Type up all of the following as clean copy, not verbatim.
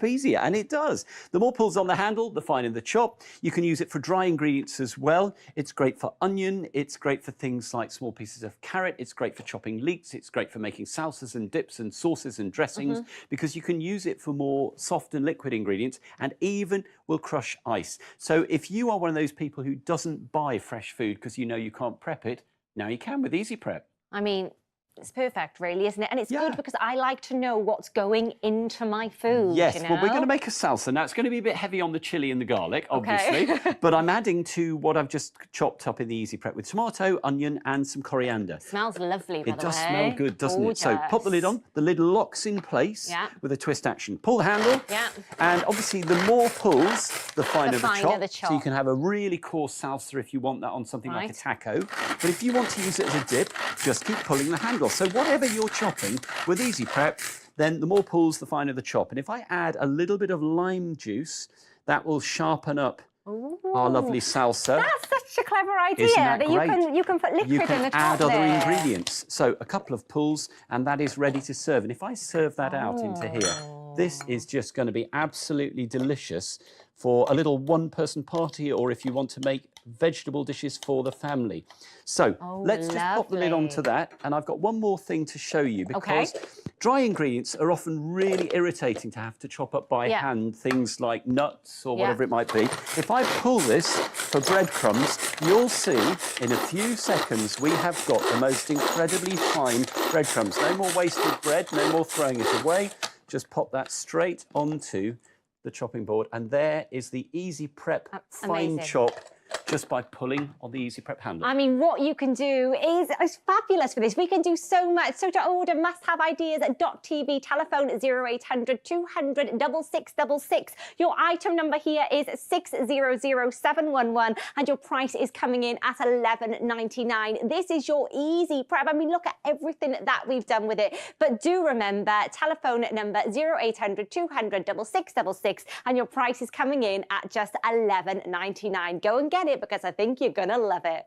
prep easier, and it does. The more pulls on the handle, the finer the chop. You can use it for dry ingredients as well. It's great for onion. It's great for things like small pieces of carrot. It's great for chopping leeks. It's great for making salsas and dips and sauces and dressings because you can use it for more soft and liquid ingredients, and even will crush ice. So if you are one of those people who doesn't buy fresh food because you know you can't prep it, now you can with Easy Prep. I mean, it's perfect, really, isn't it? And it's good because I like to know what's going into my food. Yes, you know? well, we're going to make a salsa. Now, it's going to be a bit heavy on the chili and the garlic, obviously, but I'm adding to what I've just chopped up in the Easy Prep with tomato, onion, and some coriander. Smells lovely, by the way. It does smell good, doesn't it? So pop the lid on. The lid locks in place with a twist action. Pull the handle, and obviously the more pulls, the finer the chop. So you can have a really coarse salsa if you want that on something like a taco. But if you want to use it as a dip, just keep pulling the handle. So whatever you're chopping with Easy Prep, then the more pulls, the finer the chop. And if I add a little bit of lime juice, that will sharpen up our lovely salsa. That's such a clever idea. Isn't that great? You can put liquid in the top. You can add other ingredients. So a couple of pulls, and that is ready to serve. And if I serve that out into here, this is just going to be absolutely delicious for a little one-person party, or if you want to make vegetable dishes for the family. So let's just pop the lid onto that. And I've got one more thing to show you, because dry ingredients are often really irritating to have to chop up by hand, things like nuts or whatever it might be. If I pull this for breadcrumbs, you'll see in a few seconds we have got the most incredibly fine breadcrumbs. No more wasted bread, no more throwing it away. Just pop that straight onto the chopping board, and there is the Easy Prep fine chop, just by pulling on the Easy Prep handle. I mean, what you can do is fabulous for this. We can do so much. So to order must-have ideas at .tv, telephone 0800 200 6666. Your item number here is 600711, and your price is coming in at $11.99. This is your Easy Prep. I mean, look at everything that we've done with it. But do remember, telephone number 0800 200 6666, and your price is coming in at just $11.99. Go and get it, because I think you're gonna love it.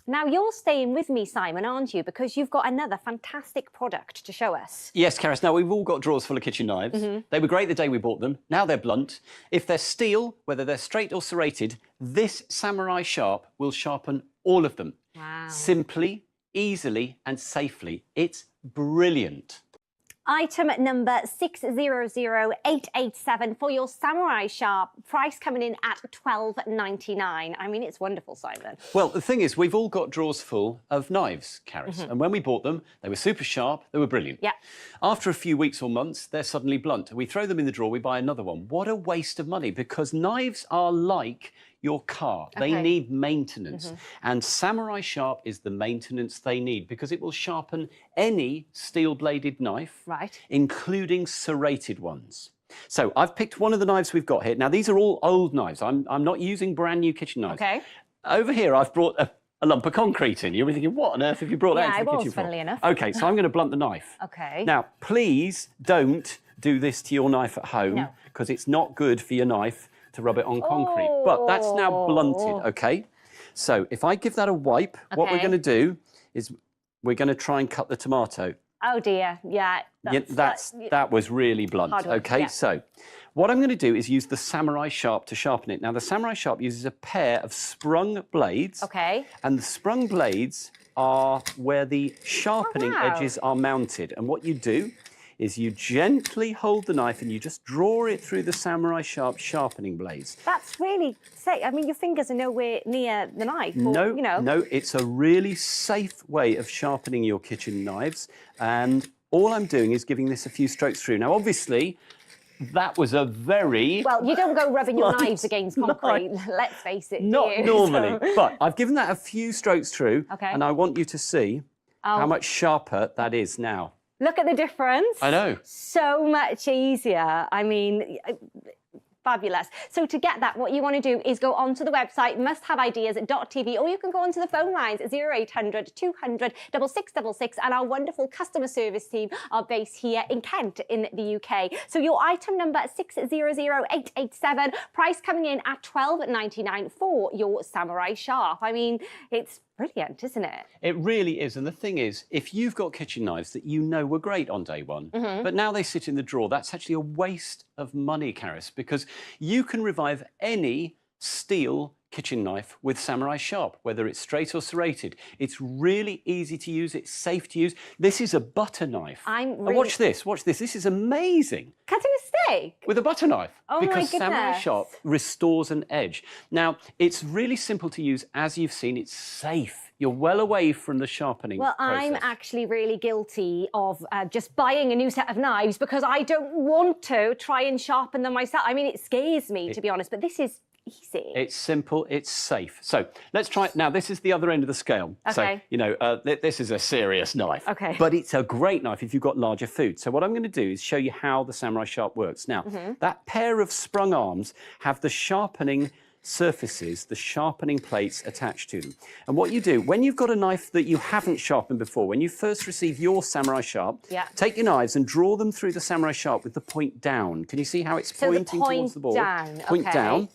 Now, you're staying with me, Simon, aren't you? Because you've got another fantastic product to show us. Yes, Karis. Now, we've all got drawers full of kitchen knives. They were great the day we bought them. Now they're blunt. If they're steel, whether they're straight or serrated, this Samurai Sharp will sharpen all of them. Wow. Simply, easily, and safely. It's brilliant. Item number 600887 for your Samurai Sharp, price coming in at $12.99. I mean, it's wonderful, Simon. Well, the thing is, we've all got drawers full of knives, Karis. And when we bought them, they were super sharp, they were brilliant. Yeah. After a few weeks or months, they're suddenly blunt. We throw them in the drawer, we buy another one. What a waste of money, because knives are like your car. They need maintenance. And Samurai Sharp is the maintenance they need, because it will sharpen any steel-bladed knife, including serrated ones. So I've picked one of the knives we've got here. Now, these are all old knives. I'm not using brand new kitchen knives. Over here, I've brought a lump of concrete in. You're thinking, what on earth have you brought that into the kitchen for? Funnily enough. Okay, so I'm going to blunt the knife. Now, please don't do this to your knife at home, because it's not good for your knife to rub it on concrete. But that's now blunted, okay? So if I give that a wipe, what we're going to do is we're going to try and cut the tomato. Oh dear, that was really blunt. Okay, so what I'm going to do is use the Samurai Sharp to sharpen it. Now, the Samurai Sharp uses a pair of sprung blades. And the sprung blades are where the sharpening edges are mounted. And what you do is you gently hold the knife and you just draw it through the Samurai Sharp sharpening blades. That's really safe. I mean, your fingers are nowhere near the knife. No, no, it's a really safe way of sharpening your kitchen knives. And all I'm doing is giving this a few strokes through. Now, obviously, that was a very... Well, you don't go rubbing your knives against concrete, let's face it. Not normally, but I've given that a few strokes through, and I want you to see how much sharper that is now. Look at the difference. I know. So much easier. I mean, fabulous. So to get that, what you want to do is go onto the website, musthaveideas.tv, or you can go onto the phone lines, 0800 200 6666, and our wonderful customer service team are based here in Kent in the UK. So your item number 600887, price coming in at £12.99 for your Samurai Sharp. I mean, it's brilliant, isn't it? It really is. And the thing is, if you've got kitchen knives that you know were great on day one, but now they sit in the drawer, that's actually a waste of money, Karis, because you can revive any steel kitchen knife with Samurai Sharp, whether it's straight or serrated. It's really easy to use. It's safe to use. This is a butter knife. Watch this. Watch this. This is amazing. Cutting a steak? With a butter knife. Oh because my Samurai goodness. Sharp restores an edge. Now, it's really simple to use. As you've seen, it's safe. You're well away from the sharpening Well, process. I'm actually really guilty of just buying a new set of knives because I don't want to try and sharpen them myself. I mean, it scares me, to be honest, but this is easy. It's simple, it's safe. So let's try it. Now, this is the other end of the scale. Okay. So, you know, this is a serious knife. Okay. But it's a great knife if you've got larger food. So what I'm going to do is show you how the Samurai Sharp works. Now, that pair of sprung arms have the sharpening surfaces, the sharpening plates attached to them. And what you do, when you've got a knife that you haven't sharpened before, when you first receive your Samurai Sharp, take your knives and draw them through the Samurai Sharp with the point down. Can you see how it's pointing towards the board? Down. Point okay. down.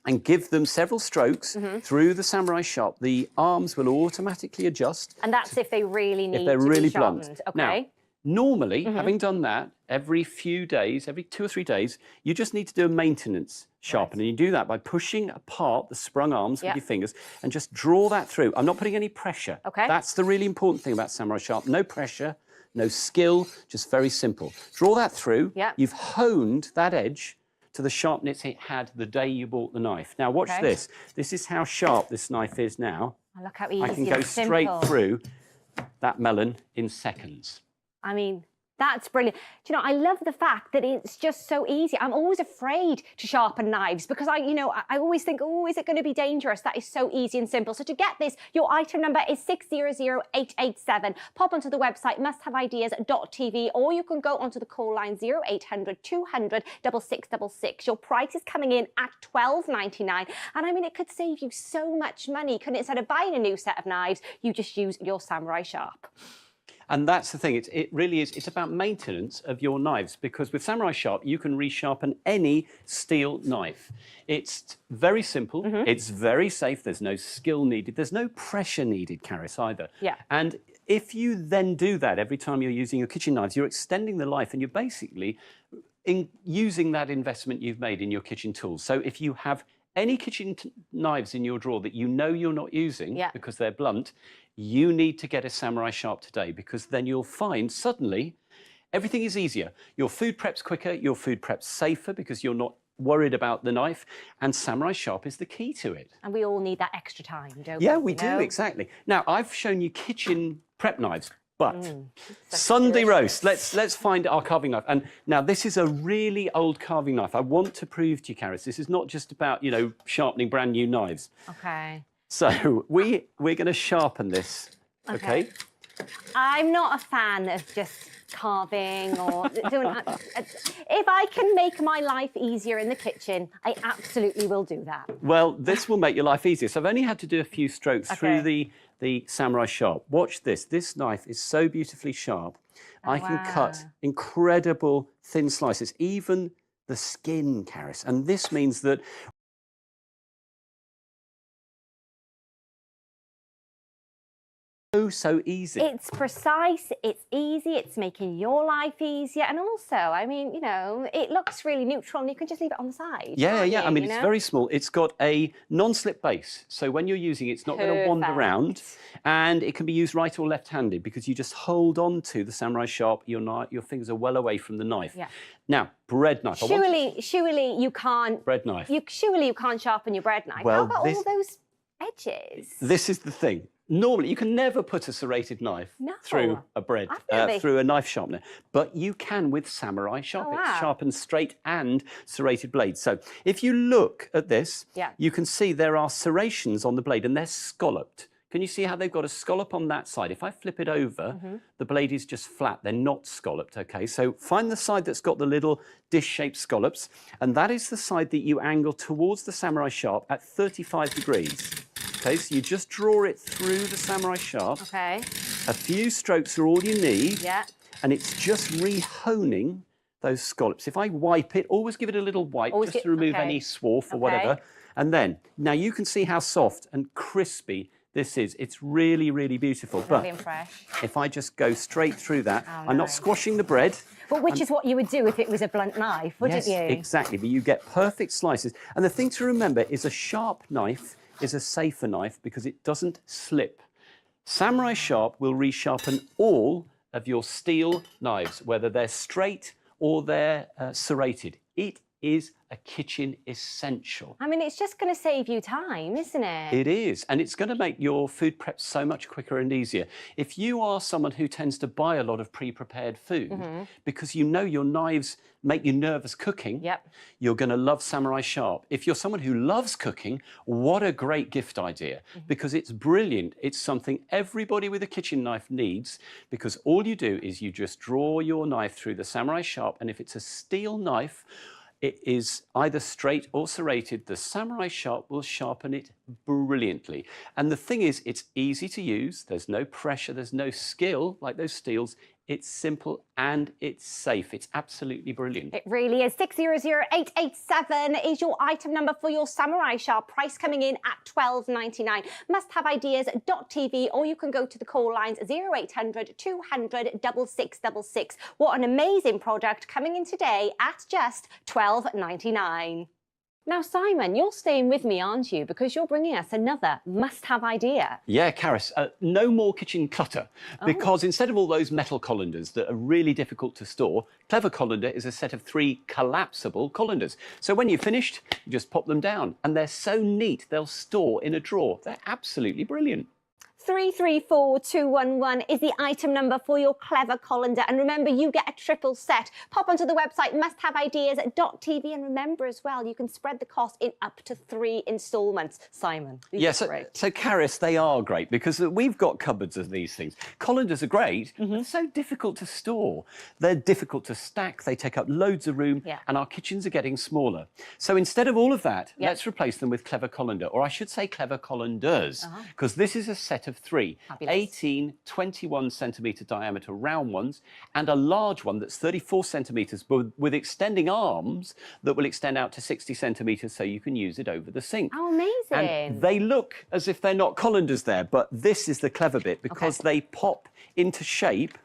And give them several strokes through the Samurai Sharp. The arms will automatically adjust. And that's if they really need if they're to really be blunt. sharpened. Okay. Now, normally, having done that, every few days, every 2 or 3 days, you just need to do a maintenance sharpen. And you do that by pushing apart the sprung arms with your fingers and just draw that through. I'm not putting any pressure. Okay. That's the really important thing about Samurai Sharp. No pressure, no skill, just very simple. Draw that through. Yeah. You've honed that edge to the sharpness it had the day you bought the knife. Now watch this. This is how sharp this knife is now. Oh, look how easy I can and go straight simple. through that melon in seconds. I mean, that's brilliant. Do you know, I love the fact that it's just so easy. I'm always afraid to sharpen knives because I always think, oh, is it going to be dangerous? That is so easy and simple. So to get this, your item number is 600887. Pop onto the website, musthaveideas.tv, or you can go onto the call line 0800 200 6666. Your price is coming in at £12.99. And I mean, it could save you so much money. Couldn't it? Instead of buying a new set of knives, you just use your Samurai Sharp. And that's the thing, it really is, it's about maintenance of your knives, because with Samurai Sharp, you can resharpen any steel knife. It's very simple, it's very safe, there's no skill needed, there's no pressure needed, Karis, either. Yeah. And if you then do that every time you're using your kitchen knives, you're extending the life and you're basically using that investment you've made in your kitchen tools. So if you have any kitchen knives in your drawer that you know you're not using because they're blunt, you need to get a Samurai Sharp today, because then you'll find suddenly everything is easier. Your food prep's quicker, your food prep's safer because you're not worried about the knife, and Samurai Sharp is the key to it. And we all need that extra time, don't we? Yeah, we do, exactly. Now, I've shown you kitchen prep knives, but Sunday roast, let's find our carving knife. And now this is a really old carving knife. I want to prove to you, Karis, this is not just about, you know, sharpening brand new knives. Okay. So we're going to sharpen this, okay? I'm not a fan of just carving or doing. If I can make my life easier in the kitchen, I absolutely will do that. Well, this will make your life easier. So I've only had to do a few strokes through the Samurai Sharp. Watch this. This knife is so beautifully sharp. I can cut incredible thin slices, even the skin, Karis. And this means that so easy. It's precise, it's easy, it's making your life easier, and also, I mean, you know, it looks really neutral and you can just leave it on the side. Yeah, yeah. I mean, it's know? very small. It's got a non-slip base, so when you're using it, it's not going to wander around, and it can be used right or left-handed because you just hold on to the Samurai Sharp. Your fingers are well away from the knife. Yeah. Now, bread knife. Surely you can't. Bread knife. Surely you can't sharpen your bread knife. Well, how about all those edges? This is the thing. Normally, you can never put a serrated knife through a through a knife sharpener, but you can with Samurai Sharp. Oh, wow. It sharpens straight and serrated blades. So if you look at this, you can see there are serrations on the blade, and they're scalloped. Can you see how they've got a scallop on that side? If I flip it over, the blade is just flat. They're not scalloped, okay? So find the side that's got the little dish-shaped scallops, and that is the side that you angle towards the Samurai Sharp at 35 degrees. Okay, so you just draw it through the Samurai Sharp. Okay. A few strokes are all you need. Yeah. And it's just rehoning those scallops. If I wipe it, always give it a little wipe just to remove any swarf or whatever. And then, now you can see how soft and crispy this is. It's really, really beautiful. Lovely and fresh. If I just go straight through that, I'm not squashing the bread. But which is what you would do if it was a blunt knife, wouldn't you? Exactly, but you get perfect slices. And the thing to remember is a sharp knife is a safer knife because it doesn't slip. Samurai Sharp will resharpen all of your steel knives, whether they're straight or they're serrated. It is a kitchen essential. I mean, it's just going to save you time, isn't it? It is, and it's going to make your food prep so much quicker and easier. If you are someone who tends to buy a lot of pre-prepared food because you know your knives make you nervous cooking, you're going to love Samurai Sharp. If you're someone who loves cooking, what a great gift idea, because it's brilliant. It's something everybody with a kitchen knife needs, because all you do is you just draw your knife through the Samurai Sharp, and if it's a steel knife, it is either straight or serrated. The Samurai Sharp will sharpen it brilliantly. And the thing is, it's easy to use. There's no pressure, there's no skill like those steels. It's simple and it's safe. It's absolutely brilliant. It really is. 600887 is your item number for your Samurai Sharp. Price coming in at $12.99. Musthaveideas.tv, or you can go to the call lines 0800 200 6666. What an amazing product coming in today at just $12.99. Now, Simon, you're staying with me, aren't you? Because you're bringing us another must-have idea. Yeah, Caris, no more kitchen clutter. Because instead of all those metal colanders that are really difficult to store, Clever Colander is a set of 3 collapsible colanders. So when you're finished, you just pop them down. And they're so neat, they'll store in a drawer. They're absolutely brilliant. 334211 is the item number for your Clever Colander. And remember, you get a triple set. Pop onto the website musthaveideas.tv, and remember as well, you can spread the cost in up to 3 installments. Simon, Yes, so Caris, they are great because we've got cupboards of these things. Colanders are great, but they're so difficult to store. They're difficult to stack, they take up loads of room, and our kitchens are getting smaller. So instead of all of that, let's replace them with Clever Colander, or I should say Clever Colanders, because this is a set of 3, 18, 21 centimetre diameter round ones, and a large one that's 34 centimetres, but with extending arms that will extend out to 60 centimetres, so you can use it over the sink. Oh, amazing. And they look as if they're not colanders there, but this is the clever bit, because they pop into shape.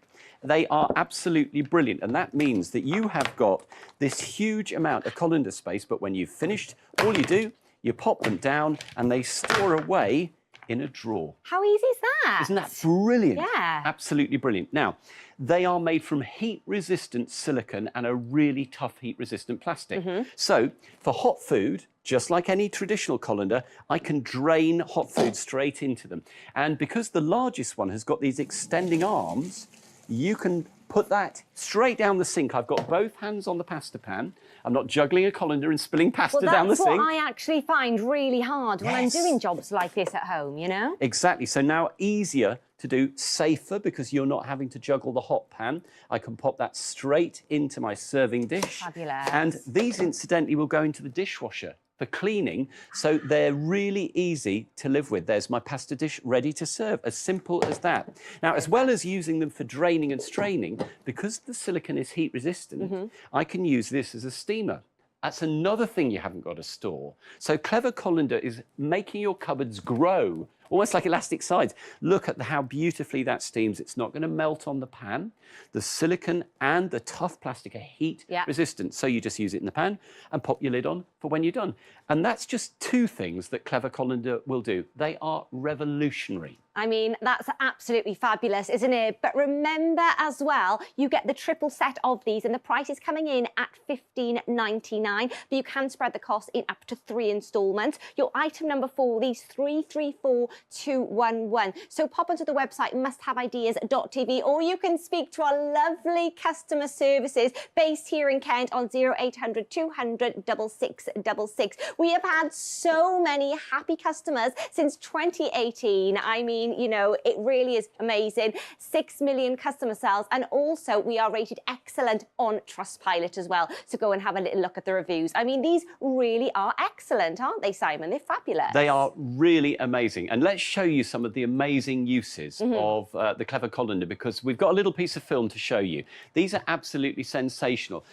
They are absolutely brilliant, and that means that you have got this huge amount of colander space, but when you've finished, all you do, you pop them down and they store away in a drawer. How easy is that? Isn't that brilliant? Yeah. Absolutely brilliant. Now, they are made from heat-resistant silicone and a really tough heat-resistant plastic. So, for hot food, just like any traditional colander, I can drain hot food straight into them. And because the largest one has got these extending arms, you can put that straight down the sink. I've got both hands on the pasta pan. I'm not juggling a colander and spilling pasta down the sink. That's what I actually find really hard when I'm doing jobs like this at home, you know? Exactly. So now easier to do, safer, because you're not having to juggle the hot pan. I can pop that straight into my serving dish. Fabulous. And these, incidentally, will go into the dishwasher for cleaning, so they're really easy to live with. There's my pasta dish ready to serve, as simple as that. Now, as well as using them for draining and straining, because the silicone is heat resistant, I can use this as a steamer. That's another thing you haven't got to store. So Clever Colander is making your cupboards grow, almost like elastic sides. Look at how beautifully that steams. It's not going to melt on the pan. The silicone and the tough plastic are heat resistant. So you just use it in the pan and pop your lid on for when you're done. And that's just 2 things that Clever Colander will do. They are revolutionary. I mean, that's absolutely fabulous, isn't it? But remember as well, you get the triple set of these and the price is coming in at £15.99, but you can spread the cost in up to 3 instalments. Your item number for these 334211. So pop onto the website musthaveideas.tv, or you can speak to our lovely customer services based here in Kent on 0800 200 6666. We have had so many happy customers since 2018. I mean, you know, it really is amazing. 6 million customer sales, and also we are rated excellent on Trustpilot as well. So go and have a little look at the reviews. I mean, these really are excellent, aren't they, Simon? They're fabulous. They are really amazing. And let's show you some of the amazing uses of the Clever Colander, because we've got a little piece of film to show you. These are absolutely sensational.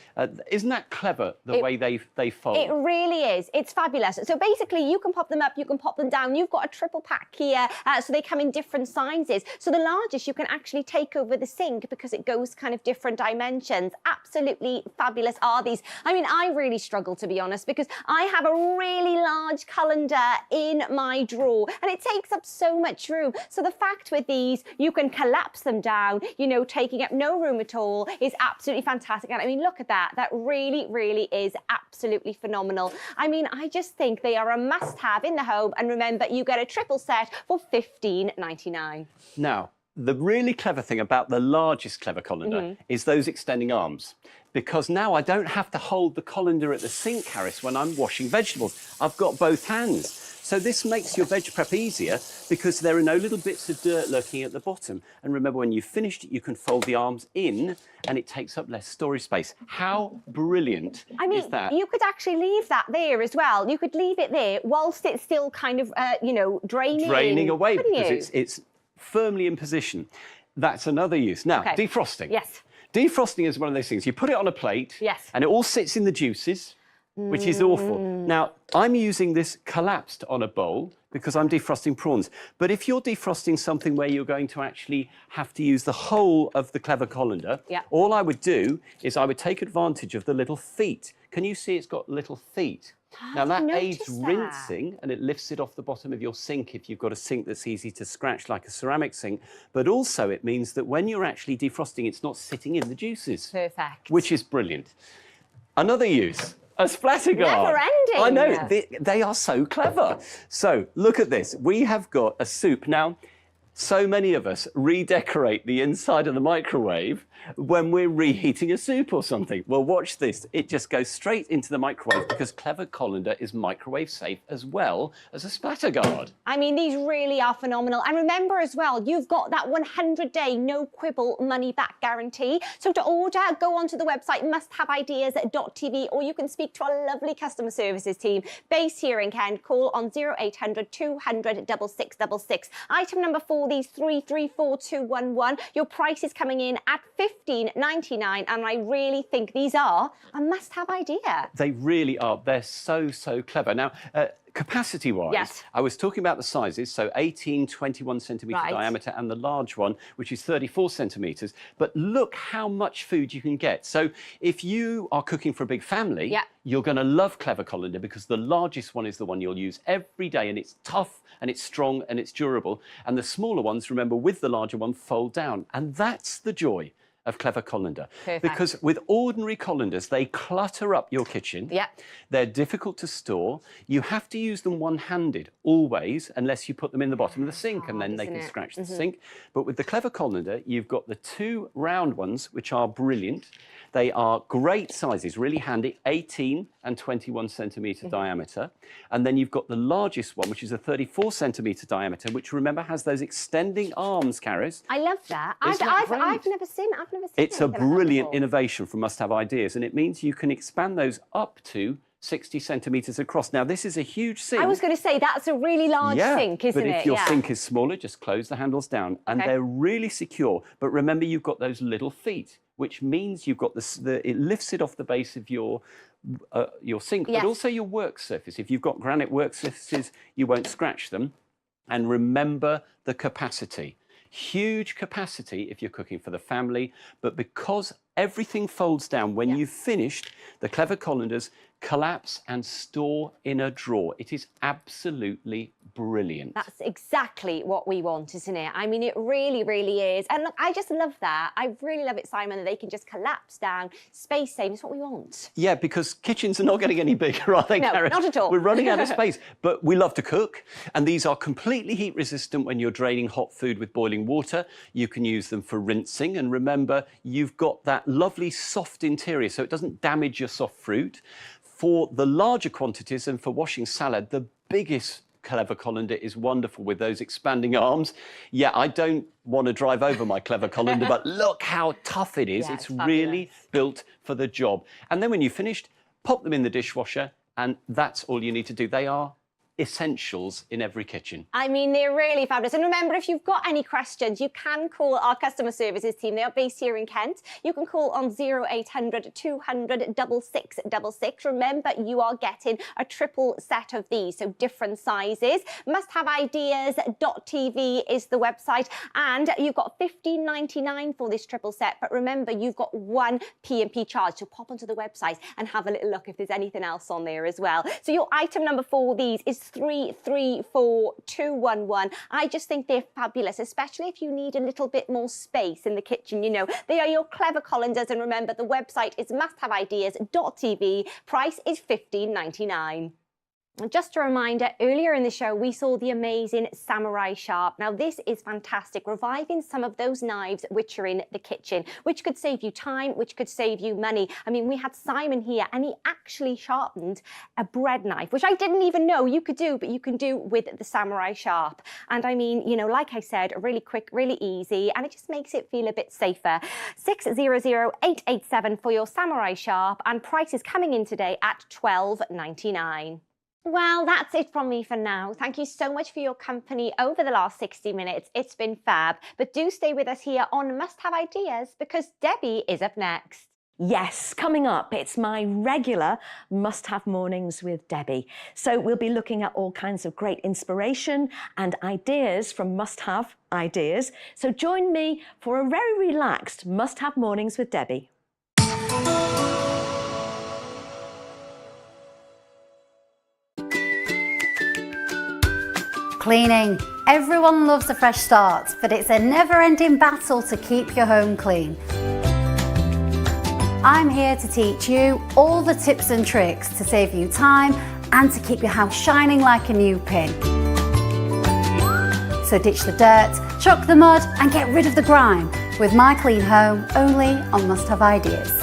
Isn't that clever, the way they fold? It really is. It's fabulous. So basically, you can pop them up, you can pop them down. You've got a triple pack here, so they come in different sizes. So the largest you can actually take over the sink because it goes kind of different dimensions. Absolutely fabulous are these. I mean, I really struggle, to be honest, because I have a really large colander in my drawer and it takes up so much room. So the fact with these, you can collapse them down, you know, taking up no room at all, is absolutely fantastic. And I mean, look at that. That really, really is absolutely phenomenal. I mean, I just think they are a must-have in the home. And remember, you get a triple set for £15.99. Now, the really clever thing about the largest Clever Colander is those extending arms, because now I don't have to hold the colander at the sink, Harris, when I'm washing vegetables. I've got both hands. So this makes your veg prep easier because there are no little bits of dirt lurking at the bottom. And remember, when you've finished it, you can fold the arms in and it takes up less storage space. How brilliant is that? You could actually leave that there as well. You could leave it there whilst it's still kind of, you know, draining away, because it's firmly in position. That's another use. Now, defrosting. Yes. Defrosting is one of those things. You put it on a plate, and it all sits in the juices, which is awful. Now, I'm using this collapsed on a bowl because I'm defrosting prawns. But if you're defrosting something where you're going to actually have to use the whole of the Clever Colander, all I would do is I would take advantage of the little feet. Can you see it's got little feet? Now that aids rinsing and it lifts it off the bottom of your sink if you've got a sink that's easy to scratch like a ceramic sink. But also it means that when you're actually defrosting, it's not sitting in the juices. Perfect. Which is brilliant. Another use, a splatter guard. Never ending. I know, they are so clever. So look at this. We have got a soup. Now, so many of us redecorate the inside of the microwave when we're reheating a soup or something. Well, watch this. It just goes straight into the microwave because Clever Colander is microwave safe as well as a splatter guard. I mean, these really are phenomenal. And remember as well, you've got that 100-day no quibble money back guarantee. So to order, go onto the website musthaveideas.tv, or you can speak to our lovely customer services team based here in Kent. Call on 0800 200 6666. Item number for these 334211. Your price is coming in at £15.99, and I really think these are a must-have idea. They really are. They're so clever. Now, capacity-wise, I was talking about the sizes, so 18, 21 centimetre diameter, and the large one, which is 34 centimetres. But look how much food you can get. So if you are cooking for a big family, you're going to love Clever Colander because the largest one is the one you'll use every day, and it's tough, and it's strong, and it's durable. And the smaller ones, remember, with the larger one, fold down. And that's the joy of Clever Colander. Because with ordinary colanders, they clutter up your kitchen. They're difficult to store. You have to use them one-handed, always, unless you put them in the bottom of the sink, and then they can scratch the sink. But with the Clever Colander, you've got the 2 round ones, which are brilliant. They are great sizes, really handy, 18 and 21 centimetre diameter. And then you've got the largest one, which is a 34 centimetre diameter, which, remember, has those extending arms, Caris. I love that. I've never seen It's a brilliant innovation from Must Have Ideas, and it means you can expand those up to 60 centimetres across. Now, this is a huge sink. I was going to say, that's a really large sink, isn't it? But if your sink is smaller, just close the handles down, and they're really secure. But remember, you've got those little feet, which means you've got it lifts it off the base of your sink, but also your work surface. If you've got granite work surfaces, you won't scratch them. And remember the capacity. Huge capacity if you're cooking for the family, but because everything folds down when you've finished, the Clever Colanders collapse and store in a drawer. It is absolutely brilliant. That's exactly what we want, isn't it? I mean, it really, really is. And look, I just love that. I really love it, Simon, that they can just collapse down, space save. It's what we want. Yeah, because kitchens are not getting any bigger, are they, No, Karen? not at all. We're running out of space. But we love to cook, and these are completely heat resistant when you're draining hot food with boiling water. You can use them for rinsing, and remember, you've got that lovely soft interior, so it doesn't damage your soft fruit. For the larger quantities and for washing salad, the biggest Clever colander is wonderful with those expanding arms. Yeah, I don't want to drive over my Clever colander, but look how tough it is. Yeah, it's fabulous. really built for the job. And then when you've finished, pop them in the dishwasher, and that's all you need to do. They are essentials in every kitchen. I mean, they're really fabulous. And remember, if you've got any questions, you can call our customer services team. They are based here in Kent. You can call on 0800 200 6666. Remember, you are getting a triple set of these, so different sizes. Musthaveideas.tv is the website, and you've got $15.99 for this triple set. But remember, you've got one P&P charge, so pop onto the website and have a little look if there's anything else on there as well. So your item number for these is 334211. I just think they're fabulous, especially if you need a little bit more space in the kitchen. You know, they are your Clever colanders, and remember, the website is musthaveideas.tv. Price is $15.99. Just a reminder, earlier in the show, we saw the amazing Samurai Sharp. Now, this is fantastic, reviving some of those knives which are in the kitchen, which could save you time, which could save you money. I mean, we had Simon here, and he actually sharpened a bread knife, which I didn't even know you could do, but you can do with the Samurai Sharp. And I mean, you know, like I said, really quick, really easy, and it just makes it feel a bit safer. 600887 for your Samurai Sharp, and price is coming in today at $12.99. Well, that's it from me for now. Thank you so much for your company over the last 60 minutes. It's been fab. But do stay with us here on Must Have Ideas, because Debbie is up next. Yes, coming up, it's my regular must-have mornings with Debbie. So we'll be looking at all kinds of great inspiration and ideas from Must-Have Ideas. So join me for a very relaxed must-have mornings with Debbie. Cleaning. Everyone loves a fresh start, but it's a never-ending battle to keep your home clean. I'm here to teach you all the tips and tricks to save you time and to keep your house shining like a new pin. So ditch the dirt, chuck the mud and get rid of the grime with My Clean Home, only on Must Have Ideas.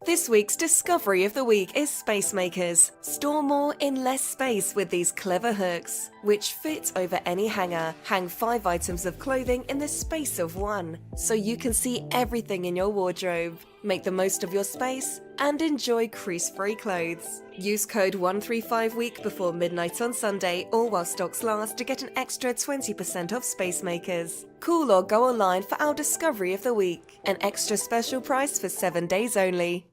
This week's Discovery of the Week is Space Makers. Store more in less space with these clever hooks, which fit over any hanger. Hang 5 items of clothing in the space of 1, so you can see everything in your wardrobe. Make the most of your space and enjoy crease-free clothes. Use code 135week before midnight on Sunday or while stocks last to get an extra 20% off Space Makers. Call or go online for our Discovery of the Week. An extra special price for 7 days only.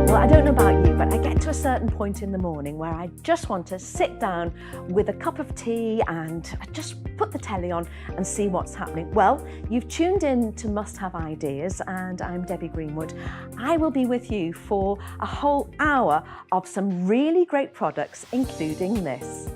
I don't know about you, but I get to a certain point in the morning where I just want to sit down with a cup of tea and just put the telly on and see what's happening. Well, you've tuned in to Must Have Ideas, and I'm Debbie Greenwood. I will be with you for a whole hour of some really great products, including this.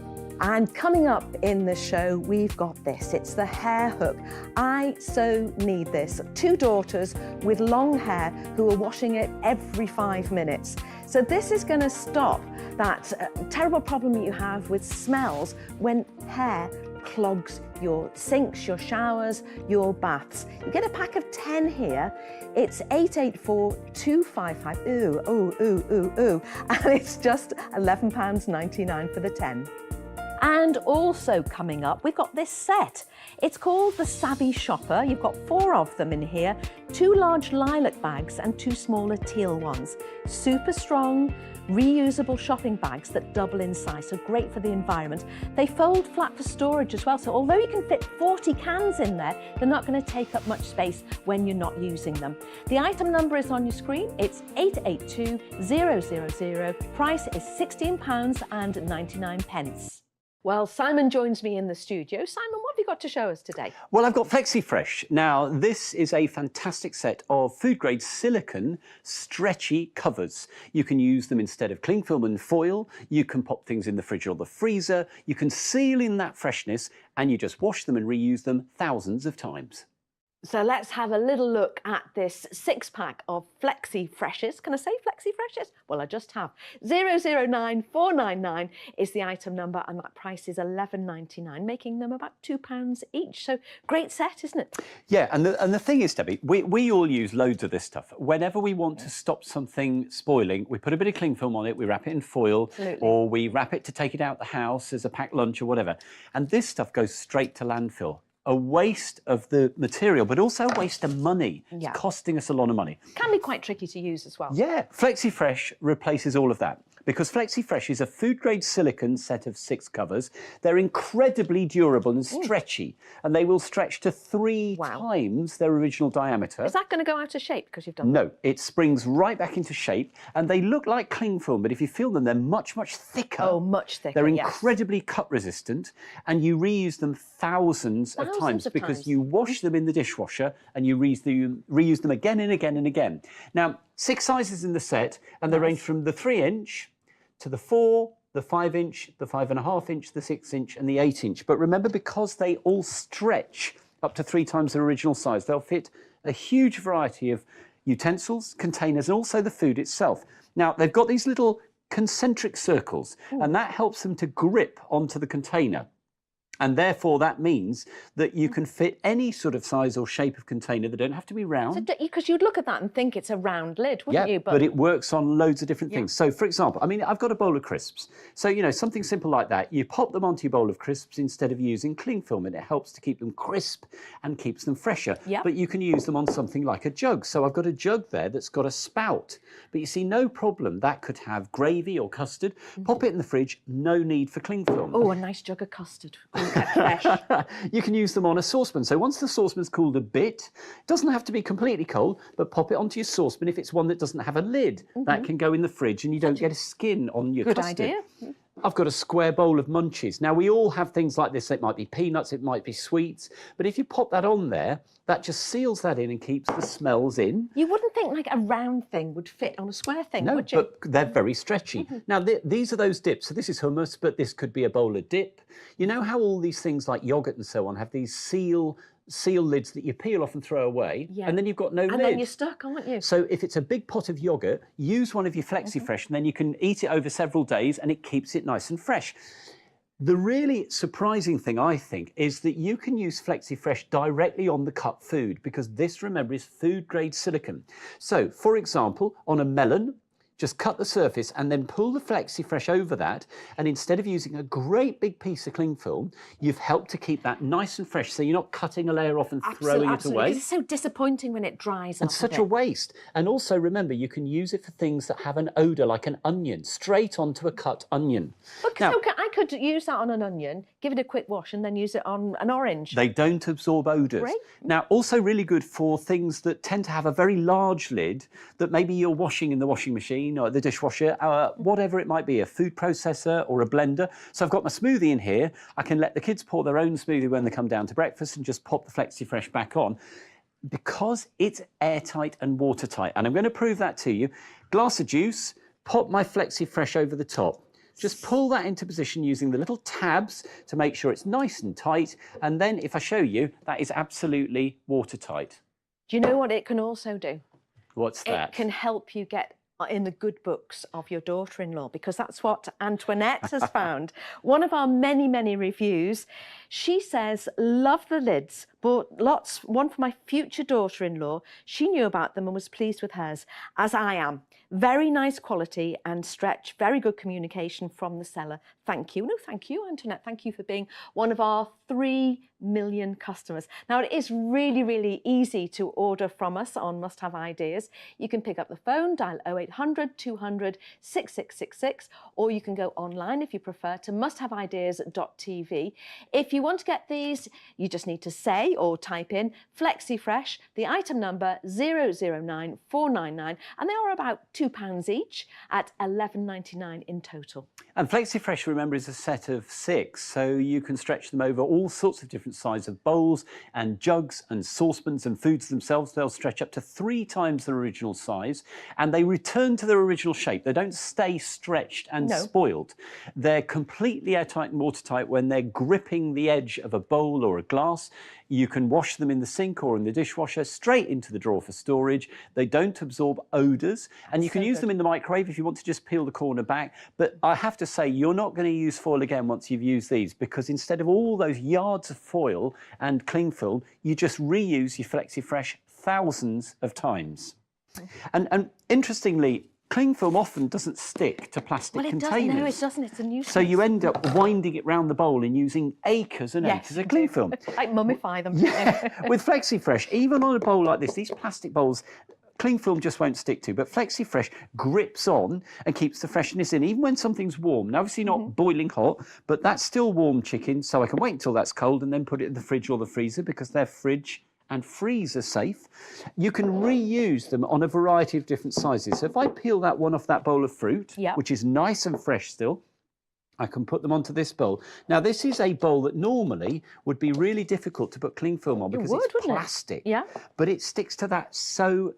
And coming up in the show, we've got this. It's the hair hook. I so need this. 2 daughters with long hair who are washing it every 5 minutes. So this is going to stop that terrible problem you have with smells when hair clogs your sinks, your showers, your baths. You get a pack of 10 here. It's 884255. Ooh. And it's just £11.99 for the 10. And also coming up, we've got this set. It's called the Savvy Shopper. You've got 4 of them in here, 2 large lilac bags and 2 smaller teal ones. Super strong, reusable shopping bags that double in size, so great for the environment. They fold flat for storage as well, so although you can fit 40 cans in there, they're not going to take up much space when you're not using them. The item number is on your screen. It's 882000. Price is £16.99. Well, Simon joins me in the studio. Simon, what have you got to show us today? Well, I've got FlexiFresh. Now, this is a fantastic set of food-grade silicone stretchy covers. You can use them instead of cling film and foil. You can pop things in the fridge or the freezer. You can seal in that freshness, and you just wash them and reuse them thousands of times. So let's have a little look at this 6-pack of FlexiFreshes. Can I say FlexiFreshes? Well, I just have. 009499 is the item number, and that price is £11.99, making them about £2 each. So great set, isn't it? Yeah, and the thing is, Debbie, we all use loads of this stuff. Whenever we want to stop something spoiling, we put a bit of cling film on it, we wrap it in foil, or we wrap it to take it out the house as a packed lunch or whatever. And this stuff goes straight to landfill. A waste of the material, but also a waste of money. Yeah. It's costing us a lot of money. Can be quite tricky to use as well. Yeah, FlexiFresh replaces all of that, because FlexiFresh is a food-grade silicone set of 6 covers. They're incredibly durable and stretchy, and they will stretch to 3 times their original diameter. Is that going to go out of shape because you've done No, it springs right back into shape, and they look like cling film, but if you feel them, they're much, much thicker. Oh, much thicker, They're yes. incredibly cut resistant, and you reuse them thousands of times because you wash them in the dishwasher and you reuse them again and again and again. Now, 6 sizes in the set, and they range from the 3-inch to the 4, the 5-inch, the 5.5-inch, the 6-inch, and the 8-inch. But remember, because they all stretch up to 3 times their original size, they'll fit a huge variety of utensils, containers, and also the food itself. Now, they've got these little concentric circles, and that helps them to grip onto the container. And therefore, that means that you can fit any sort of size or shape of container. They don't have to be round. Because you'd look at that and think it's a round lid, wouldn't you? But it works on loads of different things. So, for example, I mean, I've got a bowl of crisps. So, you know, something simple like that. You pop them onto your bowl of crisps instead of using cling film, and it helps to keep them crisp and keeps them fresher. Yep. But you can use them on something like a jug. So I've got a jug there that's got a spout. But you see, no problem. That could have gravy or custard. Pop it in the fridge. No need for cling film. Oh, a nice jug of custard. Fresh. You can use them on a saucepan. So once the saucepan's cooled a bit, it doesn't have to be completely cold, but pop it onto your saucepan if it's one that doesn't have a lid. That can go in the fridge and you don't get a skin on your custard. Good idea. I've got a square bowl of munchies. Now, we all have things like this. It might be peanuts, it might be sweets. But if you pop that on there, that just seals that in and keeps the smells in. You wouldn't think like a round thing would fit on a square thing, No, would you? but they're very stretchy. Now, these are those dips. So this is hummus, but this could be a bowl of dip. You know how all these things like yogurt and so on have these seal lids that you peel off and throw away, and then you've got no lid. And then you're stuck, aren't you? So if it's a big pot of yogurt, use one of your FlexiFresh, and then you can eat it over several days, and it keeps it nice and fresh. The really surprising thing, I think, is that you can use FlexiFresh directly on the cut food, because this, remember, is food-grade silicone. So, for example, on a melon, just cut the surface and then pull the FlexiFresh over that. And instead of using a great big piece of cling film, you've helped to keep that nice and fresh. So you're not cutting a layer off and throwing it away. It's so disappointing when it dries And such a waste. And also remember, you can use it for things that have an odour, like an onion, straight onto a cut onion. Now, so I could use that on an onion, give it a quick wash, and then use it on an orange. They don't absorb odours. Great. Now, also really good for things that tend to have a very large lid that maybe you're washing in the washing machine or the dishwasher, whatever it might be, a food processor or a blender. So I've got my smoothie in here. I can let the kids pour their own smoothie when they come down to breakfast and just pop the FlexiFresh back on, because it's airtight and watertight. And I'm going to prove that to you. Glass of juice, pop my FlexiFresh over the top. Just pull that into position using the little tabs to make sure it's nice and tight. And then if I show you, that is absolutely watertight. Do you know what it can also do? What's that? It can help you get in the good books of your daughter-in-law, because that's what Antoinette has found. One of our many, many reviews, she says, love the lids, Bought lots, one for my future daughter-in-law. She knew about them and was pleased with hers, as I am. Very nice quality and stretch, very good communication from the seller. Thank you. No, thank you, Antoinette. Thank you for being one of our 3 million customers. Now, it is really, really easy to order from us on Must Have Ideas. You can pick up the phone, dial 0800 200 6666, or you can go online if you prefer to musthaveideas.tv. If you want to get these, you just need to say or type in FlexiFresh, the item number 009499, and they are about £2 each at £11.99 in total. And FlexiFresh, remember, is a set of 6, so you can stretch them over all sorts of different sizes of bowls and jugs and saucepans and foods themselves. They'll stretch up to 3 times their original size, and they return to their original shape. They don't stay stretched and spoiled. They're completely airtight and watertight when they're gripping the edge of a bowl or a glass. You can wash them in the sink or in the dishwasher, straight into the drawer for storage. They don't absorb odours, and you can use them in the microwave if you want to just peel the corner back. But I have to say, you're not going to use foil again once you've used these, because instead of all those yards of foil and cling film, you just reuse your FlexiFresh thousands of times. And interestingly, cling film often doesn't stick to plastic containers. Well, it doesn't. No, it doesn't. It's a nuisance. So you end up winding it round the bowl and using acres and acres of cling film. Like mummify them. With FlexiFresh, even on a bowl like this, these plastic bowls, cling film just won't stick to, but FlexiFresh grips on and keeps the freshness in, even when something's warm. Now, obviously not boiling hot, but that's still warm chicken, so I can wait until that's cold and then put it in the fridge or the freezer, because they're fridge and freezer safe. You can reuse them on a variety of different sizes. So if I peel that one off that bowl of fruit, which is nice and fresh still, I can put them onto this bowl. Now, this is a bowl that normally would be really difficult to put cling film on because it's plastic. Yeah. But it sticks to that so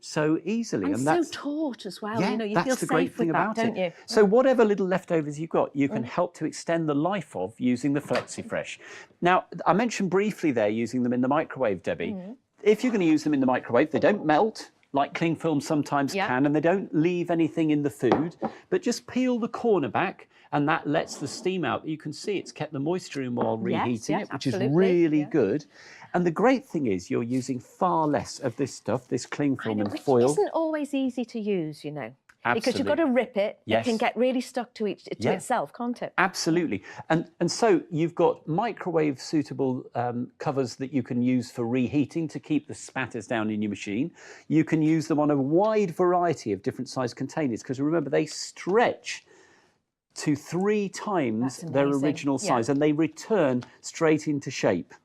easily. And that's so taut as well. Yeah, you know, you that's feel the great safe thing with that, about don't it. you? So whatever little leftovers you've got, you can help to extend the life of using the FlexiFresh. Now, I mentioned briefly there using them in the microwave, Debbie. If you're going to use them in the microwave, they don't melt like cling film sometimes can, and they don't leave anything in the food, but just peel the corner back, and that lets the steam out. You can see it's kept the moisture in while reheating it, which is really good. And the great thing is you're using far less of this stuff, this cling film and foil. Which isn't always easy to use, you know. Absolutely. Because you've got to rip it. It can get really stuck to itself, can't it? Absolutely. And so you've got microwave suitable covers that you can use for reheating to keep the spatters down in your machine. You can use them on a wide variety of different size containers, because remember, they stretch to 3 times their original size, and they return straight into shape.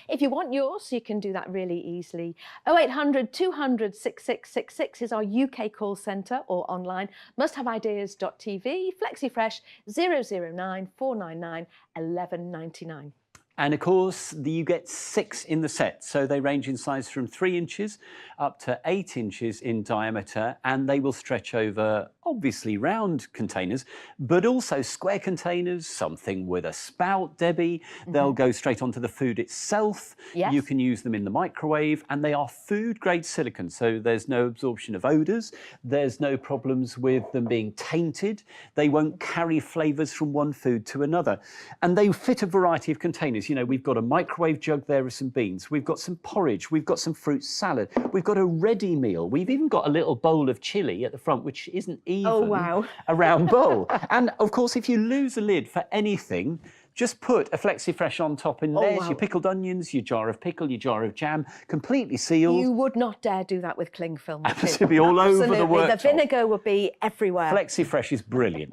If you want yours, you can do that really easily. 0800 200 6666 is our UK call centre, or online, musthaveideas.tv, FlexiFresh 009 499 1199. And of course, you get 6 in the set. So they range in size from 3 inches up to 8 inches in diameter, and they will stretch over obviously round containers, but also square containers, something with a spout, Debbie. They'll go straight onto the food itself. You can use them in the microwave, and they are food grade silicone. So there's no absorption of odours. There's no problems with them being tainted. They won't carry flavours from one food to another. And they fit a variety of containers. You know, we've got a microwave jug there with some beans. We've got some porridge. We've got some fruit salad. We've got a ready meal. We've even got a little bowl of chilli at the front, which isn't even a round bowl. And of course, if you lose a lid for anything, just put a FlexiFresh on top, and there's your pickled onions, your jar of pickle, your jar of jam, completely sealed. You would not dare do that with cling film. It would be all over the worktop. The vinegar would be everywhere. FlexiFresh is brilliant.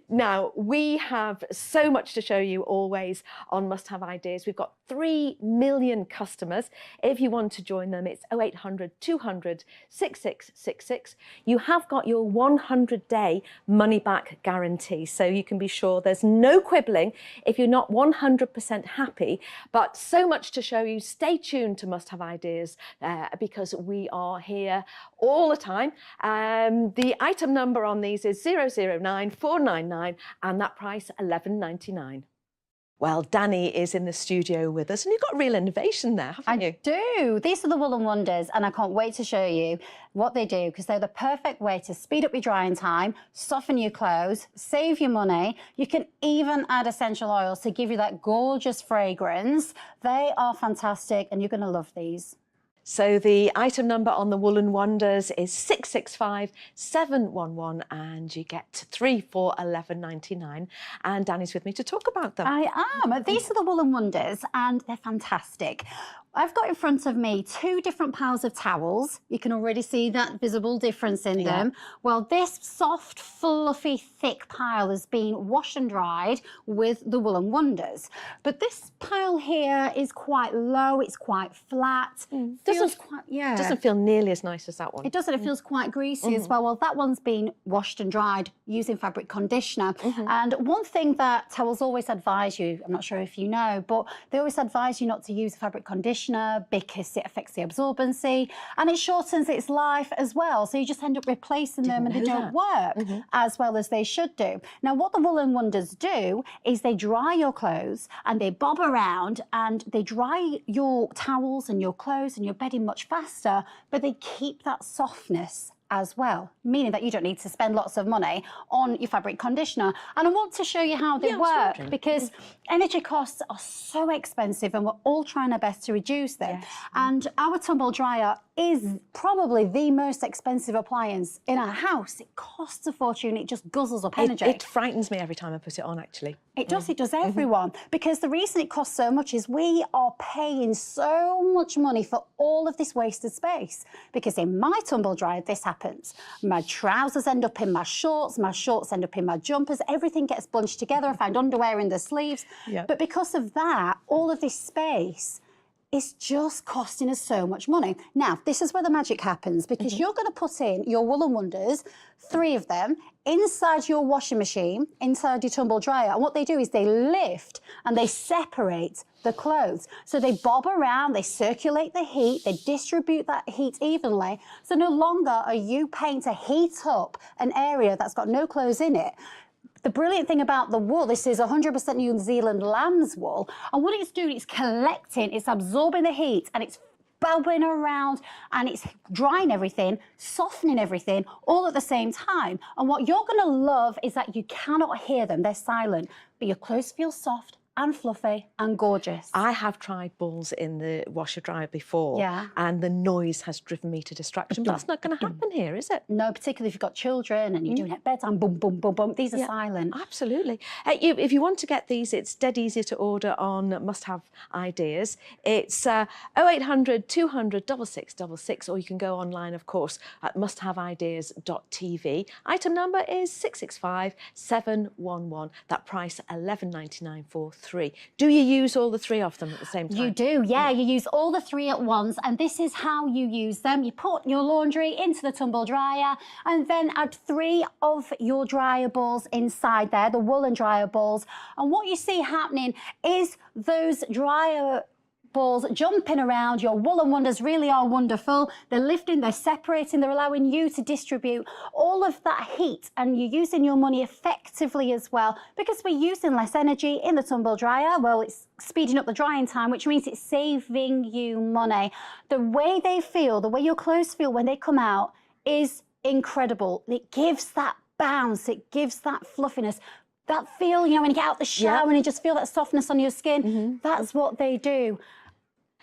Now, we have so much to show you always on Must Have Ideas. We've got 3 million customers. If you want to join them, it's 0800 200 6666. You have got your 100-day money-back guarantee, so you can be sure there's no quibbling if you're not 100% happy. But so much to show you. Stay tuned to Must Have Ideas because we are here all the time. The item number on these is 009 499, and that price £11.99. Well, Danny is in the studio with us, and you've got real innovation there, haven't you? I do. These are the Woolen Wonders, and I can't wait to show you what they do, because they're the perfect way to speed up your drying time, soften your clothes, save your money. You can even add essential oils to give you that gorgeous fragrance. They are fantastic, and you're going to love these. So the item number on the Woolen Wonders is 665711, and you get 3 for $11.99. And Danny's with me to talk about them. I am. These are the Woolen Wonders, and they're fantastic. I've got in front of me 2 different piles of towels. You can already see that visible difference in them. Well, this soft, fluffy, thick pile has been washed and dried with the Woolen Wonders. But this pile here is quite low, it's quite flat. Doesn't feel nearly as nice as that one. It doesn't, it feels quite greasy as well. Well, that one's been washed and dried using fabric conditioner. And one thing that towels always advise you, I'm not sure if you know, but they always advise you not to use fabric conditioner because it affects the absorbency and it shortens its life as well. So you just end up replacing them and they don't work as well as they should do. Now, what the Woolen Wonders do is they dry your clothes and they bob around and they dry your towels and your clothes and your bedding much faster, but they keep that softness as well, meaning that you don't need to spend lots of money on your fabric conditioner. And I want to show you how they work, because energy costs are so expensive and we're all trying our best to reduce them. And our tumble dryer is probably the most expensive appliance in our house. It costs a fortune, it just guzzles up energy. It frightens me every time I put it on, actually. It does everyone, because the reason it costs so much is we are paying so much money for all of this wasted space. Because in my tumble dryer, this happens. My trousers end up in my shorts end up in my jumpers, everything gets bunched together. I find underwear in the sleeves. But because of that, all of this space is just costing us so much money. Now, this is where the magic happens, because you're going to put in your Woolen Wonders, 3 of them, inside your washing machine, inside your tumble dryer. And what they do is they lift and they separate the clothes. So they bob around, they circulate the heat, they distribute that heat evenly. So no longer are you paying to heat up an area that's got no clothes in it. The brilliant thing about the wool, this is 100% New Zealand lamb's wool, and what it's doing, it's collecting, it's absorbing the heat, and it's bubbling around, and it's drying everything, softening everything, all at the same time. And what you're going to love is that you cannot hear them, they're silent, but your clothes feel soft and fluffy and gorgeous. I have tried balls in the washer dryer before, and the noise has driven me to distraction. But that's not going to happen here, is it? No, particularly if you've got children and you're doing it at bedtime, boom, boom, boom, boom. These are silent. Absolutely. If you want to get these, it's dead easy to order on Must Have Ideas. It's 0800 200 6666, or you can go online, of course, at musthaveideas.tv. Item number is 665711. That price $11.99 for 3. Do you use all the 3 of them at the same time? You do, yeah. You use all the 3 at once, and this is how you use them. You put your laundry into the tumble dryer and then add 3 of your dryer balls inside there, the woolen dryer balls. And what you see happening is those dryer balls jumping around. Your Woolen Wonders really are wonderful. They're lifting, they're separating, they're allowing you to distribute all of that heat, and you're using your money effectively as well, because we're using less energy in the tumble dryer. Well, it's speeding up the drying time, which means it's saving you money. The way they feel, the way your clothes feel when they come out is incredible. It gives that bounce, it gives that fluffiness. That feel, you know, when you get out the shower and you just feel that softness on your skin, that's what they do.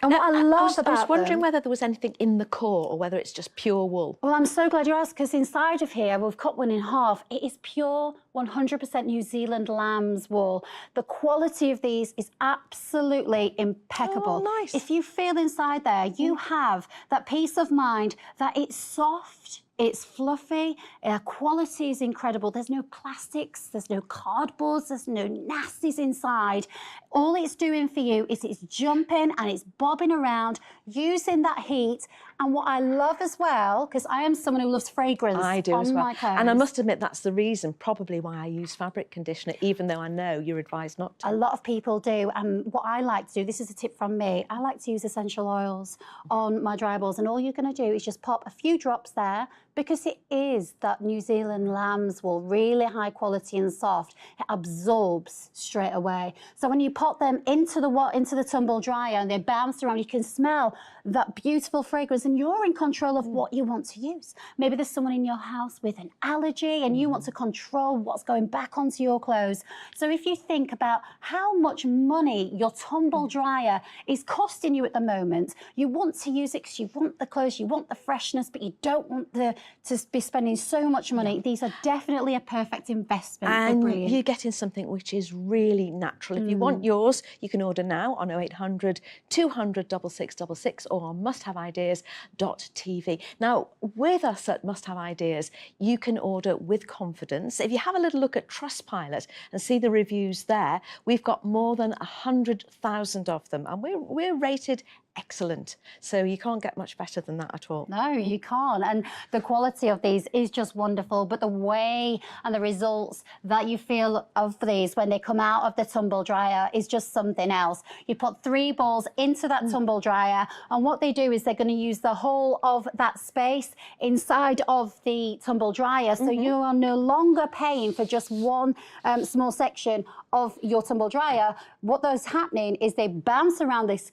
And what I love about I was wondering them, whether there was anything in the core or whether it's just pure wool. well, I'm so glad you asked, because inside of here, we've cut one in half. It is pure 100% New Zealand lamb's wool. The quality of these is absolutely impeccable. Oh, nice. If you feel inside there, you have that peace of mind that it's soft, it's fluffy, quality is incredible. There's no plastics, there's no cardboards, there's no nasties inside. All it's doing for you is it's jumping and it's bobbing around, using that heat. And what I love as well, because I am someone who loves fragrance I do on as well. my clothes. And I must admit that's the reason probably why I use fabric conditioner, even though I know you're advised not to. A lot of people do, and what I like to do, this is a tip from me, I like to use essential oils on my dry balls, and all you're going to do is just pop a few drops there, because it is that New Zealand lamb's wool, really high quality and soft. It absorbs straight away. So when you pop them into the tumble dryer and they bounce around, you can smell that beautiful fragrance, and you're in control of what you want to use. Maybe there's someone in your house with an allergy and you want to control what's going back onto your clothes. So if you think about how much money your tumble dryer is costing you at the moment, you want to use it because you want the clothes, you want the freshness, but you don't want to be spending so much money. These are definitely a perfect investment. And you're getting something which is really natural. If you want yours, you can order now on 0800 200 6666 or on musthaveideas.tv. Now, with us at Must Have Ideas, you can order with confidence. If you have a little look at Trustpilot and see the reviews there, we've got more than 100,000 of them, and we're rated excellent. So you can't get much better than that at all. No, you can't. And the quality of these is just wonderful, but the way and the results that you feel of these when they come out of the tumble dryer is just something else. You put 3 balls into that tumble dryer, and what they do is they're going to use the whole of that space inside of the tumble dryer. So you are no longer paying for just one small section of your tumble dryer. What those happening is they bounce around, this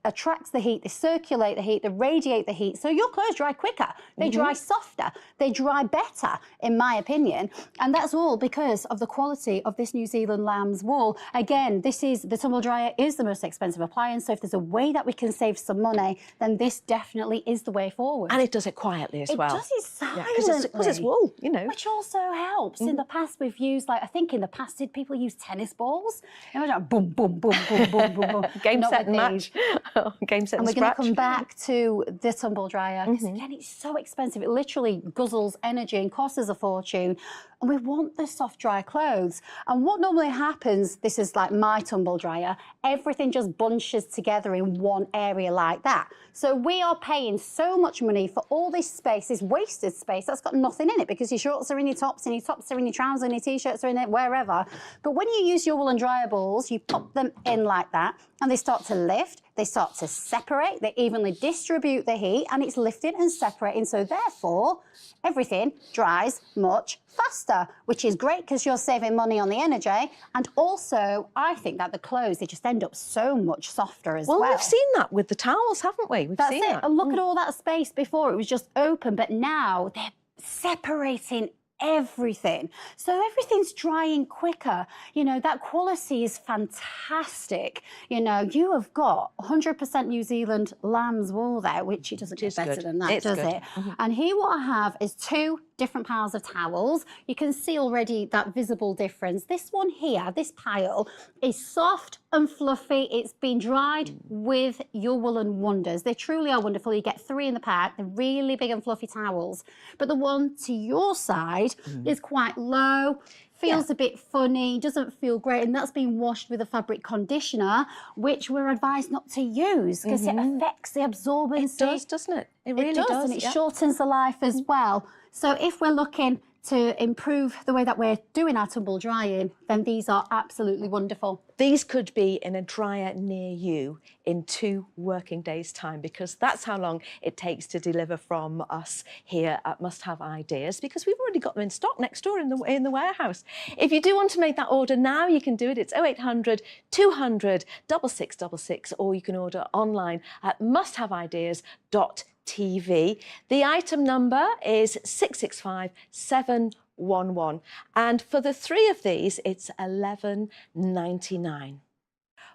attracts the heat, they circulate the heat, they radiate the heat. So your clothes dry quicker, they dry softer, they dry better, in my opinion. And that's all because of the quality of this New Zealand lamb's wool. Again, the tumble dryer is the most expensive appliance. So if there's a way that we can save some money, then this definitely is the way forward. And it does it quietly as well. It does it silently. Because it's wool, you know. Which also helps. In the past, we've used, like, I think in the past, did people use tennis balls? Imagine boom, boom, boom, boom, boom, boom, boom. Game, Not set, with and these. match. Game, set, And and we're going scratch. to come back to the tumble dryer because again, it's so expensive. It literally guzzles energy and costs us a fortune. And we want the soft, dry clothes. And what normally happens, this is like my tumble dryer, everything just bunches together in one area like that. So we are paying so much money for all this space, this wasted space that's got nothing in it, because your shorts are in your tops and your tops are in your trousers and your t-shirts are in it, wherever. But when you use your woolen dryer balls, you pop them in like that and they start to lift, they start to separate, they evenly distribute the heat, and it's lifting and separating. So therefore, everything dries much faster, which is great because you're saving money on the energy. And also, I think that the clothes, they just end up so much softer as well. Well, we've seen that with the towels, haven't we? We've That's seen it. that. And look at all that space before. It was just open, but now they're separating everything. So everything's drying quicker. You know, that quality is fantastic. You know, you have got 100% New Zealand lamb's wool there, which it doesn't get better good. than that, It's does good. it? And here what I have is 2 different piles of towels. You can see already that visible difference. This one here, this pile, is soft and fluffy. It's been dried with your woolen wonders. They truly are wonderful. You get 3 in the pack. They're really big and fluffy towels. But the one to your side is quite low, feels a bit funny, doesn't feel great, and that's been washed with a fabric conditioner, which we're advised not to use because it affects the absorbency. It does, doesn't it? It really does. And it shortens the life as well. So if we're looking to improve the way that we're doing our tumble drying, then these are absolutely wonderful. These could be in a dryer near you in 2 working days' time, because that's how long it takes to deliver from us here at Must Have Ideas, because we've already got them in stock next door in the warehouse. If you do want to make that order now, you can do it. It's 0800 200 6666, or you can order online at musthaveideas.tv. The item number is 665711, and for the 3 of these, it's $11.99.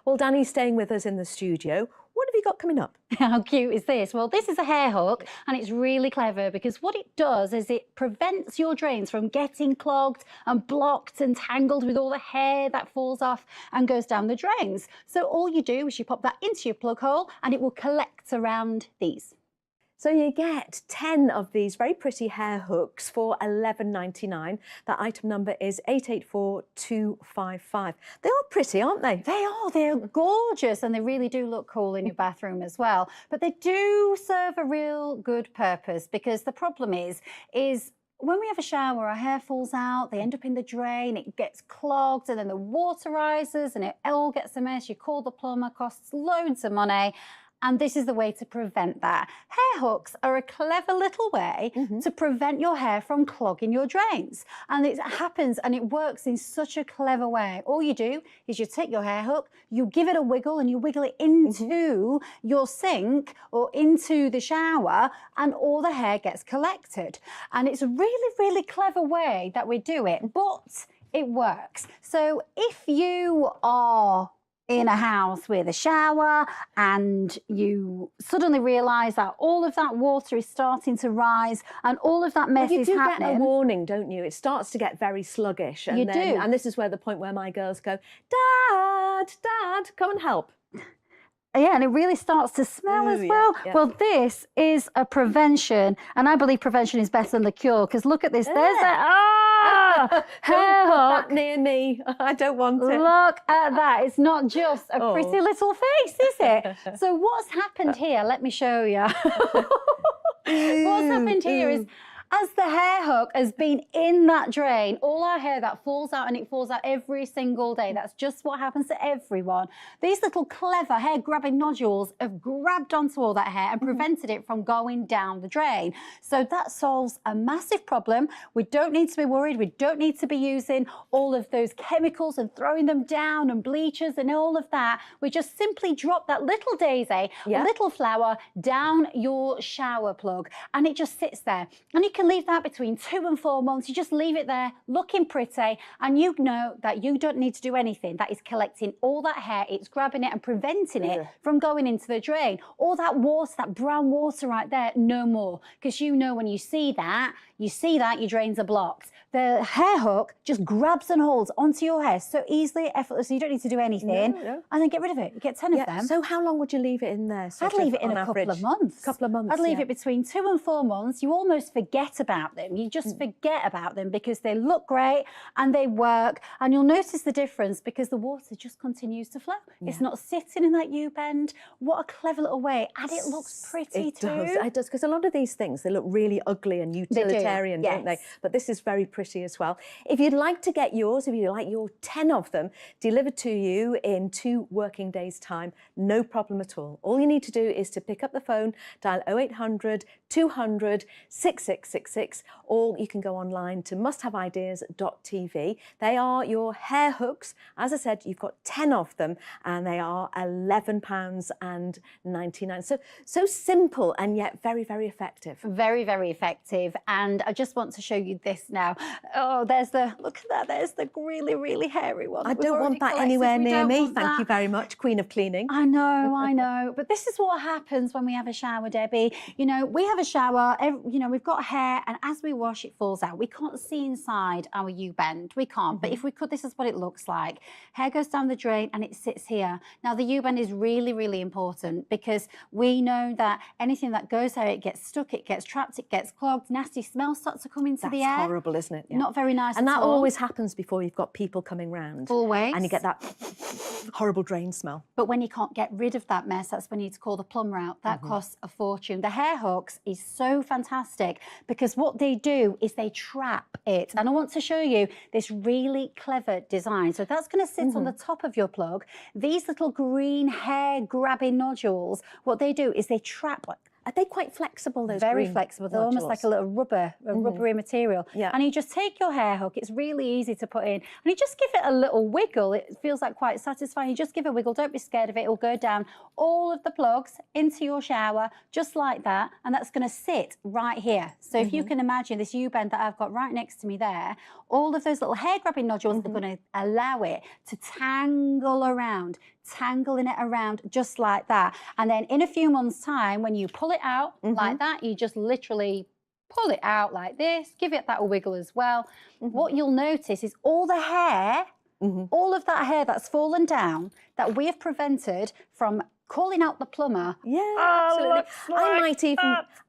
Well, Danny's staying with us in the studio. What have you got coming up? How cute is this? Well, this is a hair hook, and it's really clever because what it does is it prevents your drains from getting clogged and blocked and tangled with all the hair that falls off and goes down the drains. So all you do is you pop that into your plug hole and it will collect around these. So you get 10 of these very pretty hair hooks for $11.99. That item number is 884255. They are pretty, aren't they? They are, they're gorgeous, and they really do look cool in your bathroom as well. But they do serve a real good purpose, because the problem is when we have a shower, our hair falls out, they end up in the drain, it gets clogged, and then the water rises and it all gets a mess. You call the plumber, costs loads of money. And this is the way to prevent that. Hair hooks are a clever little way to prevent your hair from clogging your drains. And it happens and it works in such a clever way. All you do is you take your hair hook, you give it a wiggle and you wiggle it into your sink or into the shower, and all the hair gets collected. And it's a really, really clever way that we do it, but it works. So if you are in a house with a shower and you suddenly realise that all of that water is starting to rise and all of that mess is You do happening. get a warning, don't you? It starts to get very sluggish. And You then, do. And this is where the point where my girls go, Dad, Dad, come and help. Yeah, and it really starts to smell as Ooh, yeah, well. yeah. Well, this is a prevention, and I believe prevention is better than the cure, because look at this. There's that hair Don't put hook. that near me. I don't want it. Look at that. It's not just a Oh. pretty little face, is it? So what's happened here? Let me show you. What's happened here is, as the hair hook has been in that drain, all our hair that falls out, and it falls out every single day. That's just what happens to everyone. These little clever hair grabbing nodules have grabbed onto all that hair and prevented it from going down the drain. So that solves a massive problem. We don't need to be worried. We don't need to be using all of those chemicals and throwing them down and bleachers and all of that. We just simply drop that little daisy, Yeah. little flower down your shower plug, and it just sits there. And you can leave that between 2 and 4 months. You just leave it there looking pretty, and you know that you don't need to do anything. That is collecting all that hair, it's grabbing it and preventing it from going into the drain. All that water, that brown water right there, no more. Because you know when you see that, your drains are blocked. The hair hook just grabs and holds onto your hair so easily, effortlessly. You don't need to do anything. No. And then get rid of it. You get 10 of them. So how long would you leave it in there? I'd sort leave of it in on a couple average? of months. Couple of months, I'd leave yeah. it between 2 and 4 months. You almost forget about them. You just forget about them because they look great and they work. And you'll notice the difference because the water just continues to flow. It's not sitting in that U-bend. What a clever little way. And it looks pretty It too. does, because a lot of these things, they look really ugly and utilitarian, don't they? yes. But this is very pretty as well. If you'd like to get yours, if you'd like your 10 of them delivered to you in 2 working days' time, no problem at all. All you need to do is to pick up the phone, dial 0800 200 6666, or you can go online to musthaveideas.tv. They are your hair hooks. As I said, you've got 10 of them, and they are £11.99. So simple and yet very, very effective. Very, very effective. And I just want to show you this now. Oh, look at that. There's the really, really hairy one. I that we've don't want already that collected. anywhere We near don't me. want Thank you that. very much, Queen of Cleaning. I know. But this is what happens when we have a shower, Debbie. You know, we have a shower, we've got hair, and as we wash, it falls out. We can't see inside our U-bend. We can't. But if we could, this is what it looks like. Hair goes down the drain and it sits here. Now, the U-bend is really, really important because we know that anything that goes there, it gets stuck, it gets trapped, it gets clogged, nasty smells start to come into the air. That's horrible, isn't it? Yeah. Not very nice And at that all. always happens before you've got people coming round. Always. And you get that horrible drain smell. But when you can't get rid of that mess, that's when you need to call the plumber out. That costs a fortune. The hair hooks is so fantastic because what they do is they trap it. And I want to show you this really clever design. So that's going to sit on the top of your plug. These little green hair grabbing nodules, what they do is they trap. Are they quite flexible, those Very green flexible. They're almost like a little rubbery material. Yeah. And you just take your hair hook. It's really easy to put in. And you just give it a little wiggle. It feels like quite satisfying. You just give a wiggle. Don't be scared of it. It will go down all of the plugs into your shower, just like that. And that's going to sit right here. So if you can imagine this U-bend that I've got right next to me there, all of those little hair-grabbing nodules are going to allow it to tangle around, tangling it around just like that. And then in a few months' time, when you pull it out like that, you just literally pull it out like this, give it that wiggle as well. What you'll notice is all the hair, all of that hair that's fallen down that we have prevented from calling out the plumber. Yeah, absolutely.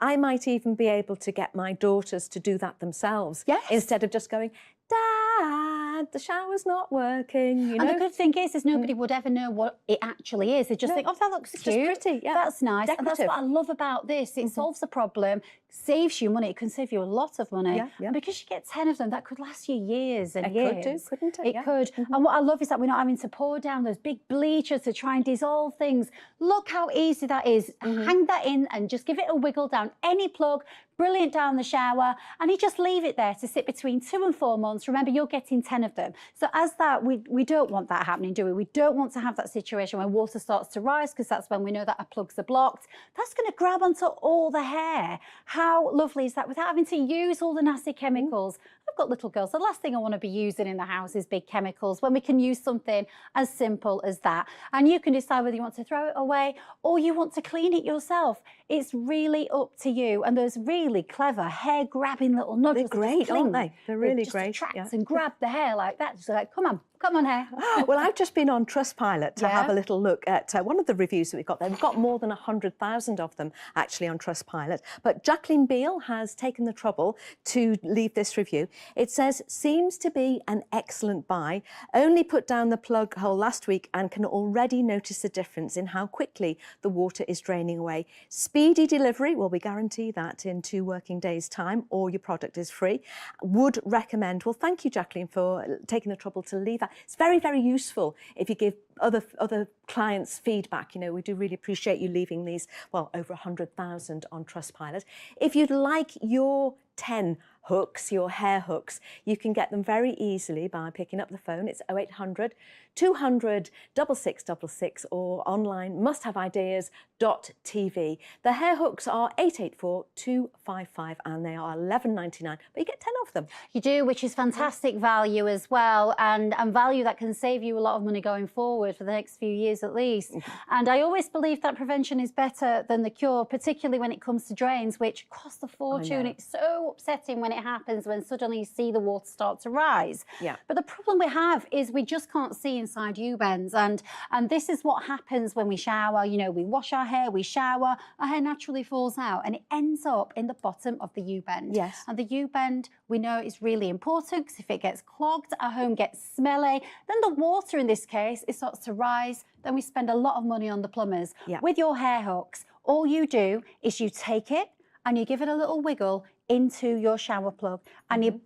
I might even be able to get my daughters to do that themselves. Yes. Instead of just going, Dad, Dad, the shower's not working, you know. And the good thing is nobody would ever know what it actually is. They just think, oh, that looks it's cute. just pretty, yeah. That's nice. And that's Decorative. what I love about this. It solves the problem, saves you money. It can save you a lot of money. Yeah, yeah. And because you get 10 of them, that could last you years and It years. could do, couldn't it? It Yeah. could. And what I love is that we're not having to pour down those big bleachers to try and dissolve things. Look how easy that is. Hang that in and just give it a wiggle down any plug. Brilliant down the shower, and you just leave it there to sit between 2 and 4 months. Remember, you're getting 10 of them. So as that, we don't want that happening, do we? We don't want to have that situation where water starts to rise, because that's when we know that our plugs are blocked. That's going to grab onto all the hair. How lovely is that, without having to use all the nasty chemicals? I've got little girls. The last thing I want to be using in the house is big chemicals, when we can use something as simple as that. And you can decide whether you want to throw it away or you want to clean it yourself. It's really up to you. And those really clever hair-grabbing little nodules. They're great, aren't they? They're really just great, attracts yeah. and grab the hair like that. Just like, come on, hair. Well, I've just been on Trustpilot to have a little look at one of the reviews that we've got there. We've got more than 100,000 of them actually on Trustpilot. But Jacqueline Beale has taken the trouble to leave this review. It says, seems to be an excellent buy. Only put down the plug hole last week and can already notice a difference in how quickly the water is draining away. Speedy delivery, well, we guarantee that in 2 working days' time, or your product is free. Would recommend. Well, thank you, Jacqueline, for taking the trouble to leave that. It's very, very useful if you give other clients feedback. You know, we do really appreciate you leaving these, well, over 100,000 on Trustpilot. If you'd like your 10 hooks, your hair hooks, you can get them very easily by picking up the phone. It's 0800 200 6666 or online musthaveideas.tv. The hair hooks are 884 255 and they are £11.99, but you get 10 of them. You do, which is fantastic value as well, and value that can save you a lot of money going forward for the next few years at least. And I always believe that prevention is better than the cure, particularly when it comes to drains, which cost a fortune. It's so upsetting when it happens, when suddenly you see the water start to rise. Yeah. But the problem we have is we just can't see inside U-bends, and this is what happens when we shower. You know, we wash our hair, we shower, our hair naturally falls out and it ends up in the bottom of the U-bend. Yes. And the U-bend, we know, is really important, because if it gets clogged, our home gets smelly. Then the water, in this case, it starts to rise. Then we spend a lot of money on the plumbers. Yeah. With your hair hooks, all you do is you take it and you give it a little wiggle into your shower plug and you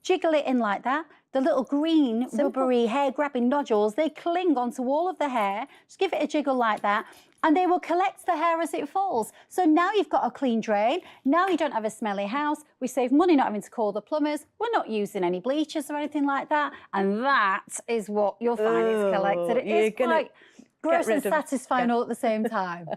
jiggle it in like that. The little green, rubbery, hair-grabbing nodules, they cling onto all of the hair. Just give it a jiggle like that, and they will collect the hair as it falls. So now you've got a clean drain. Now you don't have a smelly house. We save money not having to call the plumbers. We're not using any bleachers or anything like that. And that is what you'll find is collected. It is quite gross and satisfying all at the same time.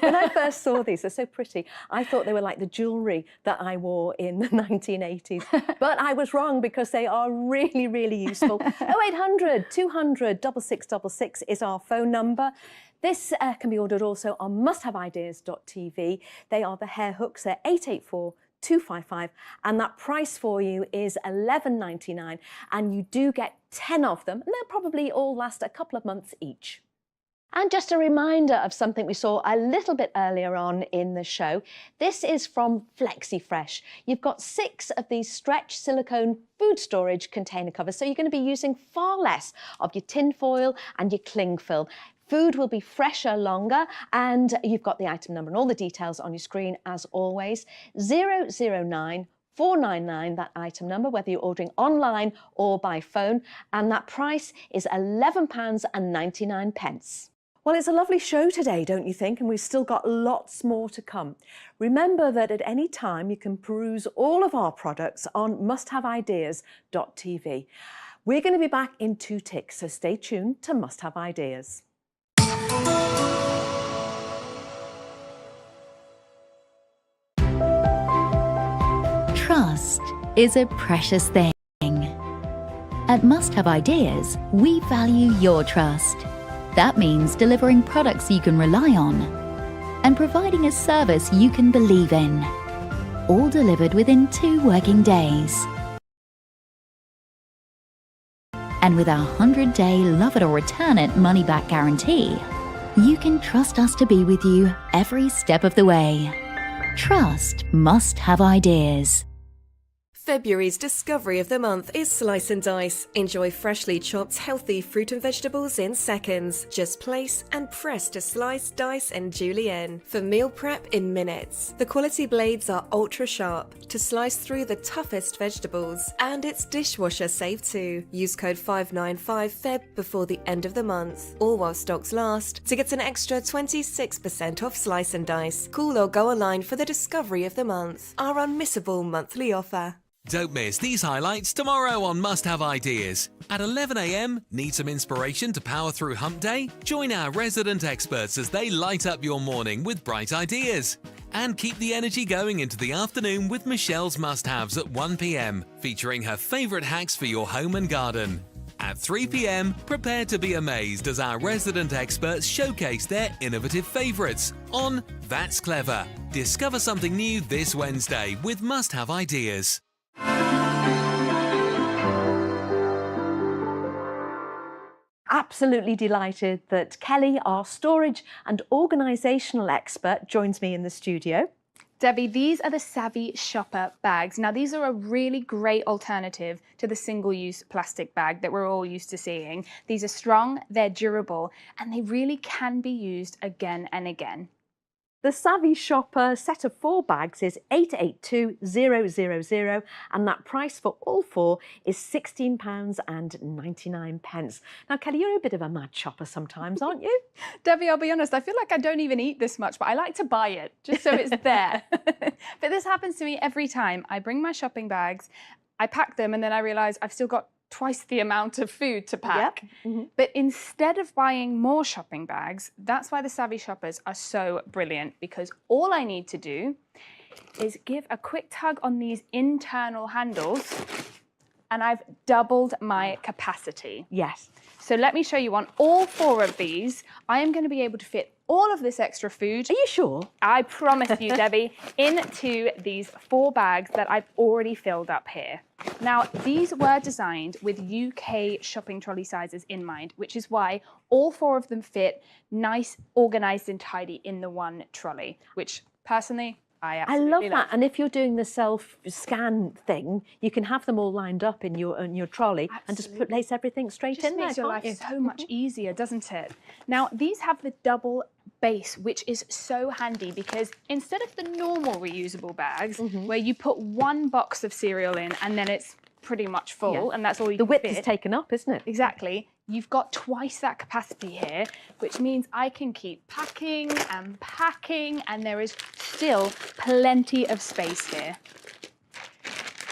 When I first saw these, they're so pretty. I thought they were like the jewellery that I wore in the 1980s. But I was wrong, because they are really, really useful. 0800 200 6666 is our phone number. This can be ordered also on musthaveideas.tv. They are the hair hooks. They're 884 255, and that price for you is £11.99, and you do get 10 of them, and they'll probably all last a couple of months each. And just a reminder of something we saw a little bit earlier on in the show. This is from FlexiFresh. You've got 6 of these stretch silicone food storage container covers, so you're going to be using far less of your tin foil and your cling film. Food will be fresher longer, and you've got the item number and all the details on your screen as always. 009 499, that item number, whether you're ordering online or by phone, and that price is £11.99. Well, it's a lovely show today, don't you think? And we've still got lots more to come. Remember that at any time you can peruse all of our products on musthaveideas.tv. We're going to be back in 2 ticks, so stay tuned to Must Have Ideas. Trust is a precious thing. At Must Have Ideas, we value your trust. That means delivering products you can rely on and providing a service you can believe in. All delivered within 2 working days. And with our 100-day love it or return it money-back guarantee, you can trust us to be with you every step of the way. Trust Must Have Ideas. February's discovery of the month is Slice and Dice. Enjoy freshly chopped, healthy fruit and vegetables in seconds. Just place and press to slice, dice, and julienne for meal prep in minutes. The quality blades are ultra sharp to slice through the toughest vegetables, and it's dishwasher safe too. Use code 595FEB before the end of the month, or while stocks last, to get an extra 26% off Slice and Dice. Call or go online for the discovery of the month, our unmissable monthly offer. Don't miss these highlights tomorrow on Must Have Ideas. At 11 a.m, need some inspiration to power through hump day? Join our resident experts as they light up your morning with bright ideas. And keep the energy going into the afternoon with Michelle's Must Haves at 1 p.m, featuring her favourite hacks for your home and garden. At 3 p.m, prepare to be amazed as our resident experts showcase their innovative favourites on That's Clever. Discover something new this Wednesday with Must Have Ideas. Absolutely delighted that Kelly, our storage and organisational expert, joins me in the studio. Debbie, these are the Savvy Shopper bags. Now, these are a really great alternative to the single-use plastic bag that we're all used to seeing. These are strong, they're durable, and they really can be used again and again. The Savvy Shopper set of 4 bags is 882000, and that price for all 4 is £16.99. Now, Kelly, you're a bit of a mad shopper sometimes, aren't you? Debbie, I'll be honest, I feel like I don't even eat this much, but I like to buy it just so it's there. But this happens to me every time. I bring my shopping bags, I pack them, and then I realise I've still got twice the amount of food to pack. Yep. But instead of buying more shopping bags, that's why the Savvy Shoppers are so brilliant, because all I need to do is give a quick tug on these internal handles and I've doubled my capacity. Yes. So let me show you, on all 4 of these, I am going to be able to fit all of this extra food. Are you sure? I promise you, Debbie, into these 4 bags that I've already filled up here. Now, these were designed with UK shopping trolley sizes in mind, which is why all 4 of them fit nice, organised and tidy in the one trolley, which personally, I absolutely love that. And if you're doing the self-scan thing, you can have them all lined up in your trolley and just place everything straight Just in there, makes your can't life you? so much easier, doesn't it? Now, these have the double base, which is so handy because instead of the normal reusable bags where you put 1 box of cereal in and then it's pretty much full and that's all you The can width fit. is taken up, isn't it? Exactly. You've got twice that capacity here, which means I can keep packing and packing, and there is still plenty of space here.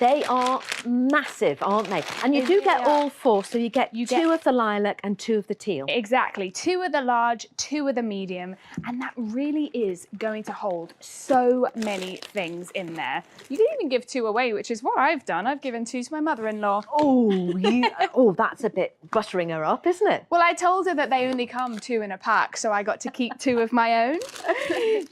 They are massive, aren't they? And you They do really get are. all 4, so you get You 2 get- of the lilac and 2 of the teal. Exactly. 2 of the large, 2 of the medium, and that really is going to hold so many things in there. You can even give 2 away, which is what I've done. I've given 2 to my mother-in-law. Oh, that's a bit buttering her up, isn't it? Well, I told her that they only come 2 in a pack, so I got to keep 2 of my own.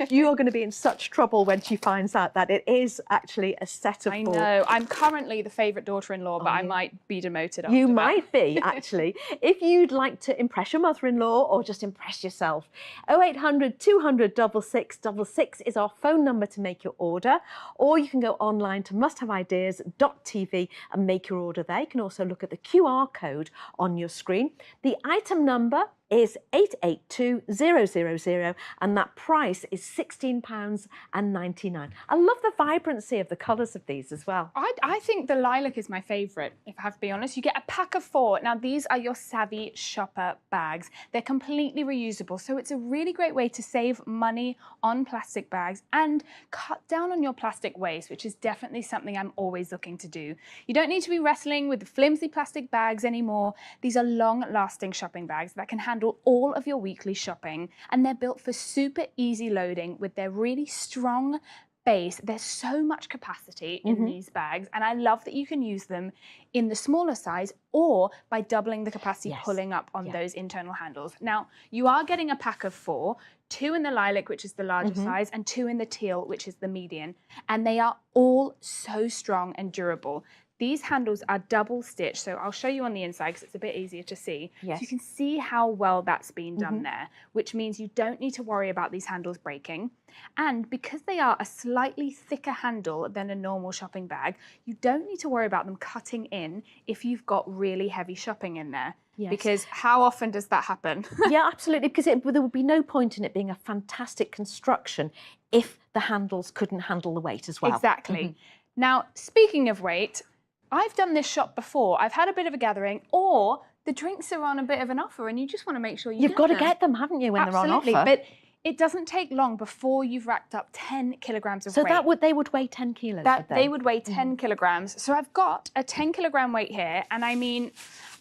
You are going to be in such trouble when she finds out that it is actually a set of 4. I know. I'm currently the favourite daughter-in-law, but I might be demoted after You that. might be, actually. If you'd like to impress your mother-in-law or just impress yourself, 0800 200 6666 is our phone number to make your order, or you can go online to musthaveideas.tv and make your order there. You can also look at the QR code on your screen. The item number is 882000, and that price is £16.99. I love the vibrancy of the colours of these as well. I think the lilac is my favourite, if I have to be honest. You get a pack of 4. Now, these are your Savvy Shopper bags. They're completely reusable, so it's a really great way to save money on plastic bags and cut down on your plastic waste, which is definitely something I'm always looking to do. You don't need to be wrestling with the flimsy plastic bags anymore. These are long-lasting shopping bags that can handle all of your weekly shopping, and they're built for super easy loading with their really strong base. There's so much capacity in these bags, and I love that you can use them in the smaller size or by doubling the capacity, pulling up on those internal handles. Now, you are getting a pack of 4, 2 in the lilac, which is the larger size, and 2 in the teal, which is the median, and they are all so strong and durable. these handles are double stitched. So I'll show you on the inside because it's a bit easier to see. Yes. So you can see how well that's been done there, which means you don't need to worry about these handles breaking. And because they are a slightly thicker handle than a normal shopping bag, you don't need to worry about them cutting in if you've got really heavy shopping in there. Yes. Because how often does that happen? Yeah, absolutely, because there would be no point in it being a fantastic construction if the handles couldn't handle the weight as well. Exactly. Now, speaking of weight, I've done this shop before. I've had a bit of a gathering, or the drinks are on a bit of an offer and you just want to make sure You've get got to them. get them, haven't you, when Absolutely, they're on offer? but it doesn't take long before you've racked up 10 kilograms of So weight. they would weigh 10 kilos, That would they would weigh 10 kilograms. So I've got a 10 kilogram weight here, and I mean,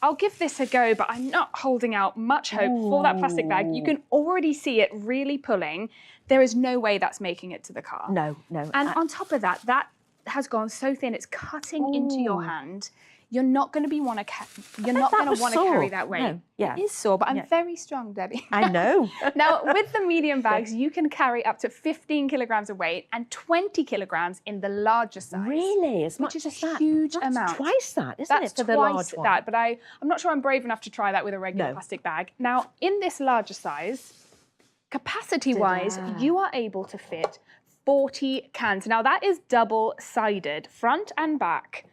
I'll give this a go, but I'm not holding out much hope for that plastic bag. You can already see it really pulling. There is no way that's making it to the car. No. And on top of that, that has gone so thin, it's cutting into your hand. You're not going to want to carry that weight. No, yeah. It is sore, but I'm very strong, Debbie. I know. Now, with the medium bags, you can carry up to 15 kilograms of weight and 20 kilograms in the larger size. Really? As much Which is as a that? huge That's amount. twice that, isn't That's it, for the twice large one? that, but I'm not sure I'm brave enough to try that with a regular No. plastic bag. Now, in this larger size, capacity-wise, you are able to fit 40 cans. Now, that is double-sided, front and back.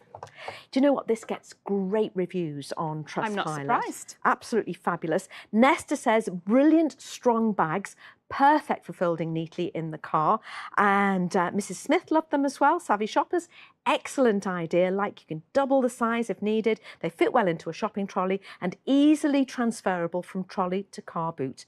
Do you know what? This gets great reviews on Trustpilot. I'm not surprised. Absolutely fabulous. Nesta says, brilliant, strong bags, perfect for folding neatly in the car. And Mrs. Smith loved them as well, savvy shoppers. Excellent idea, like you can double the size if needed. They fit well into a shopping trolley and easily transferable from trolley to car boot.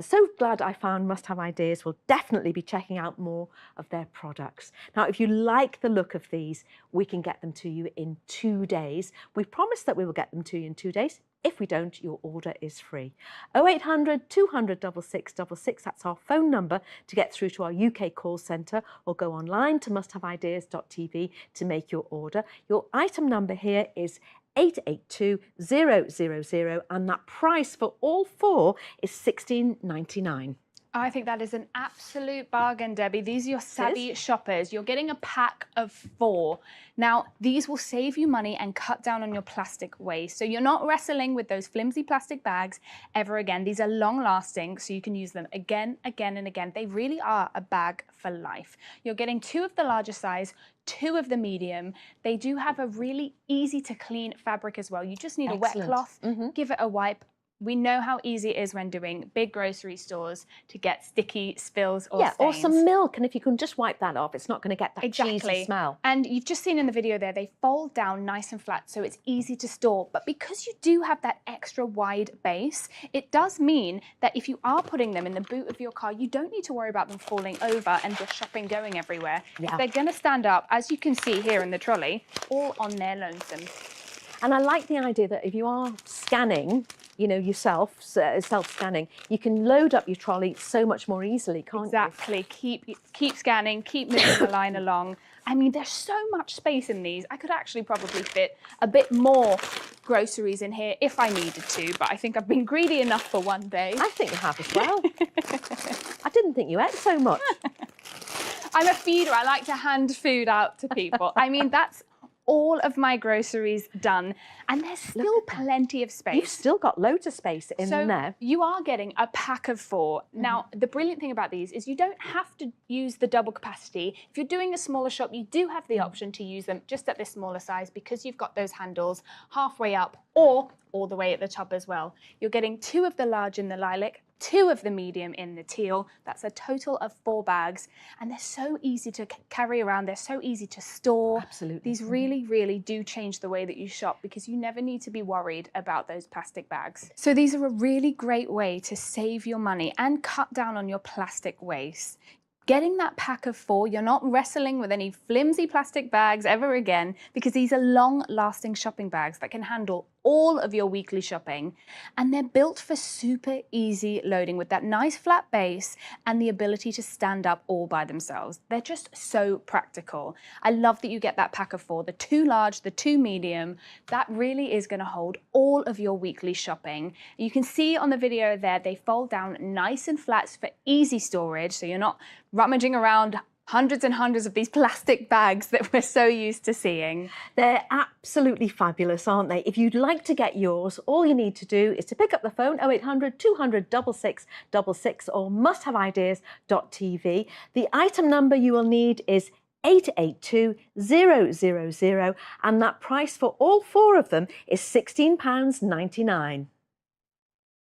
So glad I found Must Have Ideas. We'll definitely be checking out more of their products. Now, if you like the look of these, we can get them to you in 2 days. We promise that we will get them to you in 2 days. If we don't, your order is free. 0800 200 6666, that's our phone number to get through to our UK call centre, or go online to musthaveideas.tv to make your order. Your item number here is 882000, and that price for all four is £16.99. I think that is an absolute bargain, Debbie. These are your savvy shoppers. You're getting a pack of 4. Now, these will save you money and cut down on your plastic waste. So you're not wrestling with those flimsy plastic bags ever again. These are long-lasting, so you can use them again, again, and again. They really are a bag for life. You're getting 2 of the larger size, 2 of the medium. They do have a really easy-to-clean fabric as well. You just need a wet cloth, give it a wipe. We know how easy it is when doing big grocery stores to get sticky spills or stains. or some milk, and if you can just wipe that off, it's not going to get that cheesy smell. And you've just seen in the video there, they fold down nice and flat, so it's easy to store. But because you do have that extra wide base, it does mean that if you are putting them in the boot of your car, you don't need to worry about them falling over and your shopping going everywhere. They're going to stand up, as you can see here in the trolley, all on their lonesome. And I like the idea that if you are scanning, you know, yourself, self-scanning, you can load up your trolley so much more easily, can't you? Exactly. Keep scanning, keep moving the line along. I mean, there's so much space in these. I could actually probably fit a bit more groceries in here if I needed to, but I think I've been greedy enough for one day. I think you have as well. I didn't think you ate so much. I'm a feeder. I like to hand food out to people. I mean, that's all of my groceries done, and there's still plenty of space. You've still got loads of space in So there. you are getting a pack of 4. Now, the brilliant thing about these is you don't have to use the double capacity. If you're doing a smaller shop, you do have the option to use them just at this smaller size because you've got those handles halfway up or all the way at the top as well. You're getting 2 of the large in the lilac, 2 of the medium in the teal. That's a total of 4 bags. And they're so easy to carry around. They're so easy to store. Absolutely. These really, really do change the way that you shop because you never need to be worried about those plastic bags. So these are a really great way to save your money and cut down on your plastic waste. Getting that pack of 4, you're not wrestling with any flimsy plastic bags ever again because these are long-lasting shopping bags that can handle all of your weekly shopping, and they're built for super easy loading with that nice flat base and the ability to stand up all by themselves. They're just so practical. I love that you get that pack of 4, the 2 large, the 2 medium. That really is going to hold all of your weekly shopping. You can see on the video there, they fold down nice and flat for easy storage, so you're not rummaging around hundreds and hundreds of these plastic bags that we're so used to seeing. They're absolutely fabulous, aren't they? If you'd like to get yours, all you need to do is to pick up the phone, 0800 200 6666 or musthaveideas.tv. The item number you will need is 882000, and that price for all 4 of them is £16.99.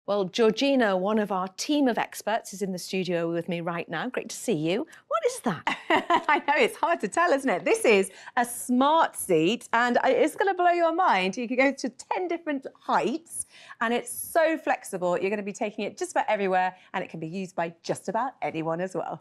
Well, Georgina, one of our team of experts, is in the studio with me right now. Great to see you. What is that? I know, it's hard to tell, isn't it? This is a smart seat, and it's going to blow your mind. You can go to 10 different heights, and it's so flexible. You're going to be taking it just about everywhere, and it can be used by just about anyone as well.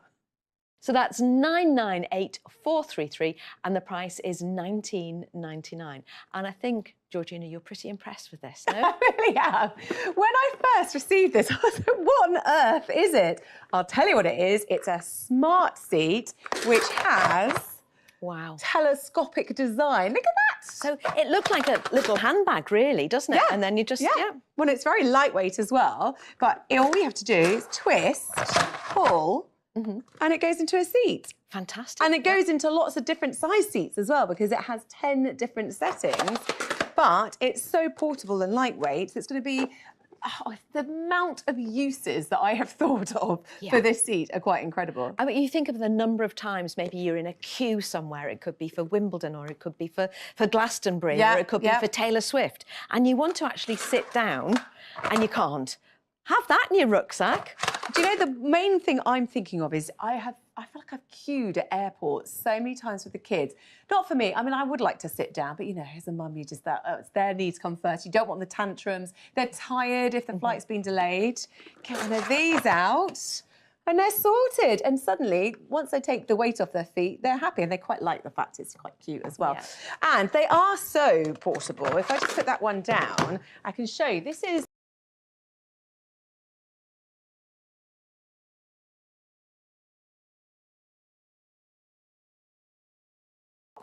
So that's 998,433, and the price is £19.99. And I think, Georgina, you're pretty impressed with this, no? I really am. When I first received this, I was like, what on earth is it? I'll tell you what it is. It's a smart seat which has telescopic design. Look at that. So it looked like a little handbag, really, doesn't it? Yeah. And then you just, Well, it's very lightweight as well, but all we have to do is twist, pull, and it goes into a seat. Fantastic. And it goes into lots of different size seats as well, because it has 10 different settings, but it's so portable and lightweight. It's going to be, the amount of uses that I have thought of for this seat are quite incredible. I mean, you think of the number of times maybe you're in a queue somewhere. It could be for Wimbledon, or it could be for Glastonbury, or it could be for Taylor Swift. And you want to actually sit down and you can't. Have that in your rucksack. Do you know, the main thing I'm thinking of is I feel like I've queued at airports so many times with the kids. Not for me. I mean, I would like to sit down, but you know, as a mum, it's their needs come first. You don't want the tantrums. They're tired if the flight's been delayed. Get one of these out, and they're sorted. And suddenly, once they take the weight off their feet, they're happy, and they quite like the fact it's quite cute as well. Yeah. And they are so portable. If I just put that one down, I can show you. This is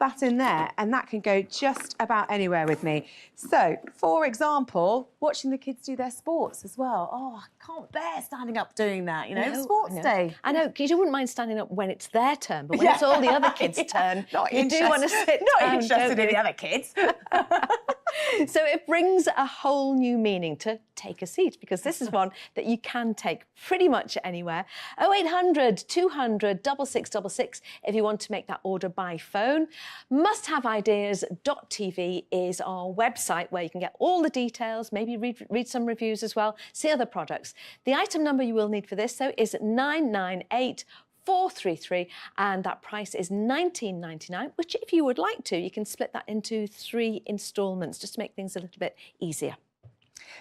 that in there, and that can go just about anywhere with me. So, for example, watching the kids do their sports as well. Oh, I can't bear standing up doing that, you know, sports day. I know, because you wouldn't mind standing up when it's their turn, but when it's all the other kids' turn, you do want to sit Not down, interested don't in you? the other kids. So it brings a whole new meaning to take a seat, because this is one that you can take pretty much anywhere. 0800 200 6666 if you want to make that order by phone. Musthaveideas.tv is our website where you can get all the details, maybe read some reviews as well, see other products. The item number you will need for this, though, is 998,433, and that price is £19.99, which, if you would like to, you can split that into 3 instalments just to make things a little bit easier.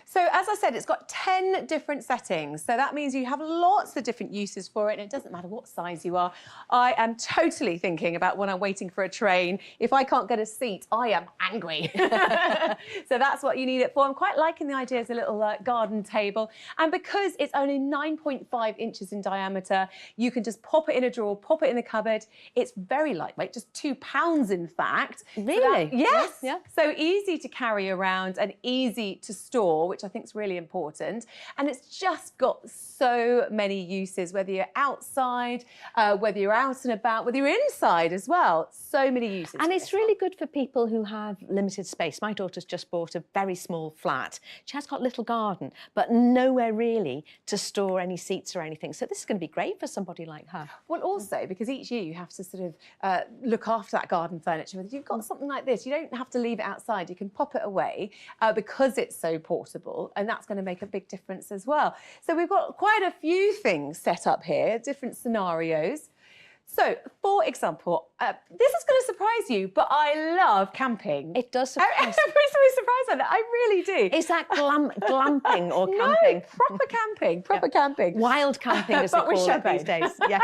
So, as I said, it's got 10 different settings. So that means you have lots of different uses for it, and it doesn't matter what size you are. I am totally thinking about when I'm waiting for a train. If I can't get a seat, I am angry. So that's what you need it for. I'm quite liking the idea as a little garden table. And because it's only 9.5 inches in diameter, you can just pop it in a drawer, pop it in the cupboard. It's very lightweight, just 2 pounds, in fact. Really? So yes. Yeah. So easy to carry around and easy to store, which I think is really important. And it's just got so many uses, whether you're outside, whether you're out and about, whether you're inside as well. So many uses. And it's really good for people who have limited space. My daughter's just bought a very small flat. She has got a little garden, but nowhere really to store any seats or anything. So this is going to be great for somebody like her. Well, also, because each year you have to sort of look after that garden furniture. If you've got something like this, you don't have to leave it outside. You can pop it away because it's so portable, and that's going to make a big difference as well. So we've got quite a few things set up here, different scenarios. So, for example, this is going to surprise you, but I love camping. It does surprise I'm so surprised by that. I really do. Is that glamping or No, camping? proper camping, proper camping. Wild camping, as they But with call it these champagne. days. Yeah.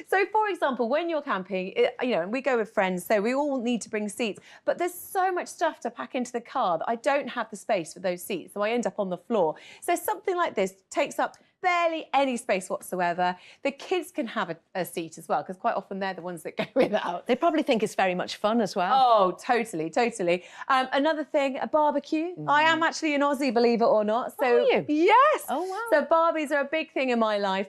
So, for example, when you're camping, you know, and we go with friends, so we all need to bring seats, but there's so much stuff to pack into the car that I don't have the space for those seats, so I end up on the floor. So something like this takes up barely any space whatsoever. The kids can have a seat as well, because quite often they're the ones that go without. They probably think it's very much fun as well. Oh, totally, totally. Another thing, a barbecue. I am actually an Aussie, believe it or not. So, Are you? Yes. Oh, wow. So barbies are a big thing in my life.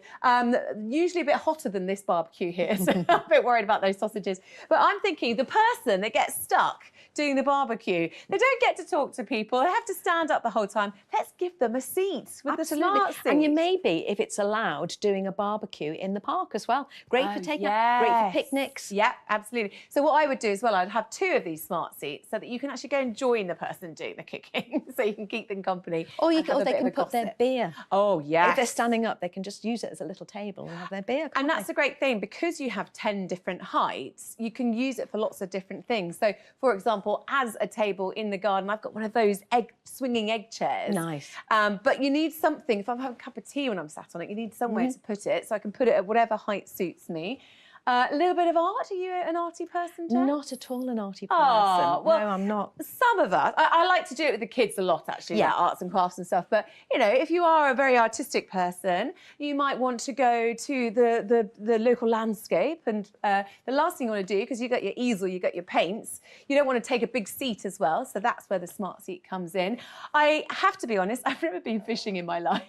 Usually a bit hotter than this barbecue here, so I'm a bit worried about those sausages. But I'm thinking the person that gets stuck doing the barbecue, they don't get to talk to people. They have to stand up the whole time. Let's give them a seat with the smart seat. And you may be, if it's allowed, doing a barbecue in the park as well. Great for takeout, great for yes. picnics. Yeah, absolutely. So what I would do as well, I'd have 2 of these smart seats so that you can actually go and join the person doing the cooking, so you can keep them company. Or, and have or a they bit of can a put their gossip. beer. Oh, yeah. If they're standing up, they can just use it as a little table and have their beer. And that's a great thing, because you have 10 different heights, you can use it for lots of different things. So, for example, as a table in the garden, I've got one of those swinging egg chairs. Nice. But you need something, if I'm having a cup of tea when I'm sat on it, you need somewhere to put it, so I can put it at whatever height suits me. A little bit of art. Are you an arty person, Jen? Not at all an arty person. Oh, well, no, I'm not. Some of us. I like to do it with the kids a lot, actually, Yeah. like arts and crafts and stuff. But, you know, if you are a very artistic person, you might want to go to the local landscape. And the last thing you want to do, because you've got your easel, you've got your paints, you don't want to take a big seat as well. So that's where the smart seat comes in. I have to be honest, I've never been fishing in my life.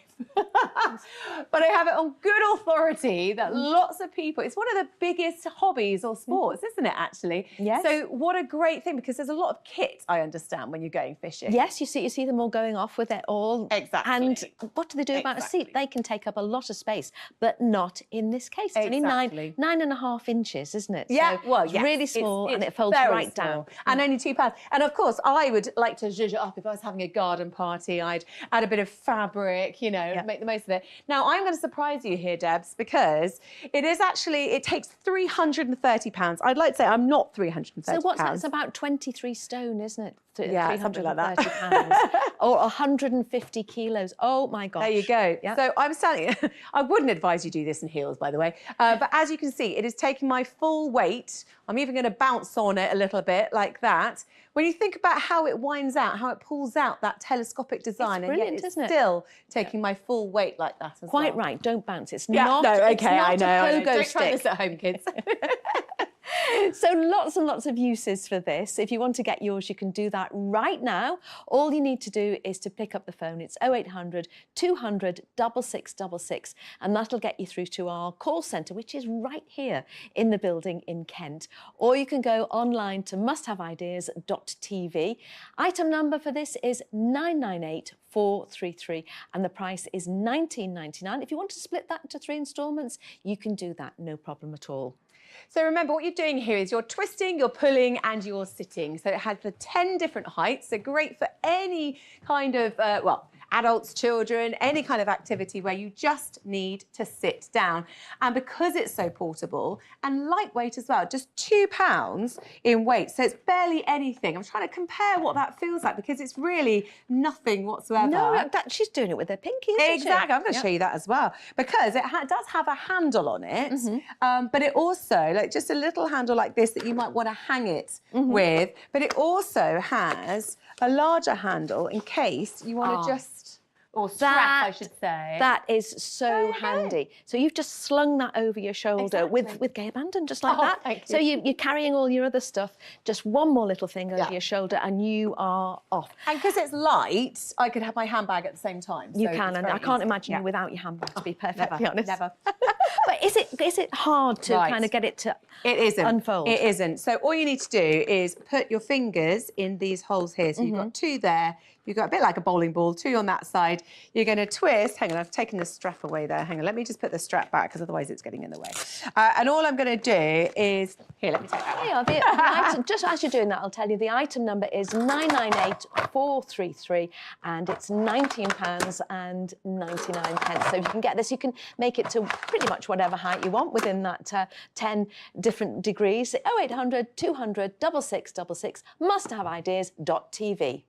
But I have it on good authority that lots of people, it's one of the biggest hobbies or sports, isn't it, actually? Yes. So what a great thing, because there's a lot of kit, I understand, when you're going fishing. Yes, you see them all going off with it all. Exactly. And what do they do about a seat? They can take up a lot of space, but not in this case. It's only Exactly. 9.5 inches, isn't it? Yeah, So well, it's yes. really small and it folds very right small. down. And only £2. And of course, I would like to zhuzh it up. If I was having a garden party, I'd add a bit of fabric, you know, make the most of it. Now, I'm going to surprise you here, Debs, because it is actually, it takes £330. I'd like to say I'm not £330. So what's that? It's about 23 stone, isn't it? Yeah, something like that. £330. Or 150 kilos. Oh, my gosh. There you go. Yeah. So I'm standing, I wouldn't advise you do this in heels, by the way. But as you can see, it is taking my full weight. I'm even going to bounce on it a little bit like that. When you think about how it winds out, how it pulls out that telescopic design, and brilliant, yet it's isn't it? still taking my full weight like that as Quite well. right. Don't bounce. It's Yeah, not, no, it's okay, not I know. a pogo Don't stick. try this at home, kids. So lots and lots of uses for this. If you want to get yours, you can do that right now. All you need to do is to pick up the phone. It's 0800 200 6666, and that'll get you through to our call centre, which is right here in the building in Kent. Or you can go online to musthaveideas.tv. Item number for this is 998433, and the price is £19.99. If you want to split that into 3 instalments, you can do that, no problem at all. So remember, what you're doing here is you're twisting, you're pulling, and you're sitting. So it has the 10 different heights. So great for any kind of, adults, children, any kind of activity where you just need to sit down. And because it's so portable and lightweight as well, just £2 in weight. So it's barely anything. I'm trying to compare what that feels like, because it's really nothing whatsoever. No, she's doing it with her pinky, isn't she? Exactly. I'm going to show you that as well, because it does have a handle on it, but it also, like just a little handle like this that you might want to hang it with, but it also has a larger handle in case you want to or strap, I should say. That is so handy. So you've just slung that over your shoulder with gay abandon, just like that. Thank So you. you're carrying all your other stuff, just one more little thing over your shoulder, and you are off. And because it's light, I could have my handbag at the same time. You so can, it's and very I can't easy. imagine Yeah. you without your handbag, to be perfectly Never, honest. never. But is it hard to Right. kind of get it to It isn't. unfold? It isn't. So all you need to do is put your fingers in these holes here. So you've got 2 there. You've got a bit like a bowling ball, 2 on that side. You're going to twist. Hang on, I've taken the strap away there. Hang on, let me just put the strap back, because otherwise it's getting in the way. And all I'm going to do is, here, let me take that. There you are. The item, just as you're doing that, I'll tell you the item number is 998433, and it's £19.99. So if you can get this, you can make it to pretty much whatever height you want within that 10 different degrees. 0800 200 6666, musthaveideas.tv.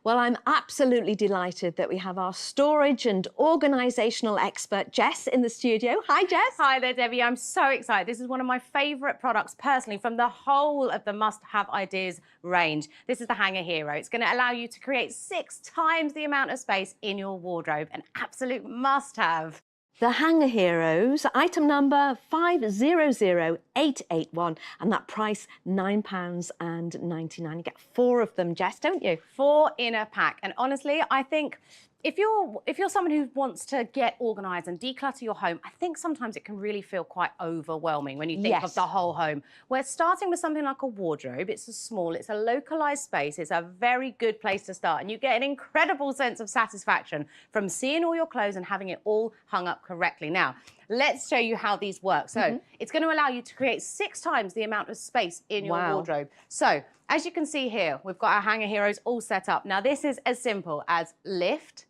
Well, I'm absolutely delighted that we have our storage and organisational expert, Jess, in the studio. Hi, Jess. Hi there, Debbie. I'm so excited. This is one of my favourite products personally from the whole of the Must Have Ideas range. This is the Hanger Hero. It's going to allow you to create 6 times the amount of space in your wardrobe. An absolute must-have. The Hanger Heroes, item number 500881, and that price £9.99. You get 4 of them, Jess, don't you? 4 in a pack. And honestly, I think if you're someone who wants to get organised and declutter your home, I think sometimes it can really feel quite overwhelming when you think of the whole home. We're starting with something like a wardrobe. It's it's a localised space. It's a very good place to start. And you get an incredible sense of satisfaction from seeing all your clothes and having it all hung up correctly. Now, let's show you how these work. So it's going to allow you to create 6 times the amount of space in your wardrobe. So as you can see here, we've got our Hanger Heroes all set up. Now, this is as simple as lift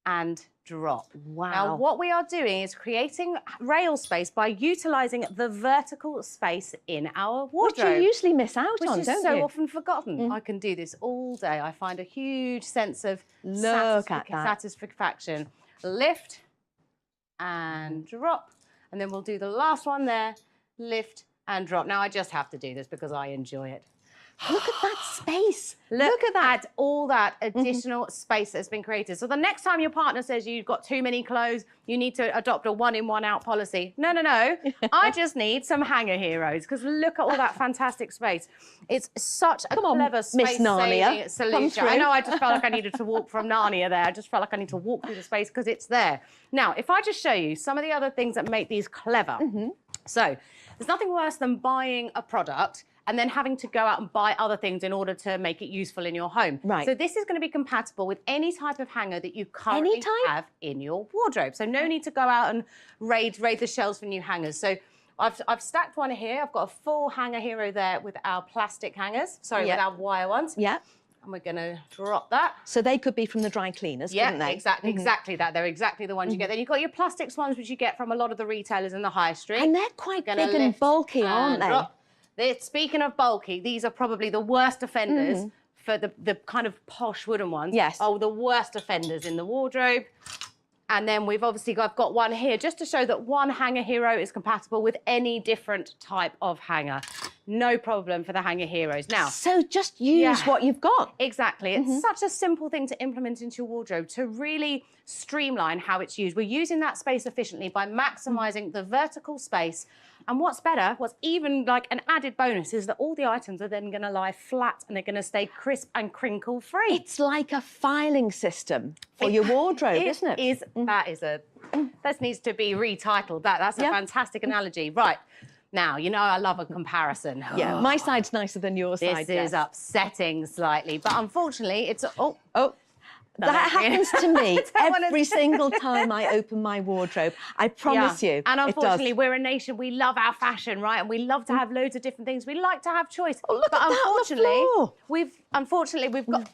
and drop. Wow. Now, what we are doing is creating rail space by utilising the vertical space in our wardrobe. Which you usually miss out on, Which is don't so you? often forgotten. I can do this all day. I find a huge sense of Look at that. satisfaction. Lift and drop. And then we'll do the last one there. Lift and drop. Now, I just have to do this because I enjoy it. Look at that space. Look at all that additional space that's been created. So the next time your partner says you've got too many clothes, you need to adopt a 1 in, 1 out policy. No, no, no. I just need some Hanger Heroes because look at all that fantastic space. It's such a clever space-saving solution. I know, I just felt like I needed to walk from Narnia there. I just felt like I need to walk through the space because it's there. Now, if I just show you some of the other things that make these clever. So there's nothing worse than buying a product and then having to go out and buy other things in order to make it useful in your home. Right. So this is going to be compatible with any type of hanger that you currently have in your wardrobe. So no need to go out and raid the shelves for new hangers. So I've stacked one here. I've got a full Hanger Hero there with our plastic hangers. Sorry, with our wire ones. Yeah. And we're going to drop that. So they could be from the dry cleaners, couldn't they? Exactly, exactly that. They're exactly the ones you get. Then you've got your plastics ones, which you get from a lot of the retailers in the high street. And they're quite big and bulky, aren't they? Speaking of bulky, these are probably the worst offenders for the kind of posh wooden ones. Yes. Oh, the worst offenders in the wardrobe. And then I've got one here just to show that one Hanger Hero is compatible with any different type of hanger. No problem for the Hanger Heroes. Now, so just use what you've got. Exactly. It's such a simple thing to implement into your wardrobe to really streamline how it's used. We're using that space efficiently by maximising the vertical space. And what's better, what's even like an added bonus, is that all the items are then going to lie flat and they're going to stay crisp and crinkle free. It's like a filing system for your wardrobe, isn't it? That needs to be retitled. That's a fantastic analogy. Right. Now, you know I love a comparison. Yeah, my side's nicer than your side. This is upsetting slightly, but unfortunately it's... That happens to me every single time I open my wardrobe. I promise you. And unfortunately, we're a nation, we love our fashion, right? And we love to have loads of different things. We like to have choice. Oh, look at that on the floor. Unfortunately, we've got...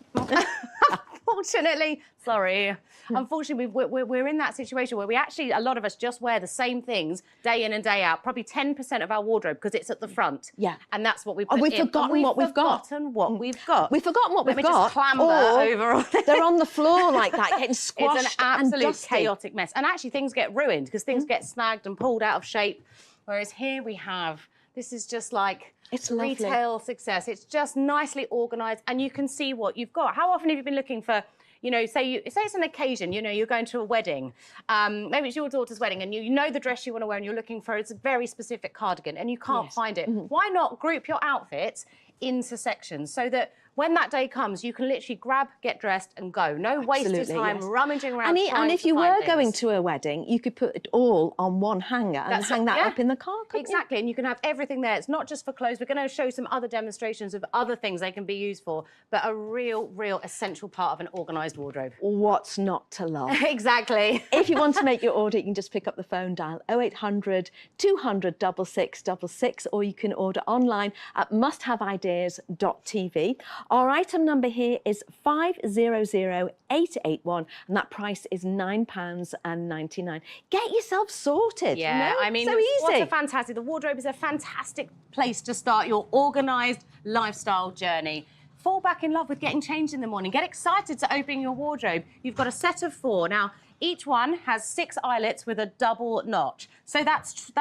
Unfortunately, we're in that situation where a lot of us just wear the same things day in and day out, probably 10% of our wardrobe because it's at the front. Yeah. And that's what we put in. We've forgotten what we've got. We've forgotten what Let we've me got. just clamber over all this. They're on the floor like that, getting squashed. It's an absolute and dusty. chaotic mess. And actually, things get ruined because things get snagged and pulled out of shape. Whereas here we have, this is just like retail success. It's just nicely organised and you can see what you've got. How often have you been looking for, you know, say it's an occasion, you know, you're going to a wedding, maybe it's your daughter's wedding and you know the dress you want to wear and you're looking for a very specific cardigan and you can't find it. Why not group your outfits into sections so that when that day comes, you can literally grab, get dressed and go. No wasted time rummaging around. And if you were going to a wedding, you could put it all on one hanger and hang that up in the car, couldn't you? Exactly, and you can have everything there. It's not just for clothes. We're going to show some other demonstrations of other things they can be used for, but a real essential part of an organised wardrobe. What's not to love? Exactly. If you want to make your order, you can just pick up the phone, dial 0800 200 6666, or you can order online at musthaveideas.tv. Our item number here is 500881, and that price is £9.99. Get yourself sorted. Yeah, you know? I mean, so easy. What's a fantastic, the wardrobe is a fantastic place to start your organised lifestyle journey. fall back in love with getting changed in the morning. Get excited to open your wardrobe. You've got a set of 4. Now, each one has 6 eyelets with a double notch. So that's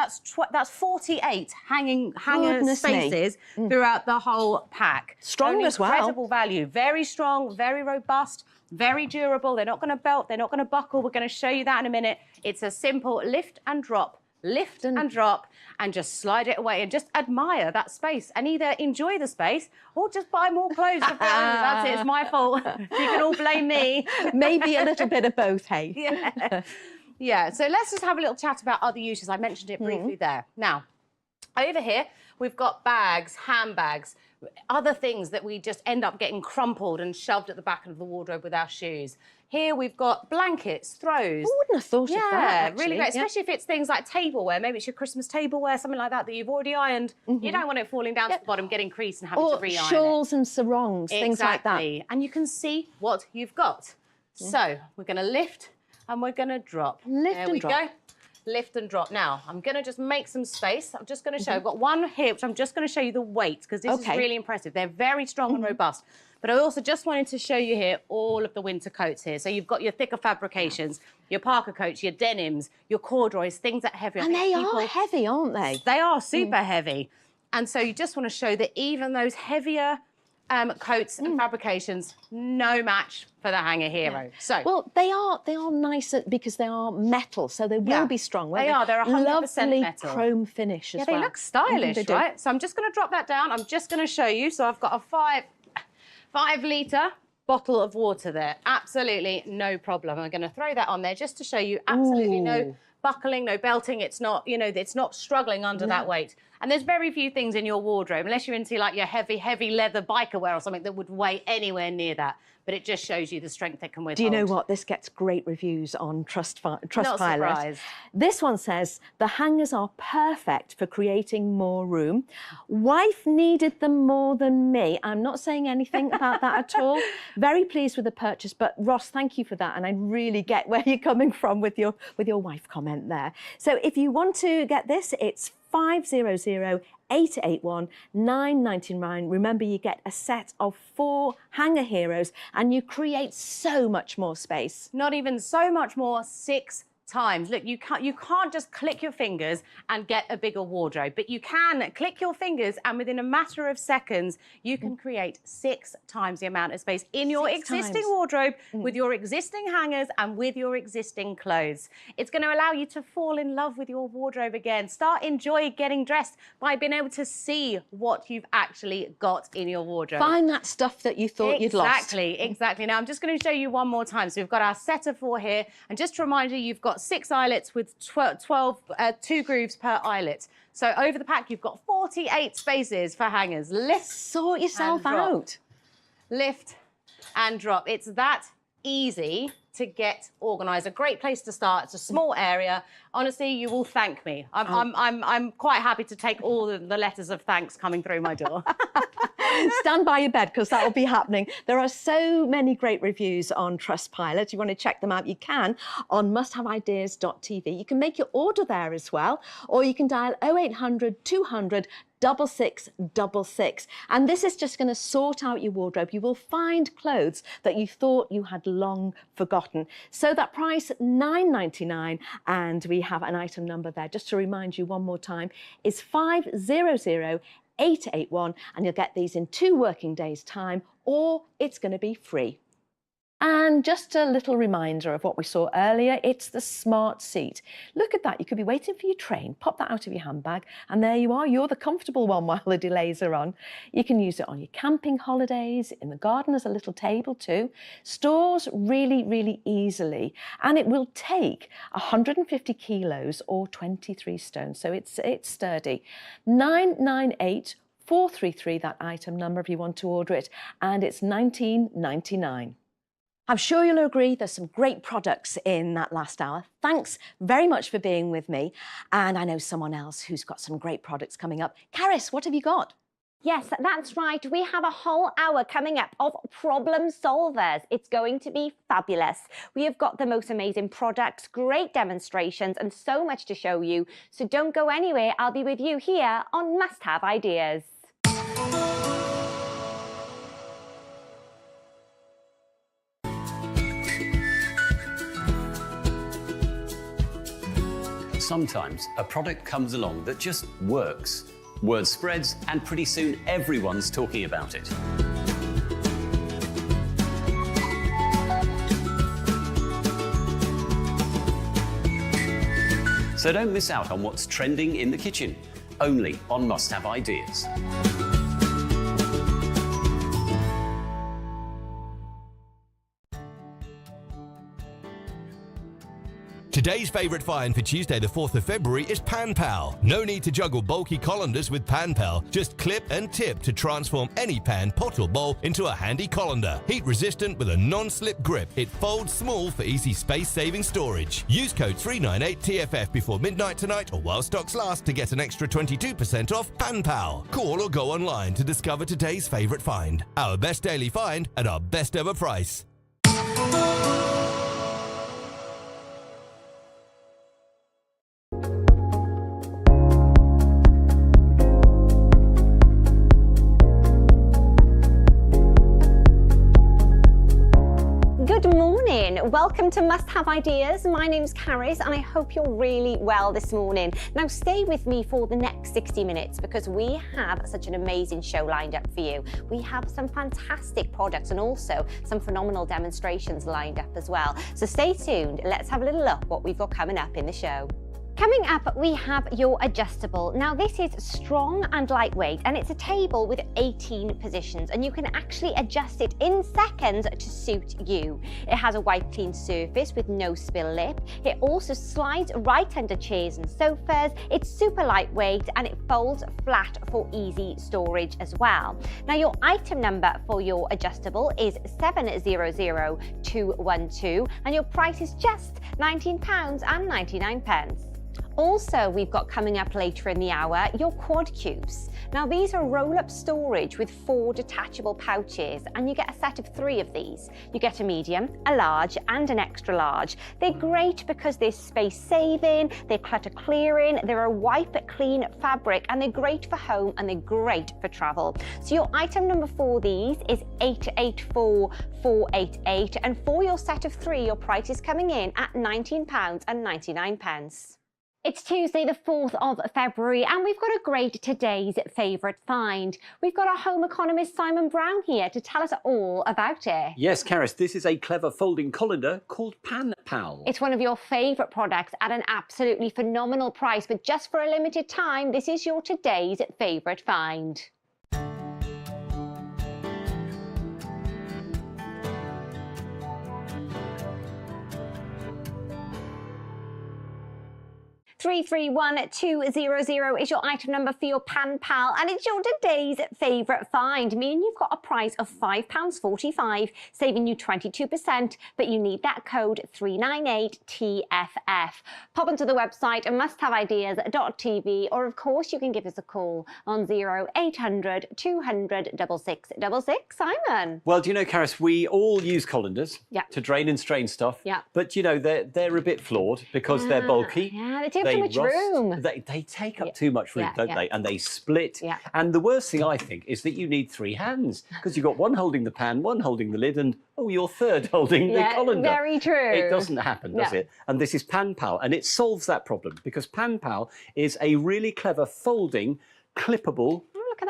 48 hanger spaces throughout the whole pack. Strong as well. Incredible value. Very strong, very robust, very durable. They're not going to belt, they're not going to buckle. We're going to show you that in a minute. It's a simple lift and drop. Lift and drop and just slide it away and just admire that space and either enjoy the space or just buy more clothes. That's it, it's my fault. You can all blame me. Maybe a little bit of both, hey? Yeah. Yeah, so let's just have a little chat about other uses. I mentioned it briefly there. Now, over here, we've got bags, handbags, other things that we just end up getting crumpled and shoved at the back of the wardrobe with our shoes. Here we've got blankets, throws. I wouldn't have thought of that, actually. Really great, especially if it's things like tableware. Maybe it's your Christmas tableware, something like that you've already ironed. You don't want it falling down to the bottom, getting creased and having to re-iron shawls and sarongs, things like that. And you can see what you've got. So we're going to lift and we're going to drop. Lift and drop. There we go. Lift and drop. Now, I'm going to just make some space. I'm just going to show, I've got one here, which I'm just going to show you the weight, because this is really impressive. They're very strong and robust. But I also just wanted to show you here all of the winter coats here. So you've got your thicker fabrications, your parka coats, your denims, your corduroys, things that are heavy. And they are heavy, aren't they? They are super heavy. And so you just want to show that even those heavier coats and fabrications, no match for the Hanger Hero. So, well, they are nicer because they are metal, so they will be strong. They are. They're 100% lovely metal. Chrome finish as well. Yeah, they look stylish, right? So I'm just going to drop that down. I'm just going to show you. So I've got a 5-litre bottle of water there. Absolutely no problem. I'm going to throw that on there just to show you absolutely no buckling, no belting. It's not, you know, it's not struggling under that weight. And there's very few things in your wardrobe, unless you're into like your heavy leather biker wear or something, that would weigh anywhere near that. But it just shows you the strength it can withhold. Do you know what? This gets great reviews on Trustpilot. Not surprised. This one says, the hangers are perfect for creating more room. Wife needed them more than me. I'm not saying anything about that at all. Very pleased with the purchase, but Ross, thank you for that. And I really get where you're coming from with your wife comment there. So if you want to get this, it's 500-881-999. Remember, you get a set of 4 Hanger Heroes and you create so much more space. Not even so much more, 6 times. Look, you can't just click your fingers and get a bigger wardrobe, but you can click your fingers and within a matter of seconds, you can create 6 times the amount of space in your existing wardrobe with your existing hangers and with your existing clothes. It's going to allow you to fall in love with your wardrobe again. Start enjoying getting dressed by being able to see what you've actually got in your wardrobe. Find that stuff that you thought you'd lost. Exactly. Now, I'm just going to show you one more time. So we've got our set of 4 here. And just to remind you, you've got 6 eyelets with 2 grooves per eyelet. So over the pack, you've got 48 spaces for hangers. Lift, sort yourself out. Lift and drop. It's that easy to get organised. A great place to start. It's a small area. Honestly, you will thank me. I'm quite happy to take all the letters of thanks coming through my door. Stand by your bed because that will be happening. There are so many great reviews on Trustpilot. If you want to check them out, you can on musthaveideas.tv. You can make your order there as well, or you can dial 0800 200 6666. And this is just going to sort out your wardrobe. You will find clothes that you thought you had long forgotten. So that price, $9.99, and we have an item number there. Just to remind you one more time, is 500-881, and you'll get these in 2 working days' time, or it's going to be free. And just a little reminder of what we saw earlier, it's the smart seat. Look at that, you could be waiting for your train, pop that out of your handbag, and there you are, you're the comfortable one while the delays are on. You can use it on your camping holidays, in the garden as a little table too. Stores really, really easily, and it will take 150 kilos or 23 stones, so it's sturdy. 998-433, that item number if you want to order it, and it's $19.99. I'm sure you'll agree there's some great products in that last hour. Thanks very much for being with me. And I know someone else who's got some great products coming up. Karis, what have you got? Yes, that's right. We have a whole hour coming up of problem solvers. It's going to be fabulous. We have got the most amazing products, great demonstrations, and so much to show you. So don't go anywhere. I'll be with you here on Must Have Ideas. Sometimes a product comes along that just works. Word spreads, and pretty soon everyone's talking about it. So don't miss out on what's trending in the kitchen, only on Must Have Ideas. Today's favourite find for Tuesday the 4th of February is Pan Pal. No need to juggle bulky colanders with Pan Pal. Just clip and tip to transform any pan, pot or bowl into a handy colander. Heat resistant with a non-slip grip. It folds small for easy space-saving storage. Use code 398TFF before midnight tonight or while stocks last to get an extra 22% off Pan Pal. Call or go online to discover today's favourite find. Our best daily find at our best ever price. Welcome to Must Have Ideas. My name's Caris and I hope you're really well this morning. Now stay with me for the next 60 minutes because we have such an amazing show lined up for you. We have some fantastic products and also some phenomenal demonstrations lined up as well. So stay tuned. Let's have a little look what we've got coming up in the show. Coming up, we have your adjustable. Now this is strong and lightweight and it's a table with 18 positions and you can actually adjust it in seconds to suit you. It has a wipe clean surface with no spill lip. It also slides right under chairs and sofas. It's super lightweight and it folds flat for easy storage as well. Now your item number for your adjustable is 700212 and your price is just £19.99. Also, we've got coming up later in the hour, your quad cubes. Now these are roll-up storage with 4 detachable pouches and you get a set of 3 of these. You get a medium, a large and an extra large. They're great because they're space saving, they're clutter clearing, they're a wipe clean fabric and they're great for home and they're great for travel. So your item number for these is 884488 and for your set of 3 your price is coming in at £19.99. It's Tuesday the 4th of February and we've got a great today's favourite find. We've got our home economist Simon Brown here to tell us all about it. Yes, Caris, this is a clever folding colander called Pan Pal. It's one of your favourite products at an absolutely phenomenal price, but just for a limited time, this is your today's favourite find. $331-200 is your item number for your Pan Pal and it's your today's favourite find, meaning you've got a price of £5.45, saving you 22%, but you need that code 398TFF. Pop onto the website musthaveideas.tv or of course you can give us a call on 0800 200 6666. Simon. Well, do you know, Caris, we all use colanders to drain and strain stuff, but you know, they're a bit flawed because they're bulky. Yeah, they take too much room. They take up too much room, don't they? And they split. And the worst thing, I think, is that you need 3 hands because you've got one holding the pan, one holding the lid, and your third holding the colander. Very true. It doesn't happen, does it? And this is Pan Pal, and it solves that problem because Pan Pal is a really clever folding, clippable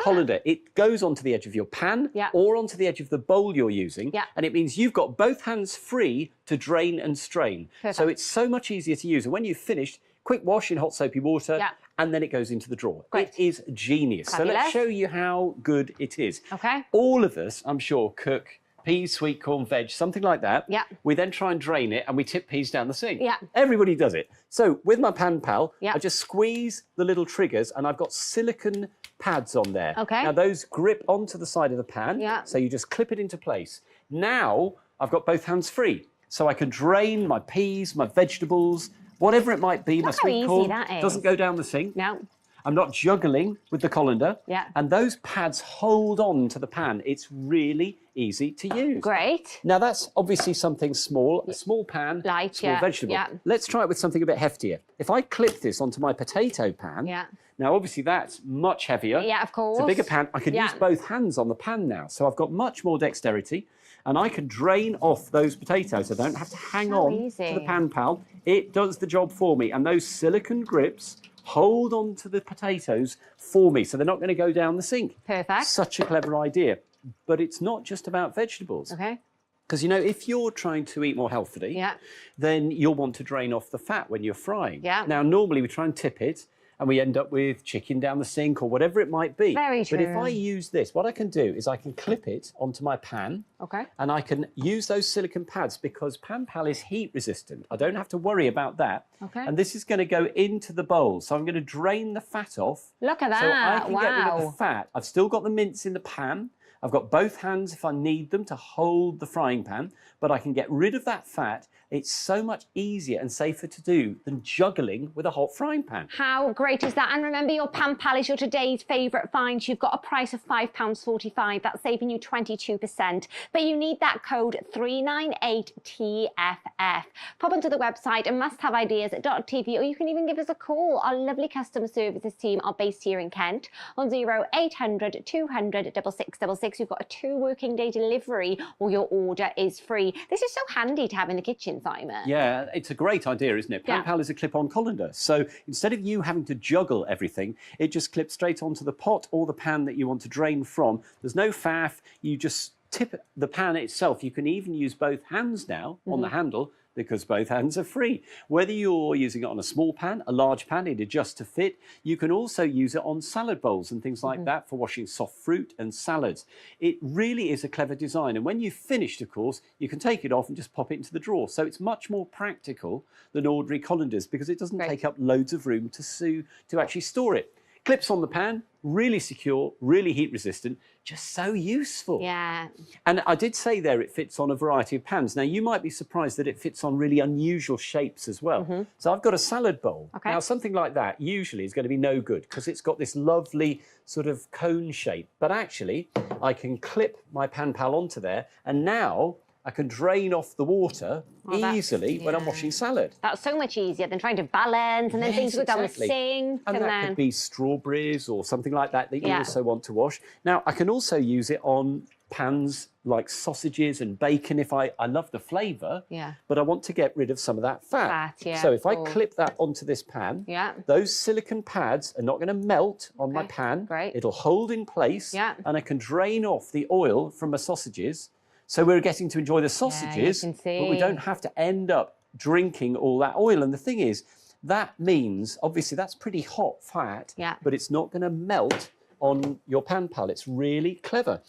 colander. It goes onto the edge of your pan or onto the edge of the bowl you're using, and it means you've got both hands free to drain and strain. Perfect. So it's so much easier to use. And when you've finished, quick wash in hot soapy water, and then it goes into the drawer. Great. It is genius. Fabulous. So let's show you how good it is. Okay. All of us, I'm sure, cook peas, sweet corn, veg, something like that. Yeah. We then try and drain it and we tip peas down the sink. Yeah. Everybody does it. So with my Pan Pal, I just squeeze the little triggers and I've got silicone pads on there. Okay. Now those grip onto the side of the pan. Yeah. So you just clip it into place. Now I've got both hands free. So I can drain my peas, my vegetables, whatever it might be, my sweet corn doesn't go down the sink. No. I'm not juggling with the colander. Yeah. And those pads hold on to the pan. It's really easy to use. Great. Now that's obviously something small, a small pan, light, small vegetable. Yeah. Let's try it with something a bit heftier. If I clip this onto my potato pan, now obviously that's much heavier. Yeah, of course. It's a bigger pan. I can use both hands on the pan now. So I've got much more dexterity and I can drain off those potatoes. I don't have to hang on to the Pan Pal. It does the job for me. And those silicone grips hold onto the potatoes for me, so they're not going to go down the sink. Perfect. Such a clever idea. But it's not just about vegetables. Okay. Because, you know, if you're trying to eat more healthily, Yeah. then you'll want to drain off the fat when you're frying. Yeah. Now, normally we try and tip it, and we end up with chicken down the sink or whatever it might be. Very But if true. I use this, what I can do is I can clip it onto my pan. Okay. And I can use those silicone pads because Pan Pal is heat resistant. I don't have to worry about that. Okay. And this is going to go into the bowl. So I'm going to drain the fat off. Look at that. So I can get rid of the Wow. fat. I've still got the mince in the pan. I've got both hands if I need them to hold the frying pan, but I can get rid of that fat. It's so much easier and safer to do than juggling with a hot frying pan. How great is that? And remember, your Pan Pal is your today's favourite find. You've got a price of £5.45. That's saving you 22%. But you need that code 398TFF. Pop onto the website and musthaveideas.tv, or you can even give us a call. Our lovely customer services team are based here in Kent on 0800 200 6666. You've got a 2 working day delivery, or your order is free. This is so handy to have in the kitchen, Simon. Yeah, it's a great idea, isn't it? Pan Yeah. Pal is a clip-on colander. So instead of you having to juggle everything, it just clips straight onto the pot or the pan that you want to drain from. There's no faff. You just tip the pan itself. You can even use both hands now on the handle because both hands are free. Whether you're using it on a small pan, a large pan, it adjusts to fit. You can also use it on salad bowls and things like that for washing soft fruit and salads. It really is a clever design. And when you've finished, of course, you can take it off and just pop it into the drawer. So it's much more practical than ordinary colanders because it doesn't take up loads of room to actually store it. Clips on the pan, really secure, really heat resistant, just so useful. Yeah. And I did say there it fits on a variety of pans. Now, you might be surprised that it fits on really unusual shapes as well. So I've got a salad bowl. Okay. Now, something like that usually is going to be no good because it's got this lovely sort of cone shape. But actually, I can clip my Pan Pal onto there, and now I can drain off the water easily when I'm washing salad. That's so much easier than trying to balance and then things go down the sink. And that could be strawberries or something like that that you Yeah. also want to wash. Now, I can also use it on pans like sausages and bacon if I love the flavour, Yeah. but I want to get rid of some of that fat. Fat, yeah, So if I cool. clip that onto this pan, Yeah. those silicone pads are not going to melt on my pan. Great. It'll hold in place, Yeah. and I can drain off the oil from my sausages. So we're getting to enjoy the sausages, can but we see. don't have to end up drinking all that oil. And the thing is, that means, obviously, that's pretty hot fat, Yeah. but it's not going to melt on your Pan Pal. It's really clever.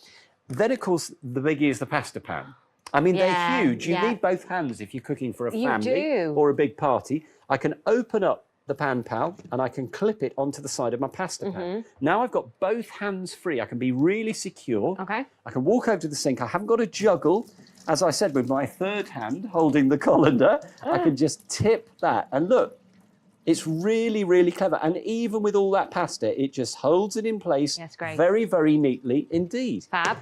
Then, of course, the biggie is the pasta pan. I mean, Yeah, they're huge. You yeah. need both hands if you're cooking for a You family do. or a big party. I can open up the Pan Pal and I can clip it onto the side of my pasta pan. Now I've got both hands free. I can be really secure. Okay. I can walk over to the sink. I haven't got to juggle. As I said, with my third hand holding the colander, I can just tip that. And look, it's really, really clever. And even with all that pasta, it just holds it in place Yes, great. very, very neatly indeed. Fab.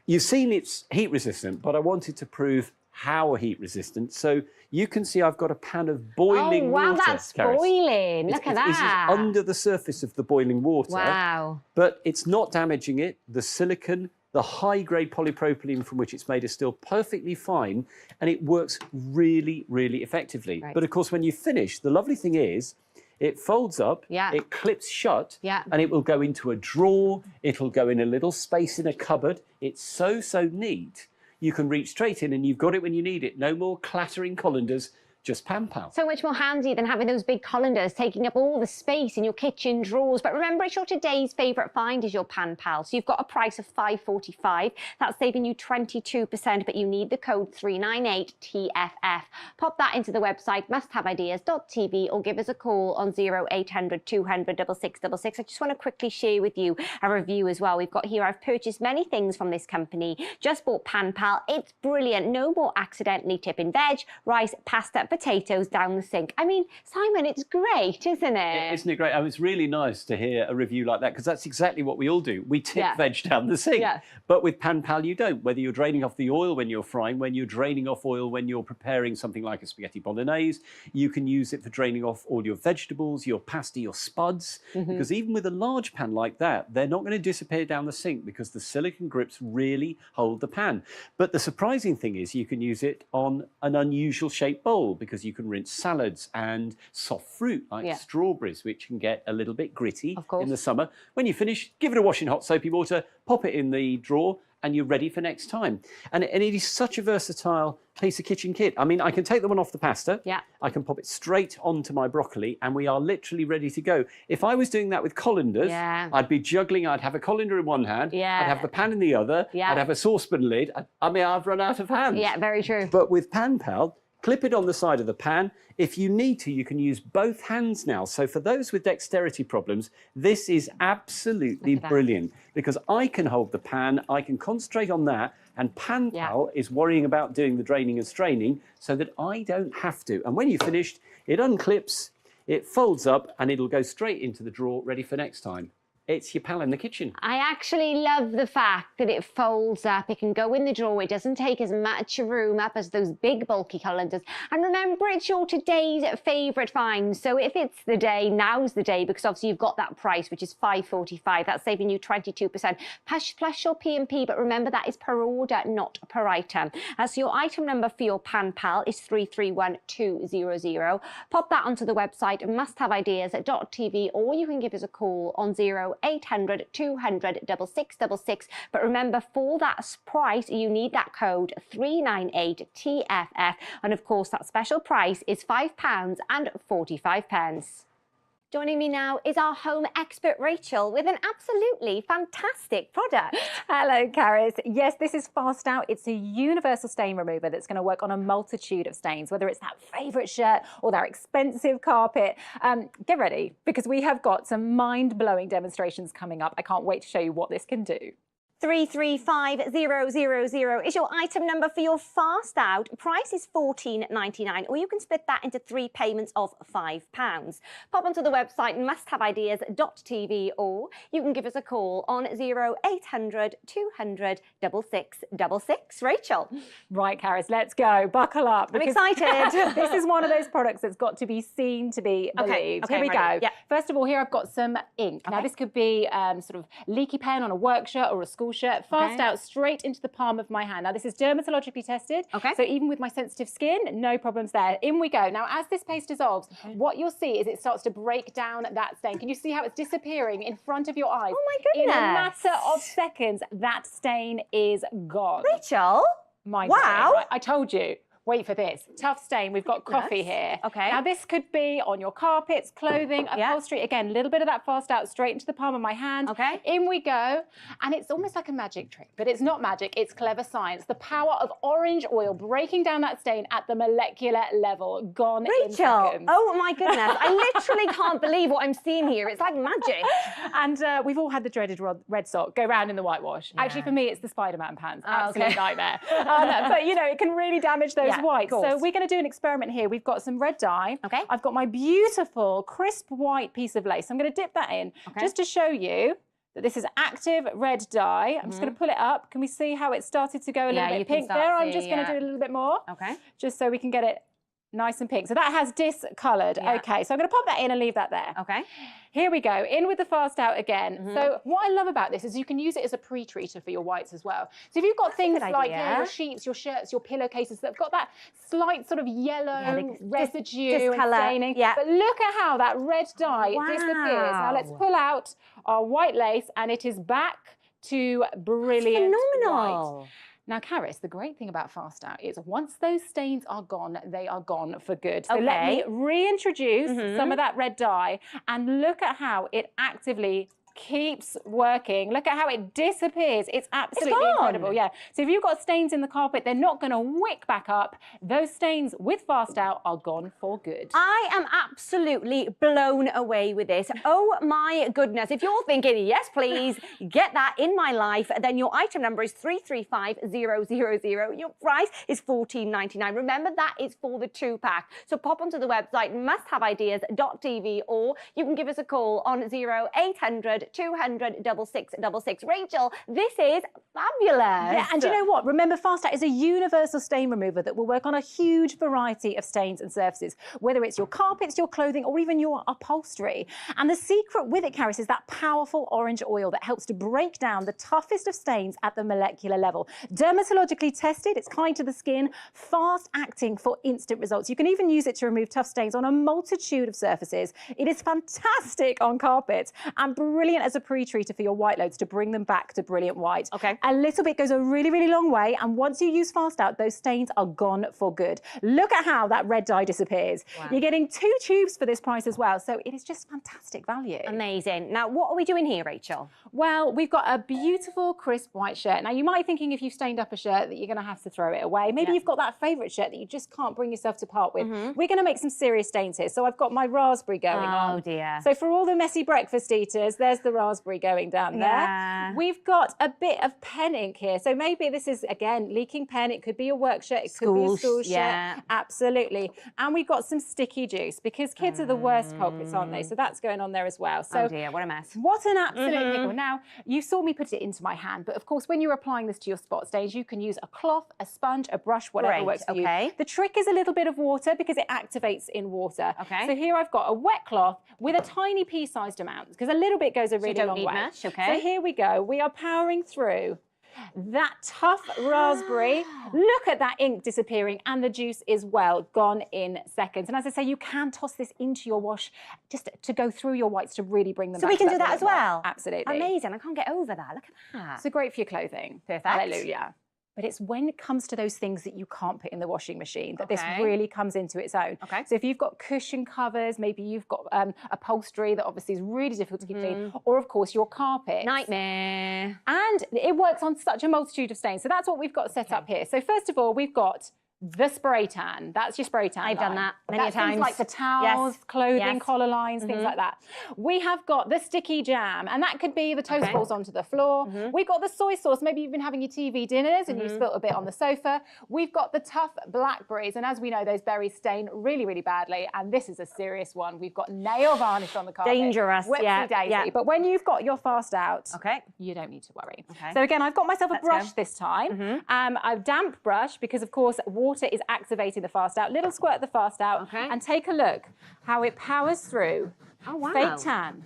You've seen it's heat resistant, but I wanted to prove how heat resistant. So you can see I've got a pan of boiling Oh, wow, water. that's Karis. boiling. Look at This is that. under the surface of the boiling water. Wow. But it's not damaging it. The silicon, the high-grade polypropylene from which it's made is still perfectly fine, and it works really, really effectively. Right. But of course, when you finish, the lovely thing is it folds up, Yeah. it clips shut, Yeah. and it will go into a drawer. It'll go in a little space in a cupboard. It's so, so neat. You can reach straight in and you've got it when you need it. No more clattering colanders, just Pan Pal. So much more handy than having those big colanders taking up all the space in your kitchen drawers. But remember, it's your today's favourite find is your Pan Pal. So you've got a price of $5.45. That's saving you 22%, but you need the code 398TFF. Pop that into the website, musthaveideas.tv, or give us a call on 0800 200 6666. I just want to quickly share with you a review as well. We've got here, I've purchased many things from this company. Just bought Pan Pal. It's brilliant. No more accidentally tipping veg, rice, pasta, potatoes down the sink. I mean, Simon, it's great, isn't it? Isn't it great? I mean, it's really nice to hear a review like that because that's exactly what we all do. We tip Yeah. veg down the sink. Yeah. But with Pan Pal, you don't. Whether you're draining off the oil when you're frying, when you're draining off oil when you're preparing something like a spaghetti bolognese, you can use it for draining off all your vegetables, your pasta, your spuds. Because even with a large pan like that, they're not going to disappear down the sink because the silicone grips really hold the pan. But the surprising thing is you can use it on an unusual shaped bowl. because you can rinse salads and soft fruit like Yeah. strawberries, which can get a little bit gritty Of course. in the summer. When you finish, give it a wash in hot soapy water, pop it in the drawer, and you're ready for next time. And it is such a versatile piece of kitchen kit. I mean, I can take the one off the pasta. Yeah. I can pop it straight onto my broccoli, and we are literally ready to go. If I was doing that with colanders, Yeah. I'd be juggling. I'd have a colander in one hand. Yeah. I'd have the pan in the other. Yeah. I'd have a saucepan lid. I mean, I've run out of hands. Yeah, very true. But with Pan Pal, clip it on the side of the pan. If you need to, you can use both hands now. So for those with dexterity problems, this is absolutely Look at that. brilliant because I can hold the pan, I can concentrate on that, and Pan Yeah. Pal is worrying about doing the draining and straining so that I don't have to. And when you've finished, it unclips, it folds up, and it'll go straight into the drawer ready for next time. It's your pal in the kitchen. I actually love the fact that it folds up. It can go in the drawer. It doesn't take as much room up as those big bulky colanders. And remember, it's your today's favourite find. So if it's the day, now's the day, because obviously you've got that price, which is $5.45. That's saving you 22%. Plus your P&P, but remember that is per order, not per item. So your item number for your Pan Pal is 331200. Pop that onto the website, musthaveideas.tv, or you can give us a call on 0800 200 6666. But remember, for that price, you need that code 398TFF. And of course, that special price is £5.45. Joining me now is our home expert, Rachel, with an absolutely fantastic product. Hello, Caris. Yes, this is Fast Out. It's a universal stain remover that's going to work on a multitude of stains, whether it's that favourite shirt or that expensive carpet. Get ready, because we have got some mind-blowing demonstrations coming up. I can't wait to show you what this can do. 335000 is your item number for your Fast Out. Price is $14.99, or you can split that into 3 payments of £5. Pop onto the website musthaveideas.tv, or you can give us a call on 0800 200 6666. Rachel. Right, Caris, let's go. Buckle up. I'm because excited. This is one of those products that's got to be seen to be believed. Okay, Here we I'm go. ready. Yeah. First of all, here I've got some ink. Now, this could be sort of leaky pen on a work shirt or a school shirt. Fast Out straight into the palm of my hand. Now, this is dermatologically tested. Okay. So even with my sensitive skin, no problems there. In we go. Now, as this paste dissolves, what you'll see is it starts to break down that stain. Can you see how it's disappearing in front of your eyes? Oh my In a goodness. matter of seconds, that stain is gone. Rachel. My Wow. dear, I told you. Wait for this. Tough stain. We've got coffee here. Okay. Now, this could be on your carpets, clothing, upholstery. Again, a little bit of that Fast Out straight into the palm of my hand. Okay. In we go. And it's almost like a magic trick, but it's not magic. It's clever science. The power of orange oil breaking down that stain at the molecular level. Gone in Rachel. seconds. Oh my goodness. I literally can't believe what I'm seeing here. It's like magic. And we've all had the dreaded red sock go round in the whitewash. Actually, for me, it's the Spider-Man pants. Oh, Absolute okay. nightmare. But, you know, it can really damage those Yeah, of whites. So course. we're going to do an experiment here. We've got some red dye. Okay. I've got my beautiful, crisp white piece of lace. I'm going to dip that in just to show you that this is active red dye. I'm just going to pull it up. Can we see how it started to go a little you bit can pink start there? I'm seeing, just going to do a little bit more. Okay. Just so we can get it nice and pink. So that has discoloured. Yeah. Okay, so I'm going to pop that in and leave that there. Okay. Here we go, in with the Fast Out again. So what I love about this is you can use it as a pre-treater for your whites as well. So if you've got things good like idea. your sheets, your shirts, your pillowcases that have got that slight sort of yellow residue and discolour. staining. Yeah. But look at how that red dye disappears. Now let's pull out our white lace and it is back to brilliant Phenomenal. white. Now, Caris, the great thing about Fast Out is once those stains are gone, they are gone for good. So let me reintroduce some of that red dye and look at how it actively keeps working. Look at how it disappears. It's absolutely incredible. Yeah. So if you've got stains in the carpet, they're not going to wick back up. Those stains with Fast Out are gone for good. I am absolutely blown away with this. Oh my goodness. If you're thinking, yes, please, get that in my life, then your item number is 335000. Your price is $14.99. Remember, that is for the 2-pack. So pop onto the website, musthaveideas.tv, or you can give us a call on 0800 200 6666. Rachel, this is fabulous. Yeah, and do you know what? Remember, Fast Out is a universal stain remover that will work on a huge variety of stains and surfaces, whether it's your carpets, your clothing, or even your upholstery. And the secret with it, Caris, is that powerful orange oil that helps to break down the toughest of stains at the molecular level. Dermatologically tested, it's kind to the skin, fast acting for instant results. You can even use it to remove tough stains on a multitude of surfaces. It is fantastic on carpets and brilliant as a pre-treater for your white loads to bring them back to brilliant white. Okay. A little bit goes a really, really long way, and once you use Fast Out, those stains are gone for good. Look at how that red dye disappears. Wow. You're getting 2 tubes for this price as well, so it is just fantastic value. Amazing. Now, what are we doing here, Rachel? Well, we've got a beautiful crisp white shirt. Now, you might be thinking if you've stained up a shirt that you're going to have to throw it away. Maybe you've got that favourite shirt that you just can't bring yourself to part with. We're going to make some serious stains here. So I've got my raspberry going on. Oh, dear. So for all the messy breakfast eaters, there's the raspberry going down there. Yeah. We've got a bit of pen ink here. So maybe this is, again, leaking pen. It could be a work shirt. It could be a school shirt. Absolutely. And we've got some sticky juice because kids are the worst culprits, aren't they? So that's going on there as well. So oh, dear. What a mess. what an absolute pickle. Now, you saw me put it into my hand, but of course, when you're applying this to your spot stains, you can use a cloth, a sponge, a brush, whatever Great, works for okay. you. The trick is a little bit of water because it activates in water. Okay. So here I've got a wet cloth with a tiny pea-sized amount because a little bit goes a really don't long need way. much, okay. So here we go. We are powering through that tough raspberry. Look at that ink disappearing, and the juice is well gone in seconds. And as I say, you can toss this into your wash just to go through your whites to really bring them So back. we can to do that as well? Absolutely. Amazing. I can't get over that. Look at that. So great for your clothing. Perfect. Hallelujah. But it's when it comes to those things that you can't put in the washing machine that this Okay. really comes into its own. Okay. So if you've got cushion covers, maybe you've got upholstery that obviously is really difficult to keep clean, or of course your carpet. Nightmare. And it works on such a multitude of stains. So that's what we've got set up here. So first of all, we've got the spray tan. That's your spray tan. I've done line. that many That's times. things like the towels, Yes. clothing, Yes. collar lines, things like that. We have got the sticky jam, and that could be the toast balls onto the floor. We've got the soy sauce. Maybe you've been having your TV dinners and you spilt a bit on the sofa. We've got the tough blackberries, and as we know, those berries stain really, really badly. And this is a serious one. We've got nail varnish on the carpet. Dangerous, yeah, Whoopsie-daisy. yeah. But when you've got your Fast Out, Okay. you don't need to worry. Okay. So again, I've got myself a Let's brush go. this time. A damp brush because, of course, water is activating the Fast Out. Little squirt of the Fast Out. Okay. And take a look how it powers through. Oh, wow. Fake tan,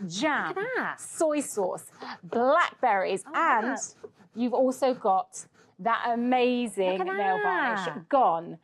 jam, Look at that. soy sauce, blackberries, and you've also got that amazing Look at nail varnish that. gone.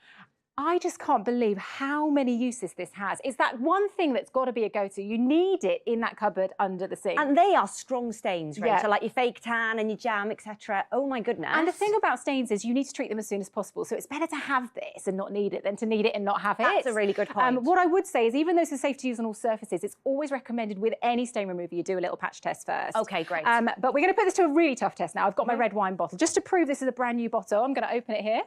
I just can't believe how many uses this has. It's that one thing that's got to be a go-to. You need it in that cupboard under the sink. And they are strong stains, Rachel, Yeah. like your fake tan and your jam, etc. Oh my goodness. And the thing about stains is you need to treat them as soon as possible. So it's better to have this and not need it than to need it and not have it. That's a really good point. What I would say is even though it's safe to use on all surfaces, it's always recommended with any stain remover you do a little patch test first. Okay, great. But we're going to put this to a really tough test now. I've got my red wine bottle. Just to prove this is a brand new bottle, I'm going to open it here.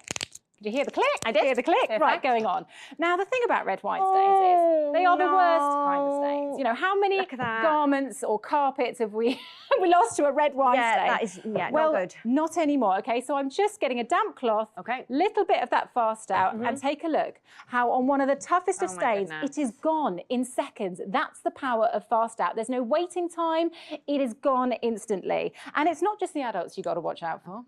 Did you hear the click? I did. Hear the click? Perfect. Right, going on. Now, the thing about red wine stains is they are the worst kind of stains. You know, how many Look at that. garments or carpets have we lost to a red wine Yeah, stain? that is- yeah, not well, good. not anymore, okay? So I'm just getting a damp cloth, Okay. little bit of that Fast Out, and take a look how on one of the toughest of Oh my stains, goodness. it is gone in seconds. That's the power of Fast Out. There's no waiting time. It is gone instantly. And it's not just the adults you got to watch out for.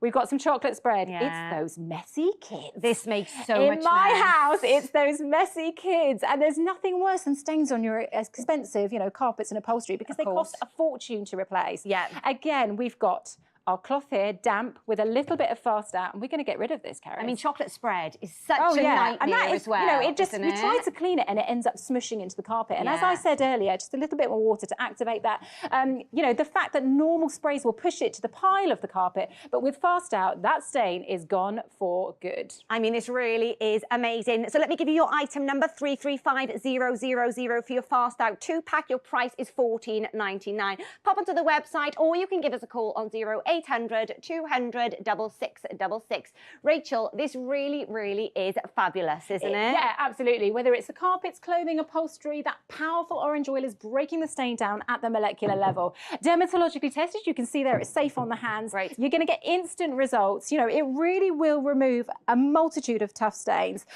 We've got some chocolate spread. Yeah. It's those messy kids. This makes so In much my mess. house, it's those messy kids. And there's nothing worse than stains on your expensive, carpets and upholstery because they cost a fortune to replace. Yeah. Again, we've got our cloth here, damp, with a little bit of Fast Out, and we're going to get rid of this, Karen. I mean, chocolate spread is such a nightmare and that is, as well. it just isn't you try it? to clean it and it ends up smushing into the carpet. And as Yeah. I said earlier, just a little bit more water to activate that. The fact that normal sprays will push it to the pile of the carpet, but with Fast Out, that stain is gone for good. I mean, this really is amazing. So let me give you your item number 335000 for your Fast Out 2-pack. Your price is $14.99. Pop onto the website, or you can give us a call on 0800 0800 200 6666. Rachel, this really, really is fabulous, isn't it? Yeah, absolutely. Whether it's the carpets, clothing, upholstery, that powerful orange oil is breaking the stain down at the molecular level. Dermatologically tested, you can see there it's safe on the hands. Right. You're going to get instant results. You know, it really will remove a multitude of tough stains.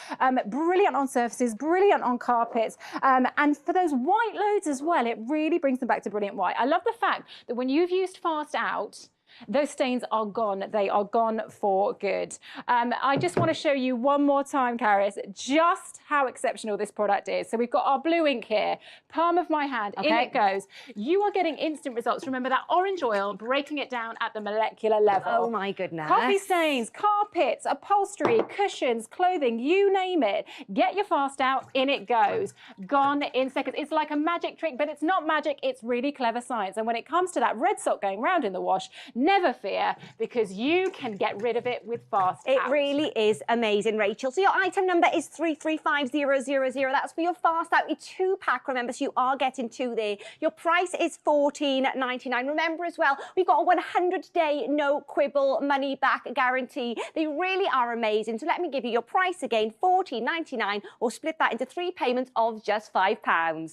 Brilliant on surfaces, brilliant on carpets. And for those white loads as well, it really brings them back to brilliant white. I love the fact that when you've used Fast Out, those stains are gone. They are gone for good. I just want to show you one more time, Caris, just how exceptional this product is. So we've got our blue ink here, palm of my hand, in it goes. You are getting instant results. Remember that orange oil, breaking it down at the molecular level. Oh my goodness. Coffee stains, carpets, upholstery, cushions, clothing, you name it. Get your Fast Out, in it goes. Gone in seconds. It's like a magic trick, but it's not magic. It's really clever science. And when it comes to that red sock going round in the wash, never fear, because you can get rid of it with Fast Out. It really is amazing, Rachel. So your item number is 335000. That's for your Fast Out, your 2-pack, remember, so you are getting 2 there. Your price is $14.99. Remember as well, we've got a 100-day no quibble money back guarantee. They really are amazing. So let me give you your price again, $14.99, or split that into 3 payments of just £5.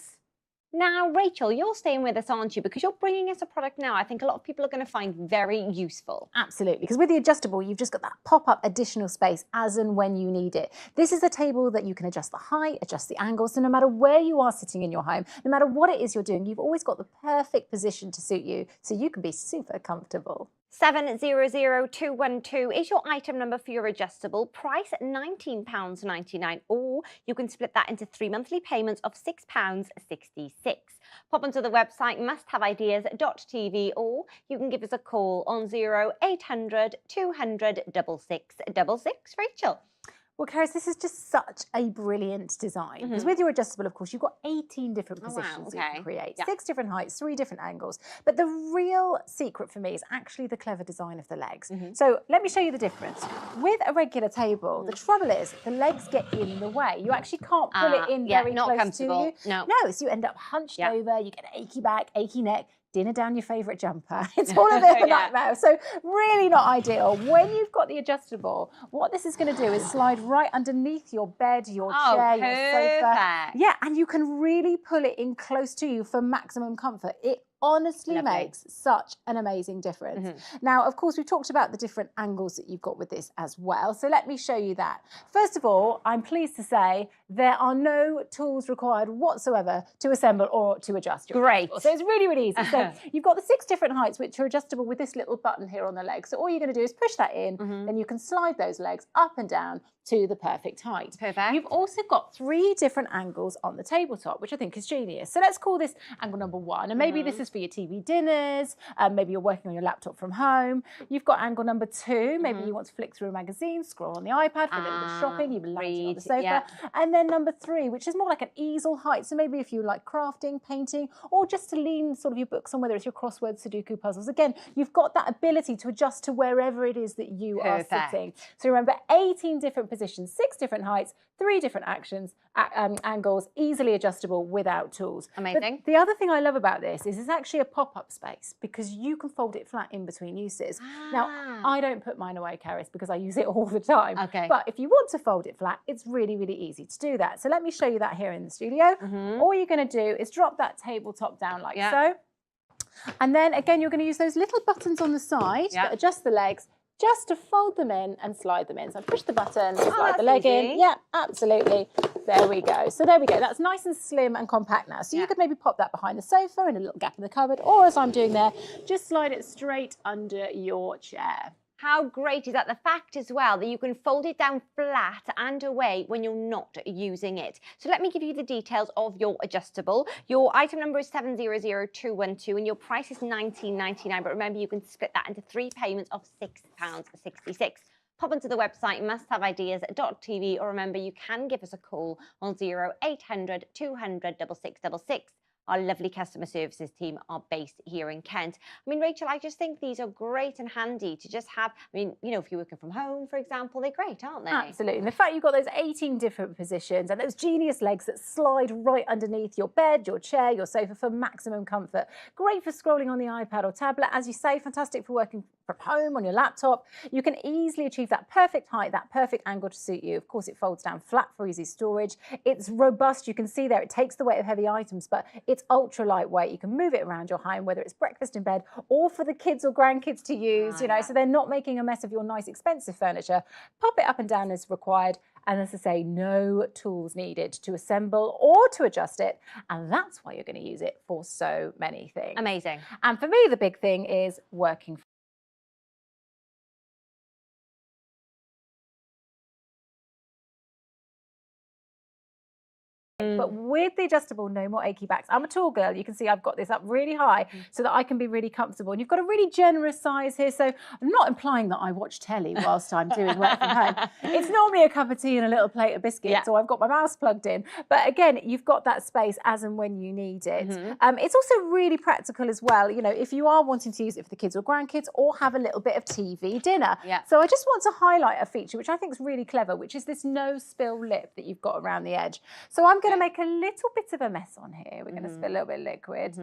Now, Rachel, you're staying with us, aren't you? Because you're bringing us a product now I think a lot of people are going to find very useful. Absolutely, because with the adjustable, you've just got that pop-up additional space as and when you need it. This is a table that you can adjust the height, adjust the angle, so no matter where you are sitting in your home, no matter what it is you're doing, you've always got the perfect position to suit you, so you can be super comfortable. 700212 is your item number for your adjustable. Price £19.99, or you can split that into 3 monthly payments of £6.66. Pop onto the website musthaveideas.tv, or you can give us a call on 0800 200 6666. Rachel. Well, Caris, this is just such a brilliant design. Because with your adjustable, of course, you've got 18 different positions you can create. 6 different heights, 3 different angles. But the real secret for me is actually the clever design of the legs. So let me show you the difference. With a regular table, the trouble is the legs get in the way. You actually can't pull it in very close to you. No, so you end up hunched over, you get an achy back, achy neck, dinner down your favourite jumper. It's all a bit of a nightmare. So really not ideal. When you've got the adjustable, what this is going to do is slide right underneath your bed, your chair, your sofa. Yeah, and you can really pull it in close to you for maximum comfort. It honestly makes such an amazing difference. Now, of course, we've talked about the different angles that you've got with this as well. So let me show you that. First of all, I'm pleased to say there are no tools required whatsoever to assemble or to adjust your adjustable. So it's really, really easy. So you've got the 6 different heights, which are adjustable with this little button here on the leg. So all you're going to do is push that in, then you can slide those legs up and down to the perfect height. Perfect. You've also got 3 different angles on the tabletop, which I think is genius. So let's call this angle number 1. And maybe this is for your TV dinners, maybe you're working on your laptop from home. You've got angle number 2, maybe you want to flick through a magazine, scroll on the iPad for a little bit of shopping, you've lounged on the sofa. And then number 3, which is more like an easel height. So maybe if you like crafting, painting, or just to lean sort of your books on, whether it's your crossword, Sudoku puzzles. Again, you've got that ability to adjust to wherever it is that you are sitting. So remember, 18 different positions, 6 different heights, 3 different angles, easily adjustable without tools. Amazing. But the other thing I love about this is it's actually a pop-up space because you can fold it flat in between uses. Now, I don't put mine away, Caris, because I use it all the time. But if you want to fold it flat, it's really, really easy to do that. So let me show you that here in the studio. All you're going to do is drop that tabletop down like so. And then again, you're going to use those little buttons on the side that adjust the legs, just to fold them in and slide them in. So push the button, slide the leg in. Yeah, absolutely. There we go. So there we go. That's nice and slim and compact now. So you could maybe pop that behind the sofa in a little gap in the cupboard, or as I'm doing there, just slide it straight under your chair. How great is that? The fact as well that you can fold it down flat and away when you're not using it. So let me give you the details of your adjustable. Your item number is 700212 and your price is $19.99. But remember, you can split that into 3 payments of £6.66. Pop onto the website musthaveideas.tv, or remember, you can give us a call on 0800 200 6666. Our lovely customer services team are based here in Kent. I mean, Rachel, I just think these are great and handy to just have. I mean, you know, if you're working from home, for example, they're great, aren't they? Absolutely. And the fact you've got those 18 different positions and those genius legs that slide right underneath your bed, your chair, your sofa for maximum comfort. Great for scrolling on the iPad or tablet. As you say, fantastic for working from home on your laptop. You can easily achieve that perfect height, that perfect angle to suit you. Of course, it folds down flat for easy storage. It's robust. You can see there it takes the weight of heavy items, but it's ultra lightweight. You can move it around your home, whether it's breakfast in bed or for the kids or grandkids to use, you know, so they're not making a mess of your nice expensive furniture. Pop it up and down as required. And as I say, no tools needed to assemble or to adjust it. And that's why you're going to use it for so many things. Amazing. And for me, the big thing is working from but with the adjustable no more achy backs. I'm a tall girl. You can see I've got this up really high so that I can be really comfortable. And you've got a really generous size here. So I'm not implying that I watch telly whilst I'm doing work from home. It's normally a cup of tea and a little plate of biscuits, or I've got my mouse plugged in. But again, you've got that space as and when you need it. It's also really practical as well. You know, if you are wanting to use it for the kids or grandkids or have a little bit of TV dinner. So I just want to highlight a feature which I think is really clever, which is this no spill lip that you've got around the edge. So I'm going to make a little bit of a mess on here. We're going to spill a little bit of liquid.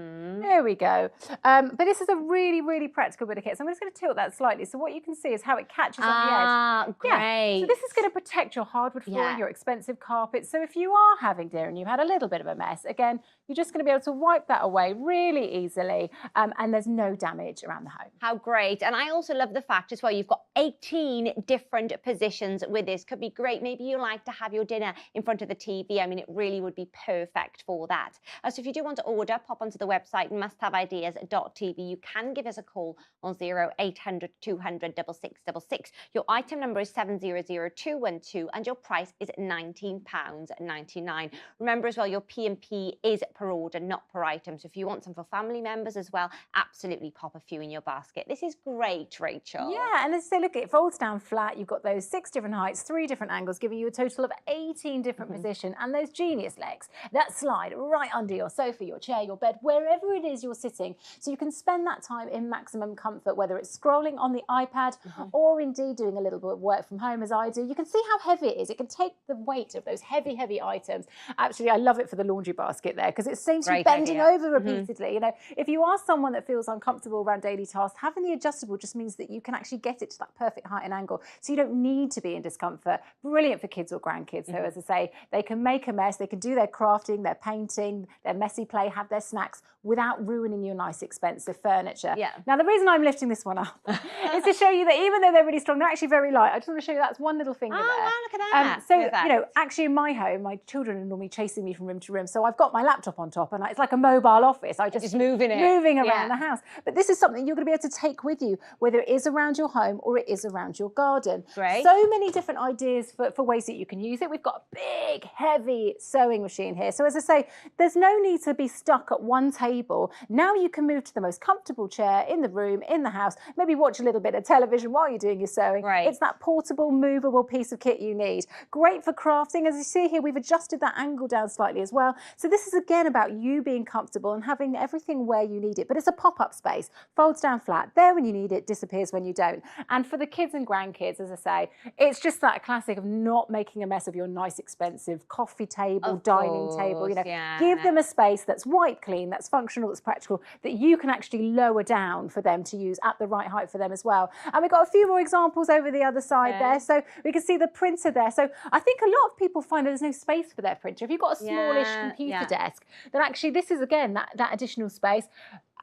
There we go. But this is a really, really practical bit of kit. So I'm just going to tilt that slightly. So what you can see is how it catches on the edge. Great. So this is going to protect your hardwood flooring, your expensive carpets. So if you are having dinner and you've had a little bit of a mess, again, you're just going to be able to wipe that away really easily. And there's no damage around the home. How great. And I also love the fact as well, you've got 18 different positions with this. Could be great. Maybe you like to have your dinner in front of the TV. I mean, it really would be perfect for that. So if you do want to order, pop onto the website musthaveideas.tv. You can give us a call on 0800 200 6666. Your item number is 700212 and your price is £19.99. Remember as well, your P&P is per order, not per item. So if you want some for family members as well, absolutely pop a few in your basket. This is great, Rachel. Yeah, and as I say, look, it folds down flat. You've got those 6 different heights, 3 different angles, giving you a total of 18 different positions, and those genius legs that slide right under your sofa, your chair, your bed, wherever it is you're sitting. So you can spend that time in maximum comfort, whether it's scrolling on the iPad or indeed doing a little bit of work from home as I do. You can see how heavy it is. It can take the weight of those heavy, heavy items. Actually, I love it for the laundry basket there because it seems to be bending over repeatedly. You know, if you are someone that feels uncomfortable around daily tasks, having the adjustable just means that you can actually get it to that perfect height and angle. So you don't need to be in discomfort. Brilliant for kids or grandkids. So as I say, they can make a mess. They can do their crafting, their painting, their messy play, have their snacks without ruining your nice expensive furniture. Now the reason I'm lifting this one up is to show you that even though they're really strong, they're actually very light. I just want to show you that's one little finger there. Wow, look at that. So, you know, actually in my home, my children are normally chasing me from room to room. So I've got my laptop on top and it's like a mobile office. I just moving around the house. But this is something you're going to be able to take with you, whether it is around your home or it is around your garden. Great. So many different ideas for ways that you can use it. We've got a big, heavy sewing machine here. So as I say, there's no need to be stuck at one table. Now you can move to the most comfortable chair in the room, in the house, maybe watch a little bit of television while you're doing your sewing. It's that portable, movable piece of kit you need. Great for crafting. As you see here, we've adjusted that angle down slightly as well. So this is again about you being comfortable and having everything where you need it. But it's a pop-up space, folds down flat, there when you need it, disappears when you don't. And for the kids and grandkids, as I say, it's just that classic of not making a mess of your nice, expensive coffee table, dining table. You know, give them a space that's wiped clean, that's functional, that's practical, that you can actually lower down for them to use at the right height for them as well. And we've got a few more examples over the other side there. So we can see the printer there. So I think a lot of people find there's no space for their printer. If you've got a smallish computer desk, then actually this is, again, that additional space.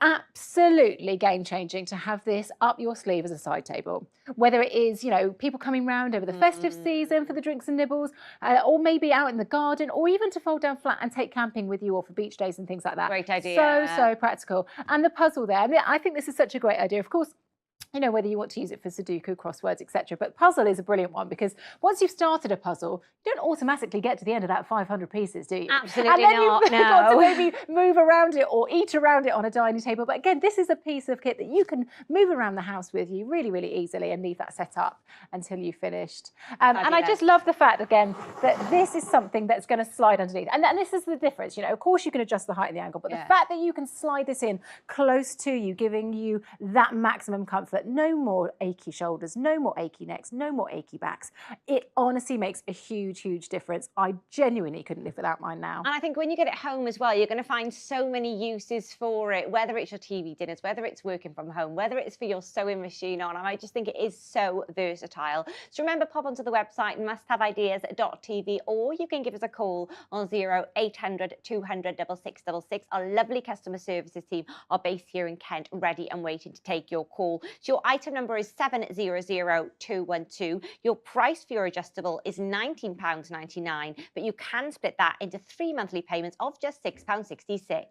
Absolutely game-changing to have this up your sleeve as a side table. Whether it is, you know, people coming round over the festive season for the drinks and nibbles, or maybe out in the garden, or even to fold down flat and take camping with you or for beach days and things like that. Great idea. So practical. And the puzzle there, I mean, I think this is such a great idea. Of course, you know, whether you want to use it for Sudoku, crosswords, etc. But puzzle is a brilliant one because once you've started a puzzle, you don't automatically get to the end of that 500 pieces, do you? Absolutely and then not, you've got to no. maybe move around it or eat around it on a dining table. But again, this is a piece of kit that you can move around the house with you really, really easily and leave that set up until you've finished. And I just love the fact, again, that this is something that's going to slide underneath. And this is the difference, you know, of course you can adjust the height and the angle, but the fact that you can slide this in close to you, giving you that maximum comfort. No more achy shoulders, no more achy necks, no more achy backs. It honestly makes a huge, huge difference. I genuinely couldn't live without mine now. And I think when you get it home as well, you're going to find so many uses for it, whether it's your TV dinners, whether it's working from home, whether it's for your sewing machine on. And I just think it is so versatile. So remember, pop onto the website, musthaveideas.tv, or you can give us a call on 0800 200 6666. Our lovely customer services team are based here in Kent, ready and waiting to take your call. So your item number is 700212. Your price for your adjustable is £19.99, but you can split that into 3 monthly payments of just £6.66.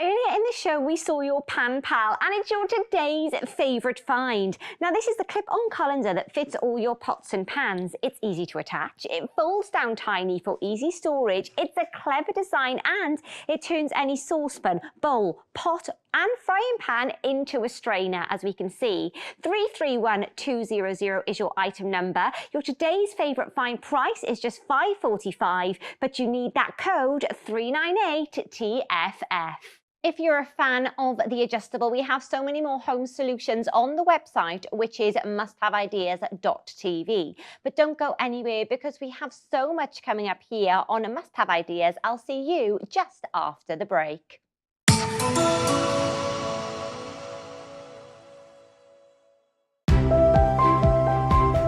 Earlier in the show, we saw your Pan Pal, and it's your today's favourite find. Now, this is the clip-on colander that fits all your pots and pans. It's easy to attach, it folds down tiny for easy storage, it's a clever design, and it turns any saucepan, bowl, pot and frying pan into a strainer, as we can see. 331200 is your item number. Your today's favourite find price is just $5.45, but you need that code 398TFF. If you're a fan of the adjustable, we have so many more home solutions on the website, which is musthaveideas.tv. But don't go anywhere because we have so much coming up here on Must Have Ideas. I'll see you just after the break.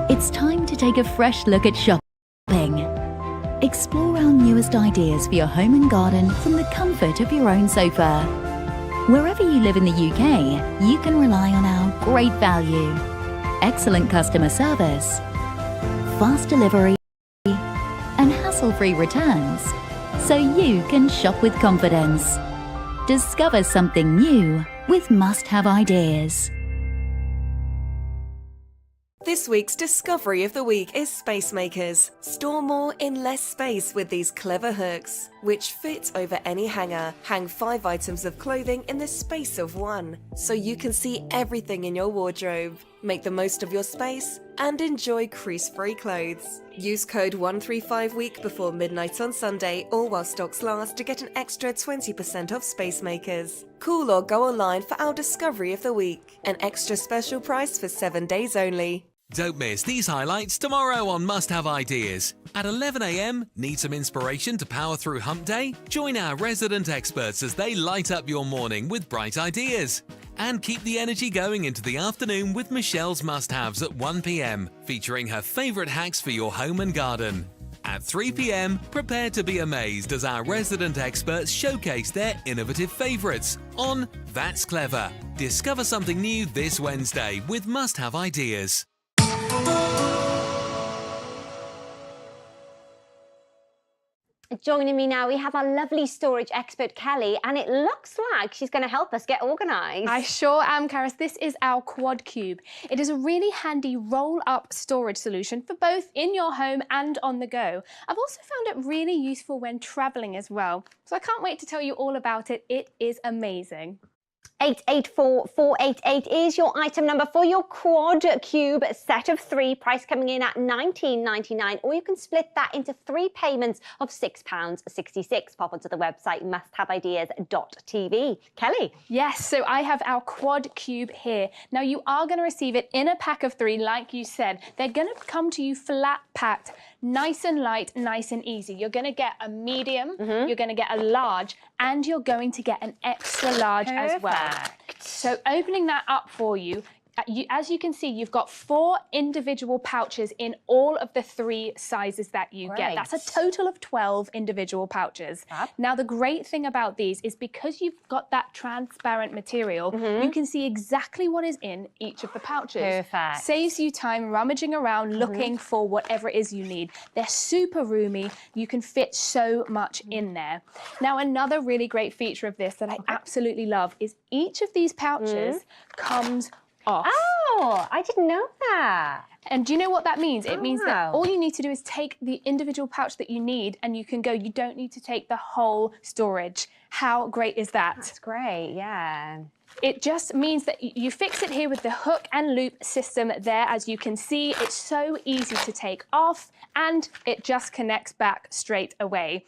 It's time to take a fresh look at shopping. Explore our newest ideas for your home and garden from the comfort of your own sofa. Wherever you live in the UK, you can rely on our great value, excellent customer service, fast delivery, and hassle-free returns, so you can shop with confidence. Discover something new with Must Have Ideas. This week's discovery of the week is Space Makers. Store more in less space with these clever hooks, which fit over any hanger. Hang 5 items of clothing in the space of 1, so you can see everything in your wardrobe. Make the most of your space and enjoy crease-free clothes. Use code 135week before midnight on Sunday or while stocks last to get an extra 20% off Space Makers. Call or go online for our discovery of the week. An extra special price for 7 days only. Don't miss these highlights tomorrow on Must Have Ideas. At 11 a.m, need some inspiration to power through hump day? Join our resident experts as they light up your morning with bright ideas. And keep the energy going into the afternoon with Michelle's must-haves at 1 p.m, featuring her favourite hacks for your home and garden. At 3 p.m, prepare to be amazed as our resident experts showcase their innovative favourites on That's Clever. Discover something new this Wednesday with Must Have Ideas. Joining me now, we have our lovely storage expert, Kelly, and it looks like she's going to help us get organised. I sure am, Karis. This is our Quad Cube. It is a really handy roll-up storage solution for both in your home and on the go. I've also found it really useful when travelling as well. So I can't wait to tell you all about it. It is amazing. 884488 is your item number for your Quad Cube set of 3, price coming in at £19.99, or you can split that into 3 payments of £6.66. Pop onto the website musthaveideas.tv. Kelly? Yes, so I have our Quad Cube here. Now you are going to receive it in a pack of 3, like you said. They're going to come to you flat packed, nice and light, nice and easy. You're going to get a medium, you're going to get a large, and you're going to get an extra large as well. So opening that up for you, as you can see, you've got 4 individual pouches in all of the 3 sizes that you get. That's a total of 12 individual pouches. Now, the great thing about these is because you've got that transparent material, you can see exactly what is in each of the pouches. Perfect. Saves you time rummaging around looking for whatever it is you need. They're super roomy. You can fit so much in there. Now, another really great feature of this that I absolutely love is each of these pouches comes off. Oh, I didn't know that. And do you know what that means? It means that all you need to do is take the individual pouch that you need and you can go. You don't need to take the whole storage. How great is that? That's great, yeah. It just means that you fix it here with the hook and loop system there. As you can see, it's so easy to take off and it just connects back straight away.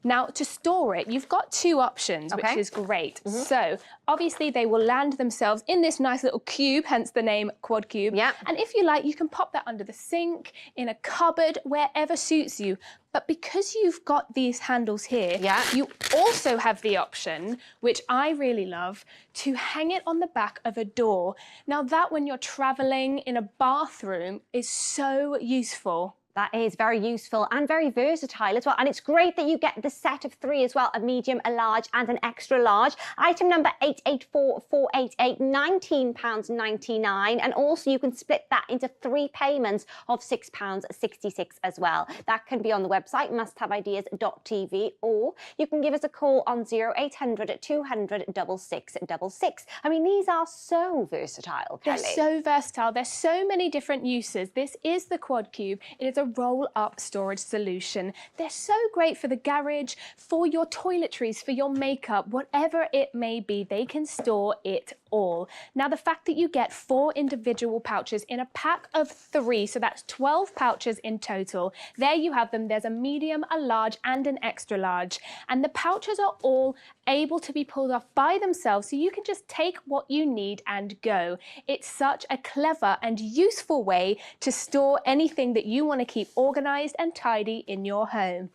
Now, to store it, you've got two options, which is great. So, obviously, they will land themselves in this nice little cube, hence the name Quad Cube. Yeah. And if you like, you can pop that under the sink, in a cupboard, wherever suits you. But because you've got these handles here, you also have the option, which I really love, to hang it on the back of a door. Now, that when you're traveling in a bathroom is so useful. That is very useful and very versatile as well. And it's great that you get the set of 3 as well, a medium, a large and an extra large. Item number 884488, £19.99. And also you can split that into 3 payments of £6.66 as well. That can be on the website, musthaveideas.tv, or you can give us a call on 0800 200 6666. I mean, these are so versatile, Kelly. They're so versatile. There's so many different uses. This is the Quad Cube. It is a roll-up storage solution. They're so great for the garage, for your toiletries, for your makeup, whatever it may be, they can store it all. Now, the fact that you get 4 individual pouches in a pack of 3, so that's 12 pouches in total. There you have them. There's a medium, a large, and an extra large. And the pouches are all able to be pulled off by themselves, so you can just take what you need and go. It's such a clever and useful way to store anything that you want to keep organized and tidy in your home.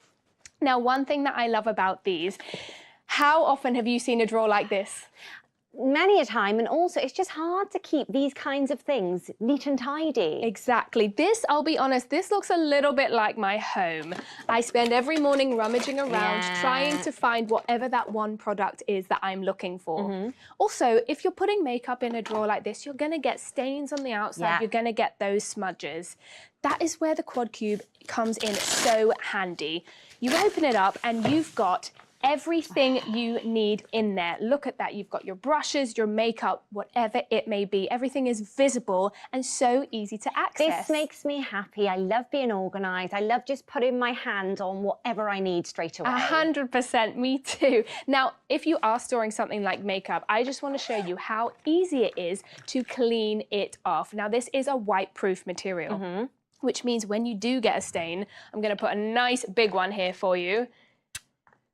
Now, one thing that I love about these, how often have you seen a drawer like this? Many a time, and also it's just hard to keep these kinds of things neat and tidy. Exactly. This, I'll be honest, this looks a little bit like my home. I spend every morning rummaging around trying to find whatever that one product is that I'm looking for. Also, if you're putting makeup in a drawer like this, you're going to get stains on the outside, you're going to get those smudges. That is where the Quad Cube comes in so handy. You open it up and you've got everything you need in there. Look at that. You've got your brushes, your makeup, whatever it may be. Everything is visible and so easy to access. This makes me happy. I love being organised. I love just putting my hand on whatever I need straight away. 100%, me too. Now, if you are storing something like makeup, I just want to show you how easy it is to clean it off. Now, this is a wipe-proof material, which means when you do get a stain, I'm going to put a nice big one here for you.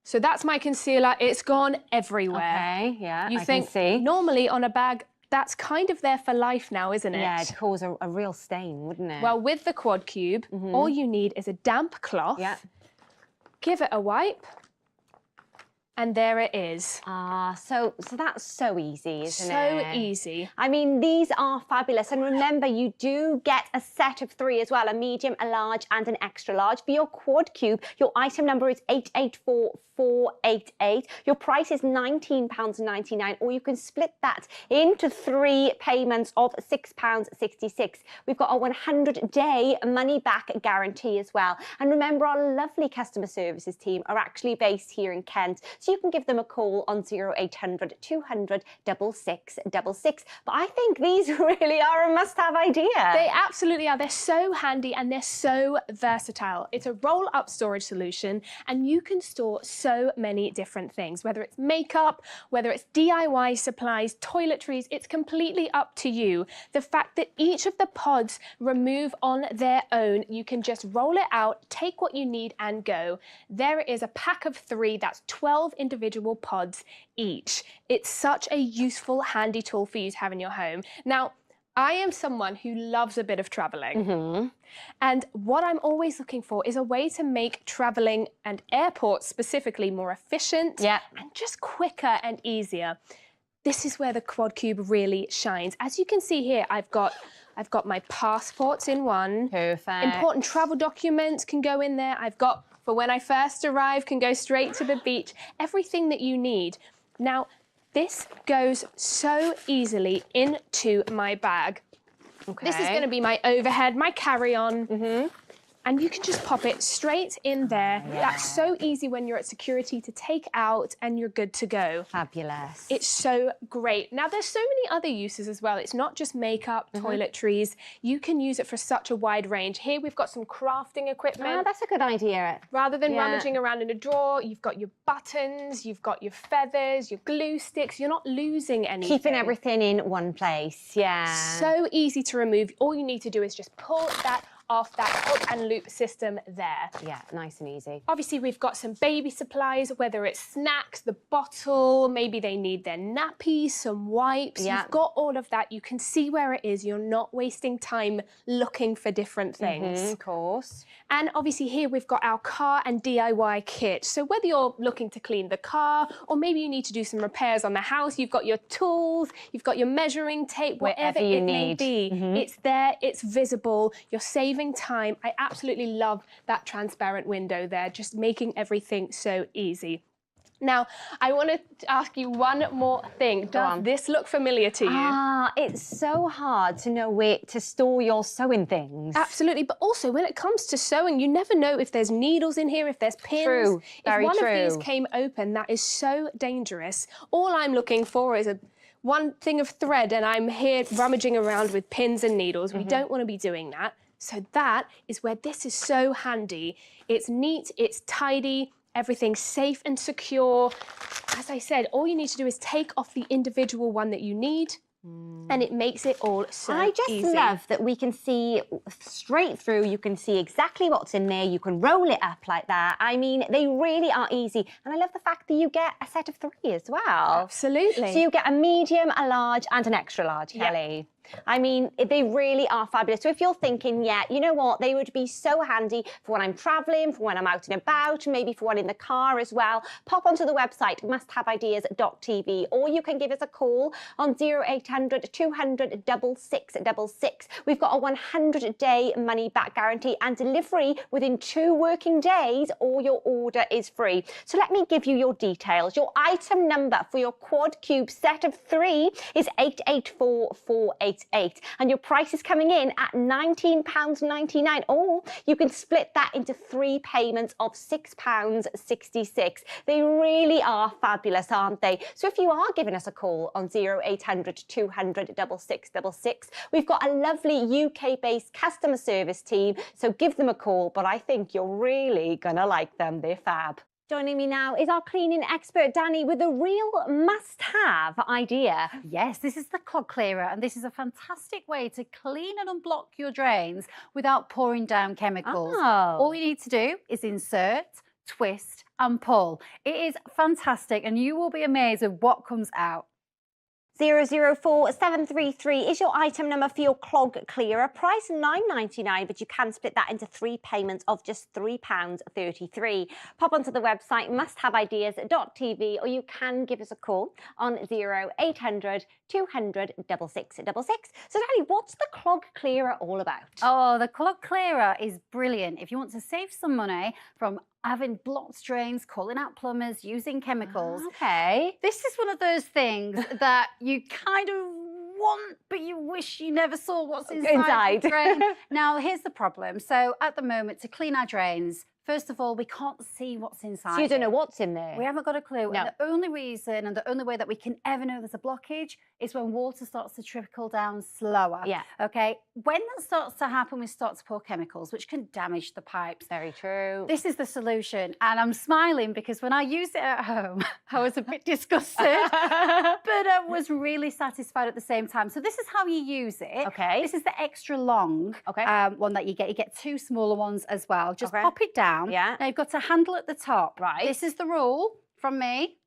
So that's my concealer. It's gone everywhere. Okay, yeah, you I think can see. Normally on a bag, that's kind of there for life now, isn't it? Yeah, it'd cause a real stain, wouldn't it? Well, with the Quad Cube, all you need is a damp cloth. Yeah. Give it a wipe. And there it is. So that's so easy, isn't it? So easy. I mean, these are fabulous. And remember, you do get a set of 3 as well, a medium, a large, and an extra large. For your Quad Cube, your item number is 884488. Your price is £19.99, or you can split that into 3 payments of £6.66. We've got a 100-day money-back guarantee as well. And remember, our lovely customer services team are actually based here in Kent. So you can give them a call on 0800 200 6666. But I think these really are a must-have idea. They absolutely are. They're so handy and they're so versatile. It's a roll-up storage solution and you can store so many different things, whether it's makeup, whether it's DIY supplies, toiletries, it's completely up to you. The fact that each of the pods remove on their own, you can just roll it out, take what you need and go. There it is, a pack of 3, that's 12 individual pods each. It's such a useful, handy tool for you to have in your home. Now, I am someone who loves a bit of traveling. And what I'm always looking for is a way to make traveling and airports specifically more efficient and just quicker and easier. This is where the Quad Cube really shines. As you can see here, I've got my passports in one. Perfect. Important travel documents can go in there. I've got, for when I first arrive, can go straight to the beach. Everything that you need. Now, this goes so easily into my bag. Okay. This is going to be my overhead, my carry-on. and you can just pop it straight in there. That's so easy when you're at security to take out, and you're good to go. Fabulous. It's so great. Now, there's so many other uses as well. It's not just makeup, toiletries. You can use it for such a wide range. Here we've got some crafting equipment. Oh, that's a good idea. Rather than rummaging around in a drawer, you've got your buttons, you've got your feathers, your glue sticks. You're not losing anything. Keeping everything in one place, yeah. So easy to remove. All you need to do is just pull that off that hook and loop system there. Yeah, nice and easy. Obviously, we've got some baby supplies, whether it's snacks, the bottle, maybe they need their nappies, some wipes. You've got all of that. You can see where it is. You're not wasting time looking for different things. Of course. And obviously here we've got our car and DIY kit. So whether you're looking to clean the car, or maybe you need to do some repairs on the house, you've got your tools, you've got your measuring tape, whatever it may be. It's there, it's visible, you're saving time. I absolutely love that transparent window there, just making everything so easy. Now, I want to ask you one more thing. Does this look familiar to you? It's so hard to know where to store your sewing things. Absolutely, but also when it comes to sewing, you never know if there's needles in here, if there's pins. True, very if one true. of these came open, that is so dangerous. All I'm looking for is one thing of thread, and I'm here rummaging around with pins and needles. We don't want to be doing that. So that is where this is so handy. It's neat, it's tidy, everything's safe and secure. As I said, all you need to do is take off the individual one that you need, and it makes it all so easy. I just love that we can see straight through. You can see exactly what's in there. You can roll it up like that. I mean, they really are easy. And I love the fact that you get a set of 3 as well. Absolutely. So you get a medium, a large, and an extra large, Kelly. I mean, they really are fabulous. So if you're thinking, yeah, you know what, they would be so handy for when I'm travelling, for when I'm out and about, maybe for one in the car as well, pop onto the website, musthaveideas.tv, or you can give us a call on 0800 200 6666. We've got a 100-day money-back guarantee and delivery within 2 working days, or your order is free. So let me give you your details. Your item number for your Quad Cube set of 3 is 884488. And your price is coming in at £19.99, or you can split that into 3 payments of £6.66. They really are fabulous, aren't they? So if you are giving us a call on 0800 200 6666, we've got a lovely UK-based customer service team, so give them a call, but I think you're really gonna like them. They're fab. Joining me now is our cleaning expert, Danny, with a real must-have idea. Yes, this is the clog clearer, and this is a fantastic way to clean and unblock your drains without pouring down chemicals. All you need to do is insert, twist and pull. It is fantastic, and you will be amazed at what comes out. 004733 is your item number for your clog clearer. Price £9.99, but you can split that into 3 payments of just £3.33. Pop onto the website musthaveideas.tv, or you can give us a call on 0800 200 6666. So Danny, what's the clog clearer all about? Oh, the clog clearer is brilliant. If you want to save some money from having blocked drains, calling out plumbers, using chemicals. Okay. This is one of those things that you kind of want, but you wish you never saw what's inside the drain. Now, here's the problem. So at the moment, to clean our drains, first of all, we can't see what's inside. So you don't know what's in there? We haven't got a clue. No. And the only reason and the only way that we can ever know there's a blockage is when water starts to trickle down slower. Yeah. Okay. When that starts to happen, we start to pour chemicals, which can damage the pipes. Very true. This is the solution. And I'm smiling because when I used it at home, I was a bit disgusted, but I was really satisfied at the same time. So this is how you use it. Okay. This is the extra long one that you get. You get 2 smaller ones as well. Just pop it down. Yeah. Now you've got a handle at the top. Right. This is the rule from me.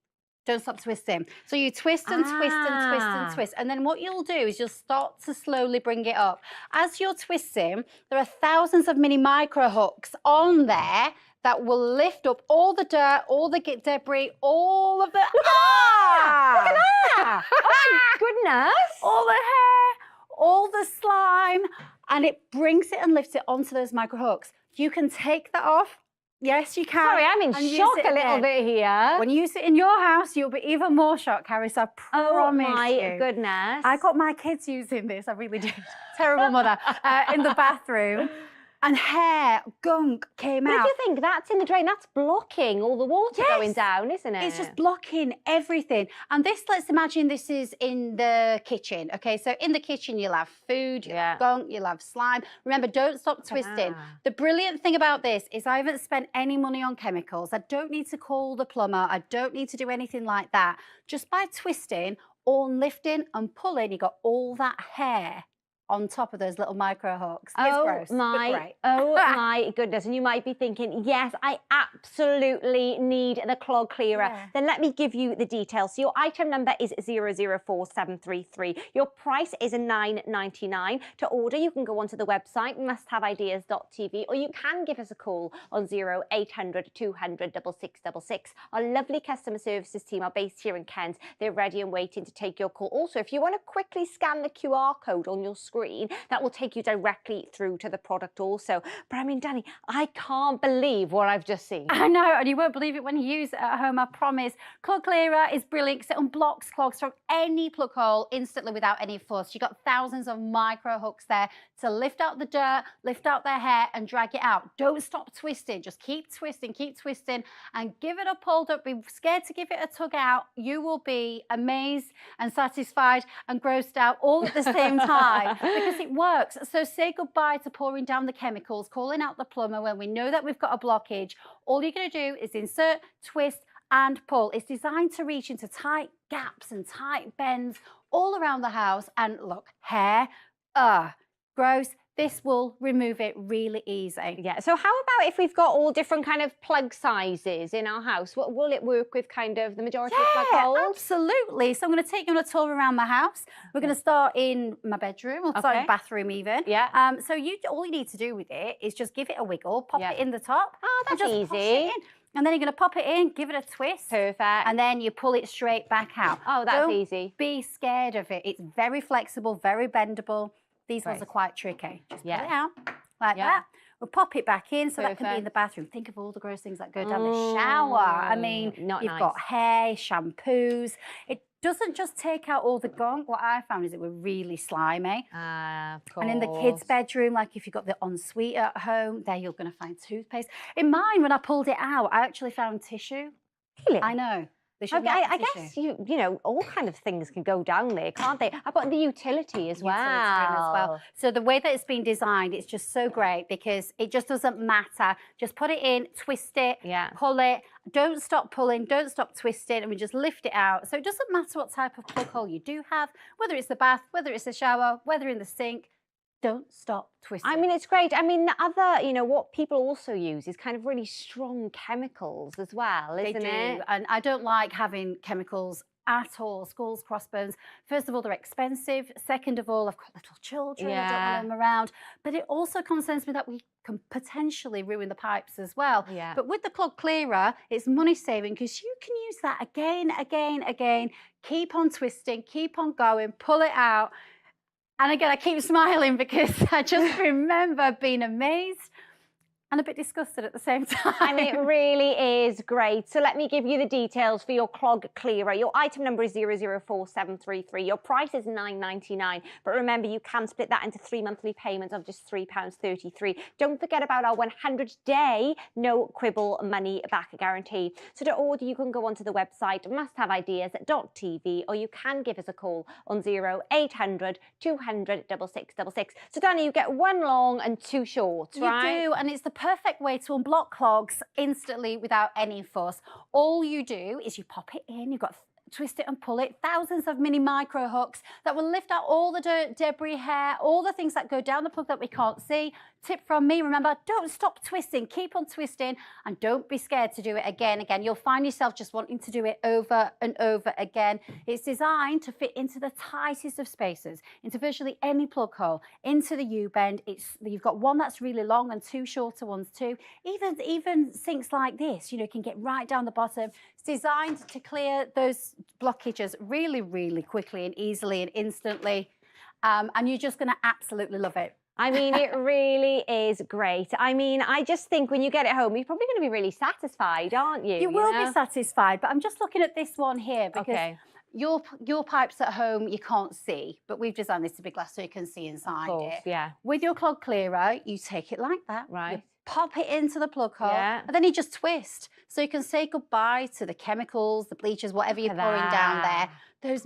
Don't stop twisting. So you twist and twist and twist and twist. And then what you'll do is you'll start to slowly bring it up. As you're twisting, there are thousands of mini micro hooks on there that will lift up all the dirt, all the debris, all of the... Look at that! Oh my goodness! All the hair, all the slime, and it brings it and lifts it onto those micro hooks. You can take that off. Yes, you can. Sorry, I'm in shock a little bit here. When you use it in your house, you'll be even more shocked, Carrie, so I promise you. Oh my goodness. I got my kids using this, I really did. Terrible mother. In the bathroom. and hair, gunk came But out. if you think that's in the drain, that's blocking all the water going down, isn't it? It's just blocking everything. And this, let's imagine this is in the kitchen. Okay, so in the kitchen, you'll have food, you'll have gunk, you'll have slime. Remember, don't stop twisting. The brilliant thing about this is I haven't spent any money on chemicals. I don't need to call the plumber. I don't need to do anything like that. Just by twisting or lifting and pulling, you got all that hair on top of those little micro hooks. It's gross, but great. Oh my goodness. And you might be thinking, yes, I absolutely need the clog clearer. Yeah. Then let me give you the details. So your item number is 004733. Your price is $9.99. To order, you can go onto the website, musthaveideas.tv, or you can give us a call on 0800 200 6666. Our lovely customer services team are based here in Kent. They're ready and waiting to take your call. Also, if you want to quickly scan the QR code on your screen, that will take you directly through to the product also. But I mean, Danny, I can't believe what I've just seen. I know, and you won't believe it when you use it at home, I promise. Clog Clearer is brilliant because it unblocks clogs from any plug hole instantly without any fuss. You've got thousands of micro hooks there to lift out the dirt, lift out their hair and drag it out. Don't stop twisting, just keep twisting and give it a pull. Don't be scared to give it a tug out. You will be amazed and satisfied and grossed out all at the same time. Because it works. So say goodbye to pouring down the chemicals, calling out the plumber when we know that we've got a blockage. All you're going to do is insert, twist and pull. It's designed to reach into tight gaps and tight bends all around the house. And look, hair, gross. This will remove it really easy. Yeah, so how about if we've got all different kind of plug sizes in our house? Will it work with kind of the majority of plug holes? Absolutely. So I'm going to take you on a tour around my house. We're going to start in my bedroom, or start in the bathroom even. Yeah. So all you need to do with it is just give it a wiggle, pop it in the top. Oh, that's and just push it easy. in. And then you're going to pop it in, give it a twist. Perfect. And then you pull it straight back out. Oh, that's Don't easy. be scared of it. It's very flexible, very bendable. These ones are quite tricky. Just pull it out like that. We'll pop it back in, so that can be in the bathroom. Think of all the gross things that go down the shower. I mean, you've got hair, shampoos. It doesn't just take out all the gunk. What I found is it were really slimy. Of course. And in the kids' bedroom, like if you've got the ensuite at home, there you're going to find toothpaste. In mine, when I pulled it out, I actually found tissue. Really? I know. I guess you know all kind of things can go down there, can't they? How about the utility as well? So the way that it's been designed, it's just so great because it just doesn't matter. Just put it in, twist it, pull it. Don't stop pulling, don't stop twisting, and we just lift it out. So it doesn't matter what type of plug hole you do have, whether it's the bath, whether it's the shower, whether in the sink. Don't stop twisting. I mean, it's great. I mean, the other, you know, what people also use is kind of really strong chemicals as well, isn't it? And I don't like having chemicals at all. Skulls, crossbones. First of all, they're expensive. Second of all, I've got little children. I don't want them around. But it also concerns me that we can potentially ruin the pipes as well. Yeah. But with the Clog Clearer, it's money saving because you can use that again. Keep on twisting, keep on going, pull it out. And again, I keep smiling because I just remember being amazed and a bit disgusted at the same time. And it really is great. So let me give you the details for your clog clearer. Your item number is 004733. Your price is £9.99. But remember, you can split that into 3 monthly payments of just £3.33. Don't forget about our 100-day no quibble money back guarantee. So to order, you can go onto the website musthaveideas.tv, or you can give us a call on 0800 200 6666. So Danny, you get one long and two short, right? You do, and it's the perfect way to unblock clogs instantly without any fuss. All you do is you pop it in, you've got twist it and pull it, thousands of mini micro hooks that will lift out all the dirt, debris, hair, all the things that go down the plug that we can't see. Tip from me, remember, don't stop twisting, keep on twisting, and don't be scared to do it again. You'll find yourself just wanting to do it over and over again. It's designed to fit into the tightest of spaces, into virtually any plug hole, into the U-bend. You've got one that's really long and two shorter ones too. Even sinks like this, you know, can get right down the bottom. It's designed to clear those blockages really, really quickly and easily and instantly. And you're just going to absolutely love it. I mean, it really is great. I mean, I just think when you get it home, you're probably going to be really satisfied, aren't you? You will be satisfied, but I'm just looking at this one here because your pipes at home you can't see, but we've designed this to be glass so you can see inside it. Yeah. With your clog clearer, you take it like that. Right. You pop it into the plug hole, Yeah. and then you just twist. So you can say goodbye to the chemicals, the bleachers, whatever you're pouring down there. Those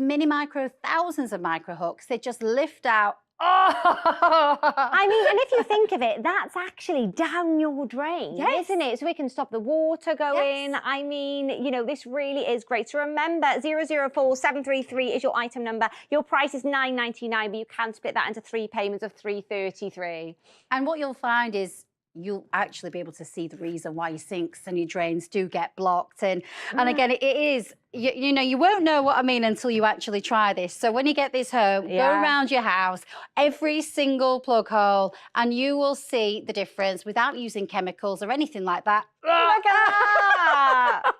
thousands of micro hooks, they just lift out. I mean, and if you think of it, that's actually down your drain, isn't it? So we can stop the water going. I mean, you know, this really is great. So remember, 004733 is your item number. Your price is £9.99, but you can split that into 3 payments of £3.33. And what you'll find is you'll actually be able to see the reason why your sinks and your drains do get blocked. And again, it is, you know, you won't know what I mean until you actually try this. So when you get this home, go around your house, every single plug hole, and you will see the difference without using chemicals or anything like that. Look at that!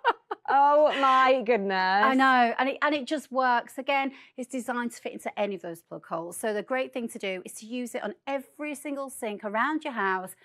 Oh my goodness. I know, and it just works. Again, it's designed to fit into any of those plug holes. So the great thing to do is to use it on every single sink around your house.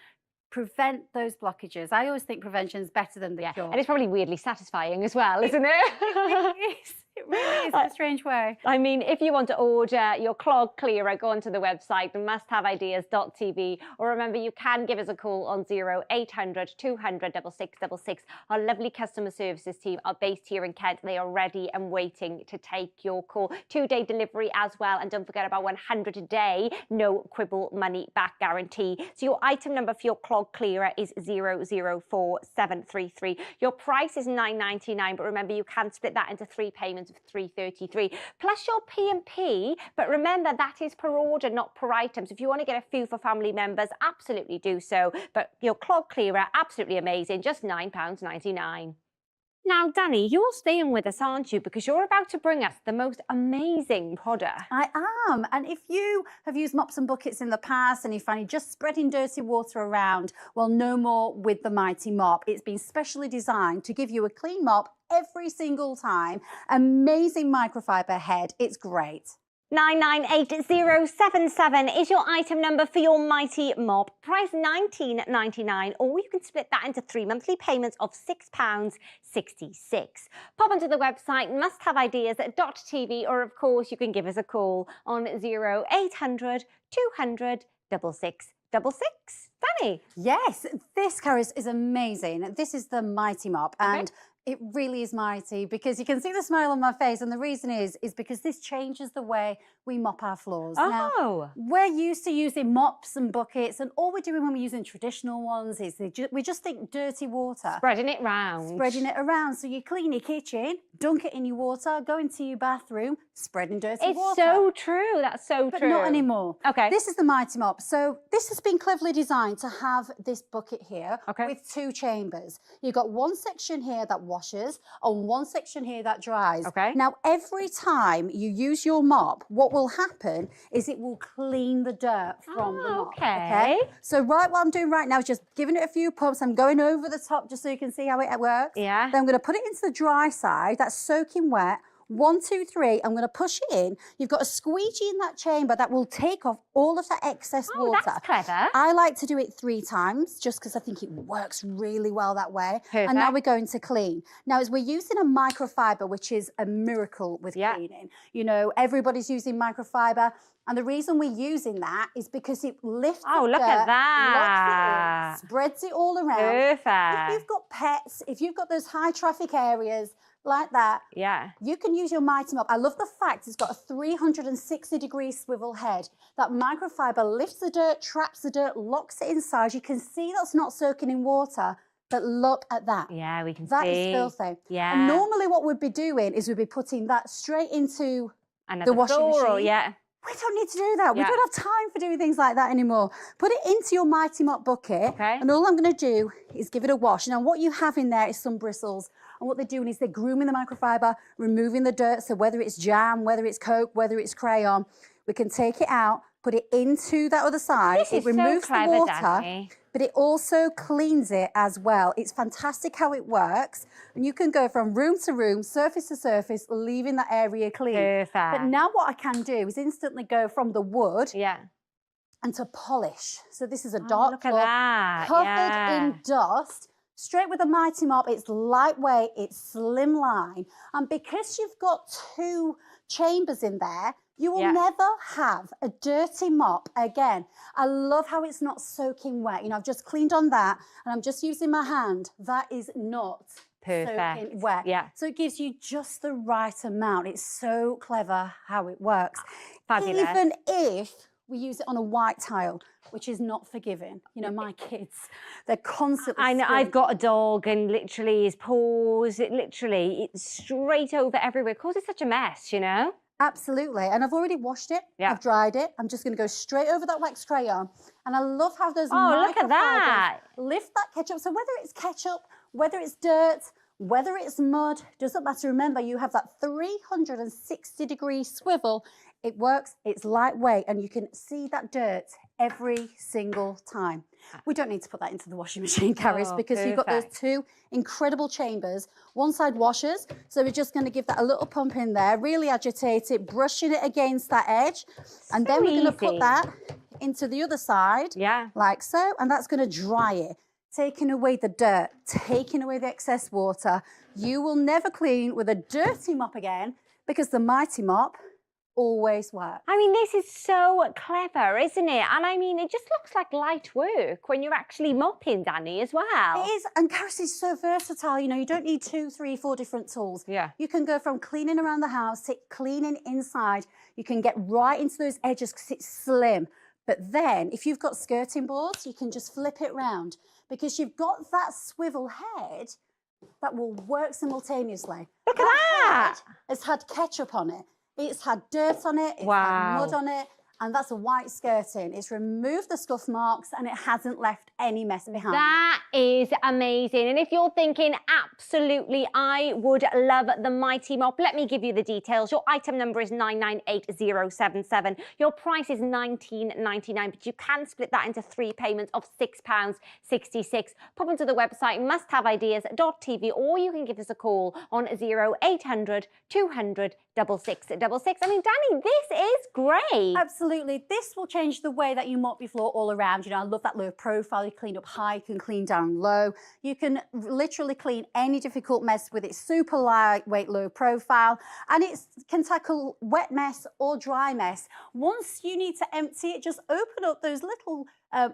Prevent those blockages. I always think prevention is better than the cure. And it's probably weirdly satisfying as well, isn't it? It is. It really is in a strange way. I mean, if you want to order your clog clearer, go onto the website, musthaveideas.tv, or remember, you can give us a call on 0800 200 6666. Our lovely customer services team are based here in Kent. They are ready and waiting to take your call. 2-day delivery as well, and don't forget about 100 a day, no quibble money back guarantee. So your item number for your clog clearer is 004733. Your price is £9.99, but remember, you can split that into 3 payments of £3.33 plus your P&P, but remember that is per order, not per item. So if you want to get a few for family members, absolutely do so. But your clog clearer, absolutely amazing, just £9.99. Now, Danny, you're staying with us, aren't you? Because you're about to bring us the most amazing product. I am. And if you have used mops and buckets in the past and you find you're just spreading dirty water around, well, no more with the Mighty Mop. It's been specially designed to give you a clean mop every single time. Amazing microfiber head. It's great. 998077 is your item number for your Mighty Mop. Price £19.99, or you can split that into 3 monthly payments of £6.66. Pop onto the website musthaveideas.tv, or of course you can give us a call on 0800 200 6666. Danny? Yes, this, Caris, is amazing. This is the Mighty Mop, and it really is mighty because you can see the smile on my face, and the reason is because this changes the way we mop our floors. Now, we're used to using mops and buckets, and all we're doing when we're using traditional ones is we just think dirty water. Spreading it round. Spreading it around. So you clean your kitchen, dunk it in your water, go into your bathroom, spreading dirty water. It's so true. That's so but true. But not anymore. Okay. This is the Mighty Mop. So this has been cleverly designed to have this bucket here with 2 chambers. You've got one section here that washes and one section here that dries. Okay. Now, every time you use your mop, what will happen is it will clean the dirt from the mop. Okay. So what I'm doing right now is just giving it a few pumps. I'm going over the top just so you can see how it works. Yeah. Then I'm going to put it into the dry side. That's soaking wet. 1, 2, 3. I'm going to push it in. You've got a squeegee in that chamber that will take off all of that excess water. That's clever. I like to do it 3 times just because I think it works really well that way. Perfect. And now we're going to clean. Now, as we're using a microfiber, which is a miracle with cleaning, you know, everybody's using microfiber. And the reason we're using that is because it lifts the look dirt, at that. locks it in, spreads it all around. Perfect. If you've got pets, if you've got those high traffic areas like that, you can use your Mighty Mop. I love the fact it's got a 360-degree swivel head. That microfiber lifts the dirt, traps the dirt, locks it inside. You can see that's not soaking in water. But look at that. Yeah, we can see. That is filthy. Yeah. And normally what we'd be doing is we'd be putting that straight into Another the washing machine. We don't need to do that. We don't have time for doing things like that anymore. Put it into your Mighty Mop bucket. And all I'm going to do is give it a wash. Now, what you have in there is some bristles. And what they're doing is they're grooming the microfiber, removing the dirt. So whether it's jam, whether it's Coke, whether it's crayon, we can take it out, put it into that other side. This is removes so clever, the water. Danny. But it also cleans it as well. It's fantastic how it works. And you can go from room to room, surface to surface, leaving that area clean. Perfect. But now what I can do is instantly go from the wood and to polish. So this is a dark look at floor that. covered in dust Straight with a Mighty Mop, it's lightweight, it's slimline. And because you've got 2 chambers in there, you will never have a dirty mop again. I love how it's not soaking wet. You know, I've just cleaned on that and I'm just using my hand. That is not soaking wet. Yeah. So it gives you just the right amount. It's so clever how it works. Fabulous. Even if we use it on a white tile, which is not forgiving. You know, my kids, they're constantly... I know, I've got a dog and literally his paws, it's straight over everywhere. It causes such a mess, you know? Absolutely. And I've already washed it. Yeah. I've dried it. I'm just going to go straight over that wax crayon. And I love how those look at that. lift that ketchup. So whether it's ketchup, whether it's dirt, whether it's mud, doesn't matter. Remember, you have that 360-degree swivel. It works, it's lightweight, and you can see that dirt every single time. We don't need to put that into the washing machine, Caris, because you've got those 2 incredible chambers. One side washers, so we're just going to give that a little pump in there, really agitate it, brushing it against that edge, and then we're going to put that into the other side, like so, and that's going to dry it, taking away the dirt, taking away the excess water. You will never clean with a dirty mop again, because the Mighty Mop always work. I mean, this is so clever, isn't it? And I mean, it just looks like light work when you're actually mopping, Danny, as well. It is, and Caris is so versatile. You know, you don't need 2, 3, 4 different tools. Yeah. You can go from cleaning around the house to cleaning inside. You can get right into those edges because it's slim. But then, if you've got skirting boards, you can just flip it round because you've got that swivel head that will work simultaneously. Look at that! It's had ketchup on it. It's had dirt on it, it's had mud on it, and that's a white skirting. It's removed the scuff marks and it hasn't left any mess behind. That is amazing. And if you're thinking, absolutely, I would love the Mighty Mop, let me give you the details. Your item number is 998077. Your price is £19.99, but you can split that into 3 payments of £6.66. Pop onto the website musthaveideas.tv, or you can give us a call on 0800 200 6666. I mean, Danny, this is great. Absolutely. This will change the way that you mop your floor all around. You know, I love that low profile. You clean up high, you can clean down low. You can literally clean any difficult mess with its super lightweight, low profile. And it can tackle wet mess or dry mess. Once you need to empty it, just open up those little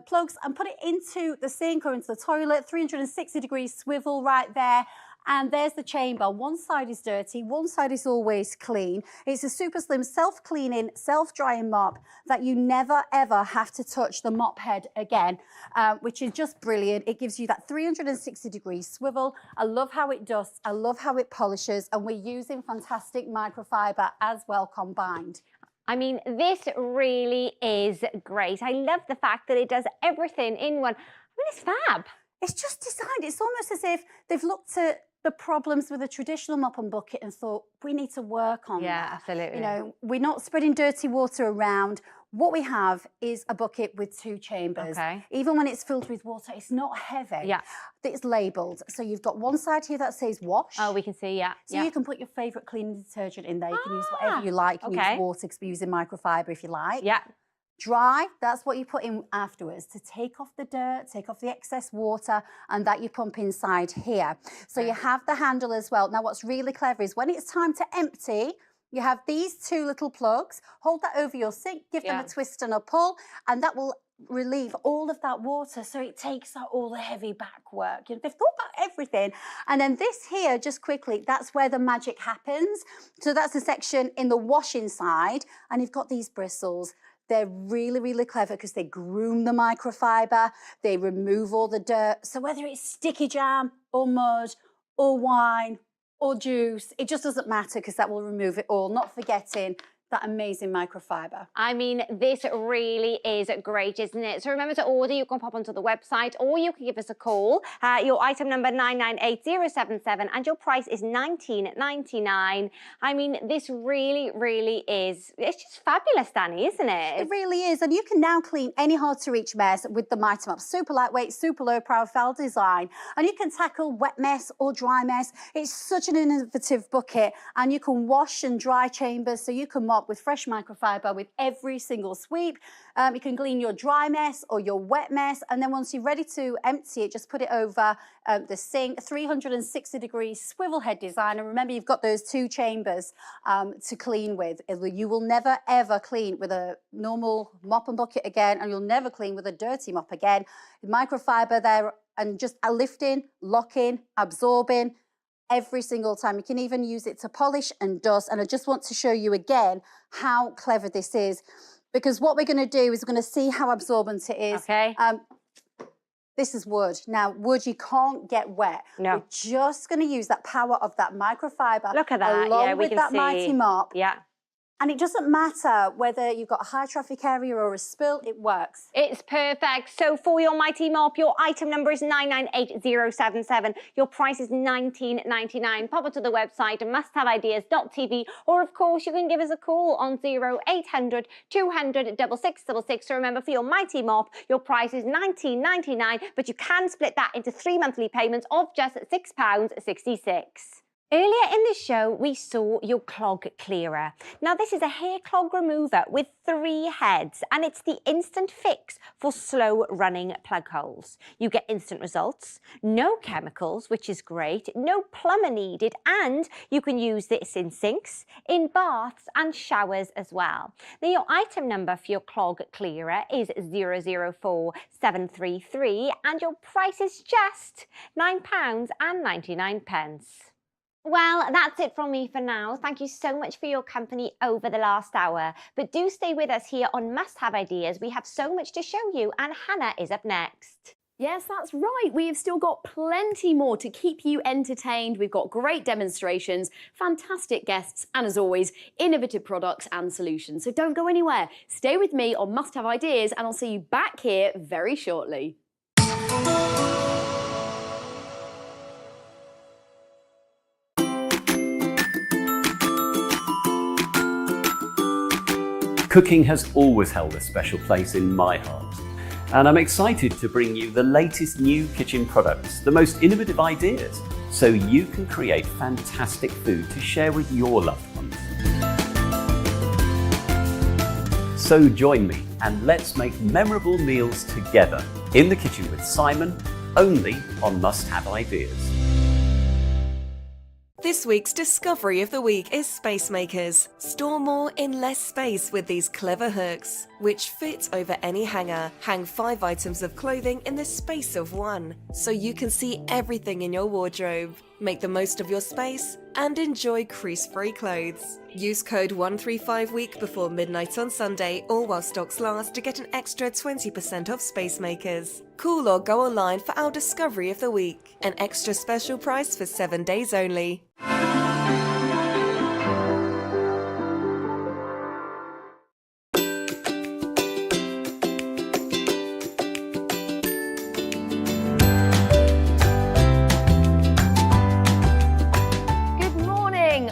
plugs and put it into the sink or into the toilet. 360-degree swivel right there. And there's the chamber. One side is dirty, one side is always clean. It's a super slim, self-cleaning, self-drying mop that you never, ever have to touch the mop head again, which is just brilliant. It gives you that 360-degree swivel. I love how it dusts. I love how it polishes. And we're using fantastic microfiber as well combined. I mean, this really is great. I love the fact that it does everything in one. I mean, it's fab. It's just designed. It's almost as if they've looked at the problems with a traditional mop and bucket and thought, we need to work on that. Yeah, absolutely. You know, we're not spreading dirty water around. What we have is a bucket with 2 chambers. Okay. Even when it's filled with water, it's not heavy. Yeah. It's labelled. So you've got one side here that says wash. Oh, we can see, yeah. So you can put your favourite cleaning detergent in there. You can use whatever you like. You can use water because we're using microfiber if you like. Yeah. Dry, that's what you put in afterwards to take off the dirt, take off the excess water, and that you pump inside here. So you have the handle as well. Now, what's really clever is when it's time to empty, you have these 2 little plugs. Hold that over your sink, give them a twist and a pull, and that will relieve all of that water. So it takes out all the heavy back work. You know, they've thought about everything. And then this here, just quickly, that's where the magic happens. So that's the section in the washing side, and you've got these bristles. They're really, really clever because they groom the microfiber, they remove all the dirt. So whether it's sticky jam or mud or wine or juice, it just doesn't matter because that will remove it all, not forgetting that amazing microfiber. I mean, this really is great, isn't it? So remember to order. You can pop onto the website or you can give us a call. Your item number 998077 and your price is $19.99. I mean, this really, really is, it's just fabulous, Danny, isn't it? It really is. And you can now clean any hard to reach mess with the Mighty Mop. Super lightweight, super low profile design. And you can tackle wet mess or dry mess. It's such an innovative bucket and you can wash and dry chambers so you can mop mop with fresh microfiber with every single sweep. You can clean your dry mess or your wet mess, and then once you're ready to empty it, just put it over the sink. 360-degree swivel head design, and remember you've got those 2 chambers to clean with. You will never ever clean with a normal mop and bucket again, and you'll never clean with a dirty mop again. Microfiber there, and just a lifting, locking, absorbing every single time. You can even use it to polish and dust. And I just want to show you again how clever this is, because what we're going to do is we're going to see how absorbent it is. Okay. This is wood. Now, wood, you can't get wet. No. We're just going to use that power of that microfiber. Look at that. Along Yeah, we with can that see. mighty mop. Yeah. And it doesn't matter whether you've got a high traffic area or a spill, it works. It's perfect. So for your mighty mop, your item number is 998077. Your price is $19.99. Pop onto the website musthaveideas.tv, or of course you can give us a call on 0800 200 6666. So remember, for your mighty mop, your price is $19.99, but you can split that into 3 monthly payments of just £6.66. Earlier in the show, we saw your clog clearer. Now, this is a hair clog remover with 3 heads, and it's the instant fix for slow running plug holes. You get instant results, no chemicals, which is great, no plumber needed, and you can use this in sinks, in baths and showers as well. Now, your item number for your clog clearer is 004733, and your price is just £9.99. Well, that's it from me for now. Thank you so much for your company over the last hour. But do stay with us here on Must Have Ideas. We have so much to show you, and Hannah is up next. Yes, that's right. We have still got plenty more to keep you entertained. We've got great demonstrations, fantastic guests, and as always, innovative products and solutions. So don't go anywhere. Stay with me on Must Have Ideas, and I'll see you back here very shortly. Cooking has always held a special place in my heart, and I'm excited to bring you the latest new kitchen products, the most innovative ideas, so you can create fantastic food to share with your loved ones. So join me and let's make memorable meals together in the kitchen with Simon, only on Must Have Ideas. This week's discovery of the week is Space Makers. Store more in less space with these clever hooks, which fit over any hanger. Hang 5 items of clothing in the space of 1, so you can see everything in your wardrobe. Make the most of your space and enjoy crease-free clothes. Use code 135week before midnight on Sunday or while stocks last to get an extra 20% off Space Makers. Call or go online for our discovery of the week. An extra special price for 7 days only.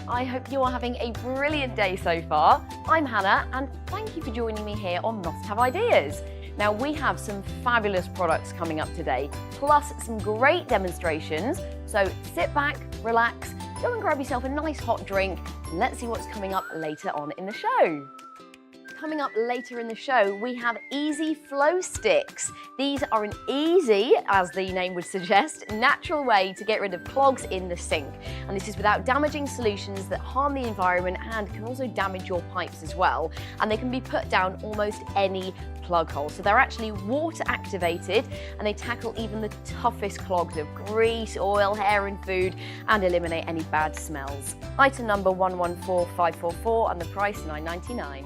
I hope you are having a brilliant day so far. I'm Hannah, and thank you for joining me here on Must Have Ideas. Now, we have some fabulous products coming up today, plus some great demonstrations. So sit back, relax, go and grab yourself a nice hot drink, and let's see what's coming up later on in the show. Coming up later in the show, we have Easy Flow Sticks. These are an easy, as the name would suggest, natural way to get rid of clogs in the sink. And this is without damaging solutions that harm the environment and can also damage your pipes as well. And they can be put down almost any plug hole. So they're actually water activated, and they tackle even the toughest clogs of grease, oil, hair and food, and eliminate any bad smells. Item number 114544, and the price $9.99.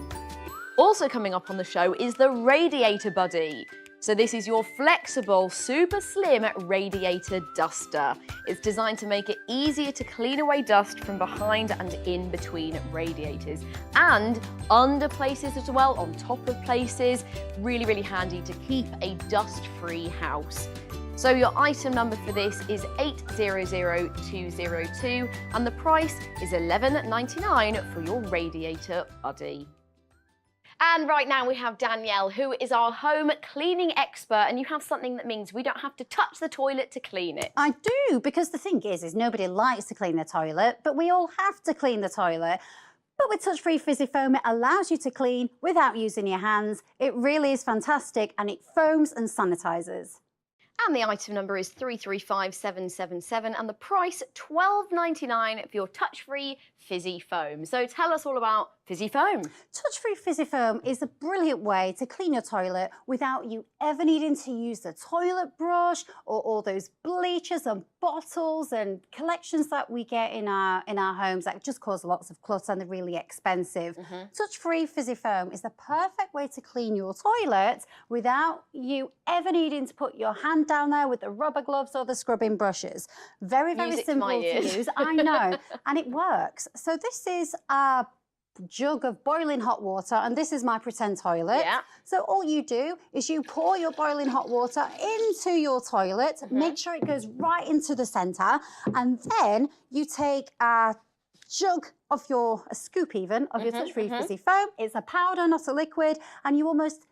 Also coming up on the show is the Radiator Buddy. So this is your flexible, super slim radiator duster. It's designed to make it easier to clean away dust from behind and in between radiators, and under places as well, on top of places. Really, really handy to keep a dust-free house. So your item number for this is 800202, and the price is $11.99 for your Radiator Buddy. And right now we have Danielle, who is our home cleaning expert, and you have something that means we don't have to touch the toilet to clean it. I do, because the thing is nobody likes to clean their toilet, but we all have to clean the toilet. But with touch-free fizzy foam, it allows you to clean without using your hands. It really is fantastic, and it foams and sanitizes. And the item number is 335777 and the price $12.99 for your touch-free fizzy foam. So tell us all about fizzy foam. Touch-free fizzy foam is a brilliant way to clean your toilet without you ever needing to use the toilet brush or all those bleachers and bottles and collections that we get in our homes that just cause lots of clutter and they're really expensive. Touch-free fizzy foam is the perfect way to clean your toilet without you ever needing to put your hand down there with the rubber gloves or the scrubbing brushes. Very, very simple to use. I know, and it works. So this is a jug of boiling hot water, and this is my pretend toilet. Yeah. So all you do is you pour your boiling hot water into your toilet, make sure it goes right into the centre, and then you take a jug of a scoop even, of your touch-free fizzy foam. It's a powder, not a liquid, and you almost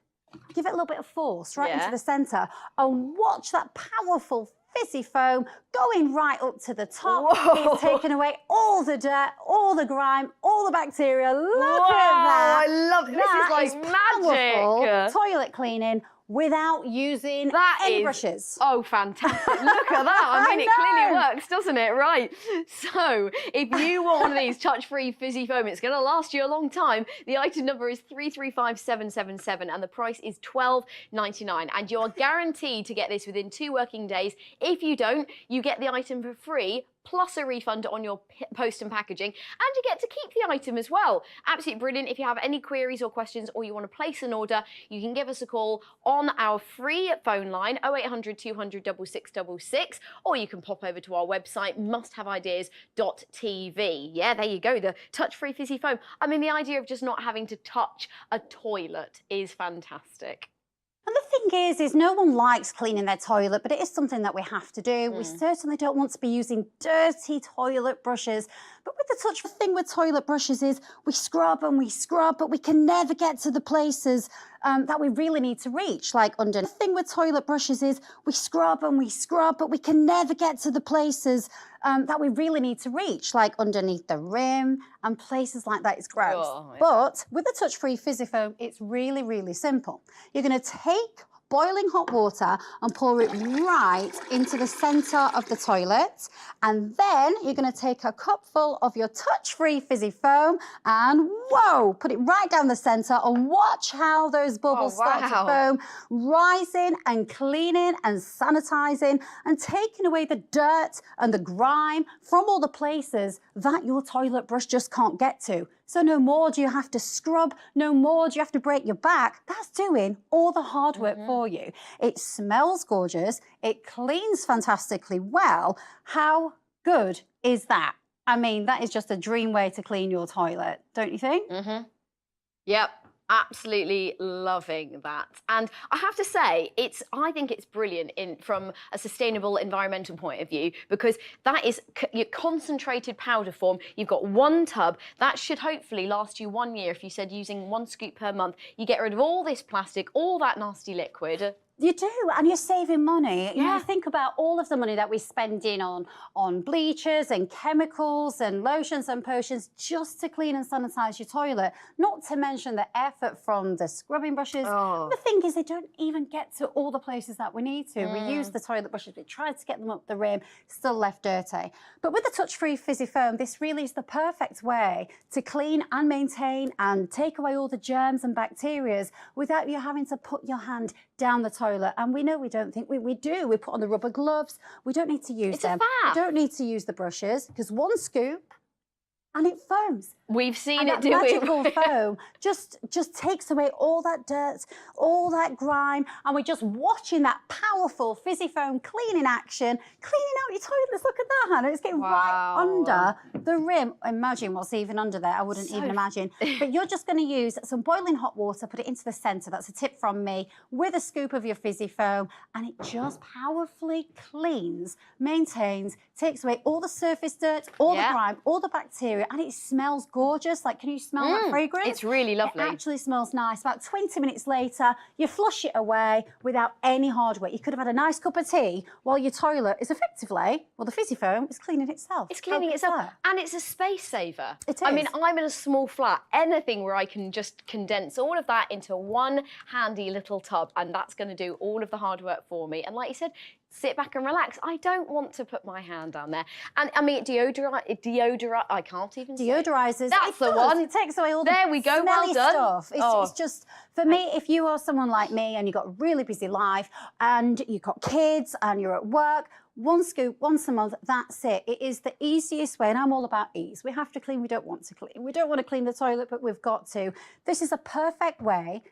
give it a little bit of force right into the centre, and watch that powerful fizzy foam going right up to the top. It's taking away all the dirt, all the grime, all the bacteria. Look at that. I love it. This is like magic. Toilet cleaning without using any brushes. Oh, fantastic. Look at that. I mean, it clearly works, doesn't it? Right. So if you want one of these touch-free fizzy foam, it's going to last you a long time. The item number is 335777 and the price is $12.99. And you're guaranteed to get this within 2 working days. If you don't, you get the item for free, plus a refund on your post and packaging, and you get to keep the item as well. Absolutely brilliant. If you have any queries or questions or you want to place an order, you can give us a call on our free phone line 0800 200 6666, or you can pop over to our website musthaveideas.tv. Yeah, there you go, the touch-free fizzy foam. I mean, the idea of just not having to touch a toilet is fantastic. And the thing is no one likes cleaning their toilet, but it is something that we have to do. We certainly don't want to be using dirty toilet brushes. But with the the thing with toilet brushes is we scrub and we scrub, but we can never get to the places that we really need to reach, like under. The thing with toilet brushes is we scrub and we scrub, but we can never get to the places that we really need to reach, like underneath the rim and places like that. It's gross. Oh, yeah. But with the touch-free fizzy foam, it's really, really simple. You're going to take boiling hot water and pour it right into the centre of the toilet, and then you're going to take a cupful of your touch-free fizzy foam and whoa, put it right down the centre and watch how those bubbles start to foam, rising and cleaning and sanitising and taking away the dirt and the grime from all the places that your toilet brush just can't get to. So no more do you have to scrub, no more do you have to break your back. That's doing all the hard work for you. It smells gorgeous, it cleans fantastically well. How good is that? I mean, that is just a dream way to clean your toilet, don't you think? Yep. Absolutely loving that. And I have to say, I think it's brilliant from a sustainable environmental point of view, because that is your concentrated powder form. You've got one tub. That should hopefully last you 1 year. If you said using 1 scoop per month, you get rid of all this plastic, all that nasty liquid. You do, and you're saving money. You know, think about all of the money that we spend on bleachers and chemicals and lotions and potions just to clean and sanitise your toilet, not to mention the effort from the scrubbing brushes. The thing is, they don't even get to all the places that we need to. We use the toilet brushes, we tried to get them up the rim, still left dirty. But with the touch-free fizzy foam, this really is the perfect way to clean and maintain and take away all the germs and bacteria without you having to put your hand down the toilet. And we know we don't think we do. We put on the rubber gloves. We don't need to use them. We don't need to use the brushes, because 1 scoop and it foams. We've seen and it that do magical foam just takes away all that dirt, all that grime, and we're just watching that powerful fizzy foam cleaning action, cleaning out your toilets. Look at that, Hannah. It's getting right under the rim. Imagine what's even under there. I wouldn't even imagine. But you're just going to use some boiling hot water, put it into the centre. That's a tip from me, with a scoop of your fizzy foam, and it just powerfully cleans, maintains, takes away all the surface dirt, all the grime, all the bacteria, and it smells gorgeous. Like, can you smell that fragrance? It's really lovely. It actually smells nice. About 20 minutes later, you flush it away without any hard work. You could have had a nice cup of tea while your toilet is effectively, well, the fizzy foam Foam is cleaning itself. It's cleaning How good is itself, that? and it's a space saver. It I mean, is. I'm in a small flat. Anything where I can just condense all of that into one handy little tub, and that's going to do all of the hard work for me. And like you said, sit back and relax. I don't want to put my hand down there. And I mean, deodorize. I can't even. Deodorizers. That's the one. It takes away all there the we go. smelly Well done. stuff. It's just for me. If you are someone like me and you've got a really busy life and you've got kids and you're at work, one scoop once a month, that's it. It is the easiest way, and I'm all about ease. We have to clean, we don't want to clean. We don't want to clean the toilet, but we've got to. This is a perfect way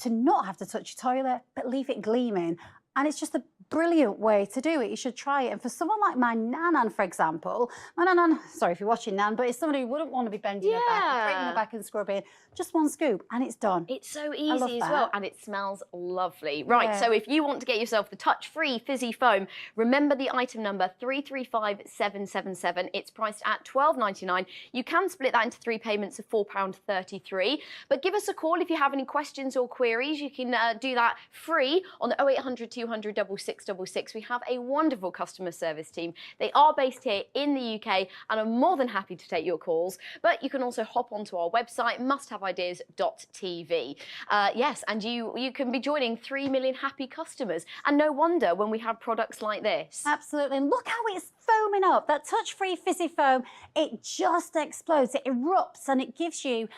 to not have to touch your toilet, but leave it gleaming. And it's just a brilliant way to do it. You should try it. And for someone like my nanan, for example, my nanan, sorry if you're watching, Nan, but it's somebody who wouldn't want to be bending her back and breaking her back and scrubbing. Just one scoop and it's done. It's so easy as well, and it smells lovely. Right, so if you want to get yourself the touch-free fizzy foam, remember the item number 335777. It's priced at £12.99. You can split that into 3 payments of £4.33. But give us a call if you have any questions or queries. You can do that free on the 0800 200 6666. We have a wonderful customer service team. They are based here in the UK and are more than happy to take your calls. But you can also hop onto our website, musthaveideas.tv. Yes, and you can be joining 3 million happy customers. And no wonder when we have products like this. Absolutely. And look how it's foaming up. That touch-free fizzy foam, it just explodes. It erupts and it gives you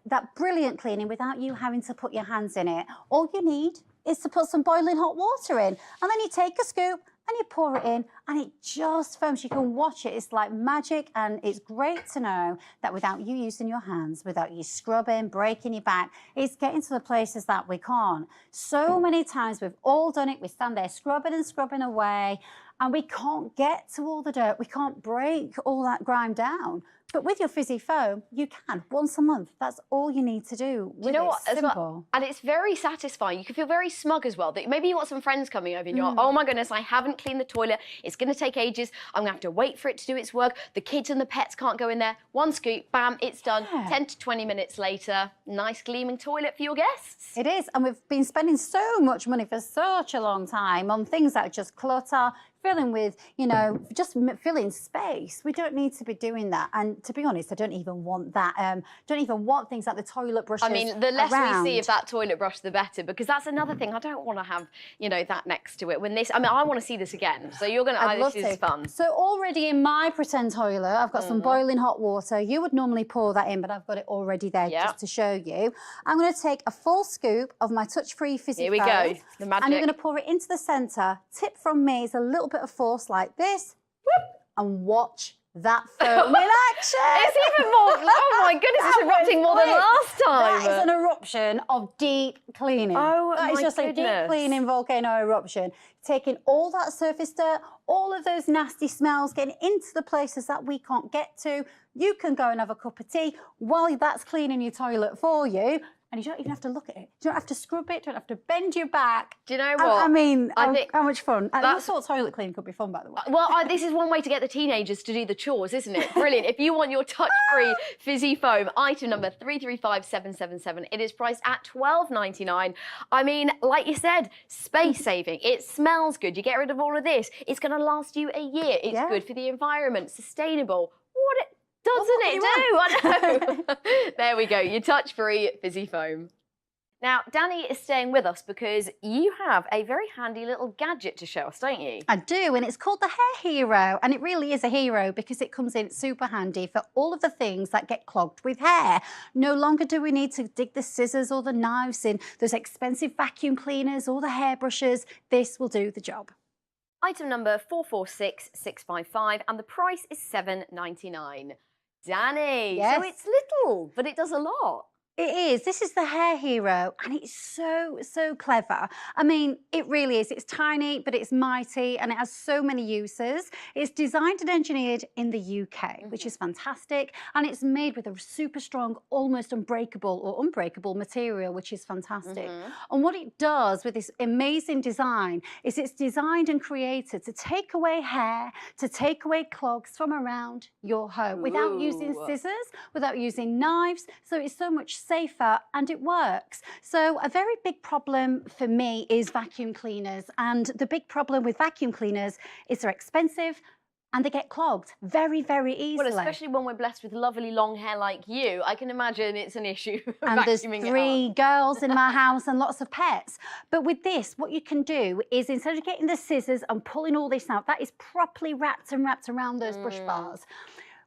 that brilliant cleaning without you having to put your hands in it. All you need is to put some boiling hot water in. And then you take a scoop and you pour it in and it just foams. You can watch it. It's like magic, and it's great to know that without you using your hands, without you scrubbing, breaking your back, it's getting to the places that we can't. So many times we've all done it. We stand there scrubbing and scrubbing away and we can't get to all the dirt. We can't break all that grime down. But with your fizzy foam, you can, once a month. That's all you need to do. Do you know what? Simple. Well, and it's very satisfying. You can feel very smug as well. That maybe you've got some friends coming over and you're like, oh my goodness, I haven't cleaned the toilet. It's going to take ages. I'm going to have to wait for it to do its work. The kids and the pets can't go in there. One scoop, bam, it's done. 10 to 20 minutes later, nice gleaming toilet for your guests. It is. And we've been spending so much money for such a long time on things that just clutter, filling with, you know, just filling space. We don't need to be doing that. And to be honest, I don't even want that. Don't even want things like the toilet brushes. I mean, the less around. we see of that toilet brush, the better, because that's another thing. I don't want to have, you know, that next to it. When this, I mean, I want to see this again. So you're going to, this is fun. So already in my pretend toilet, I've got some boiling hot water. You would normally pour that in, but I've got it already there just to show you. I'm going to take a full scoop of my touch-free fizzy foam. Here we go, the magic. And you're going to pour it into the centre. Tip from me is a little bit of force like this, whoop, and watch that foam in action. It's even more, oh my goodness, it's erupting more than last time. That is an eruption of deep cleaning. Oh that is my just goodness. a deep cleaning volcano eruption. Taking all that surface dirt, all of those nasty smells, getting into the places that we can't get to. You can go and have a cup of tea while that's cleaning your toilet for you. And you don't even have to look at it. You don't have to scrub it, don't have to bend your back. Do you know what? I mean, I think how much fun. I thought toilet cleaning could be fun, by the way. Well, this is one way to get the teenagers to do the chores, isn't it? Brilliant. If you want your touch-free fizzy foam, item number 335777, it is priced at £12.99. I mean, like you said, space-saving. It smells good. You get rid of all of this. It's going to last you a year. It's good for the environment, sustainable. Doesn't it do? I know. There we go, your touch-free fizzy foam. Now, Danny is staying with us because you have a very handy little gadget to show us, don't you? I do, and it's called the Hair Hero, and it really is a hero because it comes in super handy for all of the things that get clogged with hair. No longer do we need to dig the scissors or the knives in those expensive vacuum cleaners or the hairbrushes. This will do the job. Item number 446655, and the price is £7.99. Danny, Yes. so it's little, but it does a lot. It is. This is the Hair Hero, and it's so clever. I mean, it really is. It's tiny, but it's mighty, and it has so many uses. It's designed and engineered in the UK, which is fantastic, and it's made with a super strong, almost unbreakable material, which is fantastic. And what it does with this amazing design is it's designed and created to take away hair, to take away clogs from around your home without using scissors, without using knives. So it's so much safer, and it works. So a very big problem for me is vacuum cleaners, and the big problem with vacuum cleaners is they're expensive and they get clogged very, very easily. Well, especially when we're blessed with lovely long hair like you, I can imagine it's an issue. And there's vacuuming it 3 up. girls in my house and lots of pets. But with this, what you can do is instead of getting the scissors and pulling all this out, that is properly wrapped around those brush bars.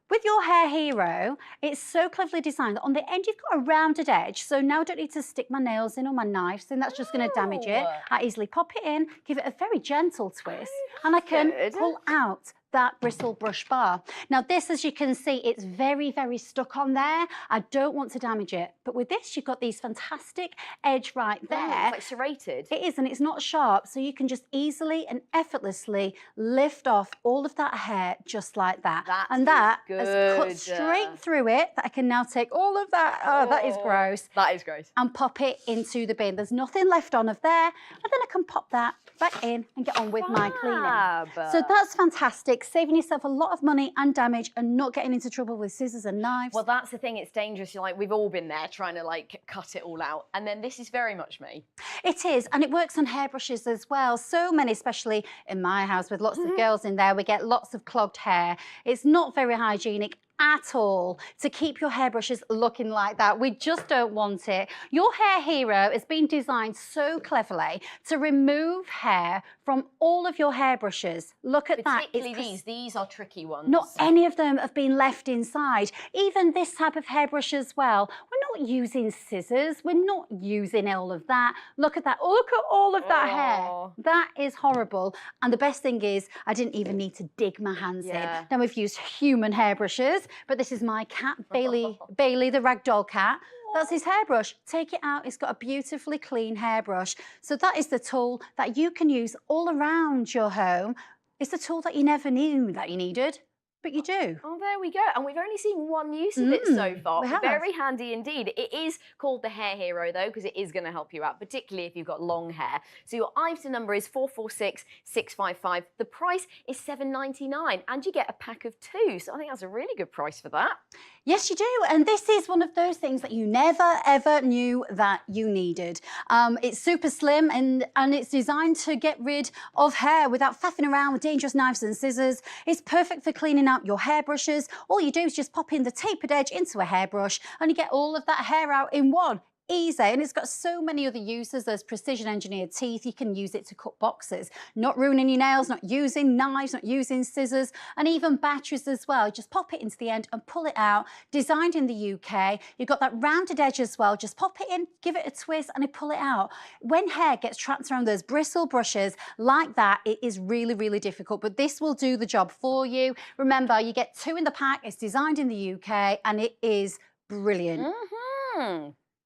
With your Hair Hero, it's so cleverly designed that on the end you've got a rounded edge, so now I don't need to stick my nails in or my knives in, that's just going to damage it. I easily pop it in, give it a very gentle twist, and I can pull out that bristle brush bar. Now this, as you can see, it's very, very stuck on there. I don't want to damage it. But with this, you've got these fantastic edge right there. It's like serrated. It is, and it's not sharp, so you can just easily and effortlessly lift off all of that hair just like that. That has cut straight through it, that I can now take all of that, that is gross. That is gross. And pop it into the bin. There's nothing left on of there, and then I can pop that back in and get on with my cleaning. So that's fantastic, saving yourself a lot of money and damage and not getting into trouble with scissors and knives. Well, that's the thing, it's dangerous. You're like, we've all been there trying to like cut it all out. And then this is very much me. It is, and it works on hairbrushes as well. So many, especially in my house with lots of girls in there, we get lots of clogged hair. It's not very hygienic at all to keep your hairbrushes looking like that. We just don't want it. Your Hair Hero has been designed so cleverly to remove hair from all of your hairbrushes. Look at that. Particularly these are tricky ones. Not any of them have been left inside. Even this type of hairbrush as well. We're not using scissors. We're not using all of that. Look at that. Look at all of that hair. That is horrible. And the best thing is I didn't even need to dig my hands in. Now we've used human hairbrushes, but this is my cat, Bailey, the ragdoll cat. That's his hairbrush. Take it out. It's got a beautifully clean hairbrush. So that is the tool that you can use all around your home. It's a tool that you never knew that you needed, but you do. Oh, there we go. And we've only seen one use of it so far. we have. Very handy indeed. It is called the Hair Hero though, because it is going to help you out, particularly if you've got long hair. So your IVSA number is 446655. The price is $7.99 and you get a pack of 2. So I think that's a really good price for that. Yes, you do. And this is one of those things that you never, ever knew that you needed. It's super slim and it's designed to get rid of hair without faffing around with dangerous knives and scissors. It's perfect for cleaning out your hairbrushes. All you do is just pop in the tapered edge into a hairbrush and you get all of that hair out in one. Easy, and it's got so many other uses. There's precision engineered teeth. You can use it to cut boxes, not ruining your nails, not using knives, not using scissors, and even batteries as well. Just pop it into the end and pull it out. Designed in the UK. You've got that rounded edge as well. Just pop it in, give it a twist, and you pull it out. When hair gets trapped around those bristle brushes like that, it is really, really difficult, but this will do the job for you. Remember, you get 2 in the pack. It's designed in the UK, and it is brilliant.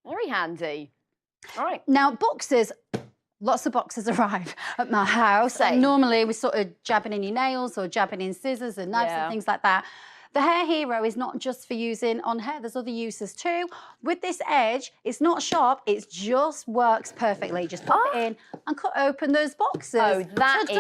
Very handy. All right. Now, boxes, lots of boxes arrive at my house. And normally we're sort of jabbing in your nails or jabbing in scissors and knives and things like that. The Hair Hero is not just for using on hair, there's other uses too. With this edge, it's not sharp, it just works perfectly. Just pop it in and cut open those boxes. Oh, that is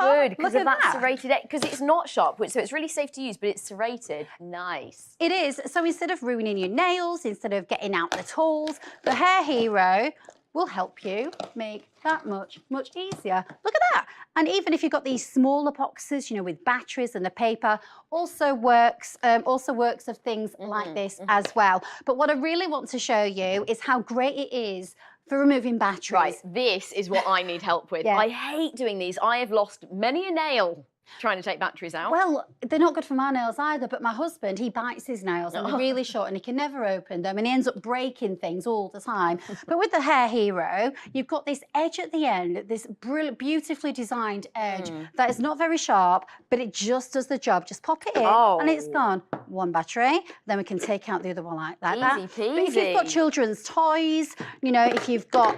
good, because of that serrated edge, because it's not sharp, so it's really safe to use, but it's serrated. Nice. It is. So instead of ruining your nails, instead of getting out the tools, the Hair Hero will help you make that much easier. Look at that. And even if you've got these smaller boxes, you know, with batteries and the paper, also works of things like this as well. But what I really want to show you is how great it is for removing batteries. Right, this is what I need help with. I hate doing these. I have lost many a nail trying to take batteries out. Well, they're not good for my nails either, but my husband, he bites his nails and they're really short and he can never open them and he ends up breaking things all the time. But with the Hair Hero, you've got this edge at the end, this brilliant, beautifully designed edge that is not very sharp, but it just does the job. Just pop it in and it's gone. 1 battery, then we can take out the other one like that. Easy peasy. But if you've got children's toys, you know, if you've got,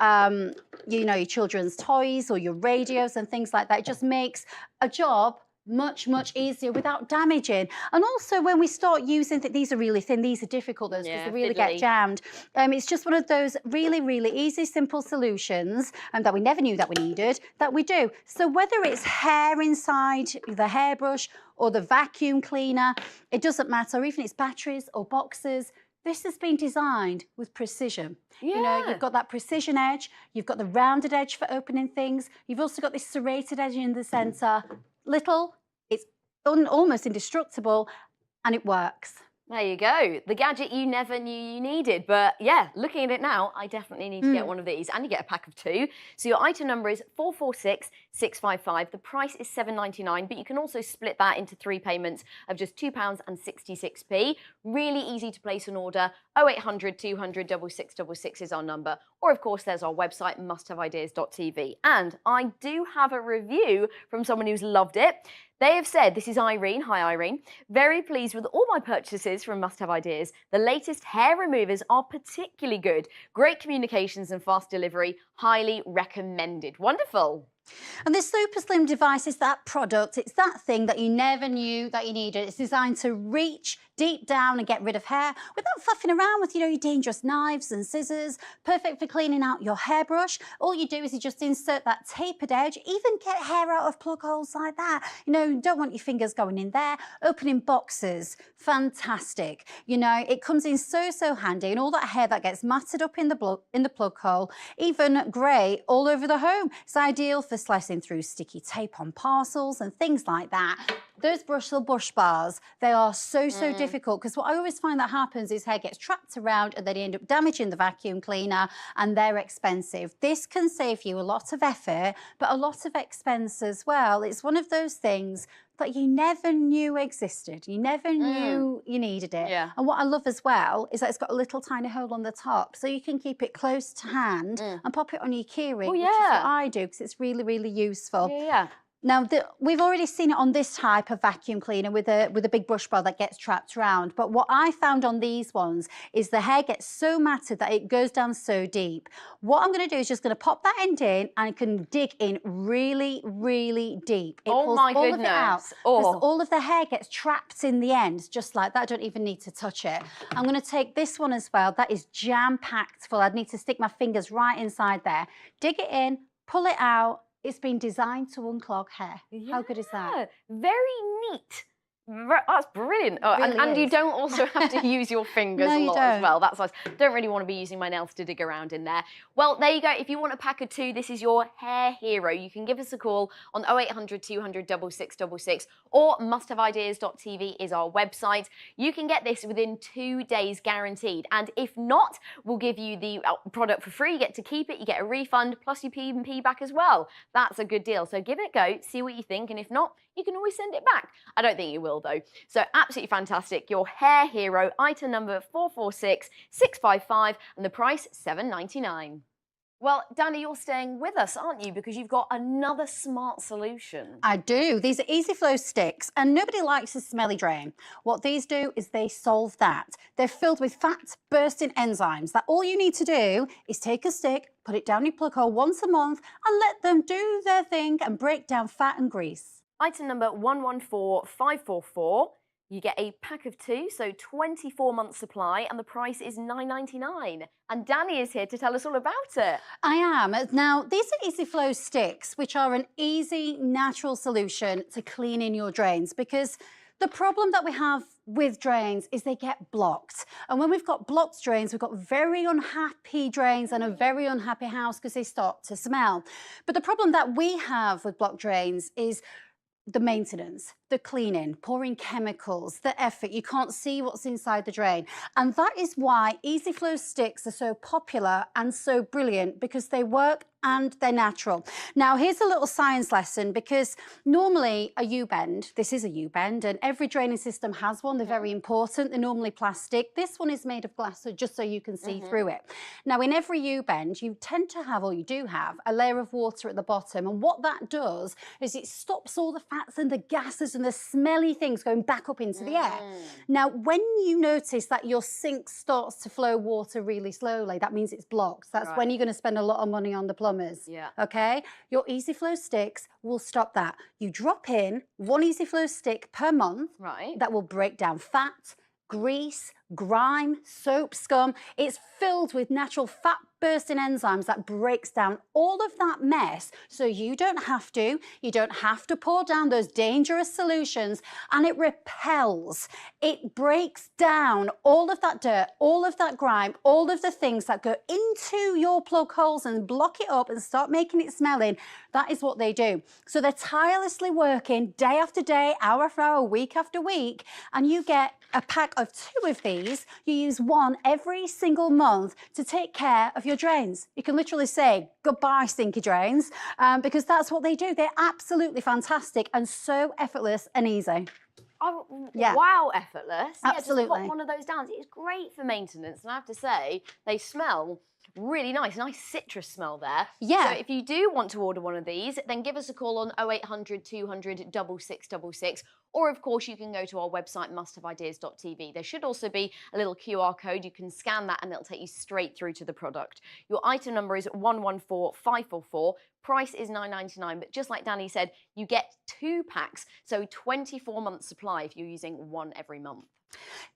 you know, your children's toys or your radios and things like that, it just makes a job much easier without damaging. And also when we start using these are really thin, these are difficult because they really get jammed. It's just one of those really easy, simple solutions that we never knew that we needed, that we do. So whether it's hair inside the hairbrush or the vacuum cleaner, it doesn't matter, even it's batteries or boxes, this has been designed with precision. You know, you've got that precision edge, you've got the rounded edge for opening things, you've also got this serrated edge in the centre. Little, it's almost indestructible, and it works. There you go. The gadget you never knew you needed. But yeah, looking at it now, I definitely need to get one of these. And you get a pack of 2. So your item number is 446655. The price is £7.99, but you can also split that into 3 payments of just £2.66. Really easy to place an order. 0800 200 6666 is our number. Or of course, there's our website, musthaveideas.tv. And I do have a review from someone who's loved it. They have said, this is Irene, hi Irene, very pleased with all my purchases from Must Have Ideas. The latest hair removers are particularly good. Great communications and fast delivery, highly recommended. Wonderful. And this Super Slim device is that product, it's that thing that you never knew that you needed. It's designed to reach deep down and get rid of hair without fluffing around with, your dangerous knives and scissors. Perfect for cleaning out your hairbrush. All you do is you just insert that tapered edge, even get hair out of plug holes like that. You don't want your fingers going in there. Opening boxes, fantastic. It comes in so handy, and all that hair that gets matted up in the plug hole, even grey all over the home. It's ideal for slicing through sticky tape on parcels and things like that. Those bush bars, they are so difficult, because what I always find that happens is hair gets trapped around and then you end up damaging the vacuum cleaner, and they're expensive. This can save you a lot of effort, but a lot of expense as well. It's one of those things that you never knew existed. You never knew you needed it. Yeah. And what I love as well is that it's got a little tiny hole on the top, so you can keep it close to hand and pop it on your keyring, which is what I do, because it's really useful. Yeah. Now, we've already seen it on this type of vacuum cleaner with a big brush bar that gets trapped around. But what I found on these ones is the hair gets so matted that it goes down so deep. What I'm going to do is just going to pop that end in, and it can dig in really deep. It pulls my all goodness. of it out. All of the hair gets trapped in the end, just like that. I don't even need to touch it. I'm going to take this one as well. That is jam-packed full. I'd need to stick my fingers right inside there. Dig it in, pull it out. It's been designed to unclog hair. How good is that? Very neat. That's brilliant. Oh, Really and you is. don't also have to use your fingers No, a you lot as don't. well. That's nice. Don't really want to be using my nails to dig around in there. Well, there you go. If you want a pack of 2, this is your hair hero. You can give us a call on 0800 200 6666, or musthaveideas.tv is our website. You can get this within 2 days guaranteed. And if not, we'll give you the product for free. You get to keep it, you get a refund, plus your P&P back as well. That's a good deal. So give it a go, see what you think, and if not, you can always send it back. I don't think you will though. So absolutely fantastic. Your hair hero, item number 446655, and the price £7.99. Well, Danny, you're staying with us, aren't you? Because you've got another smart solution. I do. These are Easy Flow sticks, and nobody likes a smelly drain. What these do is they solve that. They're filled with fat-bursting enzymes that all you need to do is take a stick, put it down your plug hole once a month, and let them do their thing and break down fat and grease. Item number 114544. You get a pack of 2, so 24 months supply, and the price is £9.99. And Danny is here to tell us all about it. I am. Now, these are Easy Flow sticks, which are an easy, natural solution to cleaning your drains, because the problem that we have with drains is they get blocked. And when we've got blocked drains, we've got very unhappy drains and a very unhappy house because they start to smell. But the problem that we have with blocked drains is the maintenance, the cleaning, pouring chemicals, the effort. You can't see what's inside the drain. And that is why Easy Flow sticks are so popular and so brilliant, because they work and they're natural. Now, here's a little science lesson, because normally a U-bend, this is a U-bend, and every draining system has one. They're very important. They're normally plastic. This one is made of glass, so just so you can see through it. Now, in every U-bend, you tend to have, or you do have, a layer of water at the bottom. And what that does is it stops all the fats and the gases and the smelly things going back up into the air. Now, when you notice that your sink starts to flow water really slowly, that means it's blocked. That's when you're going to spend a lot of money on the plumbers. Okay? Your Easy Flow sticks will stop that. You drop in 1 Easy Flow stick per month. Right. That will break down fat, grease, grime, soap, scum. It's filled with natural fat bursting enzymes that breaks down all of that mess, so you don't have to pour down those dangerous solutions, and it repels. It breaks down all of that dirt, all of that grime, all of the things that go into your plug holes and block it up and start making it smelling. That is what they do. So they're tirelessly working day after day, hour after hour, week after week, and you get a pack of 2 of these. You use one every single month to take care of your drains. You can literally say goodbye stinky drains, because that's what they do. They're absolutely fantastic and so effortless and easy. Oh, Yeah. wow, effortless. Yeah, just Absolutely. pop one of those down. It's great for maintenance, and I have to say, they smell really nice citrus smell there. Yeah. So if you do want to order one of these, then give us a call on 0800 200 6666, or of course you can go to our website musthaveideas.tv. There should also be a little QR code. You can scan that and it'll take you straight through to the product. Your item number is 114544. Price is $9.99, but just like Danny said, you get 2 packs, so 24 months supply if you're using one every month.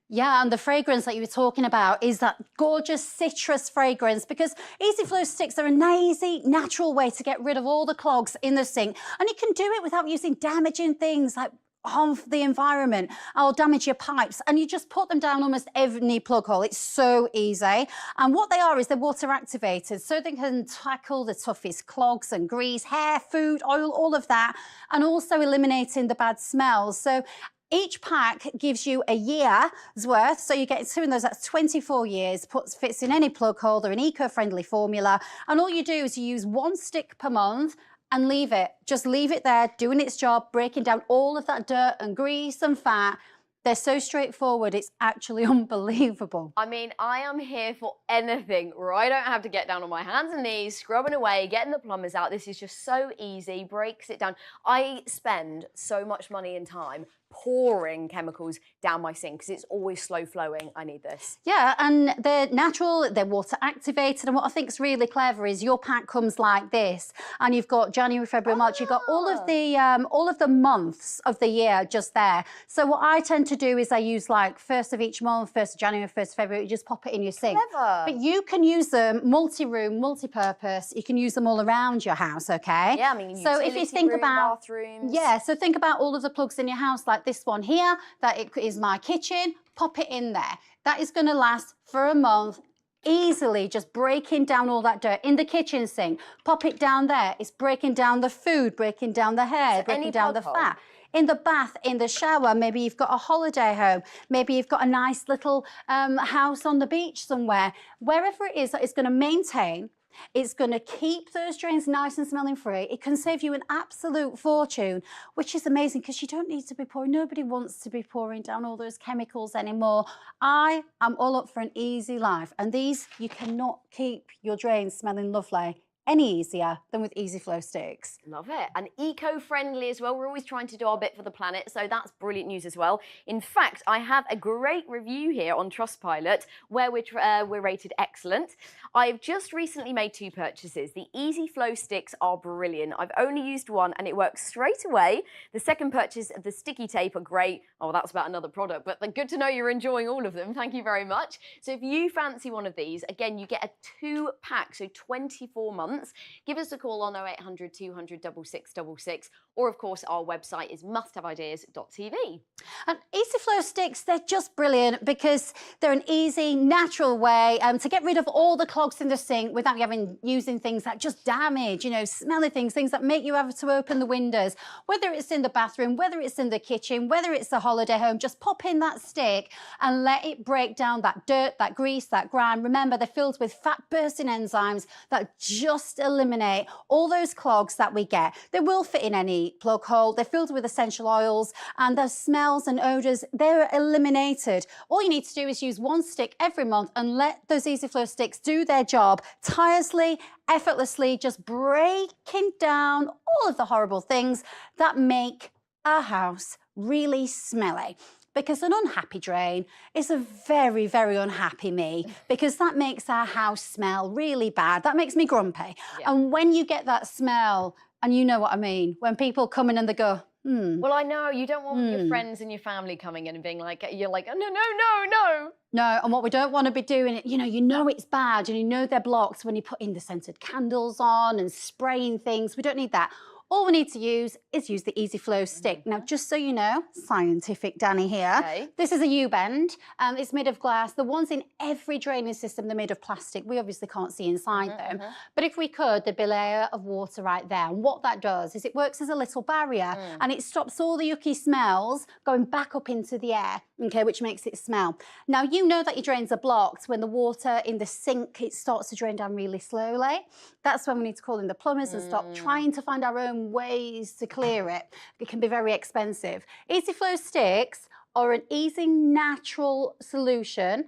Yeah, and the fragrance that you were talking about is that gorgeous citrus fragrance, because Easy Flow sticks are an easy, natural way to get rid of all the clogs in the sink. And you can do it without using damaging things like harm the environment or damage your pipes, and you just put them down almost every plug hole. It's so easy. And what they are is they're water activated, so they can tackle the toughest clogs and grease, hair, food, oil, all of that, and also eliminating the bad smells. So each pack gives you a year's worth, so you get 2 of those, that's 24 years, fits in any plug hole. They're an eco-friendly formula, and all you do is you use 1 stick per month and leave it. Just leave it there, doing its job, breaking down all of that dirt and grease and fat. They're so straightforward, it's actually unbelievable. I mean, I am here for anything where I don't have to get down on my hands and knees, scrubbing away, getting the plumbers out. This is just so easy, breaks it down. I spend so much money and time pouring chemicals down my sink because it's always slow flowing. I need this. Yeah, and they're natural, they're water activated, and what I think is really clever is your pack comes like this, and you've got January, February, March, you've got all of the months of the year just there. So what I tend to do is I use like 1st of each month, 1st of January, 1st of February, you just pop it in your sink. Clever. But you can use them multi-room, multi-purpose, you can use them all around your house, okay? Yeah, I mean, so if you think about bathrooms. Yeah, so think about all of the plugs in your house, like this one here, that it is my kitchen, pop it in there. That is going to last for a month, easily just breaking down all that dirt in the kitchen sink. Pop it down there, it's breaking down the food, breaking down the hair, So breaking down the plug fat. In the bath, in the shower, maybe you've got a holiday home, maybe you've got a nice little house on the beach somewhere. Wherever it is that it's going to maintain, it's going to keep those drains nice and smelling free. It can save you an absolute fortune, which is amazing because you don't need to be pouring. Nobody wants to be pouring down all those chemicals anymore. I am all up for an easy life. And these, you cannot keep your drains smelling lovely any easier than with Easy Flow sticks. Love it. And eco-friendly as well. We're always trying to do our bit for the planet, so that's brilliant news as well. In fact, I have a great review here on Trustpilot where we're rated excellent. I've just recently made 2 purchases. The Easy Flow sticks are brilliant. I've only used one and it works straight away. The second purchase of the sticky tape are great. Oh, that's about another product, but good to know you're enjoying all of them. Thank you very much. So if you fancy one of these, again, you get a 2-pack, so 24 months. Give us a call on 0800 200 6666, or of course our website is musthaveideas.tv. And Easy Flow sticks, they're just brilliant because they're an easy, natural way to get rid of all the clogs in the sink without you using things that just damage, you know, smelly things that make you have to open the windows. Whether it's in the bathroom, whether it's in the kitchen, whether it's a holiday home, just pop in that stick and let it break down that dirt, that grease, that grime. Remember, they're filled with fat-bursting enzymes that just eliminate all those clogs that we get. They will fit in any plug hole. They're filled with essential oils, and the smells and odours, they're eliminated. All you need to do is use 1 stick every month and let those Easy Flow sticks do their job tirelessly, effortlessly, just breaking down all of the horrible things that make our house really smelly. Because an unhappy drain is a very, very unhappy me, because that makes our house smell really bad. That makes me grumpy. Yeah. And when you get that smell, and you know what I mean, when people come in and they go, Well, I know you don't want your friends and your family coming in and being like, you're like, oh, no. No, and what we don't want to be doing, you know it's bad and you know they're blocked when you put in the scented candles on and spraying things. We don't need that. All we need to use the Easy Flow stick. Now, just so you know, scientific Danny here. Okay. This is a U-bend. It's made of glass. The ones in every drainage system, they're made of plastic. We obviously can't see inside them. But if we could, there'd be a layer of water right there. And what that does is it works as a little barrier and it stops all the yucky smells going back up into the air, okay, which makes it smell. Now, you know that your drains are blocked when the water in the sink, it starts to drain down really slowly. That's when we need to call in the plumbers and stop trying to find our own ways to clear it. It can be very expensive. Easy Flow sticks are an easy, natural solution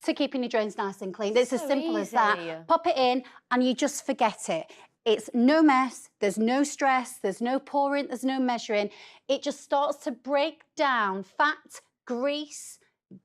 to keeping your drains nice and clean. It's as simple as that. Pop it in and you just forget it. It's no mess, there's no stress, there's no pouring, there's no measuring. It just starts to break down fat, grease,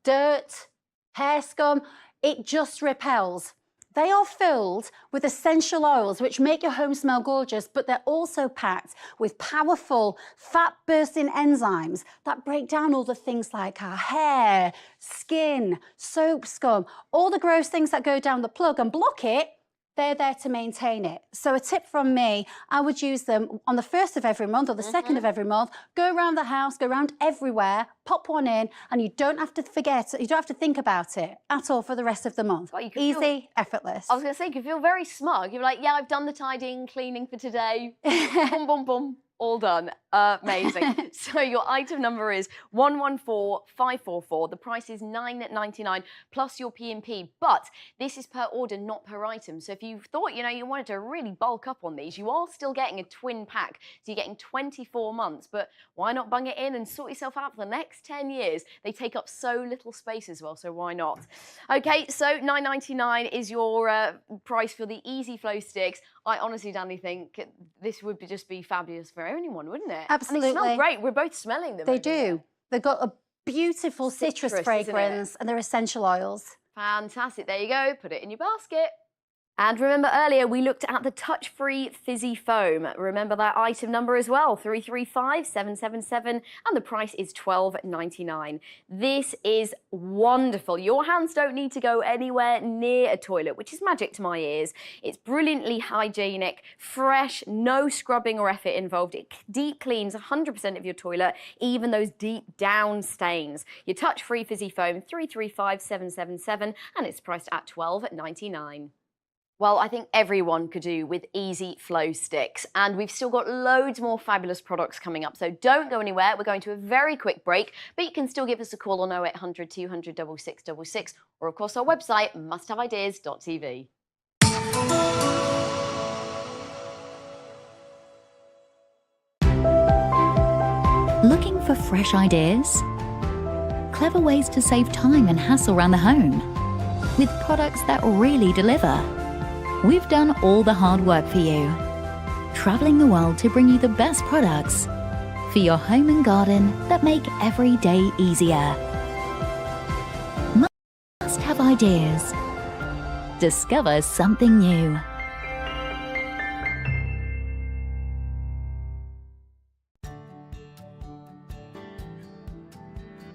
dirt, hair scum. It just repels. They are filled with essential oils which make your home smell gorgeous, but they're also packed with powerful fat-bursting enzymes that break down all the things like our hair, skin, soap scum, all the gross things that go down the plug and block it. They're there to maintain it. So a tip from me, I would use them on the 1st of every month or the 2nd of every month. Go around the house, go around everywhere, pop one in, and you don't have to forget, you don't have to think about it at all for the rest of the month. Well, easy, effortless. I was going to say, you can feel very smug. You're like, yeah, I've done the tidying, cleaning for today. Boom, boom, boom. All done. Amazing. So your item number is 114544. The price is $9.99 plus your P&P. But this is per order, not per item. So if you thought, you wanted to really bulk up on these, you are still getting a twin pack. So you're getting 24 months. But why not bung it in and sort yourself out for the next 10 years? They take up so little space as well, so why not? Okay, so $9.99 is your price for the Easy Flow sticks. I honestly, Danny, think this would just be fabulous for anyone, wouldn't it? Absolutely. And they smell great. We're both smelling them. They do. They've got a beautiful citrus fragrance and they're essential oils. Fantastic. There you go. Put it in your basket. And remember earlier we looked at the touch-free fizzy foam. Remember that item number as well, 335777, and the price is $12.99. This is wonderful. Your hands don't need to go anywhere near a toilet, which is magic to my ears. It's brilliantly hygienic, fresh, no scrubbing or effort involved. It deep cleans 100% of your toilet, even those deep down stains. Your touch-free fizzy foam, 335777, and it's priced at $12.99. Well, I think everyone could do with Easy Flow sticks. And we've still got loads more fabulous products coming up. So don't go anywhere. We're going to a very quick break, but you can still give us a call on 0800 200 6666 or, of course, our website, musthaveideas.tv. Looking for fresh ideas? Clever ways to save time and hassle around the home? With products that really deliver? We've done all the hard work for you, traveling the world to bring you the best products for your home and garden that make every day easier. Must have ideas. Discover something new.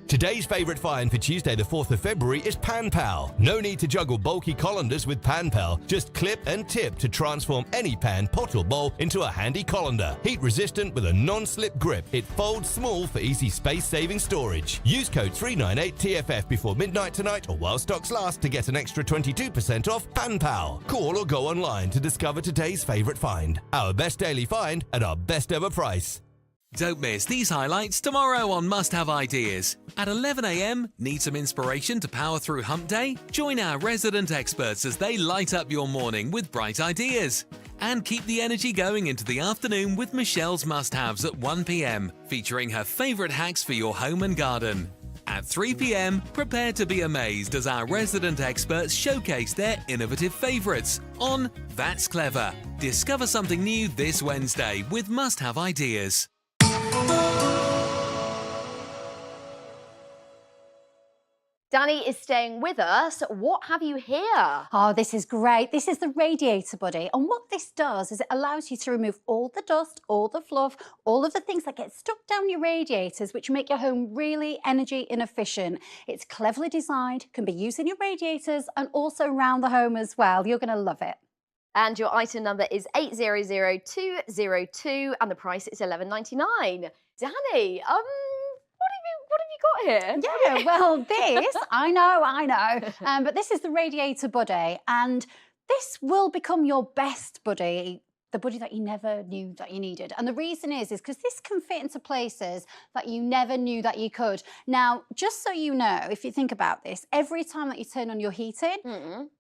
Today's favourite find for Tuesday the 4th of February is Pan Pal. No need to juggle bulky colanders with Pan Pal. Just clip and tip to transform any pan, pot or bowl into a handy colander. Heat resistant with a non-slip grip. It folds small for easy space-saving storage. Use code 398TFF before midnight tonight or while stocks last to get an extra 22% off Pan Pal. Call or go online to discover today's favourite find. Our best daily find at our best ever price. Don't miss these highlights tomorrow on Must Have Ideas. At 11 a.m, need some inspiration to power through hump day? Join our resident experts as they light up your morning with bright ideas. And keep the energy going into the afternoon with Michelle's Must Haves at 1 p.m, featuring her favourite hacks for your home and garden. At 3 p.m, prepare to be amazed as our resident experts showcase their innovative favourites on That's Clever. Discover something new this Wednesday with Must Have Ideas. Danny is staying with us. What have you here? Oh, this is great. This is the Radiator Buddy. And what this does is it allows you to remove all the dust, all the fluff, all of the things that get stuck down your radiators, which make your home really energy inefficient. It's cleverly designed, can be used in your radiators and also around the home as well. You're going to love it. And your item number is 800202 and the price is $11.99. Danny, what have you got here? Yeah, well, this, I know. But this is the Radiator Buddy, and this will become your best buddy, the buddy that you never knew that you needed. And the reason is because this can fit into places that you never knew that you could. Now, just so you know, if you think about this, every time that you turn on your heating,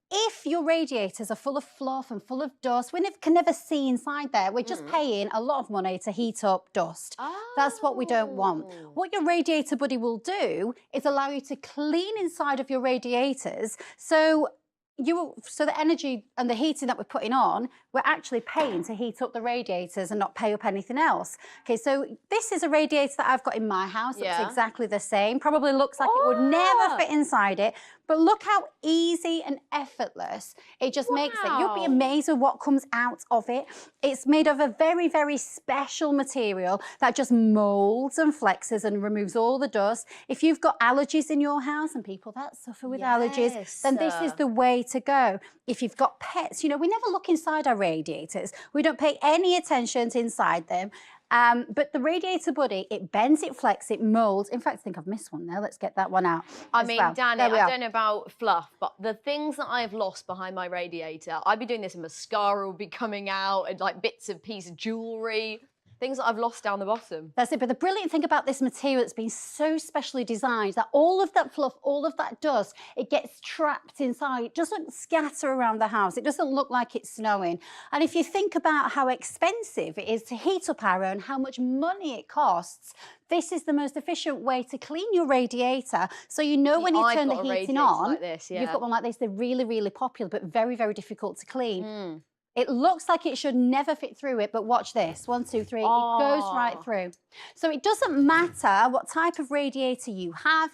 if your radiators are full of fluff and full of dust, we can never see inside there. We're just paying a lot of money to heat up dust. That's what we don't want. What your Radiator Buddy will do is allow you to clean inside of your radiators, so the energy and the heating that we're putting on, we're actually paying to heat up the radiators and not pay up anything else. Okay, so this is a radiator that I've got in my house. It's exactly the same. Probably looks like it would never fit inside it, but look how easy and effortless it just makes it. You'll be amazed at what comes out of it. It's made of a very, very special material that just molds and flexes and removes all the dust. If you've got allergies in your house, and people that suffer with allergies, then this is the way to go. If you've got pets, you know, we never look inside our radiators. We don't pay any attention to inside them. But the Radiator Buddy, it bends, it flexes, it molds. In fact, I think I've missed one there. Let's get that one out. I mean, Danny, I don't know about fluff, but the things that I've lost behind my radiator, I'd be doing this and mascara will be coming out and like bits of piece of jewellery. Things that I've lost down the bottom. That's it. But the brilliant thing about this material, it's been so specially designed that all of that fluff, all of that dust, it gets trapped inside. It doesn't scatter around the house. It doesn't look like it's snowing. And if you think about how expensive it is to heat up our own, how much money it costs, this is the most efficient way to clean your radiator. So you know when you turn the heating on, like this, you've got one like this. They're really, really popular, but very, very difficult to clean. It looks like it should never fit through it, but watch this. 1, 2, 3, it goes right through. So it doesn't matter what type of radiator you have.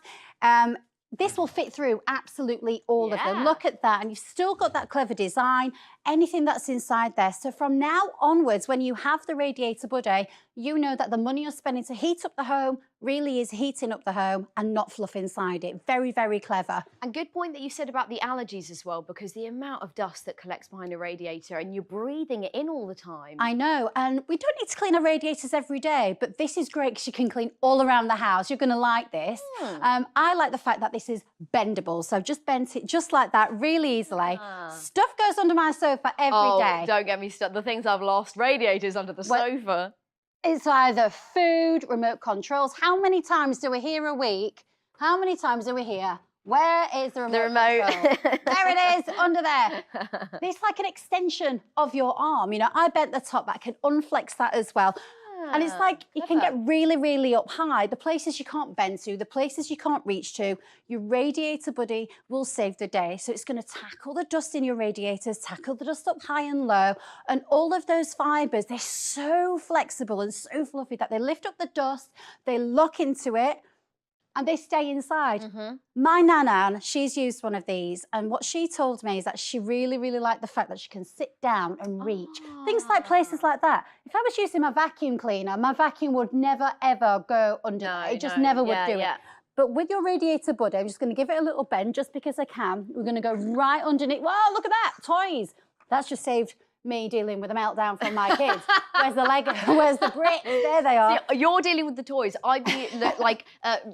This will fit through absolutely all of them. Look at that, and you've still got that clever design, anything that's inside there. So from now onwards, when you have the Radiator Buddy, you know that the money you're spending to heat up the home really is heating up the home and not fluff inside it. Very, very clever. And good point that you said about the allergies as well, because the amount of dust that collects behind a radiator and you're breathing it in all the time. I know, and we don't need to clean our radiators every day, but this is great because you can clean all around the house. You're going to like this. I like the fact that this is bendable, so just bent it just like that, really easily. Stuff goes under my sofa every day. Don't get me started. The things I've lost, radiators under the sofa. It's either food, remote controls. How many times do we hear a week? How many times do we hear, where is the remote control? There it is, under there. It's like an extension of your arm. You know, I bent the top, but I can unflex that as well. And it's like you can get really, really up high. The places you can't bend to, the places you can't reach to, your Radiator Buddy will save the day. So it's going to tackle the dust in your radiators, tackle the dust up high and low, and all of those fibres, they're so flexible and so fluffy that they lift up the dust, they lock into it, and they stay inside. My Nana, she's used one of these, and what she told me is that she really, really liked the fact that she can sit down and reach. Things like places like that. If I was using my vacuum cleaner, my vacuum would never, ever go under it. It just never would do it. But with your Radiator Buddy, I'm just going to give it a little bend just because I can. We're going to go right underneath. Whoa, look at that, toys. That's just saved me dealing with a meltdown from my kids. Where's the Lego? Where's the bricks? There they are. See, you're dealing with the toys. I'd be like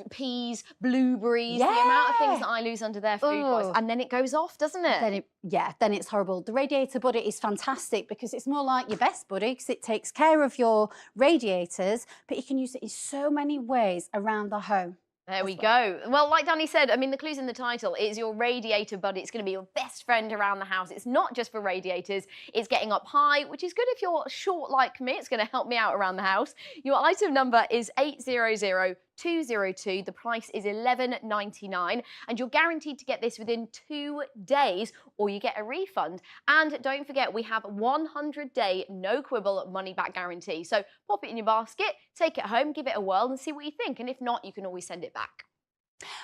peas, blueberries, the amount of things that I lose under their food wise. And then it goes off, doesn't it? Then it's horrible. The Radiator Buddy is fantastic because it's more like your best buddy because it takes care of your radiators, but you can use it in so many ways around the home. There we go. Well, like Danny said, I mean, the clue's in the title. It's your Radiator Buddy. It's going to be your best friend around the house. It's not just for radiators. It's getting up high, which is good if you're short like me. It's going to help me out around the house. Your item number is 800202. The price is $11.99, and you're guaranteed to get this within 2 days, or you get a refund. And don't forget, we have 100-day no quibble money back guarantee. So pop it in your basket, take it home, give it a whirl, and see what you think. And if not, you can always send it back.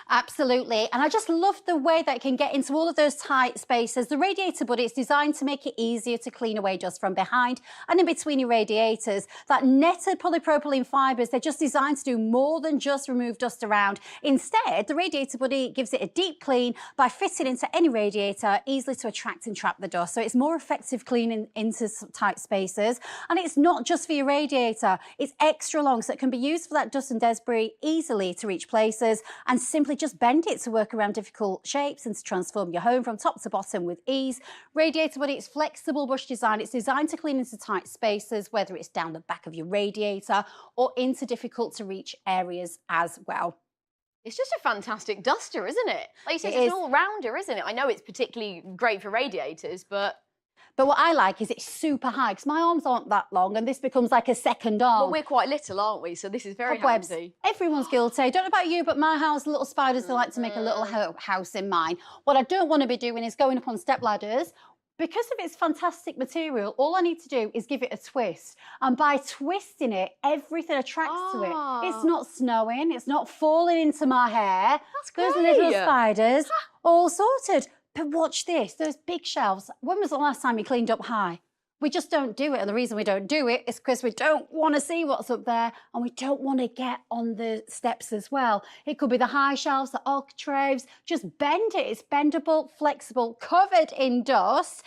Absolutely. And I just love the way that it can get into all of those tight spaces. The Radiator Buddy, it's designed to make it easier to clean away dust from behind and in between your radiators. That netted polypropylene fibres, they're just designed to do more than just remove dust around. Instead, the Radiator Buddy gives it a deep clean by fitting into any radiator, easily to attract and trap the dust. So it's more effective cleaning into tight spaces. And it's not just for your radiator, it's extra long, so it can be used for that dust and debris easily to reach places, and simply just bend it to work around difficult shapes and to transform your home from top to bottom with ease. Radiator Buddy, it's flexible brush design. It's designed to clean into tight spaces, whether it's down the back of your radiator or into difficult to reach areas as well. It's just a fantastic duster, isn't it? Like you said, it's an all-rounder, isn't it? I know it's particularly great for radiators, but what I like is it's super high, because my arms aren't that long and this becomes like a second arm. But we're quite little, aren't we? So this is very Cobwebs. handy. Everyone's guilty. I don't know about you, but my house, little spiders, they like to make a little house in mine. What I don't want to be doing is going up on step ladders. Because of its fantastic material, all I need to do is give it a twist. And by twisting it, everything attracts to it. It's not snowing, it's not falling into my hair. That's great. Those little spiders, all sorted. But watch this, those big shelves. When was the last time you cleaned up high? We just don't do it. And the reason we don't do it is because we don't want to see what's up there, and we don't want to get on the steps as well. It could be the high shelves, the architraves. Just bend it. It's bendable, flexible, covered in dust.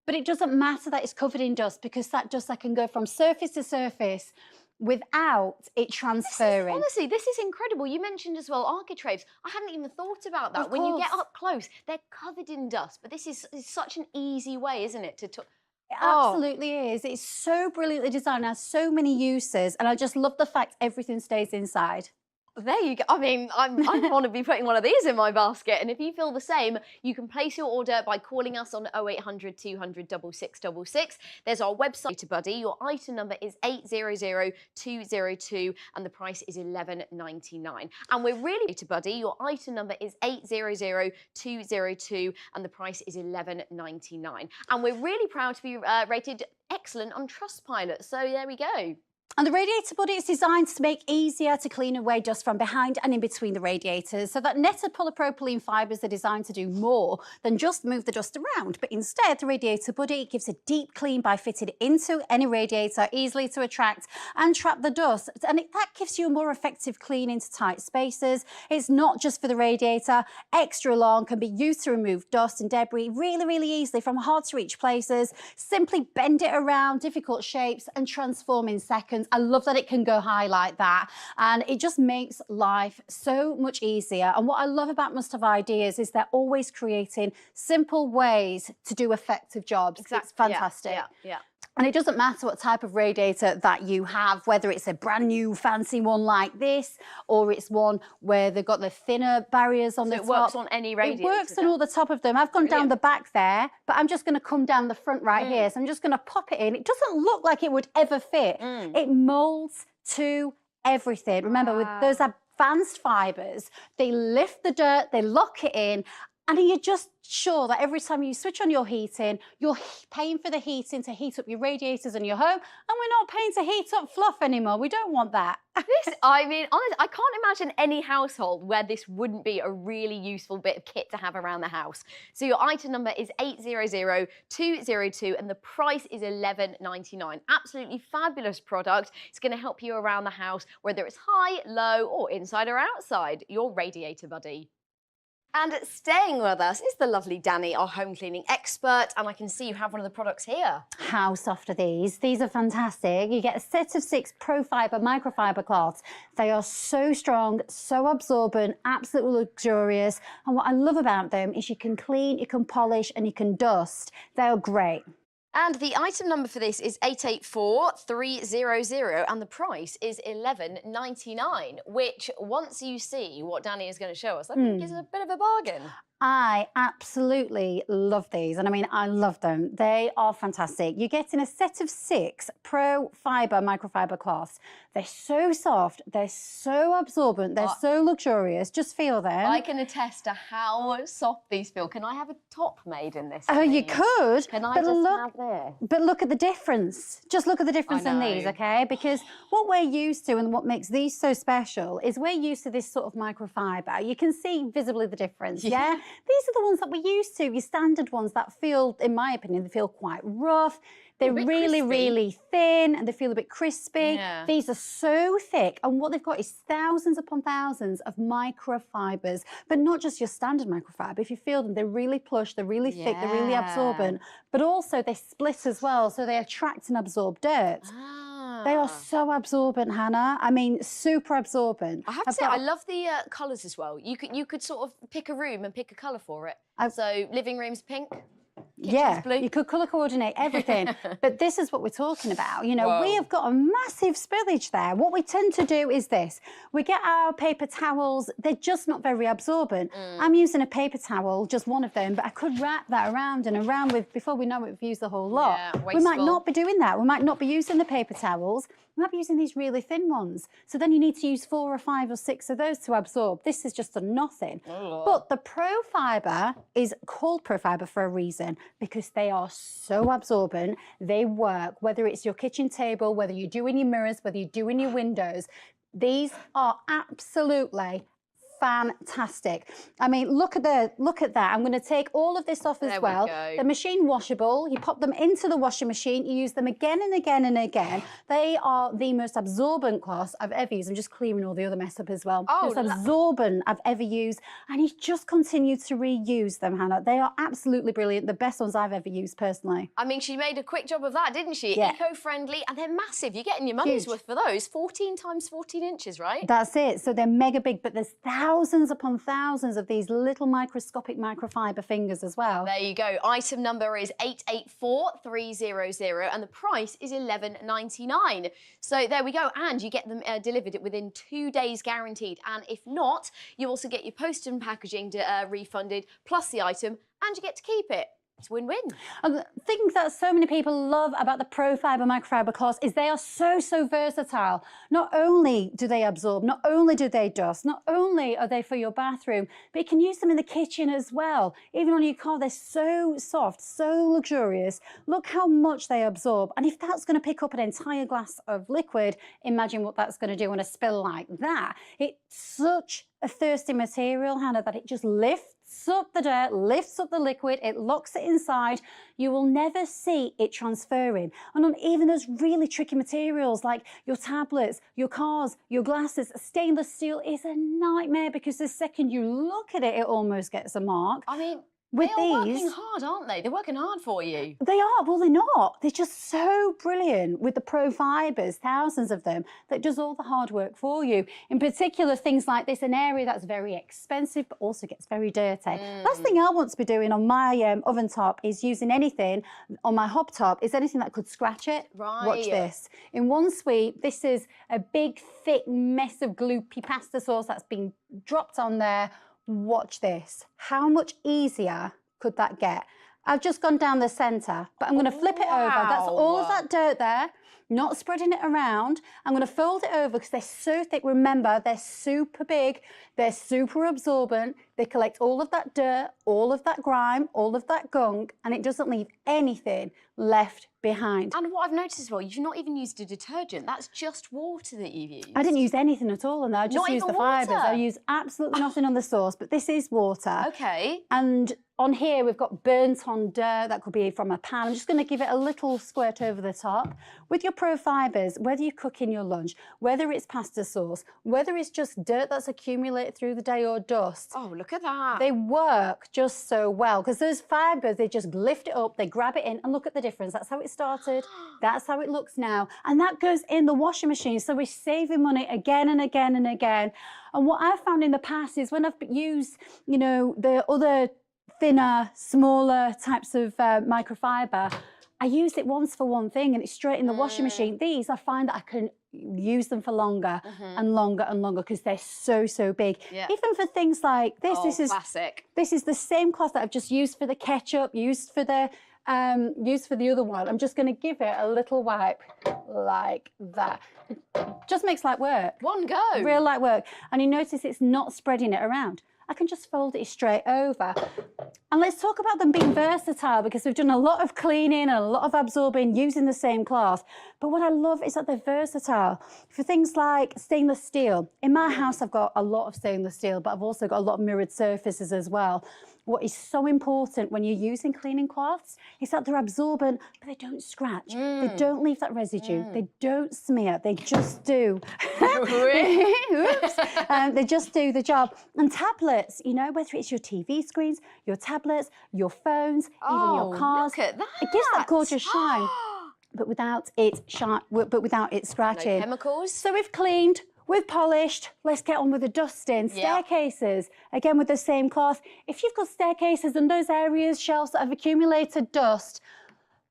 But it doesn't matter that it's covered in dust, because that dust that can go from surface to surface without it transferring. Honestly, this is incredible. You mentioned as well architraves. I hadn't even thought about that. When you get up close, they're covered in dust. But this is such an easy way, isn't it, to It absolutely is. It's so brilliantly designed, has so many uses, and I just love the fact everything stays inside. There you go. I mean, I want to be putting one of these in my basket. And if you feel the same, you can place your order by calling us on 0800 200 6666. There's our website, Buddy. Your item number is 800202 and the price is $11.99. And we're really to Buddy. Your item number is 800202 and the price is $11.99. And we're really proud to be rated excellent on Trustpilot. So there we go. And the Radiator Buddy is designed to make easier to clean away dust from behind and in between the radiators. So that netted polypropylene fibres are designed to do more than just move the dust around. But instead, the Radiator Buddy gives a deep clean by fitting it into any radiator, easily to attract and trap the dust. And that gives you a more effective clean into tight spaces. It's not just for the radiator. Extra long, can be used to remove dust and debris really, really easily from hard to reach places. Simply bend it around difficult shapes and transform in seconds. I love that it can go high like that, and it just makes life so much easier. And what I love about Must Have Ideas is they're always creating simple ways to do effective jobs. Exactly. It's fantastic. Yeah. And it doesn't matter what type of radiator that you have, whether it's a brand new fancy one like this, or it's one where they've got the thinner barriers on the top. It works on any radiator. It works on all the top of them. I've gone down the back there, but I'm just going to come down the front right here. So I'm just going to pop it in. It doesn't look like it would ever fit. It molds to everything. Remember, with those advanced fibres, they lift the dirt, they lock it in, and you're just sure that every time you switch on your heating, you're paying for the heating to heat up your radiators in your home, and we're not paying to heat up fluff anymore. We don't want that. I mean, honestly, I can't imagine any household where this wouldn't be a really useful bit of kit to have around the house. So your item number is 800202 and the price is $11.99. Absolutely fabulous product. It's going to help you around the house, whether it's high, low, or inside or outside. Your Radiator Buddy. And staying with us is the lovely Danny, our home cleaning expert, and I can see you have one of the products here. How soft are these? These are fantastic. You get a set of 6 Pro-Fiber microfiber cloths. They are so strong, so absorbent, absolutely luxurious. And what I love about them is you can clean, you can polish, and you can dust. They're great. And the item number for this is 884300 and the price is $11.99, which once you see what Danny is going to show us, I think is a bit of a bargain. I absolutely love these, and I mean, I love them. They are fantastic. You're getting a set of 6 Pro Fibre microfiber cloths. They're so soft, they're so absorbent, they're so luxurious. Just feel them. I can attest to how soft these feel. Can I have a top made in this? Oh, you please? could. Can I but just look, have this? But look at the difference. Just look at the difference I in these, know. okay? Because what we're used to and what makes these so special is we're used to this sort of microfiber. You can see visibly the difference, yeah? These are the ones that we're used to, your standard ones that feel, in my opinion, they feel quite rough. They're really, really thin and they feel a bit crispy. Yeah. These are so thick, and what they've got is thousands upon thousands of microfibers, but not just your standard microfiber. If you feel them, they're really plush, they're really thick, they're really absorbent, but also they split as well, so they attract and absorb dirt. They are so absorbent, Hannah. I mean, super absorbent. I have to say, I love the colours as well. You could sort of pick a room and pick a colour for it. So living room's pink. Yeah, blue. You could colour coordinate everything, but this is what we're talking about. You know, we have got a massive spillage there. What we tend to do is this. We get our paper towels, they're just not very absorbent. I'm using a paper towel, just one of them, but I could wrap that around and around with, before we know it, we've used the whole lot. Yeah, we might wasteful. not be doing that. We might not be using the paper towels. We might be using these really thin ones. So then you need to use 4 or 5 or 6 of those to absorb. This is just a nothing. But the Pro Fibre is called Pro Fibre for a reason, because they are so absorbent. They work, whether it's your kitchen table, whether you're doing your mirrors, whether you're doing your windows. These are absolutely fantastic. I mean, look at that. I'm going to take all of this off as well. They're machine washable. You pop them into the washing machine. You use them again and again and again. They are the most absorbent cloths I've ever used. I'm just clearing all the other mess up as well. Most absorbent I've ever used, and you just continue to reuse them, Hannah. They are absolutely brilliant. The best ones I've ever used personally. I mean, she made a quick job of that, didn't she? Yeah. Eco-friendly, and they're massive. You're getting your money's worth for those. 14 times 14 inches, right? That's it. So they're mega big, but there's thousands upon thousands of these little microscopic microfiber fingers as well. There you go. Item number is 884300 and the price is $11.99. So there we go. And you get them delivered within 2 days guaranteed. And if not, you also get your post and packaging refunded, plus the item, and you get to keep it. It's win-win. The thing that so many people love about the Pro Fibre microfiber cloths is they are so versatile. Not only do they absorb, not only do they dust, not only are they for your bathroom, but you can use them in the kitchen as well. Even on your car, they're so soft, so luxurious. Look how much they absorb. And if that's going to pick up an entire glass of liquid, imagine what that's going to do on a spill like that. It's such a thirsty material, Hannah, that it just lifts up the dirt, lifts up the liquid, it locks it inside. You will never see it transferring. And on even those really tricky materials like your tablets, your cars, your glasses, stainless steel is a nightmare, because the second you look at it, it almost gets a mark. I mean, with they are these, working hard, aren't they? They're working hard for you. They are. Well, they're not. They're just so brilliant with the Pro Fibres, thousands of them, that does all the hard work for you. In particular, things like this, an area that's very expensive but also gets very dirty. Last thing I want to be doing on my oven top is using anything on my hob top, is anything that could scratch it. Right. Watch this. In one sweep, this is a big, thick mess of gloopy pasta sauce that's been dropped on there. Watch this. How much easier could that get? I've just gone down the centre, but I'm going to flip it over. That's all of that dirt there, not spreading it around. I'm going to fold it over because they're so thick. Remember, they're super big. They're super absorbent. They collect all of that dirt, all of that grime, all of that gunk, and it doesn't leave anything left behind. And what I've noticed as well, you've not even used a detergent. That's just water that you've used. I didn't use anything at all on there. I just Not used the even water? fibres. I used absolutely nothing on the sauce, but this is water. Okay. And on here, we've got burnt on dirt. That could be from a pan. I'm just going to give it a little squirt over the top. With your Pro Fibres, whether you're cooking your lunch, whether it's pasta sauce, whether it's just dirt that's accumulated through the day or dust. Oh, look at that. They work just so well, because those fibres, they just lift it up, they grab it in, and look at the difference. That's how it started. That's how it looks now. And that goes in the washing machine. So we're saving money again and again and again. And what I've found in the past is when I've used, you know, the other thinner, smaller types of microfiber, I use it once for one thing and it's straight in the washing machine. These, I find that I can use them for longer and longer and longer because they're so big. Yeah. Even for things like this, Oh, this is classic. This is the same cloth that I've just used for the ketchup, used for the other one. I'm just going to give it a little wipe like that. Just makes light work. One go. Real light work. And you notice it's not spreading it around. I can just fold it straight over. And let's talk about them being versatile, because we've done a lot of cleaning and a lot of absorbing using the same cloth. But what I love is that they're versatile. For things like stainless steel. In my house, I've got a lot of stainless steel, but I've also got a lot of mirrored surfaces as well. What is so important when you're using cleaning cloths is that they're absorbent, but they don't scratch. They don't leave that residue. They don't smear. They just do. Oops. They just do the job. And tablets, you know, whether it's your TV screens, your tablets, your phones, even your cars. Look at that. It gives that gorgeous shine, but without it scratching. No chemicals. So we've cleaned. We've polished, let's get on with the dusting. Staircases, again with the same cloth. If you've got staircases and those areas, shelves that have accumulated dust,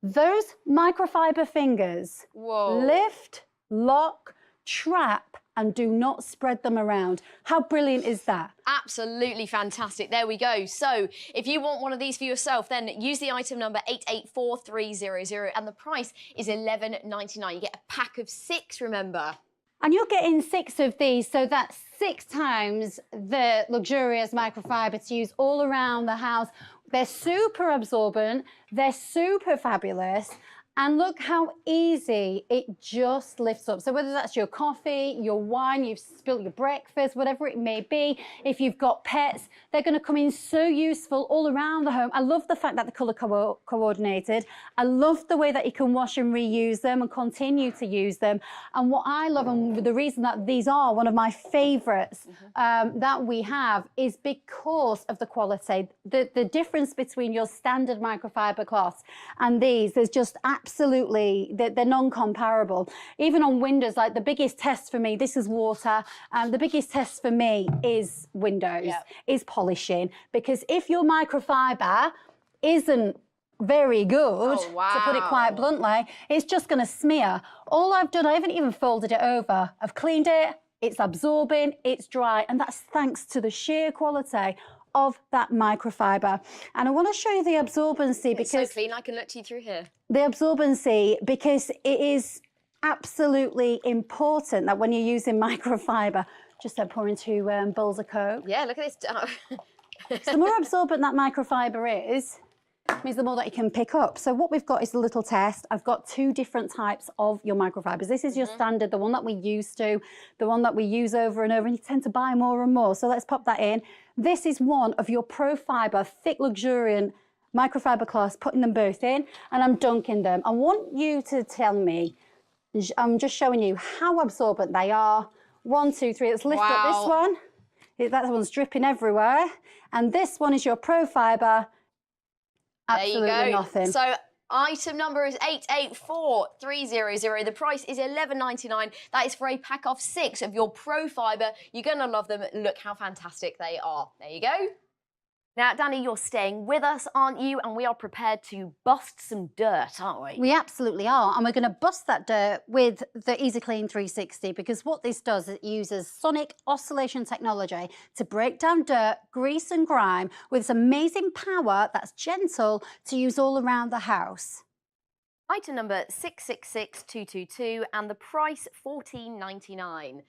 those microfiber fingers lift, lock, trap, and do not spread them around. How brilliant is that? Absolutely fantastic. There we go. So if you want one of these for yourself, then use the item number 884300 and the price is $11.99. You get a pack of 6, remember. And you're getting 6 of these, so that's 6 times the luxurious microfiber to use all around the house. They're super absorbent, they're super fabulous, and look how easy it just lifts up. So whether that's your coffee, your wine, you've spilt your breakfast, whatever it may be, if you've got pets, they're going to come in so useful all around the home. I love the fact that the colour coordinated. I love the way that you can wash and reuse them and continue to use them. And what I love, and the reason that these are one of my favourites that we have, is because of the quality. The difference between your standard microfiber cloths and these, there's just absolutely, they're non-comparable. Even on windows, like the biggest test for me, this is water, the biggest test for me is windows, is polishing. Because if your microfiber isn't very good, to put it quite bluntly, it's just going to smear. All I've done, I haven't even folded it over. I've cleaned it, it's absorbing, it's dry, and that's thanks to the sheer quality of that microfiber. And I want to show you the absorbency because it's so clean, I can look to you through here. The absorbency, because it is absolutely important that when you're using microfiber, just pouring 2 bowls of Coke. Yeah, look at this. So the more absorbent that microfiber is, means the more that you can pick up. So what we've got is a little test. I've got 2 different types of your microfibers. This is your standard, the one that we used to, the one that we use over and over, and you tend to buy more and more. So let's pop that in. This is one of your ProFiber, thick, luxuriant microfiber cloths, putting them both in, and I'm dunking them. I want you to tell me, I'm just showing you how absorbent they are. 1, 2, 3, let's lift up this one. That one's dripping everywhere. And this one is your ProFiber. Absolutely there you go. Nothing. So item number is 884300. The price is $11.99. That is for a pack of 6 of your ProFiber. You're going to love them. Look how fantastic they are. There you go. Now, Danny, you're staying with us, aren't you? And we are prepared to bust some dirt, aren't we? We absolutely are. And we're going to bust that dirt with the Easy Clean 360, because what this does, it uses sonic oscillation technology to break down dirt, grease and grime with this amazing power that's gentle to use all around the house. Item number 666222 and the price $14.99.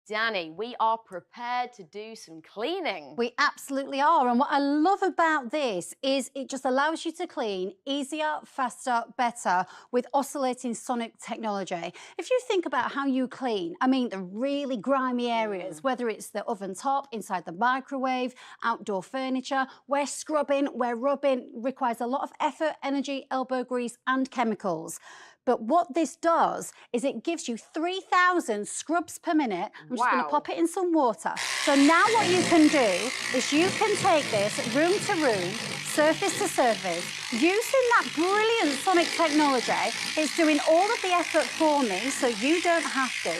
Danny, we are prepared to do some cleaning. We absolutely are. And what I love about this is it just allows you to clean easier, faster, better with oscillating sonic technology. If you think about how you clean, I mean, the really grimy areas, whether it's the oven top, inside the microwave, outdoor furniture, where scrubbing, where rubbing requires a lot of effort, energy, elbow grease and chemicals. But what this does is it gives you 3,000 scrubs per minute. I'm just going to pop it in some water. So now what you can do is you can take this room to room, surface to surface, using that brilliant sonic technology. It's doing all of the effort for me, so you don't have to.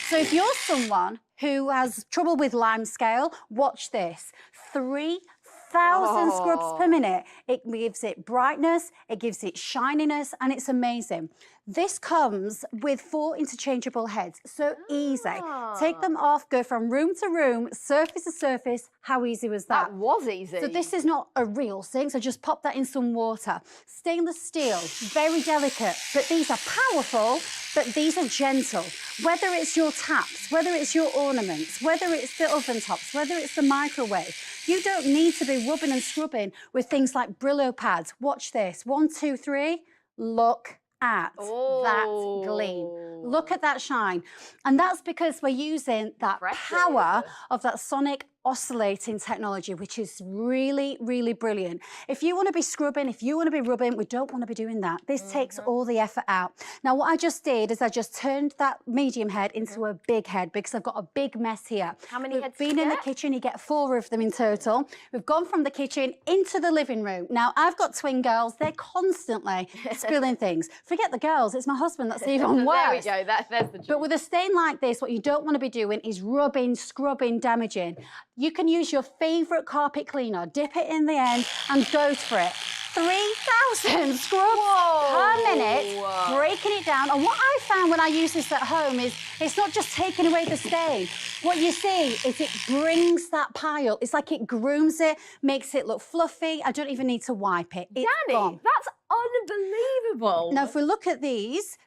So if you're someone who has trouble with limescale, watch this. 3,000 scrubs per minute. It gives it brightness, it gives it shininess, and it's amazing. This comes with 4 interchangeable heads, so easy. Take them off, go from room to room, surface to surface. How easy was that? That was easy. So this is not a real sink, so just pop that in some water. Stainless steel, very delicate, but these are powerful, but these are gentle. Whether it's your taps, whether it's your ornaments, whether it's the oven tops, whether it's the microwave, you don't need to be rubbing and scrubbing with things like Brillo pads. Watch this, 1, 2, 3, look at that gleam. Look at that shine. And that's because we're using that power of that sonic oscillating technology, which is really, really brilliant. If you want to be scrubbing, if you want to be rubbing, we don't want to be doing that. This takes all the effort out. Now, what I just did is I just turned that medium head into a big head because I've got a big mess here. How many heads Being in the kitchen, you get 4 of them in total. We've gone from the kitchen into the living room. Now, I've got twin girls. They're constantly spilling things. Forget the girls. It's my husband that's even worse. There we go. There's the truth. But with a stain like this, what you don't want to be doing is rubbing, scrubbing, damaging. You can use your favourite carpet cleaner, dip it in the end and go for it. 3,000 scrubs per minute, breaking it down. And what I found when I use this at home is it's not just taking away the stain. What you see is it brings that pile. It's like it grooms it, makes it look fluffy. I don't even need to wipe it. It's gone. That's unbelievable. Now, if we look at these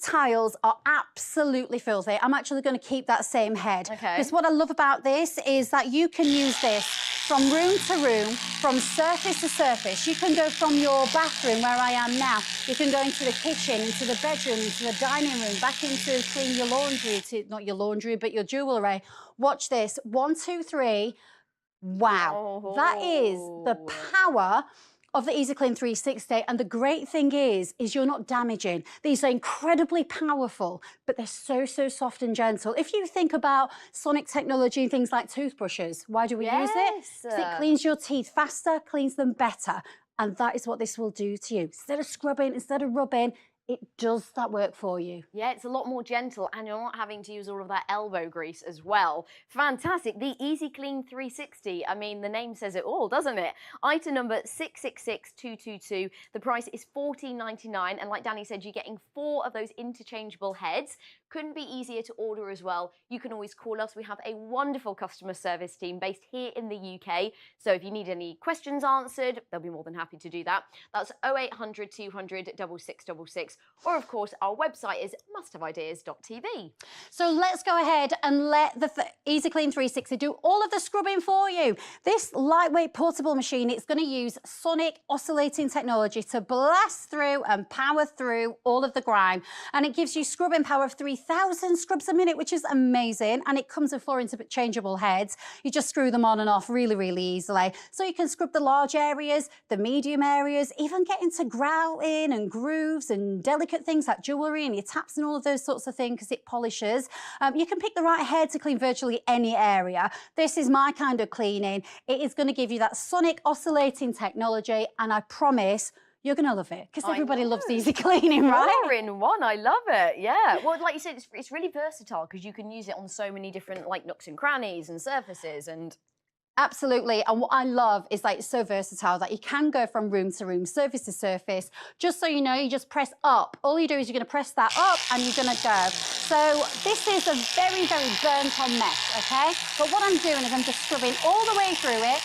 tiles are absolutely filthy. I'm actually going to keep that same head. Because what I love about this is that you can use this from room to room, from surface to surface. You can go from your bathroom, where I am now. You can go into the kitchen, into the bedroom, into the dining room, back into clean your laundry, not your laundry, but your jewellery. Watch this. 1, 2, 3. Wow. That is the power of the Easy Clean 360. And the great thing is you're not damaging. These are incredibly powerful, but they're so, so soft and gentle. If you think about sonic technology and things like toothbrushes, why do we use it? Because it cleans your teeth faster, cleans them better. And that is what this will do to you. Instead of scrubbing, instead of rubbing, it does that work for you. Yeah, it's a lot more gentle and you're not having to use all of that elbow grease as well. Fantastic. The Easy Clean 360. I mean, the name says it all, doesn't it? Item number 666222. The price is $14.99. And like Danny said, you're getting 4 of those interchangeable heads. Couldn't be easier to order as well. You can always call us. We have a wonderful customer service team based here in the UK. So if you need any questions answered, they'll be more than happy to do that. That's 0800 200 6666. Or, of course, our website is musthaveideas.tv. So let's go ahead and let the Easy Clean 360 do all of the scrubbing for you. This lightweight portable machine, it's going to use sonic oscillating technology to blast through and power through all of the grime. And it gives you scrubbing power of 3,000 scrubs a minute, which is amazing. And it comes with 4 interchangeable heads. You just screw them on and off really, really easily. So you can scrub the large areas, the medium areas, even get into grouting and grooves and delicate things like jewellery and your taps and all of those sorts of things because it polishes. You can pick the right head to clean virtually any area. This is my kind of cleaning. It is going to give you that sonic oscillating technology, and I promise you're going to love it because everybody loves easy cleaning, right? 4 in 1, I love it. Yeah. Well, like you said, it's really versatile because you can use it on so many different like nooks and crannies and surfaces and... Absolutely. And what I love is like it's so versatile that you can go from room to room, surface to surface. Just so you know, you just press up. All you do is you're going to press that up and you're going to go. So this is a very, very burnt on mess, okay? But what I'm doing is I'm just scrubbing all the way through it.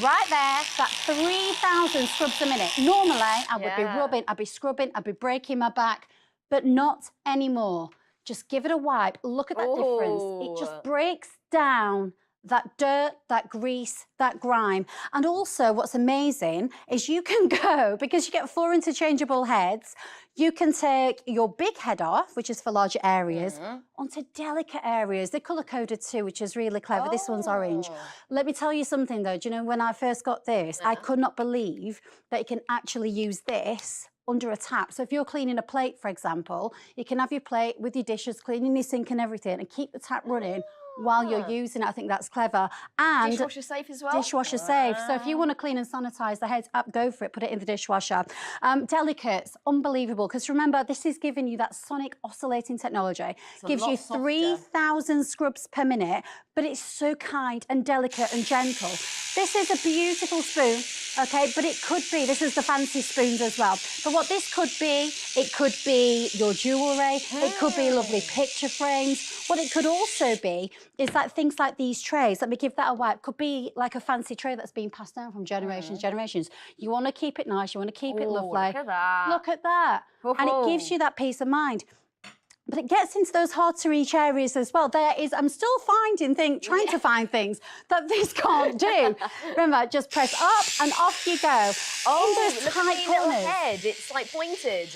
Right there, that 3,000 scrubs a minute. Normally, I would be rubbing, I'd be scrubbing, I'd be breaking my back, but not anymore. Just give it a wipe. Look at that difference. It just breaks down that dirt, that grease, that grime. And also what's amazing is you can go, because you get 4 interchangeable heads, you can take your big head off, which is for larger areas, onto delicate areas. They're colour-coded too, which is really clever. This one's orange. Let me tell you something though. Do you know, when I first got this, I could not believe that you can actually use this under a tap. So if you're cleaning a plate, for example, you can have your plate with your dishes, cleaning your sink and everything, and keep the tap running while you're using it. I think that's clever. And dishwasher safe as well? Dishwasher safe. So if you want to clean and sanitize the heads up, go for it, put it in the dishwasher. Delicates, unbelievable, because remember, this is giving you that sonic oscillating technology. Gives you 3,000 scrubs per minute, but it's so kind and delicate and gentle. This is a beautiful spoon, okay, but it could be, this is the fancy spoons as well. But what this could be, it could be your jewellery, it could be lovely picture frames. What it could also be is like things like these trays. Let me give that a wipe. Could be like a fancy tray that's been passed down from generations, generations. You want to keep it nice, you want to keep it lovely. Look at that. Look at that. And it gives you that peace of mind. But it gets into those hard to reach areas as well. I'm still trying to find things that this can't do. Remember, just press up and off you go. Oh, in those look tight at the little corners. head. It's like pointed.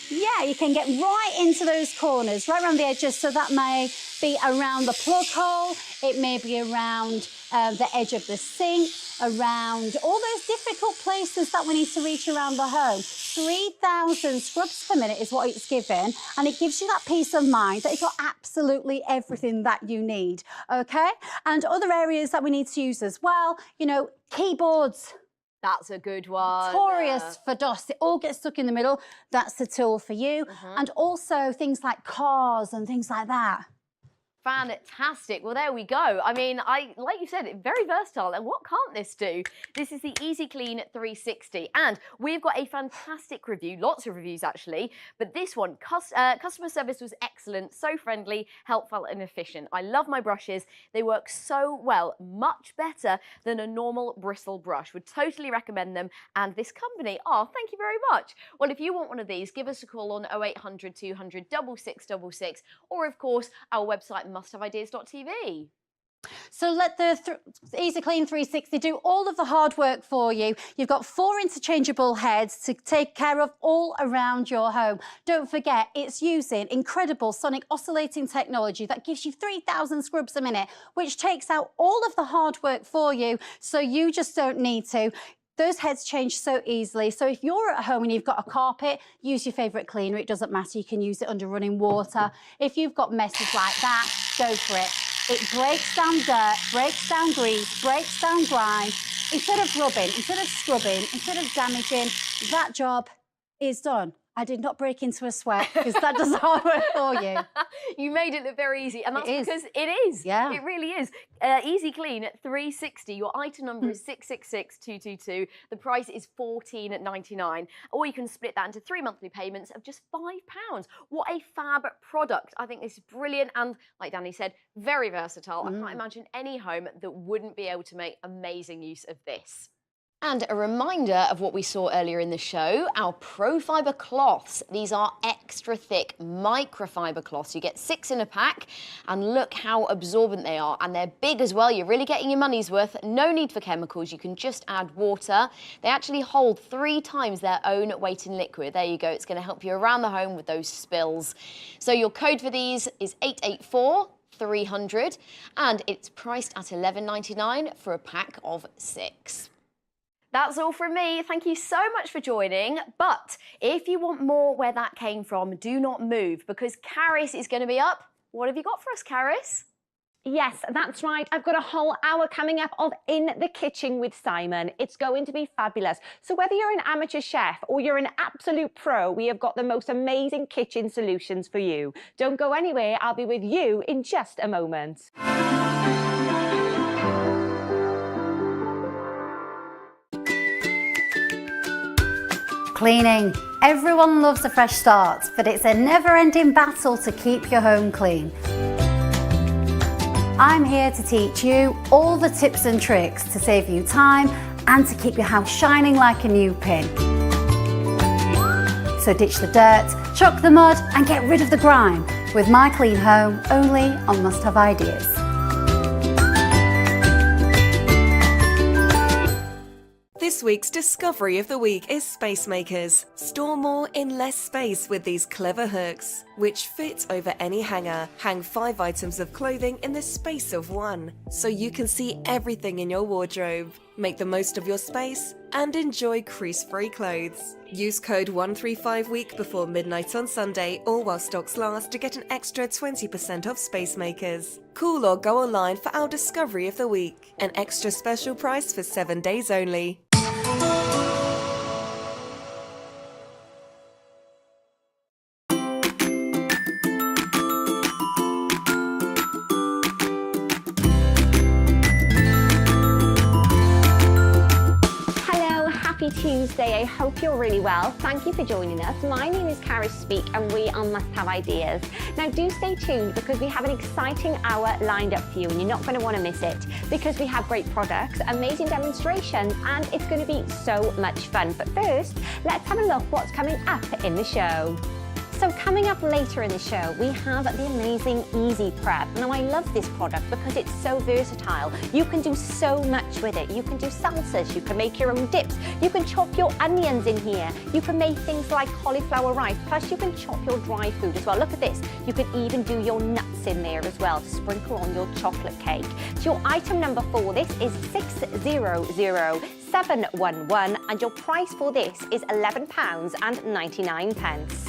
Yeah, you can get right into those corners, right around the edges. So that may be around the plug hole. It may be around the edge of the sink, around all those difficult places that we need to reach around the home. 3,000 scrubs per minute is what it's given, and it gives you that peace of mind that you've got absolutely everything that you need, okay? And other areas that we need to use as well, you know, keyboards. That's a good one. Notorious for dust. It all gets stuck in the middle. That's the tool for you. And also things like cars and things like that. Fantastic. Well, there we go. I mean, like you said, it's very versatile. And what can't this do? This is the Easy Clean 360. And we've got a fantastic review, lots of reviews actually. But this one, customer service was excellent, so friendly, helpful and efficient. I love my brushes. They work so well, much better than a normal bristle brush. Would totally recommend them. And this company, thank you very much. Well, if you want one of these, give us a call on 0800 200 6666, or of course, our website, musthaveideas.tv. So let the Easy Clean 360 do all of the hard work for you. You've got 4 interchangeable heads to take care of all around your home. Don't forget, it's using incredible sonic oscillating technology that gives you 3,000 scrubs a minute, which takes out all of the hard work for you, so you just don't need to. Those heads change so easily. So if you're at home and you've got a carpet, use your favourite cleaner. It doesn't matter. You can use it under running water. If you've got messes like that, go for it. It breaks down dirt, breaks down grease, breaks down grime. Instead of rubbing, instead of scrubbing, instead of damaging, that job is done. I did not break into a sweat because that does hard work for you. You made it look very easy, and that's because it is. Yeah. It really is. Easy Clean 360. Your item number is 666222. The price is $14.99. Or you can split that into 3 monthly payments of just £5. What a fab product. I think this is brilliant, and like Danny said, very versatile. I can't imagine any home that wouldn't be able to make amazing use of this. And a reminder of what we saw earlier in the show, our Profiber cloths. These are extra thick microfiber cloths. You get 6 in a pack, and look how absorbent they are. And they're big as well. You're really getting your money's worth. No need for chemicals. You can just add water. They actually hold 3 times their own weight in liquid. There you go. It's going to help you around the home with those spills. So your code for these is 884-300, and it's priced at $11.99 for a pack of 6. That's all from me. Thank you so much for joining. But if you want more where that came from, do not move, because Caris is going to be up. What have you got for us, Caris? Yes, that's right. I've got a whole hour coming up of In the Kitchen with Simon. It's going to be fabulous. So whether you're an amateur chef or you're an absolute pro, we have got the most amazing kitchen solutions for you. Don't go anywhere. I'll be with you in just a moment. Cleaning. Everyone loves a fresh start, but it's a never-ending battle to keep your home clean. I'm here to teach you all the tips and tricks to save you time and to keep your house shining like a new pin. So ditch the dirt, chuck the mud and get rid of the grime with My Clean Home, only on Must Have Ideas. This week's discovery of the week is Space Makers. Store more in less space with these clever hooks, which fit over any hanger. Hang 5 items of clothing in the space of 1, so you can see everything in your wardrobe. Make the most of your space and enjoy crease-free clothes. Use code 135week before midnight on Sunday or while stocks last to get an extra 20% off Space Makers. Call or go online for our discovery of the week. An extra special price for 7 days only. Tuesday. I hope you're really well. Thank you for joining us. My name is Karis Speak and we are Must Have Ideas. Now do stay tuned because we have an exciting hour lined up for you and you're not going to want to miss it because we have great products, amazing demonstrations and it's going to be so much fun. But first, let's have a look what's coming up in the show. So coming up later in the show, we have the amazing Easy Prep. Now I love this product because it's so versatile. You can do so much with it. You can do salsas, you can make your own dips, you can chop your onions in here, you can make things like cauliflower rice, plus you can chop your dry food as well. Look at this, you can even do your nuts in there as well to sprinkle on your chocolate cake. So your item number for this is 600711 and your price for this is £11.99.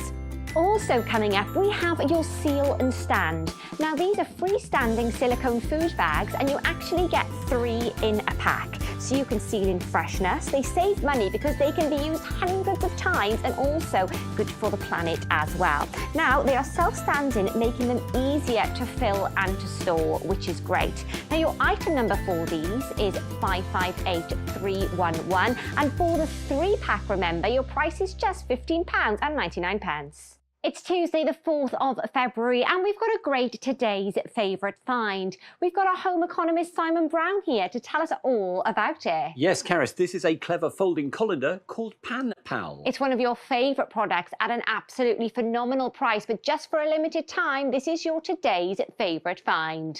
Also coming up, we have your seal and stand. Now these are freestanding silicone food bags and you actually get 3 in a pack. So you can seal in freshness. They save money because they can be used hundreds of times and also good for the planet as well. Now they are self-standing, making them easier to fill and to store, which is great. Now your item number for these is 558311 and for the 3-pack, remember, your price is just £15.99. It's Tuesday the 4th of February and we've got a great today's favourite find. We've got our home economist Simon Brown here to tell us all about it. Yes, Karis, this is a clever folding colander called Pan Pal. It's one of your favourite products at an absolutely phenomenal price, but just for a limited time, this is your today's favourite find.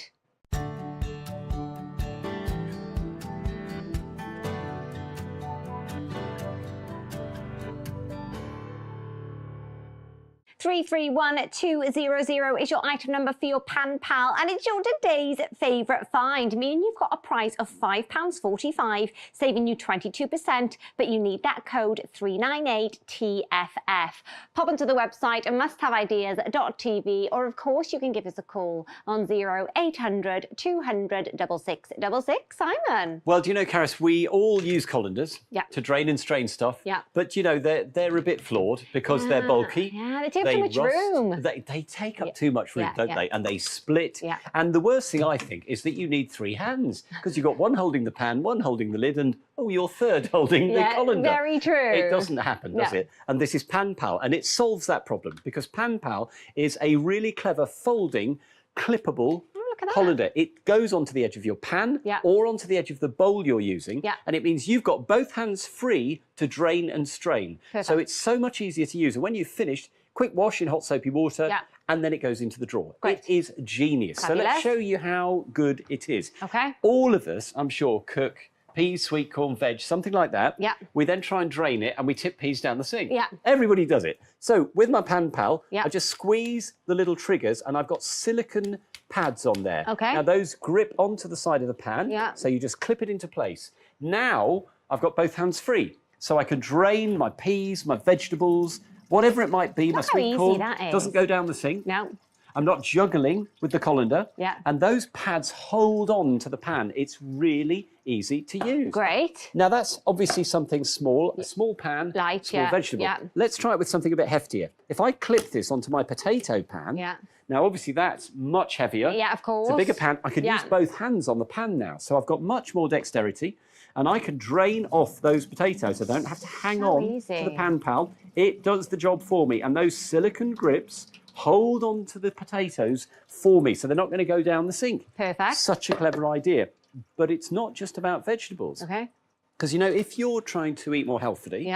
$331-200 is your item number for your Pan Pal and it's your today's favourite find, meaning you've got a price of £5.45, saving you 22%, but you need that code 398TFF. Pop onto the website and musthaveideas.tv or of course you can give us a call on 0800 200 6666. Simon. Well, do you know, Karis, we all use colanders to drain and strain stuff, but you know, they're a bit flawed because they're bulky. Yeah, they take too much room. They take up too much room, don't they? And they split. And the worst thing, I think, is that you need 3 hands because you've got one holding the pan, one holding the lid, and your third holding the colander. Very true. It doesn't happen, does it? And this is Pan Pal, and it solves that problem because Pan Pal is a really clever folding, clippable colander. It goes onto the edge of your pan or onto the edge of the bowl you're using, and it means you've got both hands free to drain and strain. Perfect. So it's so much easier to use. And when you've finished, quick wash in hot soapy water, and then it goes into the drawer. Great. It is genius. Fabulous. So let's show you how good it is. Okay. All of us, I'm sure, cook peas, sweet corn, veg, something like that. Yeah. We then try and drain it and we tip peas down the sink. Yeah. Everybody does it. So with my Pan Pal, I just squeeze the little triggers and I've got silicone pads on there. Okay. Now those grip onto the side of the pan. Yeah. So you just clip it into place. Now I've got both hands free. So I can drain my peas, my vegetables, whatever it might be, my sweet corn, doesn't go down the sink. No. I'm not juggling with the colander. Yeah. And those pads hold on to the pan. It's really easy to use. Great. Now that's obviously something small, a small pan, light, small vegetable. Let's try it with something a bit heftier. If I clip this onto my potato pan, now obviously that's much heavier. Yeah, of course. It's a bigger pan. I can use both hands on the pan now. So I've got much more dexterity and I can drain off those potatoes. I don't have to hang on to the Pan Pal. It does the job for me. And those silicone grips hold on to the potatoes for me. So they're not going to go down the sink. Perfect. Such a clever idea. But it's not just about vegetables. Okay. Because, you know, if you're trying to eat more healthily,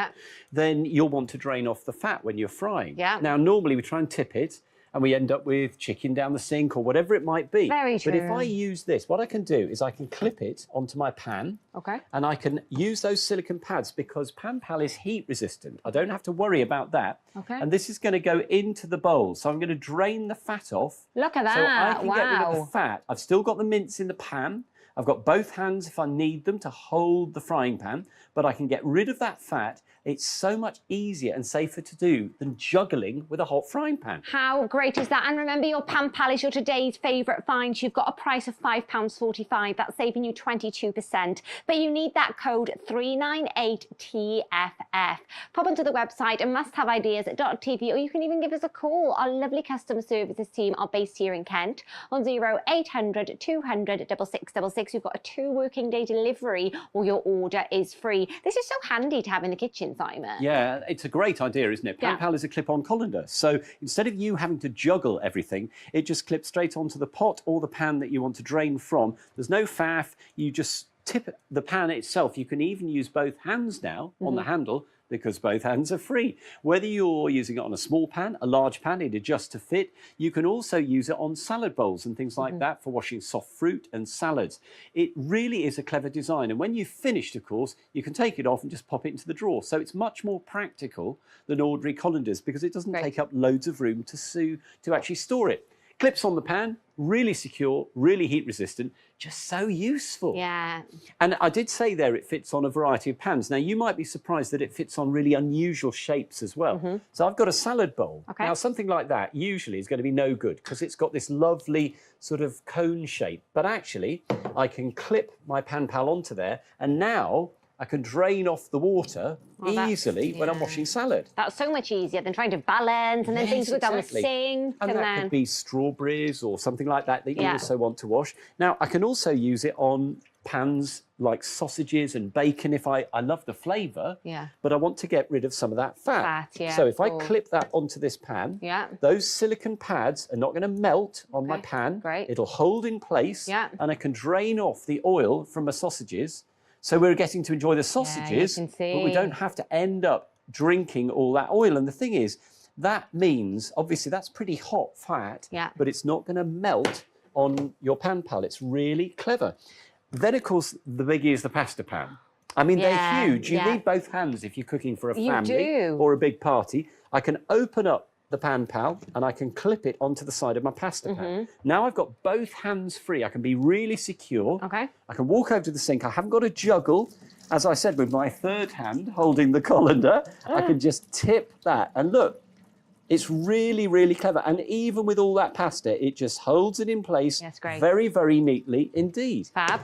then you'll want to drain off the fat when you're frying. Yeah. Now, normally we try and tip it and we end up with chicken down the sink or whatever it might be. Very true. But if I use this, what I can do is I can clip it onto my pan. Okay. And I can use those silicone pads because Pan Pal is heat resistant. I don't have to worry about that. Okay. And this is going to go into the bowl. So I'm going to drain the fat off. Look at that. So I can get rid of the Wow. fat. I've still got the mince in the pan. I've got both hands if I need them to hold the frying pan, but I can get rid of that fat. It's so much easier and safer to do than juggling with a hot frying pan. How great is that? And remember, your Pan Pal is your today's favourite find. You've got a price of £5.45. That's saving you 22%. But you need that code 398TFF. Pop onto the website and musthaveideas.tv, or you can even give us a call. Our lovely customer services team are based here in Kent on 0800 200 6666. 6. You've got a 2 working day delivery or your order is free. This is so handy to have in the kitchen, Simon. Yeah, it's a great idea, isn't it? Pan Pal is a clip-on colander. So instead of you having to juggle everything, it just clips straight onto the pot or the pan that you want to drain from. There's no faff. You just tip the pan itself. You can even use both hands now on the handle because both hands are free. Whether you're using it on a small pan, a large pan, it adjusts to fit. You can also use it on salad bowls and things like that for washing soft fruit and salads. It really is a clever design. And when you've finished, of course, you can take it off and just pop it into the drawer. So it's much more practical than ordinary colanders because it doesn't take up loads of room to actually store it. Clips on the pan, really secure, really heat resistant, just so useful. Yeah. And I did say there it fits on a variety of pans. Now, you might be surprised that it fits on really unusual shapes as well. So I've got a salad bowl. Now, something like that usually is going to be no good because it's got this lovely sort of cone shape. But actually, I can clip my Pan Pal onto there, and now I can drain off the water easily when I'm washing salad. That's so much easier than trying to balance and then things go down the sink. And that could be strawberries or something like that you also want to wash. Now, I can also use it on pans like sausages and bacon if I love the flavour, but I want to get rid of some of that fat. So if I clip that onto this pan, those silicone pads are not going to melt on my pan. It'll hold in place and I can drain off the oil from my sausages. So we're getting to enjoy the sausages, but we don't have to end up drinking all that oil. And the thing is, that means, obviously, that's pretty hot fat, but it's not going to melt on your Pan Pal. It's really clever. Then, of course, the biggie is the pasta pan. I mean, they're huge. You need both hands if you're cooking for a family or a big party. I can open up the Pan Pal and I can clip it onto the side of my pasta pan. Now I've got both hands free. I can be really secure. I can walk over to the sink. I haven't got to juggle. As I said, with my third hand holding the colander, I can just tip that. And look, it's really, really clever. And even with all that pasta, it just holds it in place very, very neatly indeed. Fab.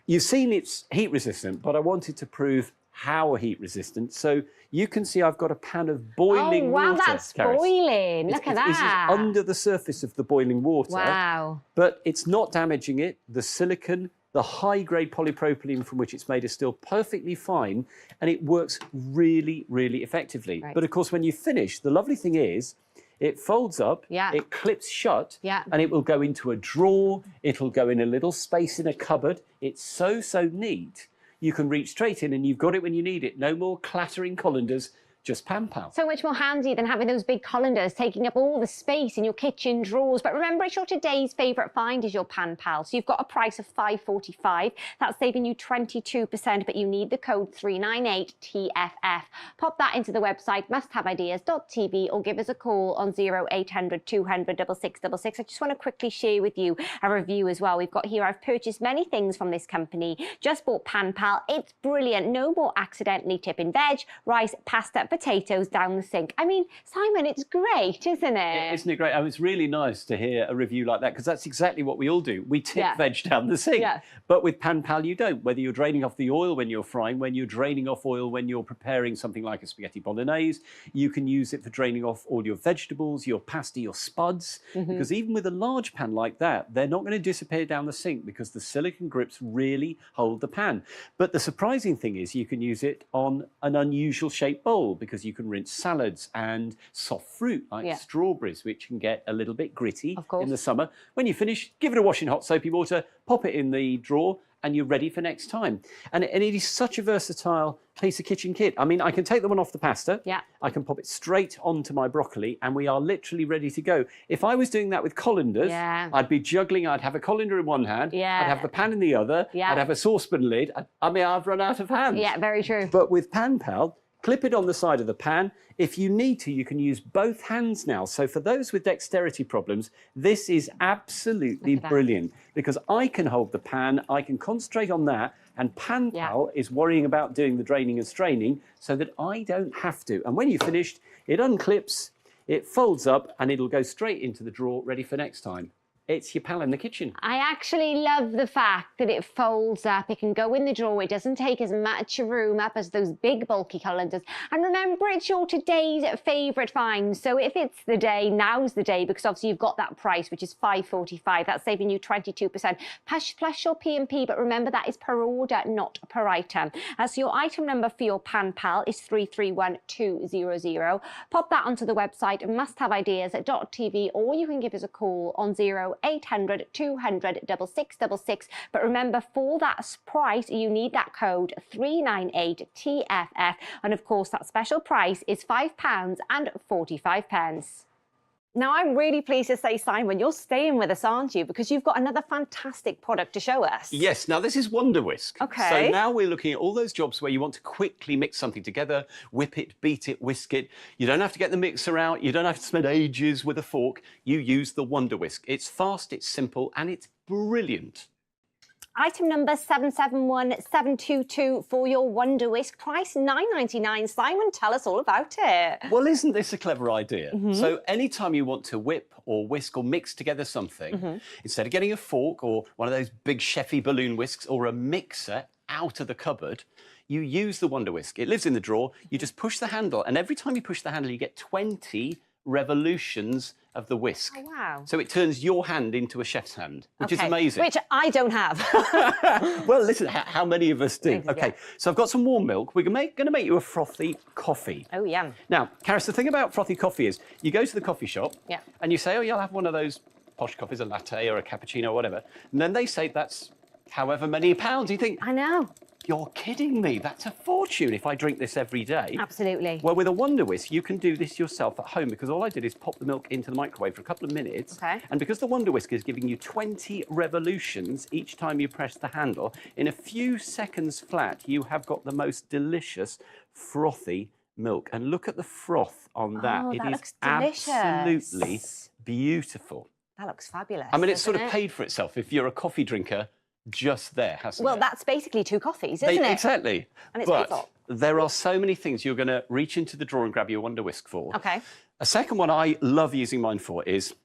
You've seen it's heat resistant, but I wanted to prove how heat resistant. So you can see I've got a pan of boiling water. Oh, wow, that's boiling. Look at that. This is under the surface of the boiling water. Wow. But it's not damaging it. The silicone, the high-grade polypropylene from which it's made is still perfectly fine, and it works really, really effectively. But of course, when you finish, the lovely thing is, it folds up, it clips shut, and it will go into a drawer. It'll go in a little space in a cupboard. It's so, so neat. You can reach straight in and you've got it when you need it. No more clattering colanders, just Pan Pal. So much more handy than having those big colanders taking up all the space in your kitchen drawers. But remember, it's your today's favourite find is your Pan Pal. So you've got a price of $5.45. That's saving you 22%, but you need the code 398TFF. Pop that into the website, musthaveideas.tv, or give us a call on 0800 200 6666. I just want to quickly share with you a review as well. We've got here, I've purchased many things from this company. Just bought Pan Pal. It's brilliant. No more accidentally tipping veg, rice, pasta, potatoes down the sink. I mean, Simon, it's great, isn't it? Isn't it great? I mean, it's really nice to hear a review like that because that's exactly what we all do. We tip veg down the sink. But with Pan Pal, you don't. Whether you're draining off the oil when you're frying, when you're draining off oil when you're preparing something like a spaghetti bolognese, you can use it for draining off all your vegetables, your pasta, your spuds. Because even with a large pan like that, they're not going to disappear down the sink because the silicone grips really hold the pan. But the surprising thing is you can use it on an unusual shaped bowl because you can rinse salads and soft fruit like strawberries, which can get a little bit gritty in the summer. When you finish, give it a wash in hot soapy water, pop it in the drawer, and you're ready for next time. And it is such a versatile piece of kitchen kit. I mean, I can take the one off the pasta. I can pop it straight onto my broccoli, and we are literally ready to go. If I was doing that with colanders, I'd be juggling. I'd have a colander in one hand. I'd have the pan in the other. I'd have a saucepan lid. I mean, I've run out of hands. Yeah, very true. But with Pan Pal, clip it on the side of the pan. If you need to, you can use both hands now. So for those with dexterity problems, this is absolutely brilliant because I can hold the pan, I can concentrate on that, and Pan Pal is worrying about doing the draining and straining so that I don't have to. And when you've finished, it unclips, it folds up, and it'll go straight into the drawer ready for next time. it's your pal in the kitchen. I actually love the fact that it folds up. It can go in the drawer. It doesn't take as much room up as those big bulky colanders. And remember, it's your today's favourite find. So if it's the day, now's the day, because obviously you've got that price, which is $5.45. That's saving you 22%. Plus your P&P, but remember that is per order, not per item. So your item number for your Pan Pal is 331200. Pop that onto the website, musthaveideas.tv, or you can give us a call on 0800 200 6666. But remember, for that price, you need that code 398TFF. And of course, that special price is £5.45. Now, I'm really pleased to say, Simon, you're staying with us, aren't you? Because you've got another fantastic product to show us. Yes, now this is Wonder Whisk. Okay. So now we're looking at all those jobs where you want to quickly mix something together, whip it, beat it, whisk it. You don't have to get the mixer out. You don't have to spend ages with a fork. You use the Wonder Whisk. It's fast, it's simple, and it's brilliant. Item number 771722 for your Wonder Whisk. Price $9.99. Simon, tell us all about it. Well, isn't this a clever idea? So anytime you want to whip or whisk or mix together something, instead of getting a fork or one of those big chefy balloon whisks or a mixer out of the cupboard, you use the Wonder Whisk. It lives in the drawer. You just push the handle, and every time you push the handle, you get 20 revolutions of the whisk. Oh, wow. So it turns your hand into a chef's hand, which is amazing. Which I don't have. Well, listen, how many of us do? Yeah. Okay, so I've got some warm milk. We're going to make you a frothy coffee. Oh, yeah. Now, Karis, the thing about frothy coffee is you go to the coffee shop and you say, oh, yeah, I'll have one of those posh coffees, a latte or a cappuccino or whatever. And then they say that's however many pounds. You think, I know. You're kidding me. That's a fortune if I drink this every day. Absolutely. Well, with a Wonder Whisk, you can do this yourself at home because all I did is pop the milk into the microwave for a couple of minutes. Okay. And because the Wonder Whisk is giving you 20 revolutions each time you press the handle, in a few seconds flat, you have got the most delicious, frothy milk. And look at the froth on that. Oh, It that is looks delicious. absolutely beautiful. That looks fabulous. I mean, it's sort of doesn't it? paid for itself if you're a coffee drinker just there, hasn't Well, it? that's basically 2 coffees, isn't it? Exactly. And it's but paid for. there are so many things you're going to reach into the drawer and grab your Wonder Whisk for. Okay. A second one I love using mine for is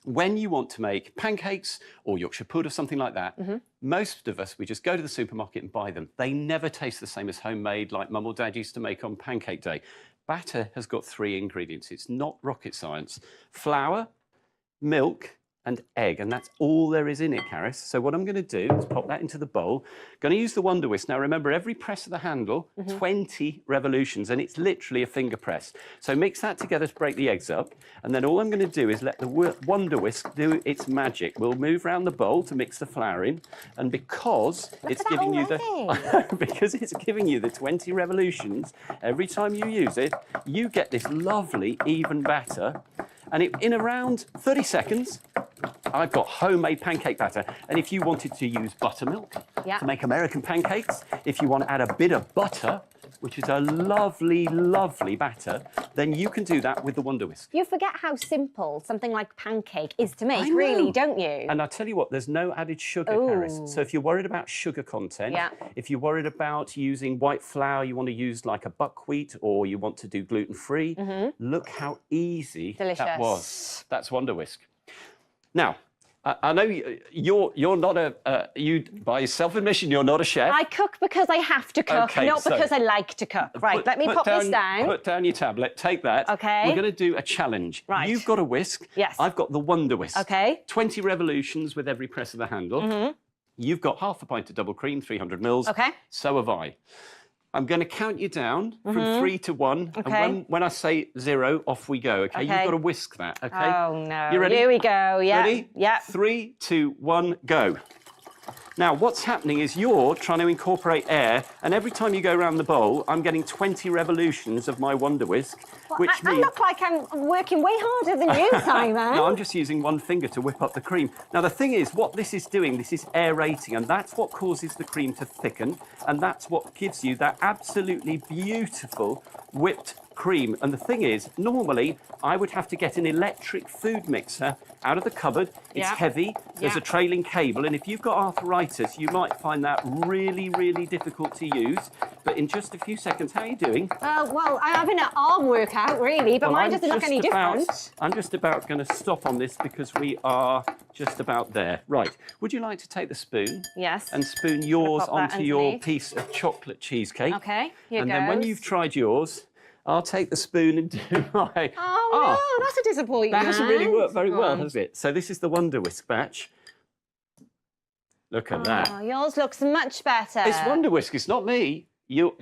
when you want to make pancakes or Yorkshire pud or something like that. Most of us, we just go to the supermarket and buy them. They never taste the same as homemade, like Mum or Dad used to make on pancake day. Batter has got 3 ingredients. It's not rocket science. Flour, milk, and egg, and that's all there is in it, Karis. So what I'm going to do is pop that into the bowl. Going to use the Wonder Whisk. Now remember, every press of the handle, 20 revolutions, and it's literally a finger press. So mix that together to break the eggs up, and then all I'm going to do is let the Wonder Whisk do its magic. We'll move around the bowl to mix the flour in, and because it's giving you the because it's giving you the 20 revolutions every time you use it, you get this lovely even batter. And in around 30 seconds, I've got homemade pancake batter. And if you wanted to use buttermilk to make American pancakes, if you want to add a bit of butter, which is a lovely, lovely batter, then you can do that with the Wonder Whisk. You forget how simple something like pancake is to make, I know. really, don't you? And I tell you what, there's no added sugar, Karis. So if you're worried about sugar content, if you're worried about using white flour, you want to use like a buckwheat, or you want to do gluten-free, look how easy that was. That's Wonder Whisk. Now, I know you're not you by self-admission, you're not a chef. I cook because I have to cook, not because I like to cook. Right, let me pop this down. Put down your tablet, take that. Okay. We're going to do a challenge. Right. You've got a whisk. Yes. I've got the Wonder Whisk. Okay. 20 revolutions with every press of the handle. You've got half a pint of double cream, 300 mils. Okay. So have I. I'm going to count you down from 3 to 1. Okay. And when I say 0, off we go, okay? You've got to whisk that, okay? Oh, no. You ready? Here we go, yeah. Ready? Yeah. 3, 2, 1, go. Now, what's happening is you're trying to incorporate air, and every time you go around the bowl, I'm getting 20 revolutions of my Wonder Whisk, which I means... look like I'm working way harder than you, Simon. No, I'm just using one finger to whip up the cream. Now, the thing is, what this is doing, this is aerating, and that's what causes the cream to thicken, and that's what gives you that absolutely beautiful whipped cream. And the thing is, normally I would have to get an electric food mixer out of the cupboard. It's heavy, there's a trailing cable, and if you've got arthritis, you might find that really, really difficult to use. But in just a few seconds, how are you doing? Well, I'm having an arm workout, really, but mine doesn't look any different. I'm just about going to stop on this because we are just about there. Right, would you like to take the spoon? Yes. And spoon yours onto your piece of chocolate cheesecake? Okay, here And goes. then when you've tried yours, I'll take the spoon and do my... Oh, no, that's a disappointment. That hasn't really worked very well, has it? So this is the Wonder Whisk batch. Look at that. Oh, yours looks much better. It's Wonder Whisk, it's not me.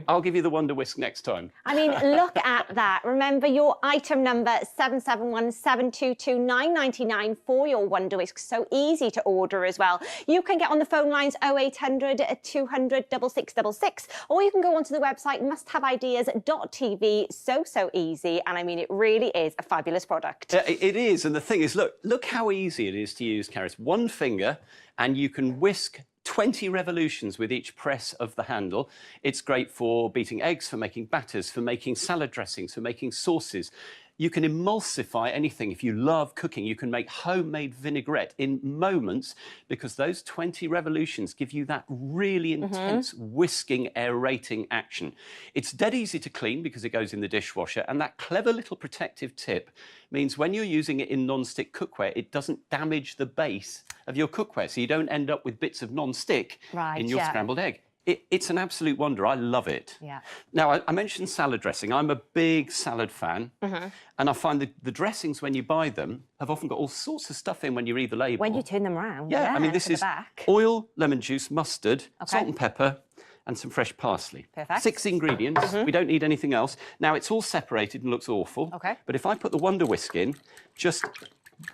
I'll give you the Wonder Whisk next time. I mean, look at that. Remember your item number 771722999 for your Wonder Whisk. So easy to order as well. You can get on the phone lines 0800 200 6666, or you can go onto the website musthaveideas.tv. So easy. And I mean, it really is a fabulous product. It is. And the thing is, look how easy it is to use, Caris. One finger and you can whisk 20 revolutions with each press of the handle. It's great for beating eggs, for making batters, for making salad dressings, for making sauces. You can emulsify anything. If you love cooking, you can make homemade vinaigrette in moments because those 20 revolutions give you that really intense whisking, aerating action. It's dead easy to clean because it goes in the dishwasher, and that clever little protective tip means when you're using it in non-stick cookware, it doesn't damage the base of your cookware, so you don't end up with bits of non-stick in your scrambled egg. It's an absolute wonder. I love it. Yeah. Now, I mentioned salad dressing. I'm a big salad fan, and I find the dressings, when you buy them, have often got all sorts of stuff in when you read the label. When you turn them around. Yeah, I mean, this is oil, lemon juice, mustard, salt and pepper, and some fresh parsley. Perfect. 6 ingredients. We don't need anything else. Now, it's all separated and looks awful. Okay. But if I put the Wonder Whisk in, just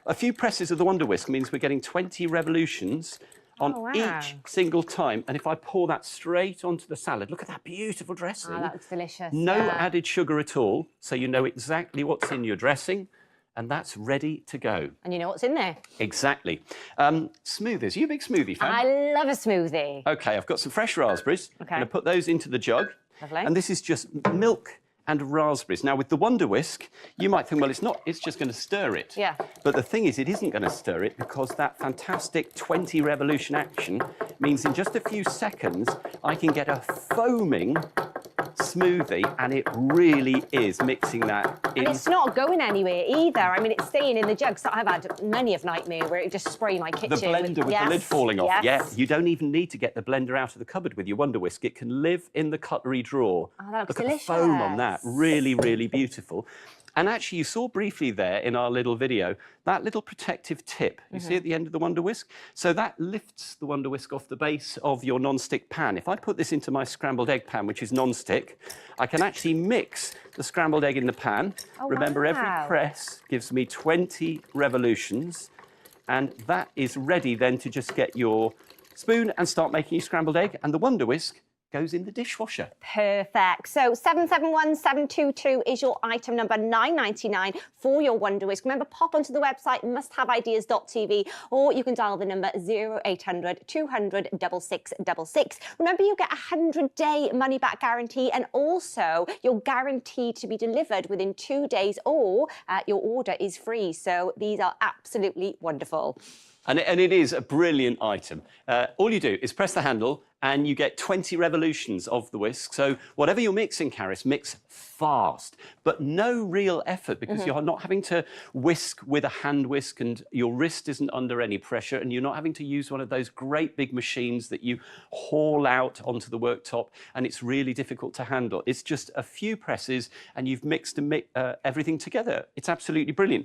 a few presses of the Wonder Whisk means we're getting 20 revolutions on each single time. And if I pour that straight onto the salad, look at that beautiful dressing. Oh, that looks delicious. No added sugar at all, so you know exactly what's in your dressing, and that's ready to go. And you know what's in there? Exactly. Smoothies. Are you a big smoothie fan? I love a smoothie. OK, I've got some fresh raspberries. I'm going to put those into the jug. Lovely. And this is just milk and raspberries. Now, with the Wonder Whisk, you might think, well, it's just going to stir it. Yeah. But the thing is, it isn't going to stir it because that fantastic 20 revolution action means in just a few seconds, I can get a foaming smoothie, and it really is mixing that in. And it's not going anywhere either. I mean, it's staying in the jug. So I've had many a nightmare where it just spray my kitchen. The blender with the lid falling off. Yes. Yeah, you don't even need to get the blender out of the cupboard with your Wonder Whisk. It can live in the cutlery drawer. Oh, that looks Look delicious. at the foam on that. Really, really beautiful. And actually, you saw briefly there in our little video, that little protective tip, you see at the end of the Wonder Whisk? So that lifts the Wonder Whisk off the base of your non-stick pan. If I put this into my scrambled egg pan, which is non-stick, I can actually mix the scrambled egg in the pan. Oh, Remember, every press gives me 20 revolutions, and that is ready then to just get your spoon and start making your scrambled egg, and the Wonder Whisk goes in the dishwasher. Perfect. So 771722 is your item number 999 for your Wonder Whisk. Remember, pop onto the website musthaveideas.tv, or you can dial the number 0800 200 6666. Remember, you get a 100-day money-back guarantee, and also you're guaranteed to be delivered within 2 days, or your order is free. So these are absolutely wonderful. And it is a brilliant item. All you do is press the handle and you get 20 revolutions of the whisk. So whatever you're mixing, Caris, mix fast, but no real effort because you're not having to whisk with a hand whisk and your wrist isn't under any pressure, and you're not having to use one of those great big machines that you haul out onto the worktop and it's really difficult to handle. It's just a few presses and you've mixed everything together. It's absolutely brilliant.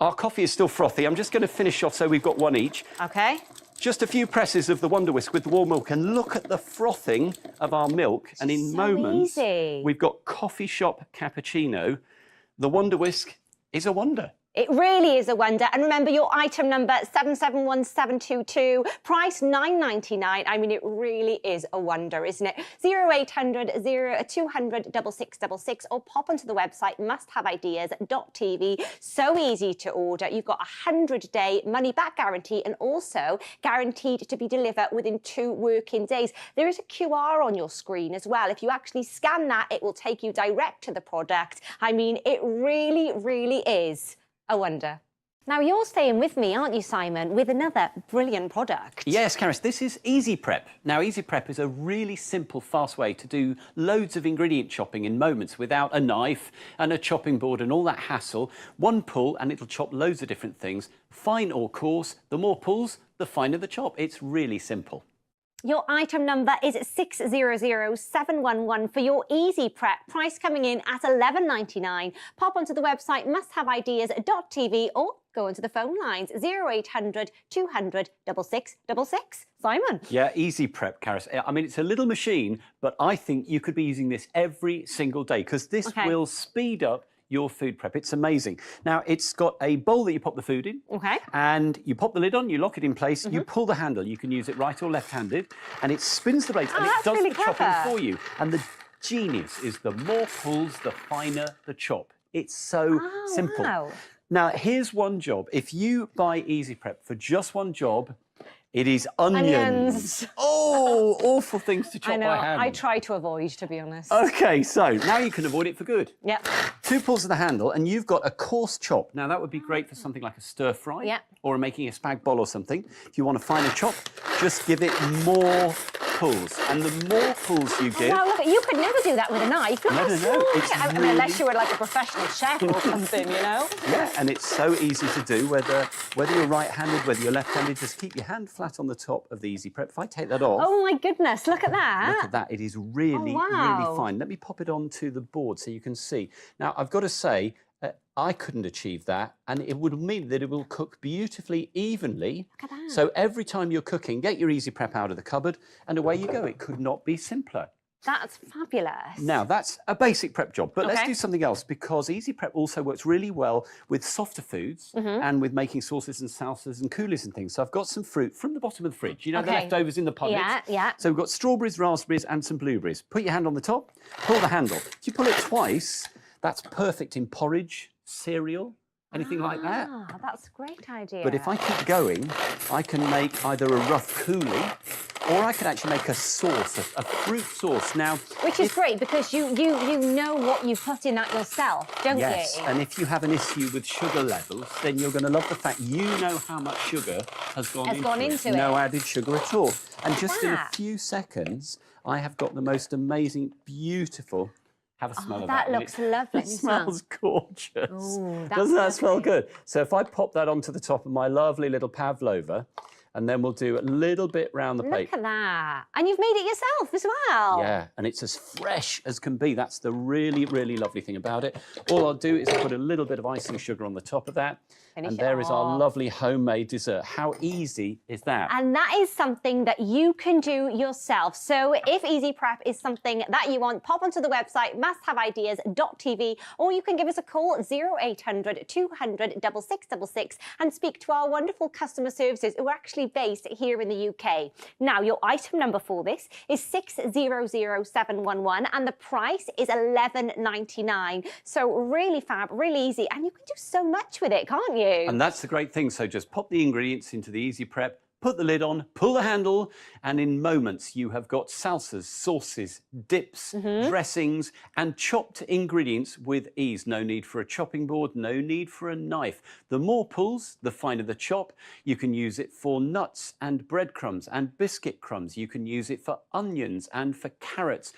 Our coffee is still frothy. I'm just going to finish off so we've got one each. Okay. Just a few presses of the Wonder Whisk with the warm milk, and look at the frothing of our milk. And in moments, we've got coffee shop cappuccino. The Wonder Whisk is a wonder. It really is a wonder. And remember, your item number 771722, price £9.99. I mean, it really is a wonder, isn't it? 0800 0200 6666 or pop onto the website musthaveideas.tv. So easy to order. You've got a 100-day money-back guarantee and also guaranteed to be delivered within 2 working days. There is a QR on your screen as well. If you actually scan that, it will take you direct to the product. I mean, it really, really is a wonder. Now, you're staying with me, aren't you, Simon, with another brilliant product? Yes, Caris, this is Easy Prep. Now, Easy Prep is a really simple, fast way to do loads of ingredient chopping in moments without a knife and a chopping board and all that hassle. One pull and it'll chop loads of different things, fine or coarse. The more pulls, the finer the chop. It's really simple. Your item number is 600711 for your Easy Prep. Price coming in at £11.99. Pop onto the website musthaveideas.tv or go onto the phone lines 0800 200 6666. Simon. Yeah, Easy Prep, Caris. I mean, it's a little machine, but I think you could be using this every single day because this will speed up your food prep. It's amazing. Now, it's got a bowl that you pop the food in. Okay. And you pop the lid on, you lock it in place, you pull the handle. You can use it right or left-handed, and it spins the blades and it does really the chopping clever. for you. And the genius is the more pulls, the finer the chop. It's so simple. Wow. Now, here's one job. If you buy Easy Prep for just one job, it is onions. Oh, awful things to chop I know. by hand. I try to avoid, to be honest. Okay, so now you can avoid it for good. Yep. 2 pulls of the handle and you've got a coarse chop. Now that would be great for something like a stir fry or making a spag bol or something. If you want a finer chop, just give it more pulls. And the more pulls you give... Now, look, you could never do that with a knife. Look No, how no, small no, it it's is. I mean, really- unless you were like a professional chef or something, you know? Yeah, and it's so easy to do, whether you're right-handed, whether you're left-handed, just keep your hand flat on the top of the Easy Prep. If I take that off... Oh my goodness, look at that. Look at that, it is really, really fine. Let me pop it onto the board so you can see. Now, I've got to say, I couldn't achieve that, and it would mean that it will cook beautifully, evenly. Look at that. So every time you're cooking, get your Easy Prep out of the cupboard, and away you go. It could not be simpler. That's fabulous. Now, that's a basic prep job, but let's do something else, because Easy Prep also works really well with softer foods and with making sauces and salsas and coulis and things. So I've got some fruit from the bottom of the fridge. You know, the leftovers in the punnets? Yeah, yeah. So we've got strawberries, raspberries and some blueberries. Put your hand on the top, pull the handle. If you pull it twice, that's perfect in porridge, cereal, anything like that. That's a great idea. But if I keep going, I can make either a rough coulis or I can actually make a sauce, a fruit sauce. Now, which is great because you know what you put in that yourself, don't yes, you? and if you have an issue with sugar levels, then you're going to love the fact you know how much sugar has gone into it. No added sugar at all. And just in a few seconds, I have got the most amazing, beautiful... Have a smell of that. That looks lovely. It smells gorgeous. Ooh, Doesn't that smell good? So if I pop that onto the top of my lovely little pavlova, and then we'll do a little bit round the plate. Look at that. And you've made it yourself as well. Yeah, and it's as fresh as can be. That's the really, really lovely thing about it. All I'll do is put a little bit of icing sugar on the top of that. And there is our lovely homemade dessert. How easy is that? And that is something that you can do yourself. So if Easy Prep is something that you want, pop onto the website musthaveideas.tv or you can give us a call 0800 200 6666 and speak to our wonderful customer services who are actually based here in the UK. Now, your item number for this is 600711 and the price is £11.99. So really fab, really easy, and you can do so much with it, can't you? And that's the great thing. So just pop the ingredients into the Easy Prep, put the lid on, pull the handle, and in moments you have got salsas, sauces, dips, dressings, and chopped ingredients with ease. No need for a chopping board, no need for a knife. The more pulls, the finer the chop. You can use it for nuts and breadcrumbs and biscuit crumbs. You can use it for onions and for carrots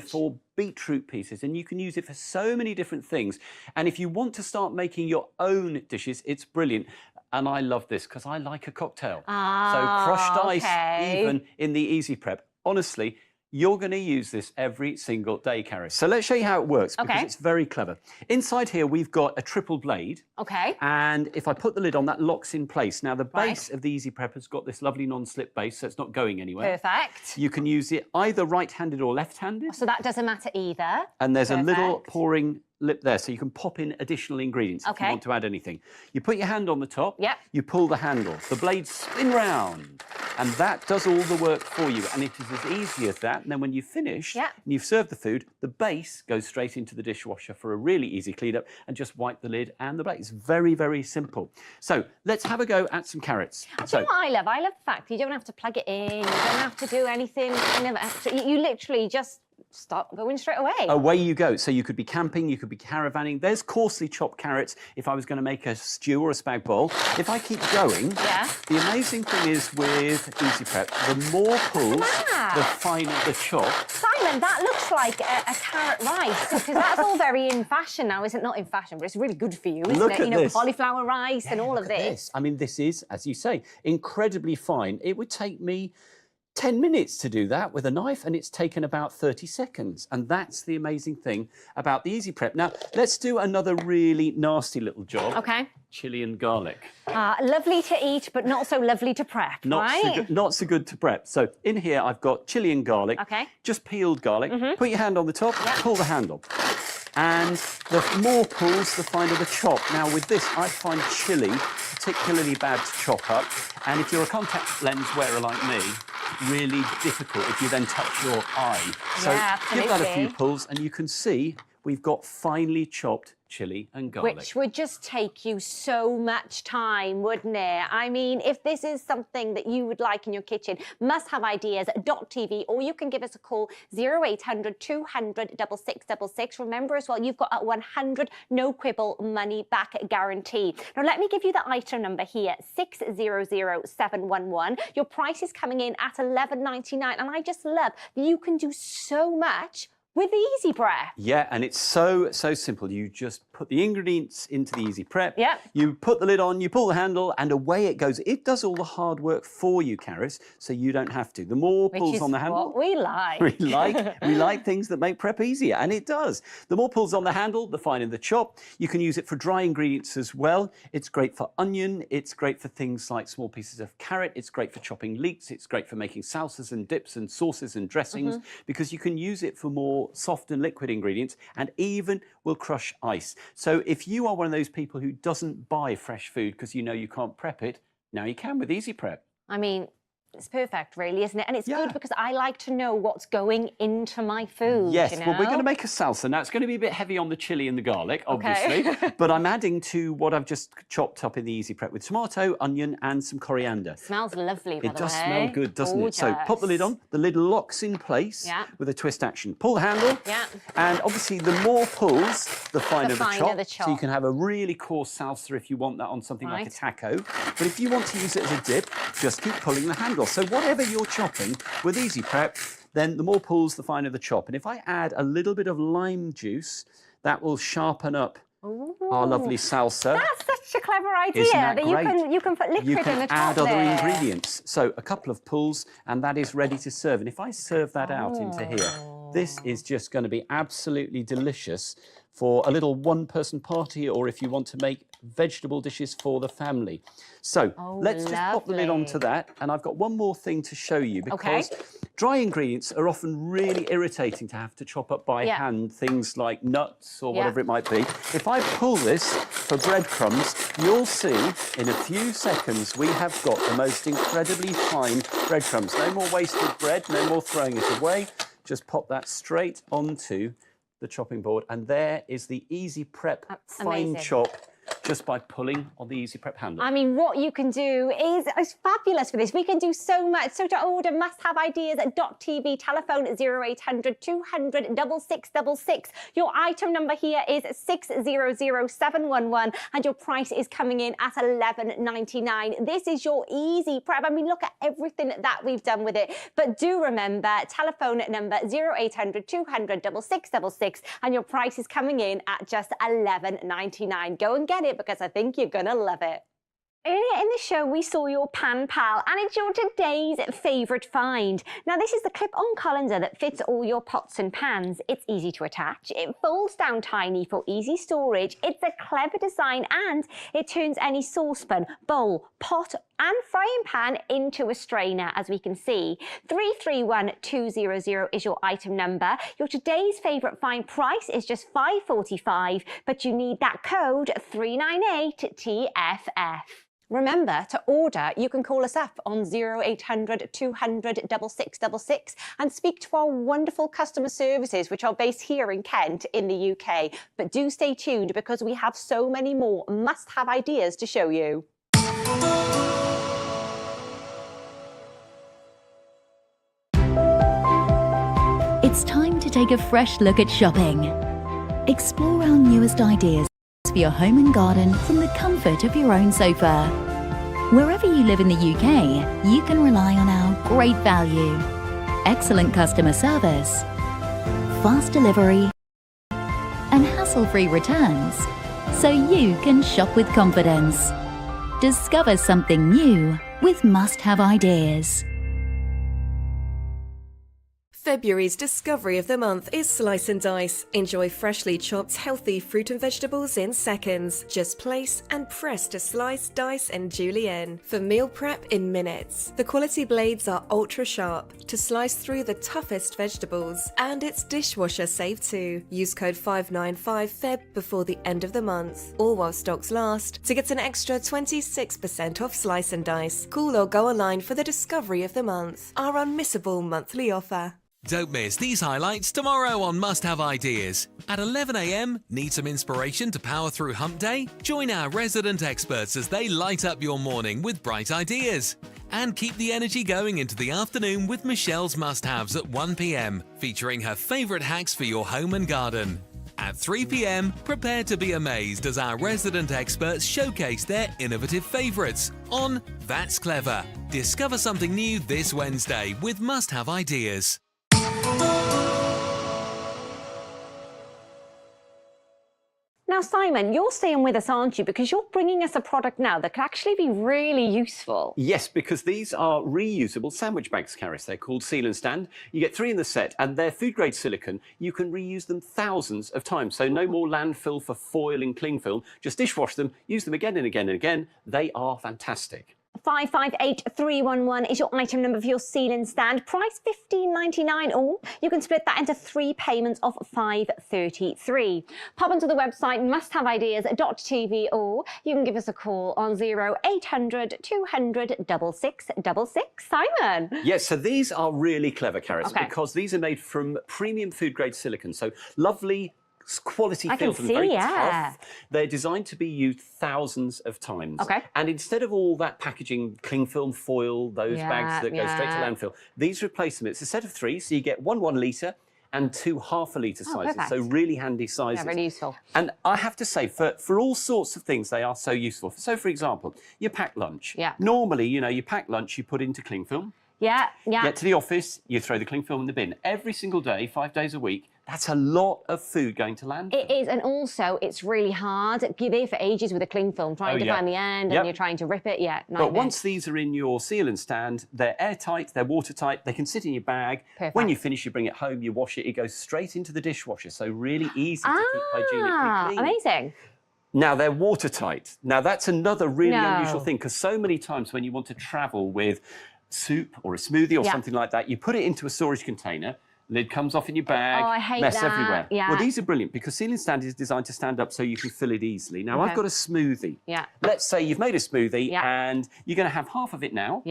for beetroot pieces, and you can use it for so many different things. And if you want to start making your own dishes, it's brilliant. And I love this because I like a cocktail. So crushed ice, even in the Easy Prep. Honestly, you're going to use this every single day, Caris. So let's show you how it works because it's very clever. Inside here, we've got a triple blade. Okay. And if I put the lid on, that locks in place. Now, the base of the Easy Prep has got this lovely non-slip base, so it's not going anywhere. Perfect. You can use it either right-handed or left-handed. So that doesn't matter either. And there's a little pouring lip there, so you can pop in additional ingredients if you want to add anything. You put your hand on the top, you pull the handle, the blades spin round, and that does all the work for you. And it is as easy as that. And then when you finish and you've served the food, the base goes straight into the dishwasher for a really easy cleanup, and just wipe the lid and the base. Very, very simple. So let's have a go at some carrots. Do you know what I love? I love the fact that you don't have to plug it in, you don't have to do anything kind of extra. You literally just start going straight away. Away you go. So you could be camping, you could be caravanning. There's coarsely chopped carrots if I was going to make a stew or a spag bol. If I keep going, the amazing thing is with Easy Prep, the more pulls, the finer the chop. Simon, that looks like a carrot rice, because that's all very in fashion now, isn't it? Not in fashion, but it's really good for you, isn't Look it? at You know, this. cauliflower rice and all of this. I mean, this is, as you say, incredibly fine. It would take me 10 minutes to do that with a knife, and it's taken about 30 seconds. And that's the amazing thing about the Easy Prep. Now, let's do another really nasty little job. Okay. Chili and garlic. Lovely to eat, but not so lovely to prep, right? Not so good to prep. So in here, I've got chili and garlic. Okay. Just peeled garlic. Put your hand on the top, pull the handle. And the more pulls, the finer the chop. Now, with this, I find chili particularly bad to chop up. And if you're a contact lens wearer like me, really difficult if you then touch your eye. So give that a few pulls, and you can see we've got finely chopped chili and garlic. Which would just take you so much time, wouldn't it? I mean, if this is something that you would like in your kitchen, musthaveideas.tv, or you can give us a call, 0800 200 6666. Remember as well, you've got a 100 no quibble money back guarantee. Now, let me give you the item number here, 600711. Your price is coming in at $11.99, and I just love that you can do so much with the Easy Prep. Yeah, and it's so simple. You just put the ingredients into the Easy Prep. Yeah. You put the lid on, you pull the handle, and away it goes. It does all the hard work for you, Karis, so you don't have to. The more pulls on the handle... Which is what we like. we like things that make prep easier, and it does. The more pulls on the handle, the finer the chop. You can use it for dry ingredients as well. It's great for onion. It's great for things like small pieces of carrot. It's great for chopping leeks. It's great for making salsas and dips and sauces and dressings, because you can use it for more soft and liquid ingredients, and even will crush ice. So if you are one of those people who doesn't buy fresh food because you know you can't prep it, now you can with Easy Prep. I mean, it's perfect, really, isn't it? And it's good because I like to know what's going into my food. Yes, you know? well, we're going to make a salsa. Now, it's going to be a bit heavy on the chili and the garlic, obviously, but I'm adding to what I've just chopped up in the Easy Prep with tomato, onion, and some coriander. Smells lovely, by the way. It does smell good, doesn't it? So Gorgeous. pop the lid on. The lid locks in place with a twist action. Pull the handle, and obviously the more pulls, the finer the chop. So you can have a really coarse salsa if you want that on something like a taco. But if you want to use it as a dip, just keep pulling the handle. So whatever you're chopping with Easy Prep, then the more pulls, the finer the chop. And if I add a little bit of lime juice, that will sharpen up our lovely salsa. That's such a clever idea. Isn't that you can put liquid you in can the top add other there. ingredients. So a couple of pulls, and that is ready to serve. And if I serve that out into here, this is just going to be absolutely delicious for a little one-person party, or if you want to make vegetable dishes for the family. So let's just pop the lid onto that. And I've got one more thing to show you, because dry ingredients are often really irritating to have to chop up by hand, things like nuts or whatever it might be. If I pull this for breadcrumbs, you'll see in a few seconds we have got the most incredibly fine breadcrumbs. No more wasted bread, no more throwing it away. Just pop that straight onto the chopping board, and there is the Easy Prep fine chop, just by pulling on the Easy Prep handle. I mean, what you can do is fabulous for this. We can do so much. So to order, musthaveideas.tv, telephone 0800 200 6666. Your item number here is 600711, and your price is coming in at $11.99. This is your Easy Prep. I mean, look at everything that we've done with it. But do remember, telephone number 0800 200 6666, and your price is coming in at just $11.99. Go and get it, because I think you're gonna love it. Earlier in the show, we saw your Pan Pal, and it's your today's favourite find. Now, this is the clip-on colander that fits all your pots and pans. It's easy to attach, it folds down tiny for easy storage, it's a clever design, and it turns any saucepan, bowl, pot and frying pan into a strainer, as we can see. 331200 is your item number. Your today's favourite find price is just $5.45, but you need that code 398TFF. Remember, to order, you can call us up on 0800 200 6666 and speak to our wonderful customer services, which are based here in Kent in the UK. But do stay tuned because we have so many more must-have ideas to show you. It's time to take a fresh look at shopping. Explore our newest ideas for your home and garden from the comfort of your own sofa. Wherever you live in the UK, you can rely on our great value, excellent customer service, fast delivery, and hassle-free returns, so you can shop with confidence. Discover something new with Must-Have Ideas. February's discovery of the month is Slice and Dice. Enjoy freshly chopped, healthy fruit and vegetables in seconds. Just place and press to slice, dice and julienne for meal prep in minutes. The quality blades are ultra sharp to slice through the toughest vegetables, and it's dishwasher safe too. Use code 595FEB before the end of the month, or while stocks last, to get an extra 26% off Slice and Dice. Call or go online for the discovery of the month, our unmissable monthly offer. Don't miss these highlights tomorrow on Must Have Ideas. At 11 a.m, need some inspiration to power through hump day? Join our resident experts as they light up your morning with bright ideas. And keep the energy going into the afternoon with Michelle's Must Haves at 1 p.m, featuring her favourite hacks for your home and garden. At 3 p.m, prepare to be amazed as our resident experts showcase their innovative favourites on That's Clever. Discover something new this Wednesday with Must Have Ideas. Now, Simon, you're staying with us, aren't you? Because you're bringing us a product now that could actually be really useful. Yes, because these are reusable sandwich bags, Caris. They're called Seal and Stand. You get 3 in the set, and they're food-grade silicone. You can reuse them thousands of times, so no more landfill for foil and cling film. Just dishwash them, use them again and again and again. They are fantastic. 558311 is your item number for your Seal and Stand. Price $15.99, or you can split that into 3 payments of $5.33. Pop onto the website musthaveideas.tv, or you can give us a call on 0800 200 6666. Simon? Yes, so these are really clever, Caris, because these are made from premium food-grade silicone. So lovely quality film, very tough. They're designed to be used thousands of times. And instead of all that packaging, cling film, foil, those bags that go straight to landfill, these replace them. It's a set of 3, so you get 1 1-litre and 2 half-a-litre sizes. Perfect. So really handy sizes. Yeah, really useful. And I have to say, for all sorts of things, they are so useful. So, for example, you pack lunch. Normally, you know, you pack lunch, you put into cling film. Get to the office, you throw the cling film in the bin. Every single day, 5 days a week, that's a lot of food going to landfill. It is, and also it's really hard. You're there for ages with a cling film, trying to find the end, and you're trying to rip it. But once these are in your Seal and Stand, they're airtight, they're watertight, they can sit in your bag. When you finish, you bring it home, you wash it, it goes straight into the dishwasher. So really easy to keep hygienically clean. Amazing. Now, they're watertight. Now, that's another really unusual thing, because so many times when you want to travel with soup or a smoothie or something like that, you put it into a storage container, lid comes off in your bag, I hate mess that. everywhere. Well, these are brilliant because Seal and Stand is designed to stand up so you can fill it easily. Now, I've got a smoothie. Let's say you've made a smoothie and you're going to have half of it now.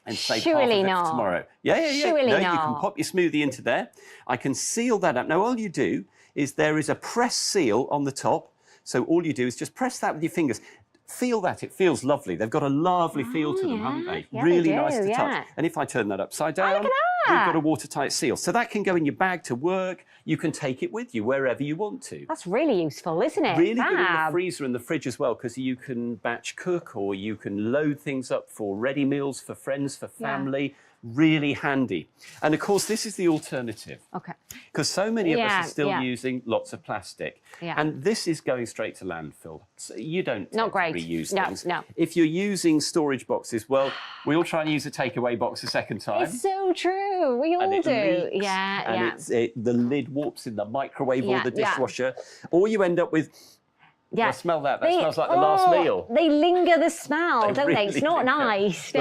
And save half of it for tomorrow. Surely no, you can pop your smoothie into there. I can seal that up. Now, all you do is there is a press seal on the top. So all you do is just press that with your fingers. Feel that, it feels lovely. They've got a lovely feel to them, haven't they? Really nice to touch. And if I turn that upside down, we've got a watertight seal. So that can go in your bag to work. You can take it with you wherever you want to. That's really useful, isn't it? Really good in the freezer and the fridge as well, because you can batch cook or you can load things up for ready meals, for friends, for family. Really handy. And of course, this is the alternative. Because so many of us are still using lots of plastic. And this is going straight to landfill. So you don't reuse things. If you're using storage boxes, well, we all try and use a takeaway box a second time. It's so true. We all do. The lid warps in the microwave or the dishwasher. Or you end up with Yeah. Well, smell that. That smells like the last meal. They linger the smell, don't they? really It's not linger. nice.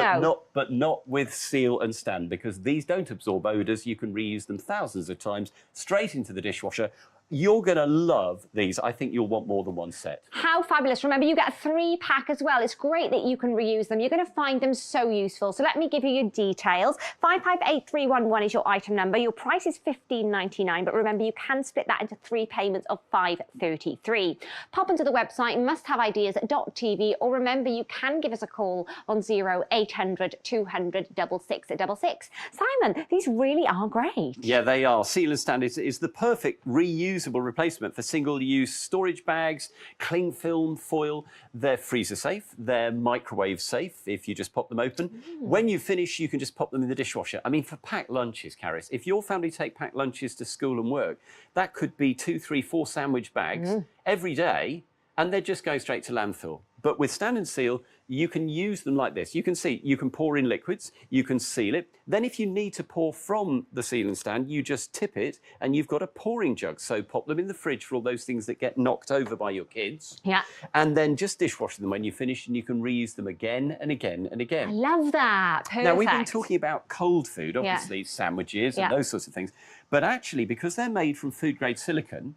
But not with Seal and Stand, because these don't absorb odours. You can reuse them thousands of times straight into the dishwasher. You're going to love these. I think you'll want more than one set. How fabulous. Remember, you get a 3-pack as well. It's great that you can reuse them. You're going to find them so useful. So let me give you your details. 558311 is your item number. Your price is $15.99, but remember, you can split that into 3 payments of $5.33. Pop onto the website, musthaveideas.tv, or remember, you can give us a call on 0800 200 6666. Simon, these really are great. Yeah, they are. Seal and Stand is the perfect reusable replacement for single-use storage bags, cling film, foil. They're freezer safe, they're microwave safe if you just pop them open. When you finish, you can just pop them in the dishwasher. I mean, for packed lunches, Caris, if your family take packed lunches to school and work, that could be 2, 3, 4 sandwich bags every day, and they're just going straight to landfill. But with Stand and Seal, you can use them like this. You can see, you can pour in liquids, you can seal it. Then if you need to pour from the Seal and Stand, you just tip it and you've got a pouring jug. So pop them in the fridge for all those things that get knocked over by your kids. Yeah. And then just dishwash them when you finish, and you can reuse them again and again and again. I love that. Perfect. Now, we've been talking about cold food, obviously, sandwiches and those sorts of things. But actually, because they're made from food-grade silicone,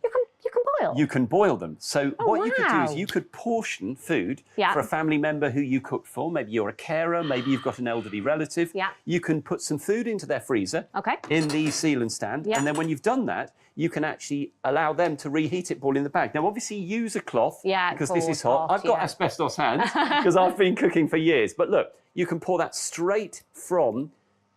you can boil them. So what you could do is you could portion food for a family member who you cook for. Maybe you're a carer, maybe you've got an elderly relative. You can put some food into their freezer in the Seal and Stand. And then when you've done that, you can actually allow them to reheat it, all in the bag. Now, obviously, use a cloth because this is hot. I've got asbestos hands because I've been cooking for years. But look, you can pour that straight from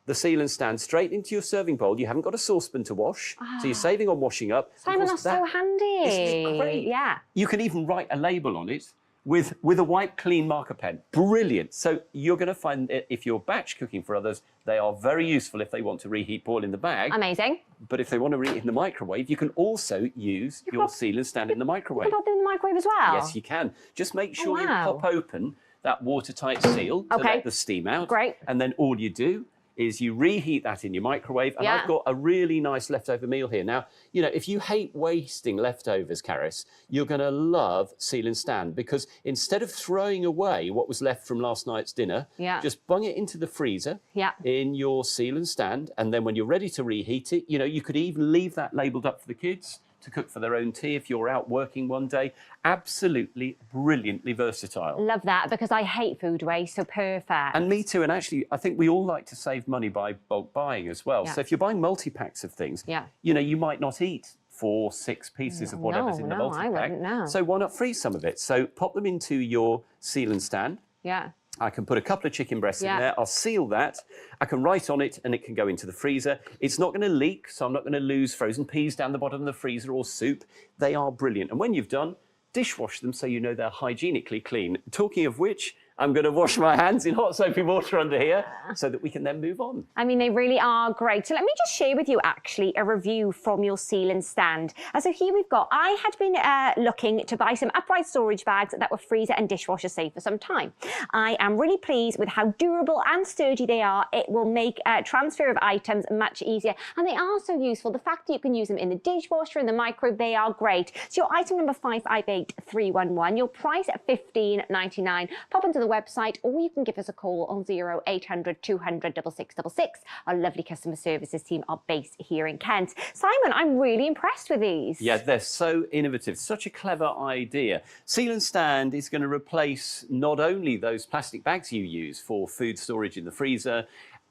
the Seal and Stand straight into your serving bowl. You haven't got a saucepan to wash, so you're saving on washing up. Simon, that's so handy. Isn't it great? Yeah. You can even write a label on it with a white, clean marker pen. Brilliant. So you're going to find that if you're batch cooking for others, they are very useful if they want to reheat, boil in the bag. Amazing. But if they want to reheat in the microwave, you can also use your Seal and Stand in the microwave. You can pop them in the microwave as well? Yes, you can. Just make sure you pop open that watertight seal to let the steam out. Great. And then all you do is you reheat that in your microwave. And I've got a really nice leftover meal here. Now, you know, if you hate wasting leftovers, Caris, you're going to love Seal and Stand, because instead of throwing away what was left from last night's dinner, just bung it into the freezer in your Seal and Stand. And then when you're ready to reheat it, you know, you could even leave that labelled up for the kids to cook for their own tea if you're out working one day. Absolutely brilliantly versatile. Love that, because I hate food waste, so perfect. And me too. And actually, I think we all like to save money by bulk buying as well. So if you're buying multi-packs of things, you know, you might not eat 4, 6 pieces of whatever's in the multi-pack. I wouldn't know. So why not freeze some of it? So pop them into your Seal and Stand. Yeah. I can put a couple of chicken breasts in there. I'll seal that. I can write on it and it can go into the freezer. It's not going to leak, so I'm not going to lose frozen peas down the bottom of the freezer or soup. They are brilliant. And when you've done, dishwash them so you know they're hygienically clean. Talking of which, I'm going to wash my hands in hot soapy water under here so that we can then move on. I mean, they really are great. So let me just share with you, actually, a review from your Seal and Stand. So here we've got, I had been looking to buy some upright storage bags that were freezer and dishwasher safe for some time. I am really pleased with how durable and sturdy they are. It will make transfer of items much easier. And they are so useful. The fact that you can use them in the dishwasher, in the microwave, they are great. So your item number 558311, your price at $15.99. Pop into the website, or you can give us a call on 0800 200 6666. Our lovely customer services team are based here in Kent. Simon, I'm really impressed with these. Yeah, they're so innovative. Such a clever idea. Seal and Stand is going to replace not only those plastic bags you use for food storage in the freezer,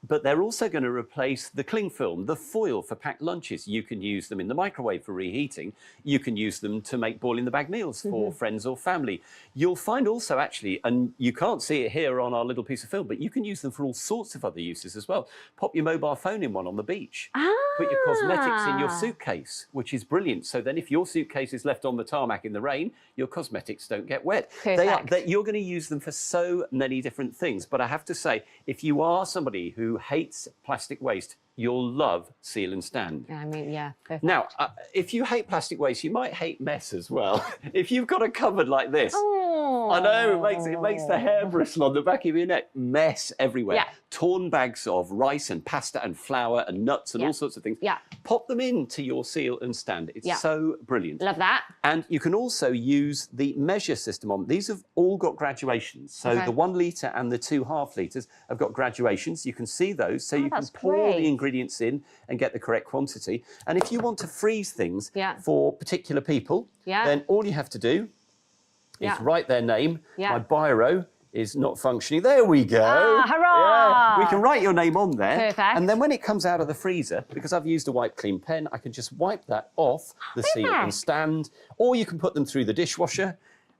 but they're also going to replace the cling film, the foil for packed lunches. You can use them in the microwave for reheating. You can use them to make boil-in-the-bag meals for friends or family. You'll find also, actually, and you can't see it here on our little piece of film, but you can use them for all sorts of other uses as well. Pop your mobile phone in one on the beach. Put your cosmetics in your suitcase, which is brilliant. So then if your suitcase is left on the tarmac in the rain, your cosmetics don't get wet. You're going to use them for so many different things. But I have to say, if you are somebody who hates plastic waste, you'll love Seal and Stand. I mean, yeah. Perfect. Now, if you hate plastic waste, you might hate mess as well. If you've got a cupboard like this, I know, it makes the hair bristle on the back of your neck. Mess everywhere. Yeah. Torn bags of rice and pasta and flour and nuts and all sorts of things. Yeah. Pop them into your seal and stand. It's so brilliant. Love that. And you can also use the measure system on. These have all got graduations. So the 1 litre and the 2 half litres have got graduations. You can see those. So you can pour the ingredients in and get the correct quantity. And if you want to freeze things for particular people, then all you have to do is write their name. My biro is not functioning. There we go. Ah, hurrah! Yeah. We can write your name on there. Perfect. And then when it comes out of the freezer, because I've used a wipe clean pen, I can just wipe that off the seal and stand. Or you can put them through the dishwasher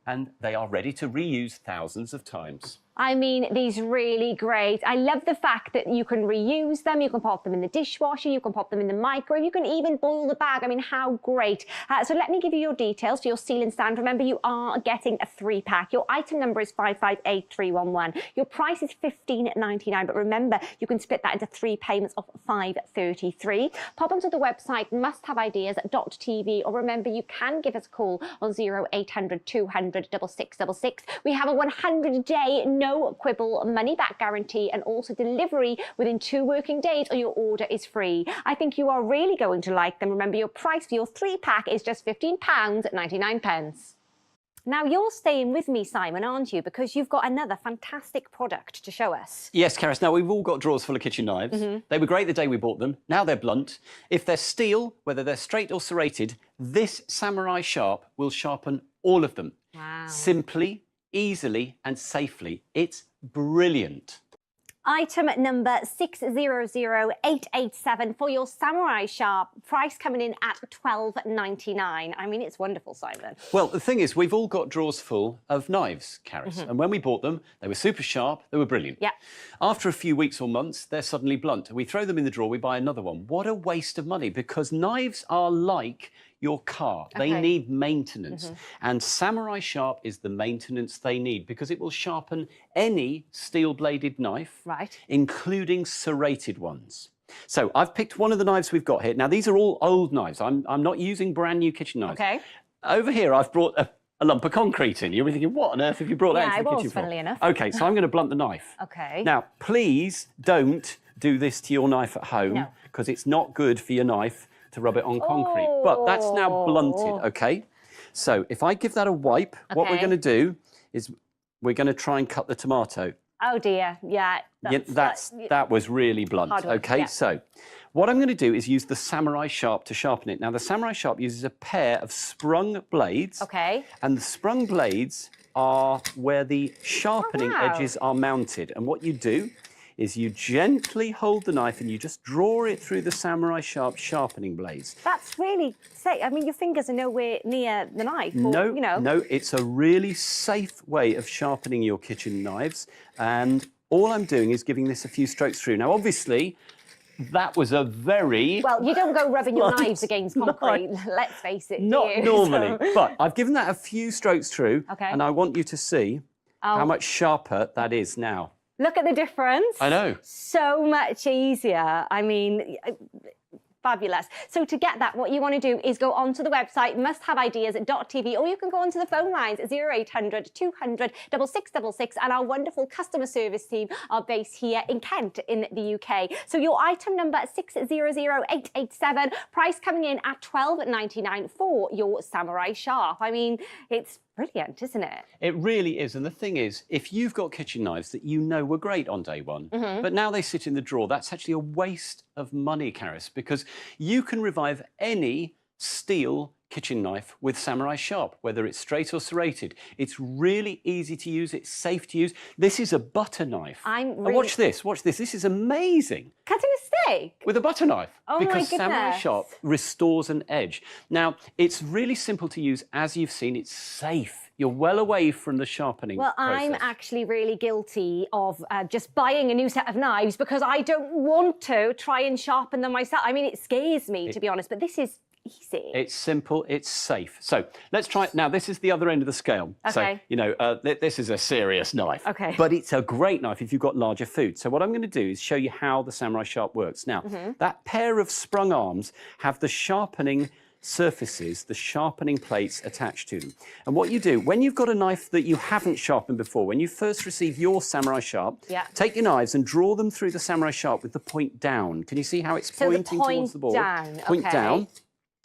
and they are ready to reuse thousands of times. I mean, these really great. I love the fact that you can reuse them. You can pop them in the dishwasher. You can pop them in the microwave. You can even boil the bag. I mean, how great. So let me give you your details for your seal and stand. Remember, you are getting a 3-pack. Your item number is 558311. Your price is $15.99. But remember, you can split that into 3 payments of $5.33. Pop onto the website musthaveideas.tv, or remember, you can give us a call on 0800 200 6666. We have a 100-day no quibble money back guarantee, and also delivery within 2 working days, or your order is free. I think you are really going to like them. Remember, your price for your 3-pack is just £15.99. Now, you're staying with me, Simon, aren't you? Because you've got another fantastic product to show us. Yes, Karis. Now, we've all got drawers full of kitchen knives. They were great the day we bought them. Now they're blunt. If they're steel, whether they're straight or serrated, this Samurai Sharp will sharpen all of them. Wow. Simply, easily and safely. It's brilliant. Item number 600887 for your Samurai Sharp, price coming in at $12.99. I mean, it's wonderful, Simon. Well, the thing is, we've all got drawers full of knives, Karis. And when we bought them, they were super sharp, they were brilliant. Yeah. After a few weeks or months, they're suddenly blunt. We throw them in the drawer, we buy another one. What a waste of money, because knives are like your car. They need maintenance. And Samurai Sharp is the maintenance they need, because it will sharpen any steel-bladed knife, including serrated ones. So I've picked one of the knives we've got here. Now, these are all old knives. I'm not using brand new kitchen knives. Over here, I've brought a lump of concrete in. You're thinking, what on earth have you brought that into the kitchen for? Funnily enough. OK, so I'm going to blunt the knife. Now, please don't do this to your knife at home, because it's not good for your knife to rub it on concrete. But that's now blunted, OK? So if I give that a wipe, what we're going to do is we're going to try and cut the tomato. Oh dear, That was really blunt. OK, so what I'm going to do is use the Samurai Sharp to sharpen it. Now, the Samurai Sharp uses a pair of sprung blades. And the sprung blades are where the sharpening edges are mounted. And what you do is you gently hold the knife and you just draw it through the Samurai Sharp sharpening blades. That's really safe. I mean, your fingers are nowhere near the knife. Or, No, you know. no, it's a really safe way of sharpening your kitchen knives. And all I'm doing is giving this a few strokes through. Now, obviously, that was a very... Well, you don't go rubbing your knives against concrete, let's face it. Not normally, but I've given that a few strokes through, and I want you to see how much sharper that is now. Look at the difference. I know. So much easier. I mean, fabulous. So to get that, what you want to do is go onto the website musthaveideas.tv, or you can go onto the phone lines 0800 200 6666, and our wonderful customer service team are based here in Kent in the UK. So your item number 600887, price coming in at $12.99 for your Samurai Sharp. I mean, it's brilliant, isn't it? It really is. And the thing is, if you've got kitchen knives that you know were great on day one, but now they sit in the drawer, that's actually a waste of money, Karis, because you can revive any steel kitchen knife with Samurai Sharp, whether it's straight or serrated. It's really easy to use. It's safe to use. This is a butter knife. And watch this. Watch this. This is amazing. Cutting a steak? With a butter knife. Oh, my because goodness. Samurai Sharp restores an edge. Now, it's really simple to use. As you've seen, it's safe. You're well away from the sharpening process. I'm actually really guilty of just buying a new set of knives because I don't want to try and sharpen them myself. I mean, it scares me, to be honest, but this is easy. It's simple, it's safe. So let's try it. Now, this is the other end of the scale. Okay. So, you know, this is a serious knife. Okay. But it's a great knife if you've got larger food. So what I'm going to do is show you how the Samurai Sharp works. Now, that pair of sprung arms have the sharpening surfaces the sharpening plates attached to them. And what you do, when you've got a knife that you haven't sharpened before, when you first receive your Samurai Sharp, take your knives and draw them through the Samurai Sharp with the point down. Can you see how it's pointing towards the board? Point down.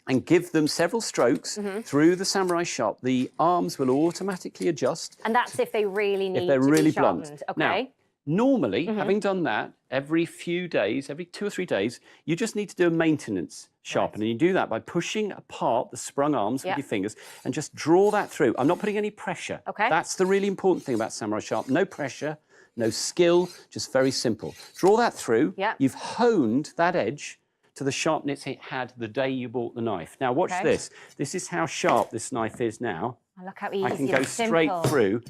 And give them several strokes through the Samurai Sharp. The arms will automatically adjust. And that's if they really need if they're to really be sharpened. blunt. Now, normally, having done that, every few days, every 2 or 3 days, you just need to do a maintenance sharpen. And you do that by pushing apart the sprung arms with your fingers and just draw that through. I'm not putting any pressure. That's the really important thing about Samurai Sharp. No pressure, no skill, just very simple. Draw that through. You've honed that edge to the sharpness it had the day you bought the knife. Now watch this. This is how sharp this knife is now. Oh, look how easy I can go straight through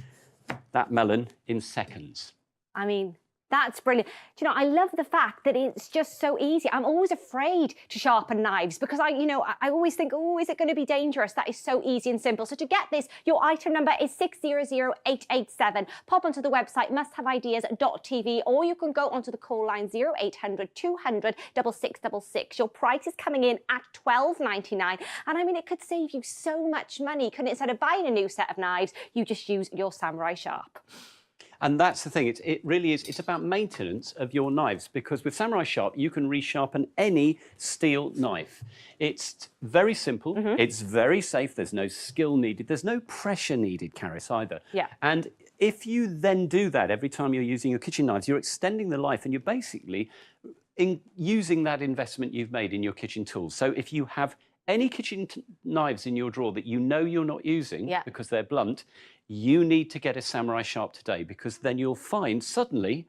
that melon in seconds. I mean, that's brilliant. Do you know, I love the fact that it's just so easy. I'm always afraid to sharpen knives because I always think, oh, is it going to be dangerous? That is so easy and simple. So to get this, your item number is 600887. Pop onto the website musthaveideas.tv, or you can go onto the call line 0800 200 6666. Your price is coming in at $12.99. And I mean, it could save you so much money. Couldn't, instead of buying a new set of knives, you just use your Samurai Sharp. And that's the thing, it really is, it's about maintenance of your knives, because with Samurai Sharp, you can resharpen any steel knife. It's very simple, it's very safe, there's no skill needed, there's no pressure needed, Caris, either. And if you then do that every time you're using your kitchen knives, you're extending the life and you're basically using that investment you've made in your kitchen tools. So if you have any kitchen knives in your drawer that you know you're not using because they're blunt, you need to get a Samurai Sharp today, because then you'll find suddenly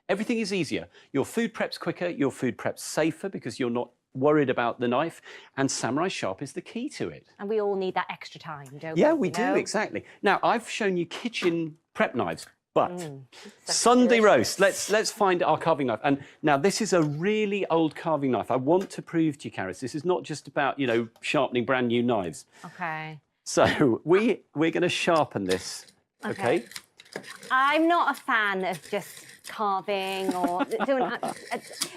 everything is easier. Your food prep's quicker, your food prep's safer because you're not worried about the knife, and Samurai Sharp is the key to it. And we all need that extra time, don't we? Yeah, we do, exactly. Now, I've shown you kitchen prep knives, but Sunday roast, let's find our carving knife. And now this is a really old carving knife. I want to prove to you, Caris, this is not just about, sharpening brand new knives. Okay. So we're going to sharpen this, okay? I'm not a fan of just carving or doing.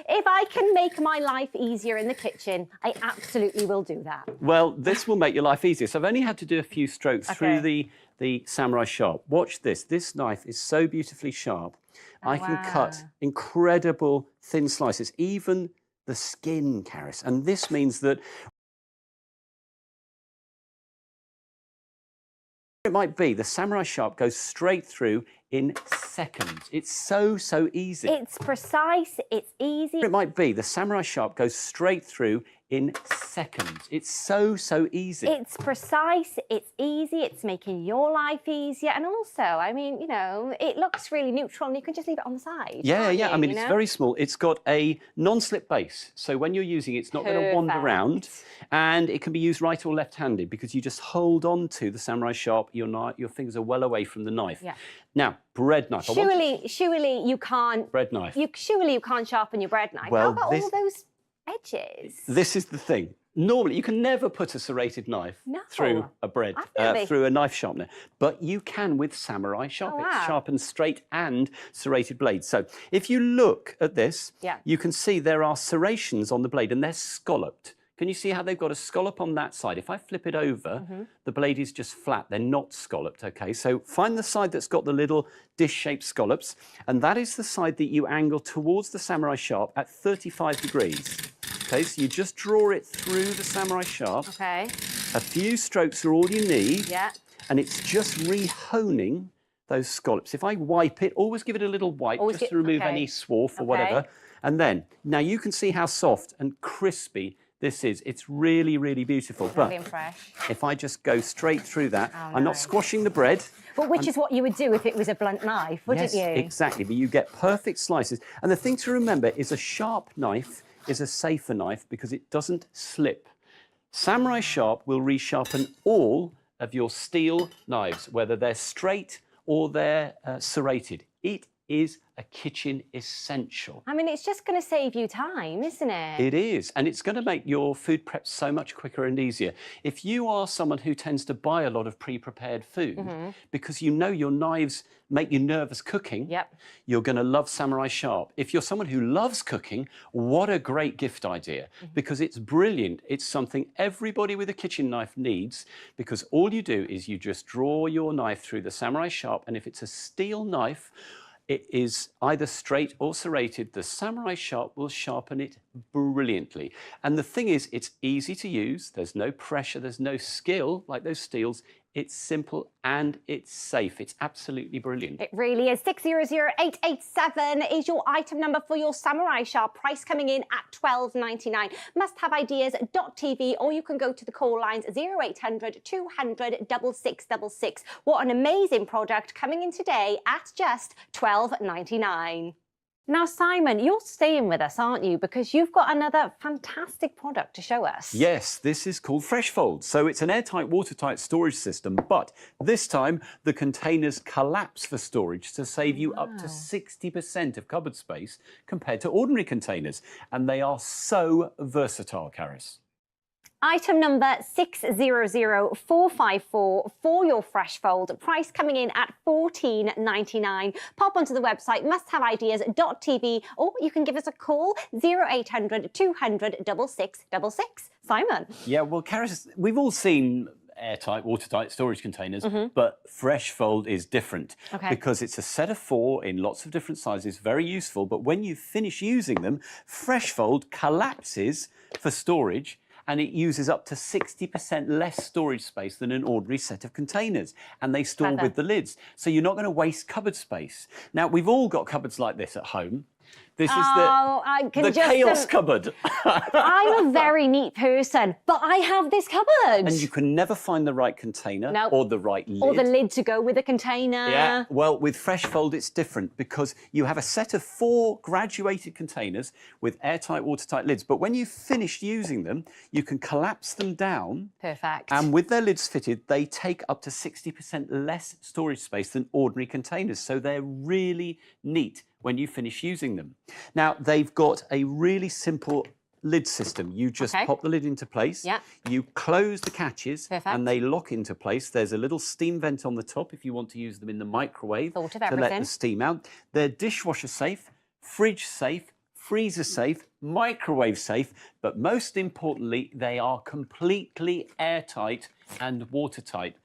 If I can make my life easier in the kitchen, I absolutely will do that. Well, this will make your life easier. So I've only had to do a few strokes through the Samurai Sharp. Watch this. This knife is so beautifully sharp. I can cut incredible thin slices, even the skin, Caris. And this means that it might be the Samurai Sharp goes straight through in seconds. It's so easy. It's precise, it's easy. It might be the Samurai Sharp goes straight through in seconds. It's so easy. It's precise, it's easy, it's making your life easier. And also, I mean, it looks really neutral and you can just leave it on the side. Yeah. I mean, it's very small. It's got a non-slip base. So when you're using it, it's not going to wander around. And it can be used right or left-handed because you just hold on to the Samurai Sharp. Your fingers are well away from the knife. Yeah. Now, bread knife. Surely you can't. Bread knife. Surely you can't sharpen your bread knife. Well, how about all those edges? This is the thing. Normally, you can never put a serrated knife through a bread, through a knife sharpener, but you can with Samurai Sharp. It sharpens straight and serrated blades. So if you look at this, you can see there are serrations on the blade and they're scalloped. Can you see how they've got a scallop on that side? If I flip it over, the blade is just flat. They're not scalloped, okay? So find the side that's got the little dish-shaped scallops, and that is the side that you angle towards the Samurai Sharp at 35 degrees. Okay, so you just draw it through the Samurai Sharp. Okay. A few strokes are all you need. Yeah. And it's just re-honing those scallops. If I wipe it, always give it a little wipe just to remove any swarf or whatever. And then, now you can see how soft and crispy this is. It's really beautiful. But if I just go straight through that, I'm not squashing the bread. But which is what you would do if it was a blunt knife, wouldn't you? Exactly. But you get perfect slices. And the thing to remember is a sharp knife is a safer knife because it doesn't slip. Samurai Sharp will resharpen all of your steel knives, whether they're straight or they're serrated. It is a kitchen essential. I mean, it's just going to save you time, isn't it? It is, and it's going to make your food prep so much quicker and easier. If you are someone who tends to buy a lot of pre-prepared food because you know your knives make you nervous cooking, you're going to love Samurai Sharp. If you're someone who loves cooking, what a great gift idea, because it's brilliant. It's something everybody with a kitchen knife needs, because all you do is you just draw your knife through the Samurai Sharp, and if it's a steel knife, it is either straight or serrated. The Samurai Sharp will sharpen it brilliantly. And the thing is, it's easy to use. There's no pressure, there's no skill like those steels. It's simple and it's safe. It's absolutely brilliant. It really is. 600887 is your item number for your Samurai Sharp. Price coming in at $12.99. Musthaveideas.tv, or you can go to the call lines 0800 200 6666. What an amazing product coming in today at just $12.99. Now, Simon, you're staying with us, aren't you? Because you've got another fantastic product to show us. Yes, this is called FreshFold. So it's an airtight, watertight storage system, but this time the containers collapse for storage to save you up to 60% of cupboard space compared to ordinary containers. And they are so versatile, Karis. Item number 600454 for your FreshFold. Price coming in at $14.99. Pop onto the website musthaveideas.tv, or you can give us a call 0800 200 6666. Simon. Yeah, well, Karis, we've all seen airtight, watertight storage containers, but FreshFold is different because it's a set of 4 in lots of different sizes, very useful. But when you finish using them, FreshFold collapses for storage, and it uses up to 60% less storage space than an ordinary set of containers, and they store with the lids. So you're not going to waste cupboard space. Now, we've all got cupboards like this at home. This is the chaos cupboard. I'm a very neat person, but I have this cupboard. And you can never find the right container or the right lid. Or the lid to go with the container. Yeah, well, with FreshFold, it's different because you have a set of 4 graduated containers with airtight, watertight lids. But when you've finished using them, you can collapse them down. Perfect. And with their lids fitted, they take up to 60% less storage space than ordinary containers. So they're really neat when you finish using them. Now, they've got a really simple lid system. You just pop the lid into place, you close the catches, and they lock into place. There's a little steam vent on the top if you want to use them in the microwave to let the steam out. They're dishwasher safe, fridge safe, freezer safe, microwave safe, but most importantly, they are completely airtight and watertight.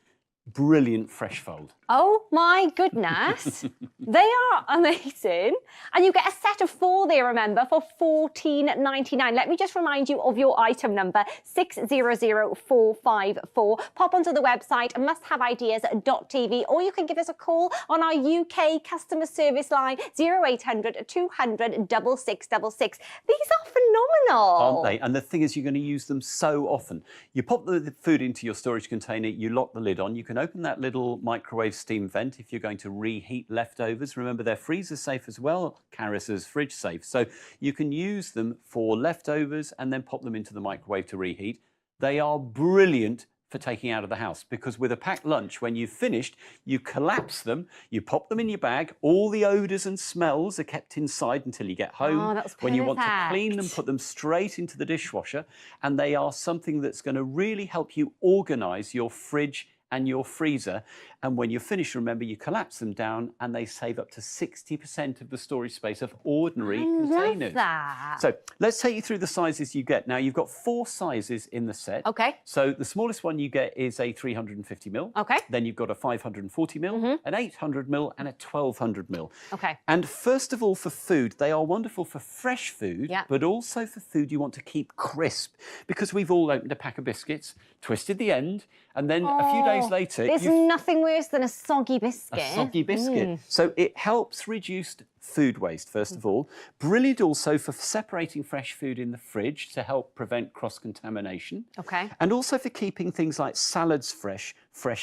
Brilliant FreshFold. Oh my goodness. They are amazing. And you get a set of 4 there, remember, for $14.99. Let me just remind you of your item number, 600454. Pop onto the website, musthaveideas.tv, or you can give us a call on our UK customer service line, 0800 200 6666. These are phenomenal. Aren't they? And the thing is, you're going to use them so often. You pop the food into your storage container, you lock the lid on, you can open that little microwave steam vent if you're going to reheat leftovers. Remember, they're freezer safe as well, Karis is fridge safe. So you can use them for leftovers and then pop them into the microwave to reheat. They are brilliant for taking out of the house, because with a packed lunch, when you've finished, you collapse them, you pop them in your bag, all the odours and smells are kept inside until you get home. Oh, that's when you want to clean them, perfect. put them straight into the dishwasher, and they are something that's going to really help you organise your fridge and your freezer. And when you're finished, remember, you collapse them down and they save up to 60% of the storage space of ordinary containers. Love that. So let's take you through the sizes you get. Now, you've got 4 sizes in the set. Okay. So the smallest one you get is a 350ml. Okay. Then you've got a 540ml, an 800ml, and a 1200ml. Okay. And first of all, for food, they are wonderful for fresh food, but also for food you want to keep crisp. Because we've all opened a pack of biscuits, twisted the end, and then a few days later, there's nothing worse than a soggy biscuit. a soggy biscuit. So it helps reduce food waste, first of all. Brilliant also for separating fresh food in the fridge to help prevent cross-contamination. Okay. And also for keeping things like salads fresh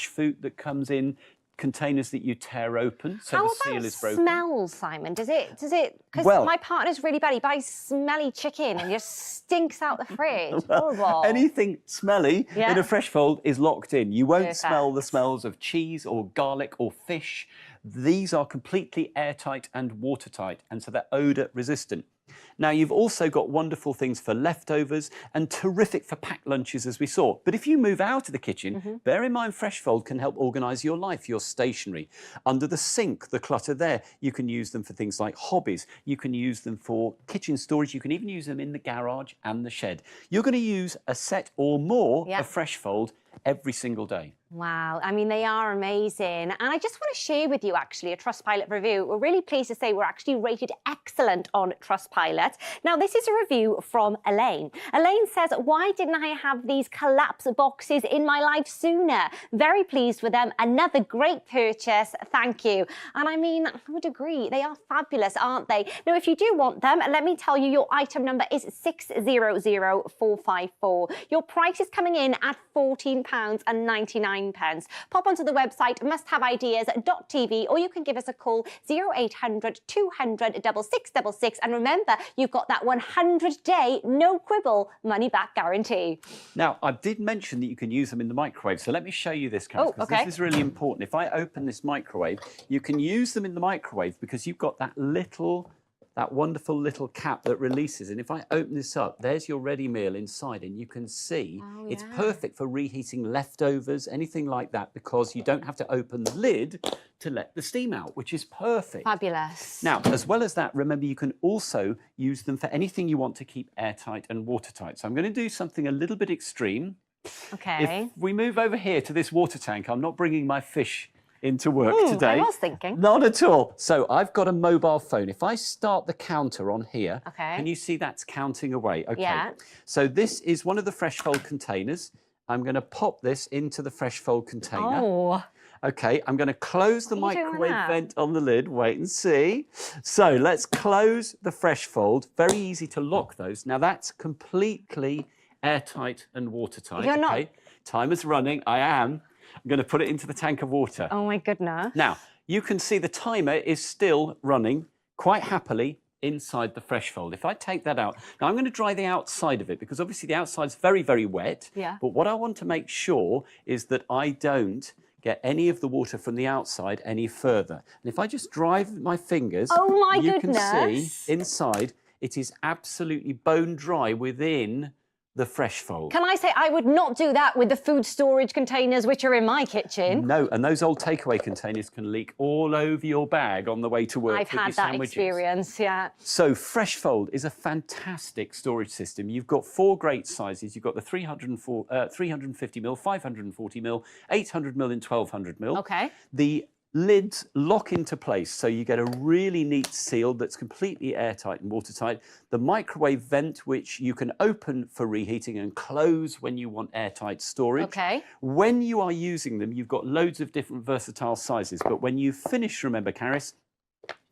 fruit that comes in containers that you tear open, so How the seal about is broken. smells, Simon? Does it? Because Well- my partner's really bad. He buys smelly chicken and just stinks out the fridge. Horrible. Anything smelly in a FreshFold is locked in. You won't Perfect. smell the smells of cheese or garlic or fish. These are completely airtight and watertight, and so they're odour resistant. Now, you've also got wonderful things for leftovers and terrific for packed lunches, as we saw. But if you move out of the kitchen, bear in mind FreshFold can help organise your life, your stationery. Under the sink, the clutter there, you can use them for things like hobbies. You can use them for kitchen storage. You can even use them in the garage and the shed. You're going to use a set or more of FreshFold every single day. Wow, I mean, they are amazing. And I just want to share with you, actually, a Trustpilot review. We're really pleased to say we're actually rated excellent on Trustpilot. Now, this is a review from Elaine. Elaine says, why didn't I have these collapse boxes in my life sooner? Very pleased with them. Another great purchase. Thank you. And I mean, I would agree. They are fabulous, aren't they? Now, if you do want them, let me tell you, your item number is 600454. Your price is coming in at £14.99. Pop onto the website musthaveideas.tv, or you can give us a call 0800 200 6666. And remember, you've got that 100-day no quibble money back guarantee. Now, I did mention that you can use them in the microwave, so let me show you this, Karen, because this is really important. If I open this microwave, you can use them in the microwave because you've got that wonderful little cap that releases. And if I open this up, there's your ready meal inside, and you can see it's perfect for reheating leftovers, anything like that, because you don't have to open the lid to let the steam out, which is perfect. Fabulous. Now, as well as that, remember, you can also use them for anything you want to keep airtight and watertight. So I'm going to do something a little bit extreme. Okay. If we move over here to this water tank, I'm not bringing my fish into work today. I was thinking. Not at all. So I've got a mobile phone. If I start the counter on here, can you see that's counting away? Okay. Yeah. So this is one of the FreshFold containers. I'm going to pop this into the FreshFold container. Oh. Okay, I'm going to close the microwave vent on the lid. Wait and see. So let's close the FreshFold. Very easy to lock those. Now that's completely airtight and watertight. You're not... Time is running. I am. I'm going to put it into the tank of water. Oh my goodness. Now, you can see the timer is still running quite happily inside the FreshFold. If I take that out, now I'm going to dry the outside of it because obviously the outside's very, very wet. Yeah. But what I want to make sure is that I don't get any of the water from the outside any further. And if I just dry my fingers, you can see inside it is absolutely bone dry within the FreshFold. Can I say I would not do that with the food storage containers which are in my kitchen? No, and those old takeaway containers can leak all over your bag on the way to work. I've had that experience, yeah. So FreshFold is a fantastic storage system. You've got 4 great sizes. You've got the 350ml, 540ml, 800ml and 1200ml. Okay. The lids lock into place, so you get a really neat seal that's completely airtight and watertight. The microwave vent, which you can open for reheating and close when you want airtight storage. Okay. When you are using them, you've got loads of different versatile sizes, but when you finish, remember, Caris,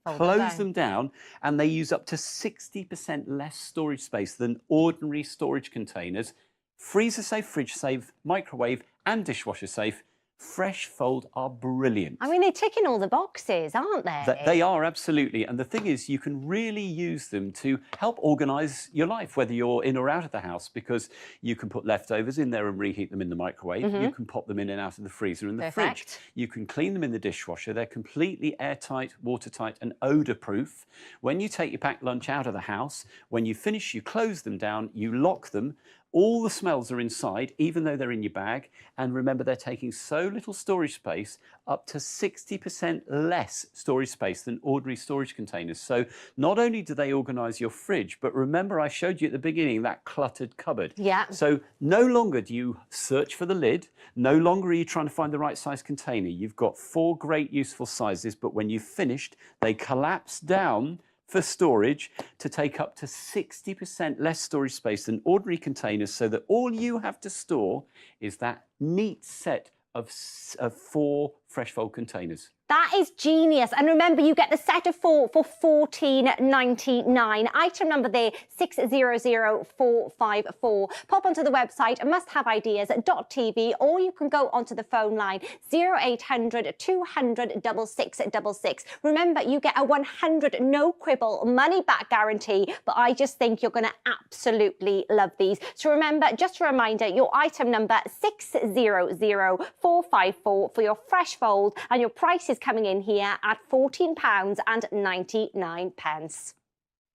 close them down, and they use up to 60% less storage space than ordinary storage containers. Freezer safe, fridge safe, microwave and dishwasher safe. FreshFold are brilliant. I mean, they're ticking all the boxes, aren't they? They are, absolutely. And the thing is, you can really use them to help organise your life, whether you're in or out of the house, because you can put leftovers in there and reheat them in the microwave. You can pop them in and out of the freezer and the fridge. You can clean them in the dishwasher. They're completely airtight, watertight and odour-proof. When you take your packed lunch out of the house, when you finish, you close them down, you lock them. All the smells are inside, even though they're in your bag. And remember, they're taking so little storage space, up to 60% less storage space than ordinary storage containers. So not only do they organise your fridge, but remember I showed you at the beginning that cluttered cupboard. Yeah. So no longer do you search for the lid. No longer are you trying to find the right size container. You've got 4 great useful sizes, but when you've finished, they collapse down for storage to take up to 60% less storage space than ordinary containers, so that all you have to store is that neat set of 4 FreshFold containers. That is genius. And remember, you get the set of 4 for £14.99. Item number there, 600454. Pop onto the website, musthaveideas.tv, or you can go onto the phone line, 0800 200 6666. Remember, you get a 100 no quibble money back guarantee, but I just think you're going to absolutely love these. So remember, just a reminder, your item number 600454 for your FreshFold fold, and your price is coming in here at £14.99.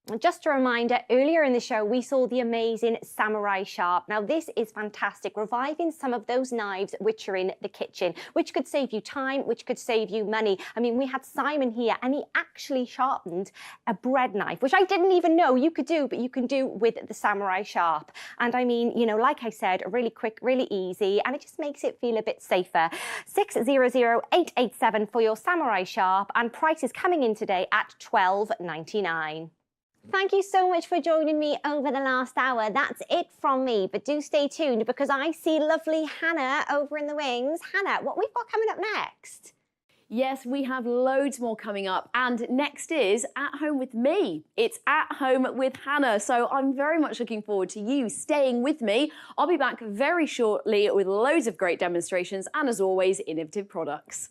And just a reminder, earlier in the show, we saw the amazing Samurai Sharp. Now, this is fantastic, reviving some of those knives which are in the kitchen, which could save you time, which could save you money. I mean, we had Simon here, and he actually sharpened a bread knife, which I didn't even know you could do, but you can do with the Samurai Sharp. And I mean, you know, like I said, really quick, really easy, and it just makes it feel a bit safer. 600887 for your Samurai Sharp, and price is coming in today at £12.99. Thank you so much for joining me over the last hour. That's it from me, but do stay tuned because I see lovely Hannah over in the wings. Hannah, what we've got coming up next? Yes, we have loads more coming up, and next is At Home with me. It's At Home with Hannah, so I'm very much looking forward to you staying with me. I'll be back very shortly with loads of great demonstrations and, as always, innovative products.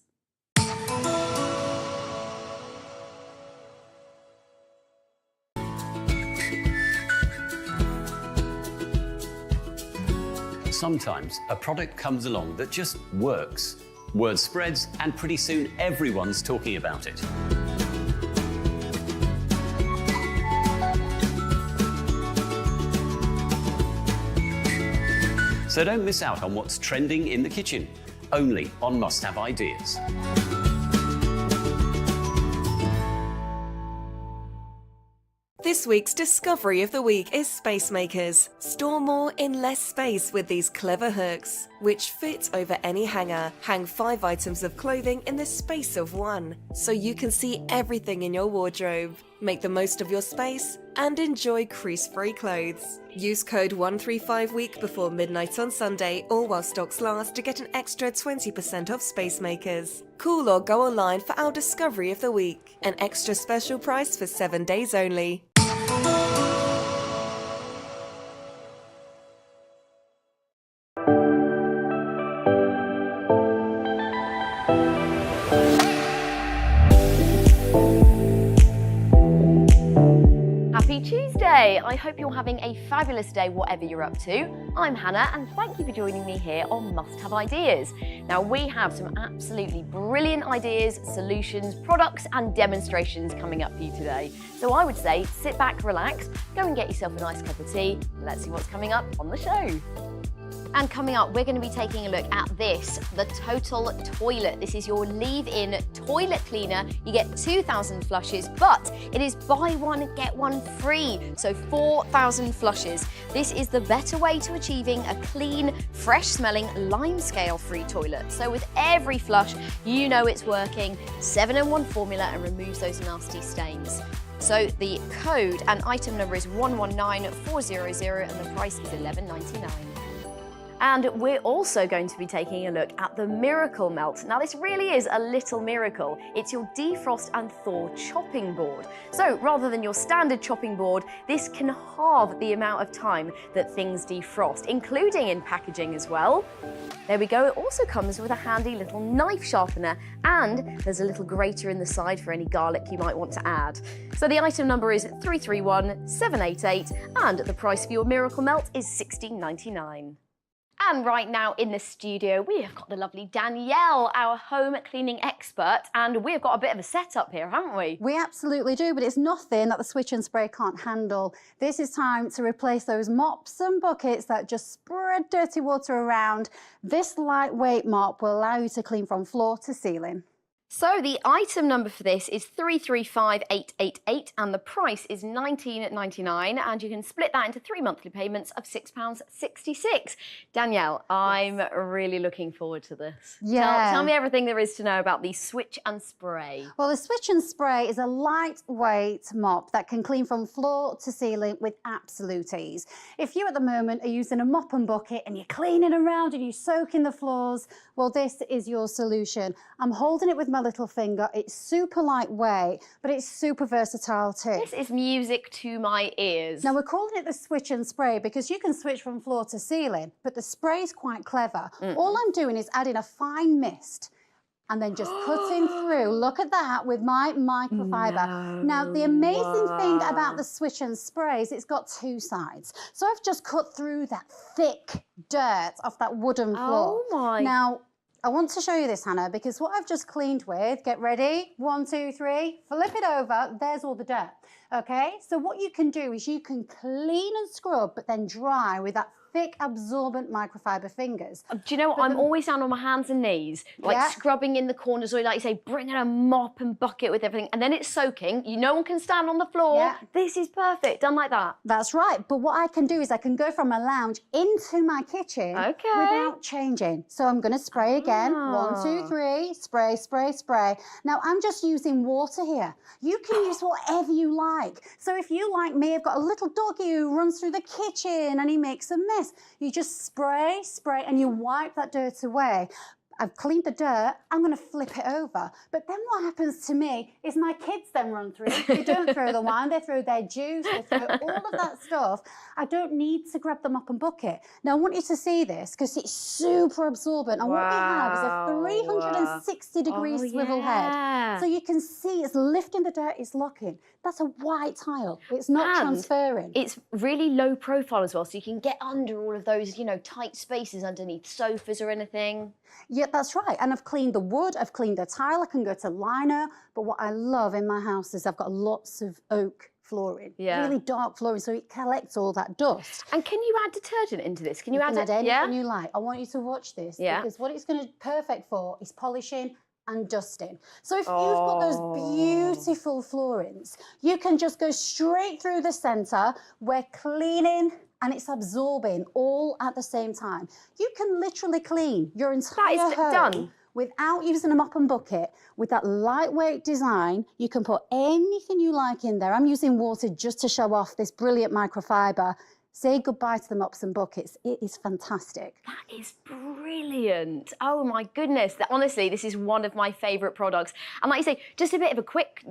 Sometimes a product comes along that just works. Word spreads, and pretty soon everyone's talking about it. So don't miss out on what's trending in the kitchen, only on Must Have Ideas. This week's discovery of the week is Space Makers. Store more in less space with these clever hooks, which fit over any hanger. Hang 5 items of clothing in the space of 1, so you can see everything in your wardrobe. Make the most of your space and enjoy crease-free clothes. Use code 135week before midnight on Sunday or while stocks last to get an extra 20% off Space Makers. Call or go online for our discovery of the week. An extra special price for 7 days only. Happy Tuesday! I hope you're having a fabulous day whatever you're up to. I'm Hannah and thank you for joining me here on Must Have Ideas. Now we have some absolutely brilliant ideas, solutions, products and demonstrations coming up for you today. So I would say sit back, relax, go and get yourself a nice cup of tea. Let's see what's coming up on the show. And coming up, we're going to be taking a look at this, the Total Toilet. This is your leave-in toilet cleaner. You get 2,000 flushes, but it is buy one, get one free. So 4,000 flushes. This is the better way to achieving a clean, fresh-smelling, lime-scale-free toilet. So with every flush, you know it's working. 7-in-1 formula and removes those nasty stains. So the code and item number is 119400 and the price is £11.99. And we're also going to be taking a look at the Miracle Melt. Now this really is a little miracle. It's your defrost and thaw chopping board. So rather than your standard chopping board, this can halve the amount of time that things defrost, including in packaging as well. There we go. It also comes with a handy little knife sharpener, and there's a little grater in the side for any garlic you might want to add. So the item number is 331788 and the price for your Miracle Melt is £16.99. And right now in the studio, we have got the lovely Danielle, our home cleaning expert, and we've got a bit of a setup here, haven't we? We absolutely do, but it's nothing that the Switch and Spray can't handle. This is time to replace those mops and buckets that just spread dirty water around. This lightweight mop will allow you to clean from floor to ceiling. So the item number for this is 335888 and the price is £19.99 and you can split that into 3 monthly payments of £6.66. Danielle, I'm really looking forward to this. Yeah. Tell me everything there is to know about the Switch and Spray. Well, the Switch and Spray is a lightweight mop that can clean from floor to ceiling with absolute ease. If you at the moment are using a mop and bucket and you're cleaning around and you're soaking the floors, well, this is your solution. I'm holding it with my little finger. It's super lightweight, but it's super versatile too. This is music to my ears. Now, we're calling it the Switch and Spray because you can switch from floor to ceiling, but the spray is quite clever. All I'm doing is adding a fine mist and then just cutting through. Look at that with my microfiber. Now, the amazing thing about the Switch and Spray is it's got 2 sides. So I've just cut through that thick dirt off that wooden floor. Oh my. Now, I want to show you this, Hannah, because what I've just cleaned with, get ready, 1, 2, 3, flip it over, there's all the dirt, okay? So what you can do is you can clean and scrub, but then dry with that thick, absorbent microfiber fingers. Do you know what? I'm always down on my hands and knees, like scrubbing in the corners, or like you say, bringing a mop and bucket with everything, and then it's soaking. No one can stand on the floor. Yeah. This is perfect, done like that. That's right. But what I can do is I can go from a lounge into my kitchen without changing. So I'm going to spray again. 1, 2, 3, spray, spray, spray. Now I'm just using water here. You can use whatever you like. So if you, like me, have got a little doggy who runs through the kitchen and he makes a mess, you just spray, spray, and you wipe that dirt away. I've cleaned the dirt, I'm going to flip it over. But then what happens to me is my kids then run through. They don't throw the wine, they throw their juice, they throw all of that stuff. I don't need to grab them up and bucket. Now, I want you to see this because it's super absorbent. And what we have is a 360-degree swivel head. So you can see it's lifting the dirt, it's locking. That's a white tile. It's not transferring. It's really low profile as well, so you can get under all of those, tight spaces underneath sofas or anything. Yeah, that's right. And I've cleaned the wood, I've cleaned the tile, I can go to lino. But what I love in my house is I've got lots of oak flooring, really dark flooring, so it collects all that dust. And can you add detergent into this? Can you add anything you like. I want you to watch this because what it's going to be perfect for is polishing and dusting. So if you've got those beautiful floorings, you can just go straight through the centre. We're cleaning and it's absorbing all at the same time. You can literally clean your entire home done without using a mop and bucket. With that lightweight design, you can put anything you like in there. I'm using water just to show off this brilliant microfiber. Say goodbye to the mops and buckets. It is fantastic. That is brilliant. Oh my goodness. Honestly, this is one of my favourite products. And like you say, just a bit of a quick,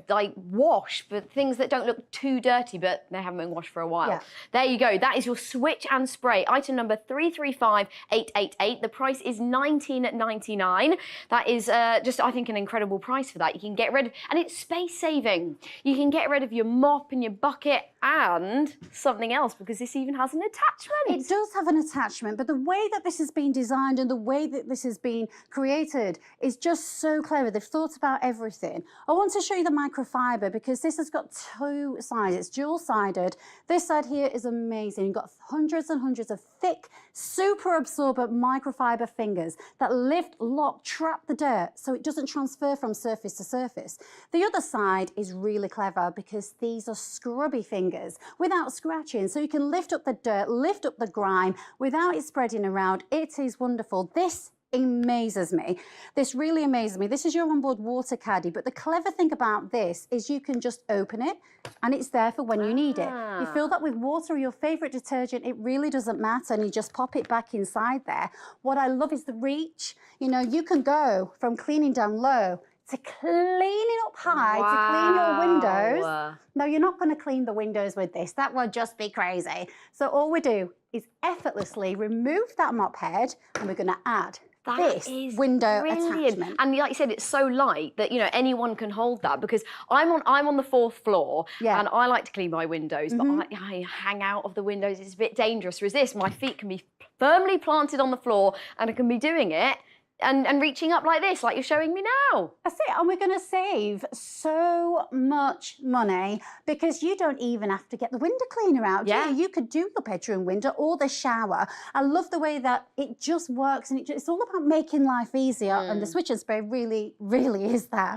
like wash, but things that don't look too dirty, but they haven't been washed for a while. Yeah. There you go. That is your switch and spray. Item number 335888. The price is $19.99. That is just, I think, an incredible price for that. You can get rid of, and it's space saving. You can get rid of your mop and your bucket and something else, because this even has an attachment. It does have an attachment, but the way that this has been designed and the way that this has been created is just so clever. They've thought about everything. I want to show you the microfiber because this has got 2 sides. It's dual-sided. This side here is amazing. You've got hundreds and hundreds of thick, super absorbent microfiber fingers that lift, lock, trap the dirt so it doesn't transfer from surface to surface. The other side is really clever because these are scrubby fingers without scratching. So you can lift up the dirt, lift up the grime without it spreading around. It is wonderful. This amazes me. This really amazes me. This is your onboard water caddy, but the clever thing about this is you can just open it and it's there for when you need it. You fill that with water or your favorite detergent, it really doesn't matter, and you just pop it back inside there. What I love is the reach. You can go from cleaning down low to cleaning up high to clean your windows. No, you're not going to clean the windows with this. That would just be crazy. So all we do is effortlessly remove that mop head and we're going to add this window attachment. And like you said, it's so light that anyone can hold that, because I'm on the 4th floor and I like to clean my windows, but I hang out of the windows. It's a bit dangerous. Whereas this, my feet can be firmly planted on the floor and I can be doing it and reaching up like this, like you're showing me now. That's it, and we're going to save so much money because you don't even have to get the window cleaner out, do you? You could do the bedroom window or the shower. I love the way that it just works, and it's all about making life easier, and the switch and spray really, really is that.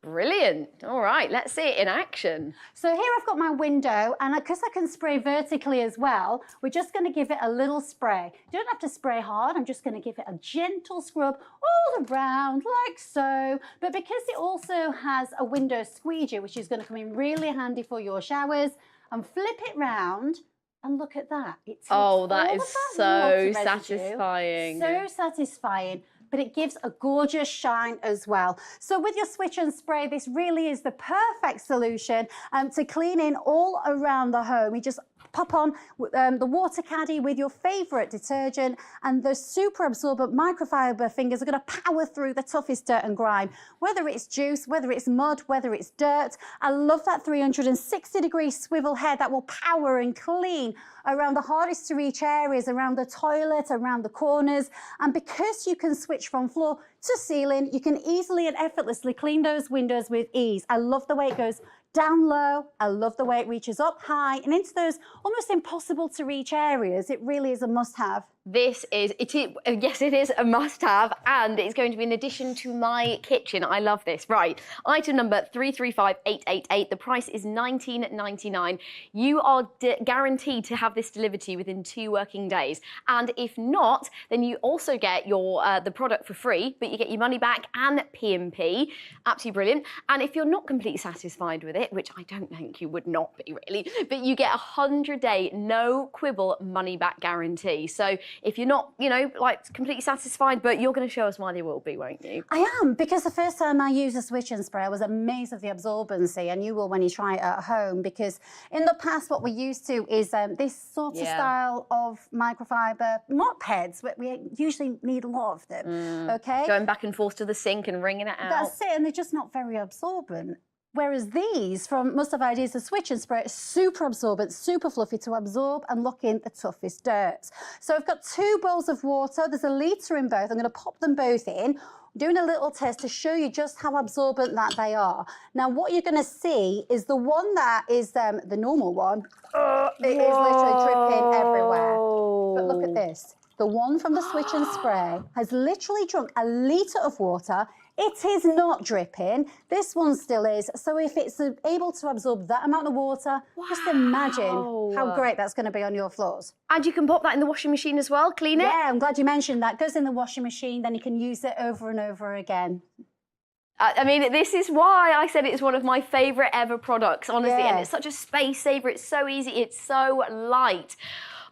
Brilliant. All right, let's see it in action. So here I've got my window, and because I can spray vertically as well, we're just going to give it a little spray. You don't have to spray hard. I'm just going to give it a gentle scrub all around like so. But because it also has a window squeegee, which is going to come in really handy for your showers, and flip it round. And look at that. It takes that is so satisfying. So satisfying. But it gives a gorgeous shine as well. So with your switch and spray, this really is the perfect solution to cleaning all around the home. You just pop on the water caddy with your favourite detergent, and the super absorbent microfiber fingers are going to power through the toughest dirt and grime, whether it's juice, whether it's mud, whether it's dirt. I love that 360-degree swivel head that will power and clean around the hardest to reach areas, around the toilet, around the corners. And because you can switch from floor to ceiling, you can easily and effortlessly clean those windows with ease. I love the way it goes down low. I love the way it reaches up high and into those almost impossible to reach areas. It really is a must-have. Yes, it is a must-have, and it's going to be in addition to my kitchen. I love this. Right, item number 335888. The price is $19.99. You are guaranteed to have this delivered to you within 2 working days, and if not, then you also get your the product for free, but you get your money back and P&P. Absolutely brilliant. And if you're not completely satisfied with it, which I don't think you would not be really, but you get a 100-day no quibble money back guarantee. So if you're not, like completely satisfied, but you're going to show us why they will be, won't you? I am, because the first time I used a switch and spray, I was amazed at the absorbency, and you will when you try it at home, because in the past what we're used to is this sort of style of microfiber mop heads. We usually need a lot of them, okay? Going back and forth to the sink and wringing it out. That's it, and they're just not very absorbent. Whereas these from Must Have Ideas, the switch and spray, are super absorbent, super fluffy to absorb and lock in the toughest dirt. So I've got 2 bowls of water. There's a litre in both. I'm going to pop them both in, doing a little test to show you just how absorbent that they are. Now, what you're going to see is the one that is the normal one. It is literally dripping everywhere. But look at this. The one from the switch and spray has literally drunk a litre of water. It is not dripping. This one still is. So if it's able to absorb that amount of water, just imagine how great that's going to be on your floors. And you can pop that in the washing machine as well, clean it? Yeah, I'm glad you mentioned that. Goes in the washing machine, then you can use it over and over again. I mean, this is why I said it's one of my favourite ever products, honestly. And it's such a space saver. It's so easy. It's so light.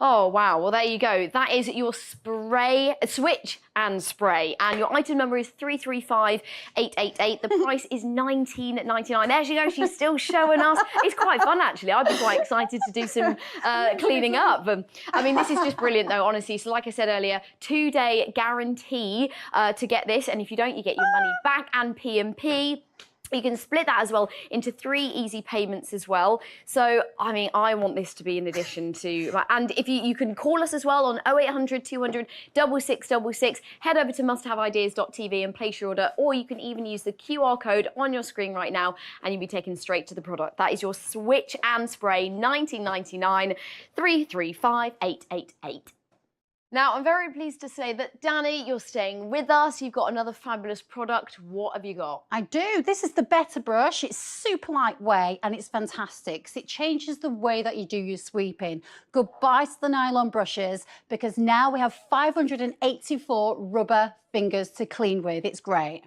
Oh, wow. Well, there you go. That is your switch and spray. And your item number is 335888. The price is $19.99. There she goes. She's still showing us. It's quite fun, actually. I'd be quite excited to do some cleaning up. I mean, this is just brilliant, though, honestly. So like I said earlier, 2-day guarantee to get this. And if you don't, you get your money back and P&P. You can split that as well into 3 easy payments as well. So, I mean, I want this to be in addition to... And if you can call us as well on 0800 200 6666. Head over to musthaveideas.tv and place your order. Or you can even use the QR code on your screen right now and you'll be taken straight to the product. That is your switch and spray, $19.99, 335888. Now, I'm very pleased to say that, Danny, you're staying with us. You've got another fabulous product. What have you got? I do. This is the Better Brush. It's super lightweight and it's fantastic because it changes the way that you do your sweeping. Goodbye to the nylon brushes, because now we have 584 rubber fingers to clean with. It's great.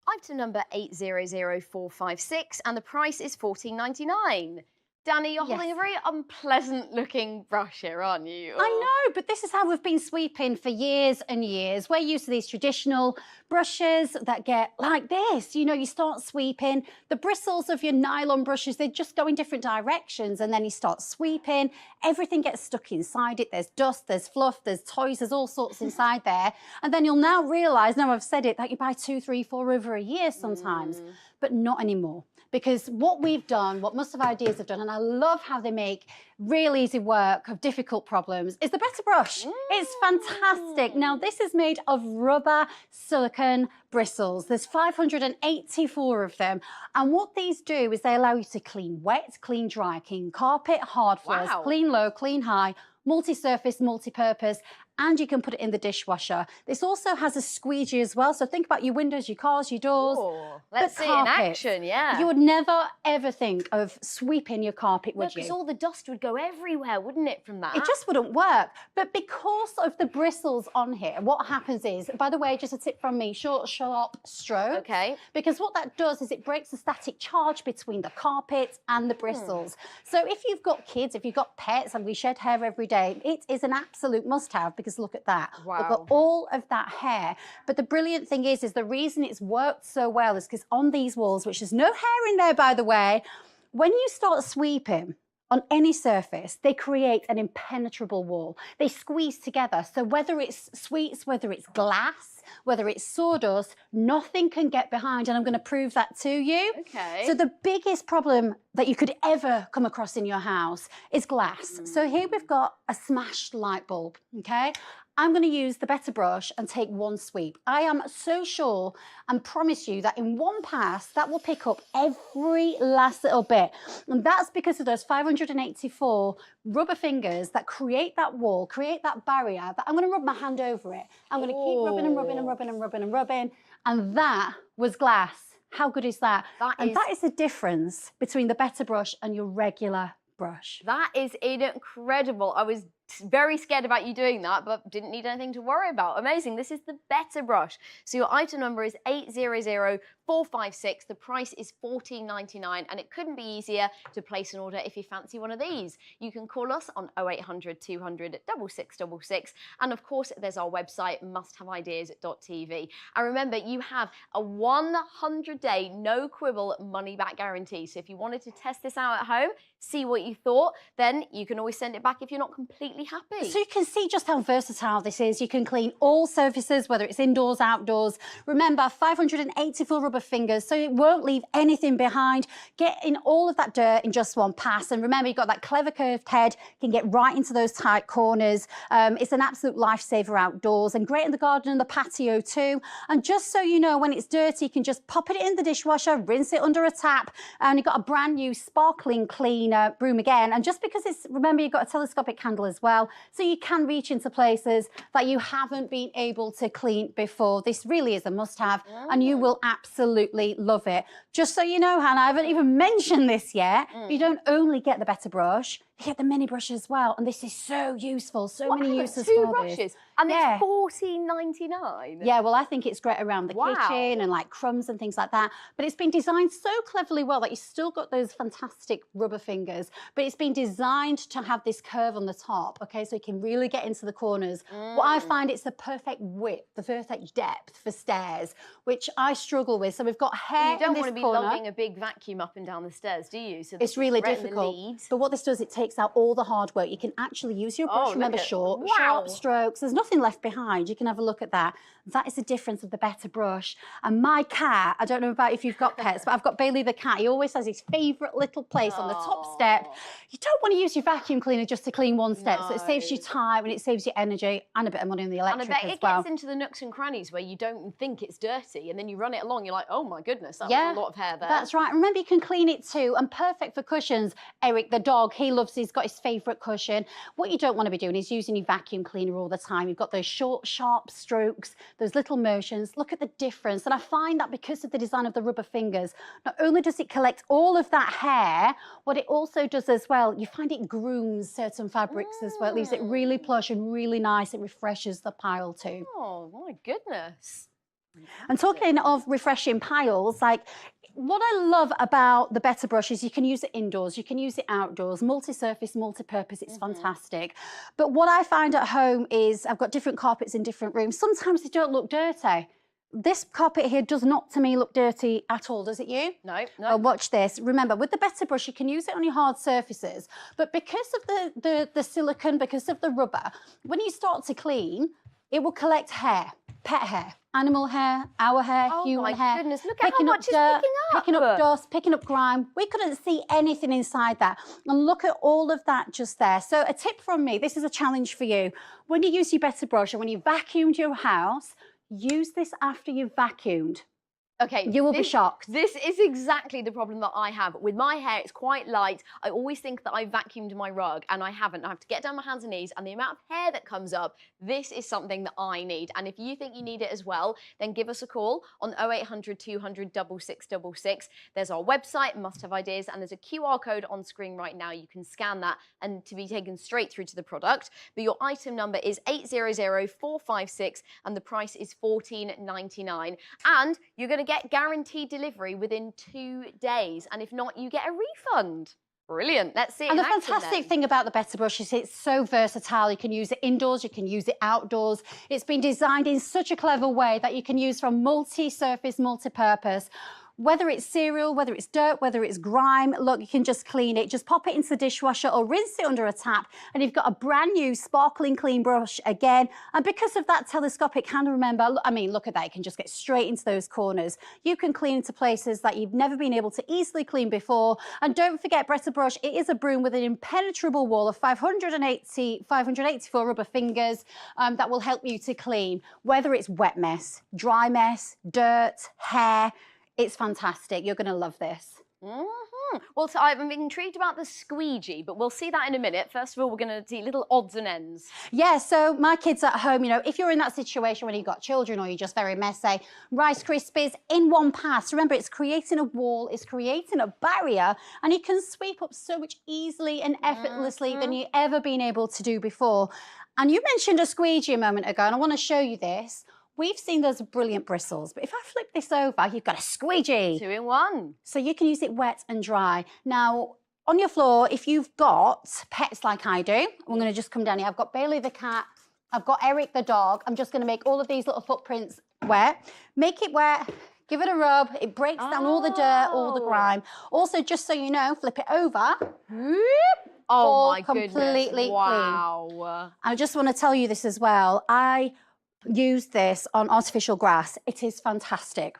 Item number 800456 and the price is $14.99. Danny, you're holding a very unpleasant-looking brush here, aren't you? I know, but this is how we've been sweeping for years and years. We're used to these traditional brushes that get like this. You know, you start sweeping, the bristles of your nylon brushes, they just go in different directions, and then you start sweeping, everything gets stuck inside it. There's dust, there's fluff, there's toys, there's all sorts inside there. And then you'll now realise, now I've said it, that you buy 2, 3, 4 over a year sometimes, but not anymore. Because what we've done, what Must Have Ideas have done, and I love how they make real easy work of difficult problems, is the Better Brush. It's fantastic. Now, this is made of rubber silicone bristles. There's 584 of them. And what these do is they allow you to clean wet, clean dry, clean carpet, hard floors, clean low, clean high, multi-surface, multi-purpose, and you can put it in the dishwasher. This also has a squeegee as well, so think about your windows, your cars, your doors. Ooh, let's see it in action, yeah. You would never, ever think of sweeping your carpet, would you? Because all the dust would go everywhere, wouldn't it, from that? It just wouldn't work. But because of the bristles on here, what happens is, by the way, just a tip from me, short, sharp stroke. Okay. Because what that does is it breaks the static charge between the carpet and the bristles. So if you've got kids, if you've got pets, and we shed hair every day, it is an absolute must-have, because look at that. Wow. We've got all of that hair. But the brilliant thing is the reason it's worked so well is because on these walls, which there's no hair in there, by the way, when you start sweeping, on any surface, they create an impenetrable wall. They squeeze together. So whether it's sweets, whether it's glass, whether it's sawdust, nothing can get behind. And I'm going to prove that to you. Okay. So the biggest problem that you could ever come across in your house is glass. So here we've got a smashed light bulb, okay? I'm going to use the Better brush and take one sweep. I am so sure and promise you that in one pass, that will pick up every last little bit. And that's because of those 584 rubber fingers that create that wall, create that barrier, that I'm going to rub my hand over it. I'm going to keep rubbing and rubbing and rubbing and rubbing and rubbing. And that was glass. How good is that? That is the difference between the Better brush and your regular brush. That is incredible. I was very scared about you doing that, but didn't need anything to worry about. Amazing. This is the Better brush. So your item number is 800456. The price is $14.99, and it couldn't be easier to place an order if you fancy one of these. You can call us on 0800 200 6666, and of course there's our website musthaveideas.tv. And remember, you have a 100-day no quibble money back guarantee. So if you wanted to test this out at home, see what you thought, then you can always send it back if you're not completely happy. So you can see just how versatile this is. You can clean all surfaces, whether it's indoors, outdoors. Remember, 584 rubber fingers, so it won't leave anything behind. Get in all of that dirt in just one pass. And remember, you've got that clever curved head, you can get right into those tight corners. It's an absolute lifesaver outdoors and great in the garden and the patio too. And just so you know, when it's dirty, you can just pop it in the dishwasher, rinse it under a tap, and you've got a brand new sparkling clean broom again. And just because it's, remember, you've got a telescopic handle as well, so you can reach into places that you haven't been able to clean before. This really is a must-have, and you will absolutely love it. Just so you know, Hannah, I haven't even mentioned this yet. You don't only get the Better brush, you get the mini brush as well, and this is so useful. So many uses two for brushes, this. and it's $14.99. Yeah, well, I think it's great around the kitchen and like crumbs and things like that. But it's been designed so cleverly well that you've still got those fantastic rubber fingers, but it's been designed to have this curve on the top, okay, so you can really get into the corners. What I find, it's the perfect width, the perfect depth for stairs, which I struggle with. So we've got hair you don't in this want to be corner. lugging a big vacuum up and down the stairs, do you? So It's really difficult. But what this does, it takes out all the hard work. You can actually use your brush, remember, sharp strokes. There's nothing left behind. You can have a look at that. That is the difference of the Better brush. And my cat, I don't know about if you've got pets, but I've got Bailey the cat. He always has his favourite little place on the top step. You don't want to use your vacuum cleaner just to clean one step. So it saves you time and it saves you energy and a bit of money on the electric and I bet as it well. gets into the nooks and crannies where you don't think it's dirty, and then you run it along, you're like, oh my goodness, that was a lot of hair there. That's right. Remember, you can clean it too, and perfect for cushions. Eric, the dog, he's got his favourite cushion. What you don't want to be doing is using your vacuum cleaner all the time. You've got those short, sharp strokes, those little motions. Look at the difference. And I find that because of the design of the rubber fingers, not only does it collect all of that hair, what it also does as well, you find it grooms certain fabrics as well. It leaves it really plush and really nice. It refreshes the pile too. Oh my goodness. And talking of refreshing piles, like, what I love about the Better brush is you can use it indoors, you can use it outdoors, multi-surface, multi-purpose, it's fantastic. But what I find at home is I've got different carpets in different rooms. Sometimes they don't look dirty. This carpet here does not, to me, look dirty at all, does it you? No, no. Oh, watch this. Remember, with the Better brush, you can use it on your hard surfaces, but because of the silicone, because of the rubber, when you start to clean, it will collect hair, pet hair, animal hair, our hair, human hair. Oh my goodness, look at how much it's picking up dust, picking up grime. We couldn't see anything inside that. And look at all of that just there. So a tip from me, this is a challenge for you. When you use your Better brush and when you vacuumed your house, use this after you've vacuumed. Okay, you will be shocked. This is exactly the problem that I have. With my hair, it's quite light. I always think that I vacuumed my rug, and I haven't. I have to get down my hands and knees, and the amount of hair that comes up, this is something that I need. And if you think you need it as well, then give us a call on 0800 200 6666. There's our website, Must Have Ideas, and there's a QR code on screen right now. You can scan that and to be taken straight through to the product. But your item number is 800456, and the price is $14.99. And you're going to get guaranteed delivery within 2 days, and if not, you get a refund. Brilliant. Let's see it And in the action fantastic then. thing about the Better brush is it's so versatile. You can use it indoors, you can use it outdoors. It's been designed in such a clever way that you can use from multi-surface, multi-purpose. Whether it's cereal, whether it's dirt, whether it's grime, look, you can just clean it. Just pop it into the dishwasher or rinse it under a tap, and you've got a brand new sparkling clean brush again. And because of that telescopic hand, remember, I mean, look at that, you can just get straight into those corners. You can clean into places that you've never been able to easily clean before. And don't forget, Bretta Brush, it is a broom with an impenetrable wall of 584 rubber fingers that will help you to clean, whether it's wet mess, dry mess, dirt, hair. It's fantastic. You're going to love this. Well, so I'm intrigued about the squeegee, but we'll see that in a minute. First of all, we're going to see little odds and ends. Yeah, so my kids at home, you know, if you're in that situation when you've got children or you're just very messy, Rice Krispies in one pass. Remember, it's creating a wall, it's creating a barrier, and you can sweep up so much easily and effortlessly than you've ever been able to do before. And you mentioned a squeegee a moment ago, and I want to show you this. We've seen those brilliant bristles, but if I flip this over, you've got a squeegee. 2 in 1. So you can use it wet and dry. Now, on your floor, if you've got pets like I do, I'm going to just come down here. I've got Bailey the cat. I've got Eric the dog. I'm just going to make all of these little footprints wet. Make it wet. Give it a rub. It breaks down all the dirt, all the grime. Also, just so you know, flip it over. Oh my goodness. Completely wow. clean. I just want to tell you this as well. I use this on artificial grass. It is fantastic.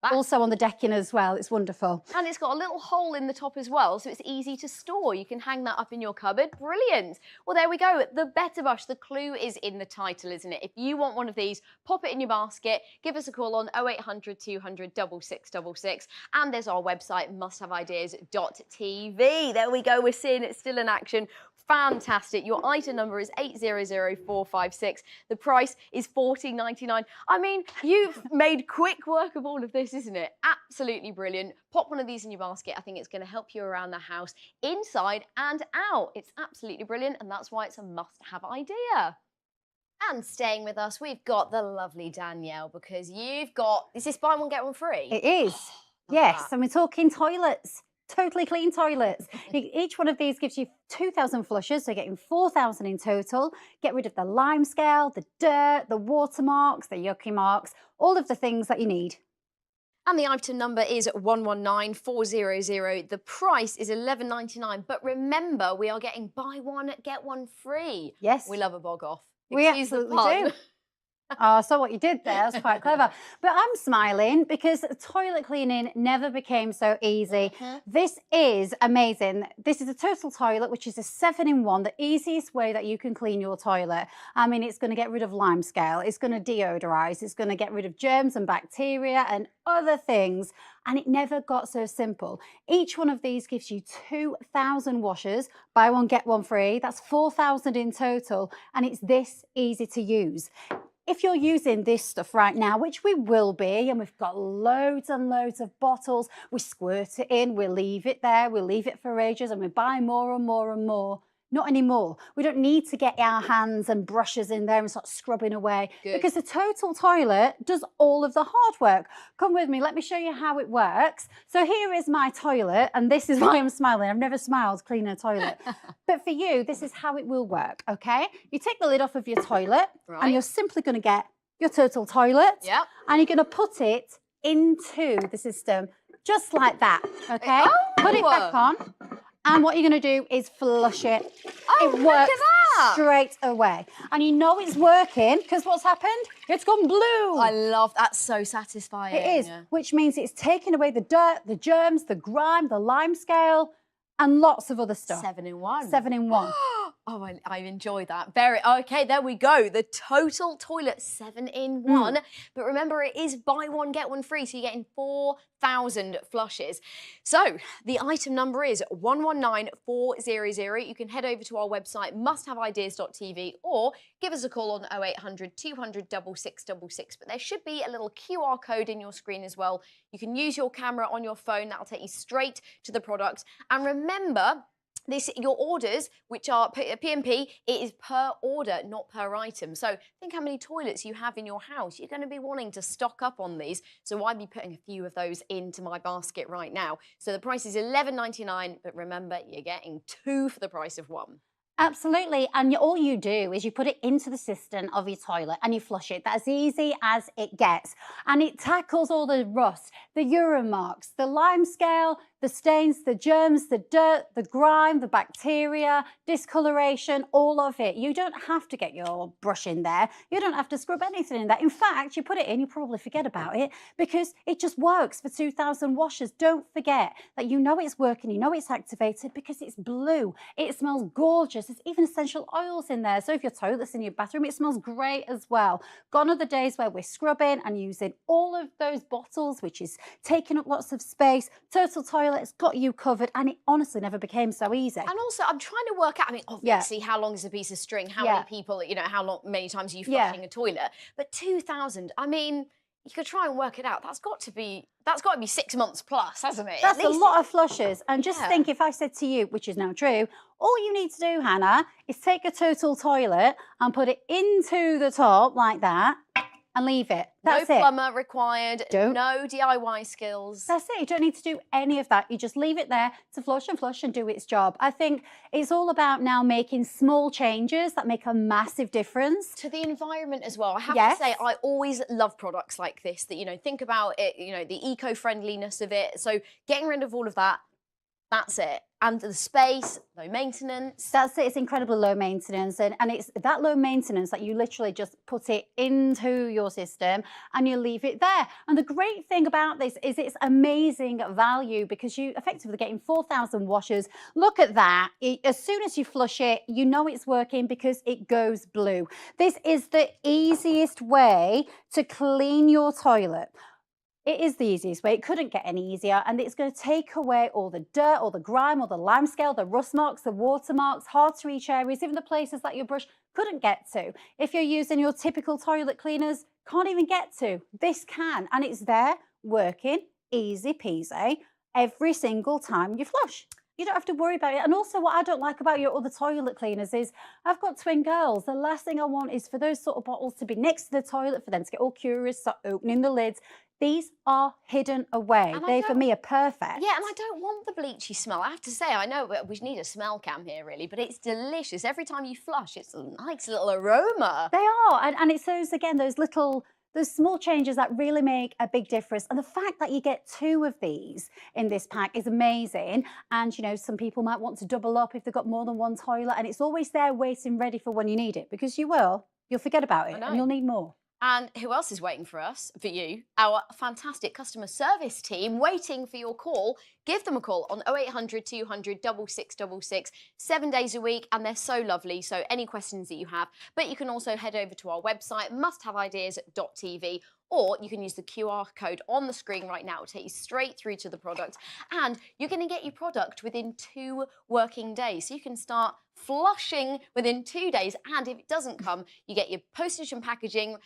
Also on the decking as well, it's wonderful. And it's got a little hole in the top as well, so it's easy to store. You can hang that up in your cupboard. Brilliant. Well, there we go. The Better Brush, the clue is in the title, isn't it? If you want one of these, pop it in your basket. Give us a call on 0800 200 6666. And there's our website, musthaveideas.tv. There we go. We're seeing it still in action. Fantastic. Your item number is 800456. The price is $14.99. I mean, you've made quick work of all of this, isn't it? Absolutely brilliant. Pop one of these in your basket. I think it's going to help you around the house, inside and out. It's absolutely brilliant, and that's why it's a must-have idea. And staying with us, we've got the lovely Danielle, because you've got, is this buy one, get one free? It is. Yes, and we're talking toilets. Totally clean toilets. Each one of these gives you 2,000 flushes, so you're getting 4,000 in total. Get rid of the lime scale, the dirt, the watermarks, the yucky marks, all of the things that you need. And the item number is 119400. The price is $11.99. But remember, we are getting buy one, get one free. Yes. We love a bog off. We Excuse the absolutely pun. do. Oh, so what you did there, that's quite clever. But I'm smiling because toilet cleaning never became so easy. This is amazing. This is a total toilet, which is a 7-in-1, the easiest way that you can clean your toilet. I mean, it's going to get rid of lime scale, it's going to deodorize, it's going to get rid of germs and bacteria and other things. And it never got so simple. Each one of these gives you 2,000 washers. Buy one, get one free. That's 4,000 in total. And it's this easy to use. If you're using this stuff right now, which we will be, and we've got loads and loads of bottles, we squirt it in, we leave it there, we leave it for ages, and we buy more and more and more. Not anymore. We don't need to get our hands and brushes in there and start scrubbing away. Good. Because the total toilet does all of the hard work. Come with me, let me show you how it works. So here is my toilet, and this is why I'm smiling. I've never smiled cleaning a toilet. But for you, this is how it will work, okay? You take the lid off of your toilet, and you're simply going to get your total toilet, and you're going to put it into the system, just like that, okay? Put it back on. And what you're going to do is flush it. Oh, it works look at that. straight away. And you know it's working because what's happened? It's gone blue. I love that. So satisfying. It is, which means it's taking away the dirt, the germs, the grime, the lime scale, and lots of other stuff. 7-in-1. 7-in-1. Oh, I enjoy that. Very, okay, there we go. The total toilet 7-in-1. But remember, it is buy one, get one free. So you're getting 4,000 flushes. So the item number is 119400. You can head over to our website, musthaveideas.tv, or give us a call on 0800 200 6666. But there should be a little QR code in your screen as well. You can use your camera on your phone. That'll take you straight to the product. And remember, your orders, which are P&P, it is per order, not per item. So think how many toilets you have in your house. You're going to be wanting to stock up on these. So I'd be putting a few of those into my basket right now. So the price is $11.99, but remember, you're getting 2 for the price of 1. Absolutely, and all you do is you put it into the cistern of your toilet and you flush it. That's easy as it gets. And it tackles all the rust, the urine marks, the lime scale, the stains, the germs, the dirt, the grime, the bacteria, discoloration, all of it. You don't have to get your brush in there. You don't have to scrub anything in there. In fact, you put it in, you probably forget about it because it just works for 2,000 washes. Don't forget that you know it's working, you know it's activated because it's blue. It smells gorgeous. There's even essential oils in there. So if your toilet's in your bathroom, it smells great as well. Gone are the days where we're scrubbing and using all of those bottles, which is taking up lots of space. Total Toilet has got you covered, and it honestly never became so easy. And also, I'm trying to work out, I mean, obviously, how long is a piece of string? How many people, you know, many times are you flushing a toilet? But 2,000, I mean, you could try and work it out. That's got to be 6 months plus, hasn't it? That's a lot of flushes. And just think, if I said to you, which is now true, all you need to do, Hannah, is take a Total Toilet and put it into the top like that and leave it. That's no plumber required, no DIY skills. That's it. You don't need to do any of that. You just leave it there to flush and do its job. I think it's all about now making small changes that make a massive difference. To the environment as well. I have to say, I always love products like this that, you know, think about it, you know, the eco-friendliness of it. So getting rid of all of that, that's it. And the space, low maintenance. That's it. It's incredibly low maintenance. And it's that low maintenance that you literally just put it into your system and you leave it there. And the great thing about this is it's amazing value because you effectively getting 4,000 washes. Look at that. As soon as you flush it, you know it's working because it goes blue. This is the easiest way to clean your toilet. It is the easiest way. It couldn't get any easier, and it's going to take away all the dirt, all the grime, all the lime scale, the rust marks, the water marks, hard to reach areas, even the places that your brush couldn't get to. If you're using your typical toilet cleaners, can't even get to. This can, and it's there, working, easy peasy, every single time you flush. You don't have to worry about it. And also what I don't like about your other toilet cleaners is I've got twin girls. The last thing I want is for those sort of bottles to be next to the toilet, for them to get all curious, start opening the lids. These are hidden away. They, for me, are perfect. Yeah, and I don't want the bleachy smell. I have to say, I know we need a smell cam here, really, but it's delicious. Every time you flush, it's a nice little aroma. They are. And it's those, again, those small changes that really make a big difference. And the fact that you get 2 of these in this pack is amazing. And, you know, some people might want to double up if they've got more than one toilet. And it's always there waiting ready for when you need it, because you'll forget about it and you'll need more. And who else is waiting for you? Our fantastic customer service team waiting for your call. Give them a call on 0800 200 6666, 7 days a week, and they're so lovely. So any questions that you have, but you can also head over to our website, musthaveideas.tv, or you can use the QR code on the screen right now. It'll take you straight through to the product, and you're going to get your product within 2 working days. So you can start flushing within 2 days, and if it doesn't come, you get your postage and packaging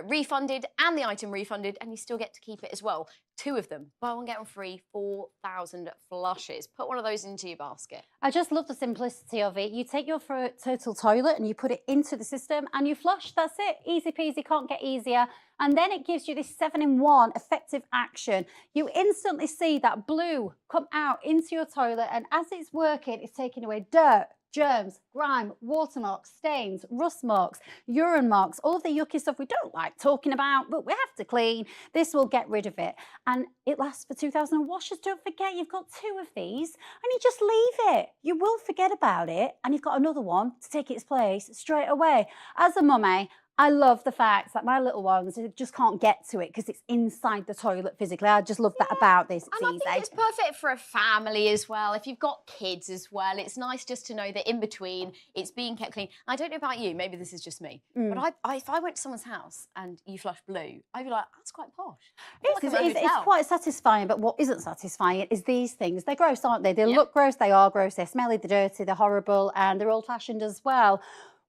refunded and the item refunded, and you still get to keep it as well. 2 of them, buy one get one free, 4,000 flushes. Put one of those into your basket. I just love the simplicity of it. You take your Total Toilet and you put it into the system and you flush. That's it. Easy peasy, can't get easier. And then it gives you this 7-in-1 effective action. You instantly see that blue come out into your toilet, and as it's working, it's taking away dirt, germs, grime, watermarks, stains, rust marks, urine marks, all of the yucky stuff we don't like talking about, but we have to clean. This will get rid of it. And it lasts for 2,000 washes. Don't forget, you've got 2 of these, and you just leave it. You will forget about it, and you've got another one to take its place straight away. As a mummy, I love the fact that my little ones just can't get to it because it's inside the toilet physically. I just love that about this. It's easy. I think it's perfect for a family as well. If you've got kids as well, it's nice just to know that in between it's being kept clean. I don't know about you, maybe this is just me, but if I went to someone's house and you flush blue, I'd be like, that's quite posh. It's quite satisfying, but what isn't satisfying is these things. They're gross, aren't they? They look gross, they are gross, they're smelly, they're dirty, they're horrible, and they're old-fashioned as well.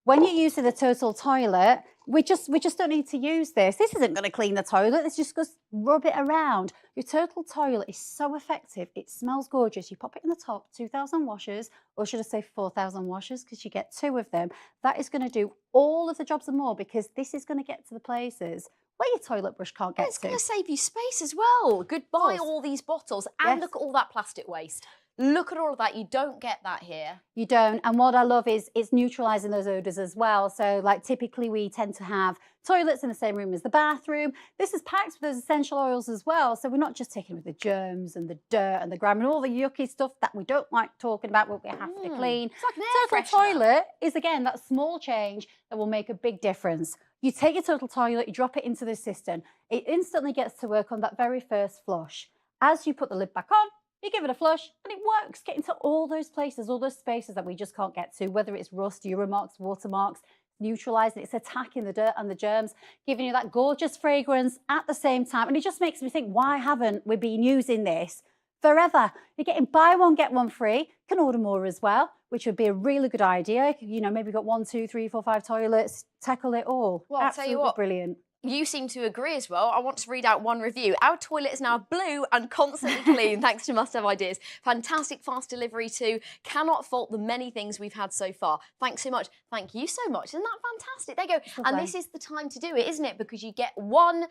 When you're using the Total Toilet, we just don't need to use this. This isn't going to clean the toilet. It's just going to rub it around. Your Total Toilet is so effective. It smells gorgeous. You pop it in the top, 2,000 washes, or should I say 4,000 washes, because you get 2 of them. That is going to do all of the jobs and more, because this is going to get to the places where your toilet brush can't get to. It's going to save you space as well. Goodbye all these bottles, and look at all that plastic waste. look at all of that. You don't get that here. You don't. And what I love is it's neutralising those odours as well. So like typically we tend to have toilets in the same room as the bathroom. This is packed with those essential oils as well. So we're not just taking with the germs and the dirt and the grime and all the yucky stuff that we don't like talking about, what we have to clean. It's like an air Total toilet is, again, that small change that will make a big difference. You take your total toilet, you drop it into the cistern. It instantly gets to work on that very first flush. As you put the lid back on, you give it a flush and it works. Get into all those places, all those spaces that we just can't get to, whether it's rust, Euromarks, watermarks, neutralising, it's attacking the dirt and the germs, giving you that gorgeous fragrance at the same time. And it just makes me think, why haven't we been using this forever? You're getting buy one, get one free. You can order more as well, which would be a really good idea. You know, maybe got 1, 2, 3, 4, 5 toilets, tackle it all. Well, I'll Absolutely tell you what, brilliant. You seem to agree as well. I want to read out one review. Our toilet is now blue and constantly clean thanks to Must Have Ideas. Fantastic fast delivery too. Cannot fault the many things we've had so far. Thanks so much. Thank you so much. Isn't that fantastic? There you go. And this is the time to do it, isn't it? Because you get one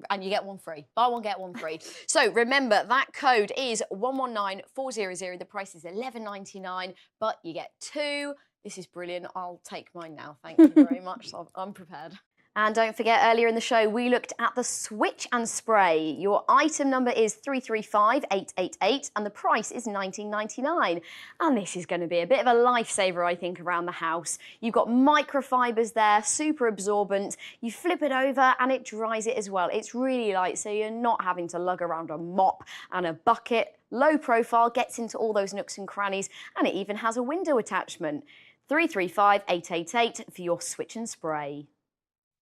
and you get one free. Buy one, get one free. So remember, that code is 119400. The price is $11.99, but you get 2. This is brilliant. I'll take mine now. Thank you very much. I'm prepared. And don't forget, earlier in the show, we looked at the Switch and Spray. Your item number is 335888 and the price is $19.99. And this is going to be a bit of a lifesaver, I think, around the house. You've got microfibers there, super absorbent. You flip it over and it dries it as well. It's really light, so you're not having to lug around a mop and a bucket. Low profile, gets into all those nooks and crannies, and it even has a window attachment. 335888 for your Switch and Spray.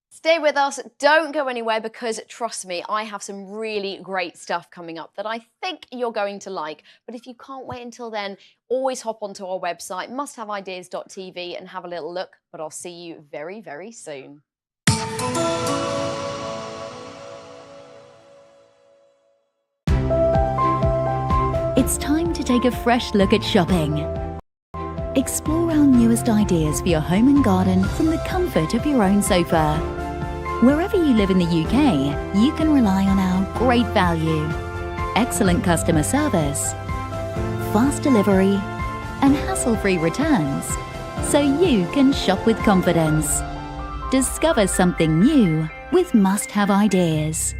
Stay with us, don't go anywhere, because trust me, I have some really great stuff coming up that I think you're going to like. But if you can't wait until then, always hop onto our website, musthaveideas.tv, and have a little look. But I'll see you very, very soon. It's time to take a fresh look at shopping. Explore our newest ideas for your home and garden from the comfort of your own sofa. Wherever you live in the UK, you can rely on our great value, excellent customer service, fast delivery, and hassle-free returns, so you can shop with confidence. Discover something new with Must Have Ideas.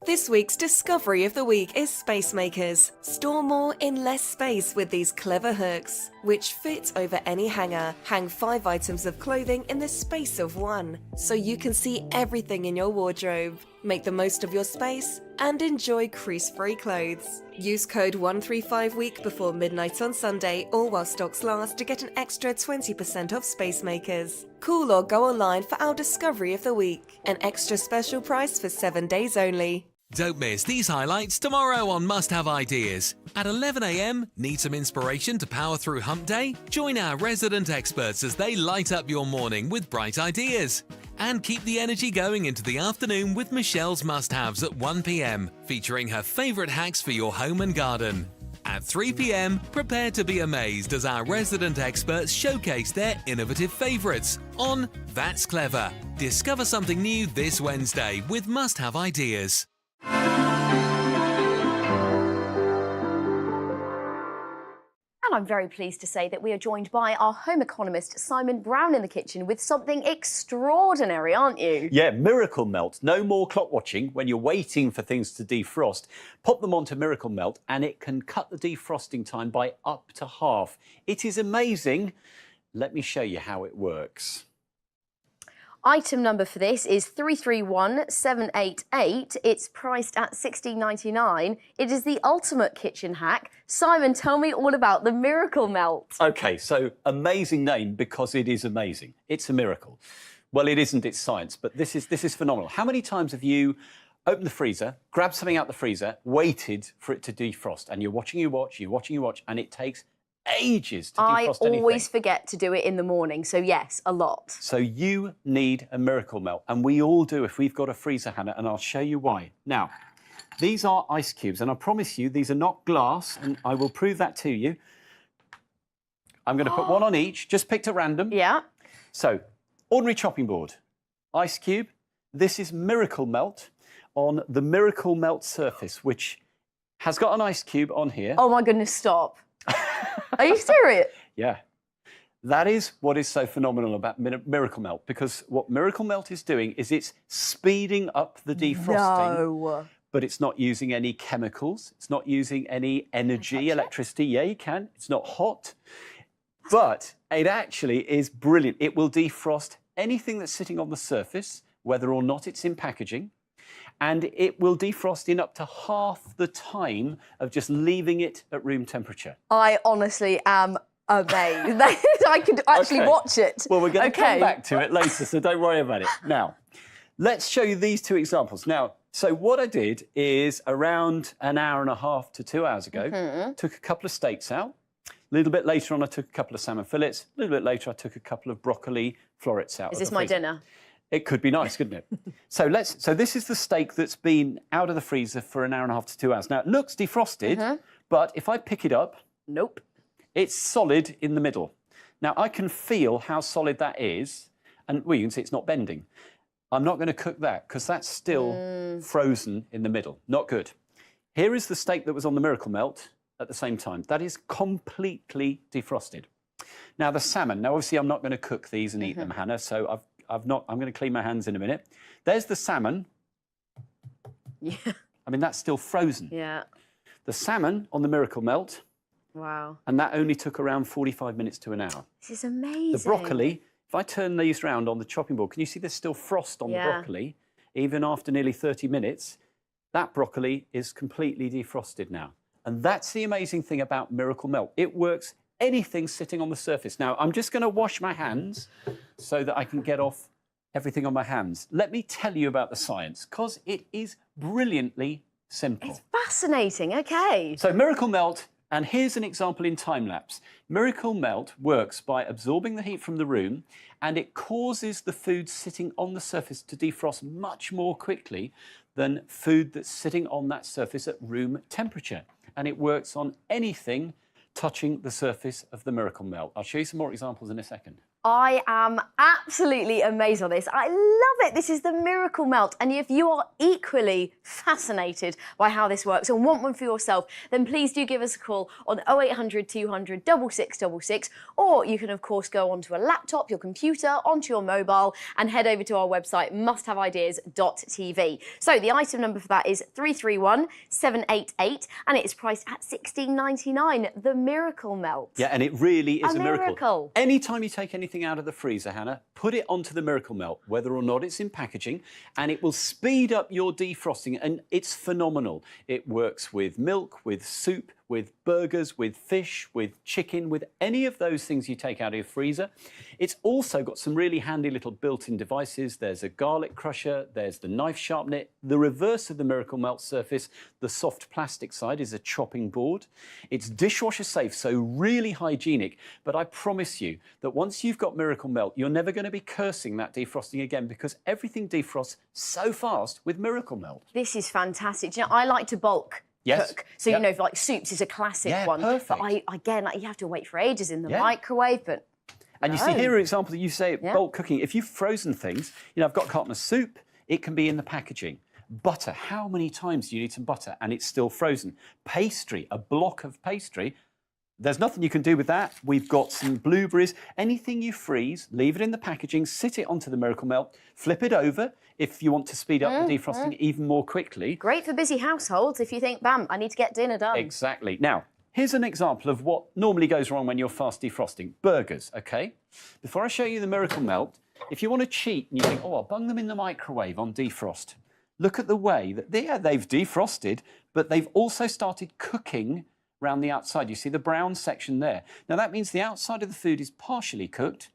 This week's Discovery of the Week is Space Makers. Store more in less space with these clever hooks, which fit over any hanger. Hang 5 items of clothing in the space of 1, so you can see everything in your wardrobe. Make the most of your space and enjoy crease-free clothes. Use code 135week before midnight on Sunday or while stocks last to get an extra 20% off Space Makers. Call or go online for our Discovery of the Week. An extra special price for 7 days only. Don't miss these highlights tomorrow on Must Have Ideas. At 11 a.m, need some inspiration to power through hump day? Join our resident experts as they light up your morning with bright ideas. And keep the energy going into the afternoon with Michelle's Must Haves at 1 p.m, featuring her favourite hacks for your home and garden. At 3 p.m, prepare to be amazed as our resident experts showcase their innovative favourites on That's Clever. Discover something new this Wednesday with Must Have Ideas. And I'm very pleased to say that we are joined by our home economist, Simon Brown, in the kitchen with something extraordinary, aren't you? Yeah, Miracle Melt. No more clock watching when you're waiting for things to defrost. Pop them onto Miracle Melt and it can cut the defrosting time by up to half. It is amazing. Let me show you how it works. Item number for this is 331788. It's priced at $16.99. It is the ultimate kitchen hack. Simon, tell me all about the Miracle Melt. Okay, so amazing name because it is amazing. It's a miracle. Well, it isn't, it's science, but this is phenomenal. How many times have you opened the freezer, grabbed something out the freezer, waited for it to defrost, and you're watching, and it takes ages to defrost anything? I always forget to do it in the morning, so yes, a lot. So you need a Miracle Melt, and we all do if we've got a freezer, Hannah, and I'll show you why. Now, these are ice cubes, and I promise you these are not glass, and I will prove that to you. I'm going to put one on each, just picked at random. Yeah. So, ordinary chopping board, ice cube. This is Miracle Melt on the Miracle Melt surface, which has got an ice cube on here. Oh my goodness, stop. Are you serious? Yeah. That is what is so phenomenal about Miracle Melt, because what Miracle Melt is doing is it's speeding up the defrosting. No. But it's not using any chemicals. It's not using any energy, electricity. Yeah, you can. It's not hot. But it actually is brilliant. It will defrost anything that's sitting on the surface, whether or not it's in packaging. And it will defrost in up to half the time of just leaving it at room temperature. I honestly am amazed. I could actually watch it. Well, we're going to come back to it later, so don't worry about it. Now, let's show you these two examples. Now, so what I did is around an hour and a half to 2 hours ago, took a couple of steaks out. A little bit later on, I took a couple of salmon fillets. A little bit later, I took a couple of broccoli florets out. Is this my dinner? It could be nice, couldn't it? So this is the steak that's been out of the freezer for an hour and a half to 2 hours. Now, it looks defrosted, but if I pick it up, nope, it's solid in the middle. Now, I can feel how solid that is, and well, you can see it's not bending. I'm not going to cook that because that's still frozen in the middle. Not good. Here is the steak that was on the Miracle Melt at the same time. That is completely defrosted. Now, the salmon. Now, obviously, I'm not going to cook these and eat them, Hannah, so I'm going to clean my hands in a minute. There's the salmon. Yeah. I mean, that's still frozen. Yeah. The salmon on the Miracle Melt. Wow. And that only took around 45 minutes to an hour. This is amazing. The broccoli, if I turn these round on the chopping board, can you see there's still frost on the broccoli? Even after nearly 30 minutes, that broccoli is completely defrosted now. And that's the amazing thing about Miracle Melt. It works anything sitting on the surface. Now, I'm just going to wash my hands so that I can get off everything on my hands. Let me tell you about the science, because it is brilliantly simple. It's fascinating, okay. So Miracle Melt, and here's an example in time-lapse. Miracle Melt works by absorbing the heat from the room, and it causes the food sitting on the surface to defrost much more quickly than food that's sitting on that surface at room temperature. And it works on anything touching the surface of the Miracle Melt. I'll show you some more examples in a second. I am absolutely amazed by this. I love it. This is the Miracle Melt. And if you are equally fascinated by how this works and want one for yourself, then please do give us a call on 0800 200 6666. Or you can, of course, go onto a laptop, your computer, onto your mobile and head over to our website, musthaveideas.tv. So the item number for that is 331788 and it is priced at $16.99. The Miracle Melt. Yeah, and it really is a miracle. Anytime you take anything out of the freezer, Hannah, put it onto the Miracle Melt, whether or not it's in packaging, and it will speed up your defrosting, and it's phenomenal. It works with milk, with soup, with burgers, with fish, with chicken, with any of those things you take out of your freezer. It's also got some really handy little built-in devices. There's a garlic crusher, there's the knife sharpener. The reverse of the Miracle Melt surface, the soft plastic side, is a chopping board. It's dishwasher safe, so really hygienic, but I promise you that once you've got Miracle Melt, you're never going to be cursing that defrosting again, because everything defrosts so fast with Miracle Melt. This is fantastic. Do you know, I like to bulk cook. So, you know, like soups is a classic one. Perfect. But again, you have to wait for ages in the microwave, but And you see here an example that you say bulk cooking. If you've frozen things, you know, I've got carton of soup, it can be in the packaging. Butter, how many times do you need some butter and it's still frozen? Pastry, a block of pastry, there's nothing you can do with that. We've got some blueberries. Anything you freeze, leave it in the packaging, sit it onto the Miracle Melt, flip it over if you want to speed up the defrosting even more quickly. Great for busy households if you think, bam, I need to get dinner done. Exactly. Now, here's an example of what normally goes wrong when you're fast defrosting. Burgers, OK? Before I show you the Miracle Melt, if you want to cheat and you think, oh, I'll bung them in the microwave on defrost, look at the way that they've defrosted, but they've also started cooking around the outside. You see the brown section there. Now, that means the outside of the food is partially cooked.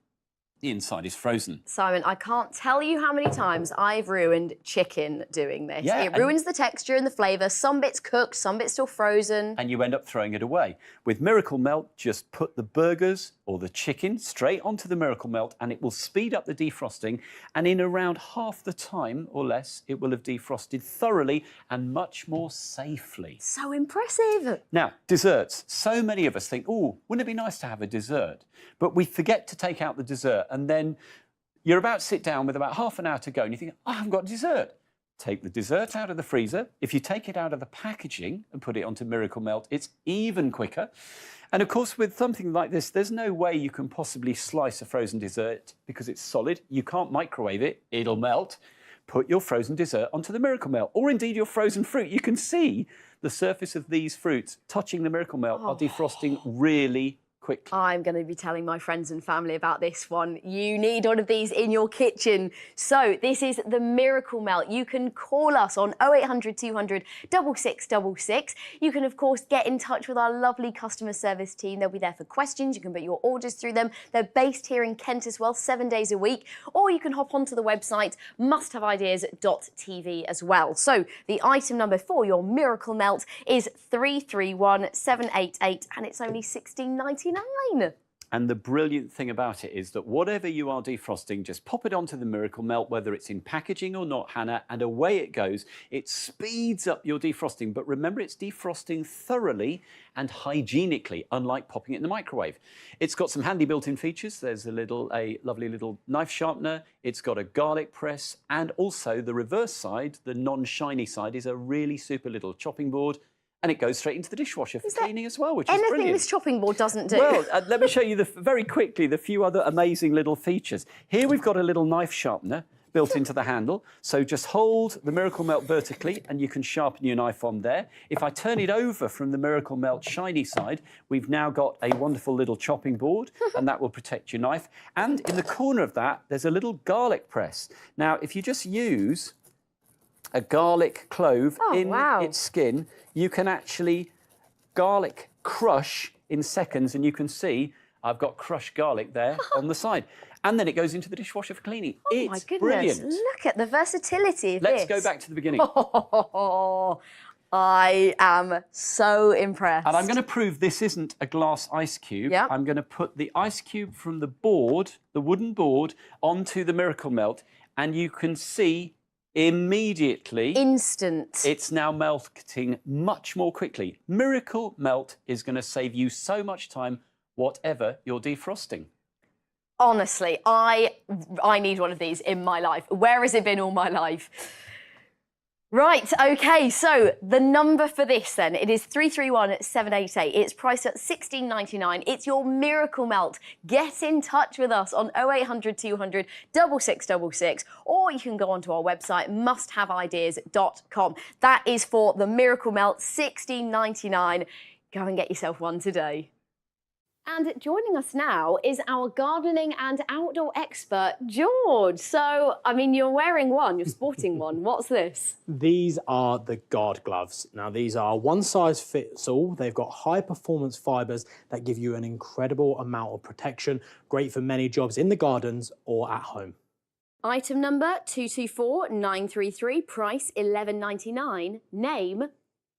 The inside is frozen. Simon, I can't tell you how many times I've ruined chicken doing this. Yeah, it ruins the texture and the flavour. Some bits cooked, some bits still frozen. And you end up throwing it away. With Miracle Melt, just put the burgers or the chicken straight onto the Miracle Melt and it will speed up the defrosting. And in around half the time or less, it will have defrosted thoroughly and much more safely. So impressive. Now, desserts. So many of us think, oh, wouldn't it be nice to have a dessert? But we forget to take out the dessert. And then you're about to sit down with about half an hour to go and you think, I haven't got dessert. take the dessert out of the freezer. If you take it out of the packaging and put it onto Miracle Melt, it's even quicker. And of course, with something like this, there's no way you can possibly slice a frozen dessert because it's solid. You can't microwave it, it'll melt. Put your frozen dessert onto the Miracle Melt, or indeed your frozen fruit. You can see the surface of these fruits touching the Miracle Melt are defrosting really quickly. I'm going to be telling my friends and family about this one. You need one of these in your kitchen. So this is the Miracle Melt. You can call us on 0800 200 6666. You can, of course, get in touch with our lovely customer service team. They'll be there for questions. You can put your orders through them. They're based here in Kent as well, 7 days a week. Or you can hop onto the website, musthaveideas.tv as well. So the item number for your Miracle Melt is 331788, and it's only £16.99. And the brilliant thing about it is that whatever you are defrosting, just pop it onto the Miracle Melt, whether it's in packaging or not, Hannah, and away it goes. It speeds up your defrosting, but remember, it's defrosting thoroughly and hygienically, unlike popping it in the microwave. It's got some handy built-in features. There's a lovely little knife sharpener. It's got a garlic press, and also the reverse side, the non-shiny side, is a really super little chopping board. And it goes straight into the dishwasher for cleaning as well, which is brilliant. Anything this chopping board doesn't do. Well, let me show you very quickly the few other amazing little features. Here we've got a little knife sharpener built into the handle. So just hold the Miracle Melt vertically and you can sharpen your knife on there. If I turn it over from the Miracle Melt shiny side, we've now got a wonderful little chopping board, and that will protect your knife. And in the corner of that, there's a little garlic press. Now, if you just use a garlic clove in its skin, you can actually garlic crush in seconds, and you can see I've got crushed garlic there on the side. And then it goes into the dishwasher for cleaning. It's my goodness, brilliant. Look at the versatility of Let's this. go back to the beginning. I am so impressed. And I'm going to prove this isn't a glass ice cube. Yep. I'm going to put the ice cube from the board, the wooden board, onto the Miracle Melt, and you can see immediately, instant, it's now melting much more quickly. Miracle Melt is going to save you so much time, whatever you're defrosting. Honestly, I need one of these in my life. Where has it been all my life? Right, OK, so the number for this then, it is 331788. It's priced at £16.99. It's your Miracle Melt. Get in touch with us on 0800 200 6666, or you can go onto our website, musthaveideas.com. That is for the Miracle Melt, £16.99. Go and get yourself one today. And joining us now is our gardening and outdoor expert, George. So, I mean, you're wearing one, you're sporting one. What's this? These are the Guard gloves. Now, these are one size fits all. They've got high performance fibres that give you an incredible amount of protection, great for many jobs in the gardens or at home. Item number 224933, price £11.99. Name,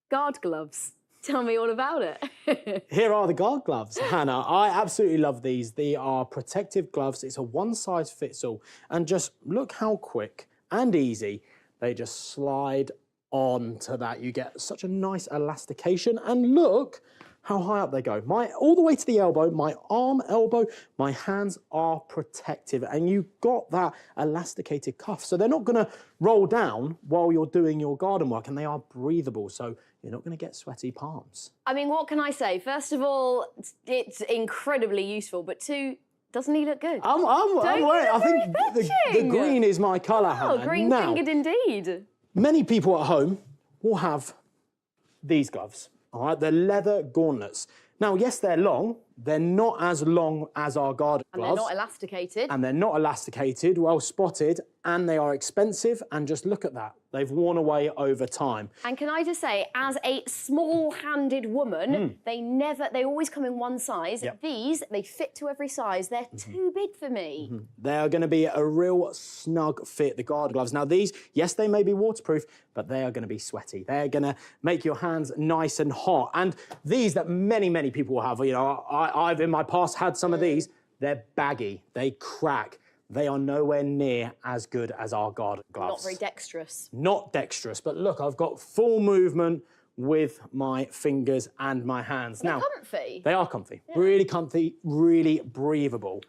Guard gloves. Tell me all about it. Here are the Guard gloves, Hannah. I absolutely love these. They are protective gloves. It's a one size fits all. And just look how quick and easy they just slide onto that. You get such a nice elastication. And look how high up they go. All the way to the elbow, my arm, elbow, my hands are protective. And you've got that elasticated cuff. So they're not going to roll down while you're doing your garden work, and they are breathable. So you're not going to get sweaty palms. I mean, what can I say? First of all, it's incredibly useful, but two, doesn't he look good? I'm wearing, I think the green is my colour, Hannah. Oh, green-fingered indeed. Many people at home will have these gloves. All right, they're leather gauntlets. Now, yes, they're long. They're not as long as our garden gloves. And they're not elasticated. And they're not elasticated, well spotted, and they are expensive. And just look at that. They've worn away over time. And can I just say, as a small-handed woman, they always come in one size. Yep. These, they fit to every size. They're too big for me. They are going to be a real snug fit, the Guard gloves. Now these, yes, they may be waterproof, but they are going to be sweaty. They're going to make your hands nice and hot. And these that many, many people will have, you know, I've in my past had some of these. They're baggy, they crack. They are nowhere near as good as our Guard gloves. Not very dexterous. Not dexterous, but look, I've got full movement with my fingers and my hands. They're now, comfy. They are comfy, really breathable.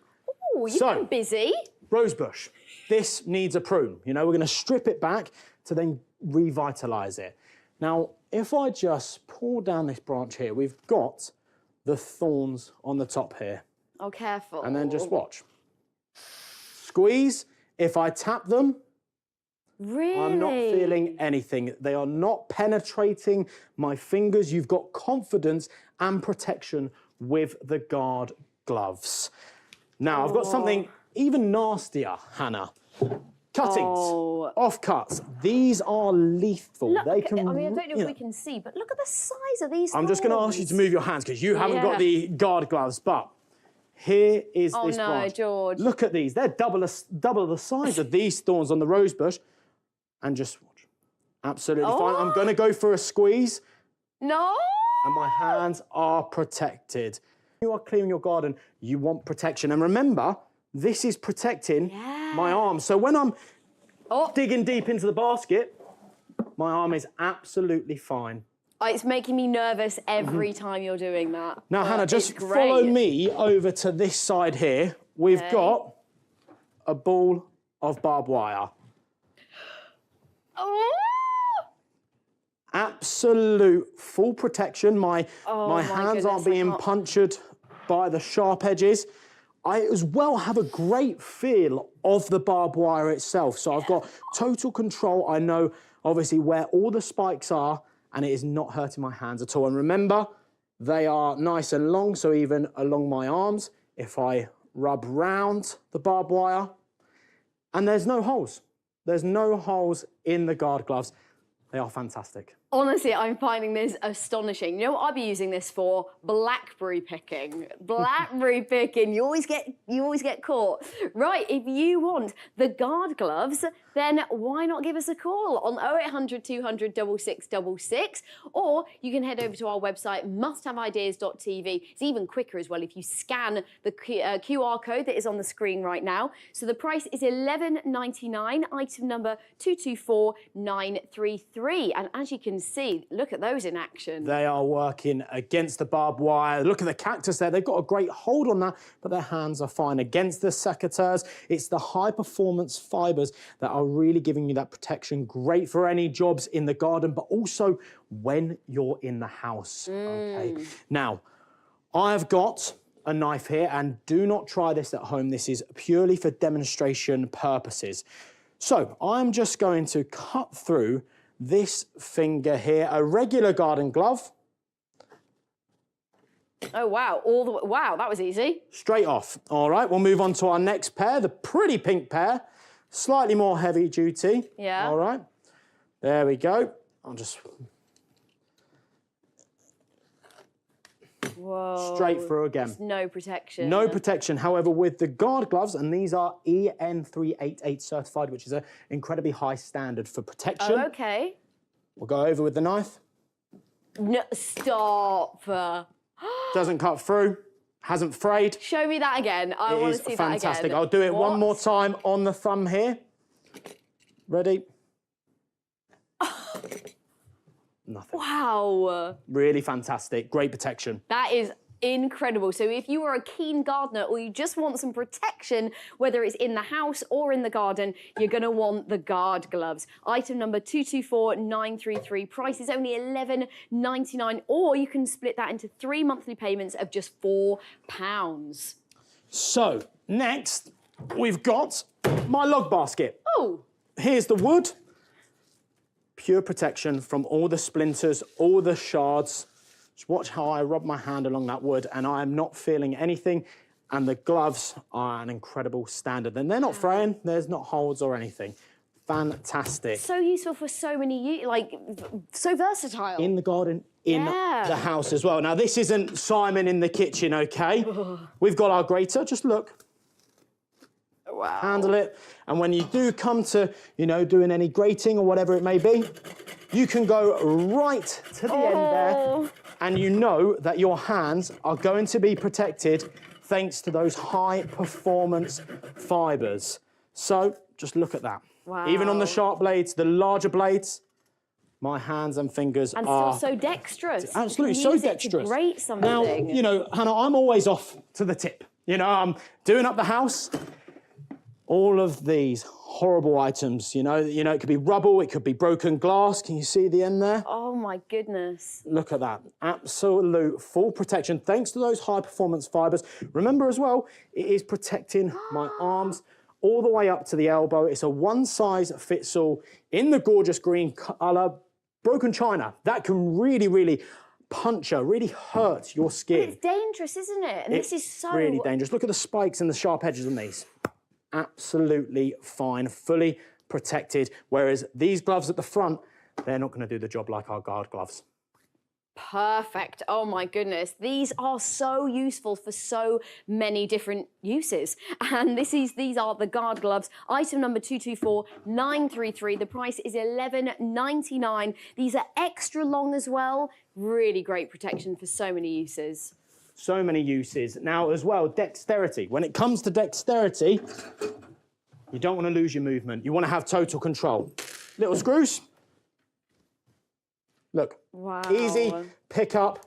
Oh, you've been busy. rosebush. This needs a prune. You know, we're going to strip it back to then revitalise it. Now, if I just pull down this branch here, we've got the thorns on the top here. Oh, careful. And then just watch. Squeeze. If I tap them, really? I'm not feeling anything. They are not penetrating my fingers. You've got confidence and protection with the guard gloves. Now, I've got something even nastier, Hannah. Cuttings, offcuts. These are lethal. Look, they can. I mean, I don't know if we can see, but look at the size of these I'm just going to ask you to move your hands because you haven't got the guard gloves. But here is this branch. George. Look at these. They're double the size of these thorns on the rosebush. And just watch. Absolutely fine. I'm going to go for a squeeze. No. And my hands are protected. You are clearing your garden. You want protection. And remember, this is protecting my arm. So when I'm digging deep into the basket, my arm is absolutely fine. It's making me nervous every time you're doing that. Now, Hannah, just follow me over to this side here. We've got a ball of barbed wire. Absolute full protection. My hands aren't being punctured by the sharp edges. I as well have a great feel of the barbed wire itself. So I've got total control. I know obviously where all the spikes are and it is not hurting my hands at all. And remember, they are nice and long, so even along my arms, if I rub round the barbed wire, and there's no holes. There's no holes in the guard gloves. They are fantastic. Honestly, I'm finding this astonishing. You know what I'd be using this for? Blackberry picking. Blackberry picking. You always get caught. Right, if you want the guard gloves, then why not give us a call on 0800 200 6666, or you can head over to our website musthaveideas.tv. It's even quicker as well if you scan the QR code that is on the screen right now. So the price is $11.99, item number 224933, and as you can see, look at those in action. They are working against the barbed wire. Look at the cactus there. They've got a great hold on that, but their hands are fine against the secateurs. It's the high-performance fibres that are really giving you that protection. Great for any jobs in the garden, but also when you're in the house. Okay. Now, I've got a knife here, and do not try this at home. This is purely for demonstration purposes. So I'm just going to cut through this finger here, a regular garden glove. Oh, wow. Wow, that was easy. Straight off. All right, we'll move on to our next pair, the pretty pink pair. Slightly more heavy duty. Yeah. All right. There we go. I'll just... Whoa. Straight through again. There's no protection. No protection. However, with the guard gloves, and these are EN388 certified, which is an incredibly high standard for protection. Oh, okay. We'll go over with the knife. No, stop. Doesn't cut through. Hasn't frayed. Show me that again. I want to see that again. Fantastic. I'll do it one more time on the thumb here. Ready? Nothing. Wow. Really fantastic. Great protection. That is incredible. So if you are a keen gardener or you just want some protection, whether it's in the house or in the garden, you're going to want the guard gloves. Item number 224933. Price is only $11.99, or you can split that into 3 monthly payments of just £4. So next, we've got my log basket. Oh. Here's the wood. Pure protection from all the splinters, all the shards. Just watch how I rub my hand along that wood and I am not feeling anything. And the gloves are an incredible standard. And they're not fraying, there's not holes or anything. Fantastic. So useful for so many, so versatile. In the garden, in the house as well. Now, this isn't Simon in the kitchen, okay? We've got our grater, just look. Wow. Handle it. And when you do come to, doing any grating or whatever it may be, you can go right to the end there, and you know that your hands are going to be protected thanks to those high performance fibres. So just look at that. Wow. Even on the sharp blades, the larger blades, my hands and fingers are... still so dexterous. Absolutely, you so use dexterous. It to grate something. Now, Hannah, I'm always off to the tip. I'm doing up the house. all of these horrible items, you know, it could be rubble, it could be broken glass. Can you see the end there? Oh my goodness. Look at that, absolute full protection thanks to those high performance fibres. Remember as well, it is protecting my arms all the way up to the elbow. It's a one size fits all in the gorgeous green colour. Broken china, that can really, really puncture, really hurt your skin. It's dangerous, isn't it? And this is so... really dangerous. Look at the spikes and the sharp edges on these. Absolutely fine, fully protected. Whereas these gloves at the front, they're not going to do the job like our guard gloves. Perfect. Oh my goodness. These are so useful for so many different uses. And these are the guard gloves. Item number 224933. The price is $11.99. These are extra long as well. Really great protection for so many uses. So many uses. Now as well, dexterity. When it comes to dexterity, you don't want to lose your movement. You want to have total control. Little screws. Look, wow. Easy, pick up,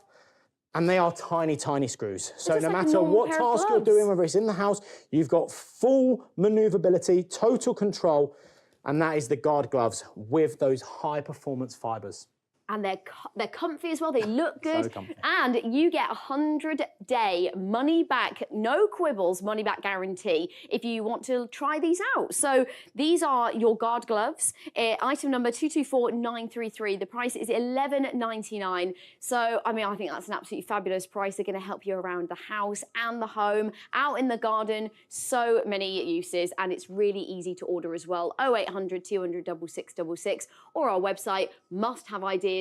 and they are tiny, tiny screws. So no like matter what task you're doing, whether it's in the house, you've got full maneuverability, total control, and that is the guard gloves with those high performance fibres. And they're comfy as well, they look good. So comfy. And you get a 100-day money back, no quibbles, money back guarantee if you want to try these out. So these are your guard gloves. Item number 224933. The price is $11.99. So, I mean, I think that's an absolutely fabulous price. They're going to help you around the house and the home, out in the garden. So many uses, and it's really easy to order as well. 0800 200 6666 or our website, musthaveideas.tv.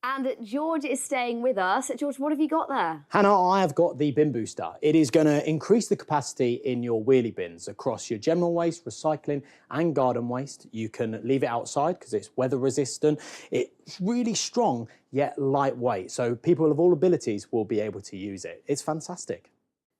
And George is staying with us. George, what have you got there? Hannah, I have got the bin booster. It is going to increase the capacity in your wheelie bins across your general waste, recycling and garden waste. You can leave it outside because it's weather resistant. It's really strong yet lightweight, so people of all abilities will be able to use it. It's fantastic.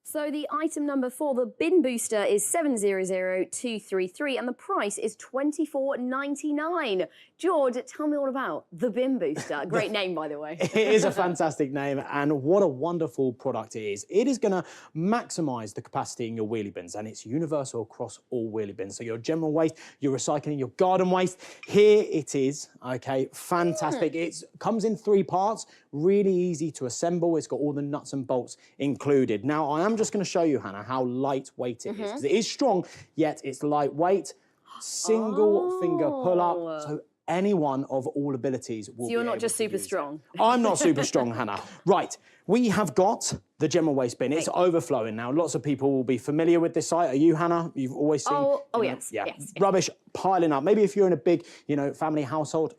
So the item number for the bin booster is 700233 and the price is $24.99. George, tell me all about the bin booster. Great name, by the way. It is a fantastic name, and what a wonderful product it is. It is going to maximise the capacity in your wheelie bins, and it's universal across all wheelie bins. So your general waste, your recycling, your garden waste. Here it is, okay, fantastic. It comes in 3 parts, really easy to assemble. It's got all the nuts and bolts included. Now, I am just going to show you, Hannah, how lightweight it is, because it is strong, yet it's lightweight. Single finger pull up, so anyone of all abilities will So you're be not able just to super use it. strong. I'm not super strong, Hannah. Right, we have got the general waste bin. It's overflowing now. Lots of people will be familiar with this site. Are you, Hannah? You've always seen... Yes, yes. Rubbish piling up. Maybe if you're in a big, family household,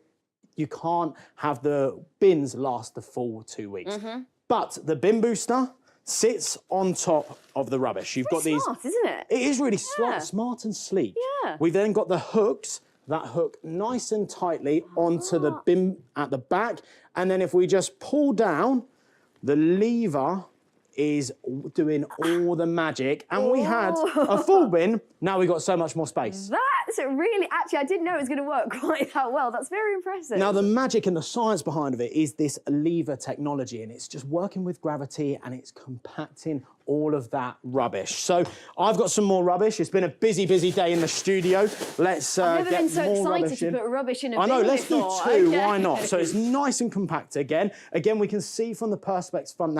you can't have the bins last the full 2 weeks. But the bin booster sits on top of the rubbish. You've got these... smart, isn't it? It is really smart and sleek. Yeah. We've then got the hooks that hook nice and tightly onto the bin at the back. And then if we just pull down, the lever is doing all the magic. And we had a full bin, now we've got so much more space. That's really, actually, I didn't know it was going to work quite that well. That's very impressive. Now, the magic and the science behind it is this lever technology, and it's just working with gravity and it's compacting all of that rubbish. So I've got some more rubbish. It's been a busy, busy day in the studio. Let's I've never get been so more excited rubbish to in. put rubbish in a I know, bin let's before. do 2, Okay. why not? So it's nice and compact again. Again, we can see from the Perspex front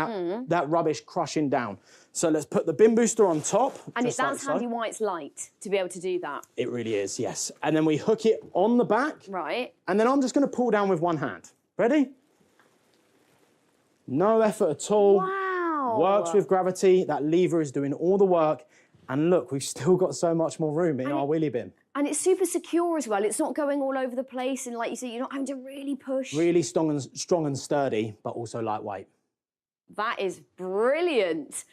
that rubbish crushing down. So let's put the bin booster on top. And just that's like handy so. why it's light, to be able to do that. It really is, yes. And then we hook it on the back. Right. And then I'm just going to pull down with one hand. Ready? No effort at all. Wow. Works with gravity. That lever is doing all the work. And look, we've still got so much more room in our wheelie bin. And it's super secure as well. It's not going all over the place. And like you said, you're not having to really push. Really strong and sturdy, but also lightweight. That is brilliant.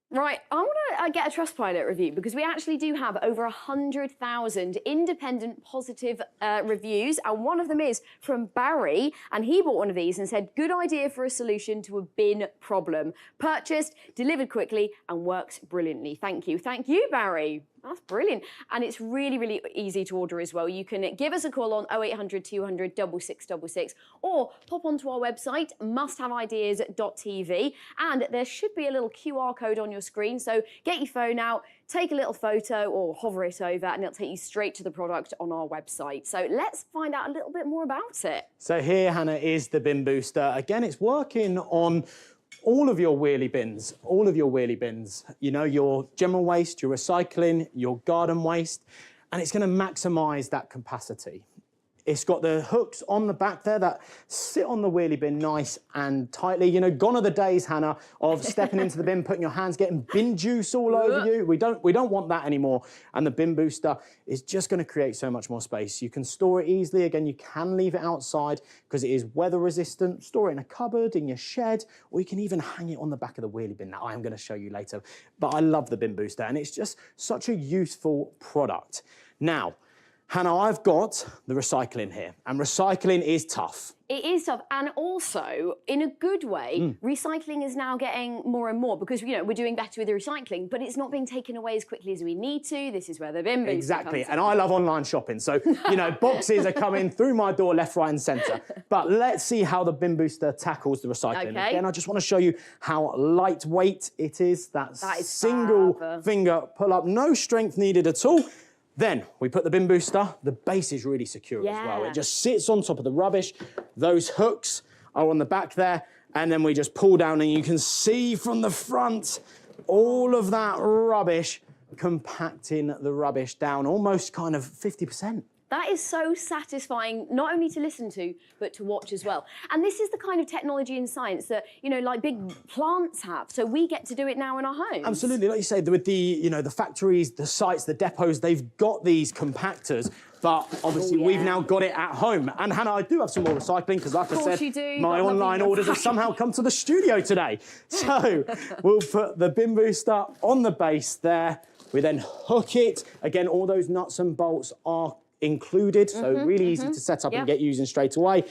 Right, I want to get a Trustpilot review because we actually do have over 100,000 independent positive reviews, and one of them is from Barry, and he bought one of these and said, good idea for a solution to a bin problem. Purchased, delivered quickly, and works brilliantly. Thank you. Thank you, Barry. That's brilliant. And it's really, really easy to order as well. You can give us a call on 0800 200 6666 or pop onto our website, musthaveideas.tv, and there should be a little QR code on your screen. So get your phone out, take a little photo or hover it over, and it'll take you straight to the product on our website. So let's find out a little bit more about it. So here, Hannah, is the bin booster. Again, it's working on all of your wheelie bins, you know, your general waste, your recycling, your garden waste, and it's going to maximise that capacity. It's got the hooks on the back there that sit on the wheelie bin nice and tightly. You know, gone are the days, Hannah, of stepping into the bin, putting your hands, getting bin juice all over you. We don't want that anymore. And the bin booster is just going to create so much more space. You can store it easily. Again, you can leave it outside because it is weather resistant. Store it in a cupboard, in your shed, or you can even hang it on the back of the wheelie bin that I am going to show you later. But I love the bin booster, and it's just such a useful product. Now, Hannah, I've got the recycling here, and recycling is tough. It is tough, and also, in a good way, recycling is now getting more and more because, you know, we're doing better with the recycling, but it's not being taken away as quickly as we need to. This is where the bin booster Exactly, comes and I love online shopping, so, you know, boxes are coming through my door left, right, and centre. But let's see how the bin booster tackles the recycling. Okay. Again, I just want to show you how lightweight it is. That is single finger pull up, no strength needed at all. Then we put the bin booster. The base is really secure as well. It just sits on top of the rubbish. Those hooks are on the back there, and then we just pull down, and you can see from the front all of that rubbish compacting the rubbish down, almost kind of 50%. That is so satisfying, not only to listen to, but to watch as well. And this is the kind of technology and science that, you know, like big plants have. So we get to do it now in our homes. Absolutely, like you say, with the, you know, the factories, the sites, the depots, they've got these compactors, but obviously we've now got it at home. And Hannah, I do have some more recycling because, like I said, my online orders have somehow come to the studio today. So we'll put the bin booster on the base there. We then hook it. Again, all those nuts and bolts are included, so really easy to set up and get using straight away.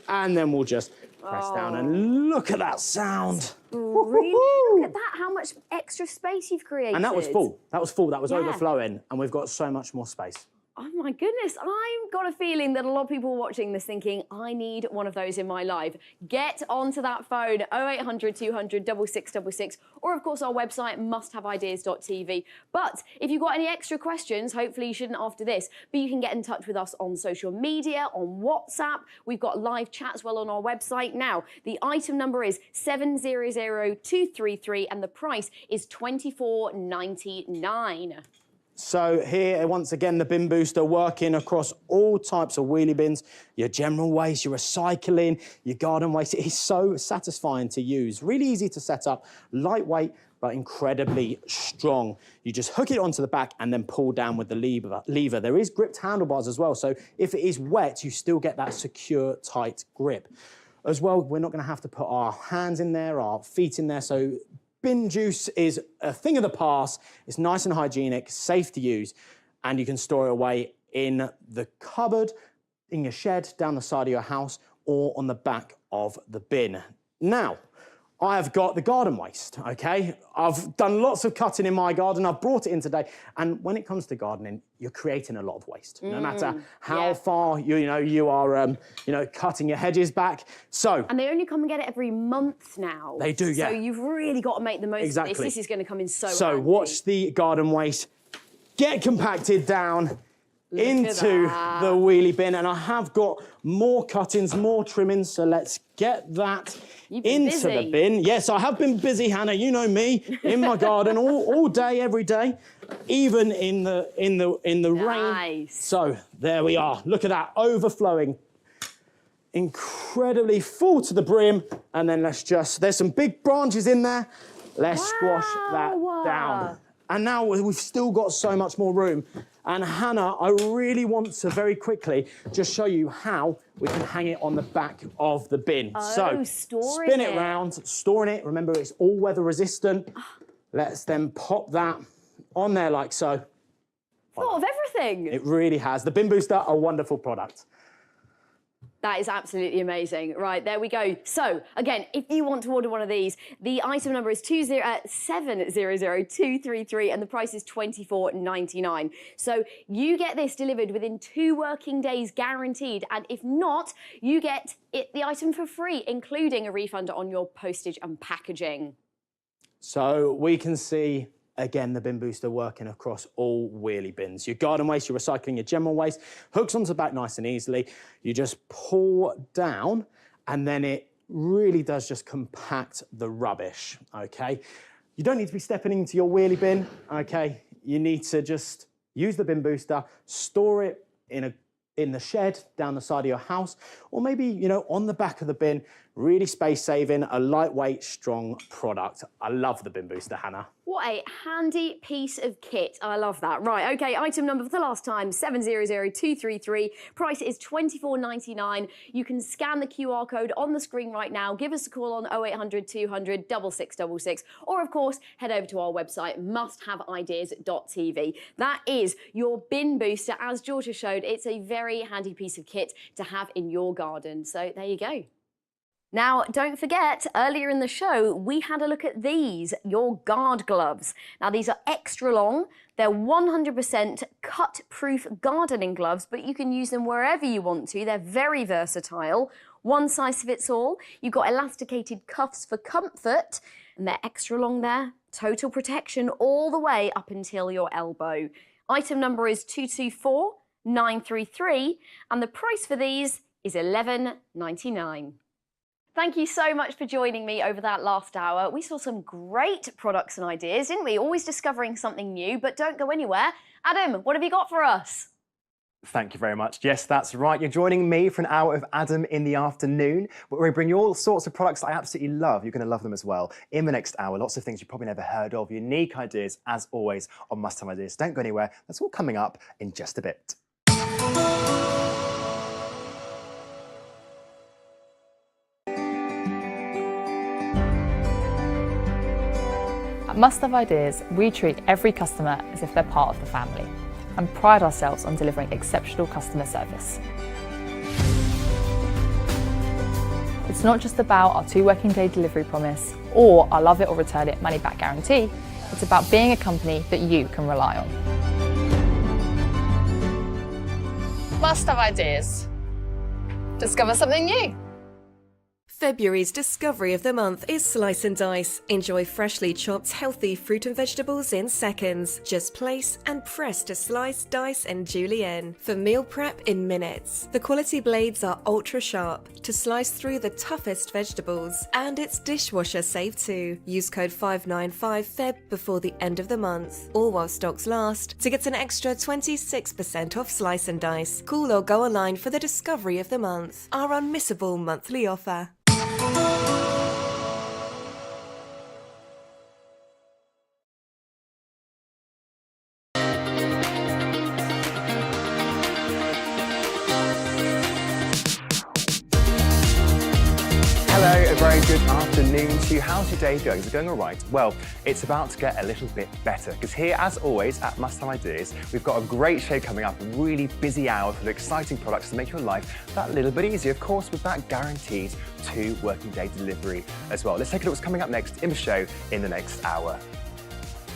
And then we'll just press down, and look at that sound. Really? Look at that, how much extra space you've created. And that was full. That was full. That was overflowing, and we've got so much more space. Oh my goodness, I've got a feeling that a lot of people watching this thinking, I need one of those in my life. Get onto that phone, 0800 200 6666, or of course our website, musthaveideas.tv. But if you've got any extra questions, hopefully you shouldn't after this, but you can get in touch with us on social media, on WhatsApp. We've got live chat as well on our website. Now, the item number is 700233 and the price is $24.99. So here, once again, the bin booster working across all types of wheelie bins, your general waste, your recycling, your garden waste. It is so satisfying to use. Really easy to set up, lightweight, but incredibly strong. You just hook it onto the back and then pull down with the lever. There is gripped handlebars as well, so if it is wet, you still get that secure, tight grip. As well, we're not gonna have to put our hands in there, our feet in there, so bin juice is a thing of the past. It's nice and hygienic, safe to use, and you can store it away in the cupboard, in your shed, down the side of your house, or on the back of the bin. Now, I have got the garden waste, okay? I've done lots of cutting in my garden. I've brought it in today. And when it comes to gardening, you're creating a lot of waste, no matter how far you are cutting your hedges back. So, and they only come and get it every month now. They do, yeah. So you've really got to make the most of this. This is going to come in so handy. Watch the garden waste get compacted down into the wheelie bin, and I have got more cuttings, more trimmings, so let's get that into the bin. Yes, I have been busy, Hannah, you know me, in my garden all day, every day, even in the rain. So there we are. Look at that, overflowing, incredibly full to the brim, and then there's some big branches in there. Let's squash that down. And now we've still got so much more room. And Hannah, I really want to very quickly just show you how we can hang it on the back of the bin. So spin it round, storing it. Remember, it's all weather resistant. Let's then pop that on there like so. Thought of everything. It really has. The bin booster, a wonderful product. That is absolutely amazing. Right, there we go. So, again, if you want to order one of these, the item number is 700233 and the price is $24.99. So you get this delivered within 2 working days guaranteed, and if not, you get the item for free, including a refund on your postage and packaging. So we can see, again, the bin booster working across all wheelie bins. Your garden waste, your recycling, your general waste, hooks onto the back nice and easily. You just pull down and then it really does just compact the rubbish, okay? You don't need to be stepping into your wheelie bin, okay? You need to just use the bin booster, store it in the shed down the side of your house, or maybe, you know, on the back of the bin. Really space saving, a lightweight, strong product. I love the bin booster, Hannah. What a handy piece of kit. I love that. Right, okay, item number for the last time, 700233. Price is $24.99. You can scan the QR code on the screen right now. Give us a call on 0800 200 6666. Or, of course, head over to our website, musthaveideas.tv. That is your bin booster. As Georgia showed, it's a very handy piece of kit to have in your garden. So there you go. Now, don't forget, earlier in the show, we had a look at these, your guard gloves. Now, these are extra long. They're 100% cut-proof gardening gloves, but you can use them wherever you want to. They're very versatile. One size fits all. You've got elasticated cuffs for comfort, and they're extra long there. Total protection all the way up until your elbow. Item number is 224933, and the price for these is $11.99. Thank you so much for joining me over that last hour. We saw some great products and ideas, didn't we? Always discovering something new, but don't go anywhere. Adam, what have you got for us? Thank you very much. Yes, that's right. You're joining me for an hour of Adam in the afternoon. We're going to bring you all sorts of products that I absolutely love. You're going to love them as well. In the next hour, lots of things you've probably never heard of, unique ideas, as always, on Must Have Ideas. Don't go anywhere. That's all coming up in just a bit. At Must Have Ideas, we treat every customer as if they're part of the family and pride ourselves on delivering exceptional customer service. It's not just about our 2 working day delivery promise or our love it or return it money back guarantee. It's about being a company that you can rely on. Must Have Ideas. Discover something new. February's discovery of the month is Slice and Dice. Enjoy freshly chopped, healthy fruit and vegetables in seconds. Just place and press to slice, dice and julienne for meal prep in minutes. The quality blades are ultra sharp to slice through the toughest vegetables, and it's dishwasher safe too. Use code 595FEB before the end of the month, all while stocks last, to get an extra 26% off Slice and Dice. Call or go online for the discovery of the month, our unmissable monthly offer. Very good afternoon to you. How's your day going? Is it going all right? Well, it's about to get a little bit better because here, as always, at Must Have Ideas, we've got a great show coming up, a really busy hour full of exciting products to make your life that little bit easier, of course, with that guaranteed 2 working day delivery as well. Let's take a look at what's coming up next in the show in the next hour.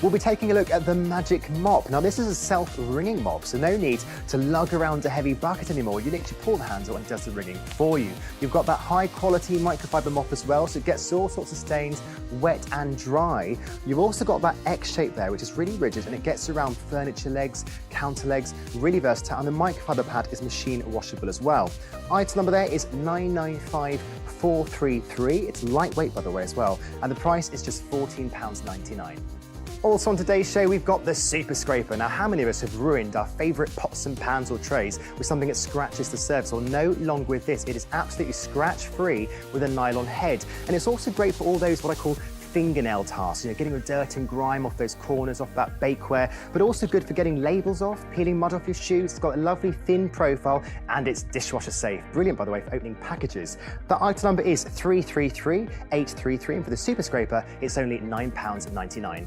We'll be taking a look at the Magic Mop. Now, this is a self-wringing mop, so no need to lug around a heavy bucket anymore. You literally pull the handle and it does the wringing for you. You've got that high-quality microfiber mop as well, so it gets all sorts of stains wet and dry. You've also got that X shape there, which is really rigid, and it gets around furniture legs, counter legs, really versatile, and the microfiber pad is machine washable as well. Item number there is 995433. It's lightweight, by the way, as well, and the price is just £14.99. Also on today's show, we've got the Super Scraper. Now, how many of us have ruined our favourite pots and pans or trays with something that scratches the surface? Well, no longer with this. It is absolutely scratch-free with a nylon head. And it's also great for all those what I call fingernail tasks, you know, getting the dirt and grime off those corners, off that bakeware, but also good for getting labels off, peeling mud off your shoes. It's got a lovely thin profile and it's dishwasher safe. Brilliant, by the way, for opening packages. The item number is 333833, and for the Super Scraper, it's only £9.99.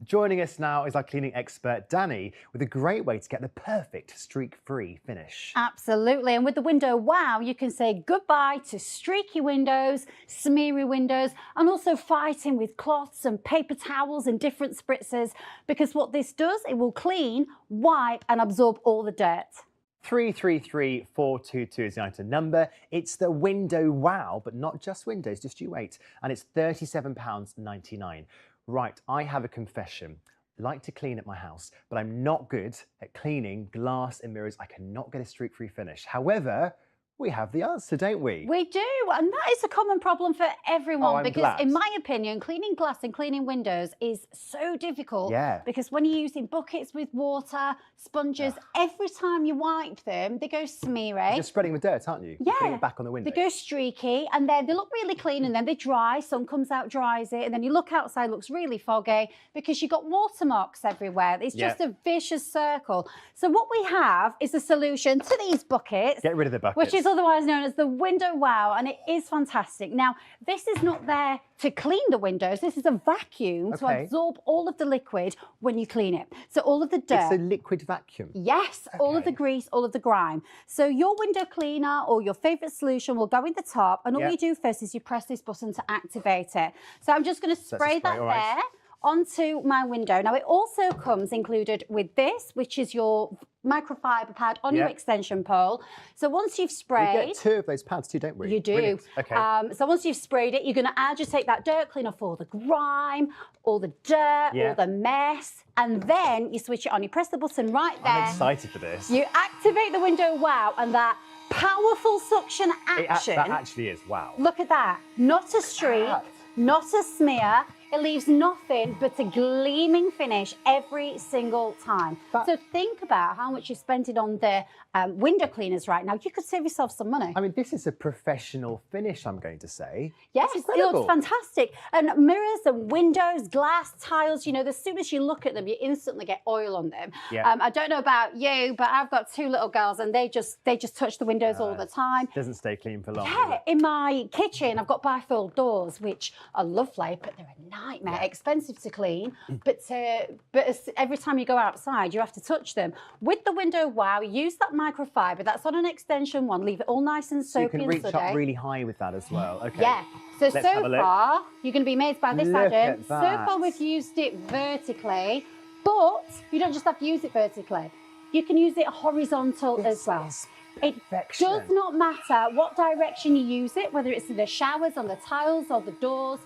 Joining us now is our cleaning expert, Danny, with a great way to get the perfect streak-free finish. Absolutely. And with the Window Wow, you can say goodbye to streaky windows, smeary windows, and also fighting with cloths and paper towels and different spritzers, because what this does, it will clean, wipe, and absorb all the dirt. 333422 is the item number. It's the Window Wow, but not just windows, just you wait. And it's £37.99. Right, I have a confession. I like to clean at my house, but I'm not good at cleaning glass and mirrors. I cannot get a streak-free finish. However, we have the answer, don't we? We do, and that is a common problem for everyone, I'm because glad. in my opinion, cleaning glass and cleaning windows is so difficult. Yeah. Because when you're using buckets with water, sponges, every time you wipe them, they go smeary. You're just spreading the dirt, aren't you? Yeah. Putting it back on the window. They go streaky, and then they look really clean, and then they dry. Sun comes out, dries it, and then you look outside, looks really foggy because you've got watermarks everywhere. It's just a vicious circle. So what we have is a solution to these buckets. Get rid of the buckets. Which is otherwise known as the Window Wow, and it is fantastic. Now, this is not there to clean the windows. This is a vacuum to absorb all of the liquid when you clean it. So all of the dirt. It's a liquid vacuum. Yes, all of the grease, all of the grime. So your window cleaner or your favourite solution will go in the top, and all you do first is you press this button to activate it. So I'm just going to spray that there onto my window. Now, it also comes included with this, which is your microfiber pad on your extension pole. So once you've sprayed... We get 2 of those pads too, don't we? You do. Brilliant. Okay. So once you've sprayed it, you're going to agitate that dirt, clean off all the grime, all the dirt, all the mess, and then you switch it on. You press the button right there. I'm excited for this. You activate the Window Wow, and that powerful suction action... That actually is, wow. Look at that. Not a streak, not a smear. It leaves nothing but a gleaming finish every single time. So think about how much you've spent it on the window cleaners right now. You could save yourself some money. I mean, this is a professional finish, I'm going to say. Yes, It's it incredible. looks fantastic. And mirrors and windows, glass, tiles, you know, as soon as you look at them, you instantly get oil on them. Yeah. I don't know about you, but I've got 2 little girls, and they just touch the windows all the time. Doesn't stay clean for long. Yeah, in my kitchen, I've got bifold doors, which are lovely, but they're a nightmare, expensive to clean. But every time you go outside, you have to touch them. With the Window Wow, use that microfiber. That's on an extension one. Leave it all nice and So you soapy can reach and suddy. up really high with that as well. Okay. Yeah. So Let's have a look. far, you're going to be amazed by this, Look Adam. at So that. far, we've used it vertically, but you don't just have to use it vertically. You can use it horizontal as well. It does not matter what direction you use it, whether it's in the showers, on the tiles, or the doors.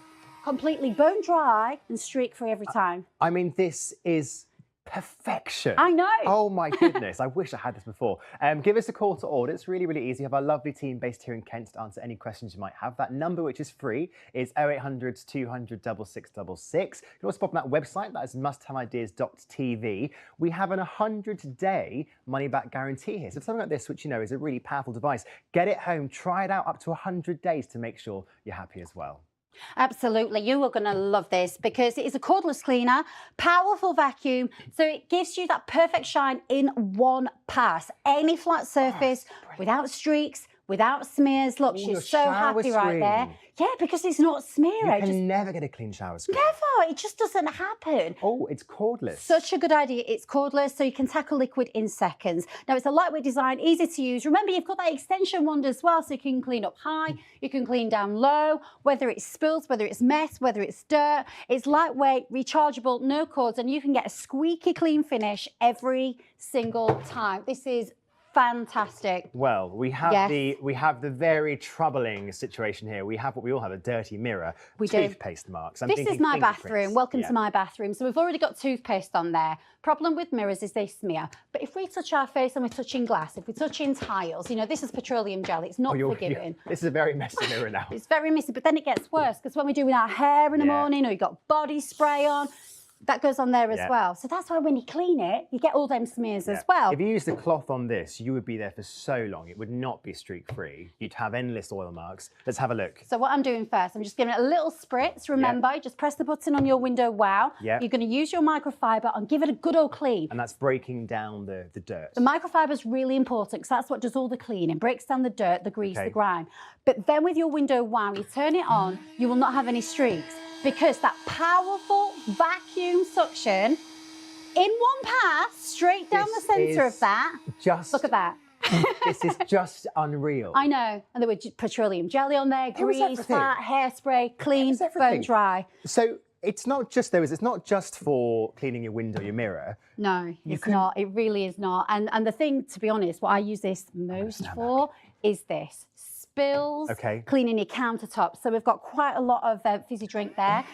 Completely bone dry and streak free every time. I mean, this is perfection. I know. Oh my goodness, I wish I had this before. Give us a call to order. It's really, really easy. We have our lovely team based here in Kent to answer any questions you might have. That number, which is free, is 0800 200 6666. You can also pop on that website. That is musthaveideas.tv. We have an 100-day money-back guarantee here. So something like this, which you know is a really powerful device, get it home, try it out up to 100 days to make sure you're happy as well. Absolutely, you are going to love this because it is a cordless cleaner, powerful vacuum, so it gives you that perfect shine in one pass. Any flat surface, without streaks, without smears. Look, Your she's so shower happy right there. screen. Yeah, because it's not smeary. You can never get a clean shower screen. Never, it just doesn't happen. Oh, it's cordless. Such a good idea. It's cordless, so you can tackle liquid in seconds. Now, it's a lightweight design, easy to use. Remember, you've got that extension wand as well, so you can clean up high, you can clean down low, whether it's spills, whether it's mess, whether it's dirt. It's lightweight, rechargeable, no cords, and you can get a squeaky clean finish every single time. This is fantastic. Well, we have Yes. the very troubling situation here. We have what we all have, a dirty mirror, We do. toothpaste marks. This is my bathroom. Welcome Yeah. to my bathroom. So we've already got toothpaste on there. Problem with mirrors is they smear. But if we touch our face and we're touching glass, if we're touching tiles, you know, this is petroleum jelly. It's not forgiving. This is a very messy mirror now. It's very messy, but then it gets worse because when we're doing our hair in the Yeah. morning or you've got body spray on, that goes on there as Yeah. well. So that's why when you clean it, you get all them smears as well. If you used a cloth on this, you would be there for so long. It would not be streak-free. You'd have endless oil marks. Let's have a look. So what I'm doing first, I'm just giving it a little spritz. Remember, you just press the button on your Window Wow. Yeah. You're going to use your microfiber and give it a good old clean. And that's breaking down the dirt. The microfiber is really important because that's what does all the cleaning, breaks down the dirt, the grease, Okay. the grime. But then with your Window Wow, you turn it on, you will not have any streaks. because that powerful vacuum suction in one pass, straight down the centre of that. Look at that. This is just unreal. I know. And there was petroleum jelly on there, grease, fat, hairspray, clean, bone dry. So it's not just it's not just for cleaning your window, your mirror. No, it's not. It really is not. And the thing, to be honest, what I use this most for is this. Spills, cleaning your countertops. So we've got quite a lot of fizzy drink there.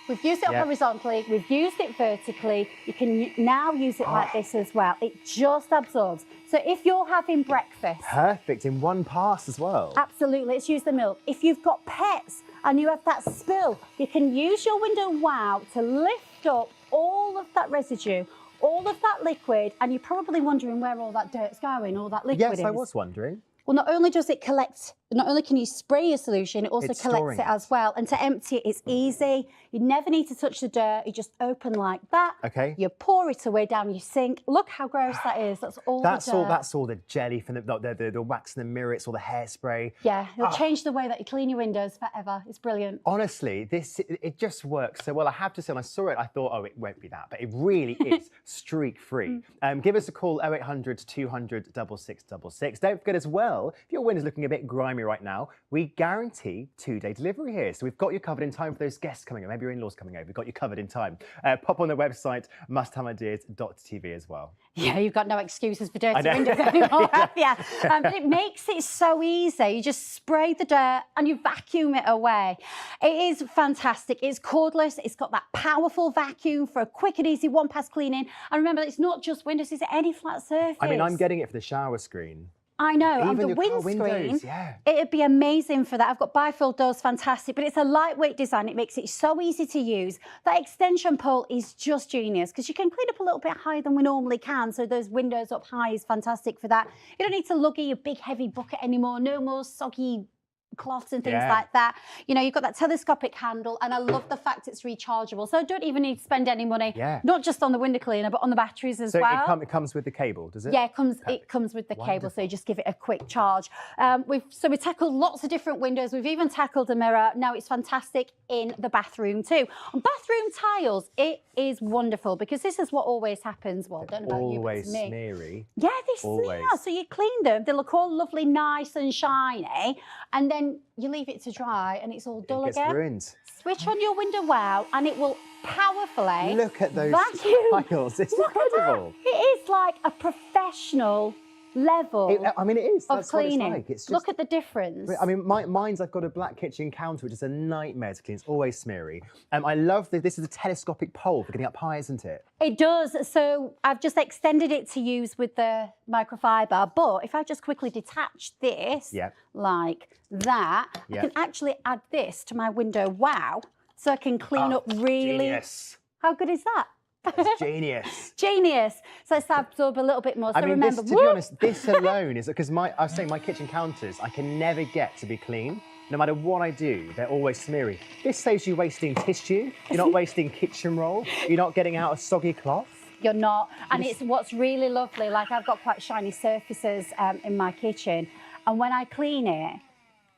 We've used it horizontally, we've used it vertically. You can now use it like this as well. It just absorbs. So if you're having breakfast. Perfect, in one pass as well. Absolutely, let's use the milk. If you've got pets and you have that spill, you can use your window wow to lift up all of that residue, all of that liquid, and you're probably wondering where all that dirt's going, all that liquid is. Yes, I was wondering. Well, not only does it collect, not only can you spray your solution, it also collects it as well. And to empty it, it's easy. You never need to touch the dirt. You just open like that. Okay. You pour it away down your sink. Look how gross that is. That's all the dirt. That's all the jelly from the wax in the mirror. It's all the hairspray. Yeah, it'll change the way that you clean your windows forever. It's brilliant. Honestly, it just works so well. I have to say, when I saw it, I thought, oh, it won't be that, but it really is streak-free. Give us a call, 0800 200 6666. Don't forget as well, if your window's looking a bit grimy right now, we guarantee 2-day delivery here. So we've got you covered in time for those guests coming over. Maybe your in-laws coming over. We've got you covered in time. Pop on the website, musthaveideas.tv as well. Yeah, you've got no excuses for dirty windows anymore, have you? But it makes it so easy. You just spray the dirt and you vacuum it away. It is fantastic. It's cordless. It's got that powerful vacuum for a quick and easy one-pass cleaning. And remember, it's not just windows, it's any flat surface. I mean, I'm getting it for the shower screen. I know, and the your car windscreen, windows, yeah. It'd be amazing for that. I've got bifold doors, fantastic, but it's a lightweight design. It makes it so easy to use. That extension pole is just genius because you can clean up a little bit higher than we normally can. So those windows up high is fantastic for that. You don't need to luggy a big heavy bucket anymore. No more soggy cloths and things like that. You know, you've got that telescopic handle, and I love the fact it's rechargeable. So I don't even need to spend any money, not just on the window cleaner, but on the batteries as well. So it comes with the cable, does it? Yeah, it comes with the cable, so you just give it a quick charge. We tackled lots of different windows. We've even tackled a mirror. Now it's fantastic in the bathroom too. On bathroom tiles, it is wonderful because this is what always happens. Well, I don't know about you, but it's me. Always smeary. Yeah, they smear. So you clean them, they look all lovely, nice and shiny, and then you leave it to dry and it's all dull It gets again. ruined. Switch on your window wow and it will powerfully Look at those vacuum. tiles. It's Look incredible. At that. It is like a professional level I mean, it is. of That's cleaning. what it's like. It's just, look at the difference. I mean, mine's, I've got a black kitchen counter, which is a nightmare to clean. It's always smeary. I love that this is a telescopic pole for getting up high, isn't it? It does. So I've just extended it to use with the microfiber. But if I just quickly detach this like that, I can actually add this to my window wow. So I can clean up really. Genius. How good is that? That's genius. Genius. So let's absorb a little bit more. So I mean, remember, to be honest, this alone is because I was saying my kitchen counters, I can never get to be clean. No matter what I do, they're always smeary. This saves you wasting tissue. You're not wasting kitchen roll. You're not getting out a soggy cloth. You're not. And it's what's really lovely. Like I've got quite shiny surfaces in my kitchen, and when I clean it,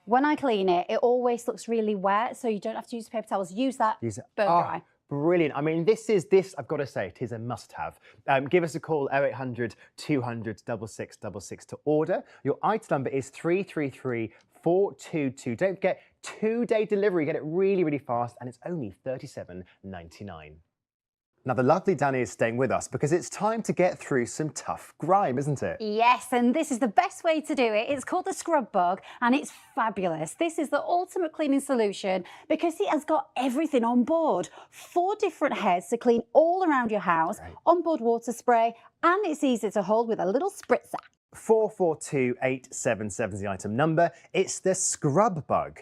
it always looks really wet. So you don't have to use paper towels. Use that bone dry. Brilliant. I mean, this, I've got to say, it is a must-have. Give us a call, 0800 200 6666 to order. Your item number is 333422. Don't forget, 2-day delivery. Get it really, really fast, and it's only $37.99. Now, the lovely Danny is staying with us because it's time to get through some tough grime, isn't it? Yes, and this is the best way to do it. It's called the Scrub Bug, and it's fabulous. This is the ultimate cleaning solution because it has got everything on board. 4 different heads to clean all around your house, onboard water spray, and it's easy to hold with a little spritzer. 442877 is the item number. It's the Scrub Bug.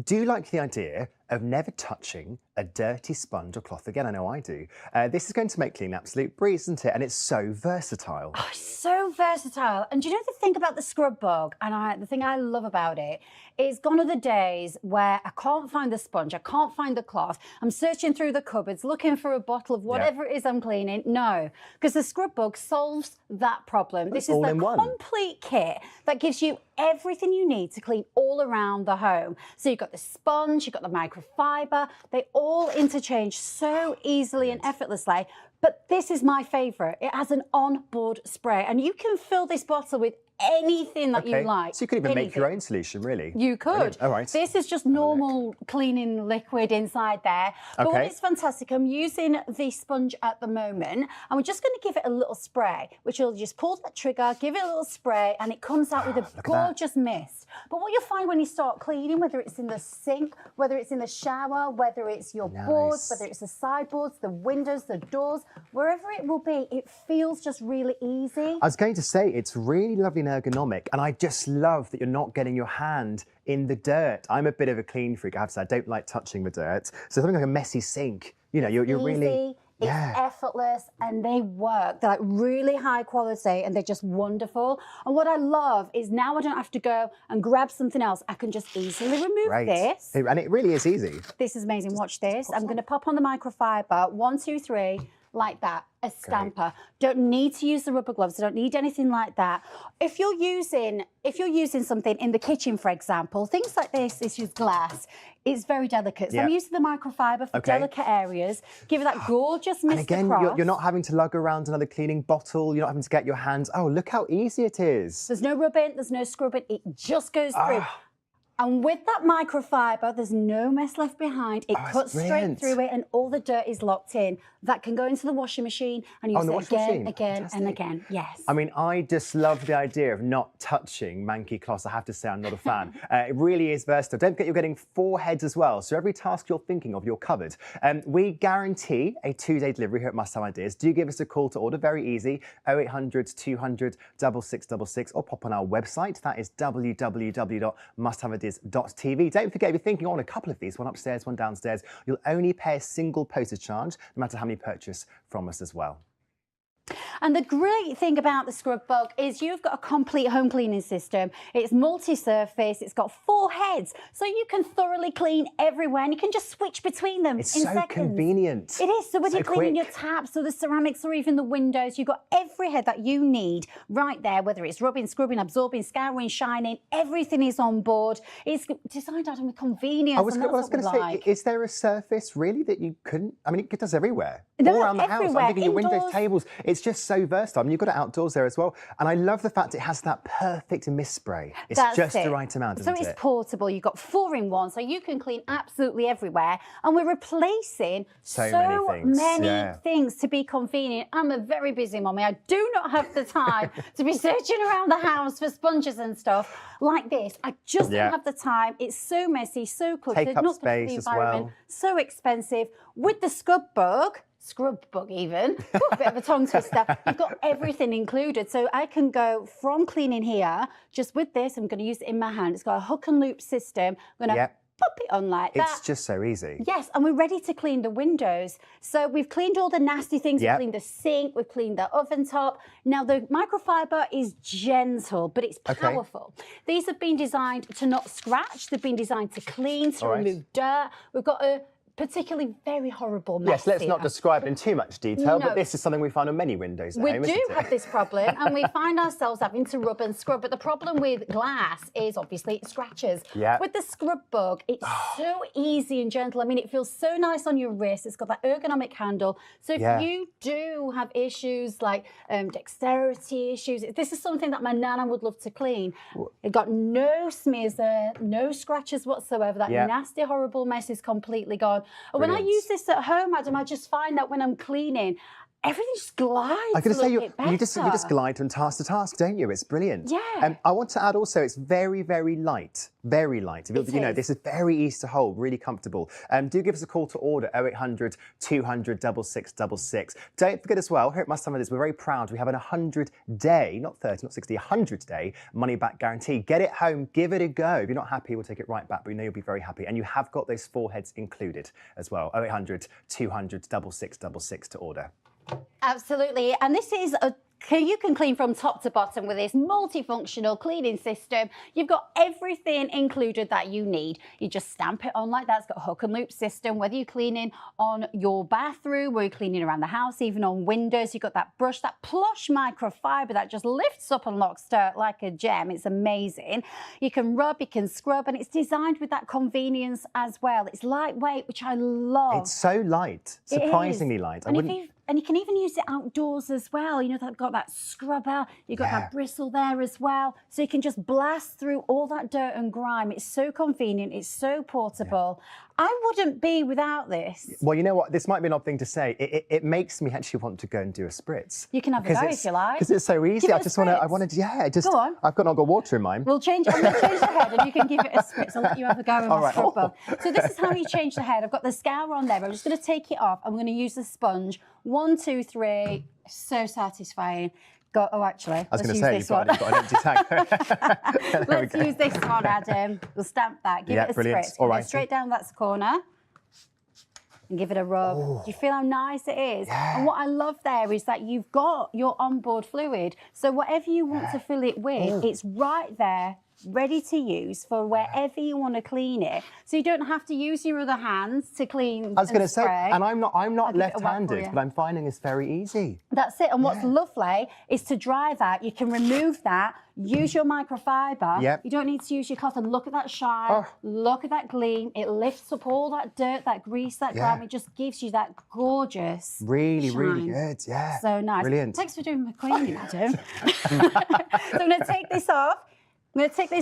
Do you like the idea of never touching a dirty sponge or cloth again? I know I do. This is going to make cleaning an absolute breeze, isn't it? And it's so versatile. Oh, so versatile. And do you know the thing about the Scrub Bug, and the thing I love about it, is gone are the days where I can't find the sponge, I can't find the cloth, I'm searching through the cupboards, looking for a bottle of whatever it is I'm cleaning. No, because the Scrub Bug solves that problem. This is the complete kit that gives you everything you need to clean all around the home. So you've got the sponge, you've got the microfiber, microfiber. They all interchange so easily and effortlessly. But this is my favourite. It has an onboard spray, and you can fill this bottle with anything that you like. So you could even make your own solution, really. You could. Brilliant. All right. This is just normal cleaning liquid inside there. But what is fantastic, I'm using the sponge at the moment, and we're just going to give it a little spray, which will just pull that trigger, give it a little spray, and it comes out with a gorgeous mist. But what you'll find when you start cleaning, whether it's in the sink, whether it's in the shower, whether it's your boards, whether it's the sideboards, the windows, the doors, wherever it will be, it feels just really easy. I was going to say, it's really lovely and ergonomic, and I just love that you're not getting your hand in the dirt. I'm a bit of a clean freak, I have to say. I don't like touching the dirt. So something like a messy sink, you know, you're really... It's effortless, and they work. They're like really high quality, and they're just wonderful. And what I love is now I don't have to go and grab something else. I can just easily remove this. And it really is easy. This is amazing. Watch this. I'm going to pop on the microfiber. 1, 2, 3. Like that, a stamper. Don't need to use the rubber gloves. I don't need anything like that. If you're using something in the kitchen, for example, things like this is just glass. It's very delicate. So I'm using the microfiber for delicate areas. Give it that gorgeous mist And again, across. you're not having to lug around another cleaning bottle. You're not having to get your hands. Oh, look how easy it is. There's no rubbing, there's no scrubbing. It just goes through. And with that microfiber, there's no mess left behind. It cuts straight through it, and all the dirt is locked in. That can go into the washing machine and use it again and again. Yes. I mean, I just love the idea of not touching Manky Kloss. I have to say, I'm not a fan. It really is versatile. Don't forget, you're getting 4 heads as well. So every task you're thinking of, you're covered. We guarantee a 2-day delivery here at Must Have Ideas. Do give us a call to order. Very easy. 0800 200 6666, or pop on our website. That is www.musthaveideas.tv. Don't forget, if you're thinking on a couple of these, one upstairs, one downstairs, you'll only pay a single postage charge, no matter how many purchase from us as well. And the great thing about the Scrub Bug is you've got a complete home cleaning system. It's multi-surface, it's got 4 heads, so you can thoroughly clean everywhere, and you can just switch between them in seconds. It's so convenient. It is. So whether you're cleaning quick. your taps or the ceramics or even the windows, you've got every head that you need right there, whether it's rubbing, scrubbing, absorbing, scouring, shining, everything is on board. It's designed out of convenience. I was going to say, is there a surface really that you couldn't? I mean, it does everywhere. No, all around the house. everywhere. I'm thinking your windows, Indoors. tables. It's just so versatile. I mean, you've got it outdoors there as well. And I love the fact it has that perfect mist spray. It's That's just it. the right amount, So isn't it's it? portable. You've got 4-in-1, so you can clean absolutely everywhere. And we're replacing So many things to be convenient. I'm a very busy mommy. I do not have the time to be searching around the house for sponges and stuff like this. I just don't have the time. It's so messy, so cluttered. Take up not good for space the as environment. well. So expensive. With the Scrub Bug even, a bit of a tongue twister, you've got everything included. So I can go from cleaning here, just with this, I'm going to use it in my hand. It's got a hook and loop system. I'm going to pop it on like that. It's just so easy. Yes, and we're ready to clean the windows. So we've cleaned all the nasty things. We've cleaned the sink, we've cleaned the oven top. Now the microfiber is gentle, but it's powerful. These have been designed to not scratch. They've been designed to clean, to remove dirt. We've got a particularly very horrible mess Yes, let's not here. describe in too much detail, No. but this is something we find on many windows at We home, do isn't it? have this problem, and we find ourselves having to rub and scrub. But the problem with glass is obviously it scratches. Yeah. With the Scrub Bug, it's so easy and gentle. I mean, it feels so nice on your wrist. It's got that ergonomic handle. So if you do have issues like dexterity issues, this is something that my nana would love to clean. It got no smears there, no scratches whatsoever. That nasty, horrible mess is completely gone. And when I use this at home, Adam, I just find that when I'm cleaning, everything just glides. I'm going to say you you just glide from task to task, don't you? It's brilliant. Yeah. I want to add also, it's very, very light. Very light. You know, this is very easy to hold, really comfortable. Do give us a call to order 0800 200 6666. Don't forget as well, here at Must Have Ideas, we're very proud. We have a 100-day, not 30, not 60, 100-day money-back guarantee. Get it home, give it a go. If you're not happy, we'll take it right back, but we know you'll be very happy. And you have got those 4 heads included as well. 0800 200 6666 to order. Absolutely. And this is a You can clean from top to bottom with this multifunctional cleaning system. You've got everything included that you need. You just stamp it on like that. It's got a hook and loop system, whether you're cleaning on your bathroom or you're cleaning around the house, even on windows. You've got that brush, that plush microfiber that just lifts up and locks dirt like a gem. It's amazing. You can rub, you can scrub, and it's designed with that convenience as well. It's lightweight, which I love. It's so light, surprisingly light. And you can even use it outdoors as well. You know, they've got that scrubber, you've got that bristle there as well. So you can just blast through all that dirt and grime. It's so convenient, it's so portable. I wouldn't be without this. Well, you know what? This might be an odd thing to say. It makes me actually want to go and do a spritz. You can have a go if you like. Because it's so easy. Go on. I've got water in mine. I'm going to change the head and you can give it a spritz. I'll let you have a go with my scrubber. So this is how you change the head. I've got the scour on there. I'm just going to take it off. I'm going to use the sponge. 1, 2, 3. So satisfying. Actually, I was going to say, you've got an empty tank. Let's use this one, Adam. We'll stamp that. Give it a spritz. All right. Straight down that corner. And give it a rub. Do you feel how nice it is? Yeah. And what I love there is that you've got your onboard fluid. So whatever you want to fill it with, it's right there, ready to use for wherever you want to clean it. So you don't have to use your other hands to clean. I was going to say, and I'm not left-handed, but I'm finding this very easy. That's it. And what's lovely is to dry that. You can remove that, use your microfiber. Yep. You don't need to use your cotton. Look at that shine. Look at that gleam. It lifts up all that dirt, that grease, that grime. It just gives you that gorgeous really shine. good. Yeah. So nice. Brilliant. Thanks for doing my cleaning, Adam. So I'm going to take this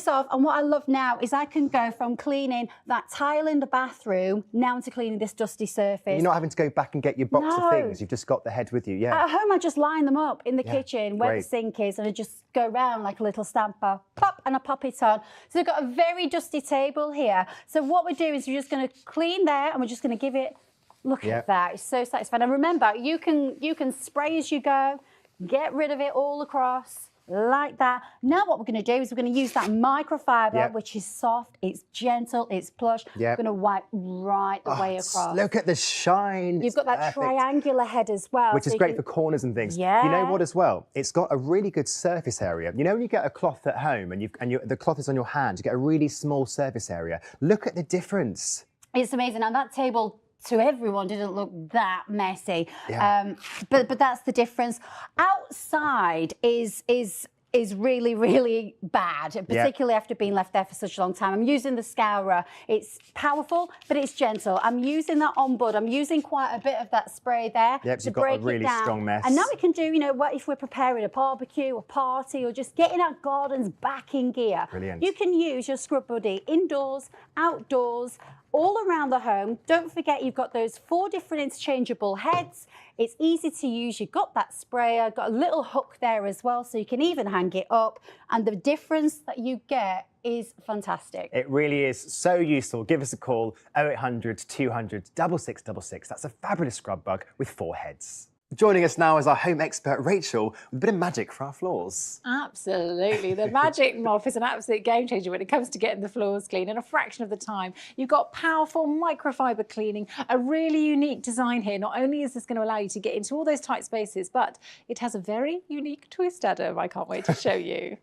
off. And what I love now is I can go from cleaning that tile in the bathroom now to cleaning this dusty surface. You're not having to go back and get your box of things. You've just got the head with you, At home, I just line them up in the kitchen where the sink is, and I just go around like a little stamper, pop, and I pop it on. So we've got a very dusty table here. So what we do is we're just going to clean there, and we're just going to give it, look at that. It's so satisfying. And remember, you can spray as you go, get rid of it all across. Like that. Now what we're going to do is we're going to use that microfiber, which is soft, it's gentle, it's plush. We're going to wipe right the way across. Look at the shine. You've got that triangular head as well. Which is great for corners and things. Yeah. You know what as well? It's got a really good surface area. You know when you get a cloth at home and the cloth is on your hand, you get a really small surface area. Look at the difference. It's amazing. And that table to everyone didn't look that messy. But that's the difference. Outside is really, really bad, particularly after being left there for such a long time. I'm using the scourer. It's powerful, but it's gentle. I'm using that onboard. I'm using quite a bit of that spray there to break it down. You've got a really strong mess. And now we can do, you know, what if we're preparing a barbecue, a party, or just getting our gardens back in gear. Brilliant. You can use your Scrub Buddy indoors, outdoors, all around the home. Don't forget you've got those 4 different interchangeable heads. It's easy to use. You've got that sprayer, got a little hook there as well, so you can even hang it up. And the difference that you get is fantastic. It really is so useful. Give us a call, 0800 200 6666. That's a fabulous scrub bug with 4 heads. Joining us now is our home expert, Rachel, with a bit of magic for our floors. Absolutely. The Magic Mop is an absolute game changer when it comes to getting the floors clean in a fraction of the time. You've got powerful microfiber cleaning, a really unique design here. Not only is this going to allow you to get into all those tight spaces, but it has a very unique twist, Adam. I can't wait to show you.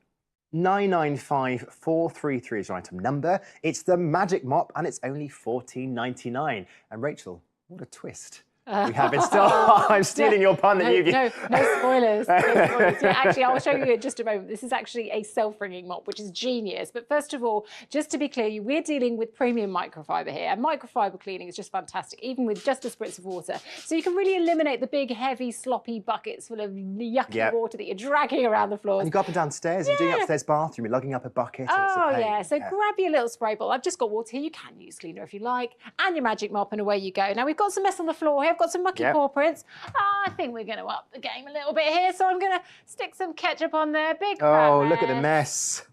995433 is your item number. It's the Magic Mop and it's only $14.99. And Rachel, what a twist. We have it still. I'm stealing your pun that you've... No spoilers. No spoilers. Yeah, actually, I'll show you in just a moment. This is actually a self-wringing mop, which is genius. But first of all, just to be clear, we're dealing with premium microfiber here. And microfiber cleaning is just fantastic, even with just a spritz of water. So you can really eliminate the big, heavy, sloppy buckets full of yucky water that you're dragging around the floors. And you go up and downstairs, you're doing upstairs bathroom, you're lugging up a bucket. Oh, yeah. So grab your little spray bottle. I've just got water here. You can use cleaner if you like. And your Magic Mop, and away you go. Now, we've got some mess on the floor here. I've got some mucky paw prints. I think we're going to up the game a little bit here, so I'm going to stick some ketchup on there. Big Oh, look at the mess.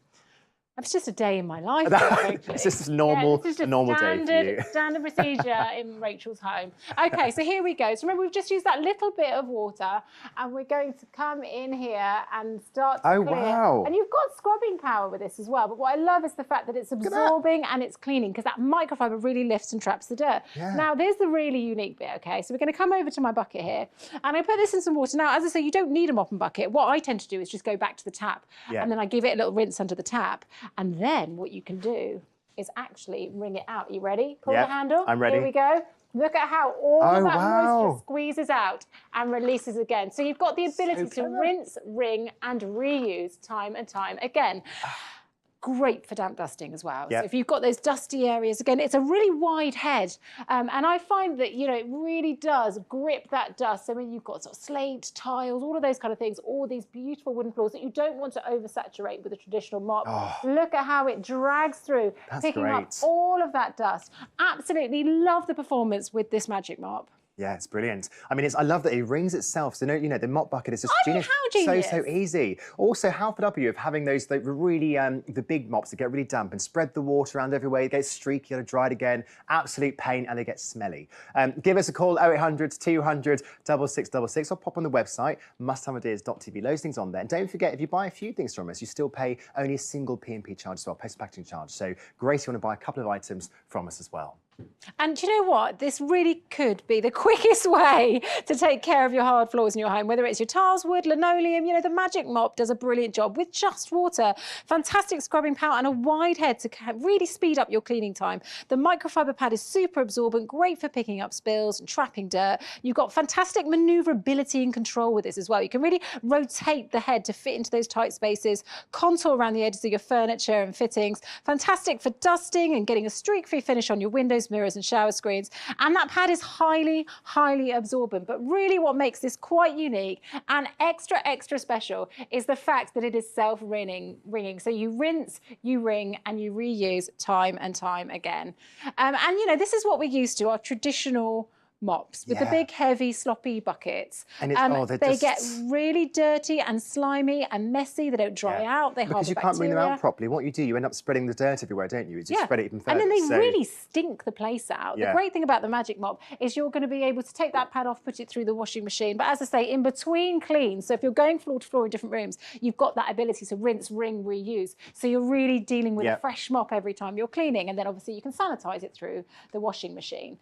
It's just a day in my life. It's just a normal day for you. Standard procedure in Rachel's home. Okay, so here we go. So remember, we've just used that little bit of water, and we're going to come in here and start to clear. Wow. And you've got scrubbing power with this as well. But what I love is the fact that it's absorbing and it's cleaning, because that microfiber really lifts and traps the dirt. Yeah. Now, there's the really unique bit, okay? So we're going to come over to my bucket here, and I put this in some water. Now, as I say, you don't need a mop and bucket. What I tend to do is just go back to the tap, and then I give it a little rinse under the tap. And then what you can do is actually wring it out. Are you ready? Pull the handle. I'm ready. Here we go. Look at how all of that moisture squeezes out and releases again. So you've got the ability to rinse, wring, and reuse time and time again. Great for damp dusting as well. So if you've got those dusty areas, again, it's a really wide head. And I find that, you know, it really does grip that dust. So when you've got sort of slate, tiles, all of those kind of things, all these beautiful wooden floors that you don't want to oversaturate with a traditional mop. Look at how it drags through, picking up all of that dust. Absolutely love the performance with this Magic Mop. Yeah, it's brilliant. I mean, I love that it rings itself. So, you know, the mop bucket is just genius. So easy. Also, how fed up are you of having those really, the big mops that get really damp and spread the water around everywhere? It gets streaky, you got to dry it again. Absolute pain, and they get smelly. Give us a call, 0800 200 6666, or pop on the website, musthaveideas.tv. Loads of things on there. And don't forget, if you buy a few things from us, you still pay only a single P&P charge as well, post packaging charge. So, great if you want to buy a couple of items from us as well. And do you know what? This really could be the quickest way to take care of your hard floors in your home, whether it's your tiles, wood, linoleum. You know, the Magic Mop does a brilliant job with just water. Fantastic scrubbing power and a wide head to really speed up your cleaning time. The microfiber pad is super absorbent, great for picking up spills and trapping dirt. You've got fantastic maneuverability and control with this as well. You can really rotate the head to fit into those tight spaces, contour around the edges of your furniture and fittings. Fantastic for dusting and getting a streak-free finish on your windows, mirrors and shower screens. And that pad is highly, highly absorbent. But really what makes this quite unique and extra special is the fact that it is self-wringing. So you rinse, you wring, and you reuse time and time again. And you know, this is what we're used to, our traditional mops with the big, heavy, sloppy buckets. And it's, they get really dirty and slimy and messy. They don't dry out. They because you can't bring them out properly. What you do, you end up spreading the dirt everywhere, don't you? You just spread it even further. And then they really stink the place out. The great thing about the Magic Mop is you're going to be able to take that pad off, put it through the washing machine. But as I say, in between cleans, so if you're going floor to floor in different rooms, you've got that ability to rinse, wring, reuse. So you're really dealing with a fresh mop every time you're cleaning. And then obviously you can sanitize it through the washing machine.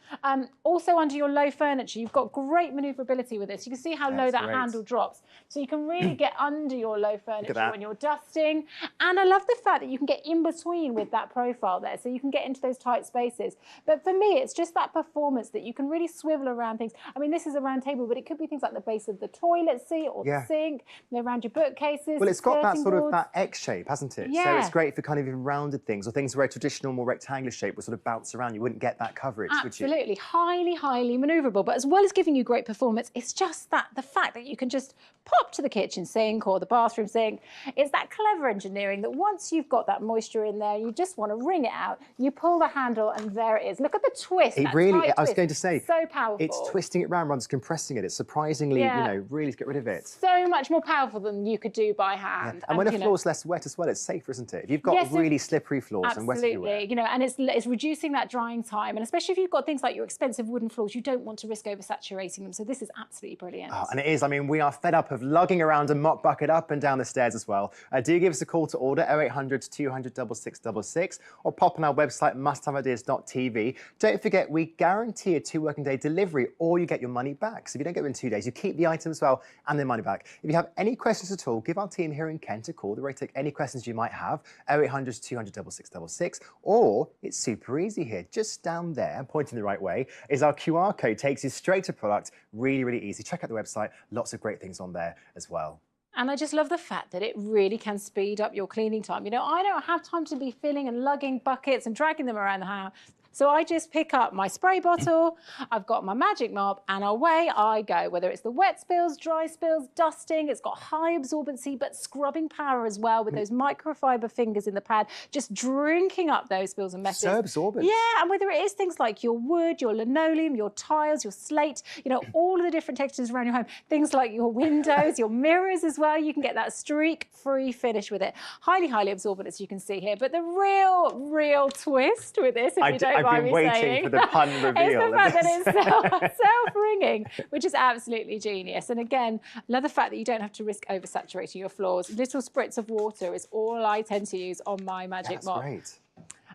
Also under your low furniture, you've got great maneuverability with this. You can see how low that handle drops. So you can really get under your low furniture when you're dusting. And I love the fact that you can get in between with that profile there. So you can get into those tight spaces. But for me, it's just that performance that you can really swivel around things. I mean, this is a round table, but it could be things like the base of the toilet seat or the sink, you know, around your bookcases. Well, it's got that sort of that X shape, hasn't it? Yeah. So it's great for kind of even rounded things or things where a traditional, more rectangular shape would sort of bounce around. You wouldn't get that coverage, would you? Absolutely. Highly, highly maneuverable. But as well as giving you great performance, it's just the fact that you can just pop to the kitchen sink or the bathroom sink. It's that clever engineering that once you've got that moisture in there, you just want to wring it out. You pull the handle and there it is. Look at the twist. It really, I was going to say, so powerful. It's twisting it round rather than compressing it. It's surprisingly, you know, really to get rid of it. So much more powerful than you could do by hand. And when a floor's less wet as well, it's safer, isn't it? If you've got really slippery floors and wet everywhere. You know, and it's reducing that drying time. And especially if you've got things like your expensive wooden floors, you don't want to risk oversaturating them. So this is absolutely brilliant. And it is. I mean, we are fed up of lugging around a mop bucket up and down the stairs as well. Do give us a call to order, 0800 200 6666, or pop on our website, musthaveideas.tv. Don't forget, we guarantee a 2 working day delivery, or you get your money back. So if you don't get it in 2 days, you keep the item as well and their money back. If you have any questions at all, give our team here in Kent a call. They're ready to take any questions you might have, 0800 200 6666, or it's super easy here. Just down there, pointing the right way, is our QR code. Takes you straight to product. Really, really easy. Check out the website. Lots of great things on there as well. And I just love the fact that it really can speed up your cleaning time. You know, I don't have time to be filling and lugging buckets and dragging them around the house. So I just pick up my spray bottle, I've got my Magic Mop, and away I go. Whether it's the wet spills, dry spills, dusting, it's got high absorbency but scrubbing power as well with those microfiber fingers in the pad, just drinking up those spills and messes. So absorbent. Yeah, and whether it is things like your wood, your linoleum, your tiles, your slate, you know, all of the different textures around your home, things like your windows, your mirrors as well, you can get that streak-free finish with it. Highly, highly absorbent, as you can see here. But the real twist with this, if you don't mind me saying, I've been waiting for the pun reveal. is the fact that it's self-ringing, which is absolutely genius. And again, love the fact that you don't have to risk oversaturating your floors. Little spritz of water is all I tend to use on my Magic Mop. Great.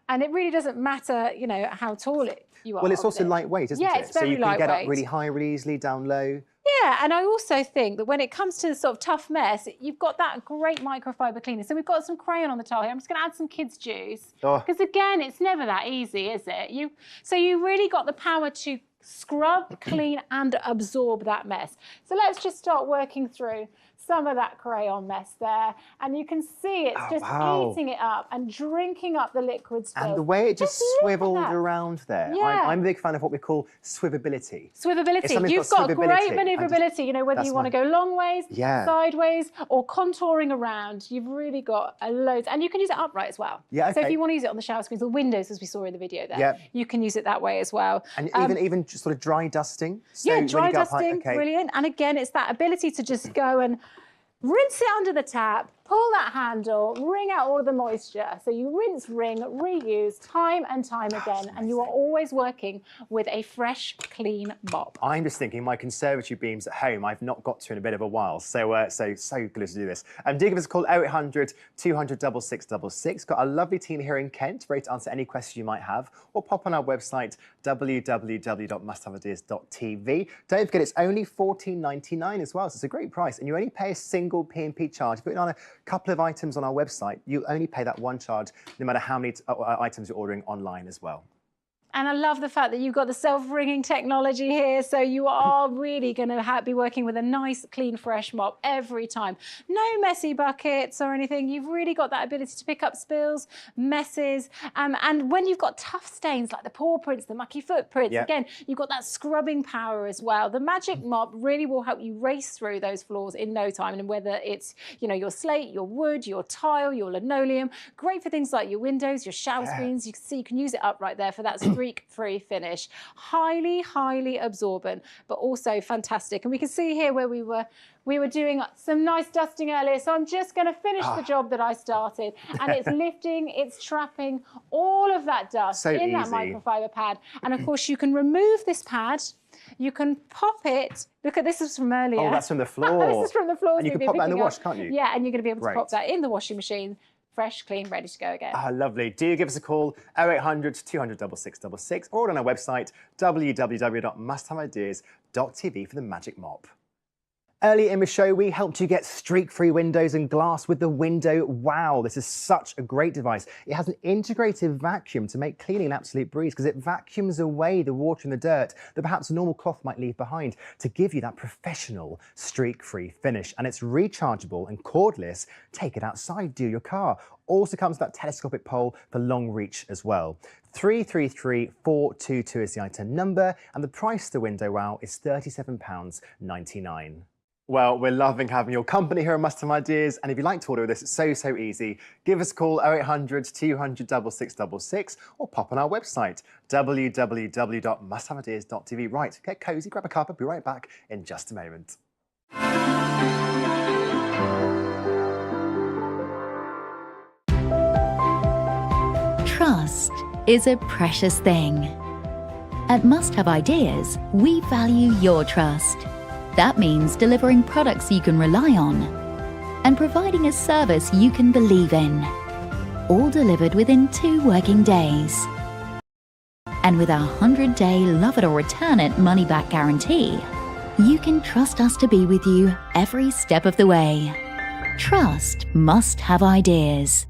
And it really doesn't matter, you know, how tall you are. Well, it's also lightweight, isn't it? Yeah, it's very lightweight. So you can get up really lightweight. high, really easily, down low. Yeah, and I also think that when it comes to the sort of tough mess, you've got that great microfiber cleaner. So we've got some crayon on the tile here. I'm just going to add some kids' juice. Because again, it's never that easy, is it? So you really got the power to scrub, clean, and absorb that mess. So let's just start working through some of that crayon mess there. And you can see it's just eating it up and drinking up the liquid spill. And the way it just swiveled around there. Yeah. I'm a big fan of what we call swivability. Swivelability. You've got great maneuverability, you know, whether you want to go long ways, sideways, or contouring around. You've really got a load. And you can use it upright as well. Yeah, So okay. if you want to use it on the shower screens or windows, as we saw in the video there, you can use it that way as well. And even just sort of dry dusting. So Yeah, when you dry go up high- dusting, brilliant. And again, it's that ability to just go and rinse it under the tap, pull that handle, wring out all of the moisture. So you rinse, wring, reuse time and time again, and you are always working with a fresh, clean mop. I'm just thinking my conservatory beams at home I've not got to in a bit of a while, so good to do this. Do give us a call 0800 200 6666. Got a lovely team here in Kent ready to answer any questions you might have, or pop on our website www.musthaveideas.tv. Don't forget it's only $14.99 as well, so it's a great price, and you only pay a single P&P charge. If you put on a couple of items on our website, you only pay that one charge no matter how many items you're ordering online as well. And I love the fact that you've got the self-wringing technology here, so you are really going to be working with a nice, clean, fresh mop every time. No messy buckets or anything. You've really got that ability to pick up spills, messes, and when you've got tough stains like the paw prints, the mucky footprints, again, you've got that scrubbing power as well. The Magic Mop really will help you race through those floors in no time, and whether it's, you know, your slate, your wood, your tile, your linoleum, great for things like your windows, your shower screens. You can see you can use it up right there for that streak-free finish. Highly, highly absorbent, but also fantastic. And we can see here where we were doing some nice dusting earlier, so I'm just going to finish the job that I started, and it's lifting, it's trapping all of that dust in that microfiber pad. And of course, you can remove this pad. You can pop it. Look at this is from earlier. Oh, that's from the floor. This is from the floor. And you so can you'll pop that in the picking wash, up- can't you? Yeah, and you're going to be able to Great. pop that in the washing machine. Fresh, clean, ready to go again. Lovely. Do give us a call 0800 200 6666 or on our website www.musthaveideas.tv for the Magic Mop. Earlier in the show, we helped you get streak-free windows and glass with the Window Wow. This is such a great device. It has an integrated vacuum to make cleaning an absolute breeze because it vacuums away the water and the dirt that perhaps a normal cloth might leave behind to give you that professional streak-free finish. And it's rechargeable and cordless. Take it outside, do your car. Also comes with that telescopic pole for long reach as well. 333422 is the item number, and the price of the Window Wow is £37.99. Well, we're loving having your company here at Must Have Ideas, and if you'd like to order with us, it's so easy. Give us a call 0800 200 6666 or pop on our website www.musthaveideas.tv. Right, get cosy, grab a cup, I'll be right back in just a moment. Trust is a precious thing. At Must Have Ideas, we value your trust. That means delivering products you can rely on and providing a service you can believe in. All delivered within 2 working days. And with our 100-day love it or return it money-back guarantee, you can trust us to be with you every step of the way. Trust Must Have Ideas.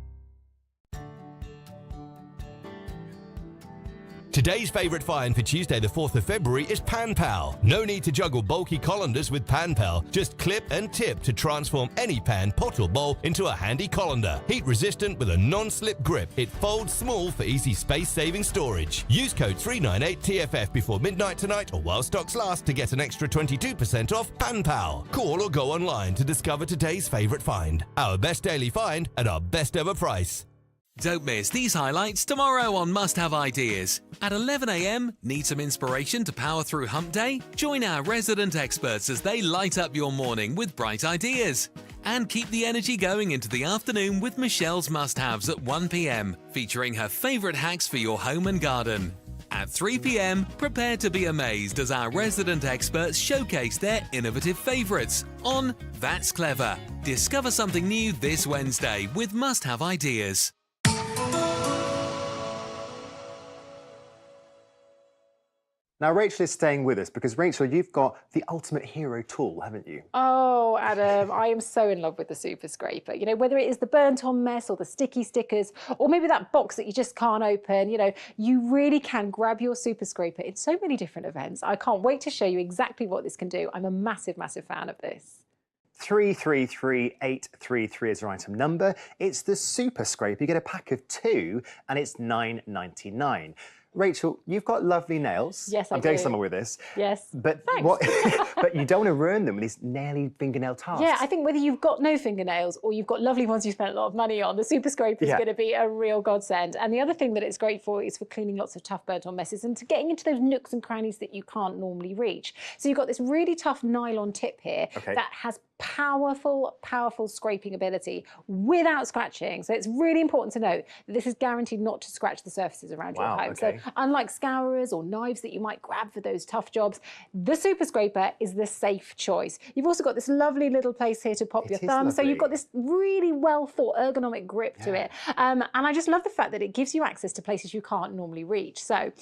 Today's favourite find for Tuesday the 4th of February is Pan Pal. No need to juggle bulky colanders with Pan Pal. Just clip and tip to transform any pan, pot or bowl into a handy colander. Heat resistant with a non-slip grip. It folds small for easy space-saving storage. Use code 398TFF before midnight tonight or while stocks last to get an extra 22% off Pan Pal. Call or go online to discover today's favourite find. Our best daily find at our best ever price. Don't miss these highlights tomorrow on Must Have Ideas. At 11 a.m, need some inspiration to power through hump day? Join our resident experts as they light up your morning with bright ideas. And keep the energy going into the afternoon with Michelle's Must Haves at 1 p.m, featuring her favourite hacks for your home and garden. At 3 p.m, prepare to be amazed as our resident experts showcase their innovative favourites on That's Clever. Discover something new this Wednesday with Must Have Ideas. Now, Rachel is staying with us because, Rachel, you've got the ultimate hero tool, haven't you? Oh, Adam, I am so in love with the Super Scraper. You know, whether it is the burnt-on mess or the sticky stickers, or maybe that box that you just can't open, you know, you really can grab your Super Scraper in so many different events. I can't wait to show you exactly what this can do. I'm a massive, massive fan of this. 333833 is our item number. It's the Super Scraper. You get a pack of 2 and it's $9.99. Rachel, you've got lovely nails. Yes, I'm going somewhere with this. Yes. But Thanks. but you don't want to ruin them with these naily fingernail tasks. Yeah, I think whether you've got no fingernails or you've got lovely ones you spent a lot of money on, the Super Scraper is going to be a real godsend. And the other thing that it's great for is for cleaning lots of tough burnt-on messes and to getting into those nooks and crannies that you can't normally reach. So you've got this really tough nylon tip here that has powerful, powerful scraping ability without scratching. So it's really important to note that this is guaranteed not to scratch the surfaces around your home. So unlike scourers or knives that you might grab for those tough jobs, the Super Scraper is the safe choice. You've also got this lovely little place here to pop your thumb. So you've got this really well thought ergonomic grip to it. And I just love the fact that it gives you access to places you can't normally reach. So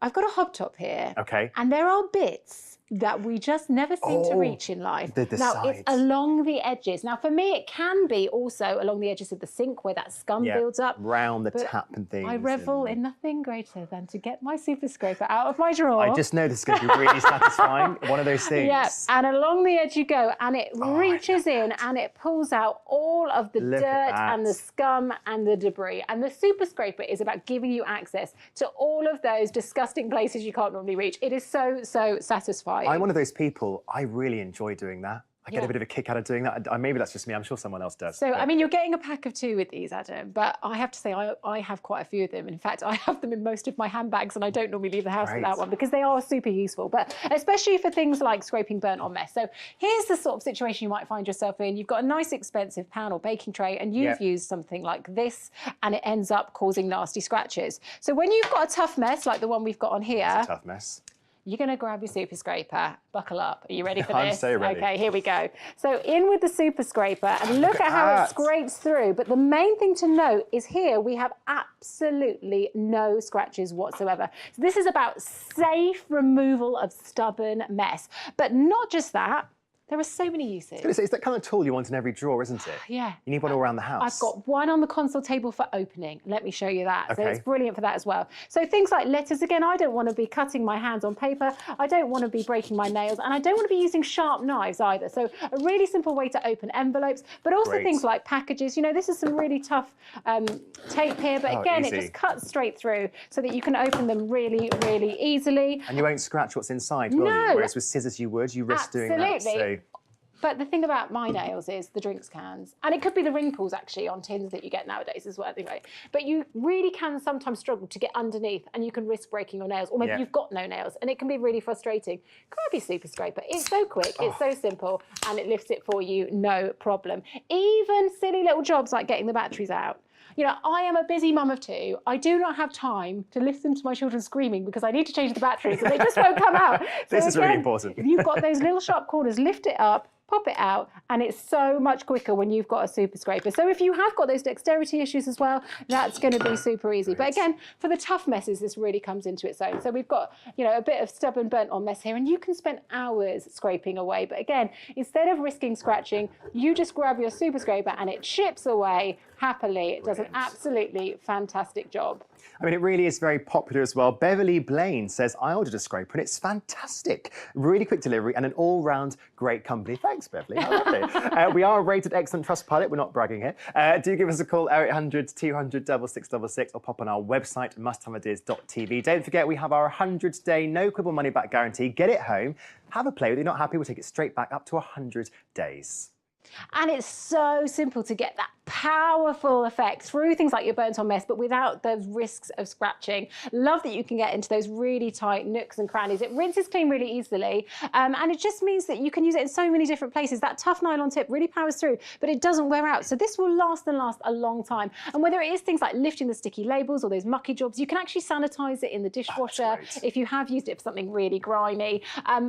I've got a hob top here. And there are bits that we just never seem to reach in life. Now, it's along the edges. Now, for me, it can be also along the edges of the sink where that scum builds up. Round the tap and things. I revel in nothing greater than to get my Super Scraper out of my drawer. I just know this is going to be really satisfying. One of those things. Yeah, and along the edge you go, and it reaches in and it pulls out all of the dirt and the scum and the debris. And the Super Scraper is about giving you access to all of those disgusting places you can't normally reach. It is so, so satisfying. I'm one of those people, I really enjoy doing that. I get a bit of a kick out of doing that. Maybe that's just me. I'm sure someone else does. So, I mean, you're getting a pack of 2 with these, Adam, but I have to say I have quite a few of them. In fact, I have them in most of my handbags and I don't normally leave the house without one because they are super useful, but especially for things like scraping burnt-on mess. So here's the sort of situation you might find yourself in. You've got a nice expensive pan or baking tray and you've used something like this and it ends up causing nasty scratches. So when you've got a tough mess like the one we've got on here. It's a tough mess. You're going to grab your Super Scraper. Buckle up. Are you ready for this? I'm so ready. Okay, here we go. So in with the Super Scraper and look at how it scrapes through. But the main thing to note is here we have absolutely no scratches whatsoever. So this is about safe removal of stubborn mess. But not just that. There are so many uses. I was going to say, it's that kind of tool you want in every drawer, isn't it? Yeah. You need one all around the house. I've got one on the console table for opening. Let me show you that. So Okay. it's brilliant for that as well. So things like letters, again, I don't want to be cutting my hands on paper. I don't want to be breaking my nails. And I don't want to be using sharp knives either. So a really simple way to open envelopes, but also things like packages. You know, this is some really tough tape here, but again, it just cuts straight through so that you can open them really, really easily. And you won't scratch what's inside, will you? Whereas with scissors you would. You risk doing that. So. But the thing about my nails is the drinks cans, and it could be the wrinkles actually on tins that you get nowadays as well, anyway. But you really can sometimes struggle to get underneath and you can risk breaking your nails, or maybe you've got no nails, and it can be really frustrating. Grab your Super Scraper. It's so quick, it's so simple, and it lifts it for you, no problem. Even silly little jobs like getting the batteries out. You know, I am a busy mum of 2. I do not have time to listen to my children screaming because I need to change the batteries and they just won't come out. This is really important. If you've got those little sharp corners, lift it up, pop it out, and it's so much quicker when you've got a Super Scraper. So if you have got those dexterity issues as well, that's going to be super easy. But again, for the tough messes, this really comes into its own. So we've got, you know, a bit of stubborn burnt-on mess here, and you can spend hours scraping away. But again, instead of risking scratching, you just grab your Super Scraper and it chips away happily. It does an absolutely fantastic job. I mean, it really is very popular as well. Beverly Blaine says, I ordered a scraper and it's fantastic. Really quick delivery and an all-round great company. Thanks, Beverly. I love it. We are rated excellent Trustpilot. We're not bragging here. Do give us a call, 0800 200 6666, or pop on our website, musthaveideas.tv. Don't forget, we have our 100-day no-quibble money-back guarantee. Get it home, have a play with it. If you're not happy, we'll take it straight back up to 100 days. And it's so simple to get that powerful effect through things like your burnt on mess, but without those risks of scratching. Love that you can get into those really tight nooks and crannies. It rinses clean really easily, and it just means that you can use it in so many different places. That tough nylon tip really powers through, but it doesn't wear out. So this will last and last a long time. And whether it is things like lifting the sticky labels or those mucky jobs, you can actually sanitize it in the dishwasher if you have used it for something really grimy.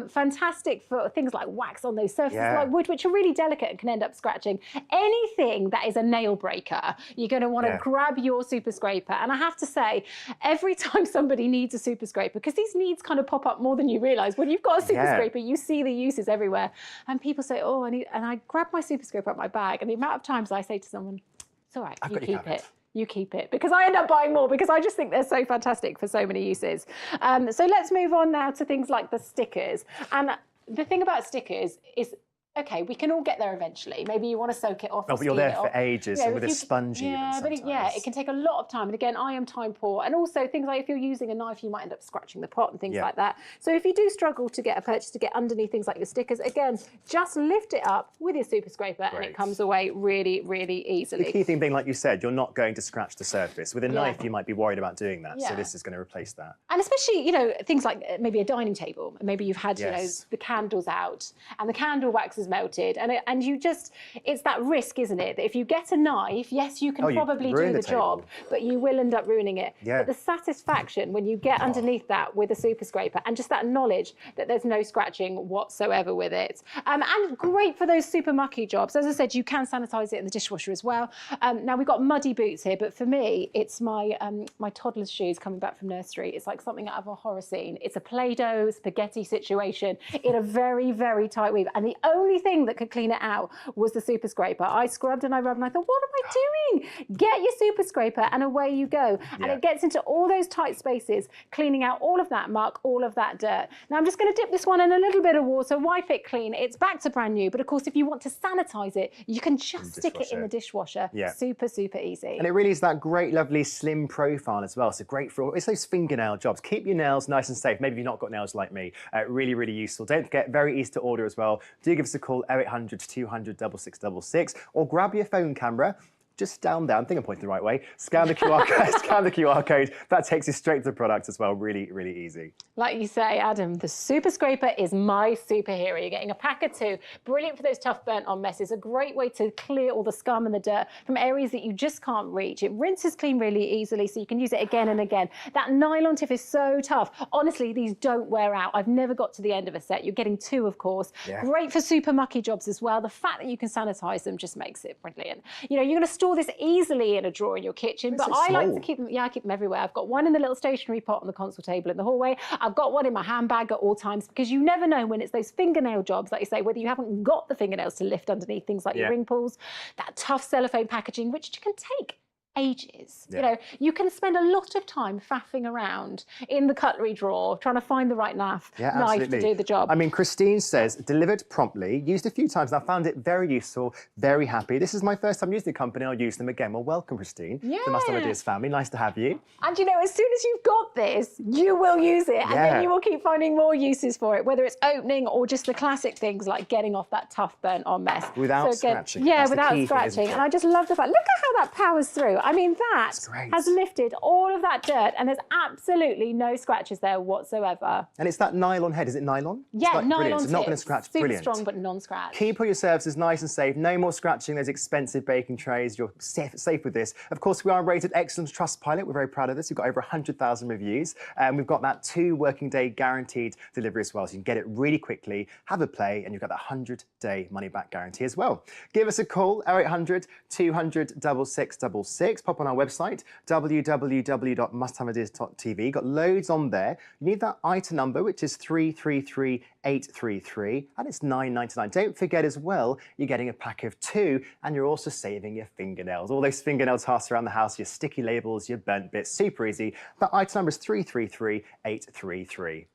Fantastic for things like wax on those surfaces like wood, which are really delicate and can end up scratching. Anything that is a nail breaker, you're going to want to grab your super scraper. And I have to say, every time somebody needs a super scraper, because these needs kind of pop up more than you realise, when you've got a super scraper, you see the uses everywhere. And people say, oh, and I grab my super scraper out my bag, and the amount of times I say to someone, it's all right, you keep it. You keep it, because I end up buying more because I just think they're so fantastic for so many uses. So let's move on now to things like the stickers. And the thing about stickers is, okay, we can all get there eventually. Maybe you want to soak it off. Oh, but you're there for ages, and with a sponge even sometimes. It can take a lot of time. And again, I am time poor. And also things like if you're using a knife, you might end up scratching the pot and things like that. So if you do struggle to get a purchase to get underneath things like your stickers, again, just lift it up with your super scraper and it comes away really, really easily. The key thing being, like you said, you're not going to scratch the surface. With a knife, you might be worried about doing that. So this is going to replace that. And especially, you know, things like maybe a dining table. Maybe you've had, you know, the candles out and the candle wax is melted. And you just, it's that risk, isn't it? That if you get a knife, yes, you can probably do the job, but you will end up ruining it. But the satisfaction when you get underneath that with a super scraper and just that knowledge that there's no scratching whatsoever with it. And great for those super mucky jobs. As I said, you can sanitize it in the dishwasher as well. Now we've got muddy boots here, but for me, it's my my toddler's shoes coming back from nursery. It's like something out of a horror scene. It's a Play-Doh spaghetti situation in a very, very tight weave. And the only thing that could clean it out was the super scraper. I scrubbed and I rubbed and I thought, what am I doing? Get your super scraper and away you go. And it gets into all those tight spaces, cleaning out all of that muck, all of that dirt. Now I'm just going to dip this one in a little bit of water, wipe it clean. It's back to brand new. But of course, if you want to sanitize it, you can just stick it in the dishwasher. Super, super easy. And it really is that great, lovely, slim profile as well. So great for all, it's those fingernail jobs. Keep your nails nice and safe. Maybe you've not got nails like me. Really, really useful. Don't forget, very easy to order as well. Do give us a call, 0800 200 6666, or grab your phone camera. Just down there, I think I'm pointing the right way. Scan the QR code, scan the QR code. That takes you straight to the product as well. Really, really easy. Like you say, Adam, the super scraper is my superhero. You're getting a pack of two. Brilliant for those tough burnt on messes. A great way to clear all the scum and the dirt from areas that you just can't reach. It rinses clean really easily, so you can use it again and again. That nylon tip is so tough. Honestly, these don't wear out. I've never got to the end of a set. You're getting two, of course. Great for super mucky jobs as well. The fact that you can sanitize them just makes it brilliant. You know, you're going to store this easily in a drawer in your kitchen, but I like to keep them, I keep them everywhere. I've got one in the little stationery pot on the console table in the hallway. I've got one in my handbag at all times, because you never know when it's those fingernail jobs, like you say, whether you haven't got the fingernails to lift underneath things like your ring pulls, that tough cellophane packaging, which can take ages. You know, you can spend a lot of time faffing around in the cutlery drawer trying to find the right knife to do the job. I mean, Christine says, delivered promptly, used a few times, and I found it very useful, very happy. This is my first time using the company. I'll use them again. Well, welcome, Christine, to the Must Have Ideas family. Nice to have you. And you know, as soon as you've got this, you will use it, and then you will keep finding more uses for it, whether it's opening or just the classic things like getting off that tough burnt on mess. Without scratching. Without scratching. And I just love the fact, look at how that powers through. I mean, that has lifted all of that dirt, and there's absolutely no scratches there whatsoever. And it's that nylon head. Is it nylon? Yeah, nylon. It's not going to scratch. Super Brilliant. strong, but non-scratch. Keep all your surfaces nice and safe. No more scratching those expensive baking trays. You're safe with this. Of course, we are rated excellent Trustpilot. We're very proud of this. We've got over 100,000 reviews. And we've got that 2 working day guaranteed delivery as well. So you can get it really quickly, have a play, and you've got that 100-day money-back guarantee as well. Give us a call, 0800 200 6666. 6, pop on our website, www.musthaveideas.tv. Got loads on there. You need that item number, which is 333833, and it's £9.99. Don't forget as well, you're getting a pack of 2, and you're also saving your fingernails. All those fingernail tasks around the house, your sticky labels, your burnt bits, super easy. That item number is 333833.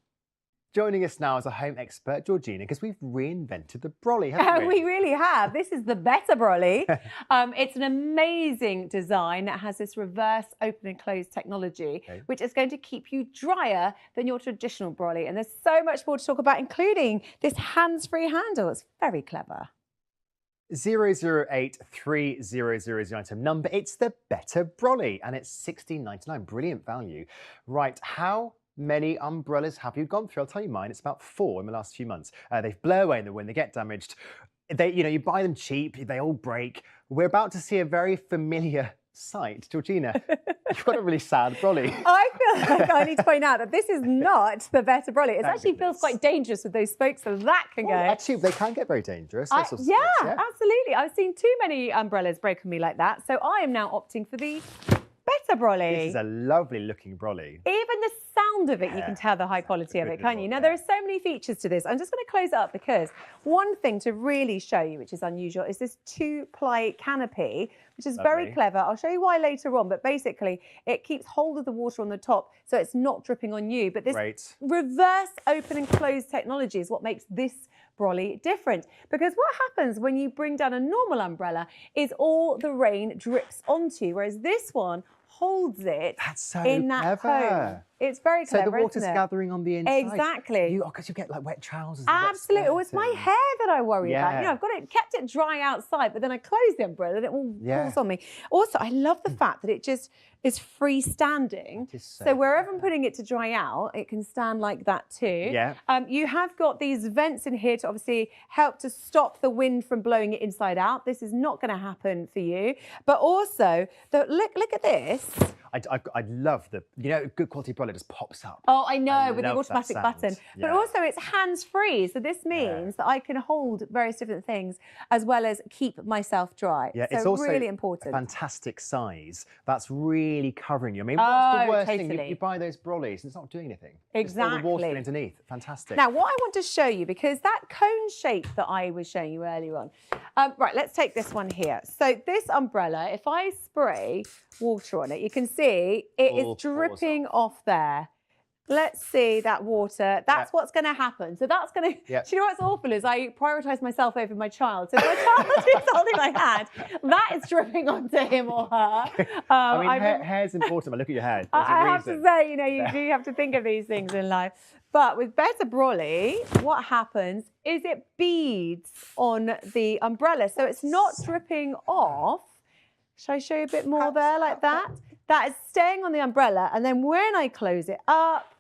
Joining us now is a home expert, Georgina, because we've reinvented the brolly, haven't we? We really have. This is the Better Brolly. It's an amazing design that has this reverse open and close technology, which is going to keep you drier than your traditional brolly. And there's so much more to talk about, including this hands-free handle. It's very clever. 0083000 is the item number. It's the Better Brolly, and it's £16.99. Brilliant value. Right, how many umbrellas have you gone through? I'll tell you mine. It's about 4 in the last few months. They blow away in the wind, they get damaged. You buy them cheap, they all break. We're about to see a very familiar sight. Georgina, you've got a really sad brolly. I feel like I need to point out that this is not the Better Brolly. It actually feels quite dangerous with those spokes, so that can go. Actually, they can get very dangerous. Yeah, absolutely. I've seen too many umbrellas break on me like that, so I am now opting for the Better Brolly. This is a lovely looking brolly. Even the sound of it, you can tell the high quality of it, can't you? Now, there are so many features to this. I'm just going to close it up because one thing to really show you, which is unusual, is this 2-ply canopy, which is very clever. I'll show you why later on, but basically it keeps hold of the water on the top so it's not dripping on you. But this reverse open and close technology is what makes this brolly different, because what happens when you bring down a normal umbrella is all the rain drips onto you, whereas this one holds it in that cone. It's very clever. So the water's gathering on the inside. Exactly. Because you get like wet trousers. Absolutely. Oh, it's my hair that I worry about. Yeah. I've kept it dry outside, but then I close the umbrella and it all falls on me. Also, I love the fact that it just is freestanding. So wherever I'm putting it to dry out, it can stand like that too. Yeah. You have got these vents in here to obviously help to stop the wind from blowing it inside out. This is not going to happen for you. But also, look at this. I love the, good quality brolly just pops up. Oh, I know, with the automatic button. But Yeah. also it's hands-free. So this means that I can hold various different things as well as keep myself dry. Yeah, so it's also really a important. fantastic size. That's really covering you. I mean, what's the worst thing? totally. You buy those brollies and it's not doing anything. Exactly. Just all the water underneath. Fantastic. Now, what I want to show you, because that cone shape that I was showing you earlier on. Right, let's take this one here. So this umbrella, if I spray water on it, you can see it is dripping off there. Let's see that water. That's what's going to happen. So that's going to, do you know what's awful is I prioritise myself over my child. So if my child is holding my hand, that is dripping onto him or her. I mean, hair's important, but look at your hair. I have to say, you do have to think of these things in life. But with Better Brolly, what happens is it beads on the umbrella. So it's not dripping off. Shall I show you a bit more there like that? That is staying on the umbrella. And then when I close it up,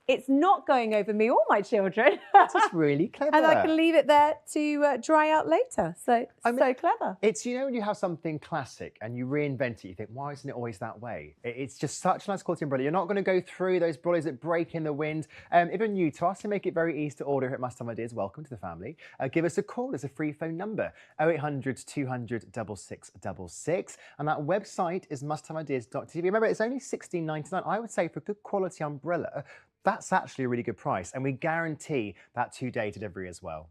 it's not going over me or my children. That's really clever. And I can leave it there to dry out later. So, so clever. It's, when you have something classic and you reinvent it, you think, why isn't it always that way? It's just such a nice quality umbrella. You're not going to go through those brollies that break in the wind. If you're new to us, to make it very easy to order here at Must Have Ideas, welcome to the family. Give us a call. There's a free phone number, 0800 200 6666. And that website is musthaveideas.tv. Remember, it's only $16.99. I would say for a good quality umbrella, that's actually a really good price, and we guarantee that 2-day delivery as well.